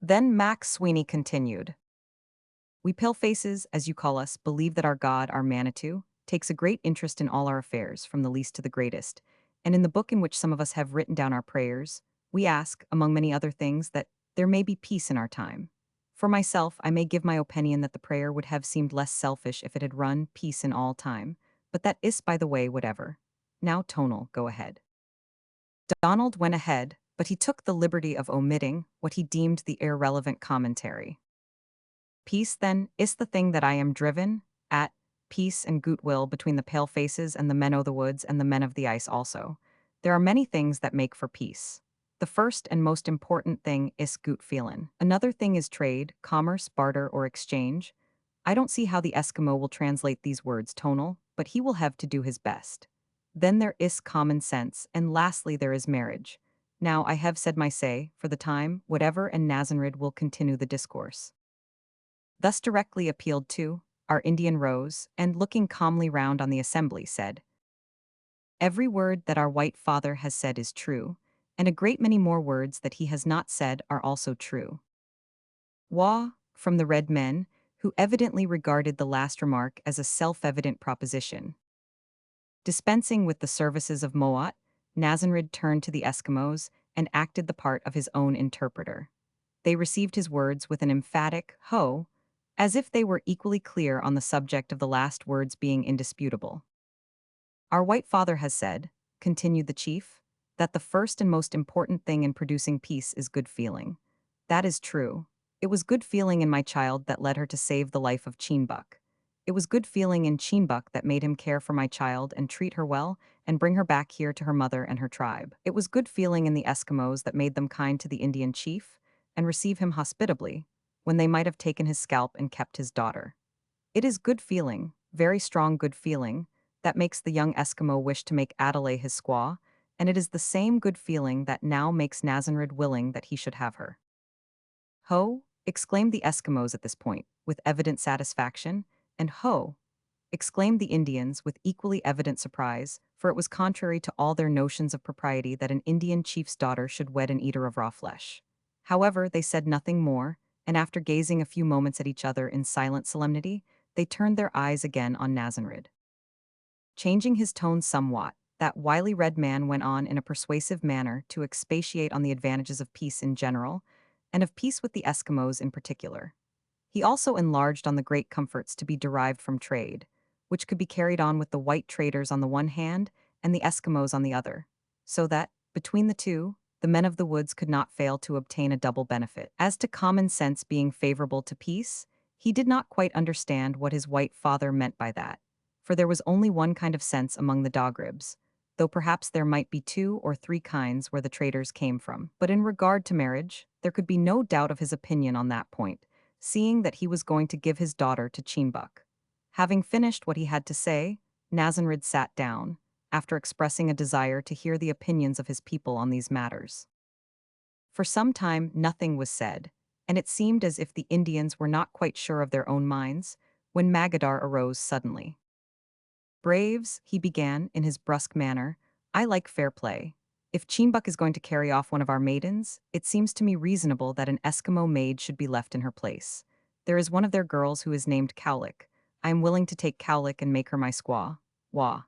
Then Mac Sweeney continued. We pale-faces, as you call us, believe that our God, our Manitou, takes a great interest in all our affairs, from the least to the greatest, and in the book in which some of us have written down our prayers, we ask, among many other things, that there may be peace in our time. For myself, I may give my opinion that the prayer would have seemed less selfish if it had run peace in all time, but that is by the way, whatever. Now, Tonal, go ahead. Donald went ahead, but he took the liberty of omitting what he deemed the irrelevant commentary. Peace, then, is the thing that I am driven at, peace and goodwill between the pale-faces and the men o' the woods and the men of the ice also. There are many things that make for peace. The first and most important thing is gut feelin'. Another thing is trade, commerce, barter, or exchange. I don't see how the Eskimo will translate these words, Tonal, but he will have to do his best. Then there is common sense, and lastly there is marriage. Now I have said my say, for the time, whatever, and Nazanrid will continue the discourse. Thus directly appealed to, our Indian rose, and looking calmly round on the assembly, said, every word that our white father has said is true, and a great many more words that he has not said are also true. Wah, from the red men, who evidently regarded the last remark as a self-evident proposition. Dispensing with the services of Moat, Nazanrid turned to the Eskimos and acted the part of his own interpreter. They received his words with an emphatic ho, as if they were equally clear on the subject of the last words being indisputable. Our white father has said, continued the chief, that the first and most important thing in producing peace is good feeling. That is true. It was good feeling in my child that led her to save the life of Cheenbuck. It was good feeling in Cheenbuk that made him care for my child and treat her well and bring her back here to her mother and her tribe. It was good feeling in the Eskimos that made them kind to the Indian chief and receive him hospitably when they might have taken his scalp and kept his daughter. It is good feeling, very strong good feeling, that makes the young Eskimo wish to make Adelaide his squaw, and it is the same good feeling that now makes Nazanrid willing that he should have her. Ho! Exclaimed the Eskimos at this point, with evident satisfaction, and ho! Exclaimed the Indians with equally evident surprise, for it was contrary to all their notions of propriety that an Indian chief's daughter should wed an eater of raw flesh. However, they said nothing more, and after gazing a few moments at each other in silent solemnity, they turned their eyes again on Nazanrid. Changing his tone somewhat, that wily red man went on in a persuasive manner to expatiate on the advantages of peace in general, and of peace with the Eskimos in particular. He also enlarged on the great comforts to be derived from trade, which could be carried on with the white traders on the one hand and the Eskimos on the other, so that, between the two, the men of the woods could not fail to obtain a double benefit. As to common sense being favorable to peace, he did not quite understand what his white father meant by that, for there was only one kind of sense among the Dogribs, though perhaps there might be two or three kinds where the traders came from. But in regard to marriage, there could be no doubt of his opinion on that point, seeing that he was going to give his daughter to Cheenbuk. Having finished what he had to say, Nazanrid sat down, after expressing a desire to hear the opinions of his people on these matters. For some time nothing was said, and it seemed as if the Indians were not quite sure of their own minds, when Magadar arose suddenly. Braves, he began, in his brusque manner, I like fair play. If Cheenbuk is going to carry off one of our maidens, it seems to me reasonable that an Eskimo maid should be left in her place. There is one of their girls who is named Cowlick. I am willing to take Cowlick and make her my squaw. Wah.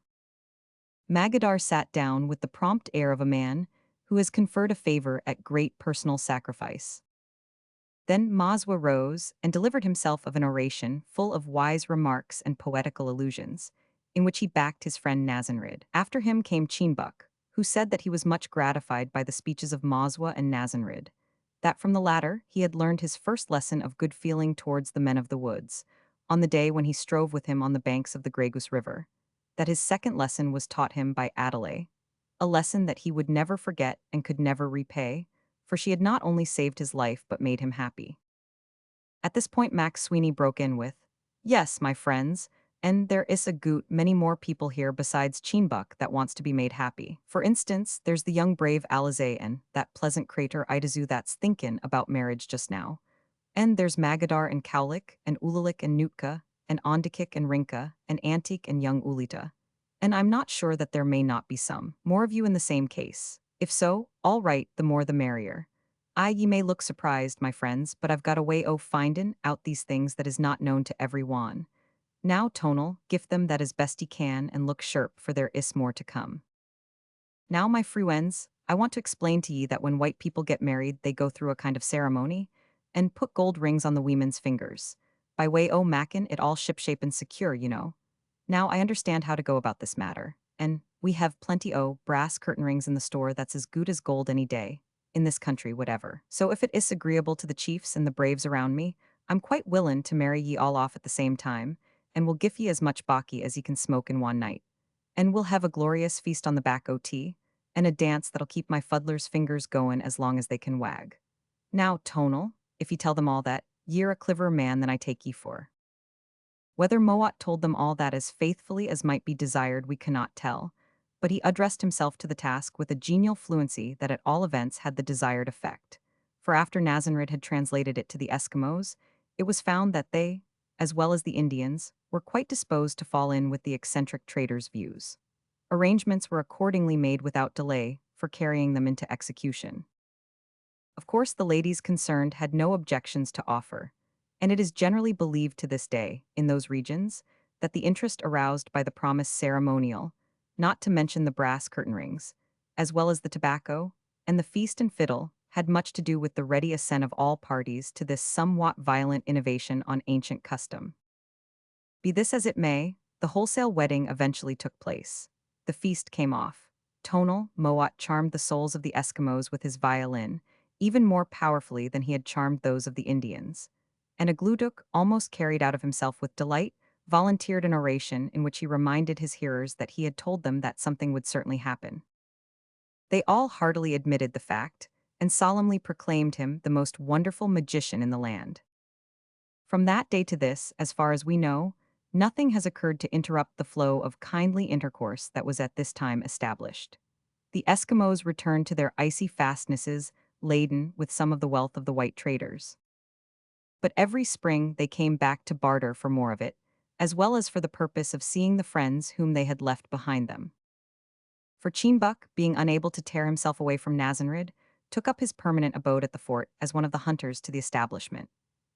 Magadar sat down with the prompt air of a man who has conferred a favor at great personal sacrifice. Then Mazwa rose and delivered himself of an oration full of wise remarks and poetical allusions, in which he backed his friend Nazanrid. After him came Cheenbuk, who said that he was much gratified by the speeches of Mazwa and Nazanrid, that from the latter he had learned his first lesson of good feeling towards the men of the woods, on the day when he strove with him on the banks of the Gregus River, that his second lesson was taught him by Adelaide, a lesson that he would never forget and could never repay, for she had not only saved his life but made him happy. At this point Max Sweeney broke in with, Yes, my friends, and there is a goot many more people here besides Cheenbuk that wants to be made happy. For instance, there's the young brave Alizayan, that pleasant crater Idazu that's thinkin' about marriage just now. And there's Magadar and Cowlick, and Ulalik and Nootka, and Ondikik and Rinka, and Antique and young Ulita. And I'm not sure that there may not be some more of you in the same case. If so, all right, the more the merrier. Ye may look surprised, my friends, but I've got a way o' findin' out these things that is not known to every one. Now, Tonal, gift them that as best ye can and look sharp, for there is more to come. Now, my friends, I want to explain to ye that when white people get married, they go through a kind of ceremony, and put gold rings on the women's fingers. By way o' mackin' it all shipshape and secure, you know. Now I understand how to go about this matter, and we have plenty o' brass curtain rings in the store that's as good as gold any day, in this country whatever. So if it is agreeable to the chiefs and the braves around me, I'm quite willin' to marry ye all off at the same time, and will give ye as much baccy as ye can smoke in one night. And we'll have a glorious feast on the back o' tea, and a dance that'll keep my fuddler's fingers goin' as long as they can wag. Now, Tonal, if ye tell them all that, ye're a cleverer man than I take ye for. Whether Moat told them all that as faithfully as might be desired we cannot tell, but he addressed himself to the task with a genial fluency that at all events had the desired effect. For after Nazanrid had translated it to the Eskimos, it was found that they, as well as the Indians, were quite disposed to fall in with the eccentric trader's views. Arrangements were accordingly made without delay for carrying them into execution. Of course, the ladies concerned had no objections to offer, and it is generally believed to this day, in those regions, that the interest aroused by the promised ceremonial, not to mention the brass curtain rings, as well as the tobacco, and the feast and fiddle, had much to do with the ready assent of all parties to this somewhat violent innovation on ancient custom. Be this as it may, the wholesale wedding eventually took place. The feast came off. Tonal Moat charmed the souls of the Eskimos with his violin, even more powerfully than he had charmed those of the Indians. And Agluduk, almost carried out of himself with delight, volunteered an oration in which he reminded his hearers that he had told them that something would certainly happen. They all heartily admitted the fact and solemnly proclaimed him the most wonderful magician in the land. From that day to this, as far as we know, nothing has occurred to interrupt the flow of kindly intercourse that was at this time established. The Eskimos returned to their icy fastnesses laden with some of the wealth of the white traders. But every spring they came back to barter for more of it, as well as for the purpose of seeing the friends whom they had left behind them. For Cheenbuck, being unable to tear himself away from Nazanrid, took up his permanent abode at the fort as one of the hunters to the establishment.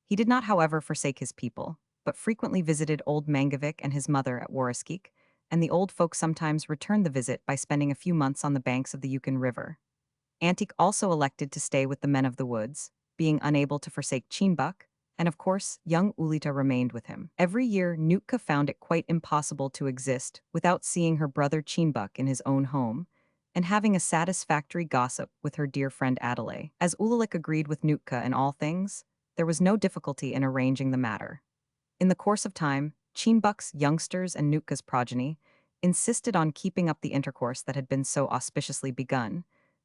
He did not, however, forsake his people, but frequently visited old Mangavik and his mother at Waraskeek, and the old folk sometimes returned the visit by spending a few months on the banks of the Yukon River. Antique also elected to stay with the men of the woods, being unable to forsake Cheenbuck, and of course, young Ulita remained with him. Every year, Nootka found it quite impossible to exist without seeing her brother Cheenbuck in his own home, and having a satisfactory gossip with her dear friend Adelaide. As Ulalik agreed with Nootka in all things, there was no difficulty in arranging the matter. In the course of time, Cheenbuck's youngsters and Nootka's progeny insisted on keeping up the intercourse that had been so auspiciously begun,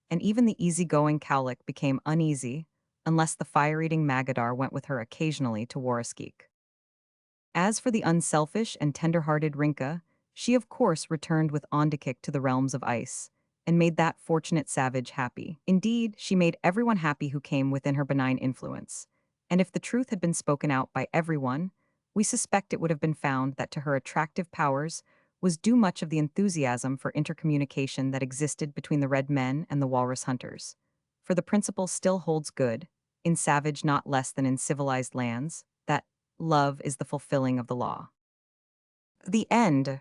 and even the easygoing Cowlick became uneasy unless the fire-eating Magadar went with her occasionally to Waraskeek. As for the unselfish and tender-hearted Rinka, she of course returned with Ondakik to the realms of ice, and made that fortunate savage happy. Indeed, she made everyone happy who came within her benign influence, and if the truth had been spoken out by everyone, we suspect it would have been found that to her attractive powers was due much of the enthusiasm for intercommunication that existed between the red men and the walrus hunters. For the principle still holds good, in savage not less than in civilized lands, that love is the fulfilling of the law. The end.